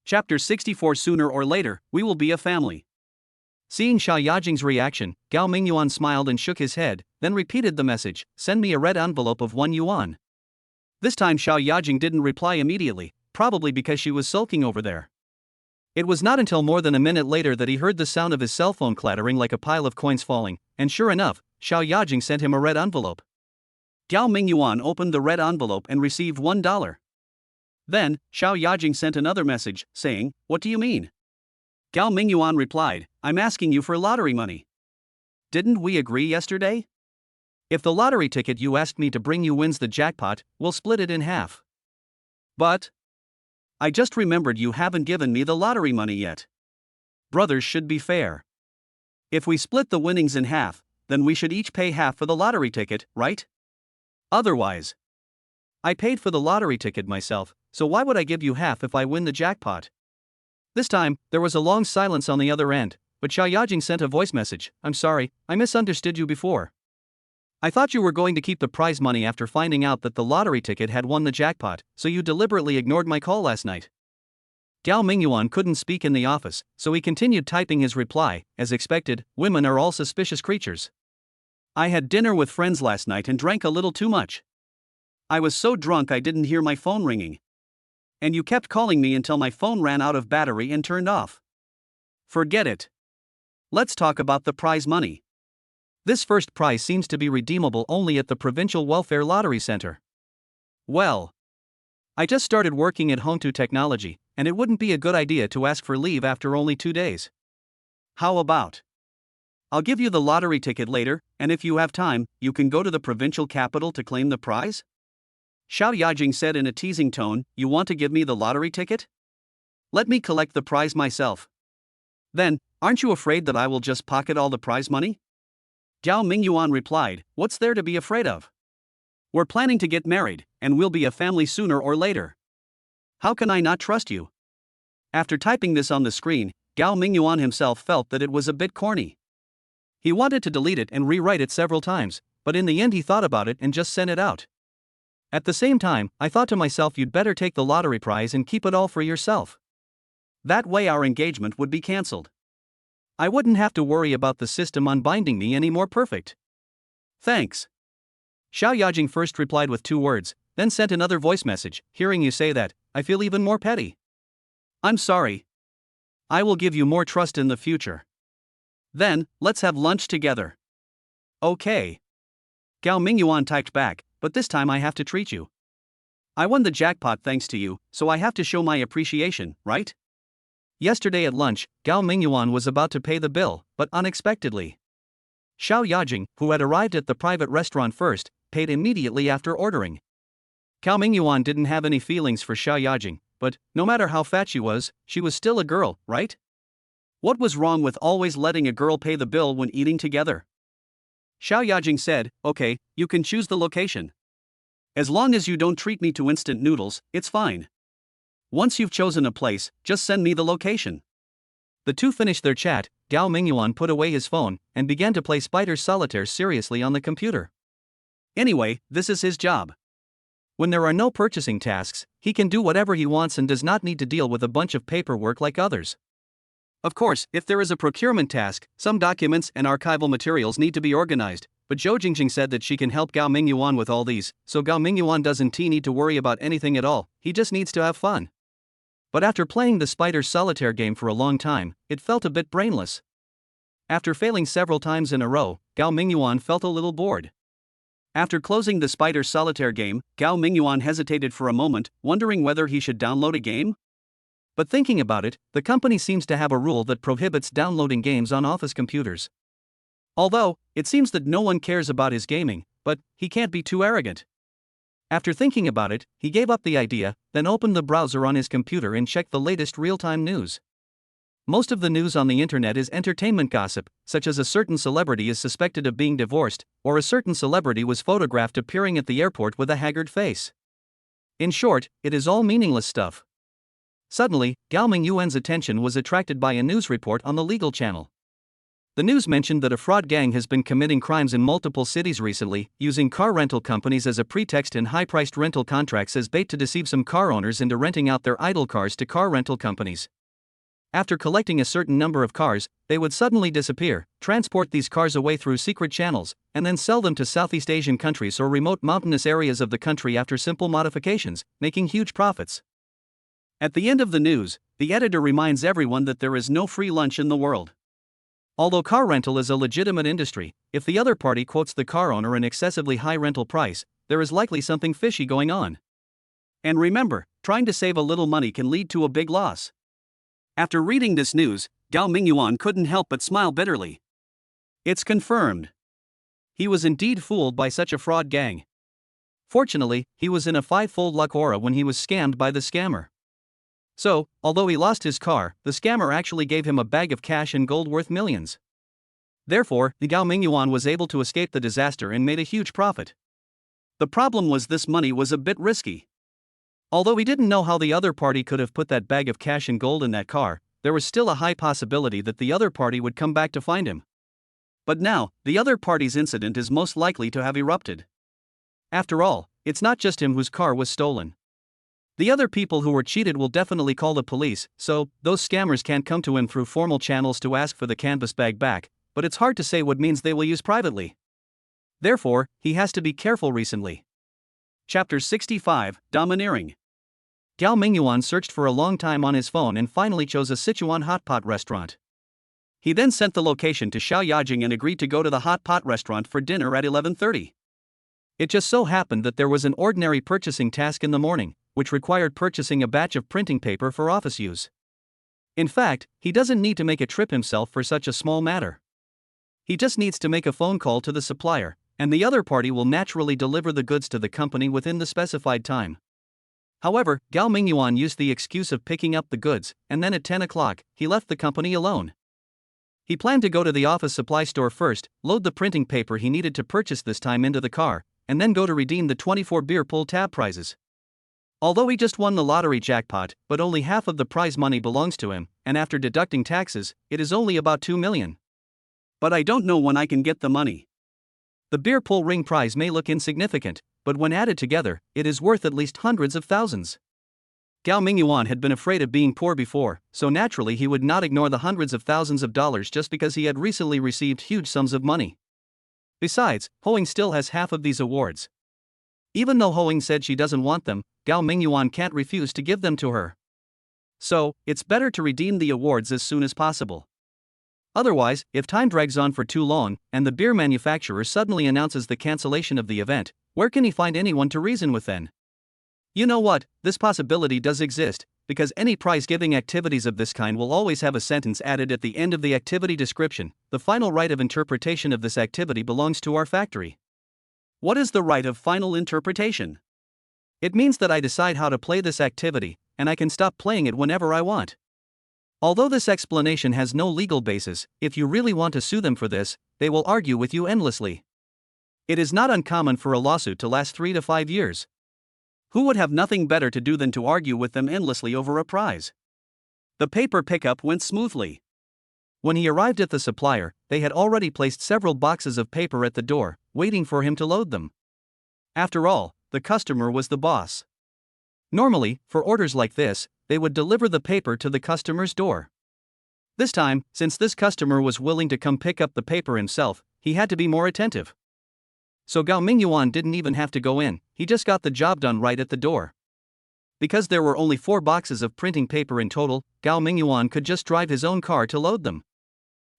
Chapter 64. Sooner or later, we will be a family. Seeing Xiao Yajing's reaction, Gao Mingyuan smiled and shook his head, then repeated the message, send me a red envelope of 1 yuan. This time Xiao Yajing didn't reply immediately, probably because she was sulking over there. It was not until more than a minute later that he heard the sound of his cell phone clattering like a pile of coins falling, and sure enough, Xiao Yajing sent him a red envelope. Gao Mingyuan opened the red envelope and received $1. Then, Xiao Yajing sent another message, saying, what do you mean? Gao Mingyuan replied, I'm asking you for lottery money. Didn't we agree yesterday? If the lottery ticket you asked me to bring you wins the jackpot, we'll split it in half. But I just remembered you haven't given me the lottery money yet. Brothers should be fair. If we split the winnings in half, then we should each pay half for the lottery ticket, right? Otherwise, I paid for the lottery ticket myself, so why would I give you half if I win the jackpot? This time, there was a long silence on the other end, but Xiao Yajing sent a voice message, I'm sorry, I misunderstood you before. I thought you were going to keep the prize money after finding out that the lottery ticket had won the jackpot, so you deliberately ignored my call last night. Gao Mingyuan couldn't speak in the office, so he continued typing his reply. As expected, women are all suspicious creatures. I had dinner with friends last night and drank a little too much. I was so drunk I didn't hear my phone ringing. And you kept calling me until my phone ran out of battery and turned off. Forget it. Let's talk about the prize money. This first prize seems to be redeemable only at the Provincial Welfare Lottery Center. Well, I just started working at Hongtu Technology, and it wouldn't be a good idea to ask for leave after only 2 days. How about? I'll give you the lottery ticket later, and if you have time, you can go to the provincial capital to claim the prize? Xiao Yajing said in a teasing tone, you want to give me the lottery ticket? Let me collect the prize myself. Then, aren't you afraid that I will just pocket all the prize money? Gao Mingyuan replied, what's there to be afraid of? We're planning to get married, and we'll be a family sooner or later. How can I not trust you? After typing this on the screen, Gao Mingyuan himself felt that it was a bit corny. He wanted to delete it and rewrite it several times, but in the end he thought about it and just sent it out. At the same time, I thought to myself you'd better take the lottery prize and keep it all for yourself. That way our engagement would be cancelled. I wouldn't have to worry about the system unbinding me any more perfect. Thanks. Xiao Yajing first replied with 2 words, then sent another voice message, hearing you say that, I feel even more petty. I'm sorry. I will give you more trust in the future. Then, let's have lunch together. Okay. Gao Mingyuan typed back, but this time I have to treat you. I won the jackpot thanks to you, so I have to show my appreciation, right? Yesterday at lunch, Gao Mingyuan was about to pay the bill, but unexpectedly, Xiao Yajing, who had arrived at the private restaurant first, paid immediately after ordering. Gao Mingyuan didn't have any feelings for Xiao Yajing, but, no matter how fat she was still a girl, right? What was wrong with always letting a girl pay the bill when eating together? Xiao Yajing said, okay, you can choose the location. As long as you don't treat me to instant noodles, it's fine. Once you've chosen a place, just send me the location. The two finished their chat. Gao Mingyuan put away his phone and began to play Spider Solitaire seriously on the computer. Anyway, this is his job. When there are no purchasing tasks, he can do whatever he wants and does not need to deal with a bunch of paperwork like others. Of course, if there is a procurement task, some documents and archival materials need to be organized, but Zhou Jingjing said that she can help Gao Mingyuan with all these, so Gao Mingyuan doesn't need to worry about anything at all, he just needs to have fun. But after playing the Spider Solitaire game for a long time, it felt a bit brainless. After failing several times in a row, Gao Mingyuan felt a little bored. After closing the Spider Solitaire game, Gao Mingyuan hesitated for a moment, wondering whether he should download a game. But thinking about it, the company seems to have a rule that prohibits downloading games on office computers. Although, it seems that no one cares about his gaming, but he can't be too arrogant. After thinking about it, he gave up the idea, then opened the browser on his computer and checked the latest real-time news. Most of the news on the internet is entertainment gossip, such as a certain celebrity is suspected of being divorced, or a certain celebrity was photographed appearing at the airport with a haggard face. In short, it is all meaningless stuff. Suddenly, Gao Mingyuan's attention was attracted by a news report on the legal channel. The news mentioned that a fraud gang has been committing crimes in multiple cities recently, using car rental companies as a pretext and high-priced rental contracts as bait to deceive some car owners into renting out their idle cars to car rental companies. After collecting a certain number of cars, they would suddenly disappear, transport these cars away through secret channels, and then sell them to Southeast Asian countries or remote mountainous areas of the country after simple modifications, making huge profits. At the end of the news, the editor reminds everyone that there is no free lunch in the world. Although car rental is a legitimate industry, if the other party quotes the car owner an excessively high rental price, there is likely something fishy going on. And remember, trying to save a little money can lead to a big loss. After reading this news, Gao Mingyuan couldn't help but smile bitterly. It's confirmed. He was indeed fooled by such a fraud gang. Fortunately, he was in a five-fold luck aura when he was scammed by the scammer. So, although he lost his car, the scammer actually gave him a bag of cash and gold worth millions. Therefore, Gao Mingyuan was able to escape the disaster and made a huge profit. The problem was this money was a bit risky. Although he didn't know how the other party could have put that bag of cash and gold in that car, there was still a high possibility that the other party would come back to find him. But now, the other party's incident is most likely to have erupted. After all, it's not just him whose car was stolen. The other people who were cheated will definitely call the police, so those scammers can't come to him through formal channels to ask for the canvas bag back, but it's hard to say what means they will use privately. Therefore, he has to be careful recently. Chapter 65, Domineering. Gao Mingyuan searched for a long time on his phone and finally chose a Sichuan hot pot restaurant. He then sent the location to Xiao Yajing and agreed to go to the hot pot restaurant for dinner at 11:30. It just so happened that there was an ordinary purchasing task in the morning, which required purchasing a batch of printing paper for office use. In fact, he doesn't need to make a trip himself for such a small matter. He just needs to make a phone call to the supplier, and the other party will naturally deliver the goods to the company within the specified time. However, Gao Mingyuan used the excuse of picking up the goods, and then at 10 o'clock, he left the company alone. He planned to go to the office supply store first, load the printing paper he needed to purchase this time into the car, and then go to redeem the 24 beer pull tab prizes. Although he just won the lottery jackpot, but only half of the prize money belongs to him, and after deducting taxes, it is only about 2 million. But I don't know when I can get the money. The beer pull ring prize may look insignificant, but when added together, it is worth at least hundreds of thousands. Gao Mingyuan had been afraid of being poor before, so naturally he would not ignore the hundreds of thousands of dollars just because he had recently received huge sums of money. Besides, Hoing still has half of these awards. Even though Hoing said she doesn't want them, Gao Mingyuan can't refuse to give them to her. So, it's better to redeem the awards as soon as possible. Otherwise, if time drags on for too long, and the beer manufacturer suddenly announces the cancellation of the event, where can he find anyone to reason with then? You know what, this possibility does exist, because any prize-giving activities of this kind will always have a sentence added at the end of the activity description. The final right of interpretation of this activity belongs to our factory. What is the right of final interpretation? It means that I decide how to play this activity, and I can stop playing it whenever I want. Although this explanation has no legal basis, if you really want to sue them for this, they will argue with you endlessly. It is not uncommon for a lawsuit to last 3 to 5 years. Who would have nothing better to do than to argue with them endlessly over a prize? The paper pickup went smoothly. When he arrived at the supplier, they had already placed several boxes of paper at the door, waiting for him to load them. After all, the customer was the boss. Normally, for orders like this, they would deliver the paper to the customer's door. This time, since this customer was willing to come pick up the paper himself, he had to be more attentive. So Gao Mingyuan didn't even have to go in, he just got the job done right at the door. Because there were only 4 boxes of printing paper in total, Gao Mingyuan could just drive his own car to load them.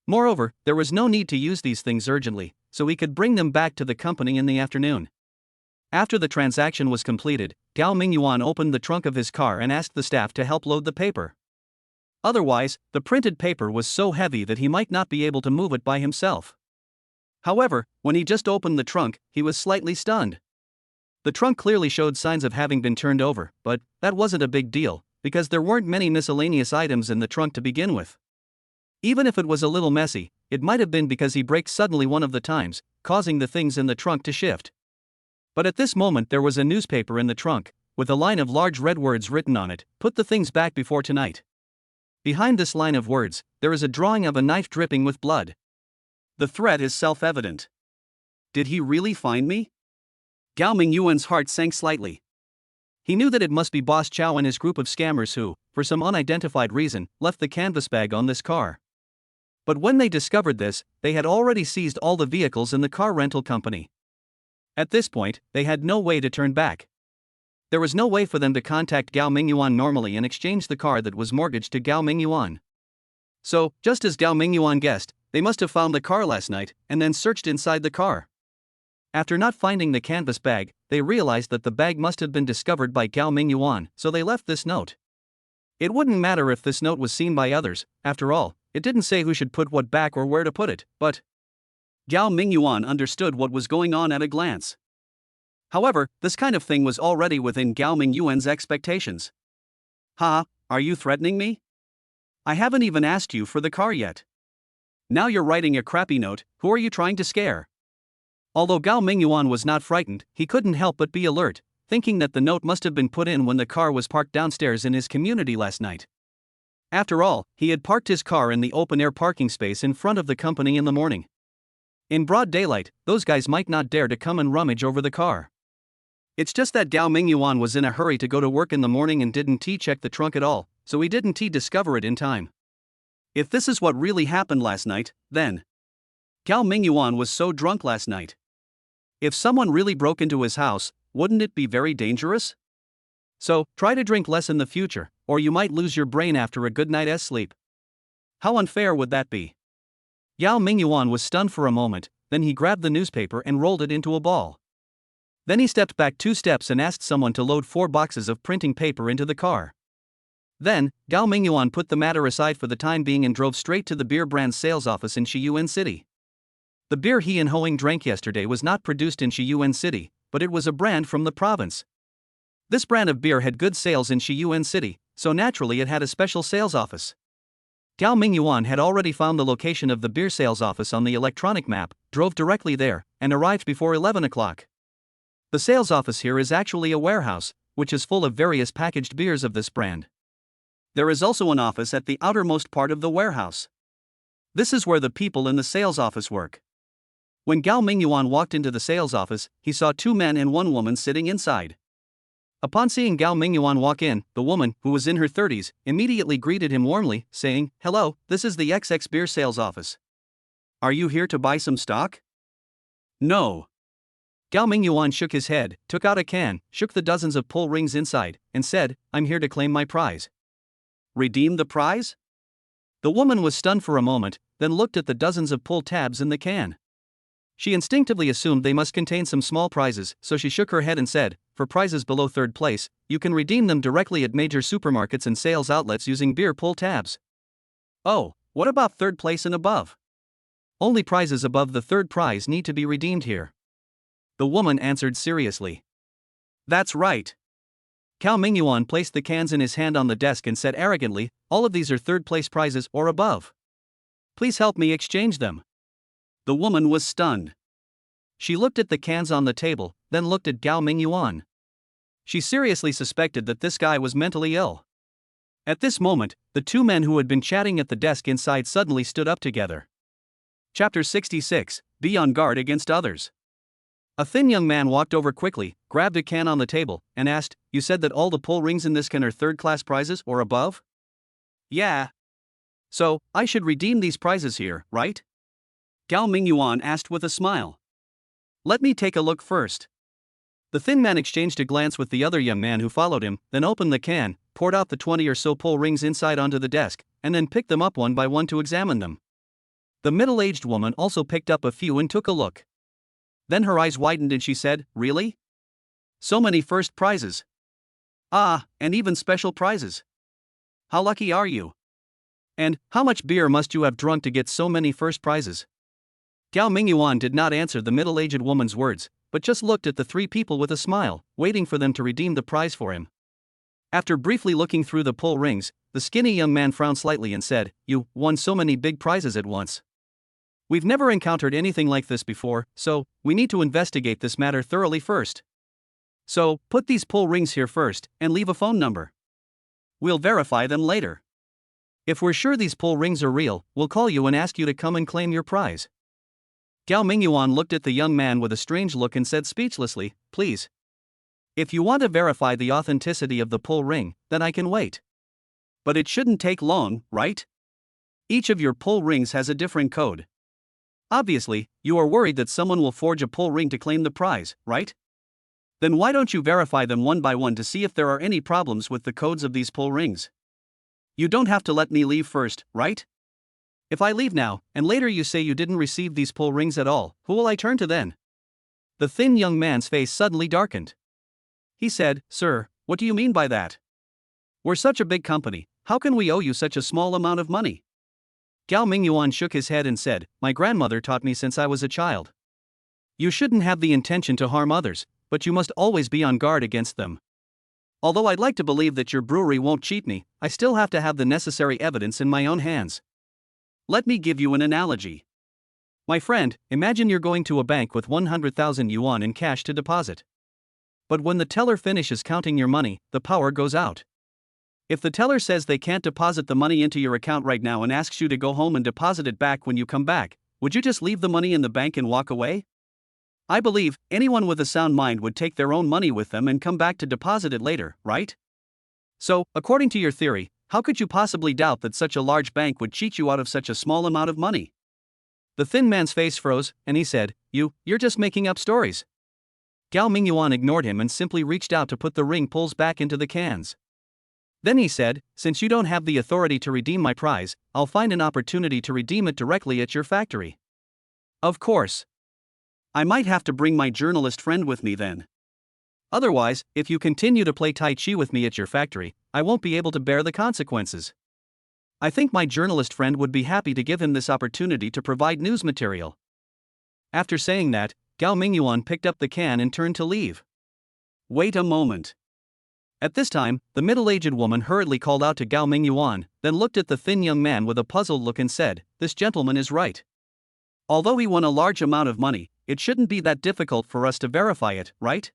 Moreover, there was no need to use these things urgently, so he could bring them back to the company in the afternoon. After the transaction was completed, Gao Mingyuan opened the trunk of his car and asked the staff to help load the paper. Otherwise, the printed paper was so heavy that he might not be able to move it by himself. However, when he just opened the trunk, he was slightly stunned. The trunk clearly showed signs of having been turned over, but that wasn't a big deal, because there weren't many miscellaneous items in the trunk to begin with. Even if it was a little messy, it might have been because he braked suddenly one of the times, causing the things in the trunk to shift. But at this moment there was a newspaper in the trunk, with a line of large red words written on it, "Put the things back before tonight." Behind this line of words, there is a drawing of a knife dripping with blood. The threat is self-evident. Did he really find me? Gao Mingyuan's heart sank slightly. He knew that it must be Boss Chow and his group of scammers who, for some unidentified reason, left the canvas bag on this car. But when they discovered this, they had already seized all the vehicles in the car rental company. At this point, they had no way to turn back. There was no way for them to contact Gao Mingyuan normally and exchange the car that was mortgaged to Gao Mingyuan. So, just as Gao Mingyuan guessed, they must have found the car last night and then searched inside the car. After not finding the canvas bag, they realized that the bag must have been discovered by Gao Mingyuan, so they left this note. It wouldn't matter if this note was seen by others, after all, it didn't say who should put what back or where to put it, but Gao Mingyuan understood what was going on at a glance. However, this kind of thing was already within Gao Mingyuan's expectations. "Ha, are you threatening me? I haven't even asked you for the car yet. Now you're writing a crappy note, who are you trying to scare?" Although Gao Mingyuan was not frightened, he couldn't help but be alert, thinking that the note must have been put in when the car was parked downstairs in his community last night. After all, he had parked his car in the open-air parking space in front of the company in the morning. In broad daylight, those guys might not dare to come and rummage over the car. It's just that Gao Mingyuan was in a hurry to go to work in the morning and didn't check the trunk at all, so he didn't discover it in time. If this is what really happened last night, then Gao Mingyuan was so drunk last night. If someone really broke into his house, wouldn't it be very dangerous? So, try to drink less in the future, or you might lose your brain after a good night's sleep. How unfair would that be? Gao Mingyuan was stunned for a moment, then he grabbed the newspaper and rolled it into a ball. Then he stepped back 2 steps and asked someone to load 4 boxes of printing paper into the car. Then, Gao Mingyuan put the matter aside for the time being and drove straight to the beer brand's sales office in Shiyuan City. The beer he and Hoing drank yesterday was not produced in Shiyuan City, but it was a brand from the province. This brand of beer had good sales in Shiyuan City, so naturally it had a special sales office. Gao Mingyuan had already found the location of the beer sales office on the electronic map, drove directly there, and arrived before 11 o'clock. The sales office here is actually a warehouse, which is full of various packaged beers of this brand. There is also an office at the outermost part of the warehouse. This is where the people in the sales office work. When Gao Mingyuan walked into the sales office, he saw 2 men and 1 woman sitting inside. Upon seeing Gao Mingyuan walk in, the woman, who was in her 30s, immediately greeted him warmly, saying, "Hello, this is the XX beer sales office. Are you here to buy some stock?" "No." Gao Mingyuan shook his head, took out a can, shook the dozens of pull rings inside, and said, "I'm here to claim my prize." "Redeem the prize?" The woman was stunned for a moment, then looked at the dozens of pull tabs in the can. She instinctively assumed they must contain some small prizes, so she shook her head and said, "For prizes below 3rd place, you can redeem them directly at major supermarkets and sales outlets using beer pull tabs." "Oh, what about 3rd place and above?" "Only prizes above the 3rd prize need to be redeemed here," the woman answered seriously. "That's right." Gao Mingyuan placed the cans in his hand on the desk and said arrogantly, "All of these are third-place prizes or above. Please help me exchange them." The woman was stunned. She looked at the cans on the table, then looked at Gao Mingyuan. She seriously suspected that this guy was mentally ill. At this moment, the two men who had been chatting at the desk inside suddenly stood up together. Chapter 66, Be on guard against others. A thin young man walked over quickly, grabbed a can on the table, and asked, "You said that all the pull rings in this can are third-class prizes or above?" "Yeah. So, I should redeem these prizes here, right?" Gao Mingyuan asked with a smile. "Let me take a look first." The thin man exchanged a glance with the other young man who followed him, then opened the can, poured out the 20 or so pull rings inside onto the desk, and then picked them up one by one to examine them. The middle-aged woman also picked up a few and took a look. Then her eyes widened and she said, "Really? So many first prizes. Ah, and even special prizes. How lucky are you? And how much beer must you have drunk to get so many first prizes?" Gao Mingyuan did not answer the middle-aged woman's words, but just looked at the three people with a smile, waiting for them to redeem the prize for him. After briefly looking through the pull rings, the skinny young man frowned slightly and said, "You won so many big prizes at once. We've never encountered anything like this before, so we need to investigate this matter thoroughly first. So, put these pull rings here first, and leave a phone number. We'll verify them later. If we're sure these pull rings are real, we'll call you and ask you to come and claim your prize." Gao Mingyuan looked at the young man with a strange look and said speechlessly, "Please. If you want to verify the authenticity of the pull ring, then I can wait. But it shouldn't take long, right? Each of your pull rings has a different code. Obviously, you are worried that someone will forge a pull ring to claim the prize, right? Then why don't you verify them one by one to see if there are any problems with the codes of these pull rings? You don't have to let me leave first, right? If I leave now, and later you say you didn't receive these pull rings at all, who will I turn to then?" The thin young man's face suddenly darkened. He said, "Sir, what do you mean by that? We're such a big company, how can we owe you such a small amount of money?" Gao Mingyuan shook his head and said, "My grandmother taught me since I was a child. You shouldn't have the intention to harm others, but you must always be on guard against them. Although I'd like to believe that your brewery won't cheat me, I still have to have the necessary evidence in my own hands. Let me give you an analogy. My friend, imagine you're going to a bank with 100,000 yuan in cash to deposit. But when the teller finishes counting your money, the power goes out. If the teller says they can't deposit the money into your account right now and asks you to go home and deposit it back when you come back, would you just leave the money in the bank and walk away? I believe anyone with a sound mind would take their own money with them and come back to deposit it later, right? So, according to your theory, how could you possibly doubt that such a large bank would cheat you out of such a small amount of money?" The thin man's face froze, and he said, You're just making up stories." Gao Mingyuan ignored him and simply reached out to put the ring pulls back into the cans. Then he said, "Since you don't have the authority to redeem my prize, I'll find an opportunity to redeem it directly at your factory." "Of course. I might have to bring my journalist friend with me then. Otherwise, if you continue to play Tai Chi with me at your factory, I won't be able to bear the consequences. I think my journalist friend would be happy to give him this opportunity to provide news material." After saying that, Gao Mingyuan picked up the can and turned to leave. "Wait a moment." At this time, the middle-aged woman hurriedly called out to Gao Mingyuan, then looked at the thin young man with a puzzled look and said, "This gentleman is right. Although he won a large amount of money, it shouldn't be that difficult for us to verify it, right?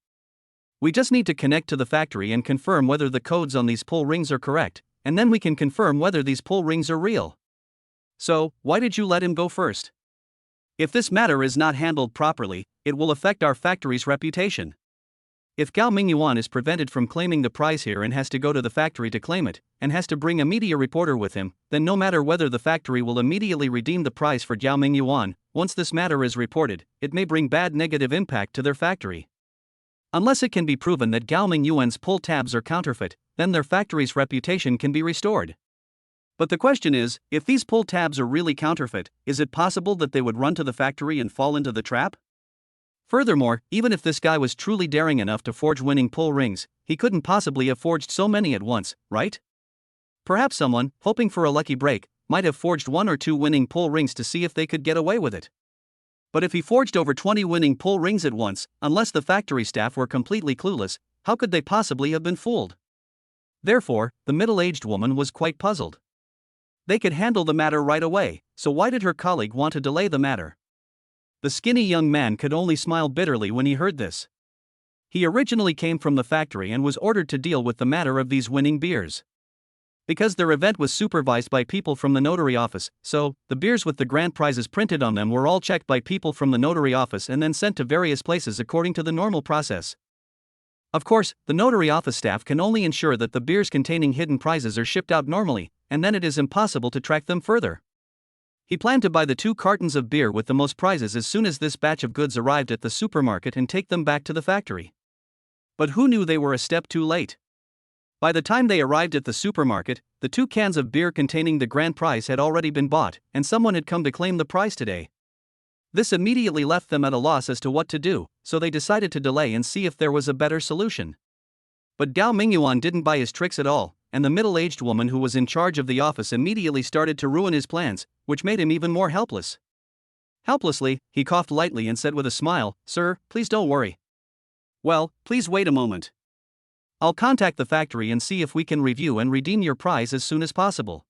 We just need to connect to the factory and confirm whether the codes on these pull rings are correct, and then we can confirm whether these pull rings are real. So, why did you let him go first? If this matter is not handled properly, it will affect our factory's reputation. If Gao Mingyuan is prevented from claiming the prize here and has to go to the factory to claim it, and has to bring a media reporter with him, then no matter whether the factory will immediately redeem the prize for Gao Mingyuan, once this matter is reported, it may bring bad negative impact to their factory. Unless it can be proven that Gao Mingyuan's pull tabs are counterfeit, then their factory's reputation can be restored. But the question is, if these pull tabs are really counterfeit, is it possible that they would run to the factory and fall into the trap? Furthermore, even if this guy was truly daring enough to forge winning pull rings, he couldn't possibly have forged so many at once, right? Perhaps someone, hoping for a lucky break, might have forged 1 or 2 winning pull rings to see if they could get away with it. But if he forged over 20 winning pull rings at once, unless the factory staff were completely clueless, How could they possibly have been fooled? Therefore, the middle-aged woman was quite puzzled. They could handle the matter right away, so why did her colleague want to delay the matter? The skinny young man could only smile bitterly when he heard this. He originally came from the factory and was ordered to deal with the matter of these winning beers. Because their event was supervised by people from the notary office, so the beers with the grand prizes printed on them were all checked by people from the notary office and then sent to various places according to the normal process. Of course, the notary office staff can only ensure that the beers containing hidden prizes are shipped out normally, and then it is impossible to track them further. He planned to buy the 2 cartons of beer with the most prizes as soon as this batch of goods arrived at the supermarket and take them back to the factory. But who knew they were a step too late? By the time they arrived at the supermarket, the 2 cans of beer containing the grand prize had already been bought, and someone had come to claim the prize today. This immediately left them at a loss as to what to do, so they decided to delay and see if there was a better solution. But Gao Mingyuan didn't buy his tricks at all, and the middle-aged woman who was in charge of the office immediately started to ruin his plans, which made him even more helpless. Helplessly, he coughed lightly and said with a smile, "Sir, please don't worry." "Well, please wait a moment. I'll contact the factory and see if we can review and redeem your prize as soon as possible.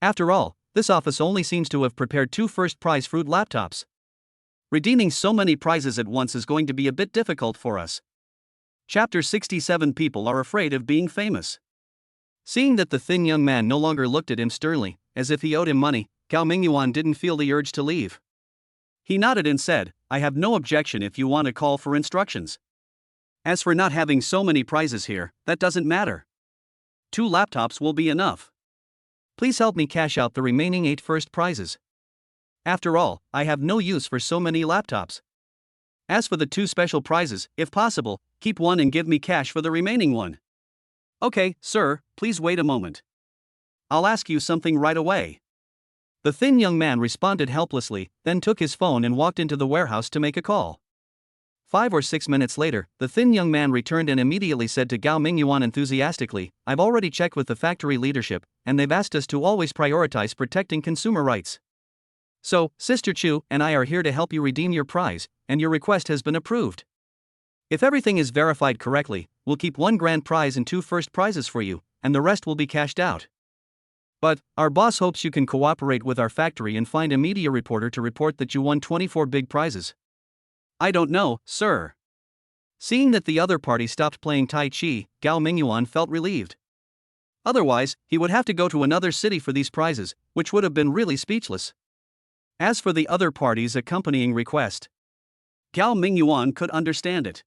After all, this office only seems to have prepared 2 first prize fruit laptops. Redeeming so many prizes at once is going to be a bit difficult for us." Chapter 67. People are afraid of being famous. Seeing that the thin young man no longer looked at him sternly, as if he owed him money, Gao Mingyuan didn't feel the urge to leave. He nodded and said, "I have no objection if you want to call for instructions. As for not having so many prizes here, that doesn't matter. 2 laptops will be enough. Please help me cash out the remaining 8 first prizes. After all, I have no use for so many laptops. As for the 2 special prizes, if possible, keep one and give me cash for the remaining one." "Okay, sir, please wait a moment. I'll ask you something right away." The thin young man responded helplessly, then took his phone and walked into the warehouse to make a call. 5 or 6 minutes later, the thin young man returned and immediately said to Gao Mingyuan enthusiastically, "I've already checked with the factory leadership, and they've asked us to always prioritize protecting consumer rights. So, Sister Chu and I are here to help you redeem your prize, and your request has been approved. If everything is verified correctly, we'll keep 1 grand prize and 2 first prizes for you, and the rest will be cashed out. But, our boss hopes you can cooperate with our factory and find a media reporter to report that you won 24 big prizes." "I don't know, sir." Seeing that the other party stopped playing Tai Chi, Gao Mingyuan felt relieved. Otherwise, he would have to go to another city for these prizes, which would have been really speechless. As for the other party's accompanying request, Gao Mingyuan could understand it.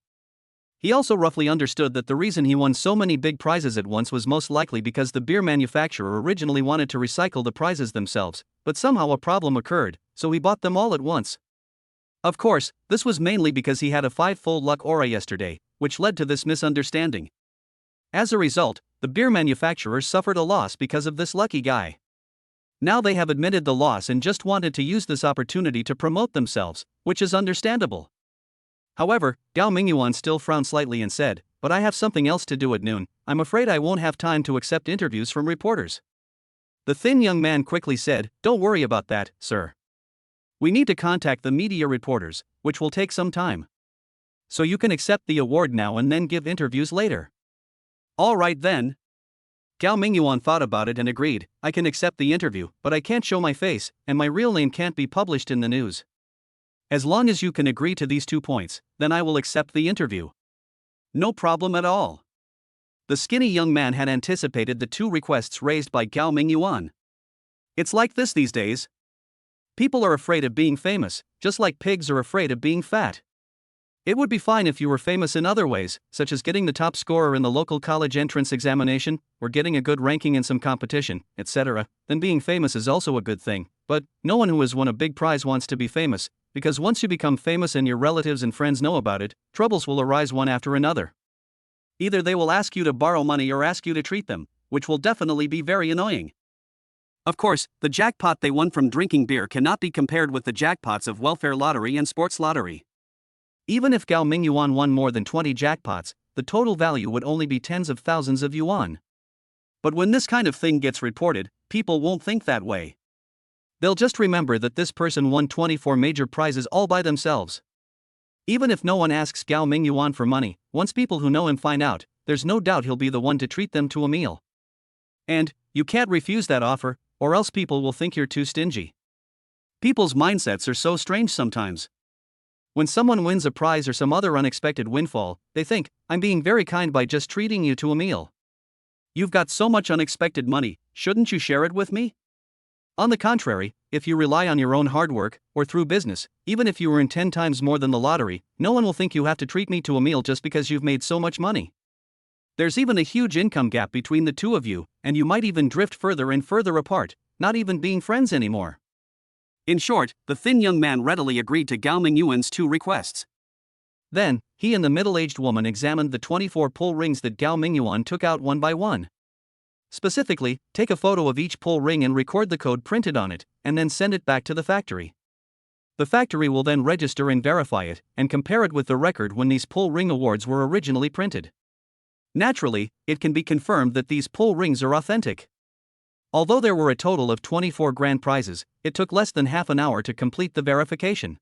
He also roughly understood that the reason he won so many big prizes at once was most likely because the beer manufacturer originally wanted to recycle the prizes themselves, but somehow a problem occurred, so he bought them all at once. Of course, this was mainly because he had a 5-fold luck aura yesterday, which led to this misunderstanding. As a result, the beer manufacturer suffered a loss because of this lucky guy. Now they have admitted the loss and just wanted to use this opportunity to promote themselves, which is understandable. However, Gao Mingyuan still frowned slightly and said, "But I have something else to do at noon. I'm afraid I won't have time to accept interviews from reporters." The thin young man quickly said, "Don't worry about that, sir. We need to contact the media reporters, which will take some time. So you can accept the award now and then give interviews later." "All right then." Gao Mingyuan thought about it and agreed, "I can accept the interview, but I can't show my face, and my real name can't be published in the news. As long as you can agree to these 2 points, then I will accept the interview." "No problem at all." The skinny young man had anticipated the 2 requests raised by Gao Mingyuan. It's like this these days. People are afraid of being famous, just like pigs are afraid of being fat. It would be fine if you were famous in other ways, such as getting the top scorer in the local college entrance examination, or getting a good ranking in some competition, etc. Then being famous is also a good thing, but no one who has won a big prize wants to be famous, because once you become famous and your relatives and friends know about it, troubles will arise one after another. Either they will ask you to borrow money or ask you to treat them, which will definitely be very annoying. Of course, the jackpot they won from drinking beer cannot be compared with the jackpots of welfare lottery and sports lottery. Even if Gao Mingyuan won more than 20 jackpots, the total value would only be tens of thousands of yuan. But when this kind of thing gets reported, people won't think that way. They'll just remember that this person won 24 major prizes all by themselves. Even if no one asks Gao Mingyuan for money, once people who know him find out, there's no doubt he'll be the one to treat them to a meal. And you can't refuse that offer, or else people will think you're too stingy. People's mindsets are so strange sometimes. When someone wins a prize or some other unexpected windfall, they think, I'm being very kind by just treating you to a meal. You've got so much unexpected money, shouldn't you share it with me? On the contrary, if you rely on your own hard work, or through business, even if you earn 10 times more than the lottery, no one will think you have to treat me to a meal just because you've made so much money. There's even a huge income gap between the two of you, and you might even drift further and further apart, not even being friends anymore. In short, the thin young man readily agreed to Gao Mingyuan's 2 requests. Then, he and the middle-aged woman examined the 24 pull rings that Gao Mingyuan took out one by one. Specifically, take a photo of each pull ring and record the code printed on it, and then send it back to the factory. The factory will then register and verify it, and compare it with the record when these pull ring awards were originally printed. Naturally, it can be confirmed that these pull rings are authentic. Although there were a total of 24 grand prizes, it took less than half an hour to complete the verification.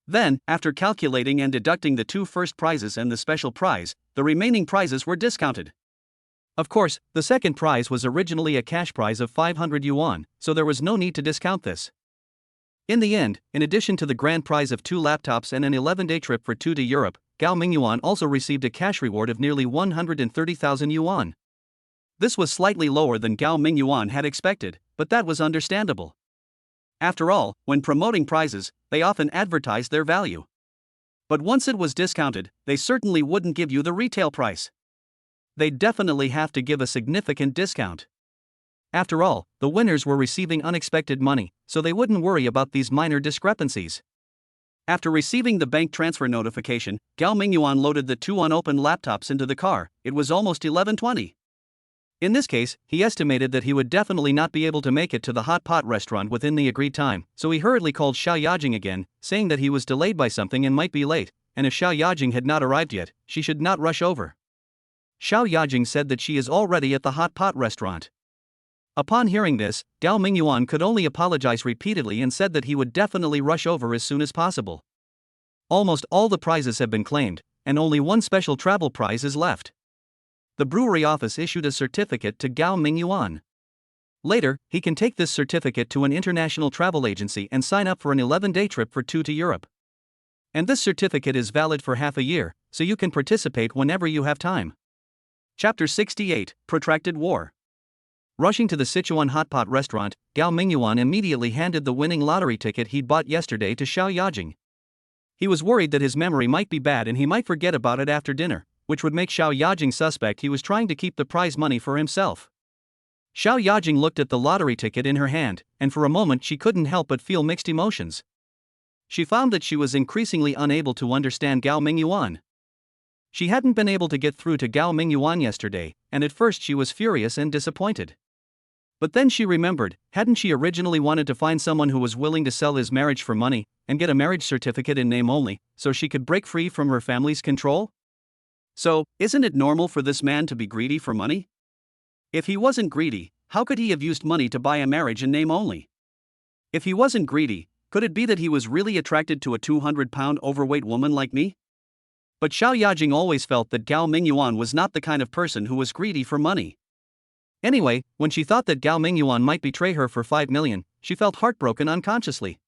Then, after calculating and deducting the 2 first prizes and the special prize, the remaining prizes were discounted. Of course, the second prize was originally a cash prize of 500 yuan, so there was no need to discount this. In the end, in addition to the grand prize of 2 laptops and an 11-day trip for 2 to Europe, Gao Mingyuan also received a cash reward of nearly 130,000 yuan. This was slightly lower than Gao Mingyuan had expected, but that was understandable. After all, when promoting prizes, they often advertise their value. But once it was discounted, they certainly wouldn't give you the retail price. They'd definitely have to give a significant discount. After all, the winners were receiving unexpected money, so they wouldn't worry about these minor discrepancies. After receiving the bank transfer notification, Gao Mingyuan loaded the 2 unopened laptops into the car. It was almost 11:20. In this case, he estimated that he would definitely not be able to make it to the hot pot restaurant within the agreed time, so he hurriedly called Xiao Yajing again, saying that he was delayed by something and might be late, and if Xiao Yajing had not arrived yet, she should not rush over. Xiao Yajing said that she is already at the hot pot restaurant. Upon hearing this, Gao Mingyuan could only apologize repeatedly and said that he would definitely rush over as soon as possible. Almost all the prizes have been claimed, and only one special travel prize is left. The brewery office issued a certificate to Gao Mingyuan. Later, he can take this certificate to an international travel agency and sign up for an 11-day trip for 2 to Europe. And this certificate is valid for half a year, so you can participate whenever you have time. Chapter 68, Protracted War. Rushing to the Sichuan hot pot restaurant, Gao Mingyuan immediately handed the winning lottery ticket he'd bought yesterday to Xiao Yajing. He was worried that his memory might be bad and he might forget about it after dinner, which would make Xiao Yajing suspect he was trying to keep the prize money for himself. Xiao Yajing looked at the lottery ticket in her hand, and for a moment she couldn't help but feel mixed emotions. She found that she was increasingly unable to understand Gao Mingyuan. She hadn't been able to get through to Gao Mingyuan yesterday, and at first she was furious and disappointed. But then she remembered, hadn't she originally wanted to find someone who was willing to sell his marriage for money, and get a marriage certificate in name only, so she could break free from her family's control? So, isn't it normal for this man to be greedy for money? If he wasn't greedy, how could he have used money to buy a marriage in name only? If he wasn't greedy, could it be that he was really attracted to a 200-pound overweight woman like me? But Xiao Yajing always felt that Gao Mingyuan was not the kind of person who was greedy for money. Anyway, when she thought that Gao Mingyuan might betray her for 5 million, she felt heartbroken unconsciously.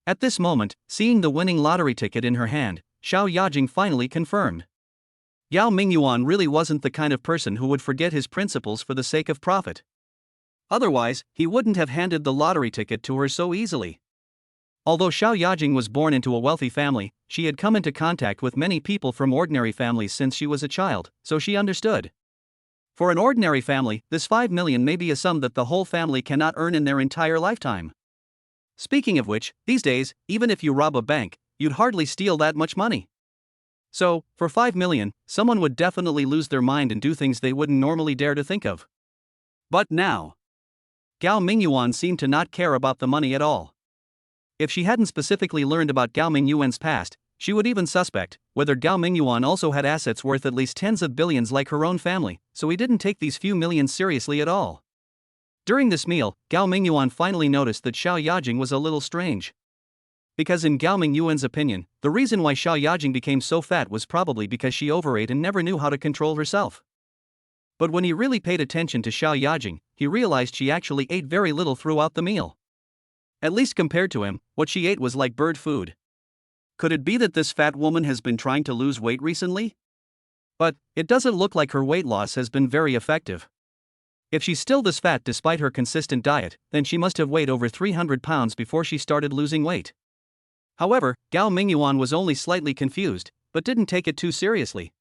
At this moment, seeing the winning lottery ticket in her hand, Xiao Yajing finally confirmed. Gao Mingyuan really wasn't the kind of person who would forget his principles for the sake of profit. Otherwise, he wouldn't have handed the lottery ticket to her so easily. Although Xiao Yajing was born into a wealthy family, she had come into contact with many people from ordinary families since she was a child, so she understood. For an ordinary family, this 5 million may be a sum that the whole family cannot earn in their entire lifetime. Speaking of which, these days, even if you rob a bank, you'd hardly steal that much money. So, for 5 million, someone would definitely lose their mind and do things they wouldn't normally dare to think of. But now, Gao Mingyuan seemed to not care about the money at all. If she hadn't specifically learned about Gao Mingyuan's past, she would even suspect whether Gao Mingyuan also had assets worth at least tens of billions like her own family, so he didn't take these few millions seriously at all. During this meal, Gao Mingyuan finally noticed that Xiao Yajing was a little strange. Because in Gao Mingyuan's opinion, the reason why Xiao Yajing became so fat was probably because she overate and never knew how to control herself. But when he really paid attention to Xiao Yajing, he realized she actually ate very little throughout the meal. At least compared to him, what she ate was like bird food. Could it be that this fat woman has been trying to lose weight recently? But it doesn't look like her weight loss has been very effective. If she's still this fat despite her consistent diet, then she must have weighed over 300 pounds before she started losing weight. However, Gao Mingyuan was only slightly confused, but didn't take it too seriously.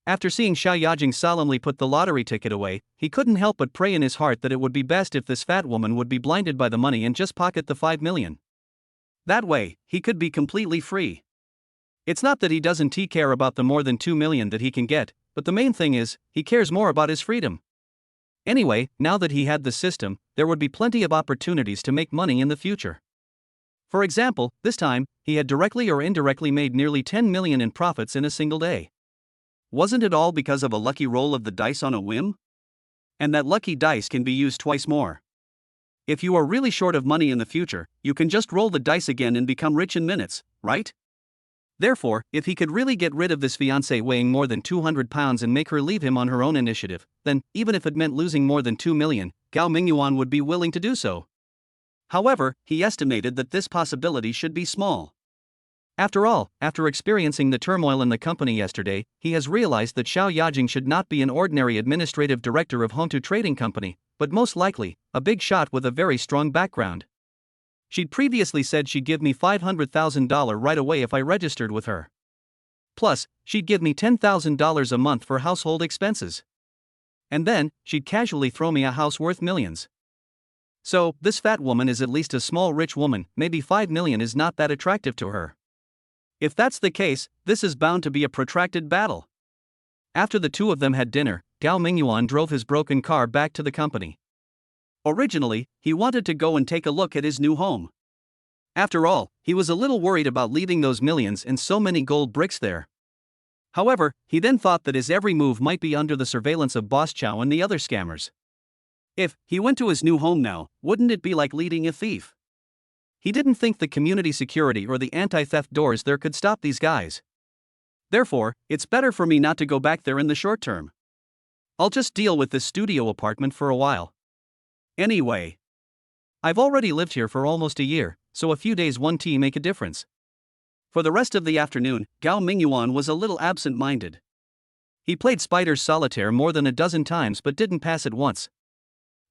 After seeing Xiao Yajing solemnly put the lottery ticket away, he couldn't help but pray in his heart that it would be best if this fat woman would be blinded by the money and just pocket the 5 million. That way, he could be completely free. It's not that he doesn't care about the more than 2 million that he can get, but the main thing is, he cares more about his freedom. Anyway, now that he had the system, there would be plenty of opportunities to make money in the future. For example, this time, he had directly or indirectly made nearly 10 million in profits in a single day. Wasn't it all because of a lucky roll of the dice on a whim? And that lucky dice can be used twice more. If you are really short of money in the future, you can just roll the dice again and become rich in minutes, right? Therefore, if he could really get rid of this fiancée weighing more than 200 pounds and make her leave him on her own initiative, then, even if it meant losing more than 2 million, Gao Mingyuan would be willing to do so. However, he estimated that this possibility should be small. After all, after experiencing the turmoil in the company yesterday, he has realized that Xiao Yajing should not be an ordinary administrative director of Hontu Trading Company, but most likely, a big shot with a very strong background. She'd previously said she'd give me $500,000 right away if I registered with her. Plus, she'd give me $10,000 a month for household expenses. And then, she'd casually throw me a house worth millions. So, this fat woman is at least a small rich woman, maybe 5 million is not that attractive to her. If that's the case, this is bound to be a protracted battle. After the two of them had dinner, Gao Mingyuan drove his broken car back to the company. Originally, he wanted to go and take a look at his new home. After all, he was a little worried about leaving those millions and so many gold bricks there. However, he then thought that his every move might be under the surveillance of Boss Chow and the other scammers. If he went to his new home now, wouldn't it be like leading a thief? He didn't think the community security or the anti-theft doors there could stop these guys. Therefore, it's better for me not to go back there in the short term. I'll just deal with this studio apartment for a while. Anyway, I've already lived here for almost a year, so a few days one tea make a difference. For the rest of the afternoon, Gao Mingyuan was a little absent-minded. He played Spider's Solitaire more than a dozen times but didn't pass it once.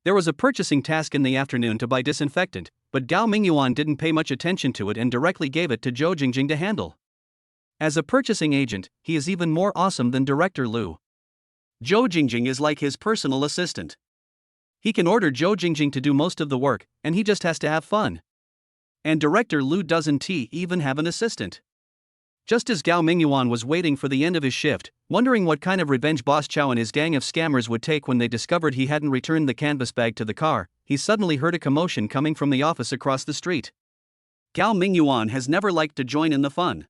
There was a purchasing task in the afternoon to buy disinfectant, but Gao Mingyuan didn't pay much attention to it and directly gave it to Zhou Jingjing to handle. As a purchasing agent, he is even more awesome than Director Liu. Zhou Jingjing is like his personal assistant. He can order Zhou Jingjing to do most of the work, and he just has to have fun. And Director Liu doesn't even have an assistant. Just as Gao Mingyuan was waiting for the end of his shift, wondering what kind of revenge Boss Chow and his gang of scammers would take when they discovered he hadn't returned the canvas bag to the car, he suddenly heard a commotion coming from the office across the street. Gao Mingyuan has never liked to join in the fun.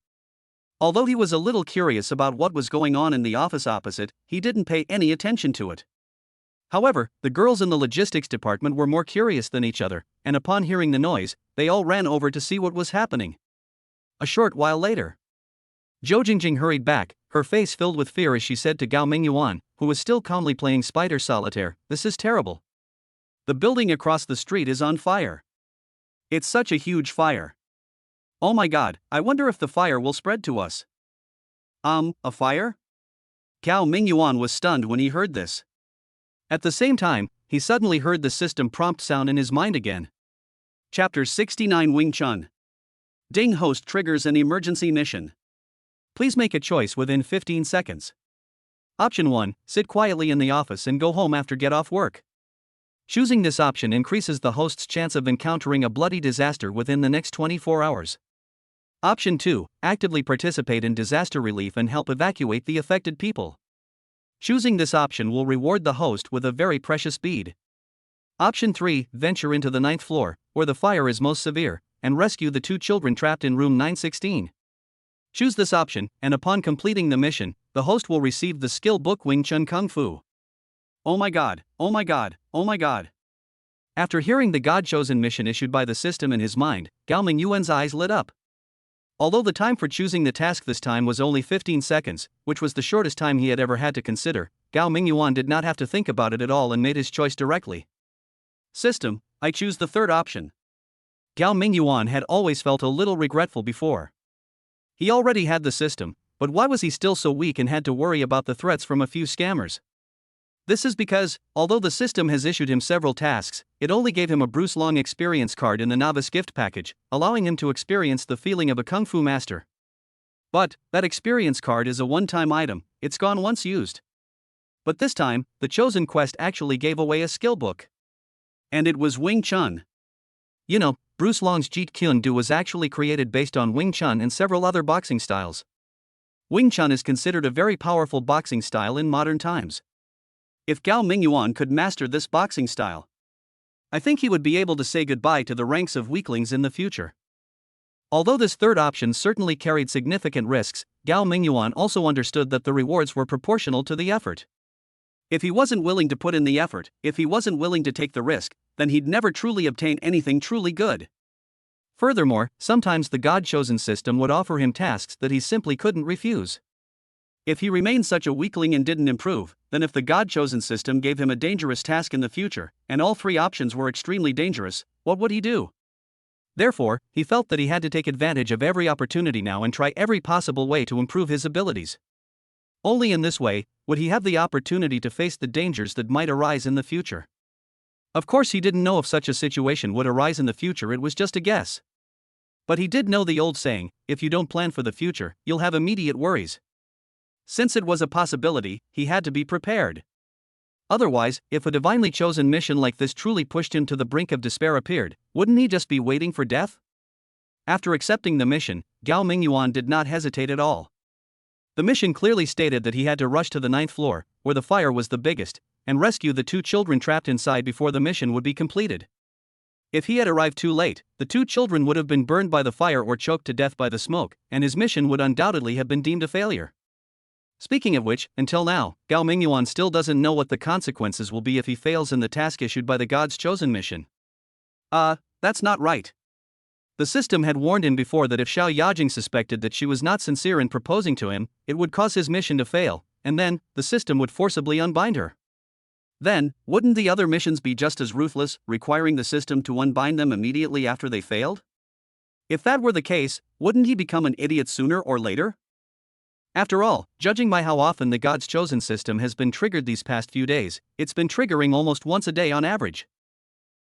Although he was a little curious about what was going on in the office opposite, he didn't pay any attention to it. However, the girls in the logistics department were more curious than each other, and upon hearing the noise, they all ran over to see what was happening. A short while later, Zhou Jingjing hurried back, her face filled with fear as she said to Gao Mingyuan, who was still calmly playing Spider Solitaire, "This is terrible. The building across the street is on fire. It's such a huge fire. Oh my god, I wonder if the fire will spread to us." A fire? Gao Mingyuan was stunned when he heard this. At the same time, he suddenly heard the system prompt sound in his mind again. Chapter 69 Wing Chun. Ding host triggers an emergency mission. Please make a choice within 15 seconds. Option 1, sit quietly in the office and go home after get off work. Choosing this option increases the host's chance of encountering a bloody disaster within the next 24 hours. Option 2, actively participate in disaster relief and help evacuate the affected people. Choosing this option will reward the host with a very precious bead. Option 3, venture into the 9th floor, where the fire is most severe, and rescue the 2 children trapped in room 916. Choose this option, and upon completing the mission, the host will receive the skill book Wing Chun Kung Fu. Oh my god, oh my god, oh my god. After hearing the God-chosen mission issued by the system in his mind, Gao Mingyuan's eyes lit up. Although the time for choosing the task this time was only 15 seconds, which was the shortest time he had ever had to consider, Gao Mingyuan did not have to think about it at all and made his choice directly. System, I choose the third option. Gao Mingyuan had always felt a little regretful before. He already had the system, but why was he still so weak and had to worry about the threats from a few scammers? This is because, although the system has issued him several tasks, it only gave him a Bruce Long experience card in the novice gift package, allowing him to experience the feeling of a kung fu master. But, that experience card is a one-time item, it's gone once used. But this time, the chosen quest actually gave away a skill book. And it was Wing Chun. You know, Bruce Long's Jeet Kune Do was actually created based on Wing Chun and several other boxing styles. Wing Chun is considered a very powerful boxing style in modern times. If Gao Mingyuan could master this boxing style, I think he would be able to say goodbye to the ranks of weaklings in the future. Although this third option certainly carried significant risks, Gao Mingyuan also understood that the rewards were proportional to the effort. If he wasn't willing to put in the effort, if he wasn't willing to take the risk, then he'd never truly obtain anything truly good. Furthermore, sometimes the God-chosen system would offer him tasks that he simply couldn't refuse. If he remained such a weakling and didn't improve, then if the God-chosen system gave him a dangerous task in the future, and all three options were extremely dangerous, what would he do? Therefore, he felt that he had to take advantage of every opportunity now and try every possible way to improve his abilities. Only in this way would he have the opportunity to face the dangers that might arise in the future. Of course, he didn't know if such a situation would arise in the future, it was just a guess. But he did know the old saying, if you don't plan for the future, you'll have immediate worries. Since it was a possibility, he had to be prepared. Otherwise, if a divinely chosen mission like this truly pushed him to the brink of despair appeared, wouldn't he just be waiting for death? After accepting the mission, Gao Mingyuan did not hesitate at all. The mission clearly stated that he had to rush to the 9th floor, where the fire was the biggest, and rescue the 2 children trapped inside before the mission would be completed. If he had arrived too late, the 2 children would have been burned by the fire or choked to death by the smoke, and his mission would undoubtedly have been deemed a failure. Speaking of which, until now, Gao Mingyuan still doesn't know what the consequences will be if he fails in the task issued by the God's chosen mission. That's not right. The system had warned him before that if Xiao Yajing suspected that she was not sincere in proposing to him, it would cause his mission to fail, and then, the system would forcibly unbind her. Then, wouldn't the other missions be just as ruthless, requiring the system to unbind them immediately after they failed? If that were the case, wouldn't he become an idiot sooner or later? After all, judging by how often the God's chosen system has been triggered these past few days, it's been triggering almost once a day on average.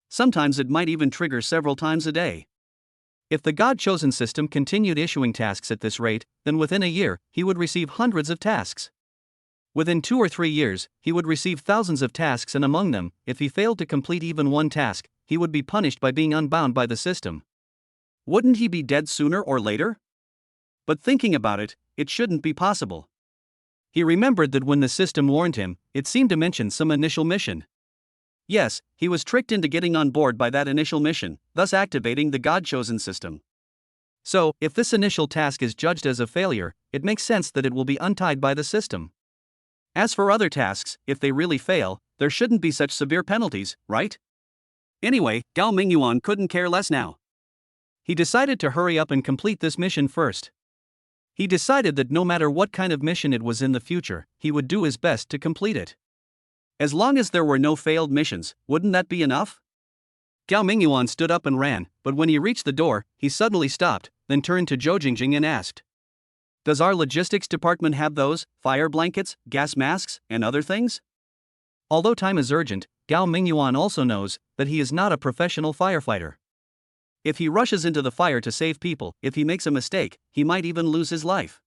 Sometimes it might even trigger several times a day. If the God-chosen system continued issuing tasks at this rate, then within a year, he would receive hundreds of tasks. Within 2 or 3 years, he would receive thousands of tasks, and among them, if he failed to complete even one task, he would be punished by being unbound by the system. Wouldn't he be dead sooner or later? But thinking about it, it shouldn't be possible. He remembered that when the system warned him, it seemed to mention some initial mission. Yes, he was tricked into getting on board by that initial mission, thus activating the God-chosen system. So, if this initial task is judged as a failure, it makes sense that it will be untied by the system. As for other tasks, if they really fail, there shouldn't be such severe penalties, right? Anyway, Gao Mingyuan couldn't care less now. He decided to hurry up and complete this mission first. He decided that no matter what kind of mission it was in the future, he would do his best to complete it. As long as there were no failed missions, wouldn't that be enough? Gao Mingyuan stood up and ran, but when he reached the door, he suddenly stopped, then turned to Zhou Jingjing and asked, "Does our logistics department have those, fire blankets, gas masks, and other things?" Although time is urgent, Gao Mingyuan also knows that he is not a professional firefighter. If he rushes into the fire to save people, if he makes a mistake, he might even lose his life.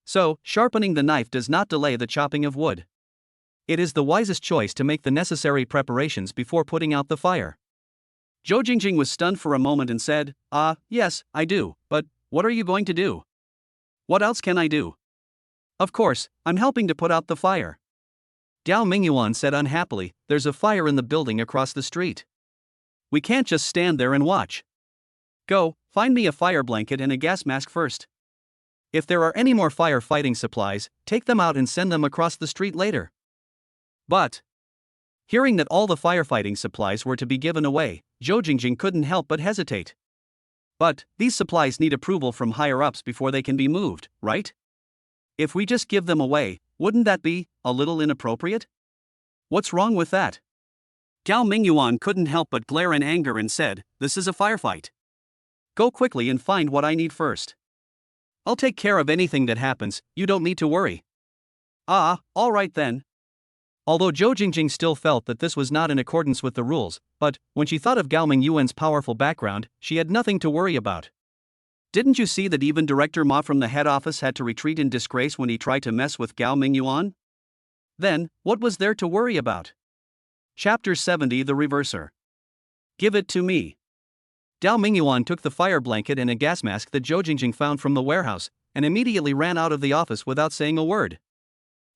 So, sharpening the knife does not delay the chopping of wood. It is the wisest choice to make the necessary preparations before putting out the fire. Zhou Jingjing was stunned for a moment and said, yes, I do, but what are you going to do? What else can I do? Of course, I'm helping to put out the fire. Gao Mingyuan said unhappily, "There's a fire in the building across the street. We can't just stand there and watch. Go, find me a fire blanket and a gas mask first. If there are any more firefighting supplies, take them out and send them across the street later." But Hearing that all the firefighting supplies were to be given away, Zhou Jingjing couldn't help but hesitate. But, these supplies need approval from higher-ups before they can be moved, right? If we just give them away, wouldn't that be a little inappropriate? What's wrong with that? Gao Mingyuan couldn't help but glare in anger and said, "This is a firefight. Go quickly and find what I need first. I'll take care of anything that happens, you don't need to worry." "Ah, all right then." Although Zhou Jingjing still felt that this was not in accordance with the rules, but, when she thought of Gao Mingyuan's powerful background, she had nothing to worry about. Didn't you see that even Director Ma from the head office had to retreat in disgrace when he tried to mess with Gao Mingyuan? Then, what was there to worry about? Chapter 70 The Reverser. Give it to me. Gao Mingyuan took the fire blanket and a gas mask that Zhou Jingjing found from the warehouse, and immediately ran out of the office without saying a word.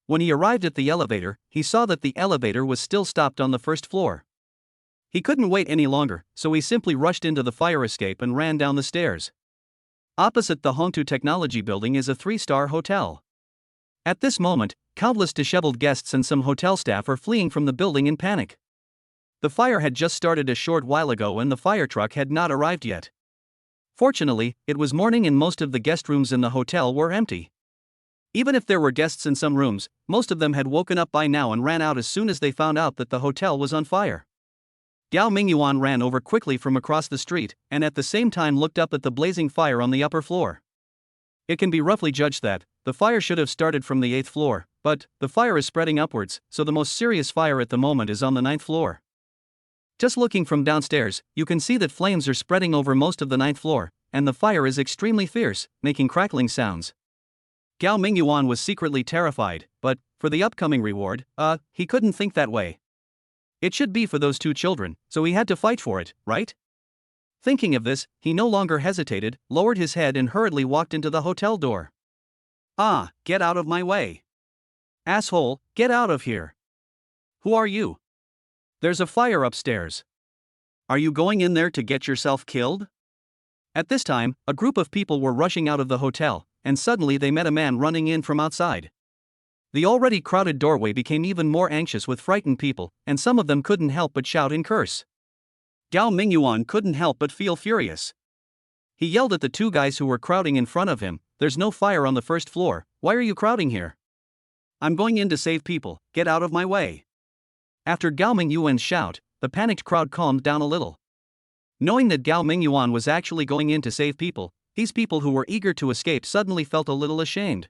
When he arrived at the elevator, he saw that the elevator was still stopped on the first floor. He couldn't wait any longer, so he simply rushed into the fire escape and ran down the stairs. Opposite the Hongtu Technology Building is a 3-star hotel. At this moment, countless disheveled guests and some hotel staff are fleeing from the building in panic. The fire had just started a short while ago and the fire truck had not arrived yet. Fortunately, it was morning and most of the guest rooms in the hotel were empty. Even if there were guests in some rooms, most of them had woken up by now and ran out as soon as they found out that the hotel was on fire. Gao Mingyuan ran over quickly from across the street, and at the same time looked up at the blazing fire on the upper floor. It can be roughly judged that the fire should have started from the 8th floor, but the fire is spreading upwards, so the most serious fire at the moment is on the 9th floor. Just looking from downstairs, you can see that flames are spreading over most of the 9th floor, and the fire is extremely fierce, making crackling sounds. Gao Mingyuan was secretly terrified, but, for the upcoming reward, he couldn't think that way. It should be for those 2 children, so he had to fight for it, right? Thinking of this, he no longer hesitated, lowered his head and hurriedly walked into the hotel door. "Ah, get out of my way. Asshole, get out of here. Who are you? There's a fire upstairs. Are you going in there to get yourself killed?" At this time, a group of people were rushing out of the hotel, and suddenly they met a man running in from outside. The already crowded doorway became even more anxious with frightened people, and some of them couldn't help but shout and curse. Gao Mingyuan couldn't help but feel furious. He yelled at the 2 guys who were crowding in front of him, "There's no fire on the 1st floor, why are you crowding here? I'm going in to save people, get out of my way." After Gao Mingyuan's shout, the panicked crowd calmed down a little. Knowing that Gao Mingyuan was actually going in to save people, these people who were eager to escape suddenly felt a little ashamed.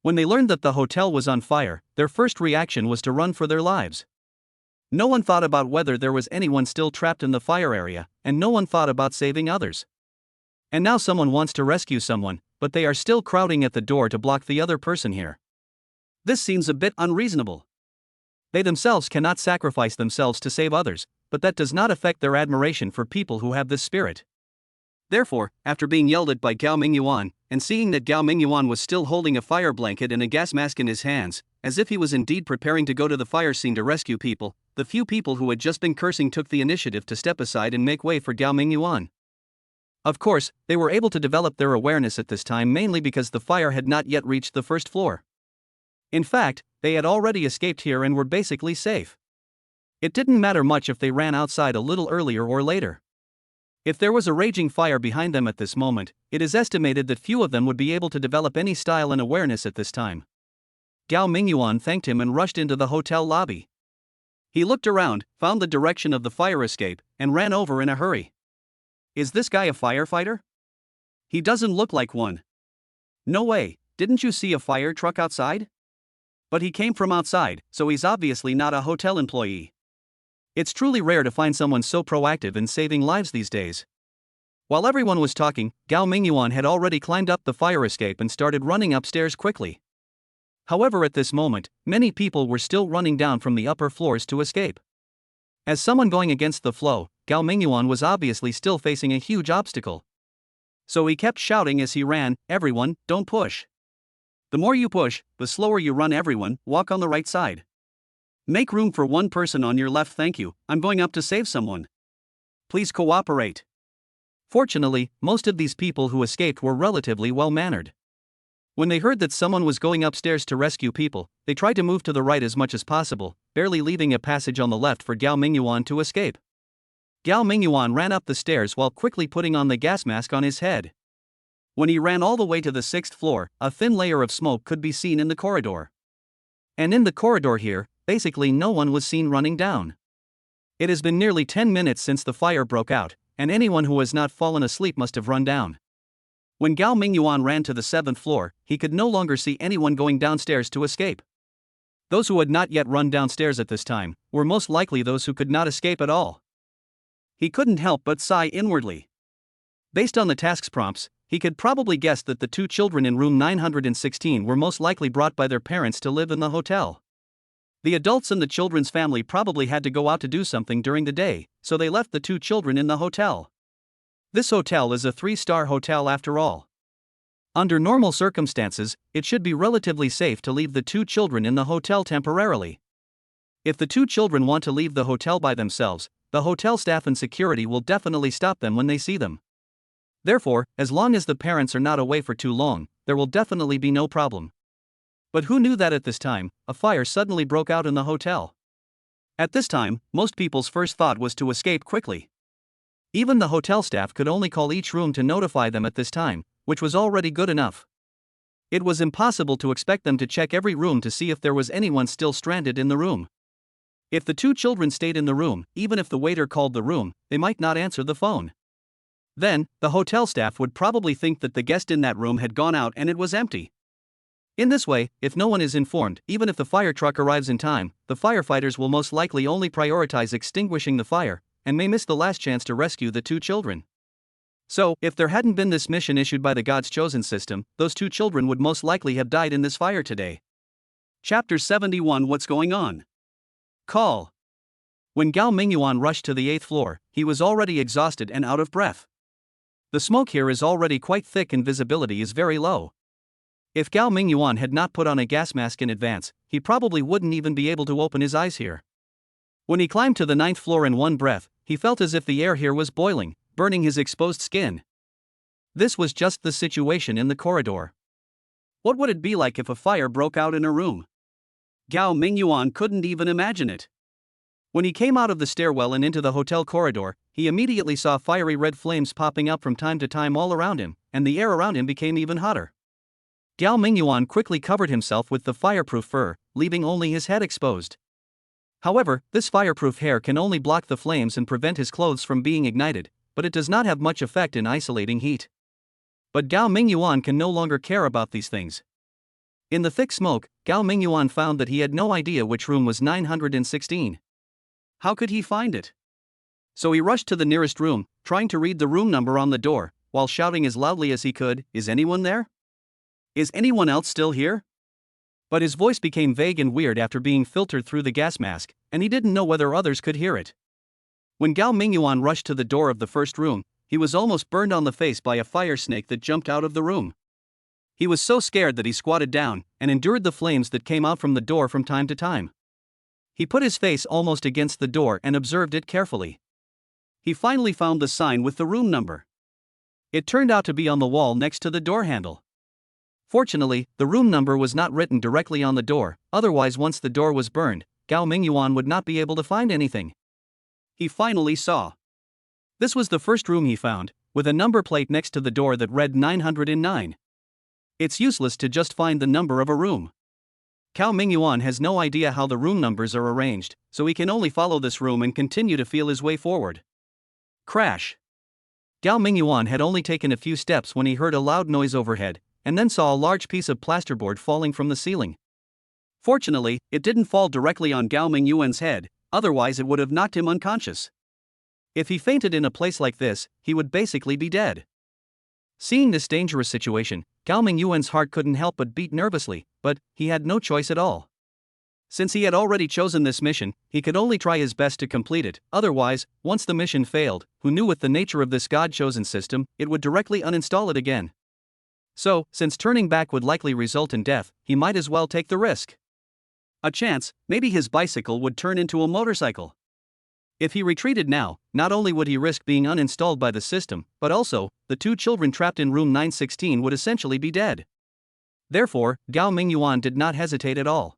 When they learned that the hotel was on fire, their first reaction was to run for their lives. No one thought about whether there was anyone still trapped in the fire area, and no one thought about saving others. And now someone wants to rescue someone, but they are still crowding at the door to block the other person here. This seems a bit unreasonable. They themselves cannot sacrifice themselves to save others, but that does not affect their admiration for people who have this spirit. Therefore, after being yelled at by Gao Mingyuan, and seeing that Gao Mingyuan was still holding a fire blanket and a gas mask in his hands, as if he was indeed preparing to go to the fire scene to rescue people, the few people who had just been cursing took the initiative to step aside and make way for Gao Mingyuan. Of course, they were able to develop their awareness at this time mainly because the fire had not yet reached the 1st floor. In fact, they had already escaped here and were basically safe. It didn't matter much if they ran outside a little earlier or later. If there was a raging fire behind them at this moment, it is estimated that few of them would be able to develop any style and awareness at this time. Gao Mingyuan thanked him and rushed into the hotel lobby. He looked around, found the direction of the fire escape, and ran over in a hurry. Is this guy a firefighter? He doesn't look like one. No way, didn't you see a fire truck outside? But he came from outside, so he's obviously not a hotel employee. It's truly rare to find someone so proactive in saving lives these days. While everyone was talking, Gao Mingyuan had already climbed up the fire escape and started running upstairs quickly. However, at this moment, many people were still running down from the upper floors to escape. As someone going against the flow, Gao Mingyuan was obviously still facing a huge obstacle. So he kept shouting as he ran, "Everyone, don't push. The more you push, the slower you run. Everyone, walk on the right side. Make room for one person on your left. Thank you, I'm going up to save someone. Please cooperate." Fortunately, most of these people who escaped were relatively well-mannered. When they heard that someone was going upstairs to rescue people, they tried to move to the right as much as possible, barely leaving a passage on the left for Gao Mingyuan to escape. Gao Mingyuan ran up the stairs while quickly putting on the gas mask on his head. When he ran all the way to the 6th floor, a thin layer of smoke could be seen in the corridor. And in the corridor here, basically no one was seen running down. It has been nearly 10 minutes since the fire broke out, and anyone who has not fallen asleep must have run down. When Gao Mingyuan ran to the 7th floor, he could no longer see anyone going downstairs to escape. Those who had not yet run downstairs at this time were most likely those who could not escape at all. He couldn't help but sigh inwardly. Based on the task's prompts, he could probably guess that the 2 children in room 916 were most likely brought by their parents to live in the hotel. The adults in the children's family probably had to go out to do something during the day, so they left the 2 children in the hotel. This hotel is a 3-star hotel after all. Under normal circumstances, it should be relatively safe to leave the 2 children in the hotel temporarily. If the 2 children want to leave the hotel by themselves, the hotel staff and security will definitely stop them when they see them. Therefore, as long as the parents are not away for too long, there will definitely be no problem. But who knew that at this time, a fire suddenly broke out in the hotel? At this time, most people's first thought was to escape quickly. Even the hotel staff could only call each room to notify them at this time, which was already good enough. It was impossible to expect them to check every room to see if there was anyone still stranded in the room. If the 2 children stayed in the room, even if the waiter called the room, they might not answer the phone. Then, the hotel staff would probably think that the guest in that room had gone out and it was empty. In this way, if no one is informed, even if the fire truck arrives in time, the firefighters will most likely only prioritize extinguishing the fire, and may miss the last chance to rescue the 2 children. So, if there hadn't been this mission issued by the God's Chosen system, those 2 children would most likely have died in this fire today. Chapter 71 What's Going On? Call. When Gao Mingyuan rushed to the 8th floor, he was already exhausted and out of breath. The smoke here is already quite thick and visibility is very low. If Gao Mingyuan had not put on a gas mask in advance, he probably wouldn't even be able to open his eyes here. When he climbed to the 9th floor in one breath, he felt as if the air here was boiling, burning his exposed skin. This was just the situation in the corridor. What would it be like if a fire broke out in a room? Gao Mingyuan couldn't even imagine it. When he came out of the stairwell and into the hotel corridor, he immediately saw fiery red flames popping up from time to time all around him, and the air around him became even hotter. Gao Mingyuan quickly covered himself with the fireproof fur, leaving only his head exposed. However, this fireproof hair can only block the flames and prevent his clothes from being ignited, but it does not have much effect in isolating heat. But Gao Mingyuan can no longer care about these things. In the thick smoke, Gao Mingyuan found that he had no idea which room was 916. How could he find it? So he rushed to the nearest room, trying to read the room number on the door, while shouting as loudly as he could, "Is anyone there? Is anyone else still here?" But his voice became vague and weird after being filtered through the gas mask, and he didn't know whether others could hear it. When Gao Mingyuan rushed to the door of the first room, he was almost burned on the face by a fire snake that jumped out of the room. He was so scared that he squatted down and endured the flames that came out from the door from time to time. He put his face almost against the door and observed it carefully. He finally found the sign with the room number. It turned out to be on the wall next to the door handle. Fortunately, the room number was not written directly on the door, otherwise once the door was burned, Gao Mingyuan would not be able to find anything. He finally saw. This was the first room he found, with a number plate next to the door that read 909. It's useless to just find the number of a room. Gao Mingyuan has no idea how the room numbers are arranged, so he can only follow this room and continue to feel his way forward. Crash. Gao Mingyuan had only taken a few steps when he heard a loud noise overhead, and then saw a large piece of plasterboard falling from the ceiling. Fortunately, it didn't fall directly on Gao Mingyuan's head, otherwise it would have knocked him unconscious. If he fainted in a place like this, he would basically be dead. Seeing this dangerous situation, Gao Mingyuan's heart couldn't help but beat nervously, but he had no choice at all. Since he had already chosen this mission, he could only try his best to complete it, otherwise, once the mission failed, who knew with the nature of this God-chosen system, it would directly uninstall it again. So, since turning back would likely result in death, he might as well take the risk. A chance, maybe his bicycle would turn into a motorcycle. If he retreated now, not only would he risk being uninstalled by the system, but also, the 2 children trapped in room 916 would essentially be dead. Therefore, Gao Mingyuan did not hesitate at all.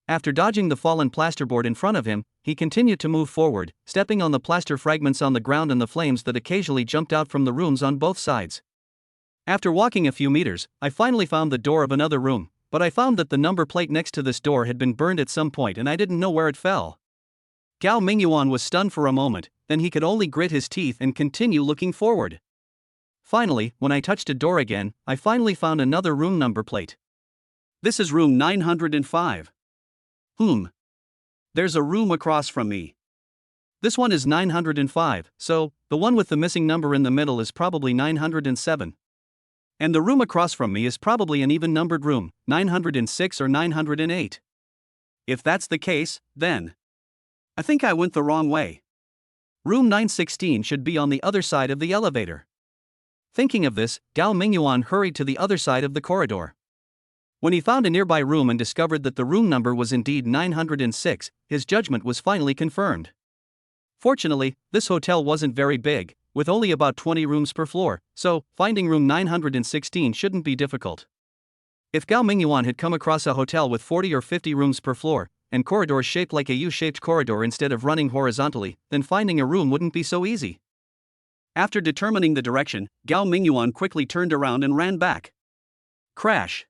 After dodging the fallen plasterboard in front of him, he continued to move forward, stepping on the plaster fragments on the ground and the flames that occasionally jumped out from the rooms on both sides. After walking a few meters, I finally found the door of another room, but I found that the number plate next to this door had been burned at some point and I didn't know where it fell. Gao Mingyuan was stunned for a moment, then he could only grit his teeth and continue looking forward. Finally, when I touched a door again, I finally found another room number plate. This is room 905. There's a room across from me. This one is 905, so the one with the missing number in the middle is probably 907. And the room across from me is probably an even numbered room, 906 or 908. If that's the case, then I think I went the wrong way. Room 916 should be on the other side of the elevator. Thinking of this, Gao Mingyuan hurried to the other side of the corridor. When he found a nearby room and discovered that the room number was indeed 906, his judgment was finally confirmed. Fortunately, this hotel wasn't very big, with only about 20 rooms per floor, so finding room 916 shouldn't be difficult. If Gao Mingyuan had come across a hotel with 40 or 50 rooms per floor, and corridors shaped like a U-shaped corridor instead of running horizontally, then finding a room wouldn't be so easy. After determining the direction, Gao Mingyuan quickly turned around and ran back. Crash!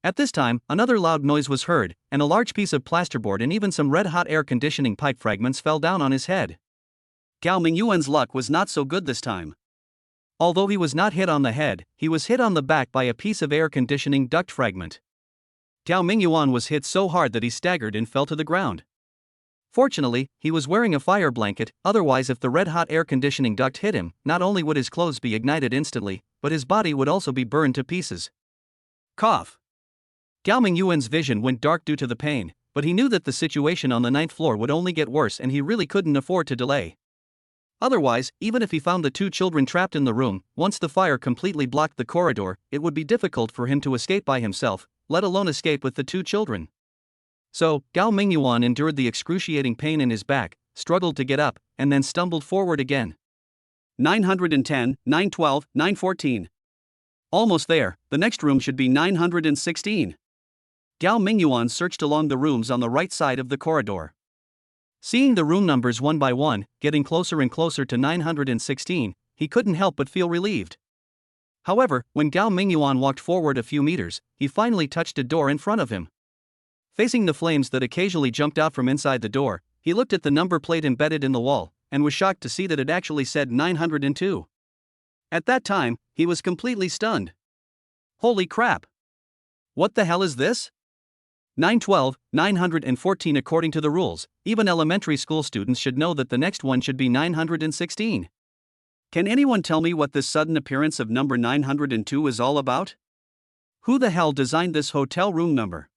At this time, another loud noise was heard, and a large piece of plasterboard and even some red-hot air conditioning pipe fragments fell down on his head. Gao Mingyuan's luck was not so good this time. Although he was not hit on the head, he was hit on the back by a piece of air conditioning duct fragment. Gao Mingyuan was hit so hard that he staggered and fell to the ground. Fortunately, he was wearing a fire blanket, otherwise if the red-hot air conditioning duct hit him, not only would his clothes be ignited instantly, but his body would also be burned to pieces. Cough! Gao Mingyuan's vision went dark due to the pain, but he knew that the situation on the 9th floor would only get worse and he really couldn't afford to delay. Otherwise, even if he found the two children trapped in the room, once the fire completely blocked the corridor, it would be difficult for him to escape by himself, let alone escape with the two children. So, Gao Mingyuan endured the excruciating pain in his back, struggled to get up, and then stumbled forward again. 910, 912, 914. Almost there, the next room should be 916. Gao Mingyuan searched along the rooms on the right side of the corridor. Seeing the room numbers one by one, getting closer and closer to 916, he couldn't help but feel relieved. However, when Gao Mingyuan walked forward a few meters, he finally touched a door in front of him. Facing the flames that occasionally jumped out from inside the door, he looked at the number plate embedded in the wall, and was shocked to see that it actually said 902. At that time, he was completely stunned. Holy crap! What the hell is this? 912, 914 according to the rules, even elementary school students should know that the next one should be 916. Can anyone tell me what this sudden appearance of number 902 is all about? Who the hell designed this hotel room number?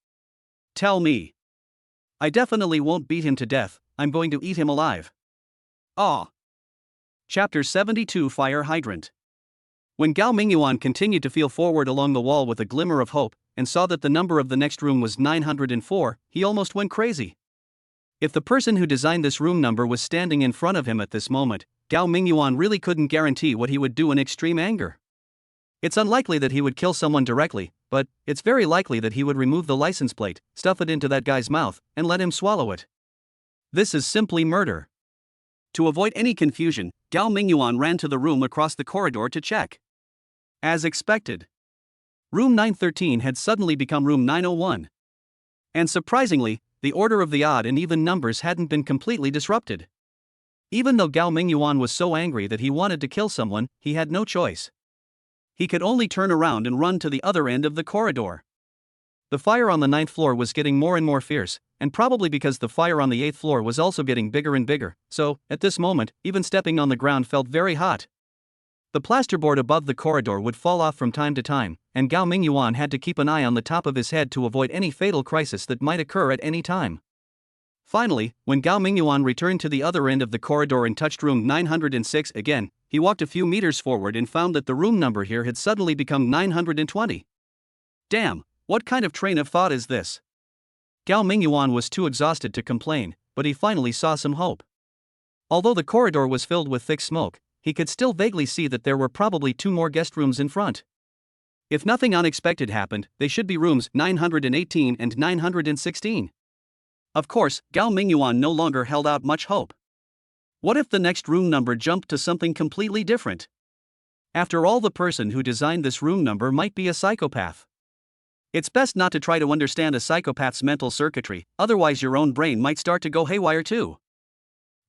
Tell me. I definitely won't beat him to death, I'm going to eat him alive. Aw. Chapter 72 Fire Hydrant. When Gao Mingyuan continued to feel forward along the wall with a glimmer of hope, and saw that the number of the next room was 904, he almost went crazy. If the person who designed this room number was standing in front of him at this moment, Gao Mingyuan really couldn't guarantee what he would do in extreme anger. It's unlikely that he would kill someone directly, but it's very likely that he would remove the license plate, stuff it into that guy's mouth, and let him swallow it. This is simply murder. To avoid any confusion, Gao Mingyuan ran to the room across the corridor to check. As expected, room 913 had suddenly become room 901. And surprisingly, the order of the odd and even numbers hadn't been completely disrupted. Even though Gao Mingyuan was so angry that he wanted to kill someone, he had no choice. He could only turn around and run to the other end of the corridor. The fire on the 9th floor was getting more and more fierce, and probably because the fire on the 8th floor was also getting bigger and bigger, so, at this moment, even stepping on the ground felt very hot. The plasterboard above the corridor would fall off from time to time, and Gao Mingyuan had to keep an eye on the top of his head to avoid any fatal crisis that might occur at any time. Finally, when Gao Mingyuan returned to the other end of the corridor and touched room 906 again, he walked a few meters forward and found that the room number here had suddenly become 920. Damn, what kind of train of thought is this? Gao Mingyuan was too exhausted to complain, but he finally saw some hope. Although the corridor was filled with thick smoke, he could still vaguely see that there were probably two more guest rooms in front. If nothing unexpected happened, they should be rooms 918 and 916. Of course, Gao Mingyuan no longer held out much hope. What if the next room number jumped to something completely different? After all, the person who designed this room number might be a psychopath. It's best not to try to understand a psychopath's mental circuitry, otherwise your own brain might start to go haywire too.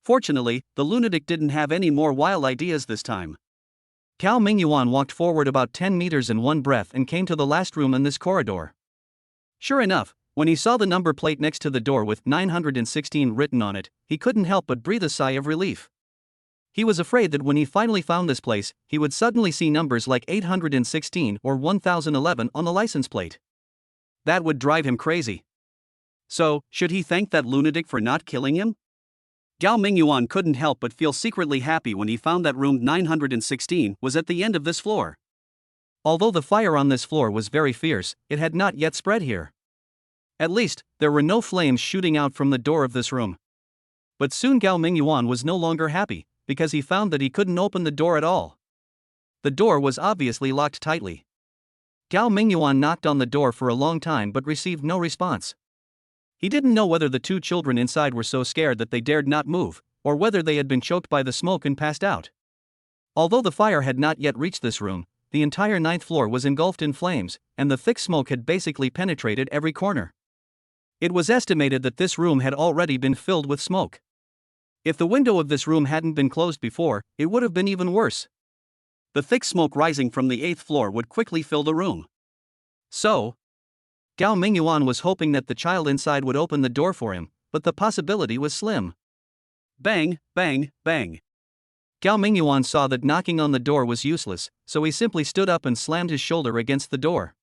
Fortunately, the lunatic didn't have any more wild ideas this time. Gao Mingyuan walked forward about 10 meters in one breath and came to the last room in this corridor. Sure enough, when he saw the number plate next to the door with 916 written on it, he couldn't help but breathe a sigh of relief. He was afraid that when he finally found this place, he would suddenly see numbers like 816 or 1011 on the license plate. That would drive him crazy. So, should he thank that lunatic for not killing him? Gao Mingyuan couldn't help but feel secretly happy when he found that room 916 was at the end of this floor. Although the fire on this floor was very fierce, it had not yet spread here. At least, there were no flames shooting out from the door of this room. But soon Gao Mingyuan was no longer happy, because he found that he couldn't open the door at all. The door was obviously locked tightly. Gao Mingyuan knocked on the door for a long time but received no response. He didn't know whether the two children inside were so scared that they dared not move, or whether they had been choked by the smoke and passed out. Although the fire had not yet reached this room, the entire 9th floor was engulfed in flames, and the thick smoke had basically penetrated every corner. It was estimated that this room had already been filled with smoke. If the window of this room hadn't been closed before, it would have been even worse. The thick smoke rising from the 8th floor would quickly fill the room. So, Gao Mingyuan was hoping that the child inside would open the door for him, but the possibility was slim. Bang, bang, bang. Gao Mingyuan saw that knocking on the door was useless, so he simply stood up and slammed his shoulder against the door.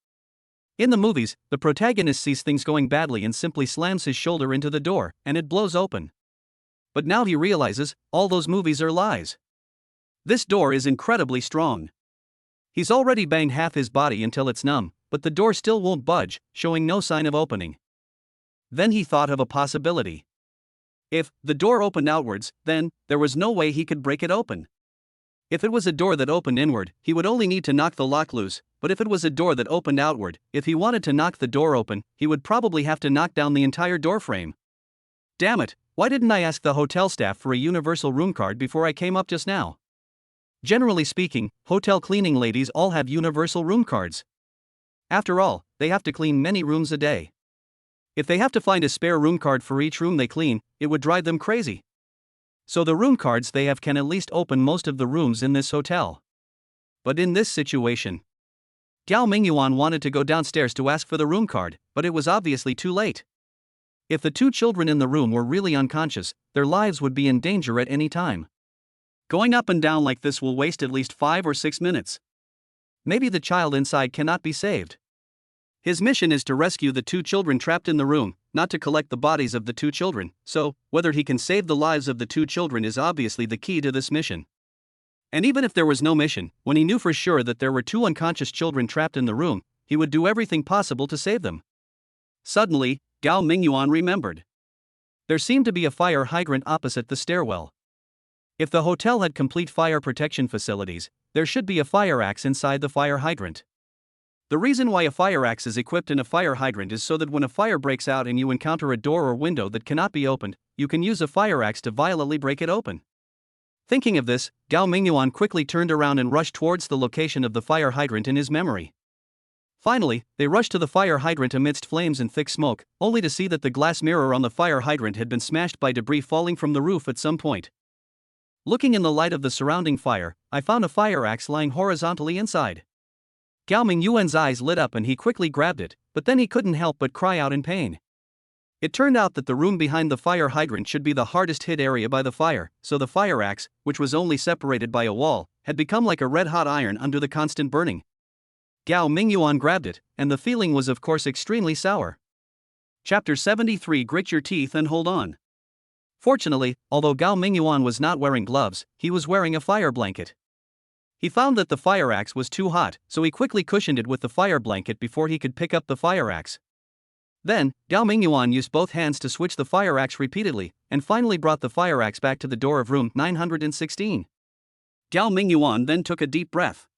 In the movies, the protagonist sees things going badly and simply slams his shoulder into the door, and it blows open. But now he realizes, all those movies are lies. This door is incredibly strong. He's already banged half his body until it's numb, but the door still won't budge, showing no sign of opening. Then he thought of a possibility. If the door opened outwards, then there was no way he could break it open. If it was a door that opened inward, he would only need to knock the lock loose, but if it was a door that opened outward, if he wanted to knock the door open, he would probably have to knock down the entire door frame. Damn it, why didn't I ask the hotel staff for a universal room card before I came up just now? Generally speaking, hotel cleaning ladies all have universal room cards. After all, they have to clean many rooms a day. If they have to find a spare room card for each room they clean, it would drive them crazy. So the room cards they have can at least open most of the rooms in this hotel. But in this situation, Gao Mingyuan wanted to go downstairs to ask for the room card, but it was obviously too late. If the two children in the room were really unconscious, their lives would be in danger at any time. Going up and down like this will waste at least 5 or 6 minutes. Maybe the child inside cannot be saved. His mission is to rescue the two children trapped in the room, not to collect the bodies of the two children, so, whether he can save the lives of the two children is obviously the key to this mission. And even if there was no mission, when he knew for sure that there were two unconscious children trapped in the room, he would do everything possible to save them. Suddenly, Gao Mingyuan remembered. There seemed to be a fire hydrant opposite the stairwell. If the hotel had complete fire protection facilities, there should be a fire axe inside the fire hydrant. The reason why a fire axe is equipped in a fire hydrant is so that when a fire breaks out and you encounter a door or window that cannot be opened, you can use a fire axe to violently break it open. Thinking of this, Gao Mingyuan quickly turned around and rushed towards the location of the fire hydrant in his memory. Finally, they rushed to the fire hydrant amidst flames and thick smoke, only to see that the glass mirror on the fire hydrant had been smashed by debris falling from the roof at some point. Looking in the light of the surrounding fire, I found a fire axe lying horizontally inside. Gao Mingyuan's eyes lit up and he quickly grabbed it, but then he couldn't help but cry out in pain. It turned out that the room behind the fire hydrant should be the hardest hit area by the fire, so the fire axe, which was only separated by a wall, had become like a red-hot iron under the constant burning. Gao Mingyuan grabbed it, and the feeling was of course extremely sour. Chapter 73 Grit your teeth and hold on. Fortunately, although Gao Mingyuan was not wearing gloves, he was wearing a fire blanket. He found that the fire axe was too hot, so he quickly cushioned it with the fire blanket before he could pick up the fire axe. Then, Gao Mingyuan used both hands to switch the fire axe repeatedly, and finally brought the fire axe back to the door of room 916. Gao Mingyuan then took a deep breath.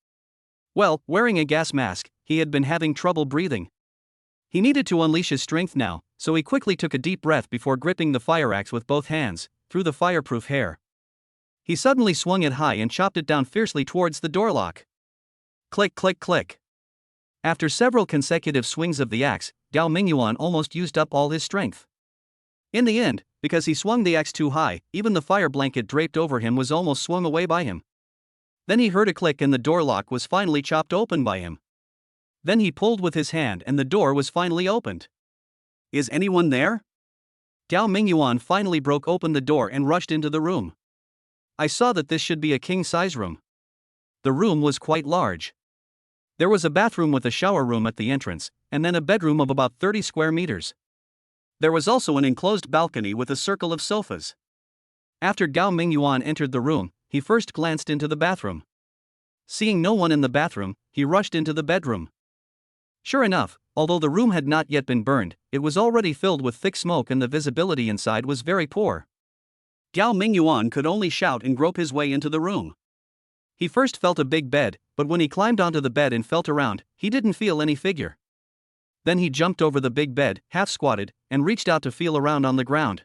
Well, wearing a gas mask, he had been having trouble breathing. He needed to unleash his strength now, so he quickly took a deep breath before gripping the fire axe with both hands, through the fireproof hair. He suddenly swung it high and chopped it down fiercely towards the door lock. Click, click, click. After several consecutive swings of the axe, Gao Mingyuan almost used up all his strength. In the end, because he swung the axe too high, even the fire blanket draped over him was almost swung away by him. Then he heard a click and the door lock was finally chopped open by him. Then he pulled with his hand and the door was finally opened. Is anyone there? Gao Mingyuan finally broke open the door and rushed into the room. I saw that this should be a king-size room. The room was quite large. There was a bathroom with a shower room at the entrance, and then a bedroom of about 30 square meters. There was also an enclosed balcony with a circle of sofas. After Gao Mingyuan entered the room, he first glanced into the bathroom. Seeing no one in the bathroom, he rushed into the bedroom. Sure enough, although the room had not yet been burned, it was already filled with thick smoke and the visibility inside was very poor. Gao Mingyuan could only shout and grope his way into the room. He first felt a big bed, but when he climbed onto the bed and felt around, he didn't feel any figure. Then he jumped over the big bed, half-squatted, and reached out to feel around on the ground.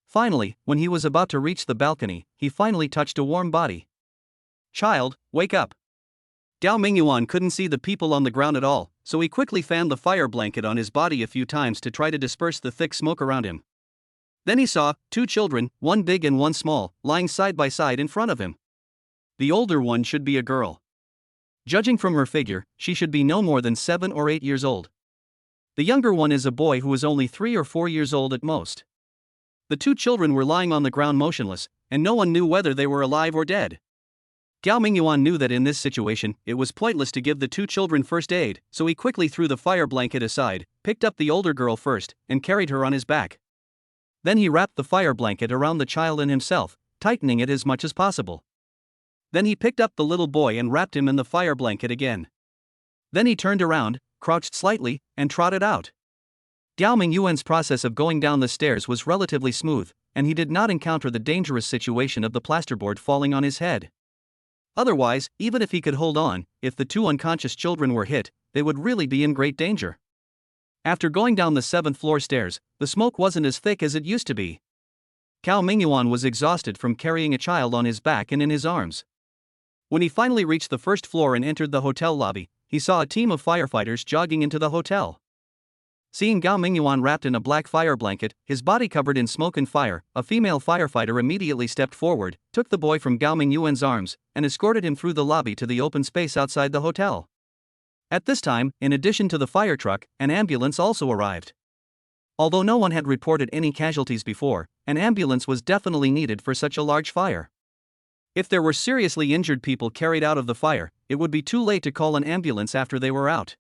Finally, when he was about to reach the balcony, he finally touched a warm body. Child, wake up. Gao Mingyuan couldn't see the people on the ground at all, so he quickly fanned the fire blanket on his body a few times to try to disperse the thick smoke around him. Then he saw 2 children, one big and one small, lying side by side in front of him. The older one should be a girl. Judging from her figure, she should be no more than 7 or 8 years old. The younger one is a boy who is only 3 or 4 years old at most. The 2 children were lying on the ground motionless, and no one knew whether they were alive or dead. Gao Mingyuan knew that in this situation, it was pointless to give the 2 children first aid, so he quickly threw the fire blanket aside, picked up the older girl first, and carried her on his back. Then he wrapped the fire blanket around the child and himself, tightening it as much as possible. Then he picked up the little boy and wrapped him in the fire blanket again. Then he turned around, crouched slightly, and trotted out. Gao Mingyuan's process of going down the stairs was relatively smooth, and he did not encounter the dangerous situation of the plasterboard falling on his head. Otherwise, even if he could hold on, if the 2 unconscious children were hit, they would really be in great danger. After going down the 7th floor stairs, the smoke wasn't as thick as it used to be. Gao Mingyuan was exhausted from carrying a child on his back and in his arms. When he finally reached the 1st floor and entered the hotel lobby, he saw a team of firefighters jogging into the hotel. Seeing Gao Mingyuan wrapped in a black fire blanket, his body covered in smoke and fire, a female firefighter immediately stepped forward, took the boy from Gao Mingyuan's arms, and escorted him through the lobby to the open space outside the hotel. At this time, in addition to the fire truck, an ambulance also arrived. Although no one had reported any casualties before, an ambulance was definitely needed for such a large fire. If there were seriously injured people carried out of the fire, it would be too late to call an ambulance after they were out.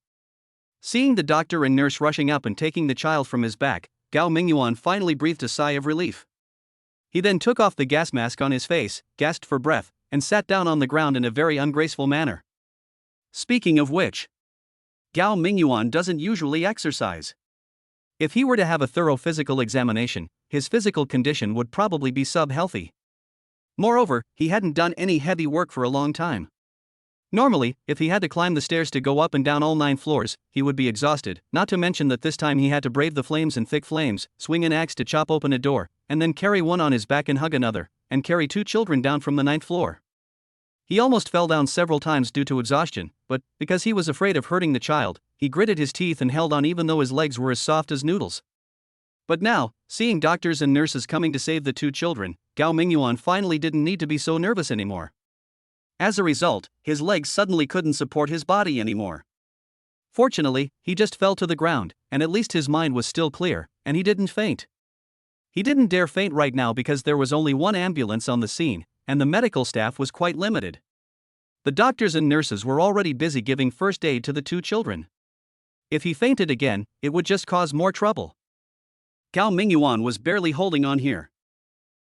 Seeing the doctor and nurse rushing up and taking the child from his back, Gao Mingyuan finally breathed a sigh of relief. He then took off the gas mask on his face, gasped for breath, and sat down on the ground in a very ungraceful manner. Speaking of which, Gao Mingyuan doesn't usually exercise. If he were to have a thorough physical examination, his physical condition would probably be sub-healthy. Moreover, he hadn't done any heavy work for a long time. Normally, if he had to climb the stairs to go up and down all 9 floors, he would be exhausted, not to mention that this time he had to brave the flames and thick flames, swing an axe to chop open a door, and then carry one on his back and hug another, and carry 2 children down from the 9th floor. He almost fell down several times due to exhaustion, but, because he was afraid of hurting the child, he gritted his teeth and held on even though his legs were as soft as noodles. But now, seeing doctors and nurses coming to save the 2 children, Gao Mingyuan finally didn't need to be so nervous anymore. As a result, his legs suddenly couldn't support his body anymore. Fortunately, he just fell to the ground, and at least his mind was still clear, and he didn't faint. He didn't dare faint right now because there was only 1 ambulance on the scene, and the medical staff was quite limited. The doctors and nurses were already busy giving first aid to the 2 children. If he fainted again, it would just cause more trouble. Gao Mingyuan was barely holding on here.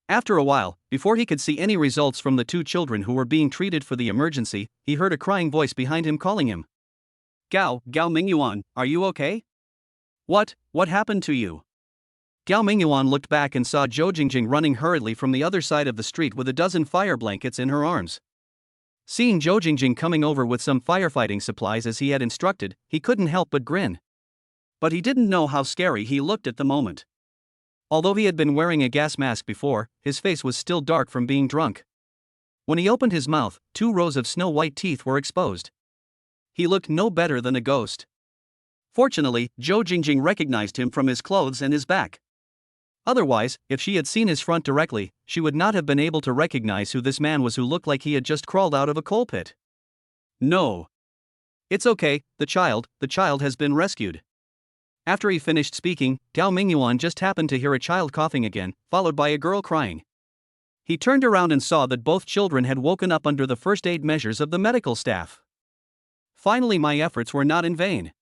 After a while, before he could see any results from the 2 children who were being treated for the emergency, he heard a crying voice behind him calling him. Gao Mingyuan, are you okay? What happened to you? Gao Mingyuan looked back and saw Zhou Jingjing running hurriedly from the other side of the street with a dozen fire blankets in her arms. Seeing Zhou Jingjing coming over with some firefighting supplies as he had instructed, he couldn't help but grin. But he didn't know how scary he looked at the moment. Although he had been wearing a gas mask before, his face was still dark from being drunk. When he opened his mouth, 2 rows of snow-white teeth were exposed. He looked no better than a ghost. Fortunately, Zhou Jingjing recognized him from his clothes and his back. Otherwise, if she had seen his front directly, she would not have been able to recognize who this man was who looked like he had just crawled out of a coal pit. No. It's okay, the child has been rescued. After he finished speaking, Gao Mingyuan just happened to hear a child coughing again, followed by a girl crying. He turned around and saw that both children had woken up under the first aid measures of the medical staff. Finally, my efforts were not in vain.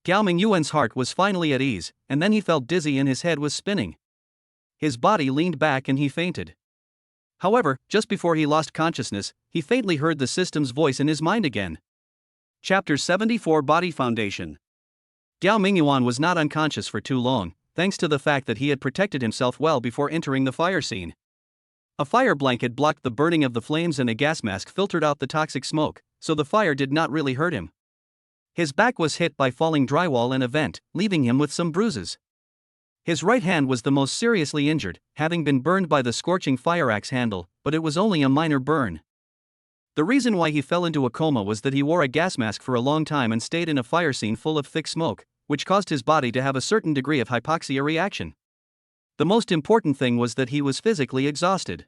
Gao Mingyuan's heart was finally at ease, and then he felt dizzy and his head was spinning. His body leaned back and he fainted. However, just before he lost consciousness, he faintly heard the system's voice in his mind again. Chapter 74 Body Foundation. Gao Mingyuan was not unconscious for too long, thanks to the fact that he had protected himself well before entering the fire scene. A fire blanket blocked the burning of the flames and a gas mask filtered out the toxic smoke, so the fire did not really hurt him. His back was hit by falling drywall in a vent, leaving him with some bruises. His right hand was the most seriously injured, having been burned by the scorching fire axe handle, but it was only a minor burn. The reason why he fell into a coma was that he wore a gas mask for a long time and stayed in a fire scene full of thick smoke, which caused his body to have a certain degree of hypoxia reaction. The most important thing was that he was physically exhausted.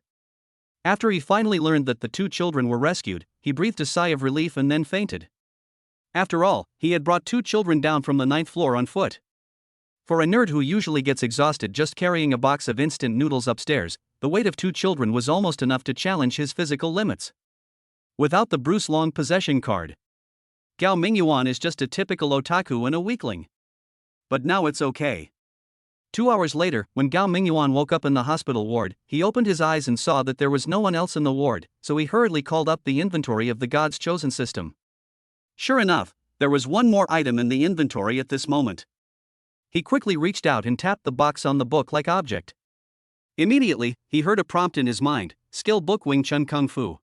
After he finally learned that the 2 children were rescued, he breathed a sigh of relief and then fainted. After all, he had brought 2 children down from the 9th floor on foot. For a nerd who usually gets exhausted just carrying a box of instant noodles upstairs, the weight of 2 children was almost enough to challenge his physical limits. Without the Bruce Long possession card, Gao Mingyuan is just a typical otaku and a weakling. But now it's okay. 2 hours later, when Gao Mingyuan woke up in the hospital ward, he opened his eyes and saw that there was no one else in the ward, so he hurriedly called up the inventory of the God's Chosen system. Sure enough, there was one more item in the inventory at this moment. He quickly reached out and tapped the box on the book-like object. Immediately, he heard a prompt in his mind: Skill Book Wing Chun Kung Fu.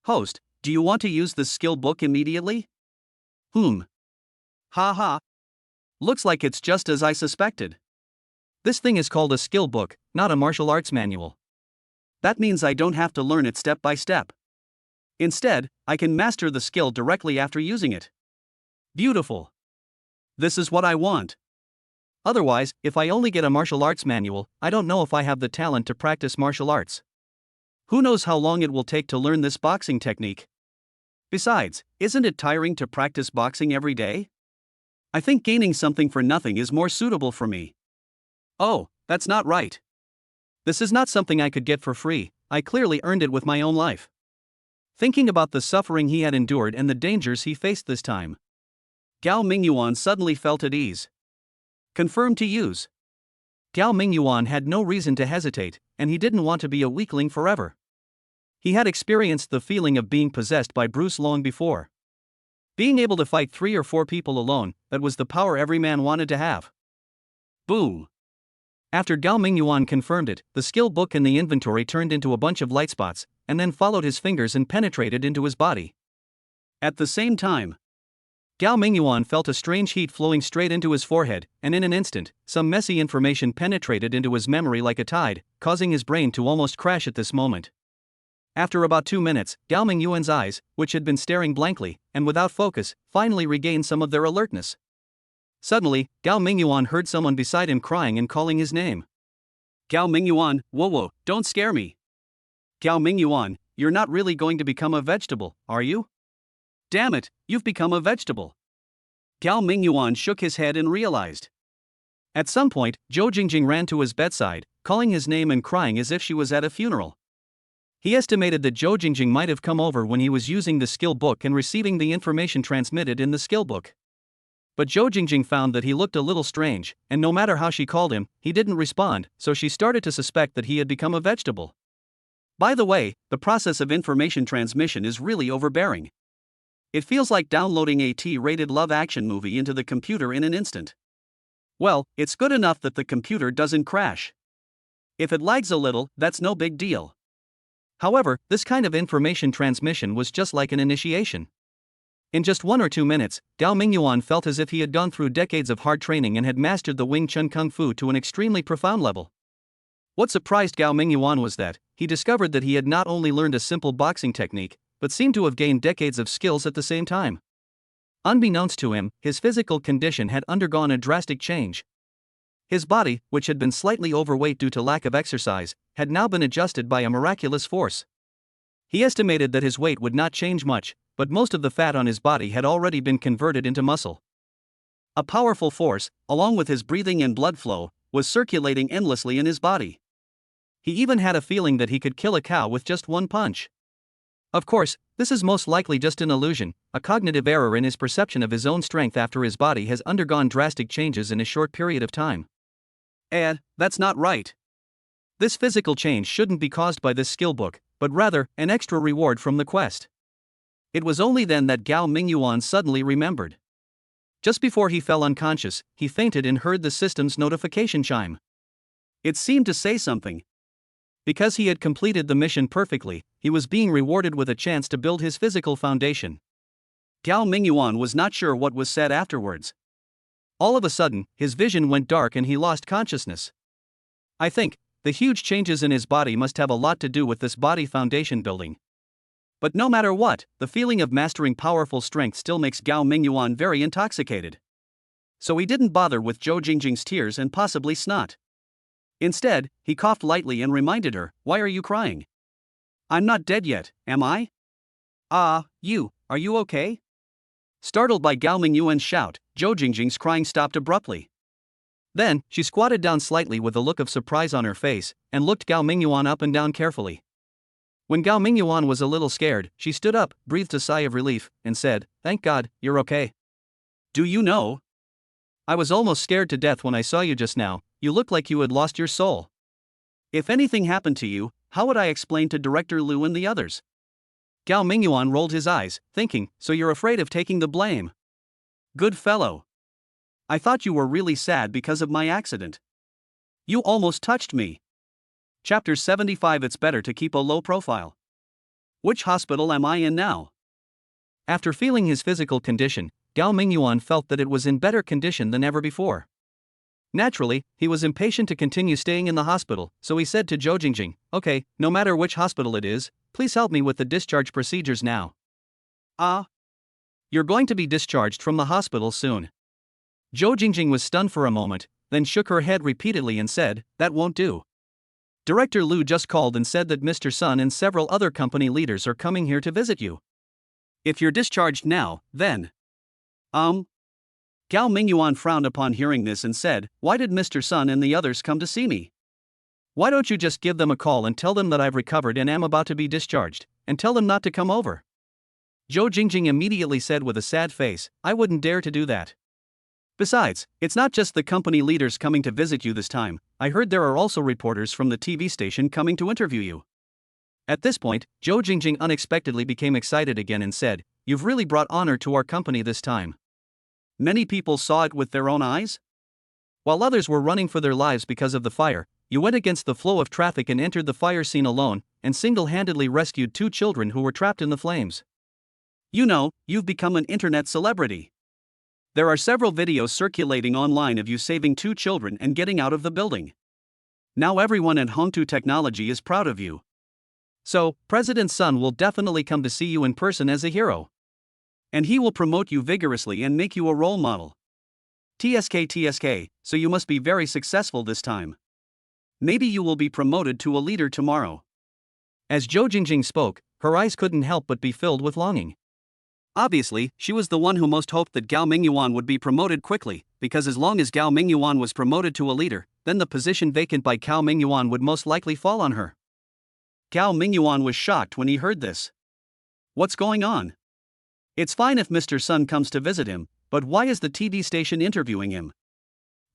Host, do you want to use this skill book immediately? Ha ha. Looks like it's just as I suspected. This thing is called a skill book, not a martial arts manual. That means I don't have to learn it step by step. Instead, I can master the skill directly after using it. Beautiful. This is what I want. Otherwise, if I only get a martial arts manual, I don't know if I have the talent to practice martial arts. Who knows how long it will take to learn this boxing technique? Besides, isn't it tiring to practice boxing every day? I think gaining something for nothing is more suitable for me. Oh, that's not right. This is not something I could get for free, I clearly earned it with my own life. Thinking about the suffering he had endured and the dangers he faced this time, Gao Mingyuan suddenly felt at ease. Confirm to use. Gao Mingyuan had no reason to hesitate, and he didn't want to be a weakling forever. He had experienced the feeling of being possessed by Bruce long before. Being able to fight 3 or 4 people alone, that was the power every man wanted to have. Boom. After Gao Mingyuan confirmed it, the skill book in the inventory turned into a bunch of light spots, and then followed his fingers and penetrated into his body. At the same time, Gao Mingyuan felt a strange heat flowing straight into his forehead, and in an instant, some messy information penetrated into his memory like a tide, causing his brain to almost crash at this moment. After about 2 minutes, Gao Mingyuan's eyes, which had been staring blankly, and without focus, finally regained some of their alertness. Suddenly, Gao Mingyuan heard someone beside him crying and calling his name. Gao Mingyuan, whoa, don't scare me. Gao Mingyuan, you're not really going to become a vegetable, are you? Damn it, you've become a vegetable. Gao Mingyuan shook his head and realized. At some point, Zhou Jingjing ran to his bedside, calling his name and crying as if she was at a funeral. He estimated that Zhou Jingjing might have come over when he was using the skill book and receiving the information transmitted in the skill book. But Zhou Jingjing found that he looked a little strange, and no matter how she called him, he didn't respond, so she started to suspect that he had become a vegetable. By the way, the process of information transmission is really overbearing. It feels like downloading a T-rated love action movie into the computer in an instant. Well, it's good enough that the computer doesn't crash. If it lags a little, that's no big deal. However, this kind of information transmission was just like an initiation. In just 1 or 2 minutes, Gao Mingyuan felt as if he had gone through decades of hard training and had mastered the Wing Chun Kung Fu to an extremely profound level. What surprised Gao Mingyuan was that he discovered that he had not only learned a simple boxing technique, but seemed to have gained decades of skills at the same time. Unbeknownst to him, his physical condition had undergone a drastic change. His body, which had been slightly overweight due to lack of exercise, had now been adjusted by a miraculous force. He estimated that his weight would not change much, but most of the fat on his body had already been converted into muscle. A powerful force, along with his breathing and blood flow, was circulating endlessly in his body. He even had a feeling that he could kill a cow with just one punch. Of course, this is most likely just an illusion, a cognitive error in his perception of his own strength after his body has undergone drastic changes in a short period of time. That's not right. This physical change shouldn't be caused by this skill book, but rather, an extra reward from the quest. It was only then that Gao Mingyuan suddenly remembered. Just before he fell unconscious, he fainted and heard the system's notification chime. It seemed to say something. Because he had completed the mission perfectly, he was being rewarded with a chance to build his physical foundation. Gao Mingyuan was not sure what was said afterwards. All of a sudden, his vision went dark and he lost consciousness. I think the huge changes in his body must have a lot to do with this body foundation building. But no matter what, the feeling of mastering powerful strength still makes Gao Mingyuan very intoxicated. So he didn't bother with Zhou Jingjing's tears and possibly snot. Instead, he coughed lightly and reminded her, "Why are you crying? I'm not dead yet, am I?" Are you okay?" Startled by Gao Mingyuan's shout, Zhou Jingjing's crying stopped abruptly. Then, she squatted down slightly with a look of surprise on her face, and looked Gao Mingyuan up and down carefully. When Gao Mingyuan was a little scared, she stood up, breathed a sigh of relief, and said, "Thank God, you're okay. Do you know? I was almost scared to death when I saw you just now. You looked like you had lost your soul. If anything happened to you, how would I explain to Director Liu and the others?" Gao Mingyuan rolled his eyes, thinking, "So you're afraid of taking the blame? Good fellow. I thought you were really sad because of my accident. You almost touched me." Chapter 75. It's better to keep a low profile. Which hospital am I in now? After feeling his physical condition, Gao Mingyuan felt that it was in better condition than ever before. Naturally, he was impatient to continue staying in the hospital, so he said to Zhou Jingjing, "Okay, no matter which hospital it is, please help me with the discharge procedures now." You're going to be discharged from the hospital soon." Zhou Jingjing was stunned for a moment, then shook her head repeatedly and said, "That won't do. Director Liu just called and said that Mr. Sun and several other company leaders are coming here to visit you. If you're discharged now, then..." Gao Mingyuan frowned upon hearing this and said, "Why did Mr. Sun and the others come to see me? Why don't you just give them a call and tell them that I've recovered and am about to be discharged, and tell them not to come over?" Zhou Jingjing immediately said with a sad face, "I wouldn't dare to do that. Besides, it's not just the company leaders coming to visit you this time. I heard there are also reporters from the TV station coming to interview you." At this point, Zhou Jingjing unexpectedly became excited again and said, "You've really brought honor to our company this time. Many people saw it with their own eyes? While others were running for their lives because of the fire, you went against the flow of traffic and entered the fire scene alone, and single-handedly rescued 2 children who were trapped in the flames. You know, you've become an internet celebrity. There are several videos circulating online of you saving 2 children and getting out of the building. Now everyone at Hongtu Technology is proud of you. So, President Sun will definitely come to see you in person as a hero. And he will promote you vigorously and make you a role model. TSK, so you must be very successful this time. Maybe you will be promoted to a leader tomorrow." As Zhou Jingjing spoke, her eyes couldn't help but be filled with longing. Obviously, she was the one who most hoped that Gao Mingyuan would be promoted quickly, because as long as Gao Mingyuan was promoted to a leader, then the position vacant by Gao Mingyuan would most likely fall on her. Gao Mingyuan was shocked when he heard this. What's going on? It's fine if Mr. Sun comes to visit him, but why is the TV station interviewing him?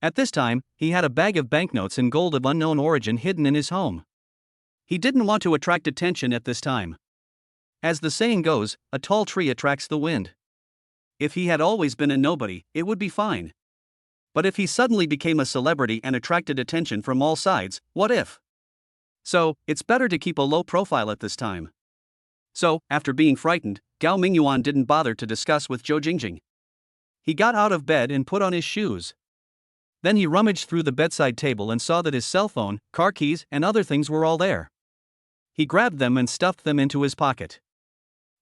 At this time, he had a bag of banknotes in gold of unknown origin hidden in his home. He didn't want to attract attention at this time. As the saying goes, a tall tree attracts the wind. If he had always been a nobody, it would be fine. But if he suddenly became a celebrity and attracted attention from all sides, what if? So, it's better to keep a low profile at this time. So, after being frightened, Gao Mingyuan didn't bother to discuss with Zhou Jingjing. He got out of bed and put on his shoes. Then he rummaged through the bedside table and saw that his cell phone, car keys, and other things were all there. He grabbed them and stuffed them into his pocket.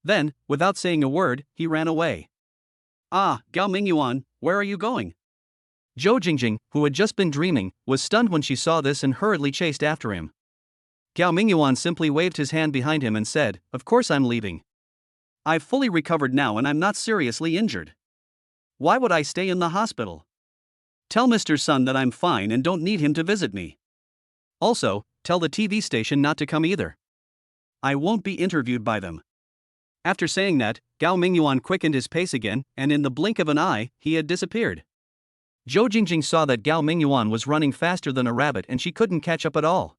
Then, without saying a word, he ran away. Ah, Gao Mingyuan, where are you going? Zhou Jingjing, who had just been dreaming, was stunned when she saw this and hurriedly chased after him. Gao Mingyuan simply waved his hand behind him and said, "Of course I'm leaving. I've fully recovered now and I'm not seriously injured. Why would I stay in the hospital? Tell Mr. Sun that I'm fine and don't need him to visit me. Also, tell the TV station not to come either. I won't be interviewed by them." After saying that, Gao Mingyuan quickened his pace again, and in the blink of an eye, he had disappeared. Zhou Jingjing saw that Gao Mingyuan was running faster than a rabbit and she couldn't catch up at all.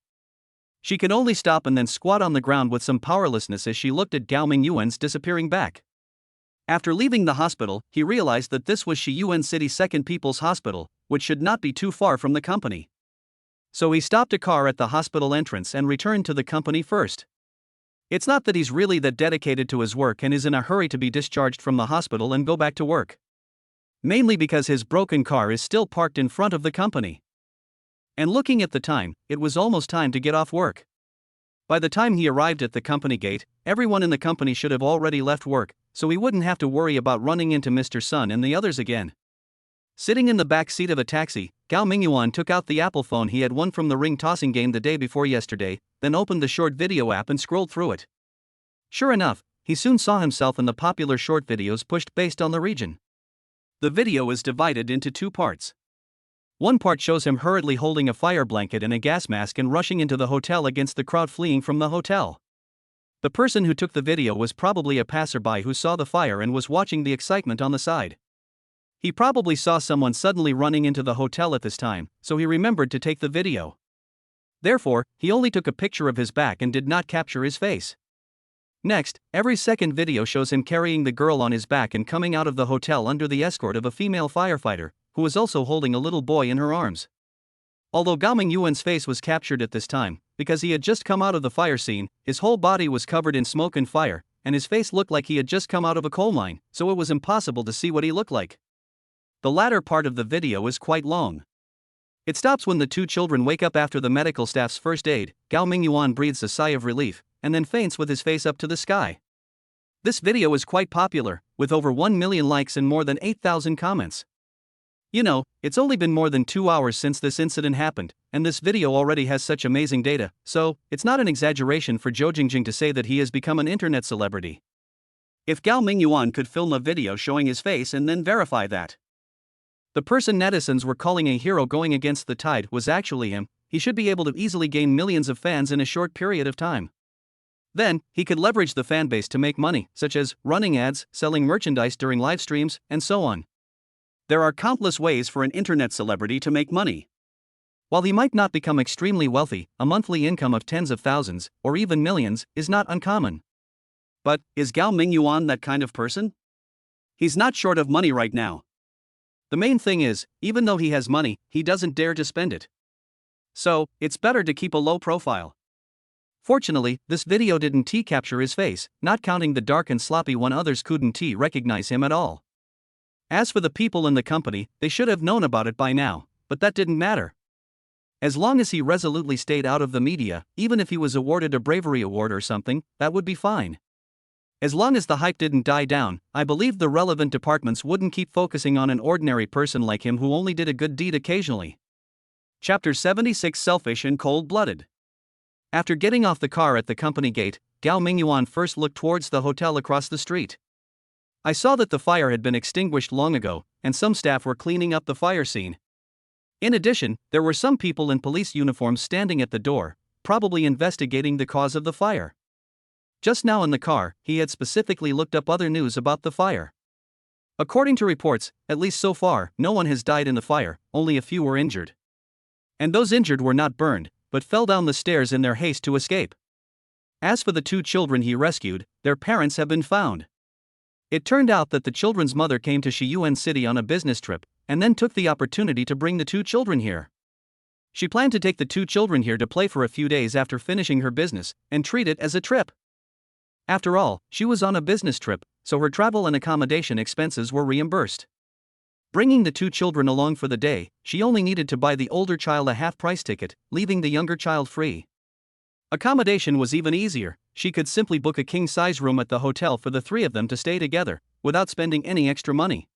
She could only stop and then squat on the ground with some powerlessness as she looked at Gao Mingyuan's disappearing back. After leaving the hospital, he realized that this was Shiyuan City's second People's Hospital, which should not be too far from the company. So he stopped a car at the hospital entrance and returned to the company first. It's not that he's really that dedicated to his work and is in a hurry to be discharged from the hospital and go back to work. Mainly because his broken car is still parked in front of the company. And looking at the time, it was almost time to get off work. By the time he arrived at the company gate, everyone in the company should have already left work, so he wouldn't have to worry about running into Mr. Sun and the others again. Sitting in the back seat of a taxi, Gao Mingyuan took out the Apple phone he had won from the ring tossing game the day before yesterday, then opened the short video app and scrolled through it. Sure enough, he soon saw himself in the popular short videos pushed based on the region. The video is divided into two parts. One part shows him hurriedly holding a fire blanket and a gas mask and rushing into the hotel against the crowd fleeing from the hotel. The person who took the video was probably a passerby who saw the fire and was watching the excitement on the side. He probably saw someone suddenly running into the hotel at this time, so he remembered to take the video. Therefore, he only took a picture of his back and did not capture his face. Next, every second video shows him carrying the girl on his back and coming out of the hotel under the escort of a female firefighter, who was also holding a little boy in her arms. Although Gao Mingyuan's face was captured at this time, because he had just come out of the fire scene, his whole body was covered in smoke and fire, and his face looked like he had just come out of a coal mine, so it was impossible to see what he looked like. The latter part of the video is quite long. It stops when the two children wake up after the medical staff's first aid. Gao Mingyuan breathes a sigh of relief, and then faints with his face up to the sky. This video is quite popular, with over 1 million likes and more than 8,000 comments. You know, it's only been more than 2 hours since this incident happened, and this video already has such amazing data, so it's not an exaggeration for Zhou Jingjing to say that he has become an internet celebrity. If Gao Mingyuan could film a video showing his face and then verify that the person netizens were calling a hero going against the tide was actually him, he should be able to easily gain millions of fans in a short period of time. Then, he could leverage the fanbase to make money, such as running ads, selling merchandise during live streams, and so on. There are countless ways for an internet celebrity to make money. While he might not become extremely wealthy, a monthly income of tens of thousands, or even millions, is not uncommon. But, is Gao Mingyuan that kind of person? He's not short of money right now. The main thing is, even though he has money, he doesn't dare to spend it. So, it's better to keep a low profile. Fortunately, this video didn't capture his face, not counting the dark and sloppy one. Others couldn't recognize him at all. As for the people in the company, they should have known about it by now, but that didn't matter. As long as he resolutely stayed out of the media, even if he was awarded a bravery award or something, that would be fine. As long as the hype didn't die down, I believe the relevant departments wouldn't keep focusing on an ordinary person like him who only did a good deed occasionally. Chapter 76: Selfish and Cold-Blooded. After getting off the car at the company gate, Gao Mingyuan first looked towards the hotel across the street. I saw that the fire had been extinguished long ago, and some staff were cleaning up the fire scene. In addition, there were some people in police uniforms standing at the door, probably investigating the cause of the fire. Just now in the car, he had specifically looked up other news about the fire. According to reports, at least so far, no one has died in the fire, only a few were injured. And those injured were not burned, but fell down the stairs in their haste to escape. As for the two children he rescued, their parents have been found. It turned out that the children's mother came to Shiyuan City on a business trip, and then took the opportunity to bring the two children here. She planned to take the two children here to play for a few days after finishing her business, and treat it as a trip. After all, she was on a business trip, so her travel and accommodation expenses were reimbursed. Bringing the two children along for the day, she only needed to buy the older child a half-price ticket, leaving the younger child free. Accommodation was even easier. She could simply book a king-size room at the hotel for the three of them to stay together, without spending any extra money.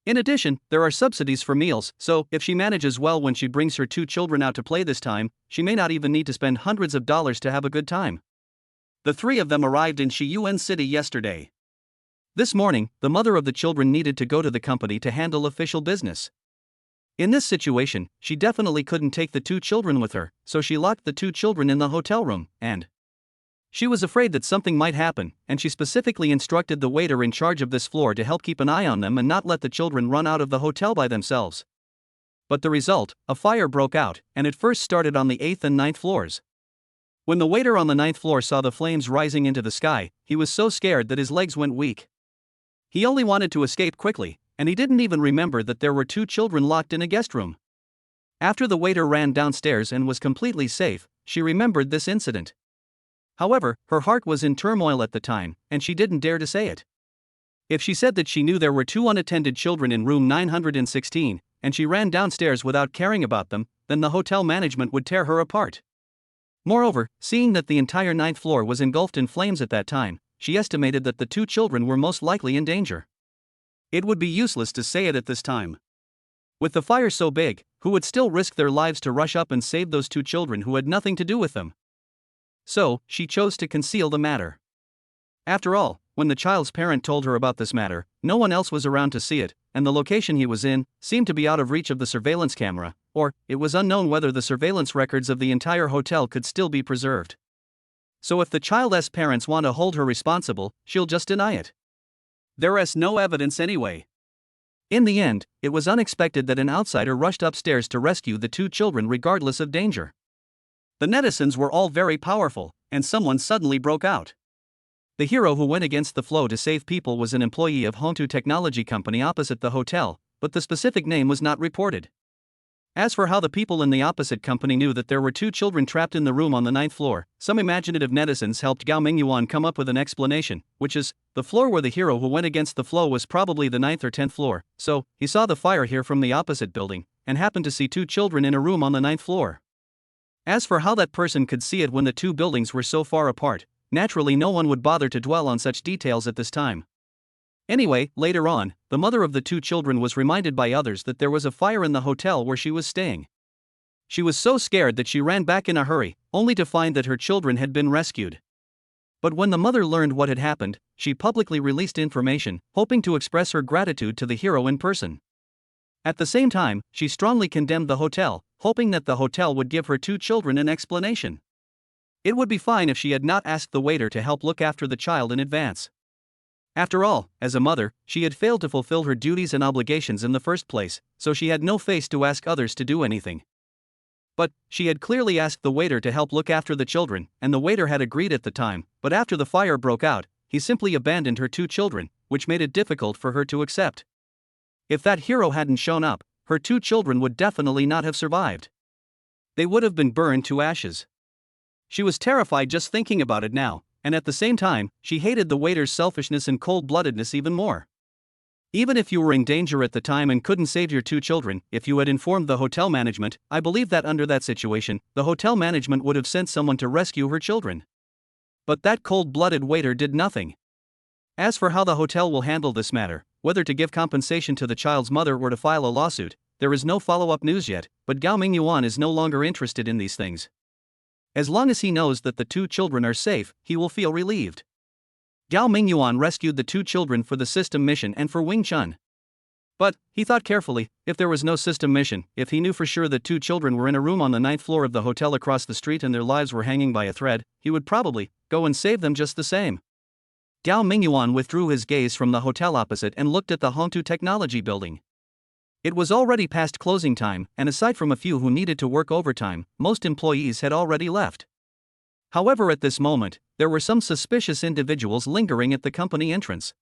In addition, there are subsidies for meals, so if she manages well when she brings her two children out to play this time, she may not even need to spend hundreds of dollars to have a good time. The three of them arrived in Shiyuan City yesterday. This morning, the mother of the children needed to go to the company to handle official business. In this situation, she definitely couldn't take the two children with her, so she locked the two children in the hotel room, and she was afraid that something might happen, and she specifically instructed the waiter in charge of this floor to help keep an eye on them and not let the children run out of the hotel by themselves. But the result, a fire broke out, and it first started on the 8th and 9th floors. When the waiter on the 9th floor saw the flames rising into the sky, he was so scared that his legs went weak. He only wanted to escape quickly, and he didn't even remember that there were two children locked in a guest room. After the waiter ran downstairs and was completely safe, she remembered this incident. However, her heart was in turmoil at the time, and she didn't dare to say it. If she said that she knew there were two unattended children in room 916, and she ran downstairs without caring about them, then the hotel management would tear her apart. Moreover, seeing that the entire 9th floor was engulfed in flames at that time, she estimated that the two children were most likely in danger. It would be useless to say it at this time. With the fire so big, who would still risk their lives to rush up and save those two children who had nothing to do with them? So, she chose to conceal the matter. After all, when the child's parent told her about this matter, no one else was around to see it, and the location he was in seemed to be out of reach of the surveillance camera, or it was unknown whether the surveillance records of the entire hotel could still be preserved. So if the child's parents want to hold her responsible, she'll just deny it. There's no evidence anyway. In the end, it was unexpected that an outsider rushed upstairs to rescue the two children regardless of danger. The netizens were all very powerful, and someone suddenly broke out. The hero who went against the flow to save people was an employee of Hontu Technology Company opposite the hotel, but the specific name was not reported. As for how the people in the opposite company knew that there were two children trapped in the room on the 9th floor, some imaginative netizens helped Gao Mingyuan come up with an explanation, which is, the floor where the hero who went against the flow was probably the 9th or 10th floor, so, he saw the fire here from the opposite building, and happened to see two children in a room on the 9th floor. As for how that person could see it when the two buildings were so far apart, naturally no one would bother to dwell on such details at this time. Anyway, later on, the mother of the two children was reminded by others that there was a fire in the hotel where she was staying. She was so scared that she ran back in a hurry, only to find that her children had been rescued. But when the mother learned what had happened, she publicly released information, hoping to express her gratitude to the hero in person. At the same time, she strongly condemned the hotel, hoping that the hotel would give her two children an explanation. It would be fine if she had not asked the waiter to help look after the child in advance. After all, as a mother, she had failed to fulfill her duties and obligations in the first place, so she had no face to ask others to do anything. But she had clearly asked the waiter to help look after the children, and the waiter had agreed at the time, but after the fire broke out, he simply abandoned her two children, which made it difficult for her to accept. If that hero hadn't shown up, her two children would definitely not have survived. They would have been burned to ashes. She was terrified just thinking about it now, and at the same time, she hated the waiter's selfishness and cold-bloodedness even more. Even if you were in danger at the time and couldn't save your two children, if you had informed the hotel management, I believe that under that situation, the hotel management would have sent someone to rescue her children. But that cold-blooded waiter did nothing. As for how the hotel will handle this matter, whether to give compensation to the child's mother or to file a lawsuit, there is no follow-up news yet, but Gao Mingyuan is no longer interested in these things. As long as he knows that the two children are safe, he will feel relieved. Gao Mingyuan rescued the two children for the system mission and for Wing Chun. But, he thought carefully, if there was no system mission, if he knew for sure that two children were in a room on the 9th floor of the hotel across the street and their lives were hanging by a thread, he would probably go and save them just the same. Gao Mingyuan withdrew his gaze from the hotel opposite and looked at the Hontu Technology building. It was already past closing time, and aside from a few who needed to work overtime, most employees had already left. However, at this moment, there were some suspicious individuals lingering at the company entrance.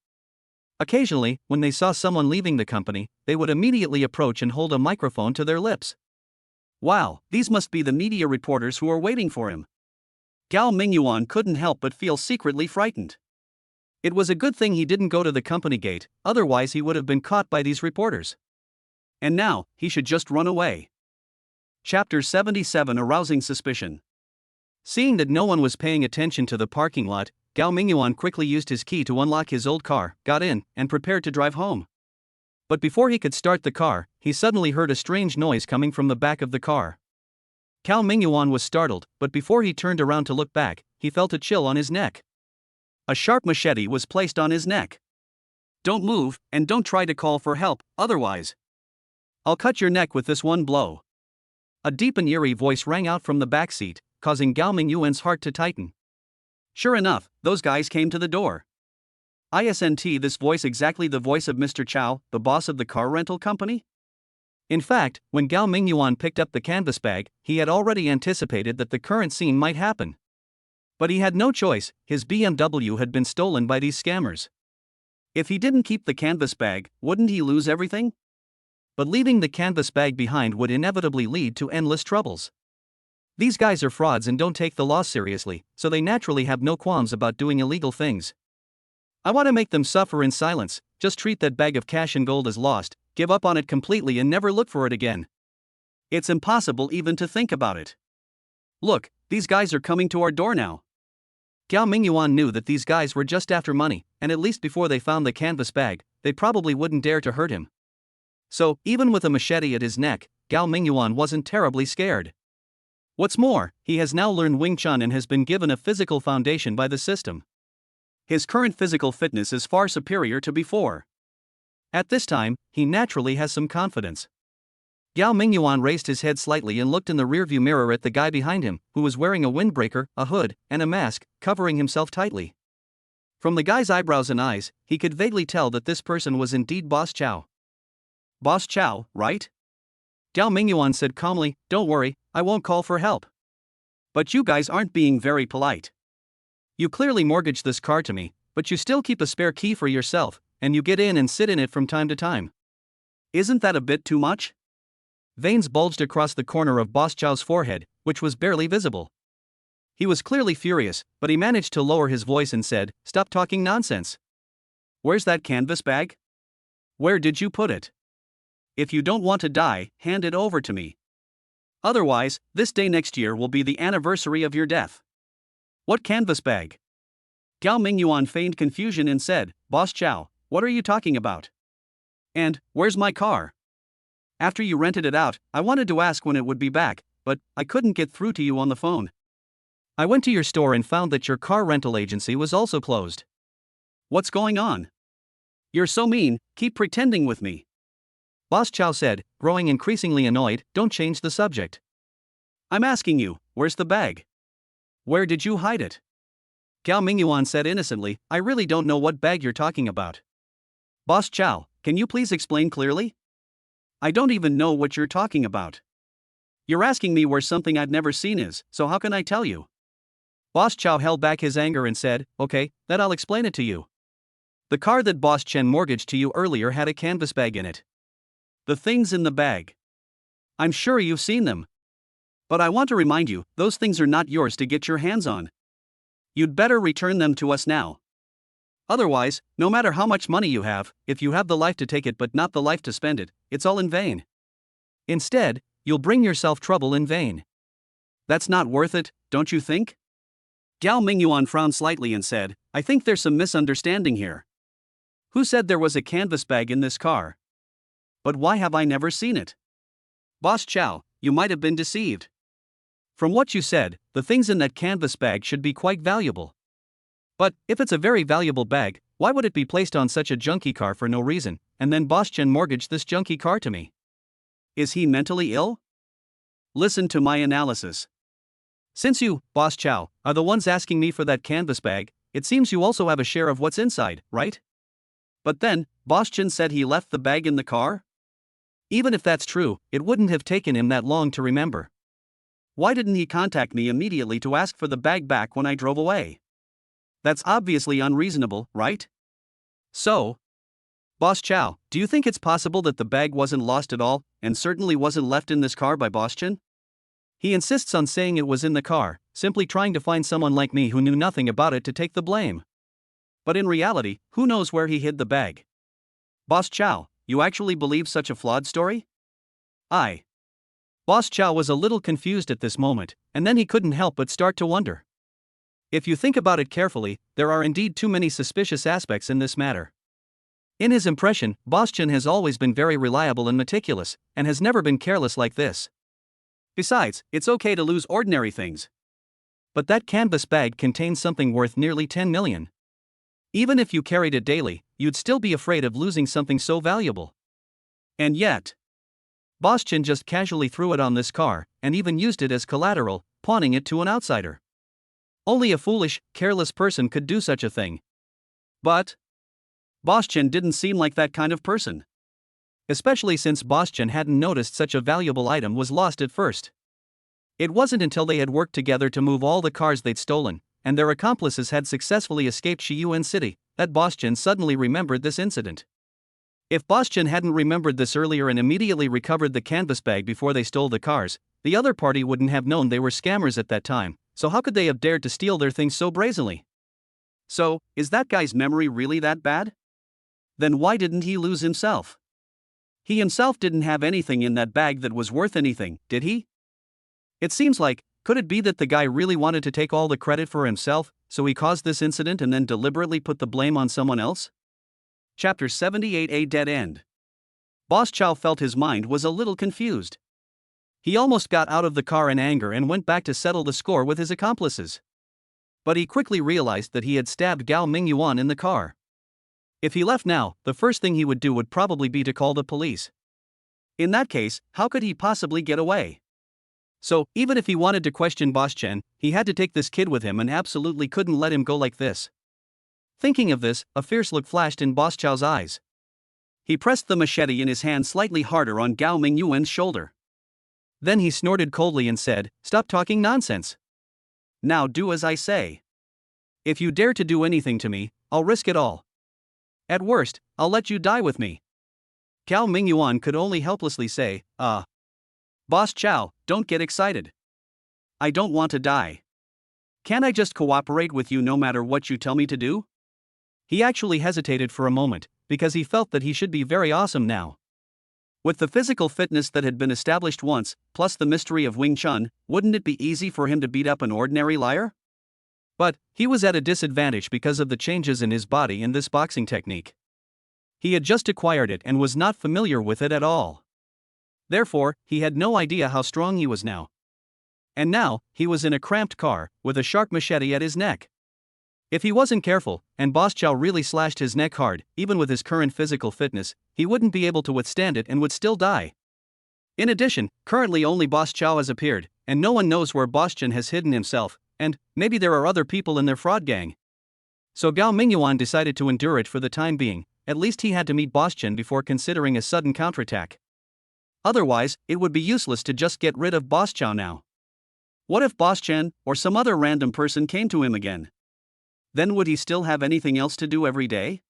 Occasionally, when they saw someone leaving the company, they would immediately approach and hold a microphone to their lips. Wow, these must be the media reporters who are waiting for him. Gao Mingyuan couldn't help but feel secretly frightened. It was a good thing he didn't go to the company gate, otherwise he would have been caught by these reporters. And now, he should just run away. Chapter 77 Arousing Suspicion. Seeing that no one was paying attention to the parking lot, Gao Mingyuan quickly used his key to unlock his old car, got in, and prepared to drive home. But before he could start the car, he suddenly heard a strange noise coming from the back of the car. Gao Mingyuan was startled, but before he turned around to look back, he felt a chill on his neck. A sharp machete was placed on his neck. Don't move, and don't try to call for help, otherwise I'll cut your neck with this one blow. A deep and eerie voice rang out from the back seat, causing Gao Mingyuan's heart to tighten. Sure enough, those guys came to the door. Isn't this voice exactly the voice of Mr. Chow, the boss of the car rental company? In fact, when Gao Mingyuan picked up the canvas bag, he had already anticipated that the current scene might happen. But he had no choice, his BMW had been stolen by these scammers. If he didn't keep the canvas bag, wouldn't he lose everything? But leaving the canvas bag behind would inevitably lead to endless troubles. These guys are frauds and don't take the law seriously, so they naturally have no qualms about doing illegal things. I want to make them suffer in silence, just treat that bag of cash and gold as lost, give up on it completely and never look for it again. It's impossible even to think about it. Look, these guys are coming to our door now. Gao Mingyuan knew that these guys were just after money, and at least before they found the canvas bag, they probably wouldn't dare to hurt him. So, even with a machete at his neck, Gao Mingyuan wasn't terribly scared. What's more, he has now learned Wing Chun and has been given a physical foundation by the system. His current physical fitness is far superior to before. At this time, he naturally has some confidence. Gao Mingyuan raised his head slightly and looked in the rearview mirror at the guy behind him, who was wearing a windbreaker, a hood, and a mask, covering himself tightly. From the guy's eyebrows and eyes, he could vaguely tell that this person was indeed Boss Chow. Boss Chow, right? Gao Mingyuan said calmly, "Don't worry, I won't call for help. But you guys aren't being very polite. You clearly mortgaged this car to me, but you still keep a spare key for yourself, and you get in and sit in it from time to time. Isn't that a bit too much?" Veins bulged across the corner of Boss Chow's forehead, which was barely visible. He was clearly furious, but he managed to lower his voice and said, "Stop talking nonsense. Where's that canvas bag? Where did you put it? If you don't want to die, hand it over to me. Otherwise, this day next year will be the anniversary of your death." "What canvas bag?" Gao Mingyuan feigned confusion and said, "Boss Chow, what are you talking about? And, where's my car? After you rented it out, I wanted to ask when it would be back, but I couldn't get through to you on the phone. I went to your store and found that your car rental agency was also closed. What's going on? You're so mean, keep pretending with me." Boss Chow said, growing increasingly annoyed, "Don't change the subject. I'm asking you, where's the bag? Where did you hide it?" Gao Mingyuan said innocently, "I really don't know what bag you're talking about. Boss Chow, can you please explain clearly? I don't even know what you're talking about. You're asking me where something I've never seen is, so how can I tell you?" Boss Chow held back his anger and said, "Okay, then I'll explain it to you. The car that Boss Chen mortgaged to you earlier had a canvas bag in it. The things in the bag. I'm sure you've seen them. But I want to remind you, those things are not yours to get your hands on. You'd better return them to us now. Otherwise, no matter how much money you have, if you have the life to take it but not the life to spend it, it's all in vain. Instead, you'll bring yourself trouble in vain. That's not worth it, don't you think?" Gao Mingyuan frowned slightly and said, "I think there's some misunderstanding here. Who said there was a canvas bag in this car? But why have I never seen it? Boss Chow, you might have been deceived. From what you said, the things in that canvas bag should be quite valuable. But, if it's a very valuable bag, why would it be placed on such a junky car for no reason, and then Boss Chen mortgaged this junky car to me? Is he mentally ill? Listen to my analysis. Since you, Boss Chow, are the ones asking me for that canvas bag, it seems you also have a share of what's inside, right? But then, Boss Chen said he left the bag in the car? Even if that's true, it wouldn't have taken him that long to remember. Why didn't he contact me immediately to ask for the bag back when I drove away? That's obviously unreasonable, right? So, Boss Chow, do you think it's possible that the bag wasn't lost at all, and certainly wasn't left in this car by Boss Chen? He insists on saying it was in the car, simply trying to find someone like me who knew nothing about it to take the blame. But in reality, who knows where he hid the bag? Boss Chow, you actually believe such a flawed story? Boss Chow was a little confused at this moment, and then he couldn't help but start to wonder. If you think about it carefully, there are indeed too many suspicious aspects in this matter. In his impression, Boss Chen has always been very reliable and meticulous, and has never been careless like this. Besides, it's okay to lose ordinary things. But that canvas bag contains something worth nearly 10 million. Even if you carried it daily, you'd still be afraid of losing something so valuable. And yet, Boss Chen just casually threw it on this car, and even used it as collateral, pawning it to an outsider. Only a foolish, careless person could do such a thing. But Boss Chen didn't seem like that kind of person. Especially since Boss Chen hadn't noticed such a valuable item was lost at first. It wasn't until they had worked together to move all the cars they'd stolen, and their accomplices had successfully escaped Shiyuan City, that Boss Chen suddenly remembered this incident. If Boss Chen hadn't remembered this earlier and immediately recovered the canvas bag before they stole the cars, the other party wouldn't have known they were scammers at that time, so how could they have dared to steal their things so brazenly? So, is that guy's memory really that bad? Then why didn't he lose himself? He himself didn't have anything in that bag that was worth anything, did he? It seems like, could it be that the guy really wanted to take all the credit for himself, so he caused this incident and then deliberately put the blame on someone else? Chapter 78: A Dead End. Boss Chow felt his mind was a little confused. He almost got out of the car in anger and went back to settle the score with his accomplices. But he quickly realized that he had stabbed Gao Mingyuan in the car. If he left now, the first thing he would do would probably be to call the police. In that case, how could he possibly get away? So, even if he wanted to question Boss Chen, he had to take this kid with him and absolutely couldn't let him go like this. Thinking of this, a fierce look flashed in Boss Chow's eyes. He pressed the machete in his hand slightly harder on Gao Mingyuan's shoulder. Then he snorted coldly and said, "Stop talking nonsense. Now do as I say. If you dare to do anything to me, I'll risk it all. At worst, I'll let you die with me." Gao Mingyuan could only helplessly say, Boss Chow, don't get excited. I don't want to die. Can't I just cooperate with you no matter what you tell me to do?" He actually hesitated for a moment, because he felt that he should be very awesome now. With the physical fitness that had been established once, plus the mystery of Wing Chun, wouldn't it be easy for him to beat up an ordinary liar? But he was at a disadvantage because of the changes in his body and this boxing technique. He had just acquired it and was not familiar with it at all. Therefore, he had no idea how strong he was now. And now, he was in a cramped car, with a sharp machete at his neck. If he wasn't careful, and Boss Chow really slashed his neck hard, even with his current physical fitness, he wouldn't be able to withstand it and would still die. In addition, currently only Boss Chow has appeared, and no one knows where Boss Chen has hidden himself, and maybe there are other people in their fraud gang. So Gao Mingyuan decided to endure it for the time being. At least he had to meet Boss Chen before considering a sudden counterattack. Otherwise, it would be useless to just get rid of Boss Chow now. What if Boss Chen, or some other random person came to him again? Then would he still have anything else to do every day?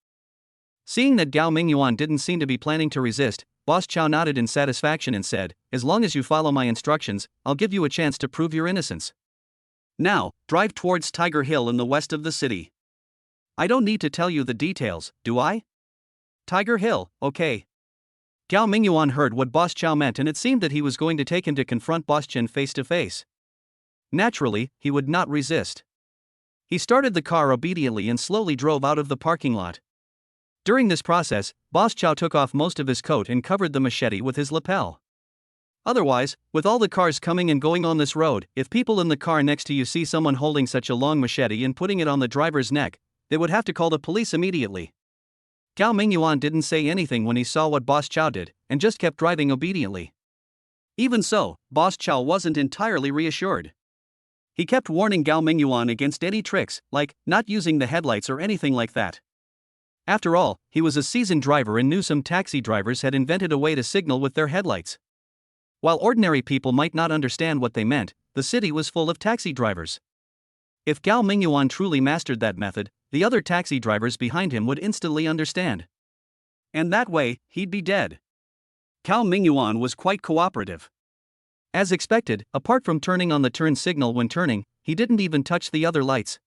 Seeing that Gao Mingyuan didn't seem to be planning to resist, Boss Chow nodded in satisfaction and said, "As long as you follow my instructions, I'll give you a chance to prove your innocence. Now, drive towards Tiger Hill in the west of the city. I don't need to tell you the details, do I? Tiger Hill, okay." Gao Mingyuan heard what Boss Chow meant, and it seemed that he was going to take him to confront Boss Chen face to face. Naturally, he would not resist. He started the car obediently and slowly drove out of the parking lot. During this process, Boss Chow took off most of his coat and covered the machete with his lapel. Otherwise, with all the cars coming and going on this road, if people in the car next to you see someone holding such a long machete and putting it on the driver's neck, they would have to call the police immediately. Gao Mingyuan didn't say anything when he saw what Boss Chow did, and just kept driving obediently. Even so, Boss Chow wasn't entirely reassured. He kept warning Gao Mingyuan against any tricks, like not using the headlights or anything like that. After all, he was a seasoned driver and knew some taxi drivers had invented a way to signal with their headlights. While ordinary people might not understand what they meant, the city was full of taxi drivers. If Gao Mingyuan truly mastered that method, the other taxi drivers behind him would instantly understand. And that way, he'd be dead. Gao Mingyuan was quite cooperative. As expected, apart from turning on the turn signal when turning, he didn't even touch the other lights.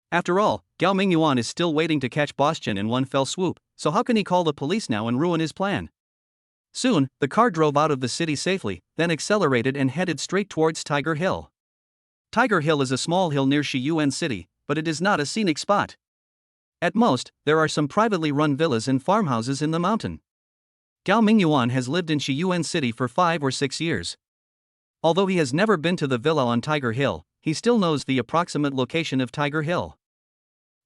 After all, Gao Mingyuan is still waiting to catch Boss Chen in one fell swoop, so how can he call the police now and ruin his plan? Soon, the car drove out of the city safely, then accelerated and headed straight towards Tiger Hill. Tiger Hill is a small hill near Shiyuan City, but it is not a scenic spot. At most, there are some privately run villas and farmhouses in the mountain. Gao Mingyuan has lived in Shiyuan City for 5 or 6 years. Although he has never been to the villa on Tiger Hill, he still knows the approximate location of Tiger Hill.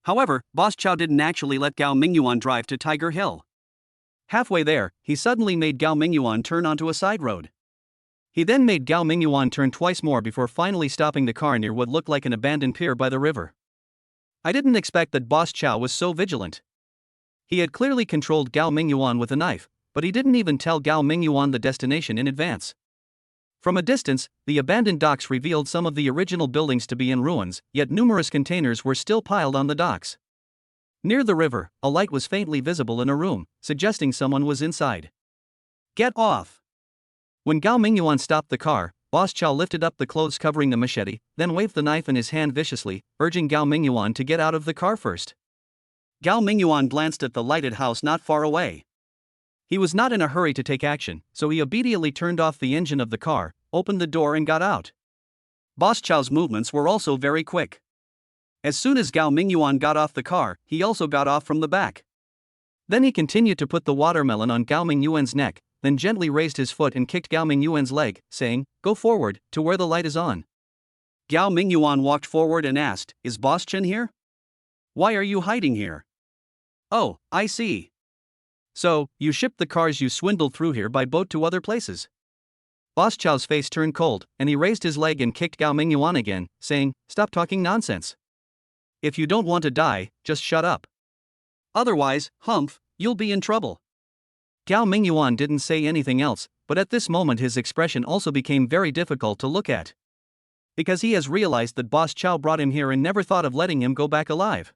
However, Boss Chow didn't actually let Gao Mingyuan drive to Tiger Hill. Halfway there, he suddenly made Gao Mingyuan turn onto a side road. He then made Gao Mingyuan turn twice more before finally stopping the car near what looked like an abandoned pier by the river. I didn't expect that Boss Chow was so vigilant. He had clearly controlled Gao Mingyuan with a knife, but he didn't even tell Gao Mingyuan the destination in advance. From a distance, the abandoned docks revealed some of the original buildings to be in ruins, yet numerous containers were still piled on the docks. Near the river, a light was faintly visible in a room, suggesting someone was inside. Get off! When Gao Mingyuan stopped the car, Boss Chow lifted up the clothes covering the machete, then waved the knife in his hand viciously, urging Gao Mingyuan to get out of the car first. Gao Mingyuan glanced at the lighted house not far away. He was not in a hurry to take action, so he obediently turned off the engine of the car, opened the door and got out. Boss Chow's movements were also very quick. As soon as Gao Mingyuan got off the car, he also got off from the back. Then he continued to put the watermelon on Gao Mingyuan's neck, then gently raised his foot and kicked Gao Mingyuan's leg, saying, "Go forward, to where the light is on." Gao Mingyuan walked forward and asked, "Is Boss Chen here? Why are you hiding here?" "Oh, I see. So, you shipped the cars you swindled through here by boat to other places." Boss Chow's face turned cold, and he raised his leg and kicked Gao Mingyuan again, saying, "Stop talking nonsense. If you don't want to die, just shut up. Otherwise, humph, you'll be in trouble." Gao Mingyuan didn't say anything else, but at this moment his expression also became very difficult to look at. Because he has realized that Boss Chow brought him here and never thought of letting him go back alive.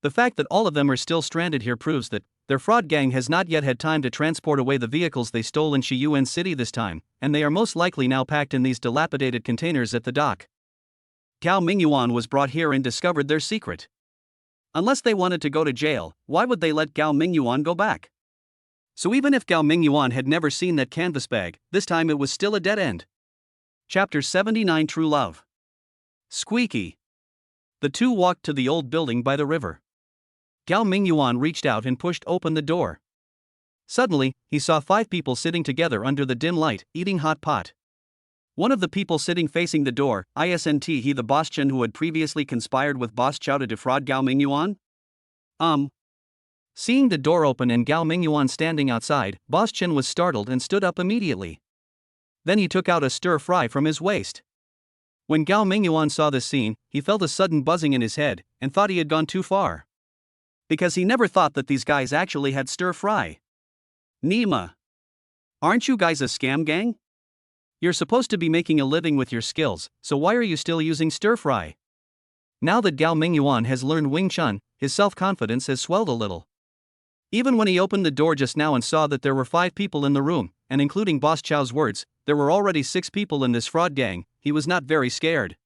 The fact that all of them are still stranded here proves that their fraud gang has not yet had time to transport away the vehicles they stole in Shiyuan City this time, and they are most likely now packed in these dilapidated containers at the dock. Gao Mingyuan was brought here and discovered their secret. Unless they wanted to go to jail, why would they let Gao Mingyuan go back? So even if Gao Mingyuan had never seen that canvas bag, this time it was still a dead end. Chapter 79 True Love. Squeaky. The two walked to the old building by the river. Gao Mingyuan reached out and pushed open the door. Suddenly, he saw 5 people sitting together under the dim light, eating hot pot. One of the people sitting facing the door, isn't he the Boss Chen who had previously conspired with Boss Chow to defraud Gao Mingyuan? Seeing the door open and Gao Mingyuan standing outside, Boss Chen was startled and stood up immediately. Then he took out a stir-fry from his waist. When Gao Mingyuan saw this scene, he felt a sudden buzzing in his head, and thought he had gone too far. Because he never thought that these guys actually had stir-fry. Nima. Aren't you guys a scam gang? You're supposed to be making a living with your skills, so why are you still using stir-fry? Now that Gao Mingyuan has learned Wing Chun, his self-confidence has swelled a little. Even when he opened the door just now and saw that there were 5 people in the room, and including Boss Chow's words, there were already 6 people in this fraud gang, he was not very scared.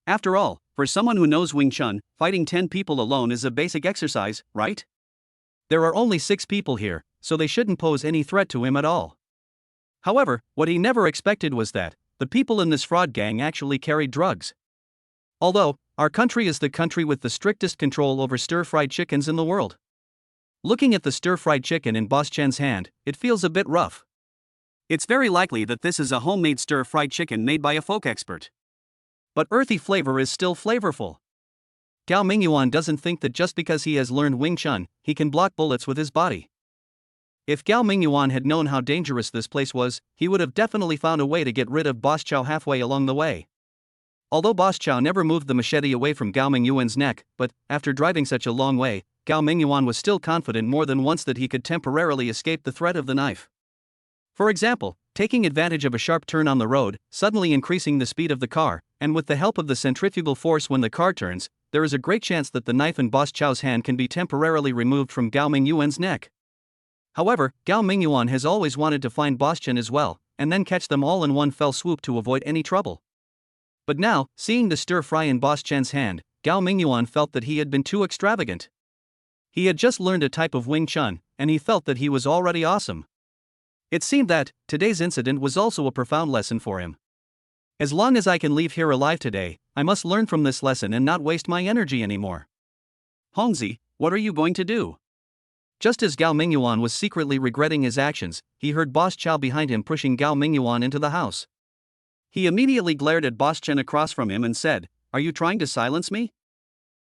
After all, for someone who knows Wing Chun, fighting 10 people alone is a basic exercise, right? There are only 6 people here, so they shouldn't pose any threat to him at all. However, what he never expected was that the people in this fraud gang actually carried drugs. Although, our country is the country with the strictest control over stir-fried chickens in the world. Looking at the stir-fried chicken in Boss Chen's hand, it feels a bit rough. It's very likely that this is a homemade stir-fried chicken made by a folk expert. But earthy flavor is still flavorful. Gao Mingyuan doesn't think that just because he has learned Wing Chun, he can block bullets with his body. If Gao Mingyuan had known how dangerous this place was, he would have definitely found a way to get rid of Boss Chow halfway along the way. Although Boss Chow never moved the machete away from Gao Mingyuan's neck, but, after driving such a long way, Gao Mingyuan was still confident more than once that he could temporarily escape the threat of the knife. For example, taking advantage of a sharp turn on the road, suddenly increasing the speed of the car, and with the help of the centrifugal force when the car turns, there is a great chance that the knife in Boss Chow's hand can be temporarily removed from Gao Mingyuan's neck. However, Gao Mingyuan has always wanted to find Boss Chen as well, and then catch them all in one fell swoop to avoid any trouble. But now, seeing the stir-fry in Boss Chen's hand, Gao Mingyuan felt that he had been too extravagant. He had just learned a type of Wing Chun, and he felt that he was already awesome. It seemed that today's incident was also a profound lesson for him. As long as I can leave here alive today, I must learn from this lesson and not waste my energy anymore. Hongzi, what are you going to do? Just as Gao Mingyuan was secretly regretting his actions, he heard Boss Chow behind him pushing Gao Mingyuan into the house. He immediately glared at Boss Chen across from him and said, "Are you trying to silence me?"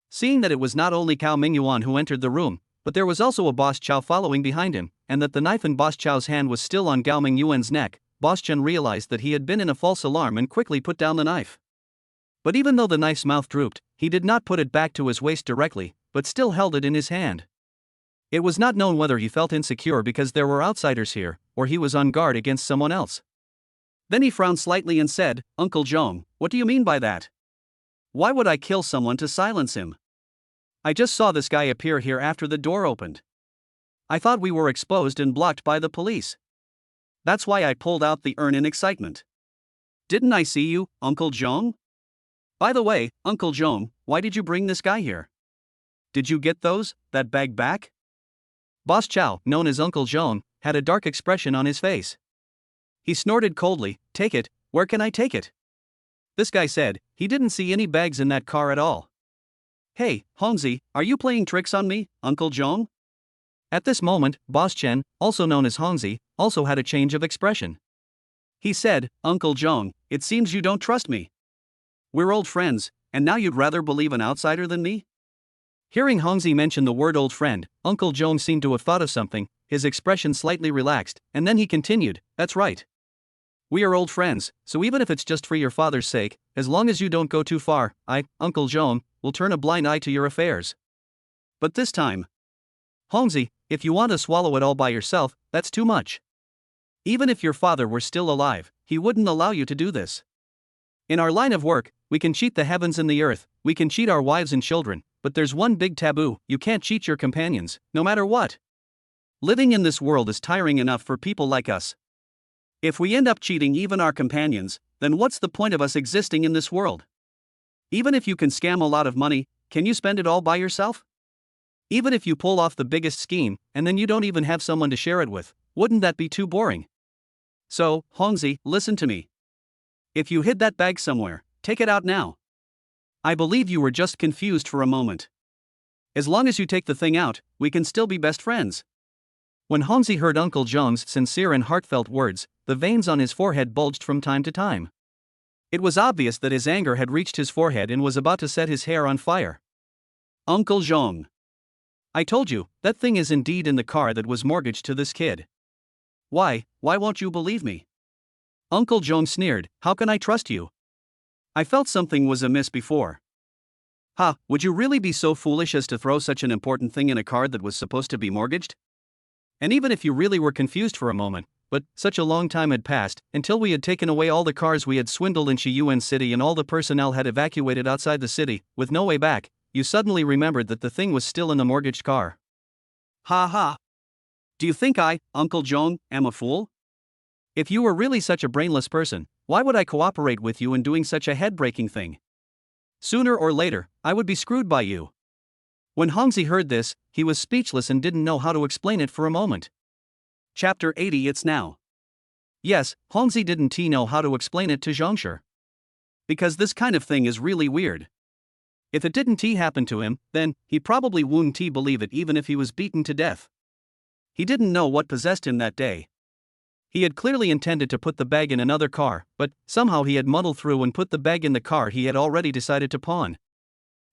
Seeing that it was not only Gao Mingyuan who entered the room, but there was also a Boss Chow following behind him, and that the knife in Boss Chow's hand was still on Gao Mingyuan's neck, Boss Chen realized that he had been in a false alarm and quickly put down the knife. But even though the knife's mouth drooped, he did not put it back to his waist directly, but still held it in his hand. It was not known whether he felt insecure because there were outsiders here, or he was on guard against someone else. Then he frowned slightly and said, "Uncle Zhong, what do you mean by that? Why would I kill someone to silence him? I just saw this guy appear here after the door opened. I thought we were exposed and blocked by the police. That's why I pulled out the urn in excitement. Didn't I see you, Uncle Zhong? By the way, Uncle Zhong, why did you bring this guy here? Did you get that bag back?" Boss Chow, known as Uncle Zhong, had a dark expression on his face. He snorted coldly, "Take it, where can I take it?" This guy said, he didn't see any bags in that car at all. "Hey, Hongzi, are you playing tricks on me, Uncle Zhong?" At this moment, Boss Chen, also known as Hongzi, also had a change of expression. He said, "Uncle Zhong, it seems you don't trust me. We're old friends, and now you'd rather believe an outsider than me?" Hearing Hongzi mention the word old friend, Uncle Zhong seemed to have thought of something, his expression slightly relaxed, and then he continued, "That's right. We are old friends, so even if it's just for your father's sake, as long as you don't go too far, I, Uncle Zhong, will turn a blind eye to your affairs. But this time, Hongzi, if you want to swallow it all by yourself, that's too much. Even if your father were still alive, he wouldn't allow you to do this. In our line of work, we can cheat the heavens and the earth, we can cheat our wives and children, but there's one big taboo: you can't cheat your companions, no matter what. Living in this world is tiring enough for people like us. If we end up cheating even our companions, then what's the point of us existing in this world? Even if you can scam a lot of money, can you spend it all by yourself? Even if you pull off the biggest scheme, and then you don't even have someone to share it with, wouldn't that be too boring? So, Hongzi, listen to me. If you hid that bag somewhere, take it out now. I believe you were just confused for a moment. As long as you take the thing out, we can still be best friends." When Hongzi heard Uncle Zhong's sincere and heartfelt words, the veins on his forehead bulged from time to time. It was obvious that his anger had reached his forehead and was about to set his hair on fire. "Uncle Zhong, I told you, that thing is indeed in the car that was mortgaged to this kid. Why won't you believe me?" Uncle Zhong sneered, "How can I trust you? I felt something was amiss before." "Ha, would you really be so foolish as to throw such an important thing in a car that was supposed to be mortgaged? And even if you really were confused for a moment, but such a long time had passed, until we had taken away all the cars we had swindled in Shiyuan City and all the personnel had evacuated outside the city, with no way back, you suddenly remembered that the thing was still in the mortgaged car. Ha ha! Do you think I, Uncle Zhong, am a fool? If you were really such a brainless person, why would I cooperate with you in doing such a head-breaking thing? Sooner or later, I would be screwed by you." When Hongzi heard this, he was speechless and didn't know how to explain it for a moment. Chapter 80. It's now. Yes, Hongzi didn't know how to explain it to Zhongsher. Because this kind of thing is really weird. If it didn't happen to him, then he probably wouldn't believe it even if he was beaten to death. He didn't know what possessed him that day. He had clearly intended to put the bag in another car, but somehow he had muddled through and put the bag in the car he had already decided to pawn.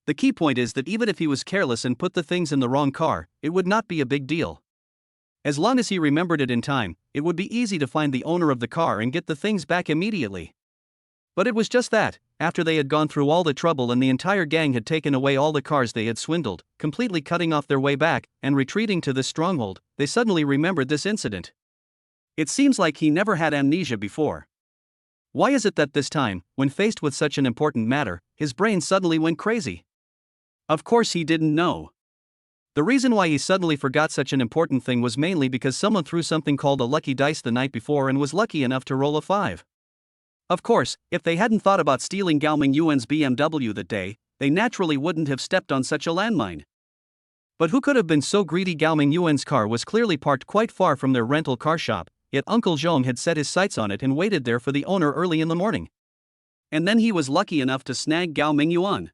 The key point is that even if he was careless and put the things in the wrong car, it would not be a big deal. As long as he remembered it in time, it would be easy to find the owner of the car and get the things back immediately. But it was just that, after they had gone through all the trouble and the entire gang had taken away all the cars they had swindled, completely cutting off their way back, and retreating to this stronghold, they suddenly remembered this incident. It seems like he never had amnesia before. Why is it that this time, when faced with such an important matter, his brain suddenly went crazy? Of course he didn't know. The reason why he suddenly forgot such an important thing was mainly because someone threw something called a lucky dice the night before and was lucky enough to roll a 5. Of course, if they hadn't thought about stealing Gao Mingyuan's BMW that day, they naturally wouldn't have stepped on such a landmine. But who could have been so greedy? Gao Mingyuan's car was clearly parked quite far from their rental car shop, yet Uncle Zhong had set his sights on it and waited there for the owner early in the morning. And then he was lucky enough to snag Gao Mingyuan.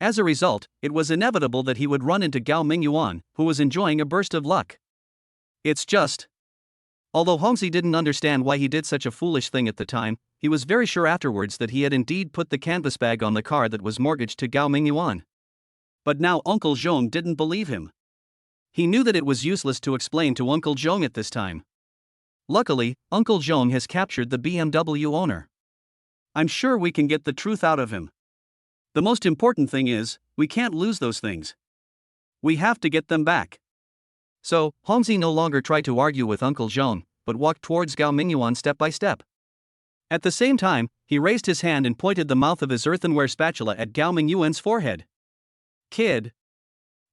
As a result, it was inevitable that he would run into Gao Mingyuan, who was enjoying a burst of luck. It's just. Although Hongzi didn't understand why he did such a foolish thing at the time, he was very sure afterwards that he had indeed put the canvas bag on the car that was mortgaged to Gao Mingyuan. But now Uncle Zhong didn't believe him. He knew that it was useless to explain to Uncle Zhong at this time. Luckily, Uncle Zhong has captured the BMW owner. I'm sure we can get the truth out of him. The most important thing is, we can't lose those things. We have to get them back. So, Hongzi no longer tried to argue with Uncle Zhong, but walked towards Gao Mingyuan step by step. At the same time, he raised his hand and pointed the mouth of his earthenware spatula at Gao Mingyuan's forehead. Kid,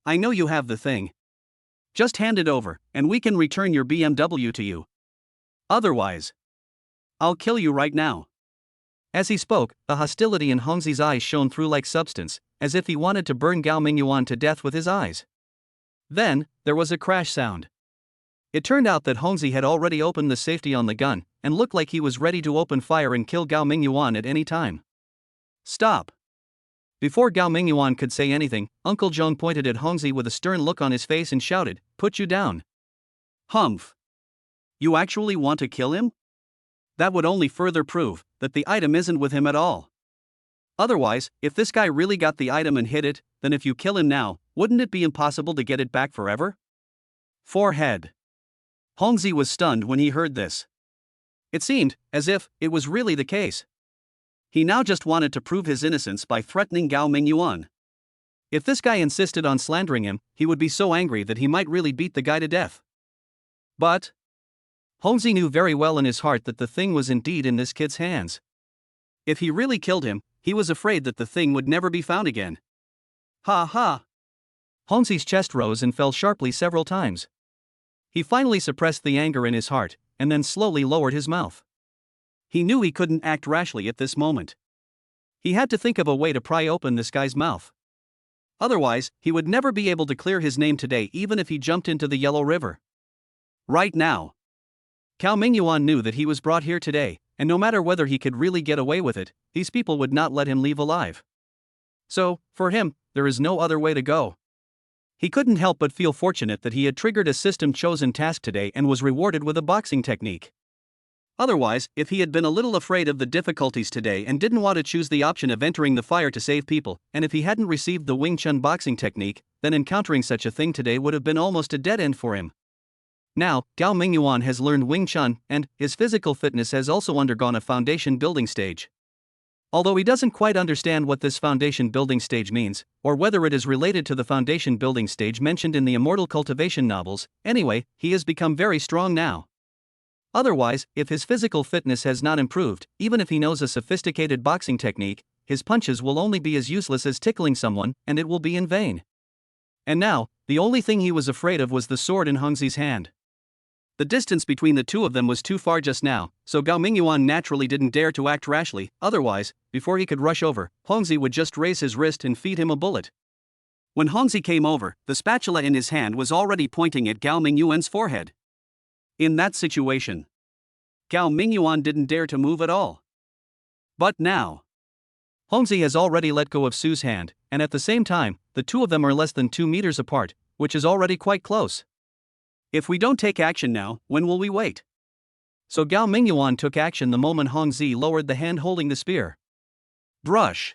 I know you have the thing. Just hand it over, and we can return your BMW to you. Otherwise, I'll kill you right now. As he spoke, the hostility in Hongzi's eyes shone through like substance, as if he wanted to burn Gao Mingyuan to death with his eyes. Then, there was a crash sound. It turned out that Hongzi had already opened the safety on the gun, and looked like he was ready to open fire and kill Gao Mingyuan at any time. Stop! Before Gao Mingyuan could say anything, Uncle Zhong pointed at Hongzi with a stern look on his face and shouted, "Put you down." Humph! You actually want to kill him? That would only further prove that the item isn't with him at all. Otherwise, if this guy really got the item and hid it, then if you kill him now, wouldn't it be impossible to get it back forever? Forehead. Hongzi was stunned when he heard this. It seemed as if it was really the case. He now just wanted to prove his innocence by threatening Gao Mingyuan. If this guy insisted on slandering him, he would be so angry that he might really beat the guy to death. But Hongzi knew very well in his heart that the thing was indeed in this kid's hands. If he really killed him, he was afraid that the thing would never be found again. Ha ha! Hongzi's chest rose and fell sharply several times. He finally suppressed the anger in his heart, and then slowly lowered his mouth. He knew he couldn't act rashly at this moment. He had to think of a way to pry open this guy's mouth. Otherwise, he would never be able to clear his name today even if he jumped into the Yellow River. Right now, Gao Mingyuan knew that he was brought here today, and no matter whether he could really get away with it, these people would not let him leave alive. So, for him, there is no other way to go. He couldn't help but feel fortunate that he had triggered a system-chosen task today and was rewarded with a boxing technique. Otherwise, if he had been a little afraid of the difficulties today and didn't want to choose the option of entering the fire to save people, and if he hadn't received the Wing Chun boxing technique, then encountering such a thing today would have been almost a dead end for him. Now, Gao Mingyuan has learned Wing Chun, and his physical fitness has also undergone a foundation building stage. Although he doesn't quite understand what this foundation building stage means, or whether it is related to the foundation building stage mentioned in the Immortal Cultivation novels, anyway, he has become very strong now. Otherwise, if his physical fitness has not improved, even if he knows a sophisticated boxing technique, his punches will only be as useless as tickling someone, and it will be in vain. And now, the only thing he was afraid of was the sword in Hongzi's hand. The distance between the two of them was too far just now, so Gao Mingyuan naturally didn't dare to act rashly, otherwise, before he could rush over, Hongzi would just raise his wrist and feed him a bullet. When Hongzi came over, the spatula in his hand was already pointing at Gao Mingyuan's forehead. In that situation, Gao Mingyuan didn't dare to move at all. But now, Hongzi has already let go of Su's hand, and at the same time, the two of them are less than 2 meters apart, which is already quite close. If we don't take action now, when will we wait? So Gao Mingyuan took action the moment Hongzi lowered the hand holding the spear. Brush!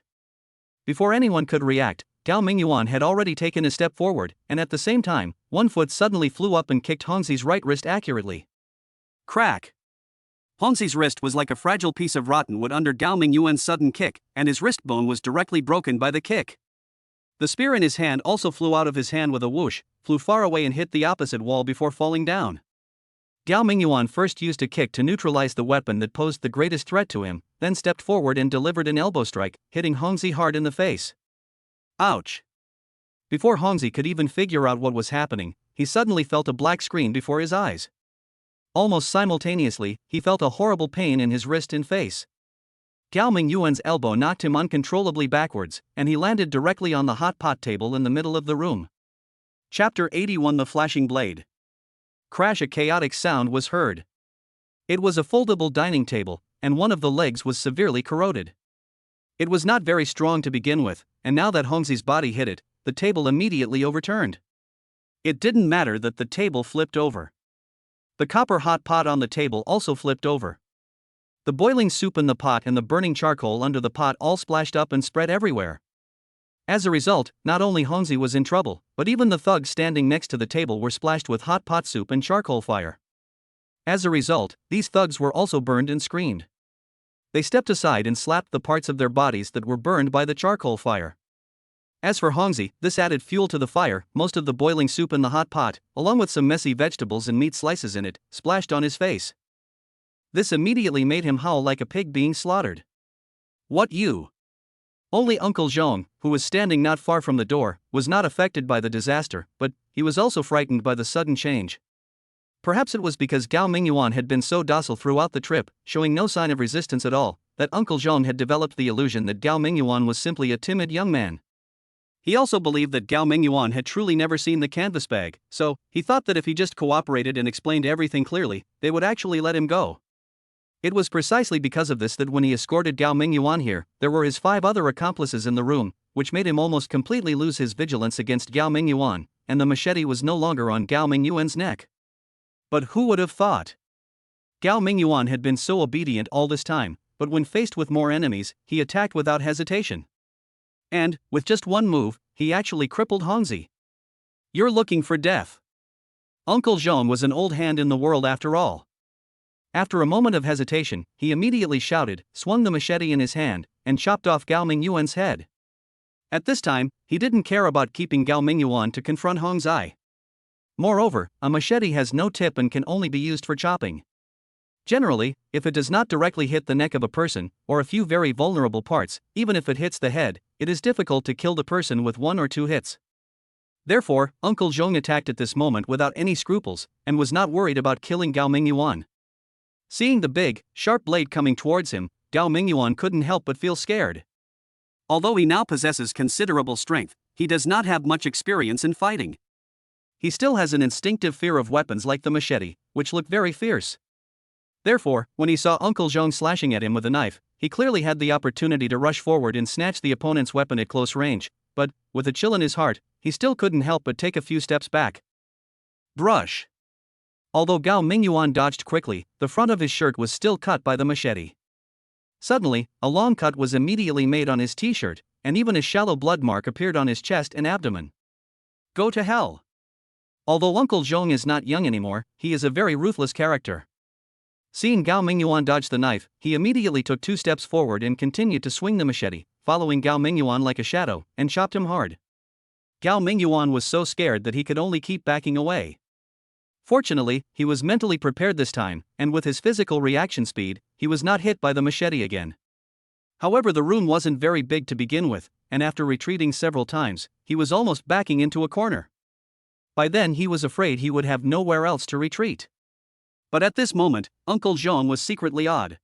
Before anyone could react, Gao Mingyuan had already taken a step forward, and at the same time, one foot suddenly flew up and kicked Hongzi's right wrist accurately. Crack! Hongzi's wrist was like a fragile piece of rotten wood under Gao Mingyuan's sudden kick, and his wrist bone was directly broken by the kick. The spear in his hand also flew out of his hand with a whoosh, flew far away and hit the opposite wall before falling down. Gao Mingyuan first used a kick to neutralize the weapon that posed the greatest threat to him, then stepped forward and delivered an elbow strike, hitting Hongzi hard in the face. Ouch! Before Hongzi could even figure out what was happening, he suddenly felt a black screen before his eyes. Almost simultaneously, he felt a horrible pain in his wrist and face. Gao Mingyuan's elbow knocked him uncontrollably backwards, and he landed directly on the hot pot table in the middle of the room. Chapter 81: The Flashing Blade. Crash! A chaotic sound was heard. It was a foldable dining table, and one of the legs was severely corroded. It was not very strong to begin with, and now that Hongzi's body hit it, the table immediately overturned. It didn't matter that the table flipped over. The copper hot pot on the table also flipped over. The boiling soup in the pot and the burning charcoal under the pot all splashed up and spread everywhere. As a result, not only Hongzi was in trouble, but even the thugs standing next to the table were splashed with hot pot soup and charcoal fire. As a result, these thugs were also burned and screamed. They stepped aside and slapped the parts of their bodies that were burned by the charcoal fire. As for Hongzi, this added fuel to the fire. Most of the boiling soup in the hot pot, along with some messy vegetables and meat slices in it, splashed on his face. This immediately made him howl like a pig being slaughtered. What you? Only Uncle Zhong, who was standing not far from the door, was not affected by the disaster, but he was also frightened by the sudden change. Perhaps it was because Gao Mingyuan had been so docile throughout the trip, showing no sign of resistance at all, that Uncle Zhong had developed the illusion that Gao Mingyuan was simply a timid young man. He also believed that Gao Mingyuan had truly never seen the canvas bag, so he thought that if he just cooperated and explained everything clearly, they would actually let him go. It was precisely because of this that when he escorted Gao Mingyuan here, there were his 5 other accomplices in the room, which made him almost completely lose his vigilance against Gao Mingyuan, and the machete was no longer on Gao Mingyuan's neck. But who would have thought? Gao Mingyuan had been so obedient all this time, but when faced with more enemies, he attacked without hesitation. And, with just one move, he actually crippled Hongzi. You're looking for death. Uncle Zhong was an old hand in the world after all. After a moment of hesitation, he immediately shouted, swung the machete in his hand, and chopped off Gao Mingyuan's head. At this time, he didn't care about keeping Gao Mingyuan to confront Hongzi. Moreover, a machete has no tip and can only be used for chopping. Generally, if it does not directly hit the neck of a person, or a few very vulnerable parts, even if it hits the head, it is difficult to kill the person with 1 or 2 hits. Therefore, Uncle Zhong attacked at this moment without any scruples, and was not worried about killing Gao Mingyuan. Seeing the big, sharp blade coming towards him, Gao Mingyuan couldn't help but feel scared. Although he now possesses considerable strength, he does not have much experience in fighting. He still has an instinctive fear of weapons like the machete, which look very fierce. Therefore, when he saw Uncle Zhong slashing at him with a knife, he clearly had the opportunity to rush forward and snatch the opponent's weapon at close range, but, with a chill in his heart, he still couldn't help but take a few steps back. Brush. Although Gao Mingyuan dodged quickly, the front of his shirt was still cut by the machete. Suddenly, a long cut was immediately made on his t-shirt, and even a shallow blood mark appeared on his chest and abdomen. Go to hell. Although Uncle Zhong is not young anymore, he is a very ruthless character. Seeing Gao Mingyuan dodge the knife, he immediately took 2 steps forward and continued to swing the machete, following Gao Mingyuan like a shadow, and chopped him hard. Gao Mingyuan was so scared that he could only keep backing away. Fortunately, he was mentally prepared this time, and with his physical reaction speed, he was not hit by the machete again. However, the room wasn't very big to begin with, and after retreating several times, he was almost backing into a corner. By then he was afraid he would have nowhere else to retreat. But at this moment, Uncle Zhong was secretly odd.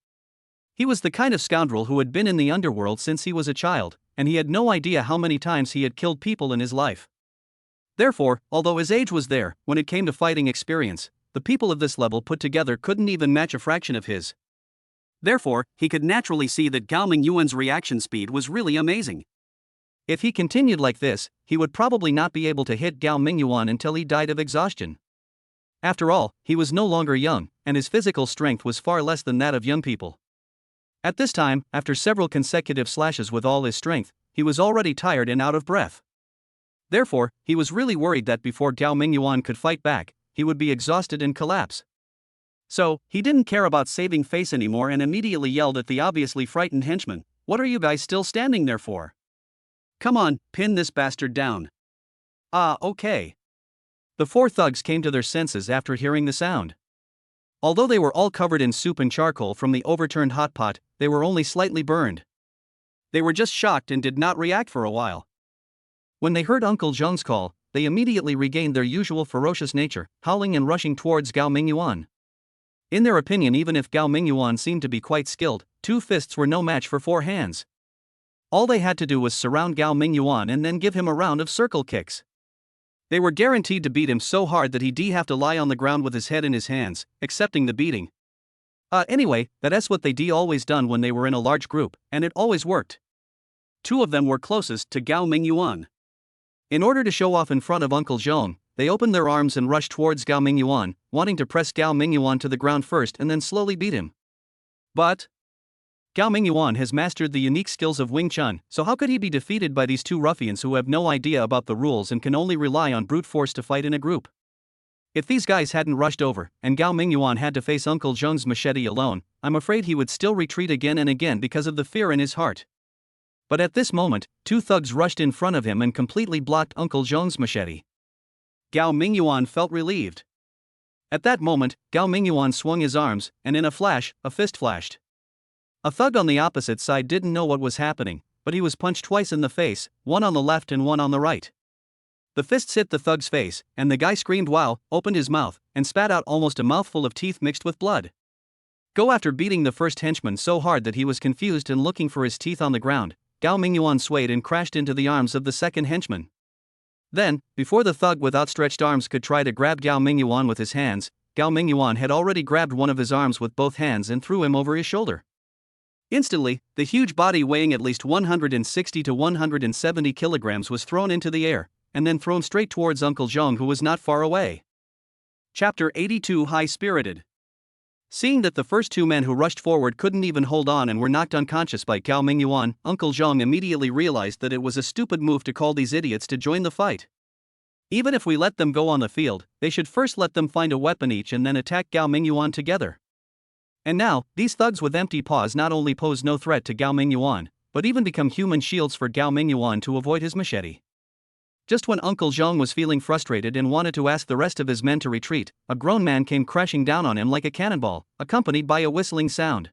He was the kind of scoundrel who had been in the underworld since he was a child, and he had no idea how many times he had killed people in his life. Therefore, although his age was there, when it came to fighting experience, the people of this level put together couldn't even match a fraction of his. Therefore, he could naturally see that Gao Mingyuan's reaction speed was really amazing. If he continued like this, he would probably not be able to hit Gao Mingyuan until he died of exhaustion. After all, he was no longer young, and his physical strength was far less than that of young people. At this time, after several consecutive slashes with all his strength, he was already tired and out of breath. Therefore, he was really worried that before Gao Mingyuan could fight back, he would be exhausted and collapse. So, he didn't care about saving face anymore and immediately yelled at the obviously frightened henchman, "What are you guys still standing there for? Come on, pin this bastard down." Ah, okay. The 4 thugs came to their senses after hearing the sound. Although they were all covered in soup and charcoal from the overturned hot pot, they were only slightly burned. They were just shocked and did not react for a while. When they heard Uncle Zheng's call, they immediately regained their usual ferocious nature, howling and rushing towards Gao Mingyuan. In their opinion, even if Gao Mingyuan seemed to be quite skilled, 2 fists were no match for 4 hands. All they had to do was surround Gao Mingyuan and then give him a round of circle kicks. They were guaranteed to beat him so hard that he'd have to lie on the ground with his head in his hands, accepting the beating. Anyway, that's what they'd always done when they were in a large group, and it always worked. 2 of them were closest to Gao Mingyuan. In order to show off in front of Uncle Zheng, they opened their arms and rushed towards Gao Mingyuan, wanting to press Gao Mingyuan to the ground first and then slowly beat him. But Gao Mingyuan has mastered the unique skills of Wing Chun, so how could he be defeated by these 2 ruffians who have no idea about the rules and can only rely on brute force to fight in a group? If these guys hadn't rushed over, and Gao Mingyuan had to face Uncle Zheng's machete alone, I'm afraid he would still retreat again and again because of the fear in his heart. But at this moment, 2 thugs rushed in front of him and completely blocked Uncle Zheng's machete. Gao Mingyuan felt relieved. At that moment, Gao Mingyuan swung his arms, and in a flash, a fist flashed. A thug on the opposite side didn't know what was happening, but he was punched twice in the face, one on the left and one on the right. The fists hit the thug's face, and the guy screamed wow, opened his mouth, and spat out almost a mouthful of teeth mixed with blood. After beating the first henchman so hard that he was confused and looking for his teeth on the ground, Gao Mingyuan swayed and crashed into the arms of the second henchman. Then, before the thug with outstretched arms could try to grab Gao Mingyuan with his hands, Gao Mingyuan had already grabbed one of his arms with both hands and threw him over his shoulder. Instantly, the huge body weighing at least 160 to 170 kilograms was thrown into the air, and then thrown straight towards Uncle Zheng, who was not far away. Chapter 82 High-Spirited. Seeing that the first 2 men who rushed forward couldn't even hold on and were knocked unconscious by Gao Mingyuan, Uncle Zheng immediately realized that it was a stupid move to call these idiots to join the fight. Even if we let them go on the field, they should first let them find a weapon each and then attack Gao Mingyuan together. And now, these thugs with empty paws not only pose no threat to Gao Mingyuan, but even become human shields for Gao Mingyuan to avoid his machete. Just when Uncle Zheng was feeling frustrated and wanted to ask the rest of his men to retreat, a grown man came crashing down on him like a cannonball, accompanied by a whistling sound.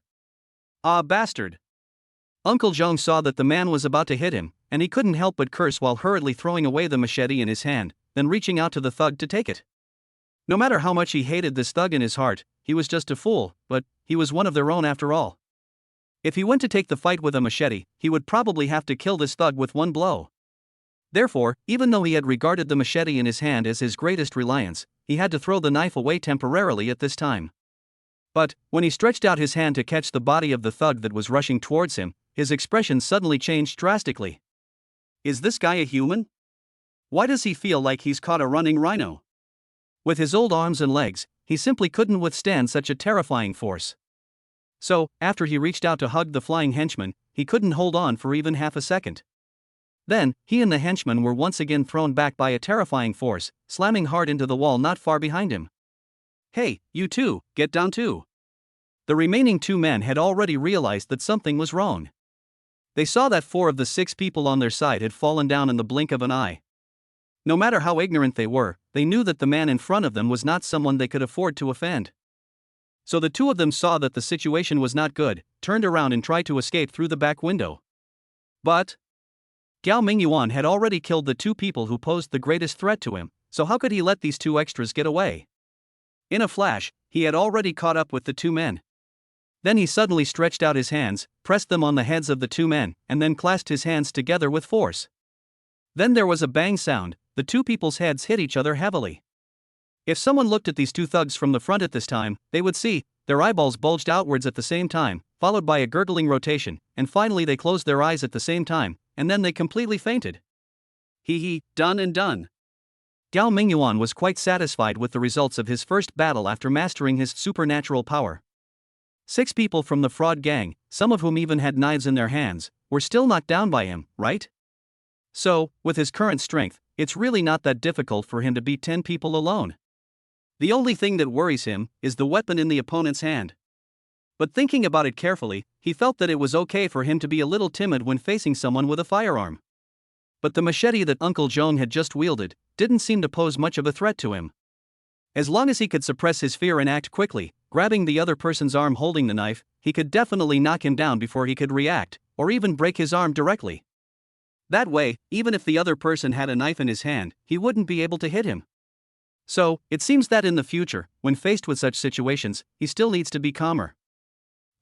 Ah, bastard! Uncle Zheng saw that the man was about to hit him, and he couldn't help but curse while hurriedly throwing away the machete in his hand, then reaching out to the thug to take it. No matter how much he hated this thug in his heart, he was just a fool, but he was one of their own after all. If he went to take the fight with a machete, he would probably have to kill this thug with one blow. Therefore, even though he had regarded the machete in his hand as his greatest reliance, he had to throw the knife away temporarily at this time. But, when he stretched out his hand to catch the body of the thug that was rushing towards him, his expression suddenly changed drastically. Is this guy a human? Why does he feel like he's caught a running rhino? With his old arms and legs, he simply couldn't withstand such a terrifying force. So, after he reached out to hug the flying henchman, he couldn't hold on for even half a second. Then, he and the henchman were once again thrown back by a terrifying force, slamming hard into the wall not far behind him. Hey, you two, get down too. The remaining 2 men had already realized that something was wrong. They saw that 4 of the 6 people on their side had fallen down in the blink of an eye. No matter how ignorant they were, they knew that the man in front of them was not someone they could afford to offend. So the 2 of them saw that the situation was not good, turned around and tried to escape through the back window. But Gao Mingyuan had already killed the 2 people who posed the greatest threat to him, so how could he let these 2 extras get away? In a flash, he had already caught up with the 2 men. Then he suddenly stretched out his hands, pressed them on the heads of the 2 men, and then clasped his hands together with force. Then there was a bang sound, the 2 people's heads hit each other heavily. If someone looked at these 2 thugs from the front at this time, they would see their eyeballs bulged outwards at the same time, followed by a gurgling rotation, and finally they closed their eyes at the same time, and then they completely fainted. Done and done. Gao Mingyuan was quite satisfied with the results of his first battle after mastering his supernatural power. 6 people from the fraud gang, some of whom even had knives in their hands, were still knocked down by him, right? So, with his current strength, it's really not that difficult for him to beat 10 people alone. The only thing that worries him is the weapon in the opponent's hand. But thinking about it carefully, he felt that it was okay for him to be a little timid when facing someone with a firearm. But the machete that Uncle Zheng had just wielded didn't seem to pose much of a threat to him. As long as he could suppress his fear and act quickly, grabbing the other person's arm holding the knife, he could definitely knock him down before he could react, or even break his arm directly. That way, even if the other person had a knife in his hand, he wouldn't be able to hit him. So, it seems that in the future, when faced with such situations, he still needs to be calmer.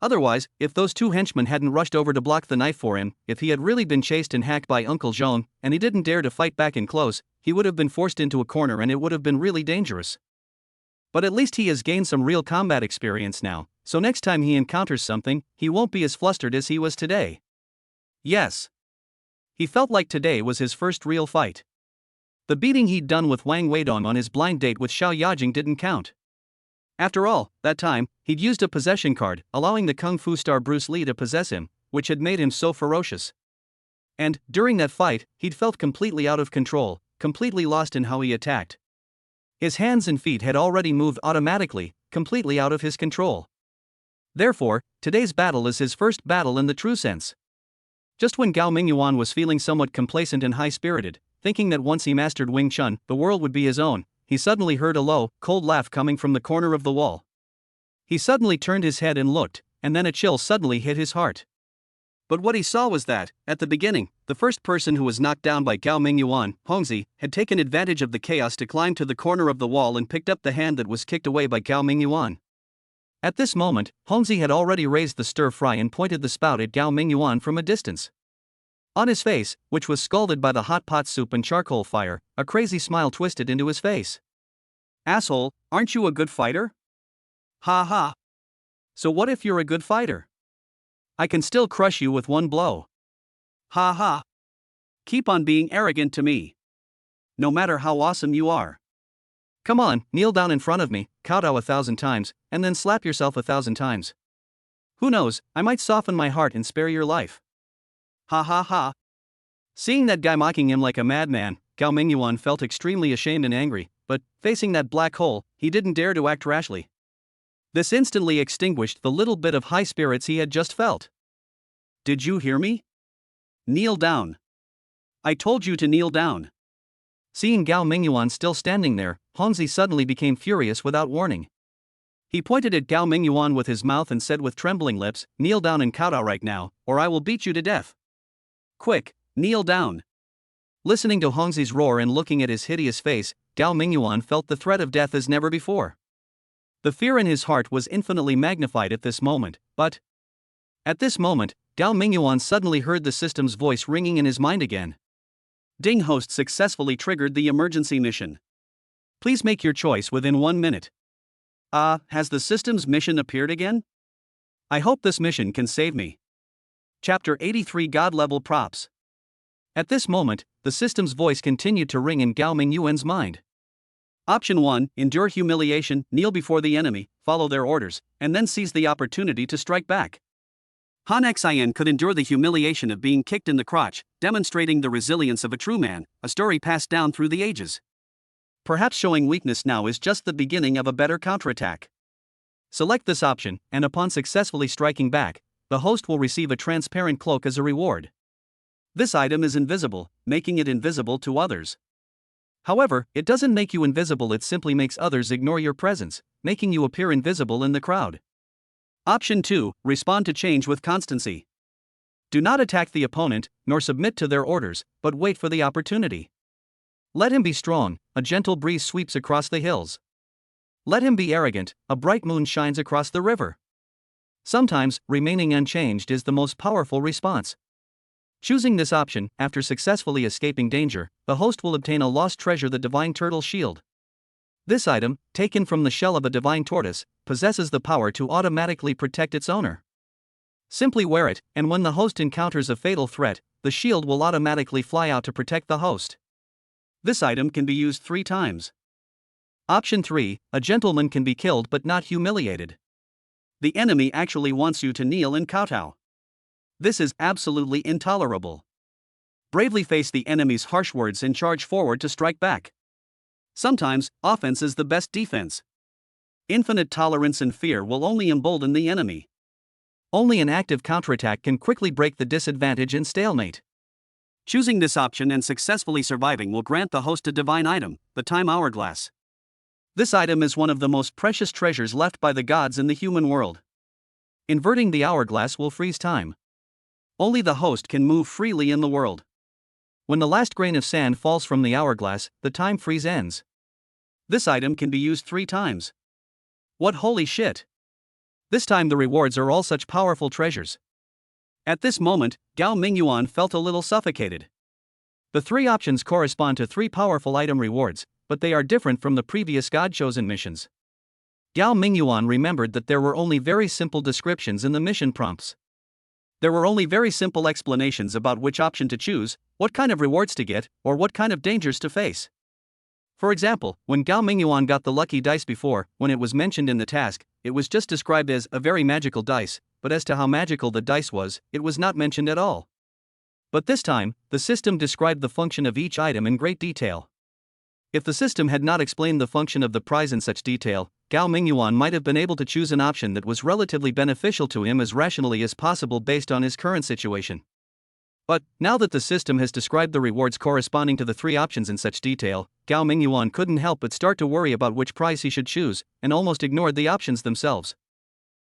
Otherwise, if those two henchmen hadn't rushed over to block the knife for him, if he had really been chased and hacked by Uncle Jean, and he didn't dare to fight back in close, he would have been forced into a corner and it would have been really dangerous. But at least he has gained some real combat experience now, so next time he encounters something, he won't be as flustered as he was today. Yes. He felt like today was his first real fight. The beating he'd done with Wang Weidong on his blind date with Xiao Yajing didn't count. After all, that time, he'd used a possession card, allowing the Kung Fu star Bruce Lee to possess him, which had made him so ferocious. And, during that fight, he'd felt completely out of control, completely lost in how he attacked. His hands and feet had already moved automatically, completely out of his control. Therefore, today's battle is his first battle in the true sense. Just when Gao Mingyuan was feeling somewhat complacent and high-spirited, thinking that once he mastered Wing Chun, the world would be his own, he suddenly heard a low, cold laugh coming from the corner of the wall. He suddenly turned his head and looked, and then a chill suddenly hit his heart. But what he saw was that, at the beginning, the first person who was knocked down by Gao Mingyuan, Hongzi, had taken advantage of the chaos to climb to the corner of the wall and picked up the hand that was kicked away by Gao Mingyuan. At this moment, Hongzi had already raised the stir-fry and pointed the spout at Gao Mingyuan from a distance. On his face, which was scalded by the hot pot soup and charcoal fire, a crazy smile twisted into his face. Asshole, aren't you a good fighter? Ha ha. So what if you're a good fighter? I can still crush you with one blow. Ha ha. Keep on being arrogant to me. No matter how awesome you are. Come on, kneel down in front of me, kowtow 1,000 times, and then slap yourself 1,000 times. Who knows, I might soften my heart and spare your life. Ha ha ha. Seeing that guy mocking him like a madman, Gao Mingyuan felt extremely ashamed and angry, but, facing that black hole, he didn't dare to act rashly. This instantly extinguished the little bit of high spirits he had just felt. Did you hear me? Kneel down. I told you to kneel down. Seeing Gao Mingyuan still standing there, Hongzi suddenly became furious without warning. He pointed at Gao Mingyuan with his mouth and said with trembling lips, "Kneel down and kowtow right now, or I will beat you to death. Quick, kneel down." Listening to Hongzi's roar and looking at his hideous face, Gao Mingyuan felt the threat of death as never before. The fear in his heart was infinitely magnified at this moment, but at this moment, Gao Mingyuan suddenly heard the system's voice ringing in his mind again. Ding, host successfully triggered the emergency mission. Please make your choice within 1 minute. Has the system's mission appeared again? I hope this mission can save me. Chapter 83 God-Level Props. At this moment, the system's voice continued to ring in Gao Mingyuan's mind. Option 1, endure humiliation, kneel before the enemy, follow their orders, and then seize the opportunity to strike back. Han Xian could endure the humiliation of being kicked in the crotch, demonstrating the resilience of a true man, a story passed down through the ages. Perhaps showing weakness now is just the beginning of a better counterattack. Select this option, and upon successfully striking back, the host will receive a transparent cloak as a reward. This item is invisible, making it invisible to others. However, it doesn't make you invisible, it simply makes others ignore your presence, making you appear invisible in the crowd. Option 2, respond to change with constancy. Do not attack the opponent, nor submit to their orders, but wait for the opportunity. Let him be strong, a gentle breeze sweeps across the hills. Let him be arrogant, a bright moon shines across the river. Sometimes, remaining unchanged is the most powerful response. Choosing this option, after successfully escaping danger, the host will obtain a lost treasure, the Divine Turtle Shield. This item, taken from the shell of a divine tortoise, possesses the power to automatically protect its owner. Simply wear it, and when the host encounters a fatal threat, the shield will automatically fly out to protect the host. This item can be used 3 times. Option 3, a gentleman can be killed but not humiliated. The enemy actually wants you to kneel and kowtow. This is absolutely intolerable. Bravely face the enemy's harsh words and charge forward to strike back. Sometimes, offense is the best defense. Infinite tolerance and fear will only embolden the enemy. Only an active counterattack can quickly break the disadvantage and stalemate. Choosing this option and successfully surviving will grant the host a divine item, the Time Hourglass. This item is one of the most precious treasures left by the gods in the human world. Inverting the hourglass will freeze time. Only the host can move freely in the world. When the last grain of sand falls from the hourglass, the time freeze ends. This item can be used 3 times. What holy shit! This time the rewards are all such powerful treasures. At this moment, Gao Mingyuan felt a little suffocated. The 3 options correspond to 3 powerful item rewards, but they are different from the previous God-chosen missions. Gao Mingyuan remembered that there were only very simple descriptions in the mission prompts. There were only very simple explanations about which option to choose, what kind of rewards to get, or what kind of dangers to face. For example, when Gao Mingyuan got the lucky dice before, when it was mentioned in the task, it was just described as a very magical dice, but as to how magical the dice was, it was not mentioned at all. But this time, the system described the function of each item in great detail. If the system had not explained the function of the prize in such detail, Gao Mingyuan might have been able to choose an option that was relatively beneficial to him as rationally as possible based on his current situation. But, now that the system has described the rewards corresponding to the 3 options in such detail, Gao Mingyuan couldn't help but start to worry about which prize he should choose, and almost ignored the options themselves.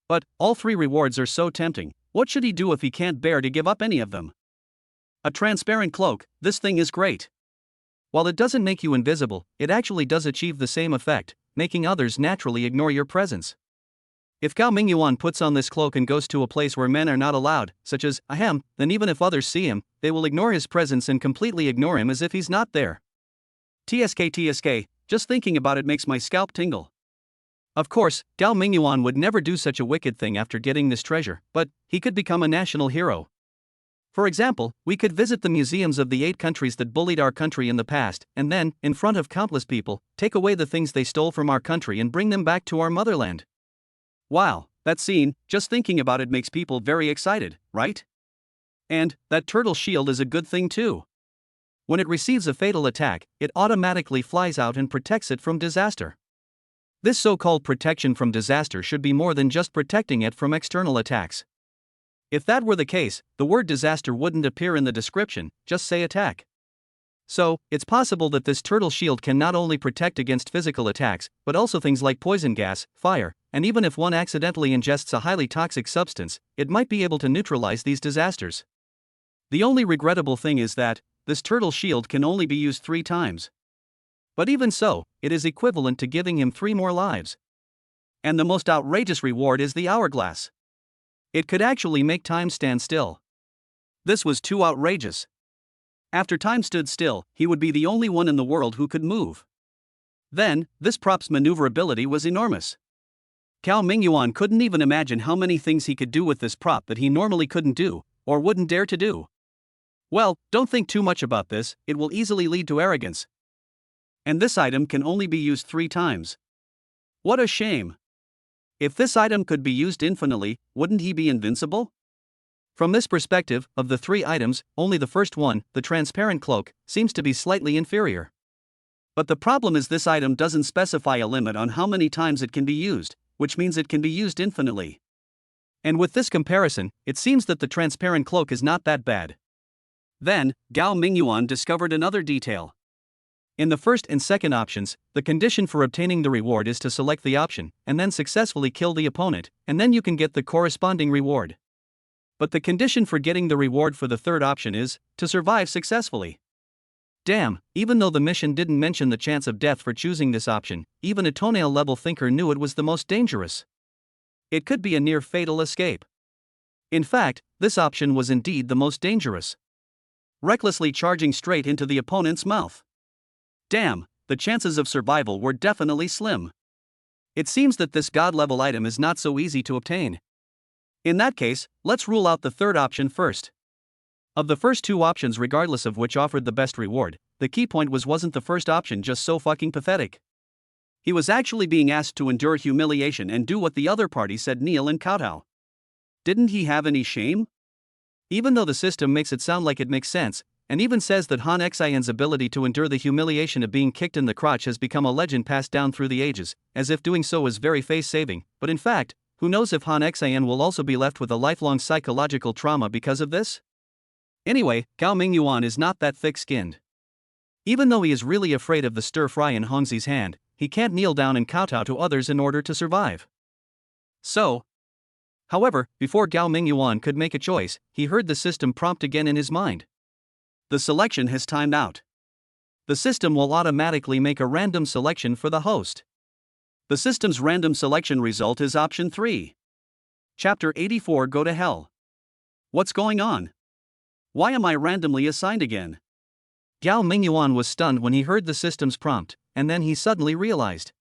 But, all 3 rewards are so tempting, what should he do if he can't bear to give up any of them? A transparent cloak, this thing is great. While it doesn't make you invisible, it actually does achieve the same effect, making others naturally ignore your presence. If Gao Mingyuan puts on this cloak and goes to a place where men are not allowed, such as ahem, then even if others see him, they will ignore his presence and completely ignore him as if he's not there. TSK, just thinking about it makes my scalp tingle. Of course, Gao Mingyuan would never do such a wicked thing after getting this treasure, but he could become a national hero. For example, we could visit the museums of the 8 countries that bullied our country in the past, and then, in front of countless people, take away the things they stole from our country and bring them back to our motherland. Wow, that scene, just thinking about it makes people very excited, right? And, that turtle shield is a good thing too. When it receives a fatal attack, it automatically flies out and protects it from disaster. This so-called protection from disaster should be more than just protecting it from external attacks. If that were the case, the word disaster wouldn't appear in the description, just say attack. So, it's possible that this turtle shield can not only protect against physical attacks, but also things like poison gas, fire, and even if one accidentally ingests a highly toxic substance, it might be able to neutralize these disasters. The only regrettable thing is that, this turtle shield can only be used 3 times. But even so, it is equivalent to giving him 3 more lives. And the most outrageous reward is the hourglass. It could actually make time stand still. This was too outrageous. After time stood still, he would be the only one in the world who could move. Then, this prop's maneuverability was enormous. Gao Mingyuan couldn't even imagine how many things he could do with this prop that he normally couldn't do, or wouldn't dare to do. Well, don't think too much about this, it will easily lead to arrogance. And this item can only be used 3 times. What a shame. If this item could be used infinitely, wouldn't he be invincible? From this perspective, of the 3 items, only the first one, the transparent cloak, seems to be slightly inferior. But the problem is this item doesn't specify a limit on how many times it can be used, which means it can be used infinitely. And with this comparison, it seems that the transparent cloak is not that bad. Then, Gao Mingyuan discovered another detail. In the first and second options, the condition for obtaining the reward is to select the option, and then successfully kill the opponent, and then you can get the corresponding reward. But the condition for getting the reward for the third option is, to survive successfully. Damn, even though the mission didn't mention the chance of death for choosing this option, even a toenail-level thinker knew it was the most dangerous. It could be a near-fatal escape. In fact, this option was indeed the most dangerous. Recklessly charging straight into the opponent's mouth. Damn, the chances of survival were definitely slim. It seems that this god-level item is not so easy to obtain. In that case, let's rule out the third option first. Of the first 2 options, regardless of which offered the best reward, the key point wasn't the first option just so fucking pathetic. He was actually being asked to endure humiliation and do what the other party said, kneel and kowtow. Didn't he have any shame? Even though the system makes it sound like it makes sense, and even says that Han Xian's ability to endure the humiliation of being kicked in the crotch has become a legend passed down through the ages, as if doing so is very face-saving, but in fact, who knows if Han Xian will also be left with a lifelong psychological trauma because of this? Anyway, Gao Mingyuan is not that thick-skinned. Even though he is really afraid of the stir-fry in Hongzi's hand, he can't kneel down and kowtow to others in order to survive. However, before Gao Mingyuan could make a choice, he heard the system prompt again in his mind. The selection has timed out. The system will automatically make a random selection for the host. The system's random selection result is option 3. Chapter 84 Go to Hell. What's going on? Why am I randomly assigned again? Gao Mingyuan was stunned when he heard the system's prompt, and then he suddenly realized.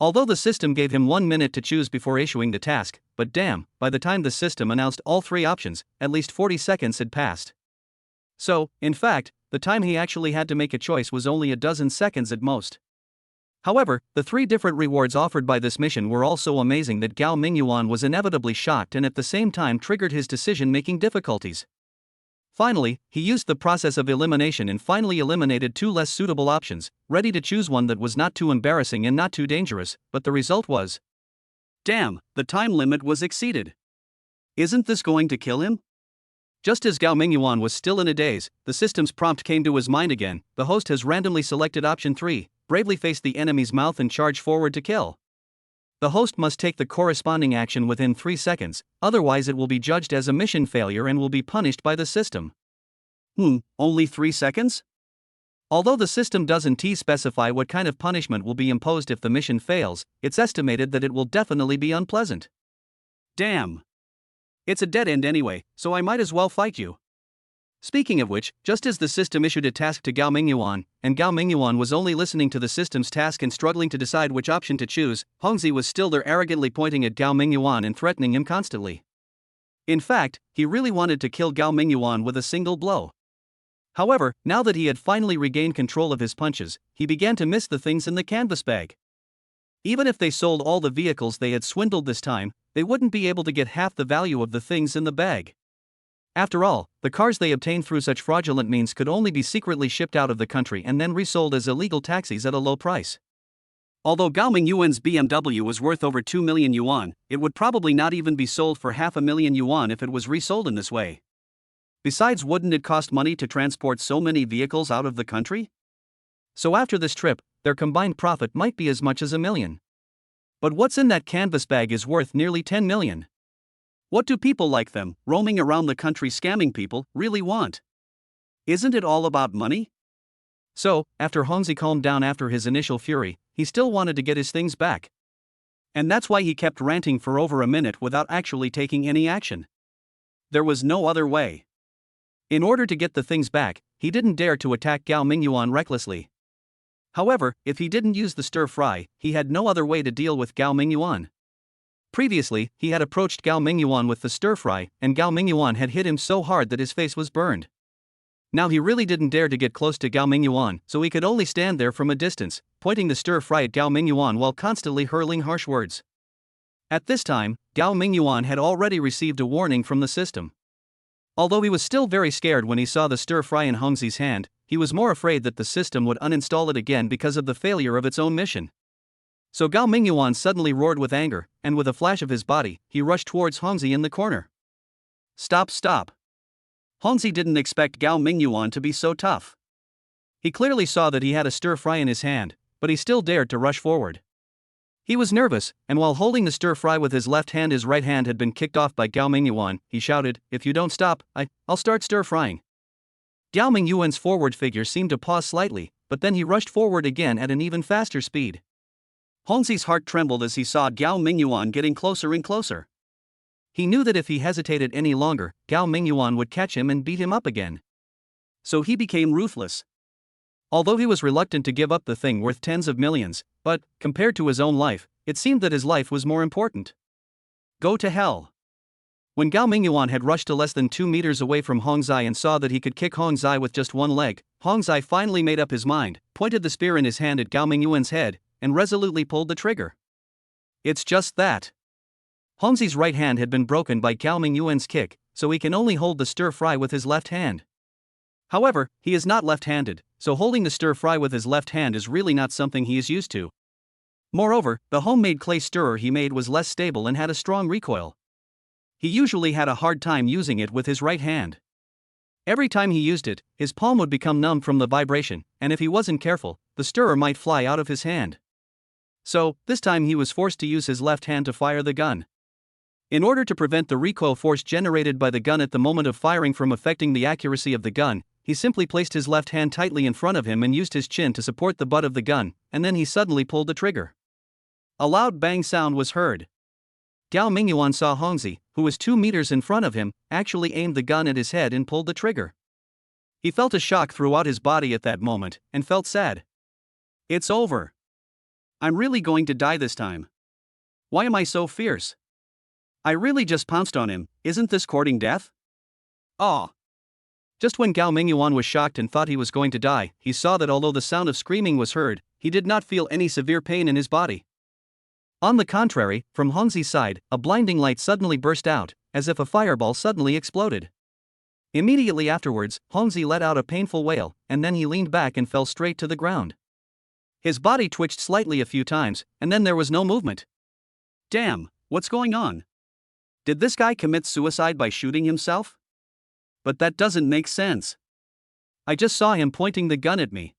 Although the system gave him 1 minute to choose before issuing the task, but damn, by the time the system announced all 3 options, at least 40 seconds had passed. So, in fact, the time he actually had to make a choice was only a dozen seconds at most. However, the 3 different rewards offered by this mission were all so amazing that Gao Mingyuan was inevitably shocked and at the same time triggered his decision-making difficulties. Finally, he used the process of elimination and finally eliminated 2 less suitable options, ready to choose one that was not too embarrassing and not too dangerous, but the result was, damn, the time limit was exceeded. Isn't this going to kill him? Just as Gao Mingyuan was still in a daze, the system's prompt came to his mind again. The host has randomly selected option 3, bravely face the enemy's mouth and charge forward to kill. The host must take the corresponding action within 3 seconds, otherwise it will be judged as a mission failure and will be punished by the system. Only 3 seconds? Although the system doesn't specify what kind of punishment will be imposed if the mission fails, it's estimated that it will definitely be unpleasant. Damn. It's a dead end anyway, so I might as well fight you. Speaking of which, just as the system issued a task to Gao Mingyuan, and Gao Mingyuan was only listening to the system's task and struggling to decide which option to choose, Hongzi was still there arrogantly pointing at Gao Mingyuan and threatening him constantly. In fact, he really wanted to kill Gao Mingyuan with a single blow. However, now that he had finally regained control of his punches, he began to miss the things in the canvas bag. Even if they sold all the vehicles they had swindled this time, they wouldn't be able to get half the value of the things in the bag. After all, the cars they obtained through such fraudulent means could only be secretly shipped out of the country and then resold as illegal taxis at a low price. Although Gao Mingyuan's BMW was worth over 2 million yuan, it would probably not even be sold for $500,000 if it was resold in this way. Besides, wouldn't it cost money to transport so many vehicles out of the country? So after this trip, their combined profit might be as much as $1 million. But what's in that canvas bag is worth nearly 10 million. What do people like them, roaming around the country scamming people, really want? Isn't it all about money? So, after Hongzi calmed down after his initial fury, he still wanted to get his things back. And that's why he kept ranting for over a minute without actually taking any action. There was no other way. In order to get the things back, he didn't dare to attack Gao Mingyuan recklessly. However, if he didn't use the stir-fry, he had no other way to deal with Gao Mingyuan. Previously, he had approached Gao Mingyuan with the stir-fry, and Gao Mingyuan had hit him so hard that his face was burned. Now he really didn't dare to get close to Gao Mingyuan, so he could only stand there from a distance, pointing the stir-fry at Gao Mingyuan while constantly hurling harsh words. At this time, Gao Mingyuan had already received a warning from the system. Although he was still very scared when he saw the stir-fry in Hongzi's hand, he was more afraid that the system would uninstall it again because of the failure of its own mission. So Gao Mingyuan suddenly roared with anger, and with a flash of his body, he rushed towards Hongzi in the corner. Stop! Hongzi didn't expect Gao Mingyuan to be so tough. He clearly saw that he had a stir-fry in his hand, but he still dared to rush forward. He was nervous, and while holding the stir-fry with his left hand, his right hand had been kicked off by Gao Mingyuan. He shouted, "If you don't stop, I'll start stir-frying." Gao Mingyuan's forward figure seemed to pause slightly, but then he rushed forward again at an even faster speed. Hongzi's heart trembled as he saw Gao Mingyuan getting closer and closer. He knew that if he hesitated any longer, Gao Mingyuan would catch him and beat him up again. So he became ruthless. Although he was reluctant to give up the thing worth tens of millions, but, compared to his own life, it seemed that his life was more important. Go to hell. When Gao Mingyuan had rushed to less than 2 meters away from Hongzi and saw that he could kick Hongzi with just one leg, Hongzi finally made up his mind, pointed the spear in his hand at Gao Mingyuan's head, and resolutely pulled the trigger. It's just that. Hongzi's right hand had been broken by Gao Mingyuan's kick, so he can only hold the stir-fry with his left hand. However, he is not left-handed, so holding the stir-fry with his left hand is really not something he is used to. Moreover, the homemade clay stirrer he made was less stable and had a strong recoil. He usually had a hard time using it with his right hand. Every time he used it, his palm would become numb from the vibration, and if he wasn't careful, the stirrer might fly out of his hand. So, this time he was forced to use his left hand to fire the gun. In order to prevent the recoil force generated by the gun at the moment of firing from affecting the accuracy of the gun, he simply placed his left hand tightly in front of him and used his chin to support the butt of the gun, and then he suddenly pulled the trigger. A loud bang sound was heard. Gao Mingyuan saw Hongzi, who was 2 meters in front of him, actually aimed the gun at his head and pulled the trigger. He felt a shock throughout his body at that moment, and felt sad. It's over. I'm really going to die this time. Why am I so fierce? I really just pounced on him, isn't this courting death? Aw. Just when Gao Mingyuan was shocked and thought he was going to die, he saw that although the sound of screaming was heard, he did not feel any severe pain in his body. On the contrary, from Hongzi's side, a blinding light suddenly burst out, as if a fireball suddenly exploded. Immediately afterwards, Hongzi let out a painful wail, and then he leaned back and fell straight to the ground. His body twitched slightly a few times, and then there was no movement. Damn, what's going on? Did this guy commit suicide by shooting himself? But that doesn't make sense. I just saw him pointing the gun at me.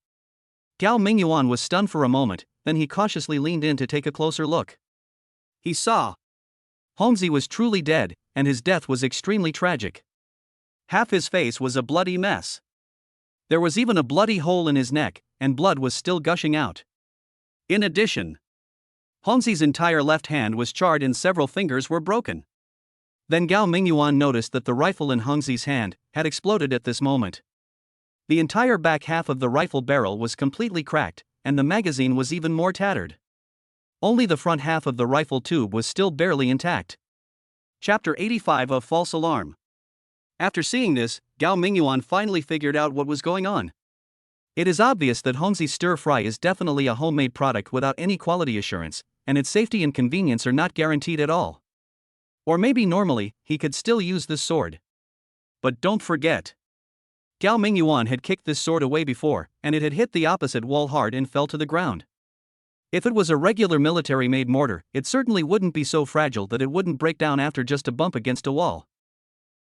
Gao Mingyuan was stunned for a moment, then he cautiously leaned in to take a closer look. He saw Hongzi was truly dead, and his death was extremely tragic. Half his face was a bloody mess. There was even a bloody hole in his neck, and blood was still gushing out. In addition, Hongzi's entire left hand was charred and several fingers were broken. Then Gao Mingyuan noticed that the rifle in Hongzi's hand had exploded at this moment. The entire back half of the rifle barrel was completely cracked, and the magazine was even more tattered. Only the front half of the rifle tube was still barely intact. Chapter 85 of False Alarm. After seeing this, Gao Mingyuan finally figured out what was going on. It is obvious that Hongzi's stir-fry is definitely a homemade product without any quality assurance, and its safety and convenience are not guaranteed at all. Or maybe normally, he could still use this sword. But don't forget, Gao Mingyuan had kicked this sword away before, and it had hit the opposite wall hard and fell to the ground. If it was a regular military-made mortar, it certainly wouldn't be so fragile that it wouldn't break down after just a bump against a wall.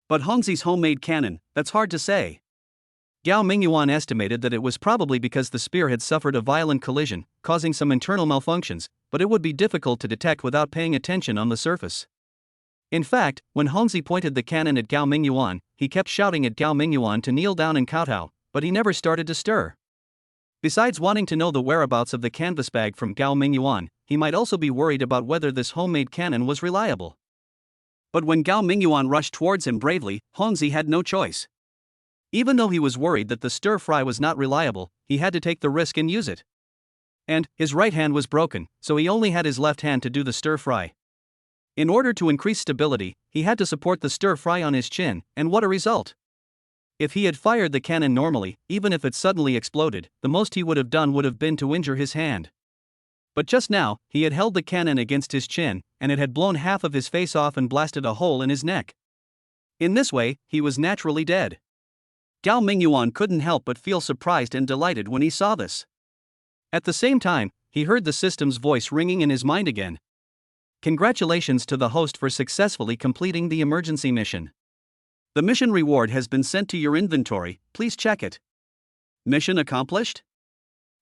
But Hongzi's homemade cannon, that's hard to say. Gao Mingyuan estimated that it was probably because the spear had suffered a violent collision, causing some internal malfunctions, but it would be difficult to detect without paying attention on the surface. In fact, when Hongzi pointed the cannon at Gao Mingyuan, he kept shouting at Gao Mingyuan to kneel down and kowtow, but he never started to stir. Besides wanting to know the whereabouts of the canvas bag from Gao Mingyuan, he might also be worried about whether this homemade cannon was reliable. But when Gao Mingyuan rushed towards him bravely, Hongzi had no choice. Even though he was worried that the stir-fry was not reliable, he had to take the risk and use it. And his right hand was broken, so he only had his left hand to do the stir-fry. In order to increase stability, he had to support the stir-fry on his chin, and what a result! If he had fired the cannon normally, even if it suddenly exploded, the most he would have done would have been to injure his hand. But just now, he had held the cannon against his chin, and it had blown half of his face off and blasted a hole in his neck. In this way, he was naturally dead. Gao Mingyuan couldn't help but feel surprised and delighted when he saw this. At the same time, he heard the system's voice ringing in his mind again. Congratulations to the host for successfully completing the emergency mission. The mission reward has been sent to your inventory, please check it. Mission accomplished?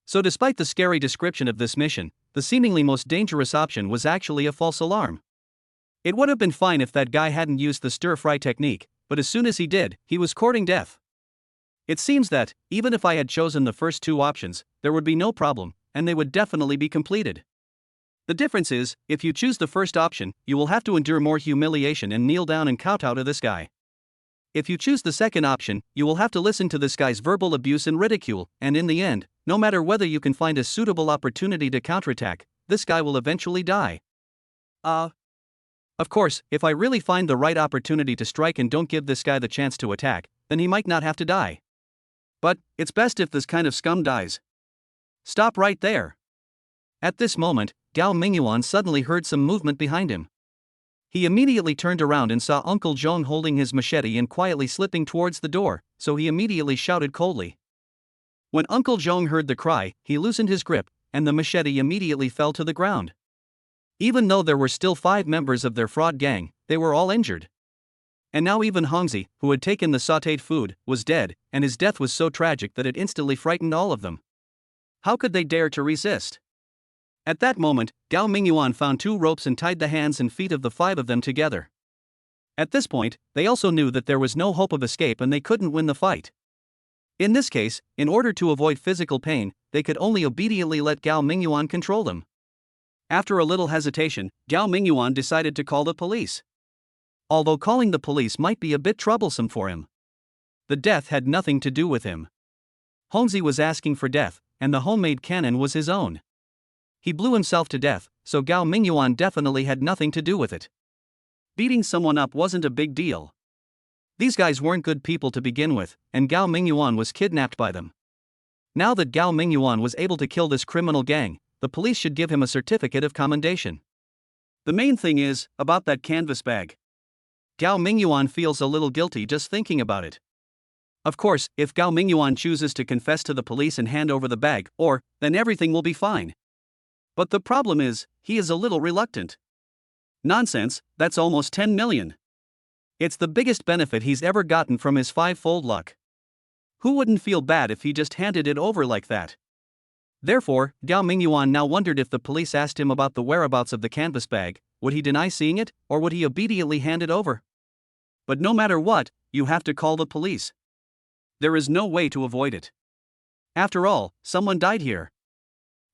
So despite the scary description of this mission, the seemingly most dangerous option was actually a false alarm. It would have been fine if that guy hadn't used the stir-fry technique, but as soon as he did, he was courting death. It seems that, even if I had chosen the first two options, there would be no problem, and they would definitely be completed. The difference is, if you choose the first option, you will have to endure more humiliation and kneel down and kowtow to this guy. If you choose the second option, you will have to listen to this guy's verbal abuse and ridicule, and in the end, no matter whether you can find a suitable opportunity to counterattack, this guy will eventually die. Of course, if I really find the right opportunity to strike and don't give this guy the chance to attack, then he might not have to die. But, it's best if this kind of scum dies. Stop right there. At this moment, Gao Mingyuan suddenly heard some movement behind him. He immediately turned around and saw Uncle Zhong holding his machete and quietly slipping towards the door, so he immediately shouted coldly. When Uncle Zhong heard the cry, he loosened his grip, and the machete immediately fell to the ground. Even though there were still 5 members of their fraud gang, they were all injured. And now even Hongzi, who had taken the sautéed food, was dead, and his death was so tragic that it instantly frightened all of them. How could they dare to resist? At that moment, Gao Mingyuan found 2 ropes and tied the hands and feet of the 5 of them together. At this point, they also knew that there was no hope of escape and they couldn't win the fight. In this case, in order to avoid physical pain, they could only obediently let Gao Mingyuan control them. After a little hesitation, Gao Mingyuan decided to call the police. Although calling the police might be a bit troublesome for him. The death had nothing to do with him. Hongzi was asking for death, and the homemade cannon was his own. He blew himself to death, so Gao Mingyuan definitely had nothing to do with it. Beating someone up wasn't a big deal. These guys weren't good people to begin with, and Gao Mingyuan was kidnapped by them. Now that Gao Mingyuan was able to kill this criminal gang, the police should give him a certificate of commendation. The main thing is, about that canvas bag. Gao Mingyuan feels a little guilty just thinking about it. Of course, if Gao Mingyuan chooses to confess to the police and hand over the bag, then everything will be fine. But the problem is, he is a little reluctant. Nonsense, that's almost 10 million. It's the biggest benefit he's ever gotten from his five-fold luck. Who wouldn't feel bad if he just handed it over like that? Therefore, Gao Mingyuan now wondered if the police asked him about the whereabouts of the canvas bag, would he deny seeing it, or would he obediently hand it over? But no matter what, you have to call the police. There is no way to avoid it. After all, someone died here.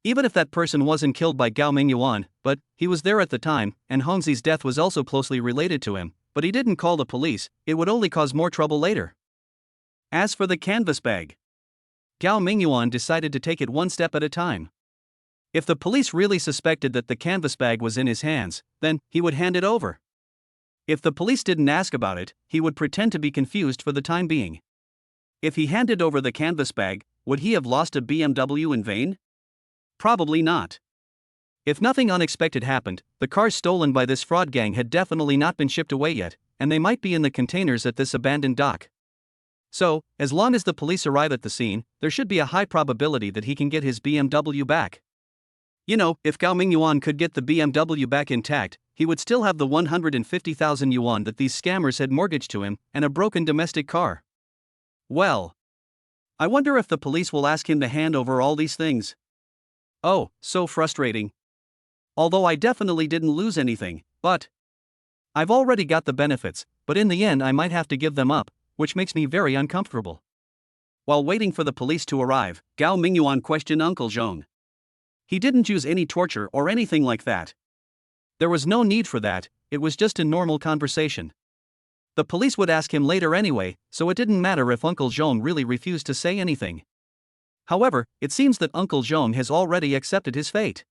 Even if that person wasn't killed by Gao Mingyuan, but he was there at the time, and Hongzi's death was also closely related to him, but he didn't call the police, it would only cause more trouble later. As for the canvas bag, Gao Mingyuan decided to take it one step at a time. If the police really suspected that the canvas bag was in his hands, then he would hand it over. If the police didn't ask about it, he would pretend to be confused for the time being. If he handed over the canvas bag, would he have lost a BMW in vain? Probably not. If nothing unexpected happened, the cars stolen by this fraud gang had definitely not been shipped away yet, and they might be in the containers at this abandoned dock. So, as long as the police arrive at the scene, there should be a high probability that he can get his BMW back. You know, if Gao Mingyuan could get the BMW back intact, he would still have the 150,000 yuan that these scammers had mortgaged to him, and a broken domestic car. Well, I wonder if the police will ask him to hand over all these things. Oh, so frustrating. Although I definitely didn't lose anything, but I've already got the benefits, but in the end I might have to give them up, which makes me very uncomfortable. While waiting for the police to arrive, Gao Mingyuan questioned Uncle Zhong. He didn't use any torture or anything like that. There was no need for that, it was just a normal conversation. The police would ask him later anyway, so it didn't matter if Uncle Zhong really refused to say anything. However, it seems that Uncle Zhong has already accepted his fate.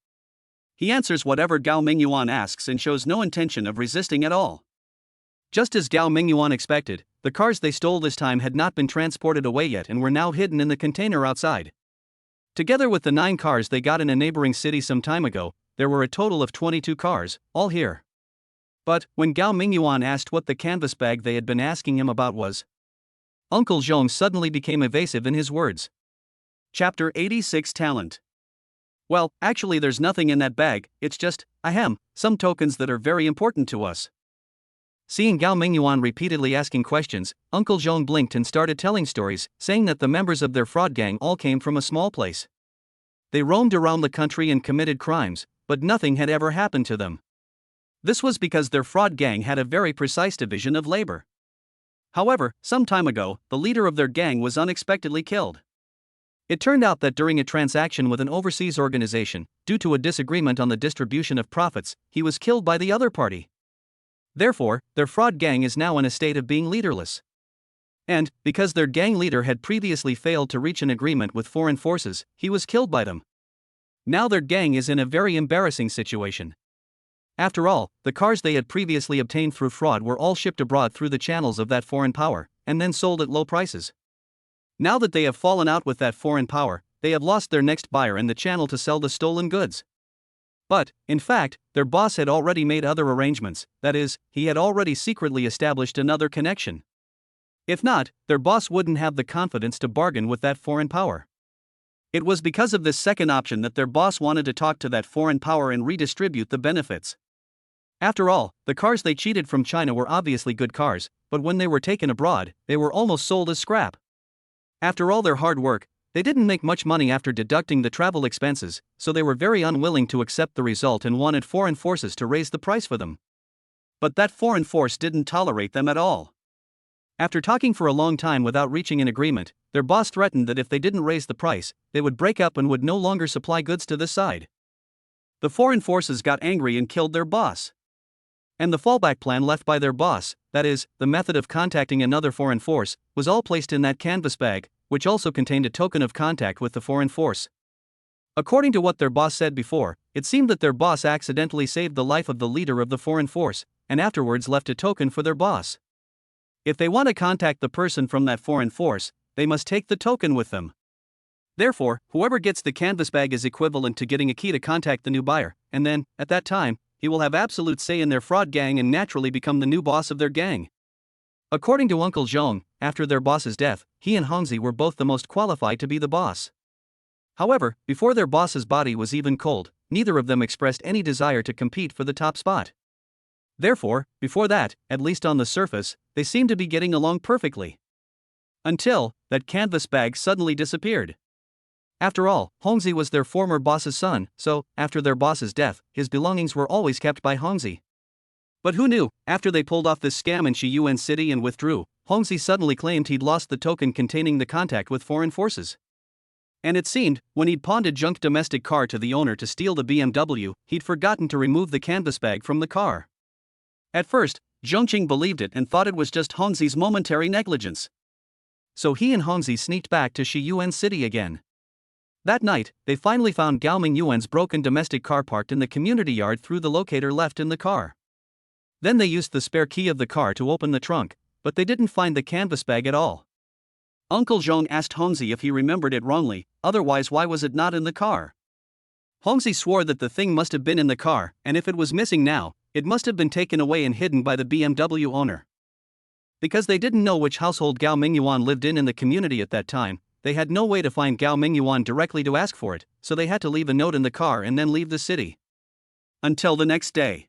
He answers whatever Gao Mingyuan asks and shows no intention of resisting at all. Just as Gao Mingyuan expected, the cars they stole this time had not been transported away yet and were now hidden in the container outside. Together with the 9 cars they got in a neighboring city some time ago, there were a total of 22 cars, all here. But, when Gao Mingyuan asked what the canvas bag they had been asking him about was, Uncle Zhong suddenly became evasive in his words. Chapter 86 Talent. Well, actually there's nothing in that bag, it's just, some tokens that are very important to us. Seeing Gao Mingyuan repeatedly asking questions, Uncle Zhong blinked and started telling stories, saying that the members of their fraud gang all came from a small place. They roamed around the country and committed crimes, but nothing had ever happened to them. This was because their fraud gang had a very precise division of labor. However, some time ago, the leader of their gang was unexpectedly killed. It turned out that during a transaction with an overseas organization, due to a disagreement on the distribution of profits, he was killed by the other party. Therefore, their fraud gang is now in a state of being leaderless. And, because their gang leader had previously failed to reach an agreement with foreign forces, he was killed by them. Now their gang is in a very embarrassing situation. After all, the cars they had previously obtained through fraud were all shipped abroad through the channels of that foreign power, and then sold at low prices. Now that they have fallen out with that foreign power, they have lost their next buyer in the channel to sell the stolen goods. But, in fact, their boss had already made other arrangements, that is, he had already secretly established another connection. If not, their boss wouldn't have the confidence to bargain with that foreign power. It was because of this second option that their boss wanted to talk to that foreign power and redistribute the benefits. After all, the cars they cheated from China were obviously good cars, but when they were taken abroad, they were almost sold as scrap. After all their hard work, they didn't make much money after deducting the travel expenses, so they were very unwilling to accept the result and wanted foreign forces to raise the price for them. But that foreign force didn't tolerate them at all. After talking for a long time without reaching an agreement, their boss threatened that if they didn't raise the price, they would break up and would no longer supply goods to this side. The foreign forces got angry and killed their boss. And the fallback plan left by their boss, that is, the method of contacting another foreign force, was all placed in that canvas bag, which also contained a token of contact with the foreign force. According to what their boss said before, it seemed that their boss accidentally saved the life of the leader of the foreign force, and afterwards left a token for their boss. If they want to contact the person from that foreign force, they must take the token with them. Therefore, whoever gets the canvas bag is equivalent to getting a key to contact the new buyer, and then, at that time, he will have absolute say in their fraud gang and naturally become the new boss of their gang. According to Uncle Zhong, after their boss's death, he and Hongzi were both the most qualified to be the boss. However, before their boss's body was even cold, neither of them expressed any desire to compete for the top spot. Therefore, before that, at least on the surface, they seemed to be getting along perfectly. Until that canvas bag suddenly disappeared. After all, Hongzi was their former boss's son, so, after their boss's death, his belongings were always kept by Hongzi. But who knew, after they pulled off this scam in Shiyuan City and withdrew, Hongzi suddenly claimed he'd lost the token containing the contact with foreign forces. And it seemed, when he'd pawned a junk domestic car to the owner to steal the BMW, he'd forgotten to remove the canvas bag from the car. At first, Zhongqing believed it and thought it was just Hongzi's momentary negligence. So he and Hongzi sneaked back to Shiyuan City again. That night, they finally found Gao Mingyuan's broken domestic car parked in the community yard through the locator left in the car. Then they used the spare key of the car to open the trunk, but they didn't find the canvas bag at all. Uncle Zhong asked Hongzi if he remembered it wrongly, otherwise why was it not in the car? Hongzi swore that the thing must have been in the car, and if it was missing now, it must have been taken away and hidden by the BMW owner. Because they didn't know which household Gao Mingyuan lived in the community at that time, they had no way to find Gao Mingyuan directly to ask for it, so they had to leave a note in the car and then leave the city. Until the next day.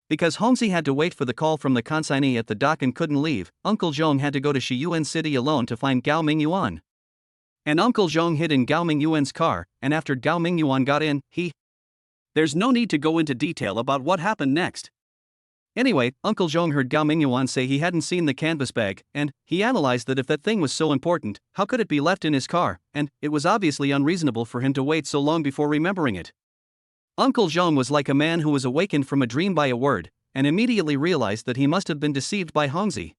Because Hongzi had to wait for the call from the consignee at the dock and couldn't leave, Uncle Zhong had to go to Shiyuan City alone to find Gao Mingyuan. And Uncle Zhong hid in Gao Mingyuan's car, and after Gao Mingyuan got in, There's no need to go into detail about what happened next. Anyway, Uncle Zhong heard Gao Mingyuan say he hadn't seen the canvas bag, and he analyzed that if that thing was so important, how could it be left in his car, and it was obviously unreasonable for him to wait so long before remembering it. Uncle Zhong was like a man who was awakened from a dream by a word, and immediately realized that he must have been deceived by Hongzi.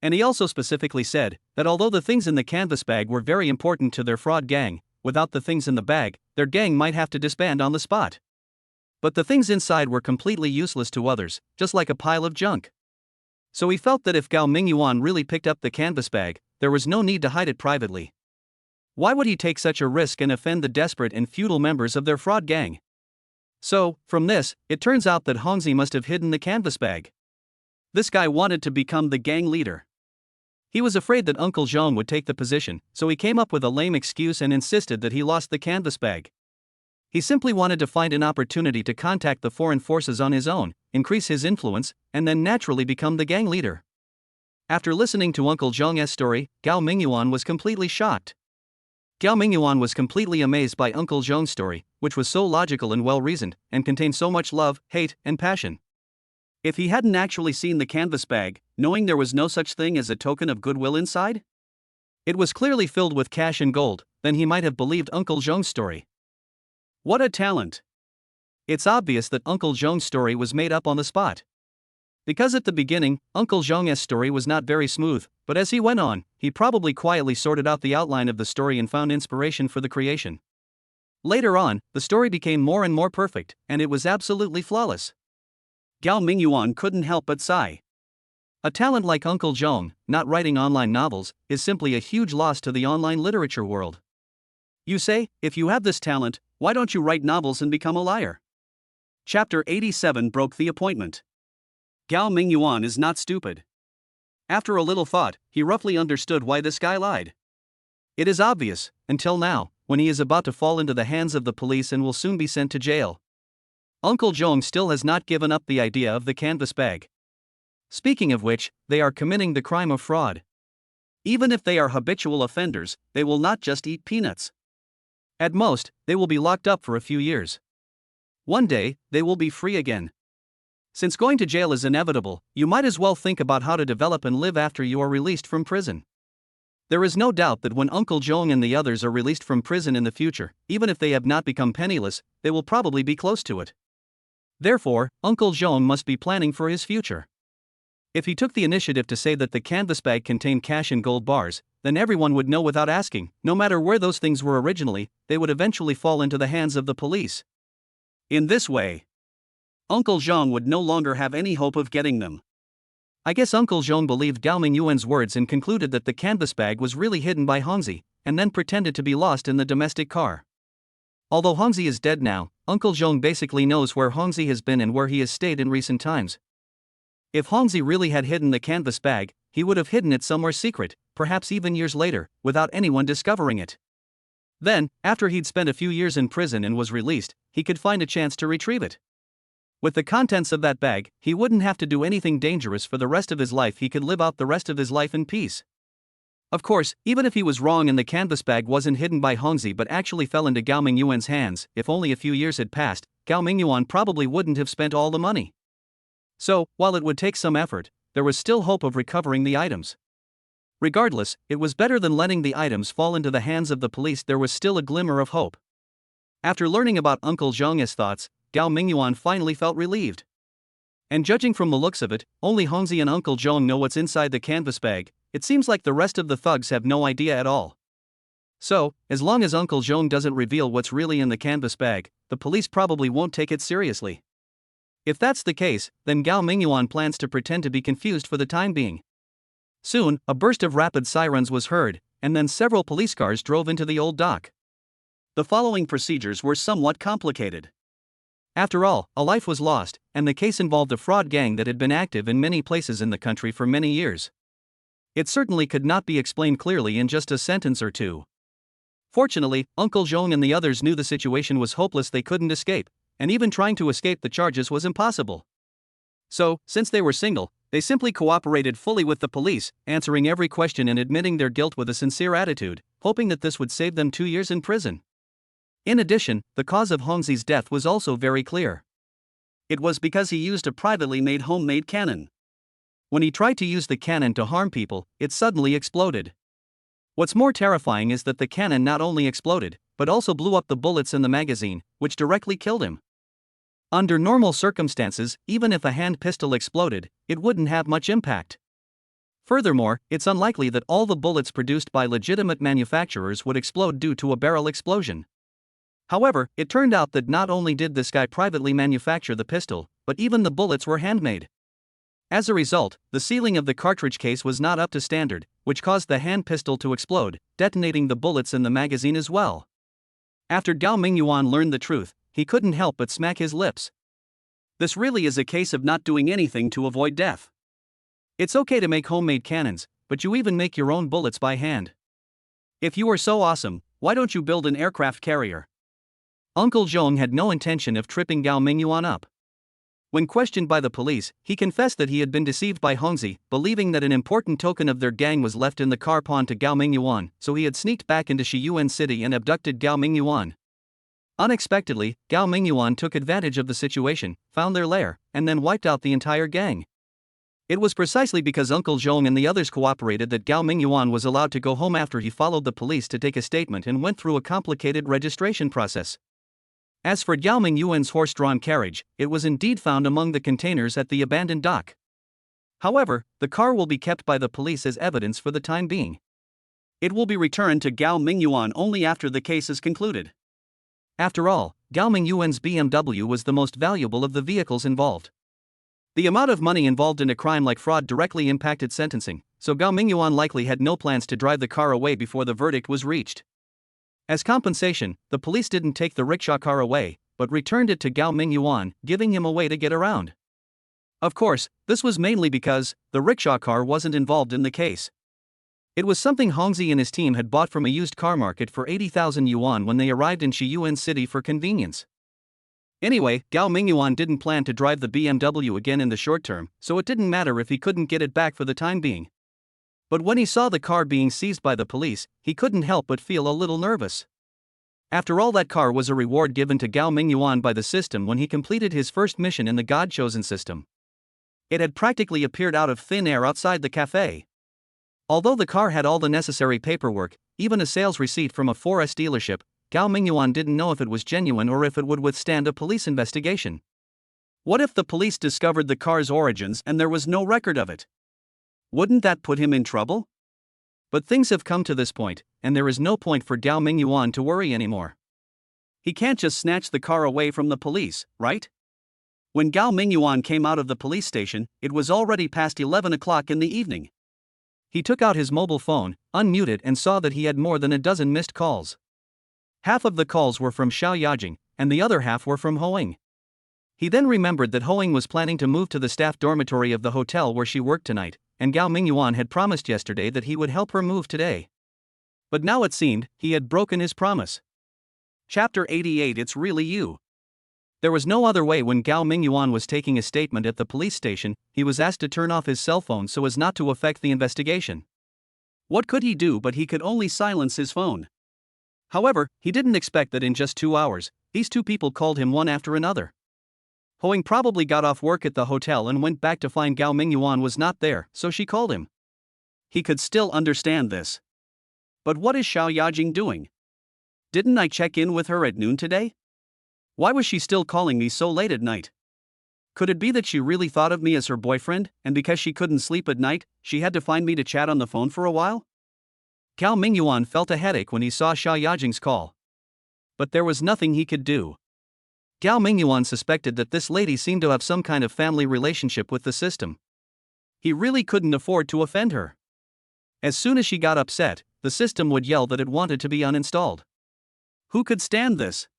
And he also specifically said that although the things in the canvas bag were very important to their fraud gang, without the things in the bag, their gang might have to disband on the spot. But the things inside were completely useless to others, just like a pile of junk. So he felt that if Gao Mingyuan really picked up the canvas bag, there was no need to hide it privately. Why would he take such a risk and offend the desperate and feudal members of their fraud gang? So, from this, it turns out that Hongzi must have hidden the canvas bag. This guy wanted to become the gang leader. He was afraid that Uncle Zhong would take the position, so he came up with a lame excuse and insisted that he lost the canvas bag. He simply wanted to find an opportunity to contact the foreign forces on his own, increase his influence, and then naturally become the gang leader. After listening to Uncle Zhong's story, Gao Mingyuan was completely shocked. Gao Mingyuan was completely amazed by Uncle Zhong's story, which was so logical and well-reasoned, and contained so much love, hate, and passion. If he hadn't actually seen the canvas bag, knowing there was no such thing as a token of goodwill inside? It was clearly filled with cash and gold, then he might have believed Uncle Zhong's story. What a talent! It's obvious that Uncle Zhong's story was made up on the spot. Because at the beginning, Uncle Zhong's story was not very smooth, but as he went on, he probably quietly sorted out the outline of the story and found inspiration for the creation. Later on, the story became more and more perfect, and it was absolutely flawless. Gao Mingyuan couldn't help but sigh. A talent like Uncle Zhong, not writing online novels, is simply a huge loss to the online literature world. You say, if you have this talent, why don't you write novels and become a liar? Chapter 87 broke the appointment. Gao Mingyuan is not stupid. After a little thought, he roughly understood why this guy lied. It is obvious, until now, when he is about to fall into the hands of the police and will soon be sent to jail. Uncle Zhong still has not given up the idea of the canvas bag. Speaking of which, they are committing the crime of fraud. Even if they are habitual offenders, they will not just eat peanuts. At most, they will be locked up for a few years. One day, they will be free again. Since going to jail is inevitable, you might as well think about how to develop and live after you are released from prison. There is no doubt that when Uncle Jong and the others are released from prison in the future, even if they have not become penniless, they will probably be close to it. Therefore, Uncle Jong must be planning for his future. If he took the initiative to say that the canvas bag contained cash and gold bars, then everyone would know without asking. No matter where those things were originally, they would eventually fall into the hands of the police. In this way, Uncle Jong would no longer have any hope of getting them. I guess Uncle Jong believed Gao Mingyuan's words and concluded that the canvas bag was really hidden by Hongzi, and then pretended to be lost in the domestic car. Although Hongzi is dead now, Uncle Jong basically knows where Hongzi has been and where he has stayed in recent times. If Hongzi really had hidden the canvas bag, he would have hidden it somewhere secret, perhaps even years later, without anyone discovering it. Then, after he'd spent a few years in prison and was released, he could find a chance to retrieve it. With the contents of that bag, he wouldn't have to do anything dangerous for the rest of his life. He could live out the rest of his life in peace. Of course, even if he was wrong and the canvas bag wasn't hidden by Hongzi but actually fell into Gao Mingyuan's hands, if only a few years had passed, Gao Mingyuan probably wouldn't have spent all the money. So, while it would take some effort, there was still hope of recovering the items. Regardless, it was better than letting the items fall into the hands of the police. There was still a glimmer of hope. After learning about Uncle Zhong's thoughts, Gao Mingyuan finally felt relieved. And judging from the looks of it, only Hongzi and Uncle Zhong know what's inside the canvas bag. It seems like the rest of the thugs have no idea at all. So, as long as Uncle Zhong doesn't reveal what's really in the canvas bag, the police probably won't take it seriously. If that's the case, then Gao Mingyuan plans to pretend to be confused for the time being. Soon, a burst of rapid sirens was heard, and then several police cars drove into the old dock. The following procedures were somewhat complicated. After all, a life was lost, and the case involved a fraud gang that had been active in many places in the country for many years. It certainly could not be explained clearly in just a sentence or two. Fortunately, Uncle Zhong and the others knew the situation was hopeless. They couldn't escape, and even trying to escape the charges was impossible. So, since they were single, they simply cooperated fully with the police, answering every question and admitting their guilt with a sincere attitude, hoping that this would save them 2 years in prison. In addition, the cause of Hongzi's death was also very clear. It was because he used a privately made homemade cannon. When he tried to use the cannon to harm people, it suddenly exploded. What's more terrifying is that the cannon not only exploded, but also blew up the bullets in the magazine, which directly killed him. Under normal circumstances, even if a hand pistol exploded, it wouldn't have much impact. Furthermore, it's unlikely that all the bullets produced by legitimate manufacturers would explode due to a barrel explosion. However, it turned out that not only did this guy privately manufacture the pistol, but even the bullets were handmade. As a result, the sealing of the cartridge case was not up to standard, which caused the hand pistol to explode, detonating the bullets in the magazine as well. After Gao Mingyuan learned the truth, he couldn't help but smack his lips. This really is a case of not doing anything to avoid death. It's okay to make homemade cannons, but you even make your own bullets by hand. If you are so awesome, why don't you build an aircraft carrier? Uncle Zhong had no intention of tripping Gao Mingyuan up. When questioned by the police, he confessed that he had been deceived by Hongzi, believing that an important token of their gang was left in the car pawned to Gao Mingyuan, so he had sneaked back into Shiyuan City and abducted Gao Mingyuan. Unexpectedly, Gao Mingyuan took advantage of the situation, found their lair, and then wiped out the entire gang. It was precisely because Uncle Zhong and the others cooperated that Gao Mingyuan was allowed to go home after he followed the police to take a statement and went through a complicated registration process. As for Gao Mingyuan's horse-drawn carriage, it was indeed found among the containers at the abandoned dock. However, the car will be kept by the police as evidence for the time being. It will be returned to Gao Mingyuan only after the case is concluded. After all, Gao Mingyuan's BMW was the most valuable of the vehicles involved. The amount of money involved in a crime like fraud directly impacted sentencing, so Gao Mingyuan likely had no plans to drive the car away before the verdict was reached. As compensation, the police didn't take the rickshaw car away, but returned it to Gao Mingyuan, giving him a way to get around. Of course, this was mainly because the rickshaw car wasn't involved in the case. It was something Hongzi and his team had bought from a used car market for 80,000 yuan when they arrived in Shiyuan City for convenience. Anyway, Gao Mingyuan didn't plan to drive the BMW again in the short term, so it didn't matter if he couldn't get it back for the time being. But when he saw the car being seized by the police, he couldn't help but feel a little nervous. After all, that car was a reward given to Gao Mingyuan by the system when he completed his first mission in the God-chosen system. It had practically appeared out of thin air outside the cafe. Although the car had all the necessary paperwork, even a sales receipt from a 4S dealership, Gao Mingyuan didn't know if it was genuine or if it would withstand a police investigation. What if the police discovered the car's origins and there was no record of it? Wouldn't that put him in trouble? But things have come to this point, and there is no point for Gao Mingyuan to worry anymore. He can't just snatch the car away from the police, right? When Gao Mingyuan came out of the police station, it was already past 11 o'clock in the evening. He took out his mobile phone, unmuted, and saw that he had more than a dozen missed calls. Half of the calls were from Xiao Yajing, and the other half were from Hoing. He then remembered that Hoing was planning to move to the staff dormitory of the hotel where she worked tonight, and Gao Mingyuan had promised yesterday that he would help her move today. But now it seemed he had broken his promise. Chapter 88. It's really you. There was no other way. When Gao Mingyuan was taking a statement at the police station, he was asked to turn off his cell phone so as not to affect the investigation. What could he do? But he could only silence his phone. However, he didn't expect that in just 2 hours, these two people called him one after another. Hoing probably got off work at the hotel and went back to find Gao Mingyuan was not there, so she called him. He could still understand this. But what is Xiao Yajing doing? Didn't I check in with her at noon today? Why was she still calling me so late at night? Could it be that she really thought of me as her boyfriend, and because she couldn't sleep at night, she had to find me to chat on the phone for a while? Gao Mingyuan felt a headache when he saw Xiao Yajing's call. But there was nothing he could do. Gao Mingyuan suspected that this lady seemed to have some kind of family relationship with the system. He really couldn't afford to offend her. As soon as she got upset, the system would yell that it wanted to be uninstalled. Who could stand this?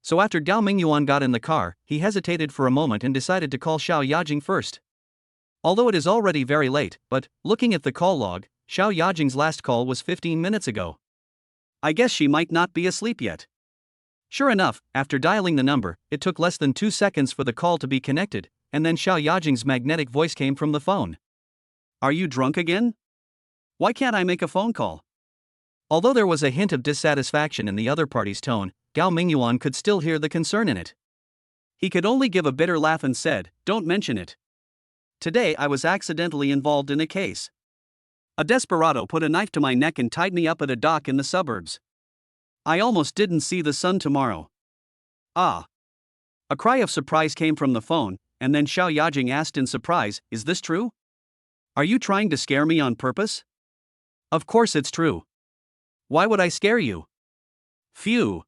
So after Gao Mingyuan got in the car, he hesitated for a moment and decided to call Xiao Yajing first. Although it is already very late, but, looking at the call log, Xiao Yajing's last call was 15 minutes ago. I guess she might not be asleep yet. Sure enough, after dialing the number, it took less than 2 seconds for the call to be connected, and then Xiao Yajing's magnetic voice came from the phone. Are you drunk again? Why can't I make a phone call? Although there was a hint of dissatisfaction in the other party's tone, Gao Mingyuan could still hear the concern in it. He could only give a bitter laugh and said, "Don't mention it. Today I was accidentally involved in a case. A desperado put a knife to my neck and tied me up at a dock in the suburbs. I almost didn't see the sun tomorrow." Ah. A cry of surprise came from the phone, and then Xiao Yajing asked in surprise, "Is this true? Are you trying to scare me on purpose?" Of course it's true. Why would I scare you? Phew.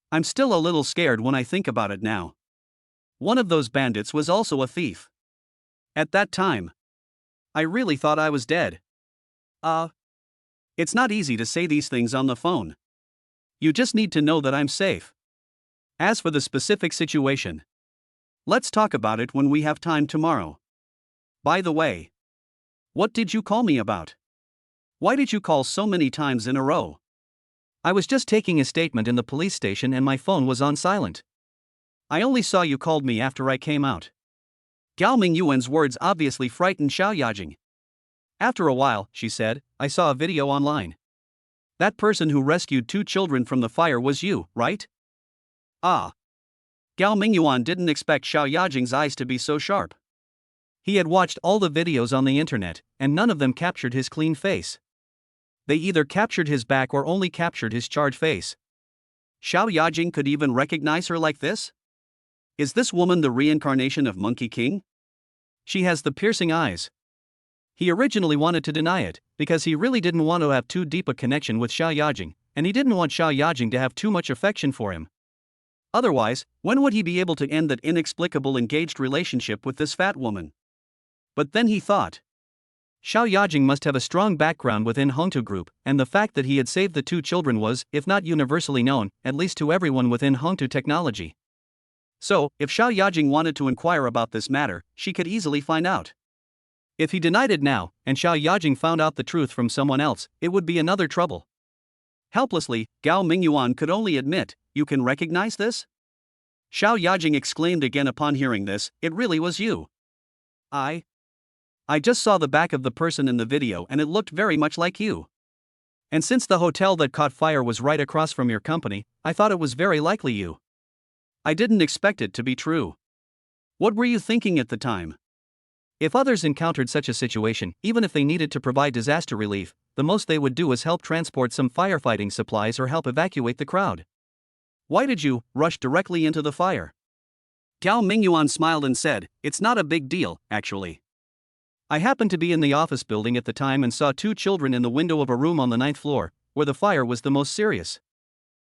I'm still a little scared when I think about it now. One of those bandits was also a thief. At that time, I really thought I was dead. It's not easy to say these things on the phone. You just need to know that I'm safe. As for the specific situation, let's talk about it when we have time tomorrow. By the way, what did you call me about? Why did you call so many times in a row? I was just taking a statement in the police station and my phone was on silent. I only saw you called me after I came out. Gao Mingyuan's words obviously frightened Xiao Yajing. After a while, she said, I saw a video online. That person who rescued 2 children from the fire was you, right? Ah. Gao Mingyuan didn't expect Xiao Yajing's eyes to be so sharp. He had watched all the videos on the internet, and none of them captured his clean face. They either captured his back or only captured his charred face. Xiao Yajing could even recognize her like this? Is this woman the reincarnation of Monkey King? She has the piercing eyes. He originally wanted to deny it, because he really didn't want to have too deep a connection with Xiao Yajing, and he didn't want Xiao Yajing to have too much affection for him. Otherwise, when would he be able to end that inexplicable engaged relationship with this fat woman? But then he thought, Xiao Yajing must have a strong background within Hongtu Group, and the fact that he had saved the 2 children was, if not universally known, at least to everyone within Hongtu Technology. So, if Xiao Yajing wanted to inquire about this matter, she could easily find out. If he denied it now, and Xiao Yajing found out the truth from someone else, it would be another trouble. Helplessly, Gao Mingyuan could only admit, "You can recognize this?" Xiao Yajing exclaimed again upon hearing this, "It really was you. I just saw the back of the person in the video and it looked very much like you." And since the hotel that caught fire was right across from your company, I thought it was very likely you. I didn't expect it to be true. What were you thinking at the time? If others encountered such a situation, even if they needed to provide disaster relief, the most they would do is help transport some firefighting supplies or help evacuate the crowd. Why did you rush directly into the fire? Gao Mingyuan smiled and said, "It's not a big deal, actually. I happened to be in the office building at the time and saw 2 children in the window of a room on the 9th floor, where the fire was the most serious.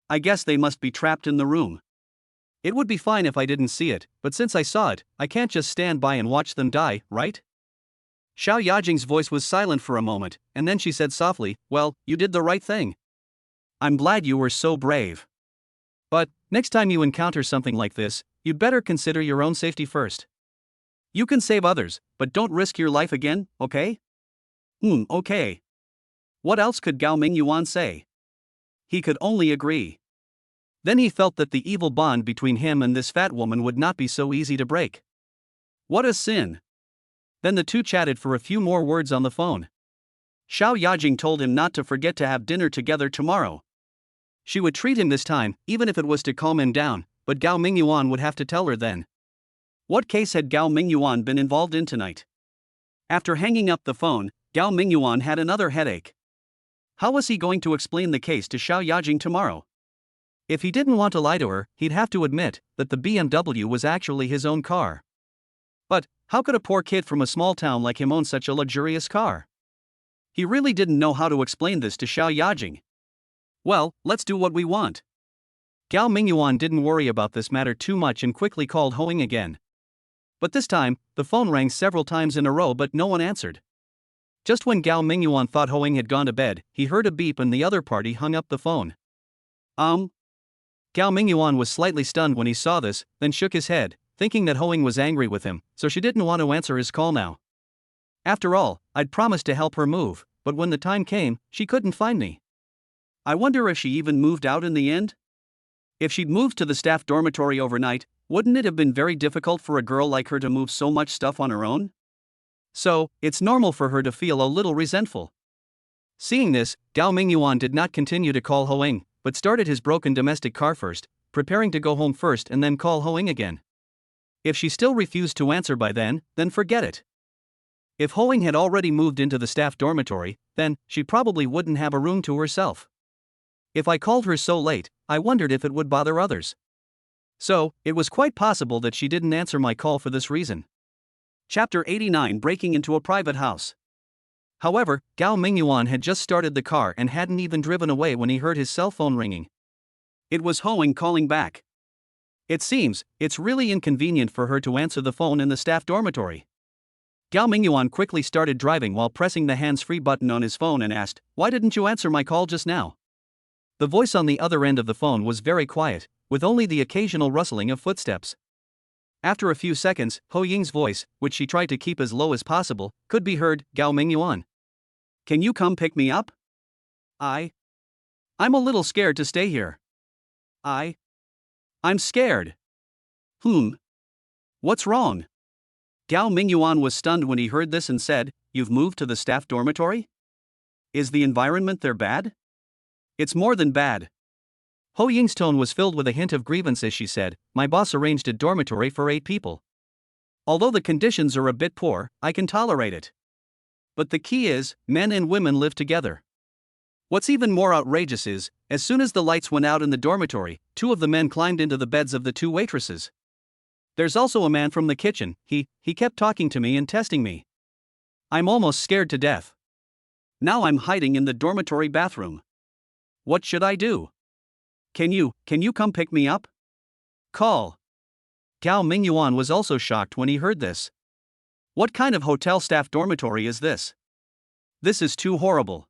I guess they must be trapped in the room. It would be fine if I didn't see it, but since I saw it, I can't just stand by and watch them die, right?" Xiao Yajing's voice was silent for a moment, and then she said softly, "Well, you did the right thing. I'm glad you were so brave. But, next time you encounter something like this, you'd better consider your own safety first. You can save others, but don't risk your life again, okay?" Okay. What else could Gao Mingyuan say? He could only agree. Then he felt that the evil bond between him and this fat woman would not be so easy to break. What a sin. Then the two chatted for a few more words on the phone. Xiao Yajing told him not to forget to have dinner together tomorrow. She would treat him this time, even if it was to calm him down, but Gao Mingyuan would have to tell her then. What case had Gao Mingyuan been involved in tonight? After hanging up the phone, Gao Mingyuan had another headache. How was he going to explain the case to Xiao Yajing tomorrow? If he didn't want to lie to her, he'd have to admit that the BMW was actually his own car. But how could a poor kid from a small town like him own such a luxurious car? He really didn't know how to explain this to Xiao Yajing. Well, let's do what we want. Gao Mingyuan didn't worry about this matter too much and quickly called Hoing again. But this time, the phone rang several times in a row but no one answered. Just when Gao Mingyuan thought Hoing had gone to bed, he heard a beep and the other party hung up the phone. Gao Mingyuan was slightly stunned when he saw this, then shook his head, thinking that Hoing was angry with him, so she didn't want to answer his call now. After all, I'd promised to help her move, but when the time came, she couldn't find me. I wonder if she even moved out in the end? If she'd moved to the staff dormitory overnight, wouldn't it have been very difficult for a girl like her to move so much stuff on her own? So, it's normal for her to feel a little resentful. Seeing this, Gao Mingyuan did not continue to call Hoing, but started his broken domestic car first, preparing to go home first and then call Hoing again. If she still refused to answer by then forget it. If Hoing had already moved into the staff dormitory, then she probably wouldn't have a room to herself. If I called her so late, I wondered if it would bother others. So, it was quite possible that she didn't answer my call for this reason. Chapter 89: Breaking into a Private House. However, Gao Mingyuan had just started the car and hadn't even driven away when he heard his cell phone ringing. It was Hoing calling back. It seems, it's really inconvenient for her to answer the phone in the staff dormitory. Gao Mingyuan quickly started driving while pressing the hands-free button on his phone and asked, "Why didn't you answer my call just now?" The voice on the other end of the phone was very quiet, with only the occasional rustling of footsteps. After a few seconds, Ho Ying's voice, which she tried to keep as low as possible, could be heard. "Gao Mingyuan. Can you come pick me up? I'm a little scared to stay here. I'm scared." What's wrong? Gao Mingyuan was stunned when he heard this and said, "You've moved to the staff dormitory? Is the environment there bad?" "It's more than bad." Ho Ying's tone was filled with a hint of grievance as she said, "My boss arranged a dormitory for 8 people. Although the conditions are a bit poor, I can tolerate it. But the key is, men and women live together. What's even more outrageous is, as soon as the lights went out in the dormitory, 2 of the men climbed into the beds of the 2 waitresses. There's also a man from the kitchen. He kept talking to me and testing me. I'm almost scared to death. Now I'm hiding in the dormitory bathroom. What should I do? Can you come pick me up? Call." Gao Mingyuan was also shocked when he heard this. What kind of hotel staff dormitory is this? This is too horrible.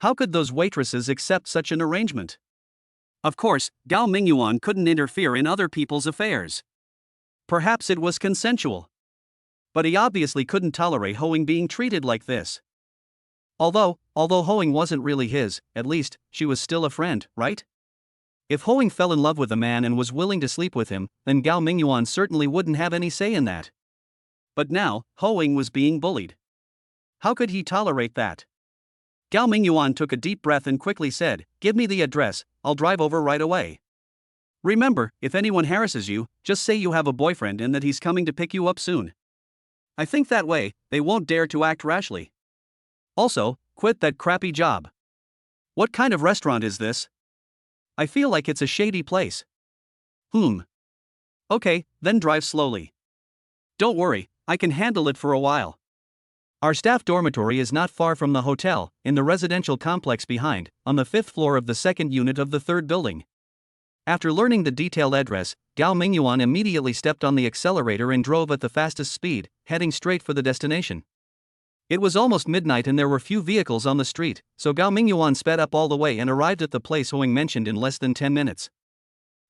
How could those waitresses accept such an arrangement? Of course, Gao Mingyuan couldn't interfere in other people's affairs. Perhaps it was consensual. But he obviously couldn't tolerate Hoing being treated like this. Although Hoing wasn't really his, at least, she was still a friend, right? If Hoing fell in love with a man and was willing to sleep with him, then Gao Mingyuan certainly wouldn't have any say in that. But now, Hoing was being bullied. How could he tolerate that? Gao Mingyuan took a deep breath and quickly said, "Give me the address, I'll drive over right away. Remember, if anyone harasses you, just say you have a boyfriend and that he's coming to pick you up soon. I think that way, they won't dare to act rashly. Also, quit that crappy job. What kind of restaurant is this? I feel like it's a shady place." Okay, then drive slowly. Don't worry, I can handle it for a while. Our staff dormitory is not far from the hotel, in the residential complex behind, on the 5th floor of the second unit of the 3rd building. After learning the detailed address, Gao Mingyuan immediately stepped on the accelerator and drove at the fastest speed, heading straight for the destination. It was almost midnight and there were few vehicles on the street, so Gao Mingyuan sped up all the way and arrived at the place Hoing mentioned in less than 10 minutes.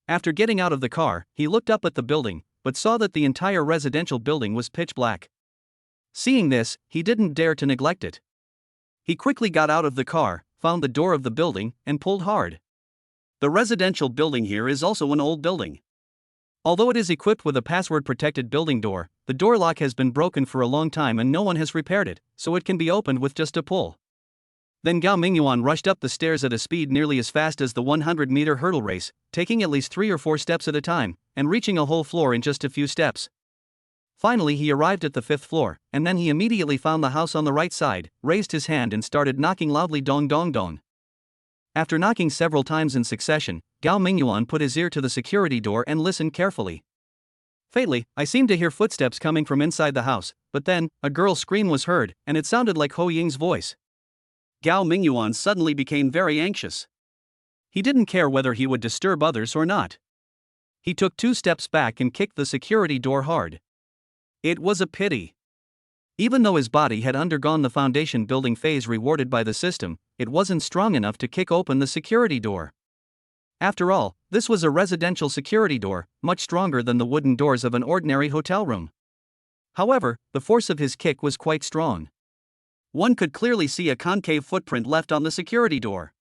After getting out of the car, he looked up at the building, but saw that the entire residential building was pitch black. Seeing this, he didn't dare to neglect it. He quickly got out of the car, found the door of the building, and pulled hard. The residential building here is also an old building. Although it is equipped with a password-protected building door, the door lock has been broken for a long time and no one has repaired it, so it can be opened with just a pull. Then Gao Mingyuan rushed up the stairs at a speed nearly as fast as the 100-meter hurdle race, taking at least 3 or 4 steps at a time, and reaching a whole floor in just a few steps. Finally he arrived at the 5th floor, and then he immediately found the house on the right side, raised his hand and started knocking loudly dong dong dong. After knocking several times in succession, Gao Mingyuan put his ear to the security door and listened carefully. Faintly, I seemed to hear footsteps coming from inside the house, but then, a girl's scream was heard, and it sounded like Ho Ying's voice. Gao Mingyuan suddenly became very anxious. He didn't care whether he would disturb others or not. He took 2 steps back and kicked the security door hard. It was a pity. Even though his body had undergone the foundation building phase rewarded by the system, it wasn't strong enough to kick open the security door. After all, this was a residential security door, much stronger than the wooden doors of an ordinary hotel room. However, the force of his kick was quite strong. One could clearly see a concave footprint left on the security door.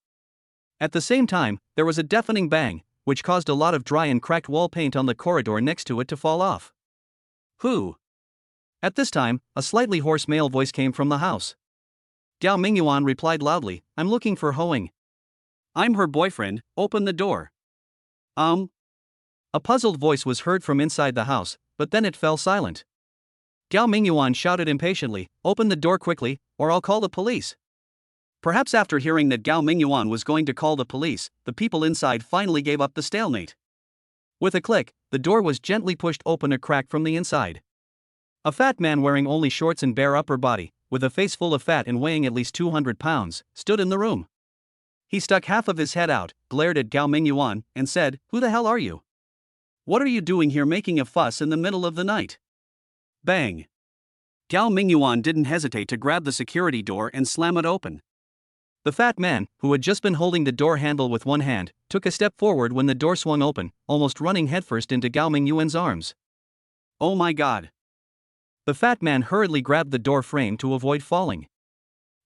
At the same time, there was a deafening bang, which caused a lot of dry and cracked wall paint on the corridor next to it to fall off. Who? At this time, a slightly hoarse male voice came from the house. Gao Mingyuan replied loudly, "I'm looking for Hoing. I'm her boyfriend, open the door." A puzzled voice was heard from inside the house, but then it fell silent. Gao Mingyuan shouted impatiently, "Open the door quickly, or I'll call the police." Perhaps after hearing that Gao Mingyuan was going to call the police, the people inside finally gave up the stalemate. With a click, the door was gently pushed open a crack from the inside. A fat man wearing only shorts and bare upper body, with a face full of fat and weighing at least 200 pounds, stood in the room. He stuck half of his head out, glared at Gao Mingyuan, and said, "Who the hell are you? What are you doing here making a fuss in the middle of the night?" Bang! Gao Mingyuan didn't hesitate to grab the security door and slam it open. The fat man, who had just been holding the door handle with one hand, took a step forward when the door swung open, almost running headfirst into Gao Mingyuan's arms. "Oh my god!" The fat man hurriedly grabbed the door frame to avoid falling.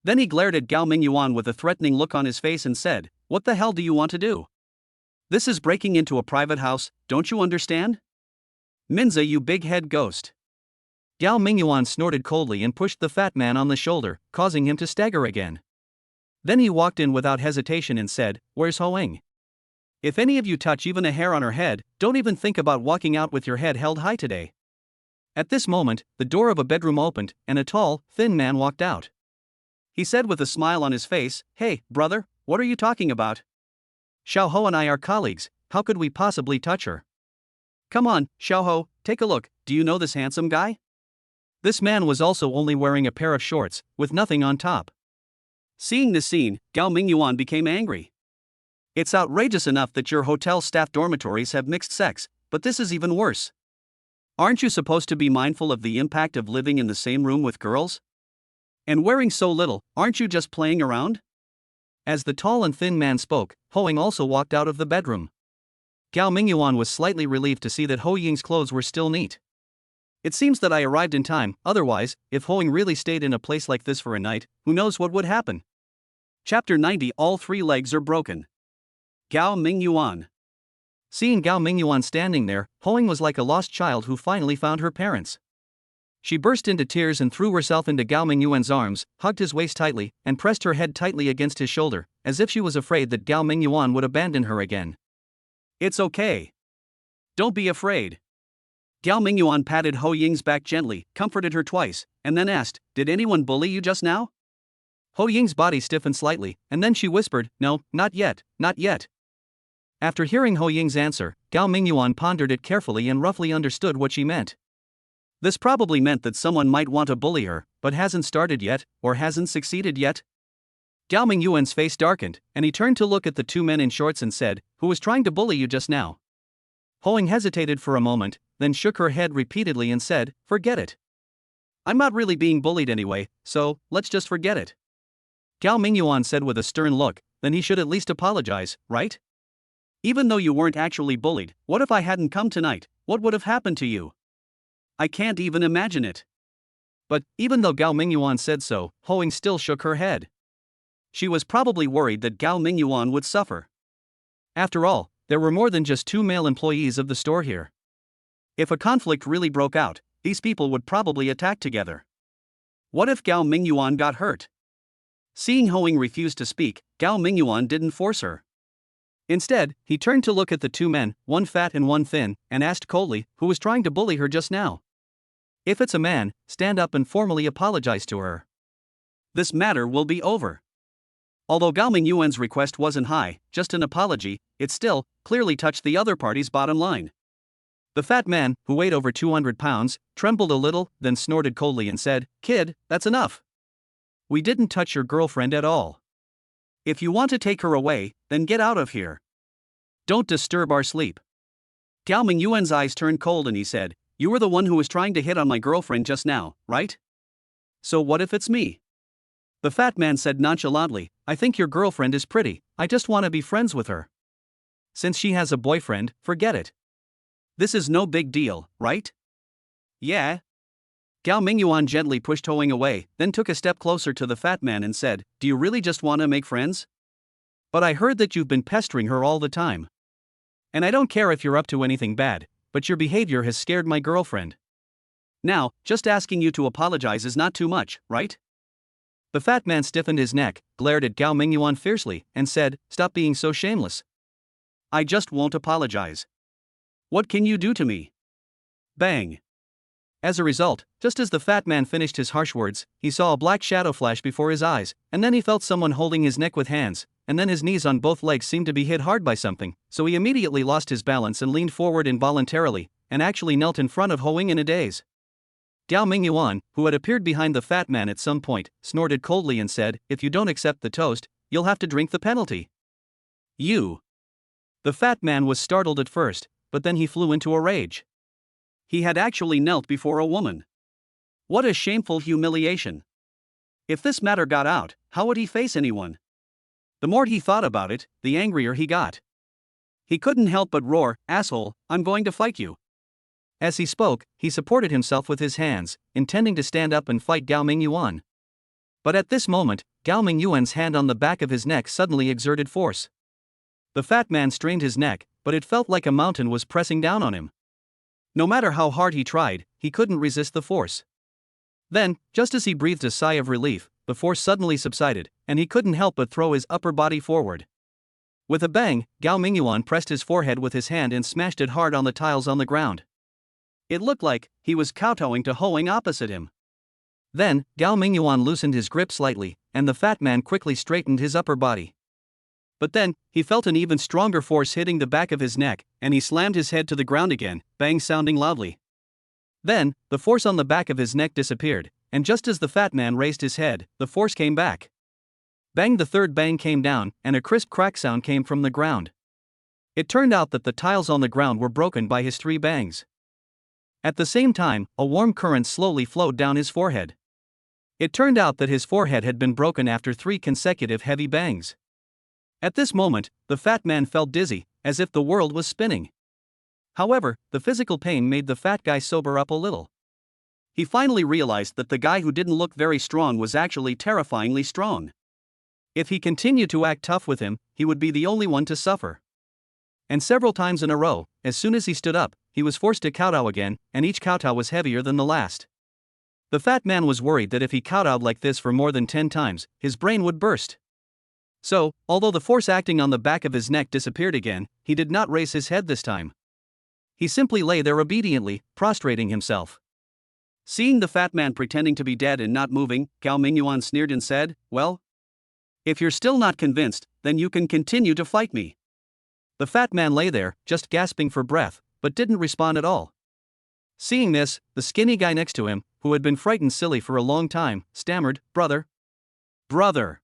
Then he glared at Gao Mingyuan with a threatening look on his face and said, "What the hell do you want to do? This is breaking into a private house, don't you understand? Minza, you big head ghost." Gao Mingyuan snorted coldly and pushed the fat man on the shoulder, causing him to stagger again. Then he walked in without hesitation and said, "Where's Hoing? If any of you touch even a hair on her head, don't even think about walking out with your head held high today." At this moment, the door of a bedroom opened, and a tall, thin man walked out. He said with a smile on his face, "Hey, brother, what are you talking about? Xiaoho and I are colleagues, how could we possibly touch her? Come on, Xiaoho, take a look, do you know this handsome guy?" This man was also only wearing a pair of shorts, with nothing on top. Seeing this scene, Gao Mingyuan became angry. It's outrageous enough that your hotel staff dormitories have mixed sex, but this is even worse. Aren't you supposed to be mindful of the impact of living in the same room with girls? And wearing so little, aren't you just playing around? As the tall and thin man spoke, Hoing also walked out of the bedroom. Gao Mingyuan was slightly relieved to see that Ho Ying's clothes were still neat. It seems that I arrived in time, otherwise, if Hoing really stayed in a place like this for a night, who knows what would happen. Chapter 90. All 3 legs are broken. Gao Mingyuan. Seeing Gao Mingyuan standing there, Hoing was like a lost child who finally found her parents. She burst into tears and threw herself into Gao Mingyuan's arms, hugged his waist tightly, and pressed her head tightly against his shoulder, as if she was afraid that Gao Mingyuan would abandon her again. "It's okay. Don't be afraid." Gao Mingyuan patted Ho Ying's back gently, comforted her twice, and then asked, "Did anyone bully you just now?" Ho Ying's body stiffened slightly, and then she whispered, "No, not yet, not yet." After hearing Ho Ying's answer, Gao Mingyuan pondered it carefully and roughly understood what she meant. This probably meant that someone might want to bully her, but hasn't started yet, or hasn't succeeded yet. Gao Mingyuan's face darkened, and he turned to look at the two men in shorts and said, "Who was trying to bully you just now?" Ho Ying hesitated for a moment, then shook her head repeatedly and said, "Forget it. I'm not really being bullied anyway, so let's just forget it." Gao Mingyuan said with a stern look, "Then he should at least apologize, right? Even though you weren't actually bullied, what if I hadn't come tonight? What would have happened to you? I can't even imagine it." But, even though Gao Mingyuan said so, Ho Ying still shook her head. She was probably worried that Gao Mingyuan would suffer. After all, there were more than just two male employees of the store here. If a conflict really broke out, these people would probably attack together. What if Gao Mingyuan got hurt? Seeing Ho Ying refuse to speak, Gao Mingyuan didn't force her. Instead, he turned to look at the two men, one fat and one thin, and asked coldly, "Who was trying to bully her just now? If it's a man, stand up and formally apologize to her. This matter will be over." Although Gao Mingyuan's request wasn't high, just an apology, it still clearly touched the other party's bottom line. The fat man, who weighed over 200 pounds, trembled a little, then snorted coldly and said, "Kid, that's enough. We didn't touch your girlfriend at all. If you want to take her away, then get out of here. Don't disturb our sleep." Gao Mingyuan's eyes turned cold and he said, "You were the one who was trying to hit on my girlfriend just now, right? So what if it's me?" The fat man said nonchalantly, "I think your girlfriend is pretty, I just want to be friends with her. Since she has a boyfriend, forget it. This is no big deal, right?" "Yeah." Gao Mingyuan gently pushed Ho Ying away, then took a step closer to the fat man and said, "Do you really just want to make friends? But I heard that you've been pestering her all the time. And I don't care if you're up to anything bad, but your behavior has scared my girlfriend. Now, just asking you to apologize is not too much, right?" The fat man stiffened his neck, glared at Gao Mingyuan fiercely, and said, "Stop being so shameless. I just won't apologize. What can you do to me?" Bang! As a result, just as the fat man finished his harsh words, he saw a black shadow flash before his eyes, and then he felt someone holding his neck with hands, and then his knees on both legs seemed to be hit hard by something, so he immediately lost his balance and leaned forward involuntarily, and actually knelt in front of Ho Ying in a daze. Gao Mingyuan, who had appeared behind the fat man at some point, snorted coldly and said, "If you don't accept the toast, you'll have to drink the penalty." "You." The fat man was startled at first, but then he flew into a rage. He had actually knelt before a woman. What a shameful humiliation. If this matter got out, how would he face anyone? The more he thought about it, the angrier he got. He couldn't help but roar, "Asshole, I'm going to fight you." As he spoke, he supported himself with his hands, intending to stand up and fight Gao Mingyuan. But at this moment, Gao Mingyuan's hand on the back of his neck suddenly exerted force. The fat man strained his neck, but it felt like a mountain was pressing down on him. No matter how hard he tried, he couldn't resist the force. Then, just as he breathed a sigh of relief, the force suddenly subsided, and he couldn't help but throw his upper body forward. With a bang, Gao Mingyuan pressed his forehead with his hand and smashed it hard on the tiles on the ground. It looked like he was kowtowing to Ho Ying opposite him. Then, Gao Mingyuan loosened his grip slightly, and the fat man quickly straightened his upper body. But then, he felt an even stronger force hitting the back of his neck, and he slammed his head to the ground again, bang sounding loudly. Then, the force on the back of his neck disappeared, and just as the fat man raised his head, the force came back. Bang! The third bang came down, and a crisp crack sound came from the ground. It turned out that the tiles on the ground were broken by his 3 bangs. At the same time, a warm current slowly flowed down his forehead. It turned out that his forehead had been broken after 3 consecutive heavy bangs. At this moment, the fat man felt dizzy, as if the world was spinning. However, the physical pain made the fat guy sober up a little. He finally realized that the guy who didn't look very strong was actually terrifyingly strong. If he continued to act tough with him, he would be the only one to suffer. And several times in a row, as soon as he stood up, he was forced to kowtow again, and each kowtow was heavier than the last. The fat man was worried that if he kowtowed like this for more than 10 times, his brain would burst. So, although the force acting on the back of his neck disappeared again, he did not raise his head this time. He simply lay there obediently, prostrating himself. Seeing the fat man pretending to be dead and not moving, Gao Mingyuan sneered and said, "Well, if you're still not convinced, then you can continue to fight me." The fat man lay there, just gasping for breath, but didn't respond at all. Seeing this, the skinny guy next to him, who had been frightened silly for a long time, stammered, "Brother. Brother.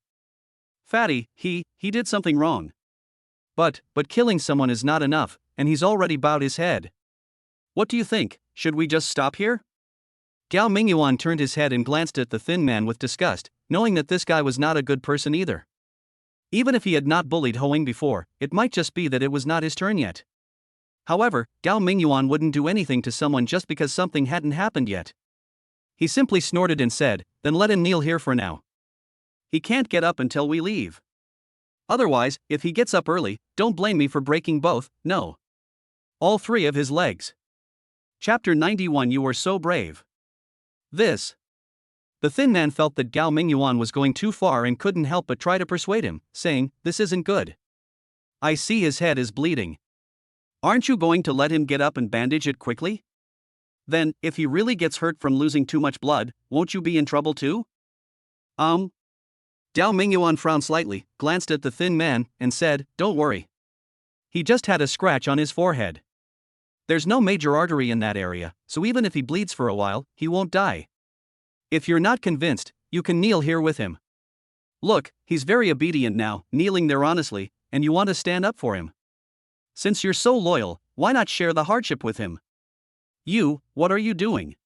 Fatty, he did something wrong. But killing someone is not enough, and he's already bowed his head. What do you think, should we just stop here?" Gao Mingyuan turned his head and glanced at the thin man with disgust, knowing that this guy was not a good person either. Even if he had not bullied Hoing before, it might just be that it was not his turn yet. However, Gao Mingyuan wouldn't do anything to someone just because something hadn't happened yet. He simply snorted and said, "Then let him kneel here for now. He can't get up until we leave. Otherwise, if he gets up early, don't blame me for breaking both, no. All 3 of his legs." Chapter 91. You were so brave. This. The thin man felt that Gao Mingyuan was going too far and couldn't help but try to persuade him, saying, "This isn't good. I see his head is bleeding. Aren't you going to let him get up and bandage it quickly? Then, if he really gets hurt from losing too much blood, won't you be in trouble too?" Gao Mingyuan frowned slightly, glanced at the thin man, and said, "Don't worry. He just had a scratch on his forehead. There's no major artery in that area, so even if he bleeds for a while, he won't die. If you're not convinced, you can kneel here with him. Look, he's very obedient now, kneeling there honestly, and you want to stand up for him. Since you're so loyal, why not share the hardship with him? What are you doing?"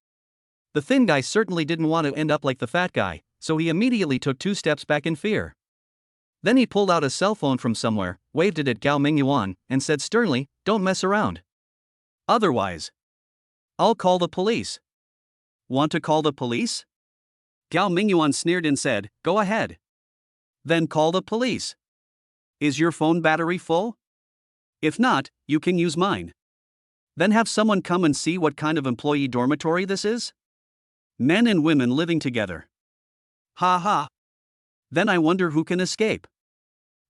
The thin guy certainly didn't want to end up like the fat guy, so he immediately took 2 steps back in fear. Then he pulled out a cell phone from somewhere, waved it at Gao Mingyuan, and said sternly, "Don't mess around. Otherwise, I'll call the police." "Want to call the police?" Gao Mingyuan sneered and said, "Go ahead. Then call the police. Is your phone battery full? If not, you can use mine. Then have someone come and see what kind of employee dormitory this is? Men and women living together. Ha ha. Then I wonder who can escape.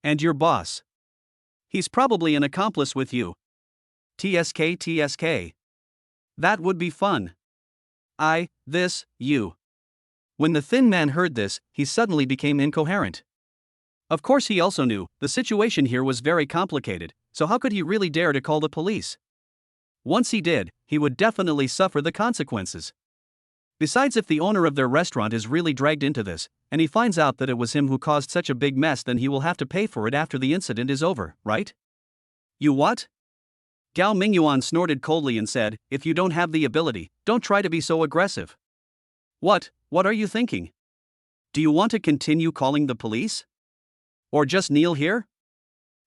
And your boss. He's probably an accomplice with you. TSK. That would be fun. You." When the thin man heard this, he suddenly became incoherent. Of course, he also knew the situation here was very complicated, so how could he really dare to call the police? Once he did, he would definitely suffer the consequences. Besides, if the owner of their restaurant is really dragged into this, and he finds out that it was him who caused such a big mess, then he will have to pay for it after the incident is over, right? "You what?" Gao Mingyuan snorted coldly and said, "If you don't have the ability, don't try to be so aggressive." What are you thinking? Do you want to continue calling the police? Or just kneel here?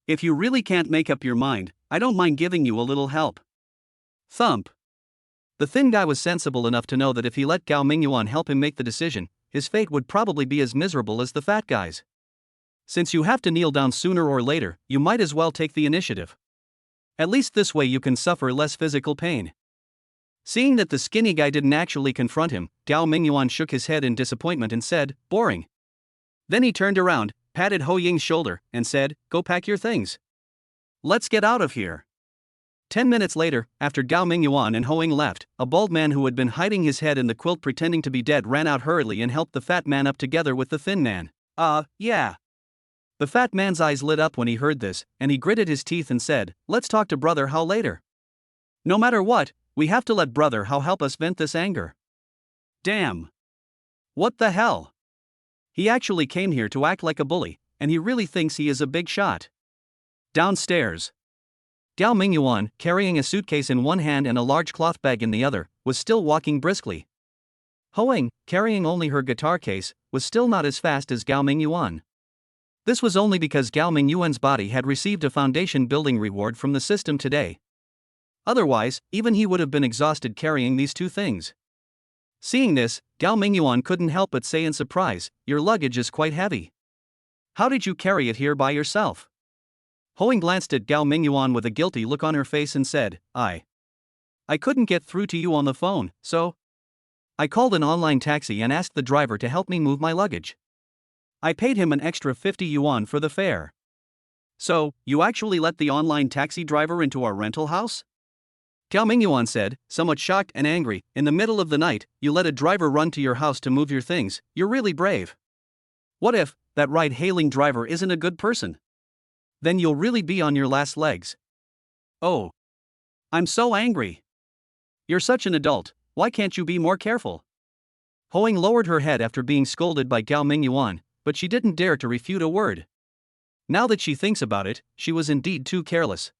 If you really can't make up your mind, I don't mind giving you a little help. Thump. The thin guy was sensible enough to know that if he let Gao Mingyuan help him make the decision, his fate would probably be as miserable as the fat guy's. Since you have to kneel down sooner or later, you might as well take the initiative. At least this way you can suffer less physical pain. Seeing that the skinny guy didn't actually confront him, Gao Mingyuan shook his head in disappointment and said, "Boring." Then he turned around, patted Ho Ying's shoulder, and said, "Go pack your things. Let's get out of here." 10 minutes later, after Gao Mingyuan and Ho Ying left, a bald man who had been hiding his head in the quilt pretending to be dead ran out hurriedly and helped the fat man up together with the thin man. Yeah. The fat man's eyes lit up when he heard this, and he gritted his teeth and said, "Let's talk to Brother Hao later. No matter what, we have to let Brother Hao help us vent this anger. Damn. What the hell? He actually came here to act like a bully, and he really thinks he is a big shot." Downstairs. Gao Mingyuan, carrying a suitcase in one hand and a large cloth bag in the other, was still walking briskly. Ho Ying, carrying only her guitar case, was still not as fast as Gao Mingyuan. This was only because Gao Mingyuan's body had received a foundation building reward from the system today. Otherwise, even he would have been exhausted carrying these 2 things. Seeing this, Gao Mingyuan couldn't help but say in surprise, "Your luggage is quite heavy. How did you carry it here by yourself?" Ho Ying glanced at Gao Mingyuan with a guilty look on her face and said, I couldn't get through to you on the phone, so I called an online taxi and asked the driver to help me move my luggage. I paid him an extra 50 yuan for the fare. So, you actually let the online taxi driver into our rental house? Gao Mingyuan said, somewhat shocked and angry. In the middle of the night, you let a driver run to your house to move your things. You're really brave. What if that ride-hailing driver isn't a good person? Then you'll really be on your last legs. Oh. I'm so angry. You're such an adult, why can't you be more careful? Hoing lowered her head after being scolded by Gao Mingyuan, but she didn't dare to refute a word. Now that she thinks about it, she was indeed too careless.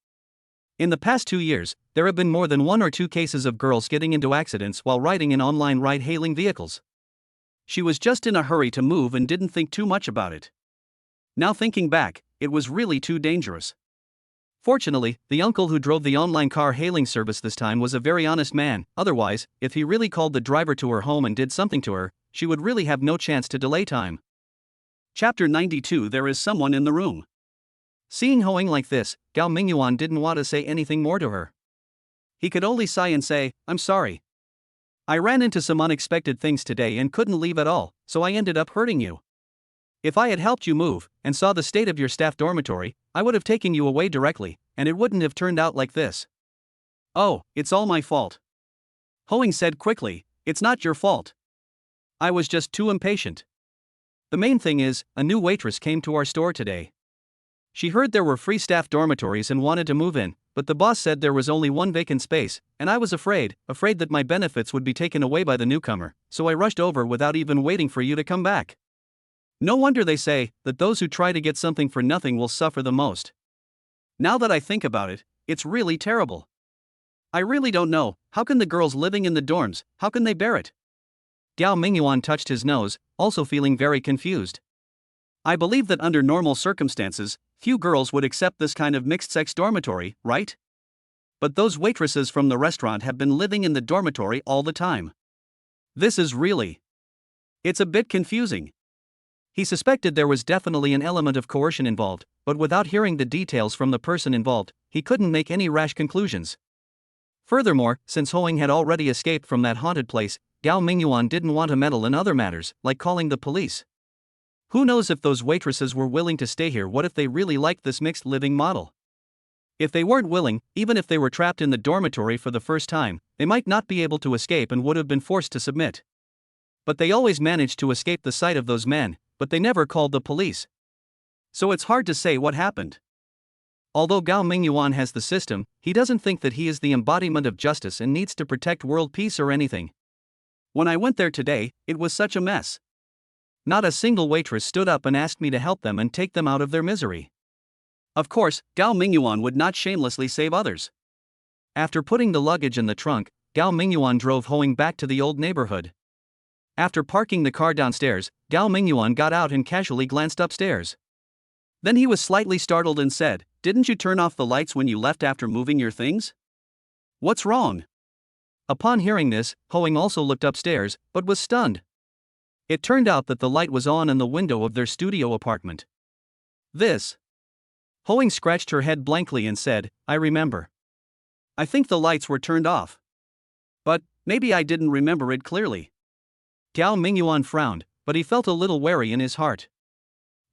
In the past 2 years, there have been more than 1 or 2 cases of girls getting into accidents while riding in online ride-hailing vehicles. She was just in a hurry to move and didn't think too much about it. Now thinking back, it was really too dangerous. Fortunately, the uncle who drove the online car hailing service this time was a very honest man. Otherwise, if he really called the driver to her home and did something to her, she would really have no chance to delay time. Chapter 92. There is someone in the room. Seeing Hoing like this, Gao Mingyuan didn't want to say anything more to her. He could only sigh and say, I'm sorry. I ran into some unexpected things today and couldn't leave at all, so I ended up hurting you. If I had helped you move, and saw the state of your staff dormitory, I would have taken you away directly, and it wouldn't have turned out like this. Oh, it's all my fault. Hoing said quickly, it's not your fault. I was just too impatient. The main thing is, a new waitress came to our store today. She heard there were free staff dormitories and wanted to move in, but the boss said there was only 1 vacant space, and I was afraid that my benefits would be taken away by the newcomer, so I rushed over without even waiting for you to come back. No wonder they say that those who try to get something for nothing will suffer the most. Now that I think about it, it's really terrible. I really don't know, how can the girls living in the dorms, how can they bear it? Gao Mingyuan touched his nose, also feeling very confused. I believe that under normal circumstances, few girls would accept this kind of mixed-sex dormitory, right? But those waitresses from the restaurant have been living in the dormitory all the time. This is really... It's a bit confusing. He suspected there was definitely an element of coercion involved, but without hearing the details from the person involved, he couldn't make any rash conclusions. Furthermore, since Hoing had already escaped from that haunted place, Gao Mingyuan didn't want to meddle in other matters, like calling the police. Who knows if those waitresses were willing to stay here? What if they really liked this mixed living model? If they weren't willing, even if they were trapped in the dormitory for the first time, they might not be able to escape and would have been forced to submit. But they always managed to escape the sight of those men, but they never called the police. So it's hard to say what happened. Although Gao Mingyuan has the system, he doesn't think that he is the embodiment of justice and needs to protect world peace or anything. When I went there today, it was such a mess. Not a single waitress stood up and asked me to help them and take them out of their misery. Of course, Gao Mingyuan would not shamelessly save others. After putting the luggage in the trunk, Gao Mingyuan drove Hoing back to the old neighborhood. After parking the car downstairs, Gao Mingyuan got out and casually glanced upstairs. Then he was slightly startled and said, "Didn't you turn off the lights when you left after moving your things? What's wrong?" Upon hearing this, Hoing also looked upstairs, but was stunned. It turned out that the light was on in the window of their studio apartment. This. Hoing scratched her head blankly and said, "I remember. I think the lights were turned off. But maybe I didn't remember it clearly." Gao Mingyuan frowned, but he felt a little wary in his heart.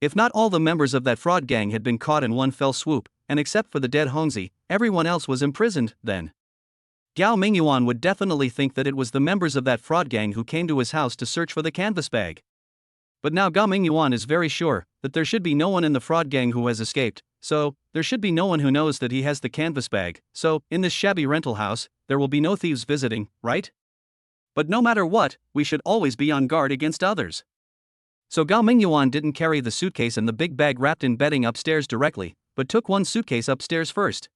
If not all the members of that fraud gang had been caught in one fell swoop, and except for the dead Hongzi, everyone else was imprisoned, then Gao Mingyuan would definitely think that it was the members of that fraud gang who came to his house to search for the canvas bag. But now Gao Mingyuan is very sure that there should be no one in the fraud gang who has escaped, so there should be no one who knows that he has the canvas bag, so in this shabby rental house, there will be no thieves visiting, right? But no matter what, we should always be on guard against others. So Gao Mingyuan didn't carry the suitcase and the big bag wrapped in bedding upstairs directly, but took one suitcase upstairs first.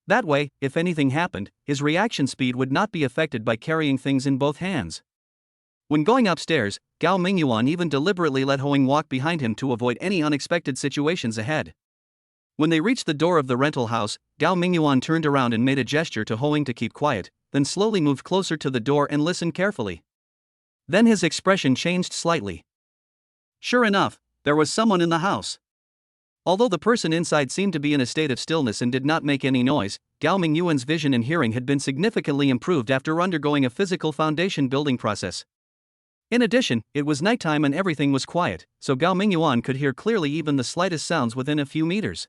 That way, if anything happened, his reaction speed would not be affected by carrying things in both hands. When going upstairs, Gao Mingyuan even deliberately let Hoing walk behind him to avoid any unexpected situations ahead. When they reached the door of the rental house, Gao Mingyuan turned around and made a gesture to Hoing to keep quiet, then slowly moved closer to the door and listened carefully. Then his expression changed slightly. Sure enough, there was someone in the house. Although the person inside seemed to be in a state of stillness and did not make any noise, Gao Mingyuan's vision and hearing had been significantly improved after undergoing a physical foundation building process. In addition, it was nighttime and everything was quiet, so Gao Mingyuan could hear clearly even the slightest sounds within a few meters.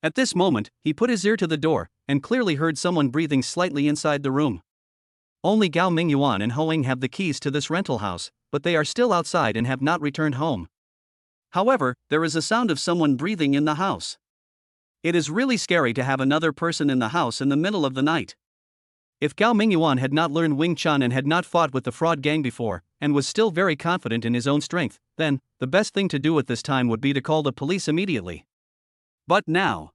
At this moment, he put his ear to the door, and clearly heard someone breathing slightly inside the room. Only Gao Mingyuan and Hoing have the keys to this rental house, but they are still outside and have not returned home. However, there is a sound of someone breathing in the house. It is really scary to have another person in the house in the middle of the night. If Gao Mingyuan had not learned Wing Chun and had not fought with the fraud gang before, and was still very confident in his own strength, then, the best thing to do at this time would be to call the police immediately. But now,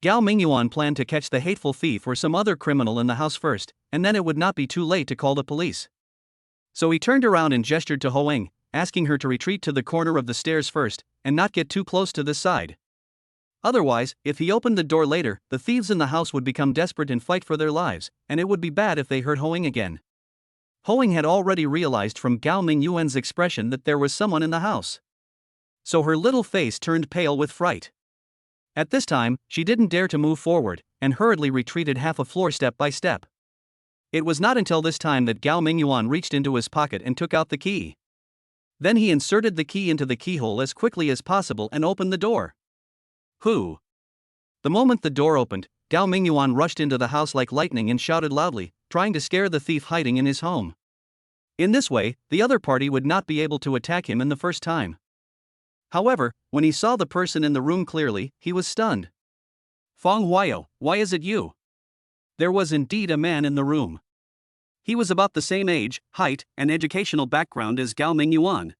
Gao Mingyuan planned to catch the hateful thief or some other criminal in the house first, and then it would not be too late to call the police. So he turned around and gestured to Hoing, asking her to retreat to the corner of the stairs first, and not get too close to this side. Otherwise, if he opened the door later, the thieves in the house would become desperate and fight for their lives, and it would be bad if they hurt Hoing again. Hoing had already realized from Gao Mingyuan's expression that there was someone in the house. So her little face turned pale with fright. At this time, she didn't dare to move forward, and hurriedly retreated half a floor step by step. It was not until this time that Gao Mingyuan reached into his pocket and took out the key. Then he inserted the key into the keyhole as quickly as possible and opened the door. Who? The moment the door opened, Gao Mingyuan rushed into the house like lightning and shouted loudly, trying to scare the thief hiding in his home. In this way, the other party would not be able to attack him in the first time. However, when he saw the person in the room clearly, he was stunned. Feng Huayo, why is it you? There was indeed a man in the room. He was about the same age, height, and educational background as Gao Mingyuan.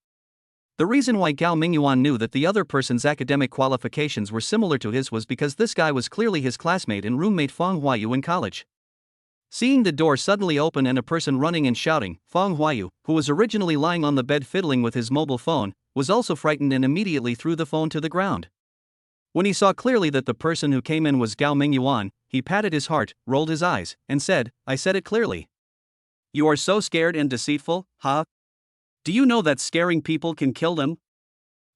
The reason why Gao Mingyuan knew that the other person's academic qualifications were similar to his was because this guy was clearly his classmate and roommate Feng Huayu in college. Seeing the door suddenly open and a person running and shouting, Feng Huayu, who was originally lying on the bed fiddling with his mobile phone, was also frightened and immediately threw the phone to the ground. When he saw clearly that the person who came in was Gao Mingyuan, he patted his heart, rolled his eyes, and said, "I said it clearly. You are so scared and deceitful, huh? Do you know that scaring people can kill them?"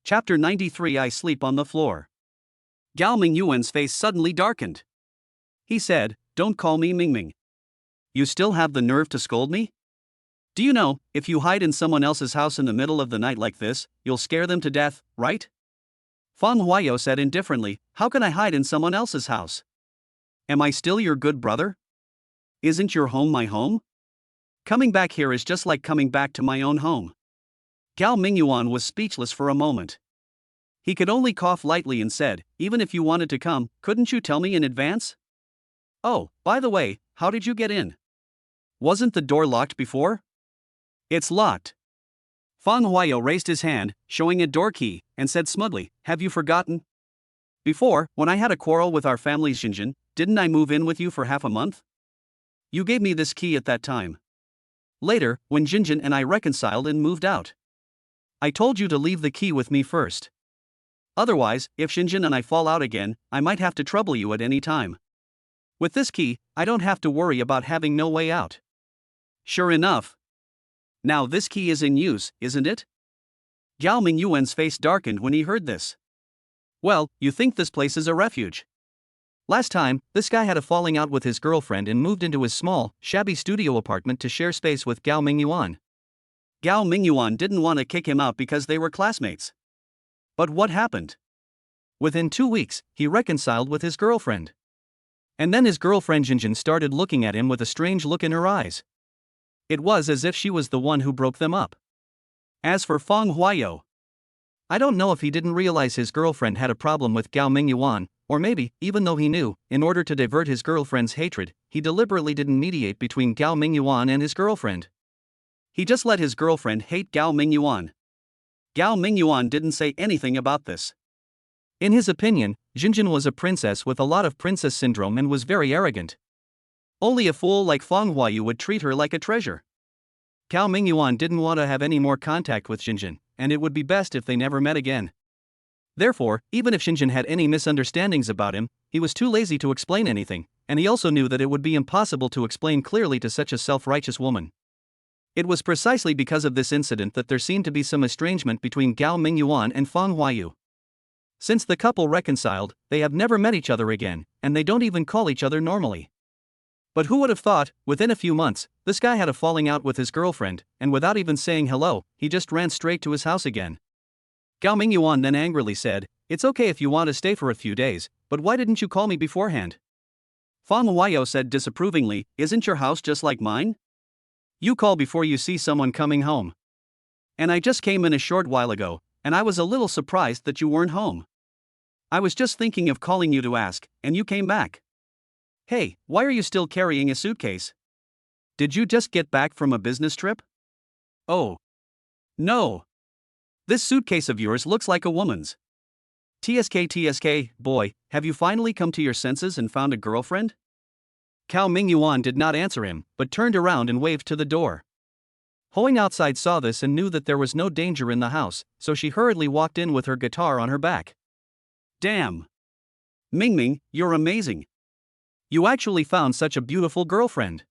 Chapter 93 I Sleep on the Floor. Gao Mingyuan's face suddenly darkened. He said, "Don't call me Mingming. You still have the nerve to scold me? Do you know, if you hide in someone else's house in the middle of the night like this, you'll scare them to death, right?" Feng Huayo said indifferently, "How can I hide in someone else's house? Am I still your good brother? Isn't your home my home? Coming back here is just like coming back to my own home." Gao Mingyuan was speechless for a moment. He could only cough lightly and said, "Even if you wanted to come, couldn't you tell me in advance? Oh, by the way, how did you get in? Wasn't the door locked before?" "It's locked." Feng Huayo raised his hand, showing a door key, and said smugly, "Have you forgotten? Before, when I had a quarrel with our family's Xinjin, didn't I move in with you for half a month? You gave me this key at that time. Later, when Xinjin and I reconciled and moved out, I told you to leave the key with me first. Otherwise, if Xinjin and I fall out again, I might have to trouble you at any time. With this key, I don't have to worry about having no way out." Sure enough. Now this key is in use, isn't it? Gao Mingyuan's face darkened when he heard this. "Well, you think this place is a refuge. Last time, this guy had a falling out with his girlfriend and moved into his small, shabby studio apartment to share space with Gao Mingyuan. Gao Mingyuan didn't want to kick him out because they were classmates. But what happened? Within 2 weeks, he reconciled with his girlfriend. And then his girlfriend Jinjin started looking at him with a strange look in her eyes. It was as if she was the one who broke them up. As for Feng Huayo, I don't know if he didn't realize his girlfriend had a problem with Gao Mingyuan, or maybe, even though he knew, in order to divert his girlfriend's hatred, he deliberately didn't mediate between Gao Mingyuan and his girlfriend. He just let his girlfriend hate Gao Mingyuan. Gao Mingyuan didn't say anything about this. In his opinion, Jinjin was a princess with a lot of princess syndrome and was very arrogant. Only a fool like Feng Huayu would treat her like a treasure. Gao Mingyuan didn't want to have any more contact with Jinjin, and it would be best if they never met again. Therefore, even if Jinjin had any misunderstandings about him, he was too lazy to explain anything, and he also knew that it would be impossible to explain clearly to such a self-righteous woman. It was precisely because of this incident that there seemed to be some estrangement between Gao Mingyuan and Feng Huayu. Since the couple reconciled, they have never met each other again, and they don't even call each other normally. But who would have thought, within a few months, this guy had a falling out with his girlfriend, and without even saying hello, he just ran straight to his house again. Gao Mingyuan then angrily said, "It's okay if you want to stay for a few days, but why didn't you call me beforehand?" Fang Huayo said disapprovingly, "Isn't your house just like mine? You call before you see someone coming home. And I just came in a short while ago, and I was a little surprised that you weren't home. I was just thinking of calling you to ask, and you came back. Hey, why are you still carrying a suitcase? Did you just get back from a business trip? Oh. No. This suitcase of yours looks like a woman's. TSK, boy, have you finally come to your senses and found a girlfriend?" Cao Mingyuan did not answer him, but turned around and waved to the door. Hoing outside saw this and knew that there was no danger in the house, so she hurriedly walked in with her guitar on her back. "Damn! Mingming, you're amazing. You actually found such a beautiful girlfriend."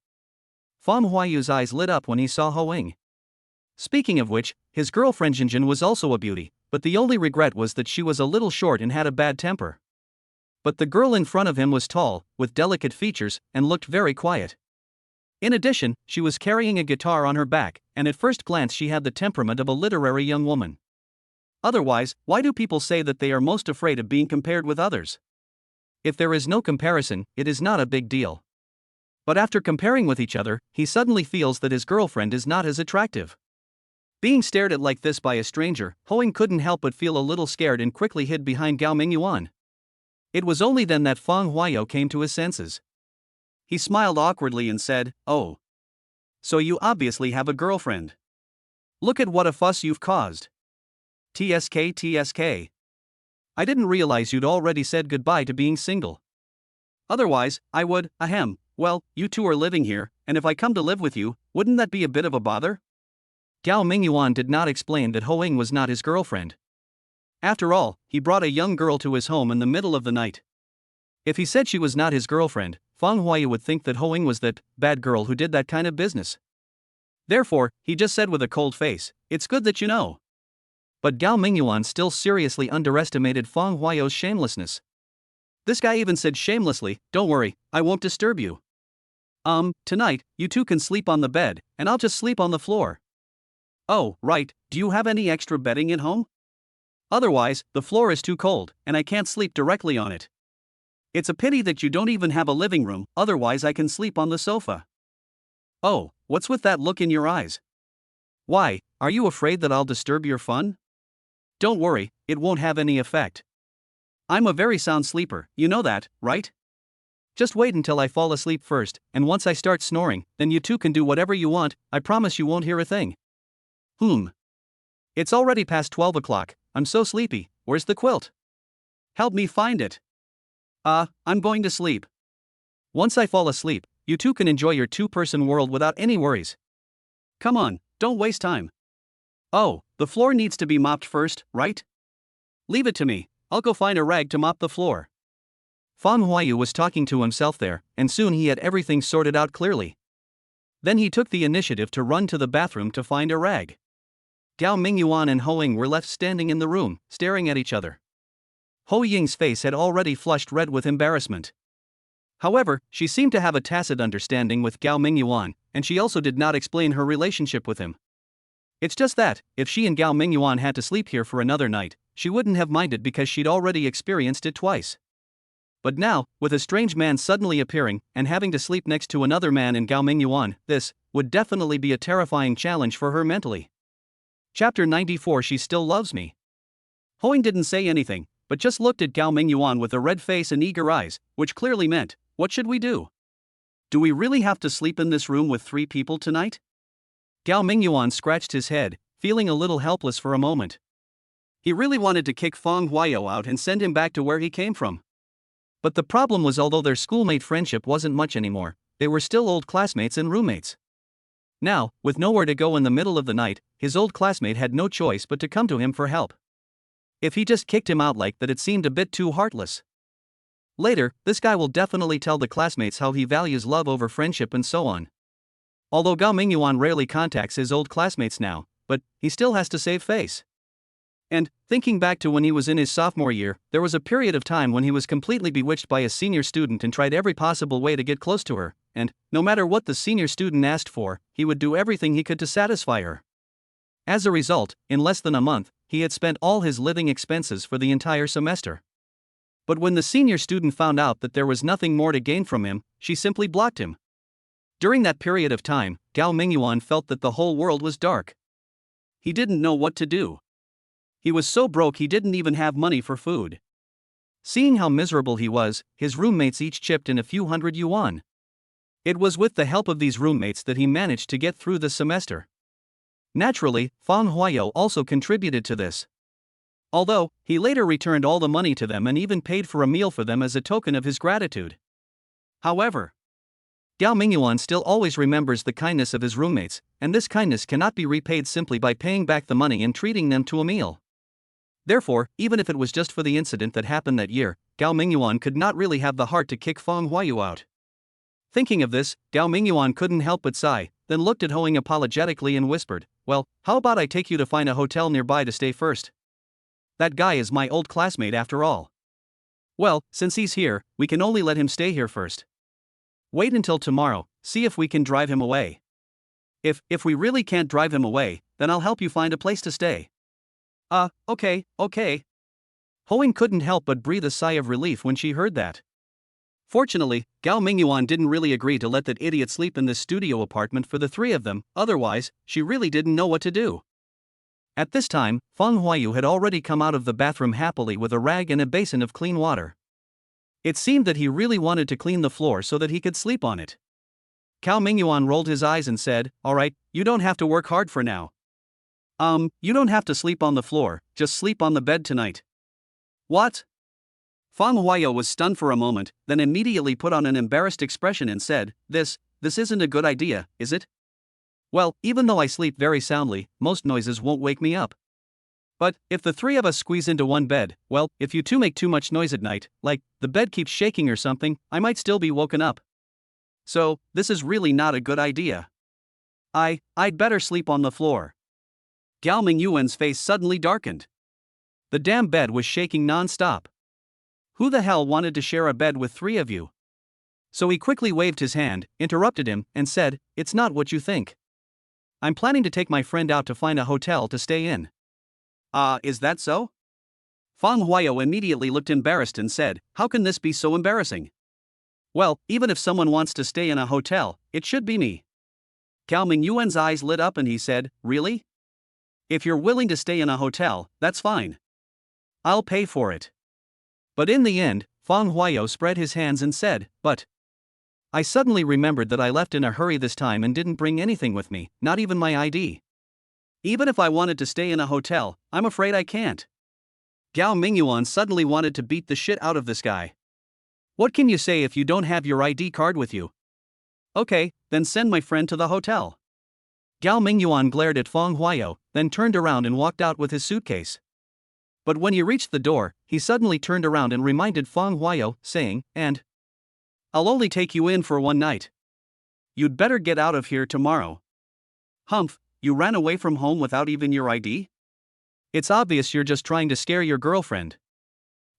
Fang Huayu's eyes lit up when he saw Hoing. Speaking of which, his girlfriend Jinjin was also a beauty, but the only regret was that she was a little short and had a bad temper. But the girl in front of him was tall, with delicate features, and looked very quiet. In addition, she was carrying a guitar on her back, and at first glance she had the temperament of a literary young woman. Otherwise, why do people say that they are most afraid of being compared with others? If there is no comparison, it is not a big deal. But after comparing with each other, he suddenly feels that his girlfriend is not as attractive. Being stared at like this by a stranger, Hoing couldn't help but feel a little scared and quickly hid behind Gao Mingyuan. It was only then that Fang Huayo came to his senses. He smiled awkwardly and said, "Oh. So you obviously have a girlfriend. Look at what a fuss you've caused. TSK. I didn't realize you'd already said goodbye to being single. Otherwise, I would, well, you two are living here, and if I come to live with you, wouldn't that be a bit of a bother?" Gao Mingyuan did not explain that Hoing was not his girlfriend. After all, he brought a young girl to his home in the middle of the night. If he said she was not his girlfriend, Fang Huayu would think that Hoing was that bad girl who did that kind of business. Therefore, he just said with a cold face, "It's good that you know." But Gao Mingyuan still seriously underestimated Fang Huayo's shamelessness. This guy even said shamelessly, "Don't worry, I won't disturb you. Tonight, you two can sleep on the bed, and I'll just sleep on the floor." "Oh, right, do you have any extra bedding at home? Otherwise, the floor is too cold, and I can't sleep directly on it. It's a pity that you don't even have a living room, otherwise I can sleep on the sofa." "Oh, what's with that look in your eyes? Why, are you afraid that I'll disturb your fun?" "Don't worry, it won't have any effect. I'm a very sound sleeper, you know that, right? Just wait until I fall asleep first, and once I start snoring, then you two can do whatever you want, I promise you won't hear a thing." It's already past 12 o'clock, I'm so sleepy, where's the quilt? Help me find it. I'm going to sleep. Once I fall asleep, you two can enjoy your two-person world without any worries. Come on, don't waste time. Oh, the floor needs to be mopped first, right? Leave it to me, I'll go find a rag to mop the floor. Fang Huayu was talking to himself there, and soon he had everything sorted out clearly. Then he took the initiative to run to the bathroom to find a rag. Gao Mingyuan and Hoing were left standing in the room, staring at each other. Ho Ying's face had already flushed red with embarrassment. However, she seemed to have a tacit understanding with Gao Mingyuan, and she also did not explain her relationship with him. It's just that, if she and Gao Mingyuan had to sleep here for another night, she wouldn't have minded because she'd already experienced it twice. But now, with a strange man suddenly appearing and having to sleep next to another man in Gao Mingyuan, this would definitely be a terrifying challenge for her mentally. Chapter 94. She Still Loves Me. Hoing didn't say anything, but just looked at Gao Mingyuan with a red face and eager eyes, which clearly meant, "What should we do? Do we really have to sleep in this room with 3 people tonight?" Gao Mingyuan scratched his head, feeling a little helpless for a moment. He really wanted to kick Fang Huayo out and send him back to where he came from. But the problem was, although their schoolmate friendship wasn't much anymore, they were still old classmates and roommates. Now, with nowhere to go in the middle of the night, his old classmate had no choice but to come to him for help. If he just kicked him out like that, it seemed a bit too heartless. Later, this guy will definitely tell the classmates how he values love over friendship and so on. Although Gao Mingyuan rarely contacts his old classmates now, but he still has to save face. And, thinking back to when he was in his sophomore year, there was a period of time when he was completely bewitched by a senior student and tried every possible way to get close to her, and, no matter what the senior student asked for, he would do everything he could to satisfy her. As a result, in less than a month, he had spent all his living expenses for the entire semester. But when the senior student found out that there was nothing more to gain from him, she simply blocked him. During that period of time, Gao Mingyuan felt that the whole world was dark. He didn't know what to do. He was so broke he didn't even have money for food. Seeing how miserable he was, his roommates each chipped in a few hundred yuan. It was with the help of these roommates that he managed to get through the semester. Naturally, Fang Huayo also contributed to this. Although, he later returned all the money to them and even paid for a meal for them as a token of his gratitude. However, Gao Mingyuan still always remembers the kindness of his roommates, and this kindness cannot be repaid simply by paying back the money and treating them to a meal. Therefore, even if it was just for the incident that happened that year, Gao Mingyuan could not really have the heart to kick Fang Huayu out. Thinking of this, Gao Mingyuan couldn't help but sigh, then looked at Hoing apologetically and whispered, "Well, how about I take you to find a hotel nearby to stay first? That guy is my old classmate after all. Well, since he's here, we can only let him stay here first. Wait until tomorrow, see if we can drive him away. If we really can't drive him away, then I'll help you find a place to stay." Okay. Hoing couldn't help but breathe a sigh of relief when she heard that. Fortunately, Gao Mingyuan didn't really agree to let that idiot sleep in this studio apartment for the three of them, otherwise, she really didn't know what to do. At this time, Fang Huayu had already come out of the bathroom happily with a rag and a basin of clean water. It seemed that he really wanted to clean the floor so that he could sleep on it. Gao Mingyuan rolled his eyes and said, "Alright, you don't have to work hard for now. You don't have to sleep on the floor, just sleep on the bed tonight." "What?" Fang Huayo was stunned for a moment, then immediately put on an embarrassed expression and said, This isn't a good idea, is it? Well, even though I sleep very soundly, most noises won't wake me up. But, if the three of us squeeze into one bed, well, if you two make too much noise at night, like, the bed keeps shaking or something, I might still be woken up. So, this is really not a good idea. I'd better sleep on the floor." Gao Mingyuan's face suddenly darkened. The damn bed was shaking non-stop. Who the hell wanted to share a bed with three of you? So he quickly waved his hand, interrupted him, and said, "It's not what you think. I'm planning to take my friend out to find a hotel to stay in." Is that so?" Fang Huayo immediately looked embarrassed and said, "How can this be so embarrassing? Well, even if someone wants to stay in a hotel, it should be me." Gao Mingyuan's eyes lit up and he said, "Really? If you're willing to stay in a hotel, that's fine. I'll pay for it." But in the end, Fang Huayo spread his hands and said, "But I suddenly remembered that I left in a hurry this time and didn't bring anything with me, not even my ID. Even if I wanted to stay in a hotel, I'm afraid I can't." Gao Mingyuan suddenly wanted to beat the shit out of this guy. What can you say if you don't have your ID card with you? Okay, then send my friend to the hotel. Gao Mingyuan glared at Fang Huayo, then turned around and walked out with his suitcase. But when he reached the door, he suddenly turned around and reminded Fang Huayo, saying, "And I'll only take you in for one night. You'd better get out of here tomorrow." "Humph, you ran away from home without even your ID? It's obvious you're just trying to scare your girlfriend.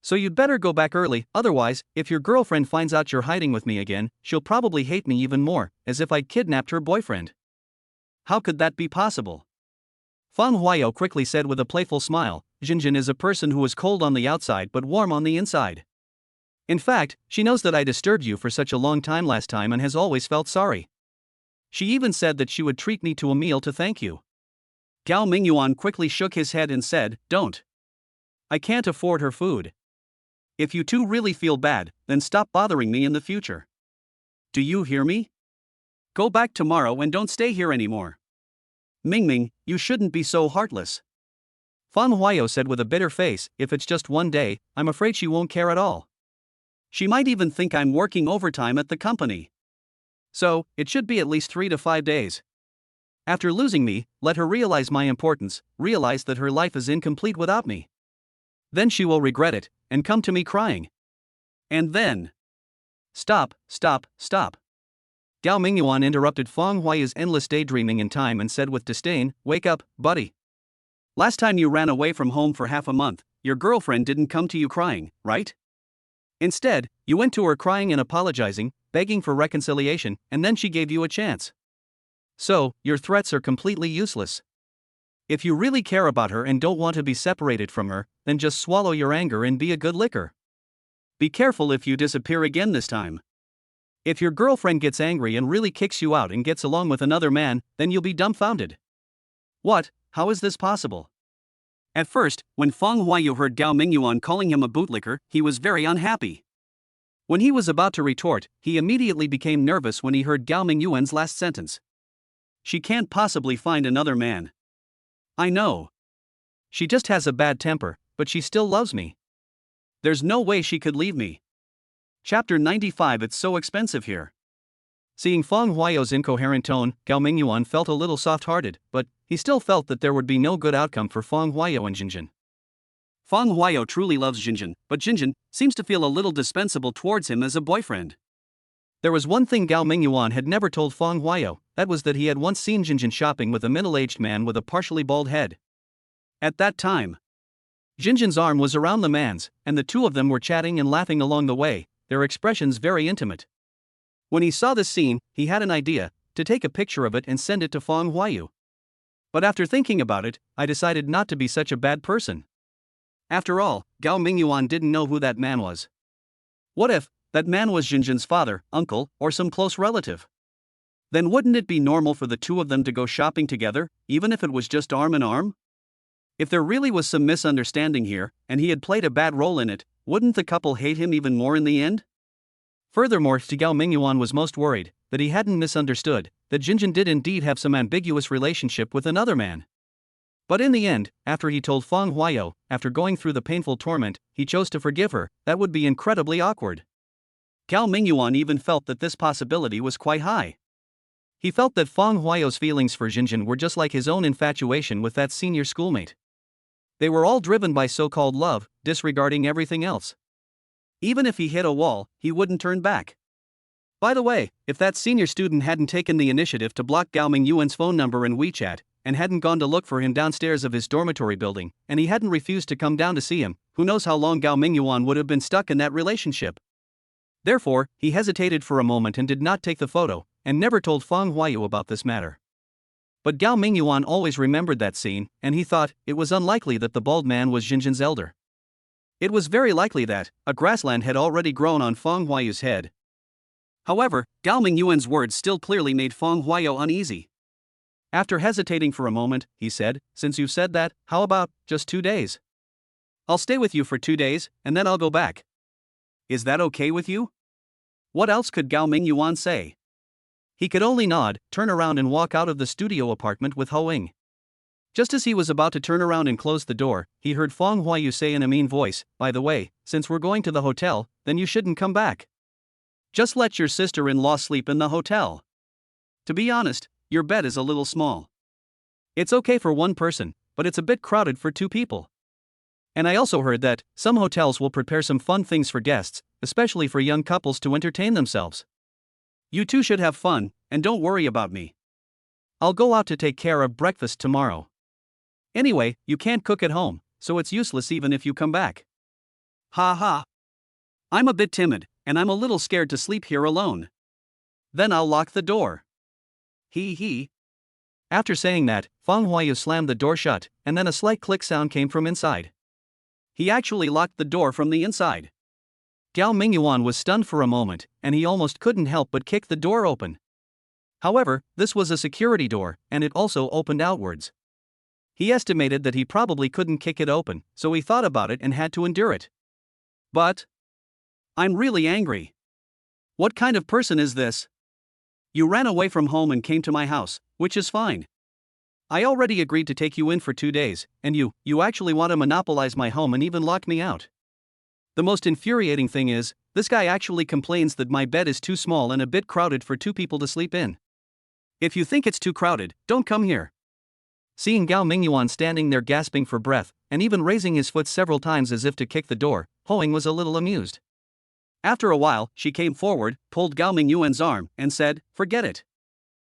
So you'd better go back early, otherwise, if your girlfriend finds out you're hiding with me again, she'll probably hate me even more, as if I'd kidnapped her boyfriend." "How could that be possible?" Fang Huayo quickly said with a playful smile, "Jinjin is a person who is cold on the outside but warm on the inside. In fact, she knows that I disturbed you for such a long time last time and has always felt sorry. She even said that she would treat me to a meal to thank you." Gao Mingyuan quickly shook his head and said, "Don't. I can't afford her food. If you two really feel bad, then stop bothering me in the future. Do you hear me? Go back tomorrow and don't stay here anymore. Mingming, you shouldn't be so heartless." Fan Huayo said with a bitter face, "If it's just one day, I'm afraid she won't care at all. She might even think I'm working overtime at the company. So, it should be at least 3 to 5 days. After losing me, let her realize my importance, realize that her life is incomplete without me. Then she will regret it, and come to me crying. And then..." Stop. Gao Mingyuan interrupted Fang Huayo's endless daydreaming in time and said with disdain, "Wake up, buddy. Last time you ran away from home for half a month, your girlfriend didn't come to you crying, right? Instead, you went to her crying and apologizing, begging for reconciliation, and then she gave you a chance. So, your threats are completely useless. If you really care about her and don't want to be separated from her, then just swallow your anger and be a good licker. Be careful if you disappear again this time. If your girlfriend gets angry and really kicks you out and gets along with another man, then you'll be dumbfounded. What? How is this possible? At first, when Feng Huayu heard Gao Mingyuan calling him a bootlicker, he was very unhappy. When he was about to retort, he immediately became nervous when he heard Gao Mingyuan's last sentence. She can't possibly find another man. I know. She just has a bad temper, but she still loves me. There's no way she could leave me. Chapter 95. It's so expensive here. Seeing Feng Huayou's incoherent tone, Gao Mingyuan felt a little soft-hearted, but he still felt that there would be no good outcome for Feng Huayou and Jinjin. Feng Huayou truly loves Jinjin, but Jinjin seems to feel a little dispensable towards him as a boyfriend. There was one thing Gao Mingyuan had never told Feng Huayou, that was that he had once seen Jinjin shopping with a middle-aged man with a partially bald head. At that time, Jinjin's arm was around the man's, and the two of them were chatting and laughing along the way, their expressions very intimate. When he saw this scene, he had an idea, to take a picture of it and send it to Feng Huayou. But after thinking about it, I decided not to be such a bad person. After all, Gao Mingyuan didn't know who that man was. What if that man was Jinjin's father, uncle, or some close relative? Then wouldn't it be normal for the two of them to go shopping together, even if it was just arm in arm? If there really was some misunderstanding here, and he had played a bad role in it, wouldn't the couple hate him even more in the end? Furthermore, Gao Mingyuan was most worried that he hadn't misunderstood, that Jinjin did indeed have some ambiguous relationship with another man. But in the end, after he told Feng Huayou, after going through the painful torment, he chose to forgive her. That would be incredibly awkward. Gao Mingyuan even felt that this possibility was quite high. He felt that Feng Huayou's feelings for Jinjin were just like his own infatuation with that senior schoolmate. They were all driven by so-called love, disregarding everything else. Even if he hit a wall, he wouldn't turn back. By the way, if that senior student hadn't taken the initiative to block Gao Mingyuan's phone number in WeChat, and hadn't gone to look for him downstairs of his dormitory building, and he hadn't refused to come down to see him, who knows how long Gao Mingyuan would have been stuck in that relationship. Therefore, he hesitated for a moment and did not take the photo, and never told Feng Huayou about this matter. But Gao Mingyuan always remembered that scene, and he thought it was unlikely that the bald man was Jinjin's elder. It was very likely that a grassland had already grown on Feng Huayou's head. However, Gao Mingyuan's words still clearly made Feng Huayou uneasy. After hesitating for a moment, he said, "Since you said that, how about just 2 days? I'll stay with you for 2 days, and then I'll go back. Is that okay with you?" What else could Gao Mingyuan say? He could only nod, turn around and walk out of the studio apartment with Ho Ying. Just as he was about to turn around and close the door, he heard Feng Huayou say in a mean voice, "By the way, since we're going to the hotel, then you shouldn't come back. Just let your sister-in-law sleep in the hotel. To be honest, your bed is a little small. It's okay for one person, but it's a bit crowded for 2 people. And I also heard that some hotels will prepare some fun things for guests, especially for young couples to entertain themselves. You two should have fun, and don't worry about me. I'll go out to take care of breakfast tomorrow. Anyway, you can't cook at home, so it's useless even if you come back. Ha ha. I'm a bit timid, and I'm a little scared to sleep here alone. Then I'll lock the door. Hee hee." After saying that, Feng Huayou slammed the door shut, and then a slight click sound came from inside. He actually locked the door from the inside. Gao Mingyuan was stunned for a moment, and he almost couldn't help but kick the door open. However, this was a security door, and it also opened outwards. He estimated that he probably couldn't kick it open, so he thought about it and had to endure it. But I'm really angry. What kind of person is this? You ran away from home and came to my house, which is fine. I already agreed to take you in for 2 days, and you actually want to monopolize my home and even lock me out. The most infuriating thing is, this guy actually complains that my bed is too small and a bit crowded for 2 people to sleep in. If you think it's too crowded, don't come here." Seeing Gao Mingyuan standing there gasping for breath, and even raising his foot several times as if to kick the door, Ho Ying was a little amused. After a while, she came forward, pulled Gao Mingyuan's arm, and said, "Forget it.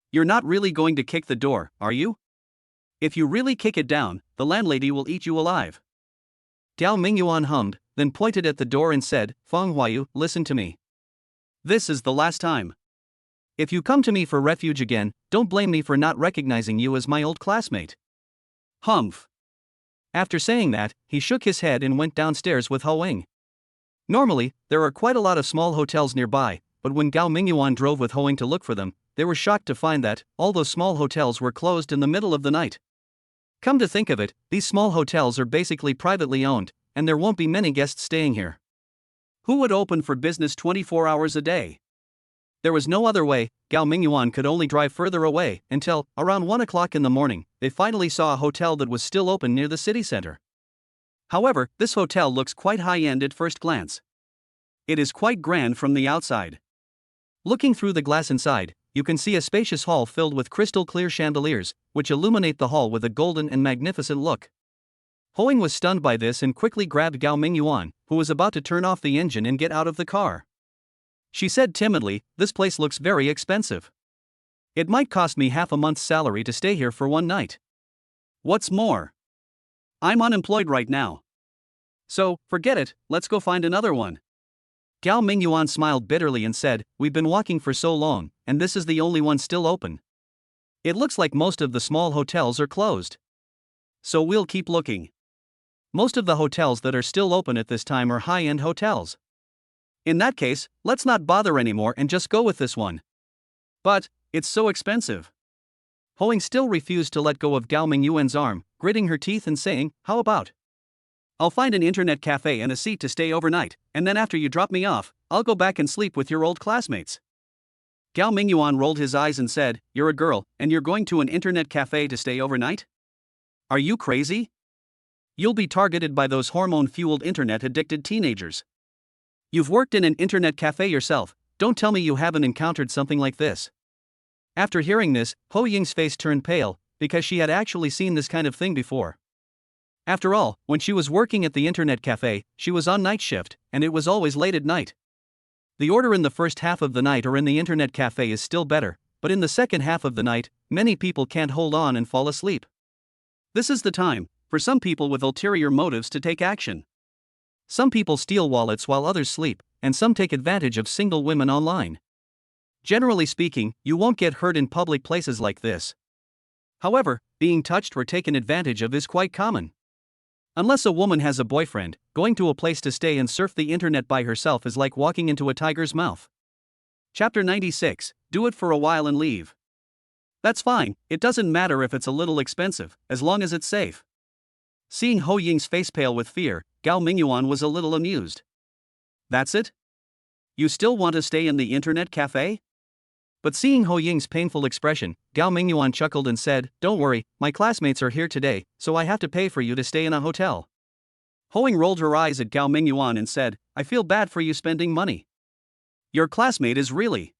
You're not really going to kick the door, are you?" If you really kick it down, the landlady will eat you alive. Gao Mingyuan hummed, then pointed at the door and said, Feng Huayu, listen to me. This is the last time. If you come to me for refuge again, don't blame me for not recognizing you as my old classmate. Humph. After saying that, he shook his head and went downstairs with Ho Ying. Normally, there are quite a lot of small hotels nearby, but when Gao Mingyuan drove with Ho Ying to look for them, they were shocked to find that all those small hotels were closed in the middle of the night. Come to think of it, these small hotels are basically privately owned, and there won't be many guests staying here. Who would open for business 24 hours a day? There was no other way. Gao Mingyuan could only drive further away until, around 1 o'clock in the morning, they finally saw a hotel that was still open near the city center. However, this hotel looks quite high-end at first glance. It is quite grand from the outside. Looking through the glass inside, you can see a spacious hall filled with crystal-clear chandeliers, which illuminate the hall with a golden and magnificent look. Ho Ying was stunned by this and quickly grabbed Gao Mingyuan, who was about to turn off the engine and get out of the car. She said timidly, this place looks very expensive. It might cost me half a month's salary to stay here for one night. What's more, I'm unemployed right now. So, forget it, let's go find another one. Gao Mingyuan smiled bitterly and said, we've been walking for so long, and this is the only one still open. It looks like most of the small hotels are closed. So we'll keep looking. Most of the hotels that are still open at this time are high-end hotels. In that case, let's not bother anymore and just go with this one. But, it's so expensive. Ho Ying still refused to let go of Gao Mingyuan's arm, gritting her teeth and saying, how about? I'll find an internet cafe and a seat to stay overnight, and then after you drop me off, I'll go back and sleep with your old classmates. Gao Mingyuan rolled his eyes and said, you're a girl, and you're going to an internet cafe to stay overnight? Are you crazy? You'll be targeted by those hormone-fueled internet-addicted teenagers. You've worked in an internet cafe yourself, don't tell me you haven't encountered something like this. After hearing this, Ho Ying's face turned pale, because she had actually seen this kind of thing before. After all, when she was working at the internet cafe, she was on night shift, and it was always late at night. The order in the first half of the night or in the internet cafe is still better, but in the second half of the night, many people can't hold on and fall asleep. This is the time, for some people with ulterior motives to take action. Some people steal wallets while others sleep, and some take advantage of single women online. Generally speaking, you won't get hurt in public places like this. However, being touched or taken advantage of is quite common. Unless a woman has a boyfriend, going to a place to stay and surf the internet by herself is like walking into a tiger's mouth. Chapter 96, do it for a while and leave. That's fine, it doesn't matter if it's a little expensive, as long as it's safe. Seeing Ho Ying's face pale with fear, Gao Mingyuan was a little amused. That's it? You still want to stay in the internet cafe? But seeing Ho Ying's painful expression, Gao Mingyuan chuckled and said, don't worry, my classmates are here today, so I have to pay for you to stay in a hotel. Ho Ying rolled her eyes at Gao Mingyuan and said, I feel bad for you spending money. Your classmate is really.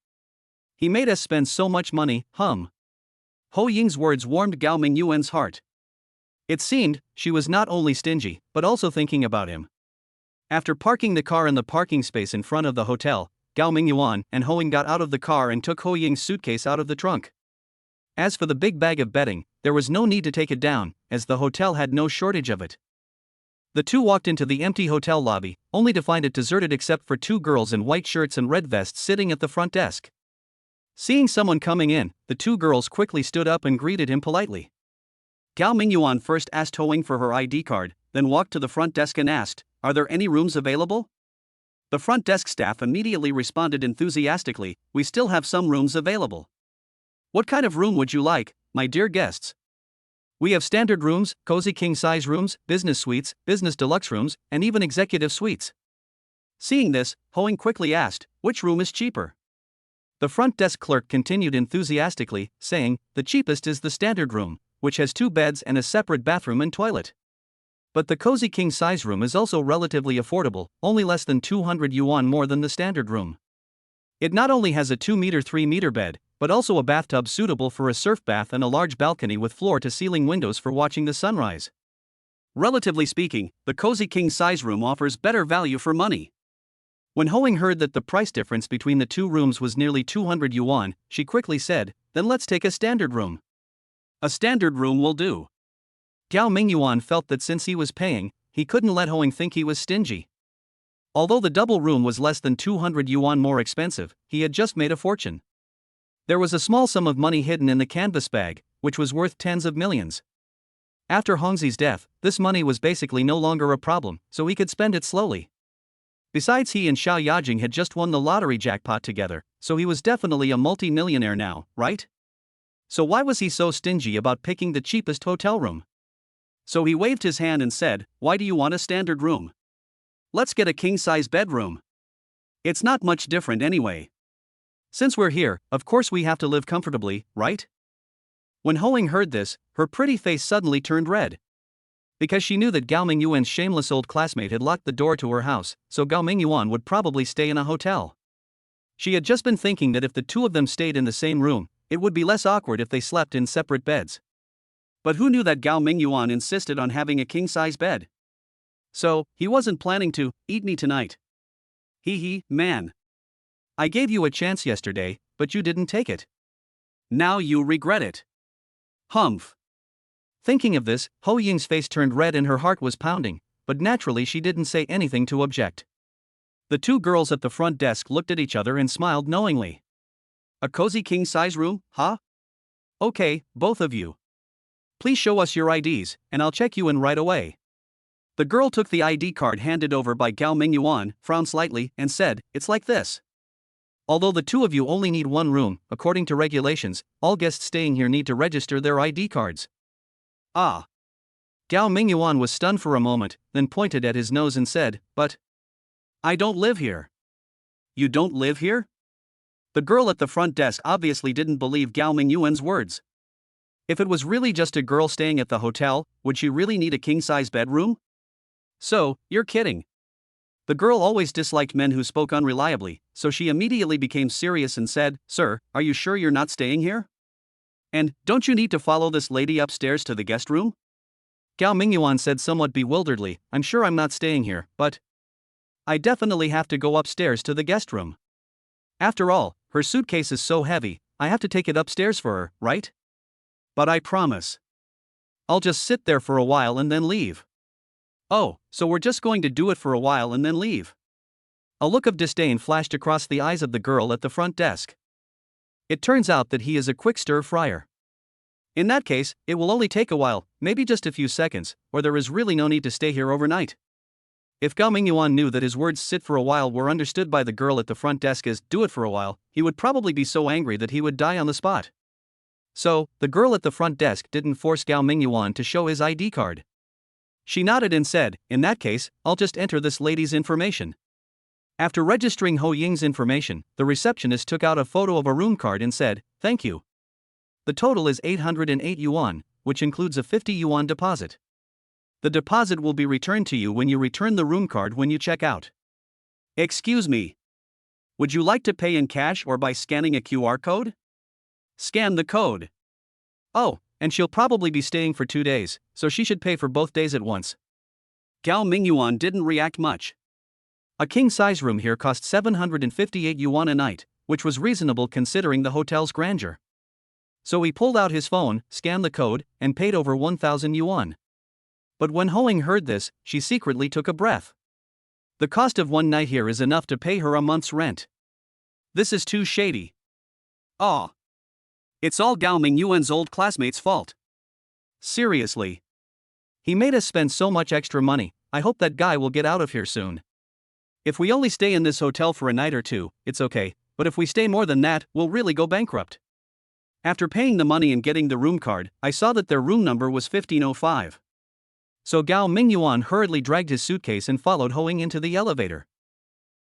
He made us spend so much money, Ho Ying's words warmed Gao Mingyuan's heart. It seemed, she was not only stingy, but also thinking about him. After parking the car in the parking space in front of the hotel, Gao Mingyuan and Ho Ying got out of the car and took Ho Ying's suitcase out of the trunk. As for the big bag of bedding, there was no need to take it down, as the hotel had no shortage of it. The two walked into the empty hotel lobby, only to find it deserted except for two girls in white shirts and red vests sitting at the front desk. Seeing someone coming in, the two girls quickly stood up and greeted him politely. Gao Mingyuan first asked Ho Ying for her ID card, then walked to the front desk and asked, are there any rooms available? The front desk staff immediately responded enthusiastically, we still have some rooms available. What kind of room would you like, my dear guests? We have standard rooms, cozy king-size rooms, business suites, business deluxe rooms, and even executive suites. Seeing this, Ho Ying quickly asked, which room is cheaper? The front desk clerk continued enthusiastically, saying, the cheapest is the standard room, which has 2 beds and a separate bathroom and toilet. But the cozy king-size room is also relatively affordable, only less than 200 yuan more than the standard room. It not only has a 2-meter 3-meter bed, but also a bathtub suitable for a surf bath and a large balcony with floor-to-ceiling windows for watching the sunrise. Relatively speaking, the cozy king-size room offers better value for money. When Ho Ying heard that the price difference between the two rooms was nearly 200 yuan, she quickly said, then let's take a standard room. A standard room will do. Gao Mingyuan felt that since he was paying, he couldn't let Hoing think he was stingy. Although the double room was less than 200 yuan more expensive, he had just made a fortune. There was a small sum of money hidden in the canvas bag, which was worth tens of millions. After Hongzi's death, this money was basically no longer a problem, so he could spend it slowly. Besides, he and Xiao Yajing had just won the lottery jackpot together, so he was definitely a multi-millionaire now, right? So why was he so stingy about picking the cheapest hotel room? So he waved his hand and said, "Why do you want a standard room? Let's get a king-size bedroom. It's not much different anyway. Since we're here, of course we have to live comfortably, right?" When Hoing heard this, her pretty face suddenly turned red. Because she knew that Gao Mingyuan's shameless old classmate had locked the door to her house, so Gao Mingyuan would probably stay in a hotel. She had just been thinking that if the two of them stayed in the same room, it would be less awkward if they slept in separate beds. But who knew that Gao Mingyuan insisted on having a king-size bed? So, he wasn't planning to eat me tonight. Man. I gave you a chance yesterday, but you didn't take it. Now you regret it. Humph. Thinking of this, Ho Ying's face turned red and her heart was pounding, but naturally she didn't say anything to object. The two girls at the front desk looked at each other and smiled knowingly. A cozy king-size room, huh? Okay, both of you. Please show us your IDs, and I'll check you in right away. The girl took the ID card handed over by Gao Mingyuan, frowned slightly, and said, "It's like this. Although the two of you only need one room, according to regulations, all guests staying here need to register their ID cards." Ah. Gao Mingyuan was stunned for a moment, then pointed at his nose and said, "But I don't live here." "You don't live here?" The girl at the front desk obviously didn't believe Gao Mingyuan's words. If it was really just a girl staying at the hotel, would she really need a king-size bedroom? So, you're kidding. The girl always disliked men who spoke unreliably, so she immediately became serious and said, "Sir, are you sure you're not staying here? And, don't you need to follow this lady upstairs to the guest room?" Gao Mingyuan said somewhat bewilderedly, "I'm sure I'm not staying here, but I definitely have to go upstairs to the guest room. After all, her suitcase is so heavy, I have to take it upstairs for her, right? But I promise. I'll just sit there for a while and then leave." "Oh, so we're just going to do it for a while and then leave?" A look of disdain flashed across the eyes of the girl at the front desk. It turns out that he is a quick stir-fryer. In that case, it will only take a while, maybe just a few seconds, or there is really no need to stay here overnight. If Gao Mingyuan knew that his words "sit for a while" were understood by the girl at the front desk as "do it for a while," he would probably be so angry that he would die on the spot. So, the girl at the front desk didn't force Gao Mingyuan to show his ID card. She nodded and said, "In that case, I'll just enter this lady's information." After registering Ho Ying's information, the receptionist took out a photo of a room card and said, "Thank you. The total is 808 yuan, which includes a 50 yuan deposit. The deposit will be returned to you when you return the room card when you check out." "Excuse me. Would you like to pay in cash or by scanning a QR code?" "Scan the code." "Oh, and she'll probably be staying for 2 days, so she should pay for both days at once." Gao Mingyuan didn't react much. A king-size room here cost 758 yuan a night, which was reasonable considering the hotel's grandeur. So he pulled out his phone, scanned the code, and paid over 1,000 yuan. But when Hoing heard this, she secretly took a breath. The cost of one night here is enough to pay her a month's rent. This is too shady. Aw. It's all Gao Mingyuan's old classmate's fault. Seriously. He made us spend so much extra money. I hope that guy will get out of here soon. If we only stay in this hotel for a night or two, it's okay, but if we stay more than that, we'll really go bankrupt. After paying the money and getting the room card, I saw that their room number was 1505. So Gao Mingyuan hurriedly dragged his suitcase and followed Hoing into the elevator.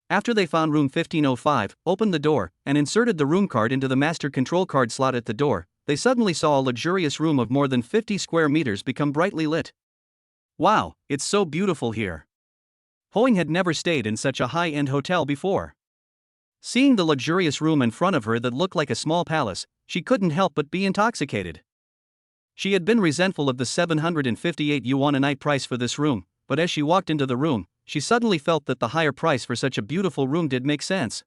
After they found room 1505, opened the door, and inserted the room card into the master control card slot at the door, they suddenly saw a luxurious room of more than 50 square meters become brightly lit. Wow, it's so beautiful here. Hoing had never stayed in such a high-end hotel before. Seeing the luxurious room in front of her that looked like a small palace, she couldn't help but be intoxicated. She had been resentful of the 758 yuan a night price for this room, but as she walked into the room, she suddenly felt that the higher price for such a beautiful room did make sense.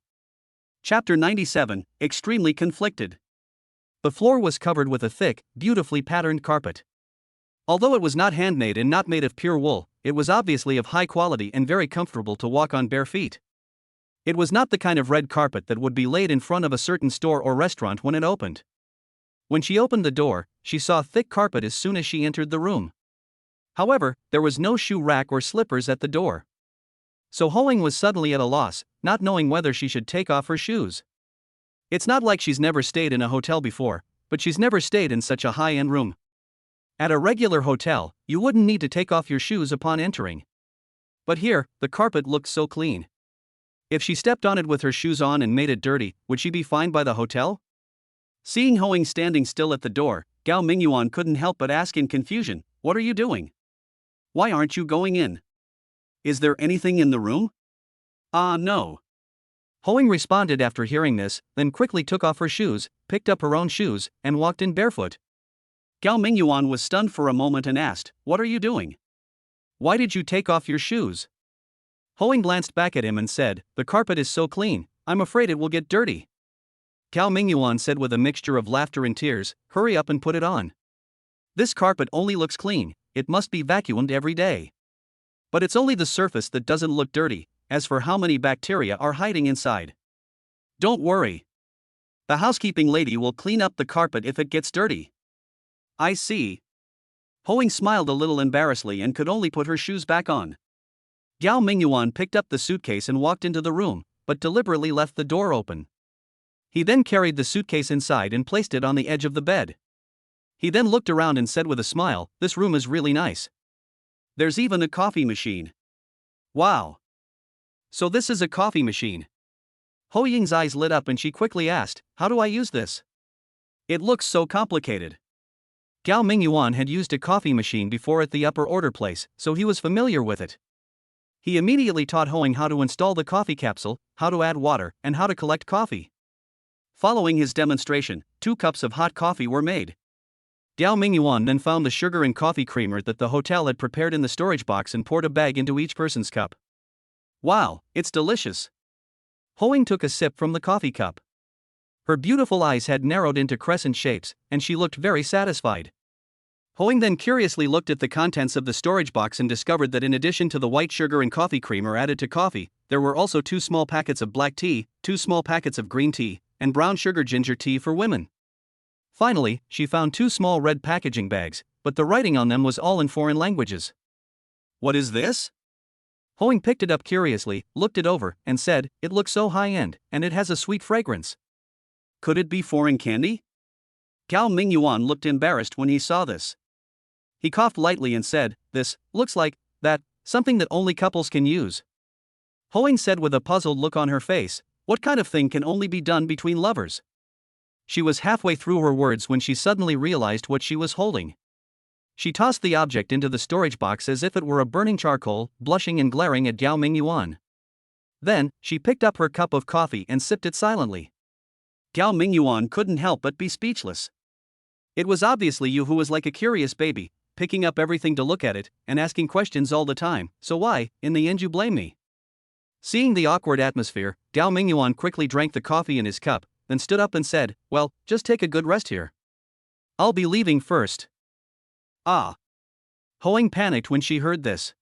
Chapter 97, Extremely Conflicted. The floor was covered with a thick, beautifully patterned carpet. Although it was not handmade and not made of pure wool, it was obviously of high quality and very comfortable to walk on bare feet. It was not the kind of red carpet that would be laid in front of a certain store or restaurant when it opened. When she opened the door, she saw thick carpet as soon as she entered the room. However, there was no shoe rack or slippers at the door. So Hoing was suddenly at a loss, not knowing whether she should take off her shoes. It's not like she's never stayed in a hotel before, but she's never stayed in such a high-end room. At a regular hotel, you wouldn't need to take off your shoes upon entering. But here, the carpet looked so clean. If she stepped on it with her shoes on and made it dirty, would she be fined by the hotel? Seeing Hoing standing still at the door, Gao Mingyuan couldn't help but ask in confusion, "What are you doing? Why aren't you going in? Is there anything in the room?" No. Hoing responded after hearing this, then quickly took off her shoes, picked up her own shoes, and walked in barefoot. Gao Mingyuan was stunned for a moment and asked, "What are you doing? Why did you take off your shoes?" Hoing glanced back at him and said, "The carpet is so clean, I'm afraid it will get dirty." Gao Mingyuan said with a mixture of laughter and tears, "Hurry up and put it on. This carpet only looks clean, it must be vacuumed every day. But it's only the surface that doesn't look dirty, as for how many bacteria are hiding inside. Don't worry. The housekeeping lady will clean up the carpet if it gets dirty." "I see." Hoing smiled a little embarrassedly and could only put her shoes back on. Gao Mingyuan picked up the suitcase and walked into the room, but deliberately left the door open. He then carried the suitcase inside and placed it on the edge of the bed. He then looked around and said with a smile, "This room is really nice. There's even a coffee machine. Wow. So this is a coffee machine." Ho Ying's eyes lit up and she quickly asked, "How do I use this? It looks so complicated." Gao Mingyuan had used a coffee machine before at the upper order place, so he was familiar with it. He immediately taught Hoing how to install the coffee capsule, how to add water, and how to collect coffee. Following his demonstration, 2 cups of hot coffee were made. Gao Mingyuan then found the sugar and coffee creamer that the hotel had prepared in the storage box and poured a bag into each person's cup. "Wow, it's delicious." Hoing took a sip from the coffee cup. Her beautiful eyes had narrowed into crescent shapes, and she looked very satisfied. Hoing then curiously looked at the contents of the storage box and discovered that in addition to the white sugar and coffee creamer added to coffee, there were also 2 small packets of black tea, 2 small packets of green tea, and brown sugar ginger tea for women. Finally, she found 2 small red packaging bags, but the writing on them was all in foreign languages. "What is this?" Hoing picked it up curiously, looked it over, and said, "It looks so high-end, and it has a sweet fragrance. Could it be foreign candy?" Gao Mingyuan looked embarrassed when he saw this. He coughed lightly and said, "This looks like that, something that only couples can use." Hoing said with a puzzled look on her face, "What kind of thing can only be done between lovers?" She was halfway through her words when she suddenly realized what she was holding. She tossed the object into the storage box as if it were a burning charcoal, blushing and glaring at Gao Mingyuan. Then, she picked up her cup of coffee and sipped it silently. Gao Mingyuan couldn't help but be speechless. It was obviously you who was like a curious baby, picking up everything to look at it, and asking questions all the time, so why, in the end you blame me? Seeing the awkward atmosphere, Gao Mingyuan quickly drank the coffee in his cup, then stood up and said, "Well, just take a good rest here. I'll be leaving first." "Ah." Hoing panicked when she heard this.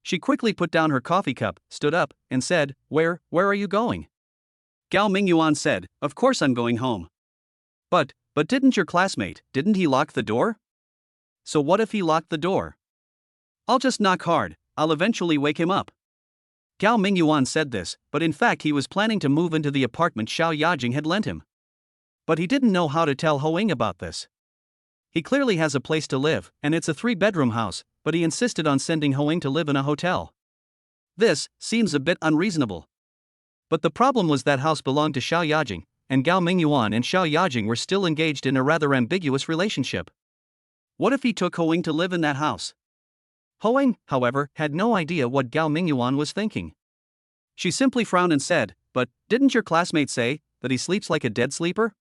She quickly put down her coffee cup, stood up, and said, Where are you going?" Gao Mingyuan said, "Of course I'm going home." But didn't your classmate, didn't he lock the door?" "So what if he locked the door? I'll just knock hard, I'll eventually wake him up." Gao Mingyuan said this, but in fact he was planning to move into the apartment Xiao Yajing had lent him. But he didn't know how to tell Hoing about this. He clearly has a place to live, and it's a 3-bedroom house, but he insisted on sending Hoing to live in a hotel. This seems a bit unreasonable. But the problem was that house belonged to Xiao Yajing, and Gao Mingyuan and Xiao Yajing were still engaged in a rather ambiguous relationship. What if he took Hoing to live in that house? Hoing, however, had no idea what Gao Mingyuan was thinking. She simply frowned and said, "But didn't your classmate say that he sleeps like a dead sleeper?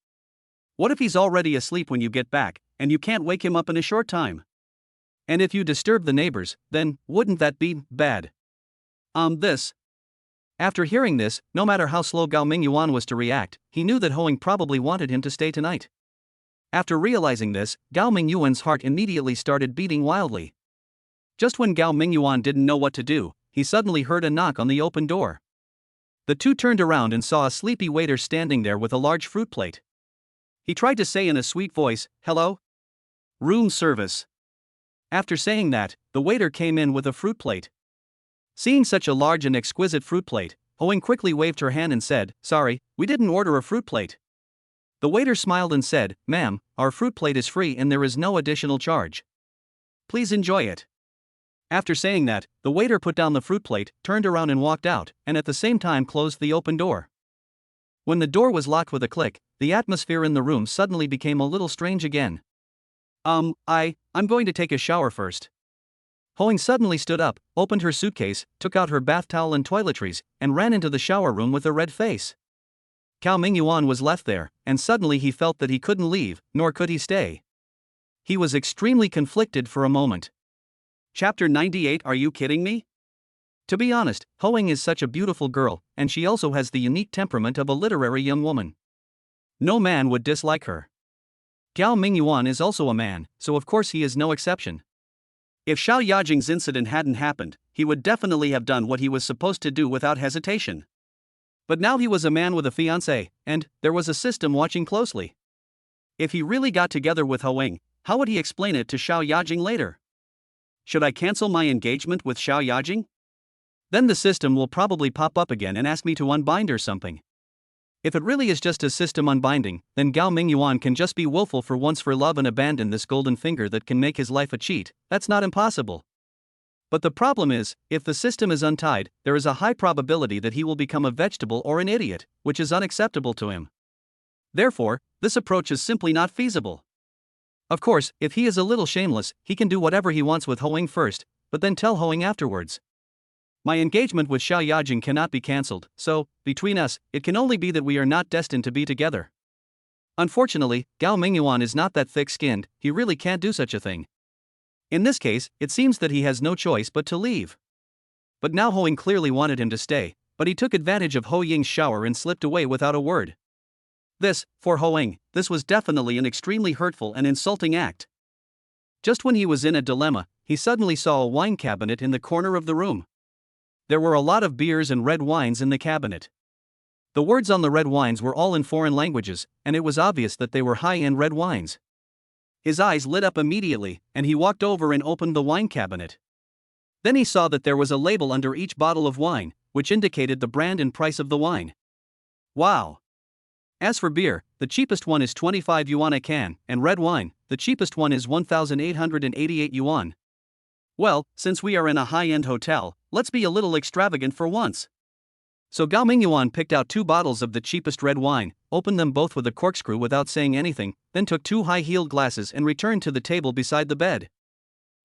What if he's already asleep when you get back, and you can't wake him up in a short time? And if you disturb the neighbors, then wouldn't that be bad?" This. After hearing this, no matter how slow Gao Mingyuan was to react, he knew that Hoing probably wanted him to stay tonight. After realizing this, Gao Mingyuan's heart immediately started beating wildly. Just when Gao Mingyuan didn't know what to do, he suddenly heard a knock on the open door. The two turned around and saw a sleepy waiter standing there with a large fruit plate. He tried to say in a sweet voice, "Hello? Room service." After saying that, the waiter came in with a fruit plate. Seeing such a large and exquisite fruit plate, Hoing quickly waved her hand and said, "Sorry, we didn't order a fruit plate." The waiter smiled and said, "Ma'am, our fruit plate is free and there is no additional charge. Please enjoy it." After saying that, the waiter put down the fruit plate, turned around and walked out, and at the same time closed the open door. When the door was locked with a click, the atmosphere in the room suddenly became a little strange again. I'm going to take a shower first." Hoing suddenly stood up, opened her suitcase, took out her bath towel and toiletries, and ran into the shower room with a red face. Gao Mingyuan was left there, and suddenly he felt that he couldn't leave, nor could he stay. He was extremely conflicted for a moment. Chapter 98. Are you kidding me? To be honest, Hoing is such a beautiful girl, and she also has the unique temperament of a literary young woman. No man would dislike her. Gao Mingyuan is also a man, so of course he is no exception. If Xiao Yajing's incident hadn't happened, he would definitely have done what he was supposed to do without hesitation. But now he was a man with a fiancée, and there was a system watching closely. If he really got together with Hoing, how would he explain it to Xiao Yajing later? Should I cancel my engagement with Xiao Yajing? Then the system will probably pop up again and ask me to unbind or something. If it really is just a system unbinding, then Gao Mingyuan can just be willful for once for love and abandon this golden finger that can make his life a cheat. That's not impossible. But the problem is, if the system is untied, there is a high probability that he will become a vegetable or an idiot, which is unacceptable to him. Therefore, this approach is simply not feasible. Of course, if he is a little shameless, he can do whatever he wants with Hoing first, but then tell Hoing afterwards. My engagement with Xiao Yajing cannot be cancelled, so, between us, it can only be that we are not destined to be together. Unfortunately, Gao Mingyuan is not that thick-skinned, he really can't do such a thing. In this case, it seems that he has no choice but to leave. But now Hoing clearly wanted him to stay, but he took advantage of Ho Ying's shower and slipped away without a word. For Hoing, this was definitely an extremely hurtful and insulting act. Just when he was in a dilemma, he suddenly saw a wine cabinet in the corner of the room. There were a lot of beers and red wines in the cabinet. The words on the red wines were all in foreign languages, and it was obvious that they were high-end red wines. His eyes lit up immediately, and he walked over and opened the wine cabinet. Then he saw that there was a label under each bottle of wine, which indicated the brand and price of the wine. Wow! As for beer, the cheapest one is 25 yuan a can, and red wine, the cheapest one is 1,888 yuan. Well, since we are in a high-end hotel, let's be a little extravagant for once. So Gao Mingyuan picked out 2 bottles of the cheapest red wine, opened them both with a corkscrew without saying anything, then took 2 high-heeled glasses and returned to the table beside the bed.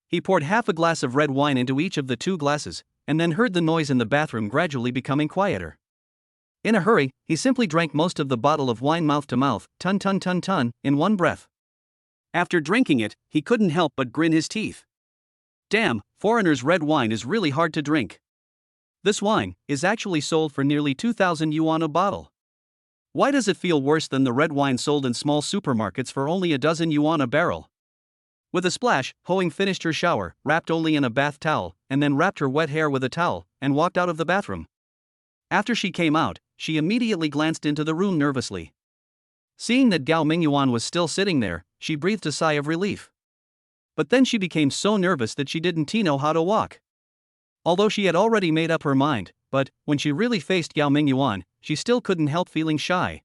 He poured half a glass of red wine into each of the 2 glasses, and then heard the noise in the bathroom gradually becoming quieter. In a hurry, he simply drank most of the bottle of wine mouth to mouth, ton, in one breath. After drinking it, he couldn't help but grin his teeth. Damn, foreigners' red wine is really hard to drink. This wine is actually sold for nearly 2,000 yuan a bottle. Why does it feel worse than the red wine sold in small supermarkets for only a dozen yuan a barrel? With a splash, Hoing finished her shower, wrapped only in a bath towel, and then wrapped her wet hair with a towel, and walked out of the bathroom. After she came out, she immediately glanced into the room nervously. Seeing that Gao Mingyuan was still sitting there, she breathed a sigh of relief. But then she became so nervous that she didn't know how to walk. Although she had already made up her mind, but when she really faced Gao Mingyuan, she still couldn't help feeling shy.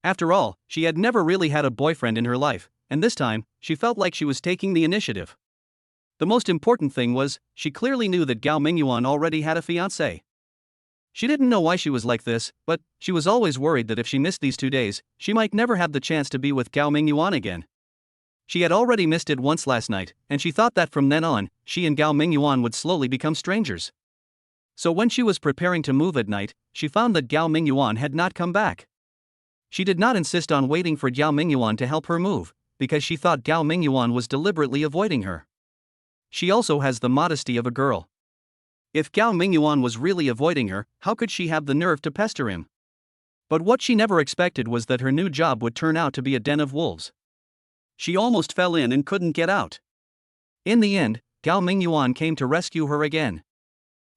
After all, she had never really had a boyfriend in her life, and this time, she felt like she was taking the initiative. The most important thing was, she clearly knew that Gao Mingyuan already had a fiancé. She didn't know why she was like this, but she was always worried that if she missed these 2 days, she might never have the chance to be with Gao Mingyuan again. She had already missed it once last night, and she thought that from then on, she and Gao Mingyuan would slowly become strangers. So when she was preparing to move at night, she found that Gao Mingyuan had not come back. She did not insist on waiting for Gao Mingyuan to help her move, because she thought Gao Mingyuan was deliberately avoiding her. She also has the modesty of a girl. If Gao Mingyuan was really avoiding her, how could she have the nerve to pester him? But what she never expected was that her new job would turn out to be a den of wolves. She almost fell in and couldn't get out. In the end, Gao Mingyuan came to rescue her again.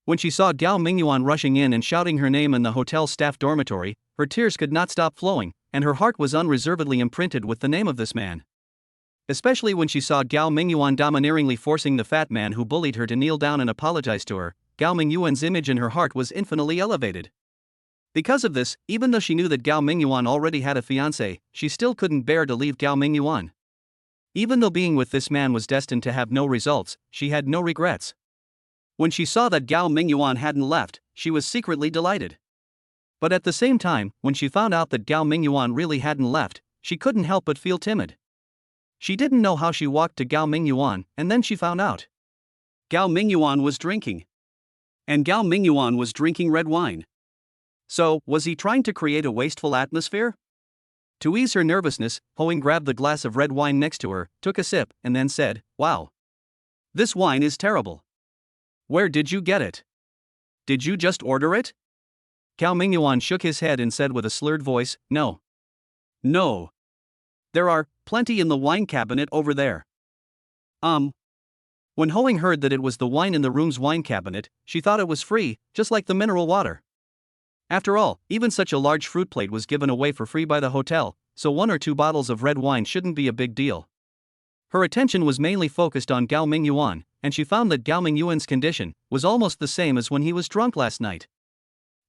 When she saw Gao Mingyuan rushing in and shouting her name in the hotel staff dormitory, her tears could not stop flowing, and her heart was unreservedly imprinted with the name of this man. Especially when she saw Gao Mingyuan domineeringly forcing the fat man who bullied her to kneel down and apologize to her, Gao Mingyuan's image in her heart was infinitely elevated. Because of this, even though she knew that Gao Mingyuan already had a fiancé, she still couldn't bear to leave Gao Mingyuan. Even though being with this man was destined to have no results, she had no regrets. When she saw that Gao Mingyuan hadn't left, she was secretly delighted. But at the same time, when she found out that Gao Mingyuan really hadn't left, she couldn't help but feel timid. She didn't know how she walked to Gao Mingyuan, and then she found out. Gao Mingyuan was drinking. And Gao Mingyuan was drinking red wine. So, was he trying to create a wasteful atmosphere? To ease her nervousness, Hoing grabbed the glass of red wine next to her, took a sip, and then said, "Wow. This wine is terrible. Where did you get it? Did you just order it?" Gao Mingyuan shook his head and said with a slurred voice, "No. No. There are plenty in the wine cabinet over there." When Hoing heard that it was the wine in the room's wine cabinet, she thought it was free, just like the mineral water. After all, even such a large fruit plate was given away for free by the hotel, so 1 or 2 bottles of red wine shouldn't be a big deal. Her attention was mainly focused on Gao Mingyuan, and she found that Gao Mingyuan's condition was almost the same as when he was drunk last night.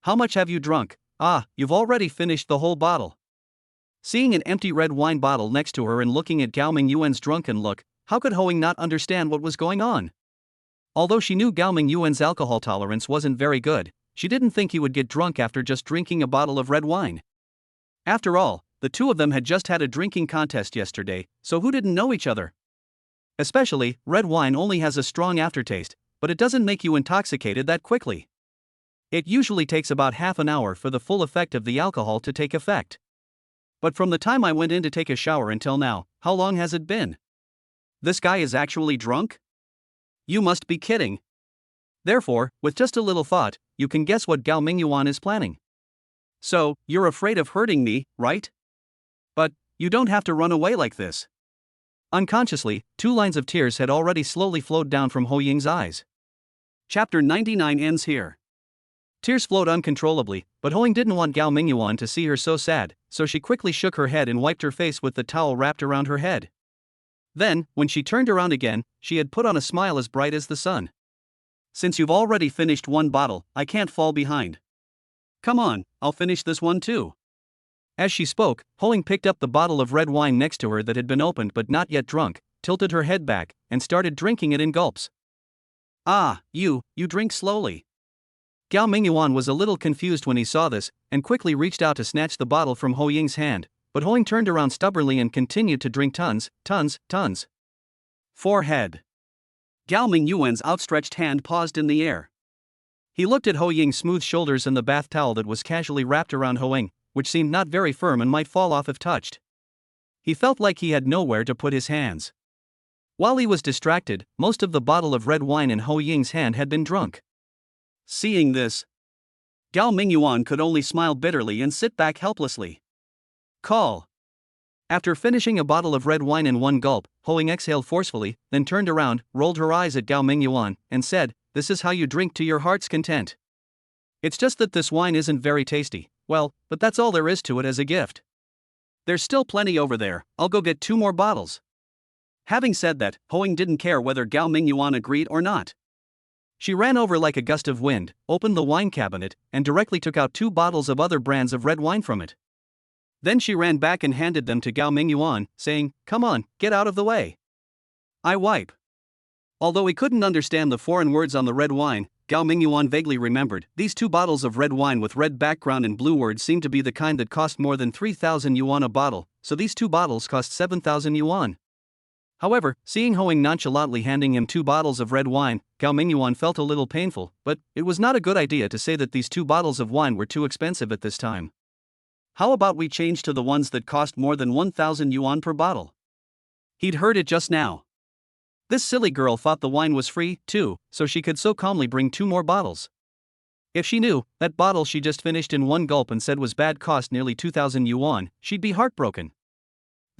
"How much have you drunk?" "Ah, you've already finished the whole bottle." Seeing an empty red wine bottle next to her and looking at Gao Mingyuan's drunken look, how could Hoing not understand what was going on? Although she knew Gao Mingyuan's alcohol tolerance wasn't very good, she didn't think he would get drunk after just drinking a bottle of red wine. After all, the two of them had just had a drinking contest yesterday, so who didn't know each other? Especially, red wine only has a strong aftertaste, but it doesn't make you intoxicated that quickly. It usually takes about half an hour for the full effect of the alcohol to take effect. But from the time I went in to take a shower until now, how long has it been? This guy is actually drunk? You must be kidding. Therefore, with just a little thought, you can guess what Gao Mingyuan is planning. So, you're afraid of hurting me, right? But you don't have to run away like this. Unconsciously, 2 lines of tears had already slowly flowed down from Ho Ying's eyes. Chapter 99 ends here. Tears flowed uncontrollably, but Ho Ying didn't want Gao Mingyuan to see her so sad, so she quickly shook her head and wiped her face with the towel wrapped around her head. Then, when she turned around again, she had put on a smile as bright as the sun. "Since you've already finished 1 bottle, I can't fall behind. Come on, I'll finish this one too." As she spoke, Ho Ying picked up the bottle of red wine next to her that had been opened but not yet drunk, tilted her head back, and started drinking it in gulps. "Ah, you drink slowly." Gao Mingyuan was a little confused when he saw this, and quickly reached out to snatch the bottle from Ho Ying's hand, but Ho Ying turned around stubbornly and continued to drink tons. Forehead. Gao Mingyuan's outstretched hand paused in the air. He looked at Ho Ying's smooth shoulders and the bath towel that was casually wrapped around Ho Ying, which seemed not very firm and might fall off if touched. He felt like he had nowhere to put his hands. While he was distracted, most of the bottle of red wine in Ho Ying's hand had been drunk. Seeing this, Gao Mingyuan could only smile bitterly and sit back helplessly. Call. After finishing a bottle of red wine in 1 gulp, Ho Ying exhaled forcefully, then turned around, rolled her eyes at Gao Mingyuan, and said, "This is how you drink to your heart's content. It's just that this wine isn't very tasty, well, but that's all there is to it as a gift. There's still plenty over there, I'll go get 2 more bottles." Having said that, Ho Ying didn't care whether Gao Mingyuan agreed or not. She ran over like a gust of wind, opened the wine cabinet, and directly took out 2 bottles of other brands of red wine from it. Then she ran back and handed them to Gao Mingyuan, saying, "Come on, get out of the way. I wipe." Although he couldn't understand the foreign words on the red wine, Gao Mingyuan vaguely remembered, these 2 bottles of red wine with red background and blue words seemed to be the kind that cost more than 3,000 yuan a bottle, so these 2 bottles cost 7,000 yuan. However, seeing Ho Ying nonchalantly handing him 2 bottles of red wine, Gao Mingyuan felt a little painful, but it was not a good idea to say that these 2 bottles of wine were too expensive at this time. "How about we change to the ones that cost more than 1,000 yuan per bottle?" He'd heard it just now. This silly girl thought the wine was free, too, so she could so calmly bring 2 more bottles. If she knew that bottle she just finished in 1 gulp and said was bad cost nearly 2,000 yuan, she'd be heartbroken.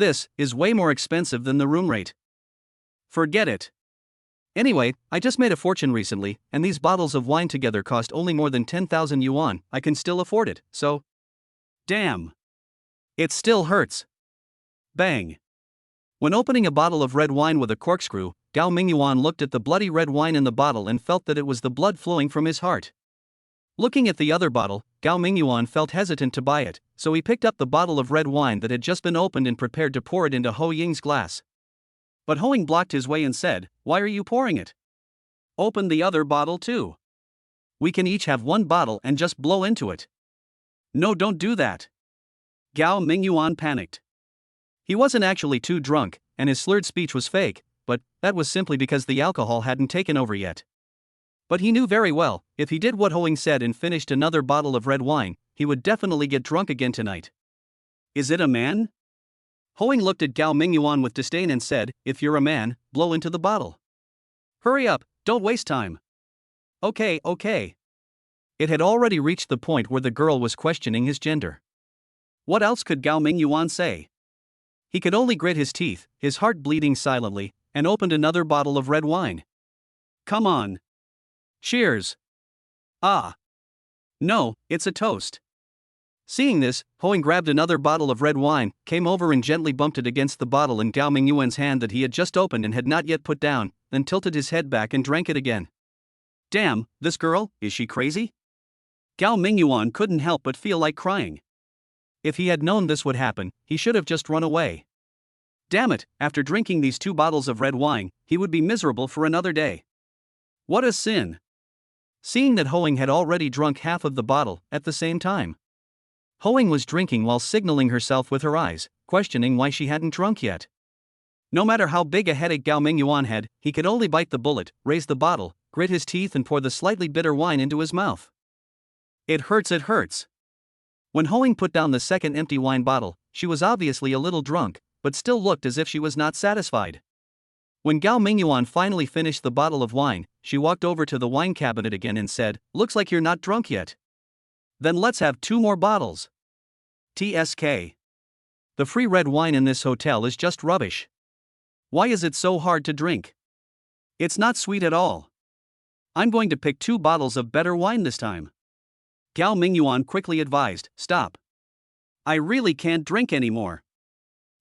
This is way more expensive than the room rate. Forget it. Anyway, I just made a fortune recently, and these bottles of wine together cost only more than 10,000 yuan. I can still afford it, so. Damn. It still hurts. Bang. When opening a bottle of red wine with a corkscrew, Gao Mingyuan looked at the bloody red wine in the bottle and felt that it was the blood flowing from his heart. Looking at the other bottle, Gao Mingyuan felt hesitant to buy it, so he picked up the bottle of red wine that had just been opened and prepared to pour it into Ho Ying's glass. But Ho Ying blocked his way and said, "Why are you pouring it? Open the other bottle too. We can each have one bottle and just blow into it." "No, don't do that." Gao Mingyuan panicked. He wasn't actually too drunk, and his slurred speech was fake, but that was simply because the alcohol hadn't taken over yet. But he knew very well, if he did what Ho Ying said and finished another bottle of red wine, he would definitely get drunk again tonight. "Is it a man?" Ho Ying looked at Gao Mingyuan with disdain and said, "If you're a man, blow into the bottle. Hurry up, don't waste time." Okay. It had already reached the point where the girl was questioning his gender. What else could Gao Mingyuan say? He could only grit his teeth, his heart bleeding silently, and opened another bottle of red wine. "Come on. Cheers." "Ah. No, it's a toast." Seeing this, Ho Ying grabbed another bottle of red wine, came over and gently bumped it against the bottle in Gao Mingyuan's hand that he had just opened and had not yet put down, then tilted his head back and drank it again. Damn, this girl, is she crazy? Gao Mingyuan couldn't help but feel like crying. If he had known this would happen, he should have just run away. Damn it, after drinking these 2 bottles of red wine, he would be miserable for another day. What a sin. Seeing that Ho Ying had already drunk half of the bottle at the same time. Ho Ying was drinking while signaling herself with her eyes, questioning why she hadn't drunk yet. No matter how big a headache Gao Mingyuan had, he could only bite the bullet, raise the bottle, grit his teeth and pour the slightly bitter wine into his mouth. It hurts. When Ho Ying put down the second empty wine bottle, she was obviously a little drunk, but still looked as if she was not satisfied. When Gao Mingyuan finally finished the bottle of wine, she walked over to the wine cabinet again and said, "Looks like you're not drunk yet. Then let's have 2 more bottles. TSK. The free red wine in this hotel is just rubbish. Why is it so hard to drink? It's not sweet at all. I'm going to pick 2 bottles of better wine this time." Gao Mingyuan quickly advised, "Stop. I really can't drink anymore.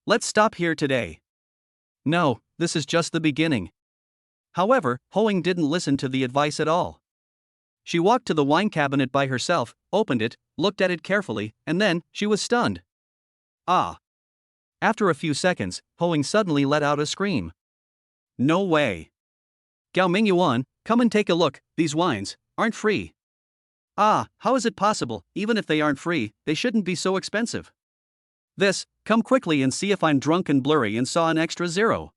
Let's stop here today." No, this is just the beginning. However, Ho Ying didn't listen to the advice at all. She walked to the wine cabinet by herself, opened it, looked at it carefully, and then, she was stunned. Ah! After a few seconds, Ho Ying suddenly let out a scream. No way! Gao Mingyuan, come and take a look, these wines aren't free. Ah, how is it possible? Even if they aren't free, they shouldn't be so expensive. Come quickly and see if I'm drunk and blurry and saw an extra 0.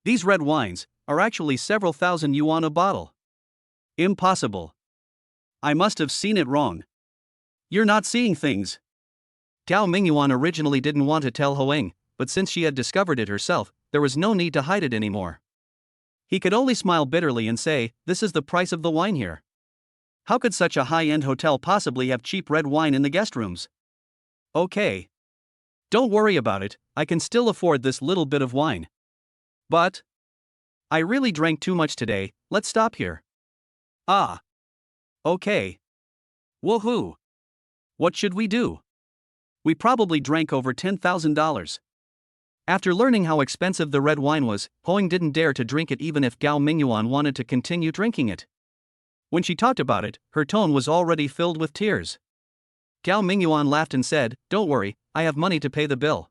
These red wines are actually several thousand yuan a bottle. Impossible. I must have seen it wrong. You're not seeing things. Gao Mingyuan originally didn't want to tell Ho Ying, but since she had discovered it herself, there was no need to hide it anymore. He could only smile bitterly and say, "This is the price of the wine here. How could such a high-end hotel possibly have cheap red wine in the guest rooms?" Okay. Don't worry about it, I can still afford this little bit of wine. But I really drank too much today, let's stop here. Ah. Okay. Woohoo. What should we do? We probably drank over $10,000. After learning how expensive the red wine was, Ho Ying didn't dare to drink it even if Gao Mingyuan wanted to continue drinking it. When she talked about it, her tone was already filled with tears. Gao Mingyuan laughed and said, "Don't worry, I have money to pay the bill.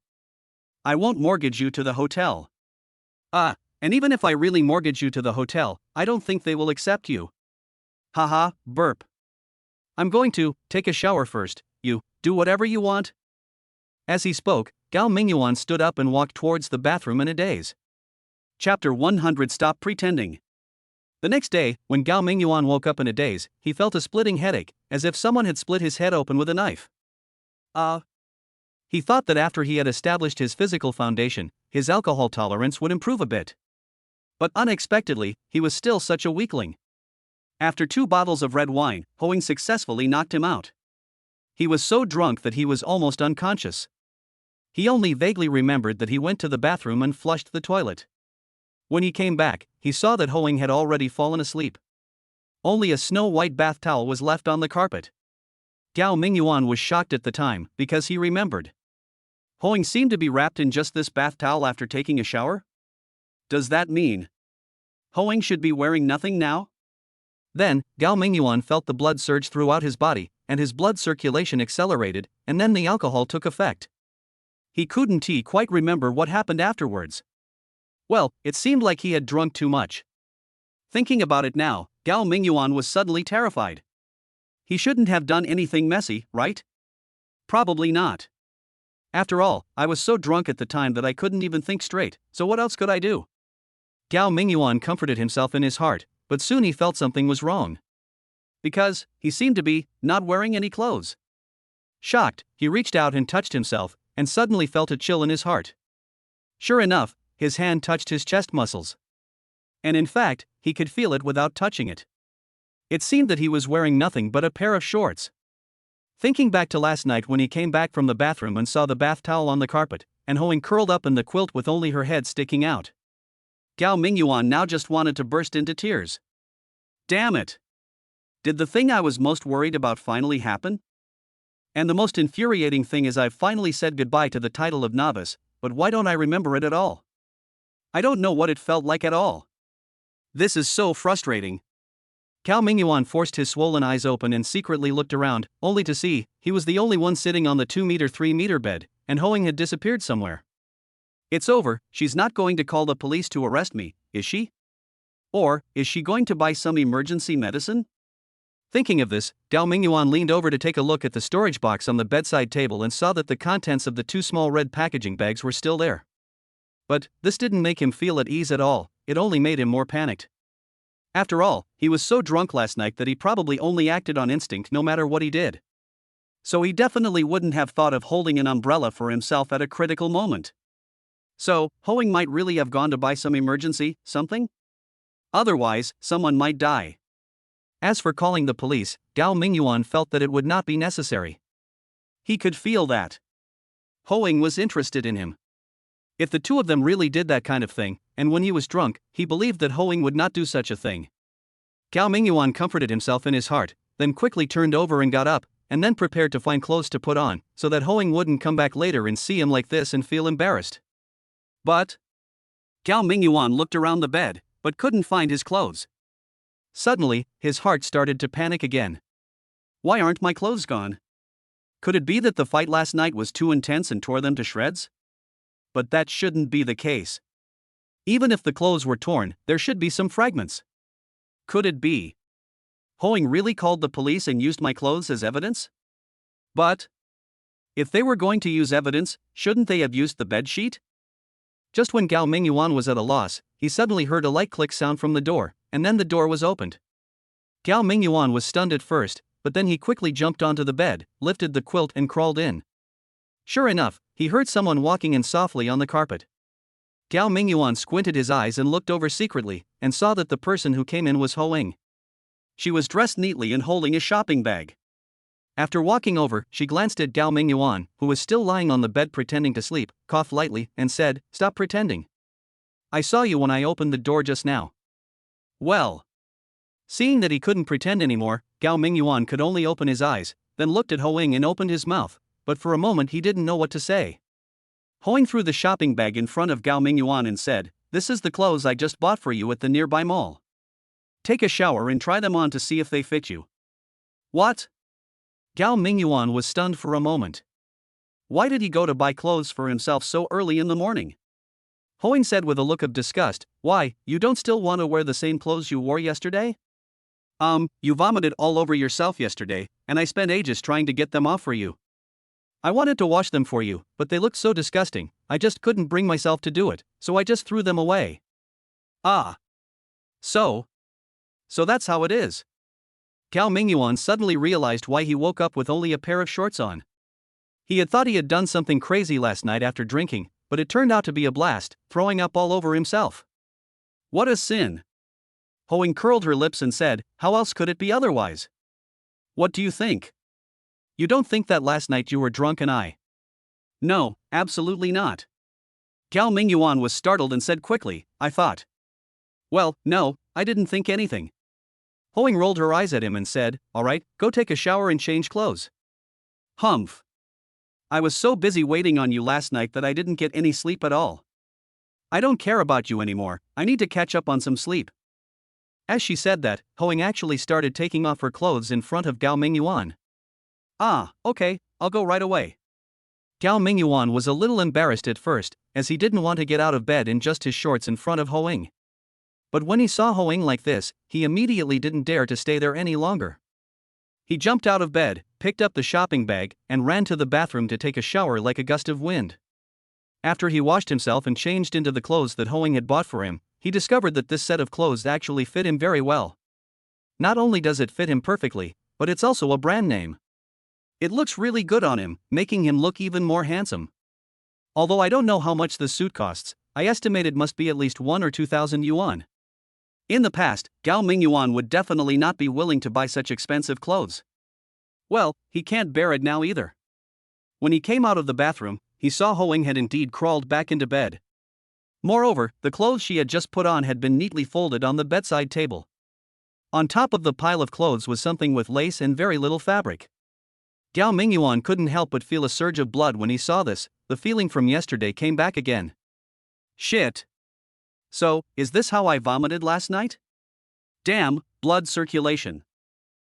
I won't mortgage you to the hotel." And even if I really mortgage you to the hotel, I don't think they will accept you. Haha, burp. I'm going to take a shower first, you do whatever you want. As he spoke, Gao Mingyuan stood up and walked towards the bathroom in a daze. Chapter 100 Stop Pretending. The next day, when Gao Mingyuan woke up in a daze, he felt a splitting headache, as if someone had split his head open with a knife. He thought that after he had established his physical foundation, his alcohol tolerance would improve a bit. But unexpectedly, he was still such a weakling. After 2 bottles of red wine, Ho Ying successfully knocked him out. He was so drunk that he was almost unconscious. He only vaguely remembered that he went to the bathroom and flushed the toilet. When he came back, he saw that Hoing had already fallen asleep. Only a snow-white bath towel was left on the carpet. Gao Mingyuan was shocked at the time, because he remembered. Hoing seemed to be wrapped in just this bath towel after taking a shower? Does that mean Hoing should be wearing nothing now? Then, Gao Mingyuan felt the blood surge throughout his body, and his blood circulation accelerated, and then the alcohol took effect. He couldn't quite remember what happened afterwards. Well, it seemed like he had drunk too much. Thinking about it now, Gao Mingyuan was suddenly terrified. He shouldn't have done anything messy, right? Probably not. After all, I was so drunk at the time that I couldn't even think straight, so what else could I do? Gao Mingyuan comforted himself in his heart, but soon he felt something was wrong. Because he seemed to be not wearing any clothes. Shocked, he reached out and touched himself, and suddenly felt a chill in his heart. Sure enough, his hand touched his chest muscles. And in fact, he could feel it without touching it. It seemed that he was wearing nothing but a pair of shorts. Thinking back to last night when he came back from the bathroom and saw the bath towel on the carpet, and Hoing curled up in the quilt with only her head sticking out. Gao Mingyuan now just wanted to burst into tears. Damn it! Did the thing I was most worried about finally happen? And the most infuriating thing is I've finally said goodbye to the title of novice, but why don't I remember it at all? I don't know what it felt like at all. This is so frustrating. Gao Mingyuan forced his swollen eyes open and secretly looked around, only to see he was the only one sitting on the 2-meter-3-meter bed, and Hoing had disappeared somewhere. It's over, she's not going to call the police to arrest me, is she? Or, is she going to buy some emergency medicine? Thinking of this, Gao Mingyuan leaned over to take a look at the storage box on the bedside table and saw that the contents of the 2 small red packaging bags were still there. But this didn't make him feel at ease at all, it only made him more panicked. After all, he was so drunk last night that he probably only acted on instinct no matter what he did. So he definitely wouldn't have thought of holding an umbrella for himself at a critical moment. So, Hoing might really have gone to buy some emergency something? Otherwise, someone might die. As for calling the police, Gao Mingyuan felt that it would not be necessary. He could feel that Hoing was interested in him. If the two of them really did that kind of thing, and when he was drunk, he believed that Hoing would not do such a thing. Gao Mingyuan comforted himself in his heart, then quickly turned over and got up, and then prepared to find clothes to put on, so that Hoing wouldn't come back later and see him like this and feel embarrassed. But Gao Mingyuan looked around the bed, but couldn't find his clothes. Suddenly, his heart started to panic again. Why aren't my clothes gone? Could it be that the fight last night was too intense and tore them to shreds? But that shouldn't be the case. Even if the clothes were torn, there should be some fragments. Could it be Hoing really called the police and used my clothes as evidence? But if they were going to use evidence, shouldn't they have used the bedsheet? Just when Gao Mingyuan was at a loss, he suddenly heard a light click sound from the door, and then the door was opened. Gao Mingyuan was stunned at first, but then he quickly jumped onto the bed, lifted the quilt and crawled in. Sure enough, he heard someone walking in softly on the carpet. Gao Mingyuan squinted his eyes and looked over secretly, and saw that the person who came in was Hoing. She was dressed neatly and holding a shopping bag. After walking over, she glanced at Gao Mingyuan, who was still lying on the bed pretending to sleep, coughed lightly, and said, "Stop pretending. I saw you when I opened the door just now." Well. Seeing that he couldn't pretend anymore, Gao Mingyuan could only open his eyes, then looked at Hoing and opened his mouth, but for a moment he didn't know what to say. Hoing threw the shopping bag in front of Gao Mingyuan and said, "This is the clothes I just bought for you at the nearby mall. Take a shower and try them on to see if they fit you." What? Gao Mingyuan was stunned for a moment. Why did he go to buy clothes for himself so early in the morning? Hoing said with a look of disgust, "Why, you don't still want to wear the same clothes you wore yesterday? You vomited all over yourself yesterday, and I spent ages trying to get them off for you. I wanted to wash them for you, but they looked so disgusting, I just couldn't bring myself to do it, so I just threw them away." Ah. So that's how it is. Gao Mingyuan suddenly realized why he woke up with only a pair of shorts on. He had thought he had done something crazy last night after drinking, but it turned out to be a blast, throwing up all over himself. What a sin. Hoing curled her lips and said, "How else could it be otherwise? What do you think? You don't think that last night you were drunk and I..." "No, Absolutely not. Gao Mingyuan was startled and said quickly, I thought. Well, no, I didn't think anything. Hoing rolled her eyes at him and said, Alright, go take a shower and change clothes. Humph. I was so busy waiting on you last night that I didn't get any sleep at all. I don't care about you anymore, I need to catch up on some sleep. As she said that, Hoing actually started taking off her clothes in front of Gao Mingyuan. Ah, okay, I'll go right away. Gao Mingyuan was a little embarrassed at first, as he didn't want to get out of bed in just his shorts in front of Hoing. But when he saw Hoing like this, he immediately didn't dare to stay there any longer. He jumped out of bed, picked up the shopping bag, and ran to the bathroom to take a shower like a gust of wind. After he washed himself and changed into the clothes that Hoing had bought for him, he discovered that this set of clothes actually fit him very well. Not only does it fit him perfectly, but it's also a brand name. It looks really good on him, making him look even more handsome. Although I don't know how much the suit costs, I estimate it must be at least 1 or 2,000 yuan. In the past, Gao Mingyuan would definitely not be willing to buy such expensive clothes. Well, he can't bear it now either. When he came out of the bathroom, he saw Hoing had indeed crawled back into bed. Moreover, the clothes she had just put on had been neatly folded on the bedside table. On top of the pile of clothes was something with lace and very little fabric. Gao Mingyuan couldn't help but feel a surge of blood when he saw this. The feeling from yesterday came back again. Shit. So, is this how I vomited last night? Damn, blood circulation.